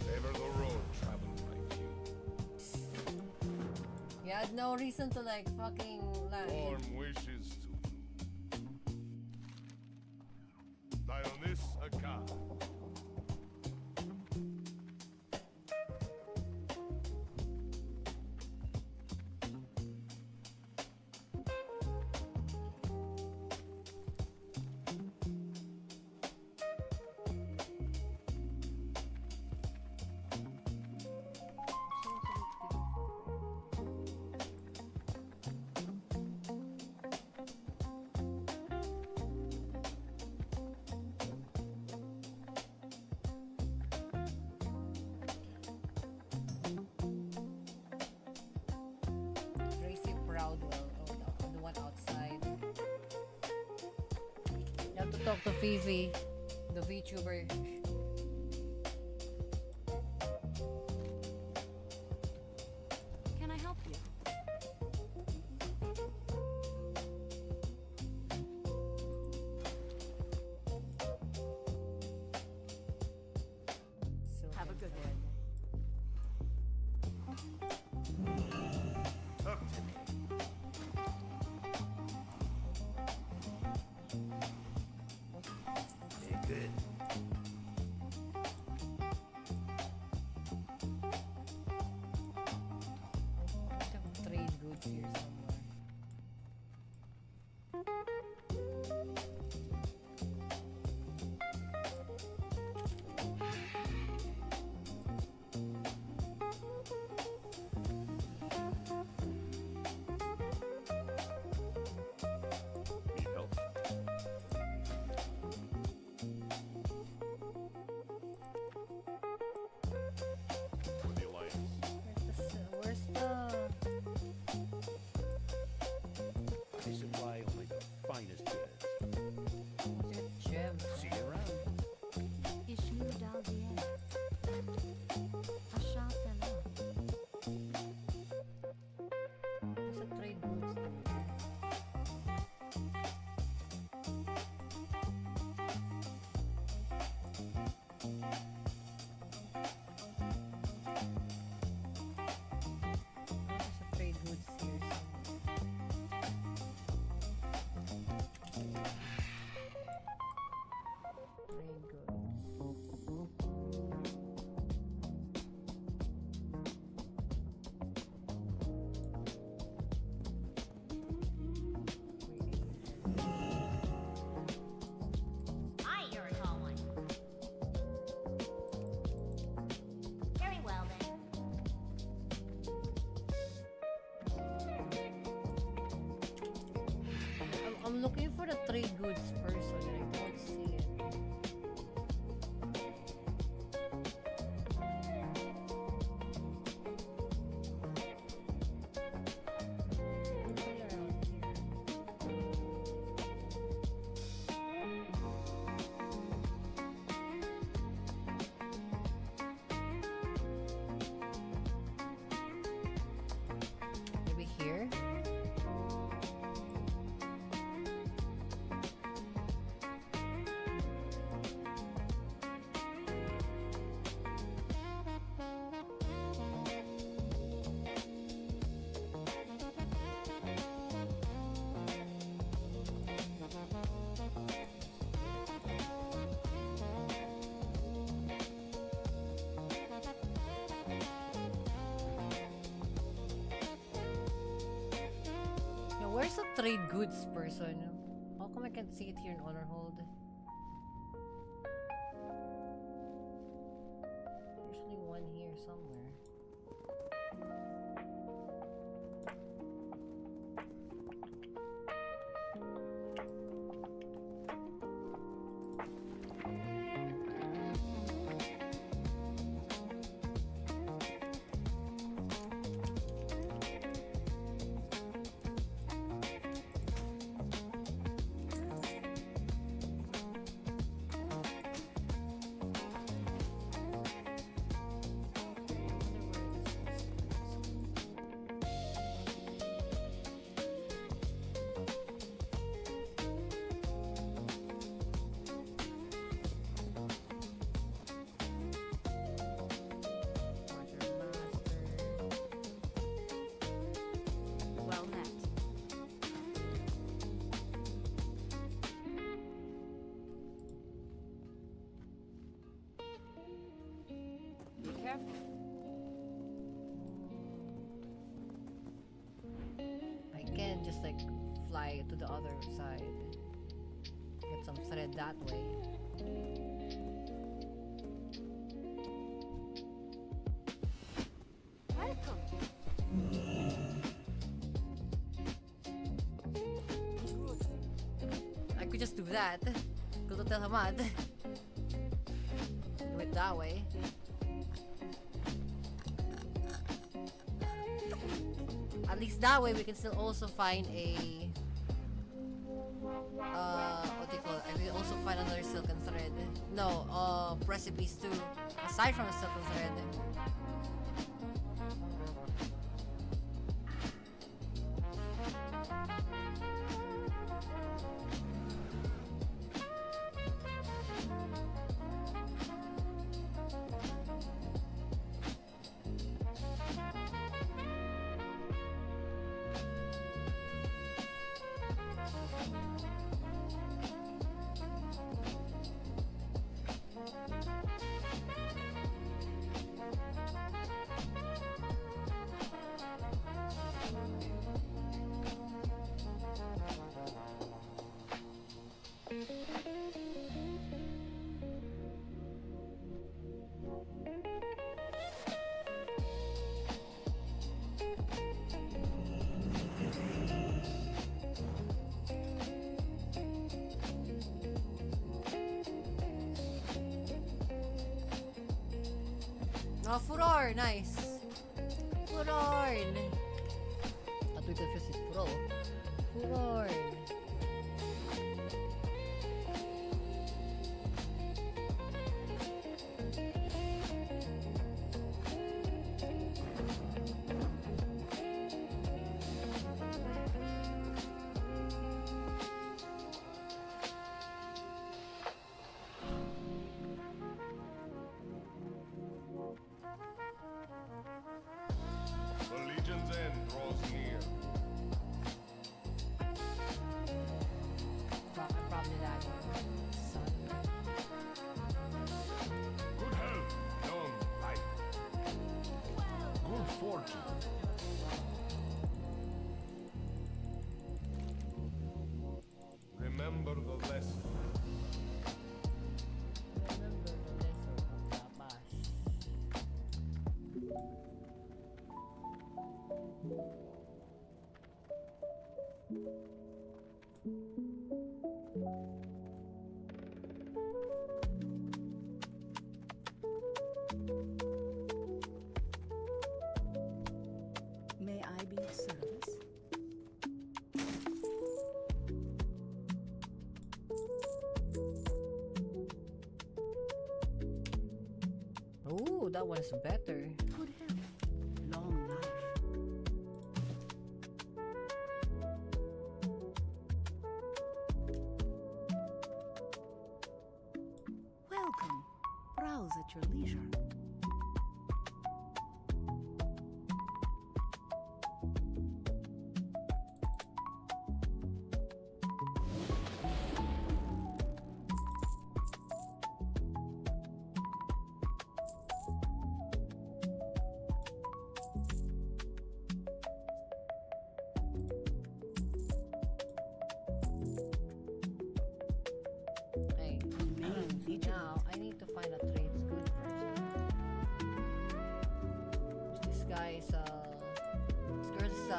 I: Favor the road, traveling like you.
A: You had no reason to like fucking land.
I: Warm wishes to you. Dionis Akar.
A: Tracy Proudwell. Oh, the one outside. You have to talk to Fifi, the VTuber.
L: Can I help you? Have a good one.
K: Talk to me. Be good.
A: trade goods person. How come I can't see it here in honor hold? There's only one here somewhere.
L: Well met.
A: Be careful. I can just like fly to the other side. Get some thread that way.
L: Welcome.
A: I could just do that. Go to Tel Hamad. Do it that way. At least that way we can still also find a what do you call it? I can also find another silken thread. No, precipice too. Aside from the silken thread. Oh, furor! Nice! Furor! Not we confused with furo. Furor!
J: The Legion's end draws near.
A: Probably that one. Sun.
J: Good health, long life. Good fortune. Remember the lesson.
A: Remember the lesson of the past.
L: May I be of service?
A: Oh, that one is better.
L: Good health. Long life. Welcome. Browse at your leisure.
A: guy's this girl's
L: I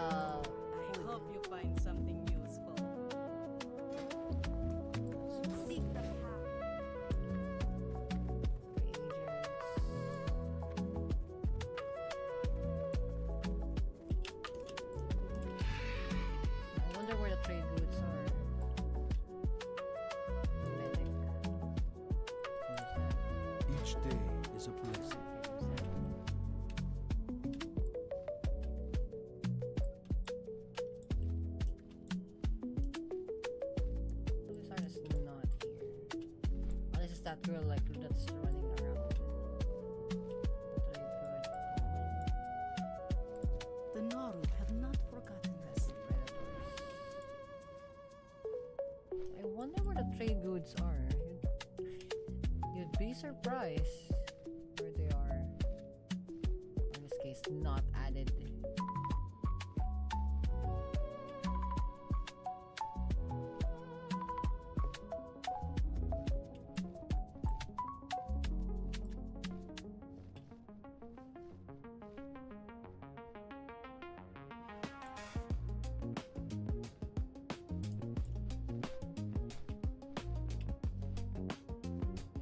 L: hope you find something useful. Seek the path.
A: I wonder where the trade goods are. Medic.
I: Each day is a blessing.
A: Luisar is not here. Unless it's that girl like that's running around. The trade good.
L: The Naru have not forgotten us.
A: I wonder where the trade goods are. You'd be surprised where they are. In this case, not added.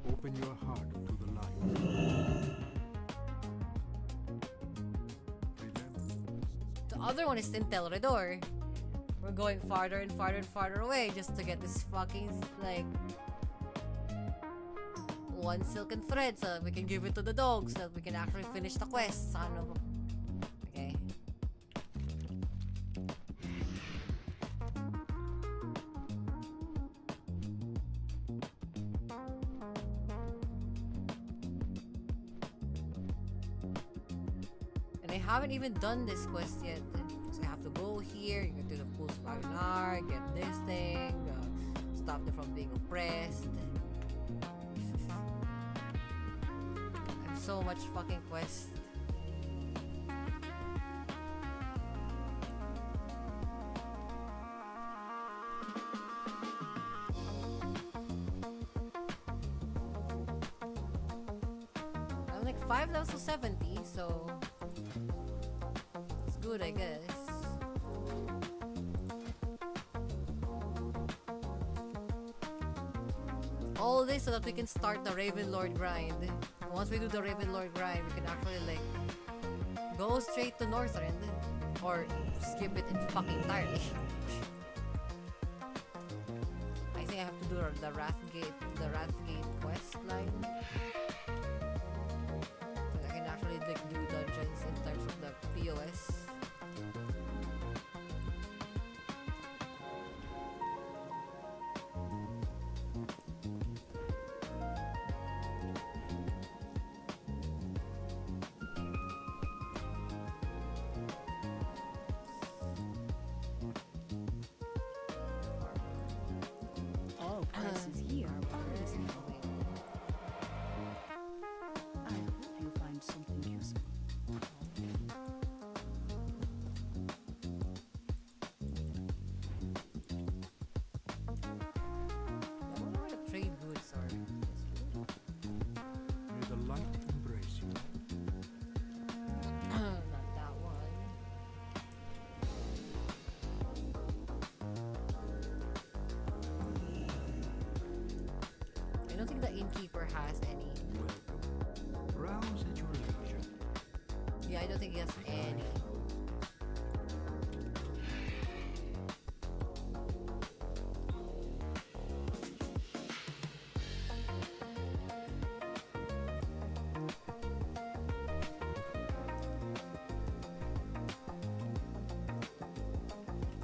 I: Open your heart to the light.
A: The other one is in Telredor. We're going farther and farther and farther away just to get this fucking, like, one silken thread so that we can give it to the dogs so that we can actually finish the quest. Ano? Okay. And I haven't even done this quest yet. So I have to go here, you get to the pool Spagnar, get this thing, stop them from being oppressed. And so much fucking quest. I'm like 5 levels to 70, so it's good, I guess. All this so that we can start the Raven Lord grind. Once we do the Raven Lord grind, we can actually like go straight to Northrend or skip it entirely. I think I have to do the Wrathgate quest line. So I can actually like do dungeons in terms of the POS.
L: All places here are promising. I hope you find something useful.
A: I wonder where the trade goods are.
I: May the light embrace you.
A: Not that one. I don't think the innkeeper has any.
I: Welcome. Browse at your leisure.
A: Yeah, I don't think he has any.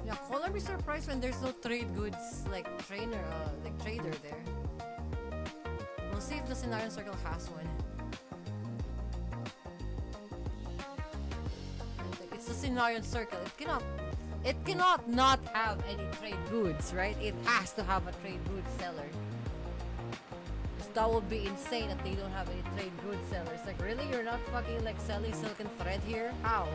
A: Yeah, Color be surprised when there's no trade goods like trader there. We'll see if the Scenario Circle has one. It's the Scenario Circle. It cannot not have any trade goods, right? It has to have a trade goods seller. 'Cause that would be insane if they don't have any trade goods sellers. Like, really? You're not fucking like selling silken thread here? How?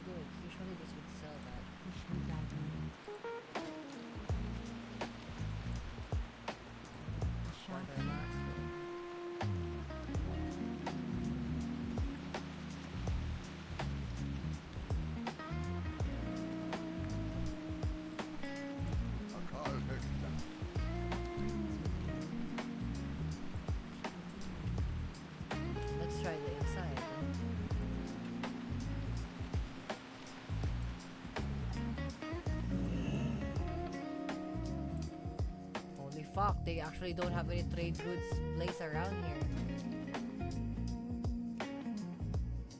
A: good. Usually this would sell that. Let's try the inside. Holy fuck, they actually don't have any trade goods place around here.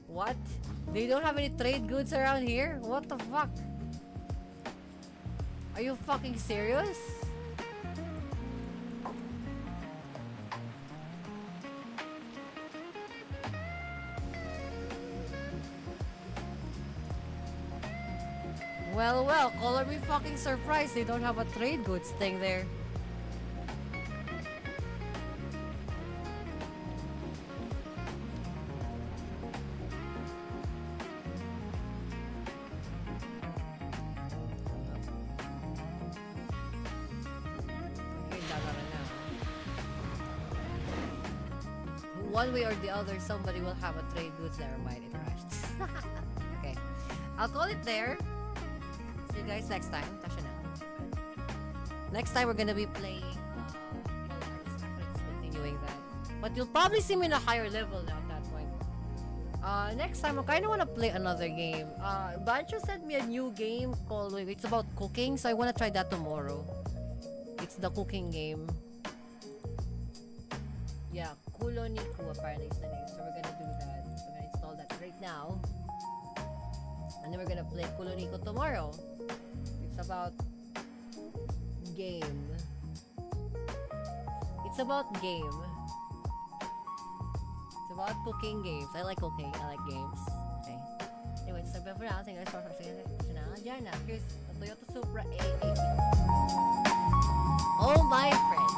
A: What? They don't have any trade goods around here? What the fuck? Are you fucking serious? Well, color me fucking surprised they don't have a trade goods thing there. One way or the other, somebody will have a trade goods. Never mind, it crashed. Okay, I'll call it there. See you guys next time. Tasha na. Next time we're gonna be playing continuing that. But you'll probably see me in a higher level now at that point. Next time I kinda wanna play another game. Bancho sent me a new game called it's about cooking, so I wanna try that tomorrow. It's the cooking game. Yeah, Kuloniku apparently is the name. So we're gonna do that. We're gonna install that right now. And then we're gonna play Kuloniku tomorrow. It's about game. It's about game. It's about cooking games. I like cooking. I like games. Okay. Anyway, so for now, thank you guys for watching. Here's the Toyota Supra A80. Oh my friend.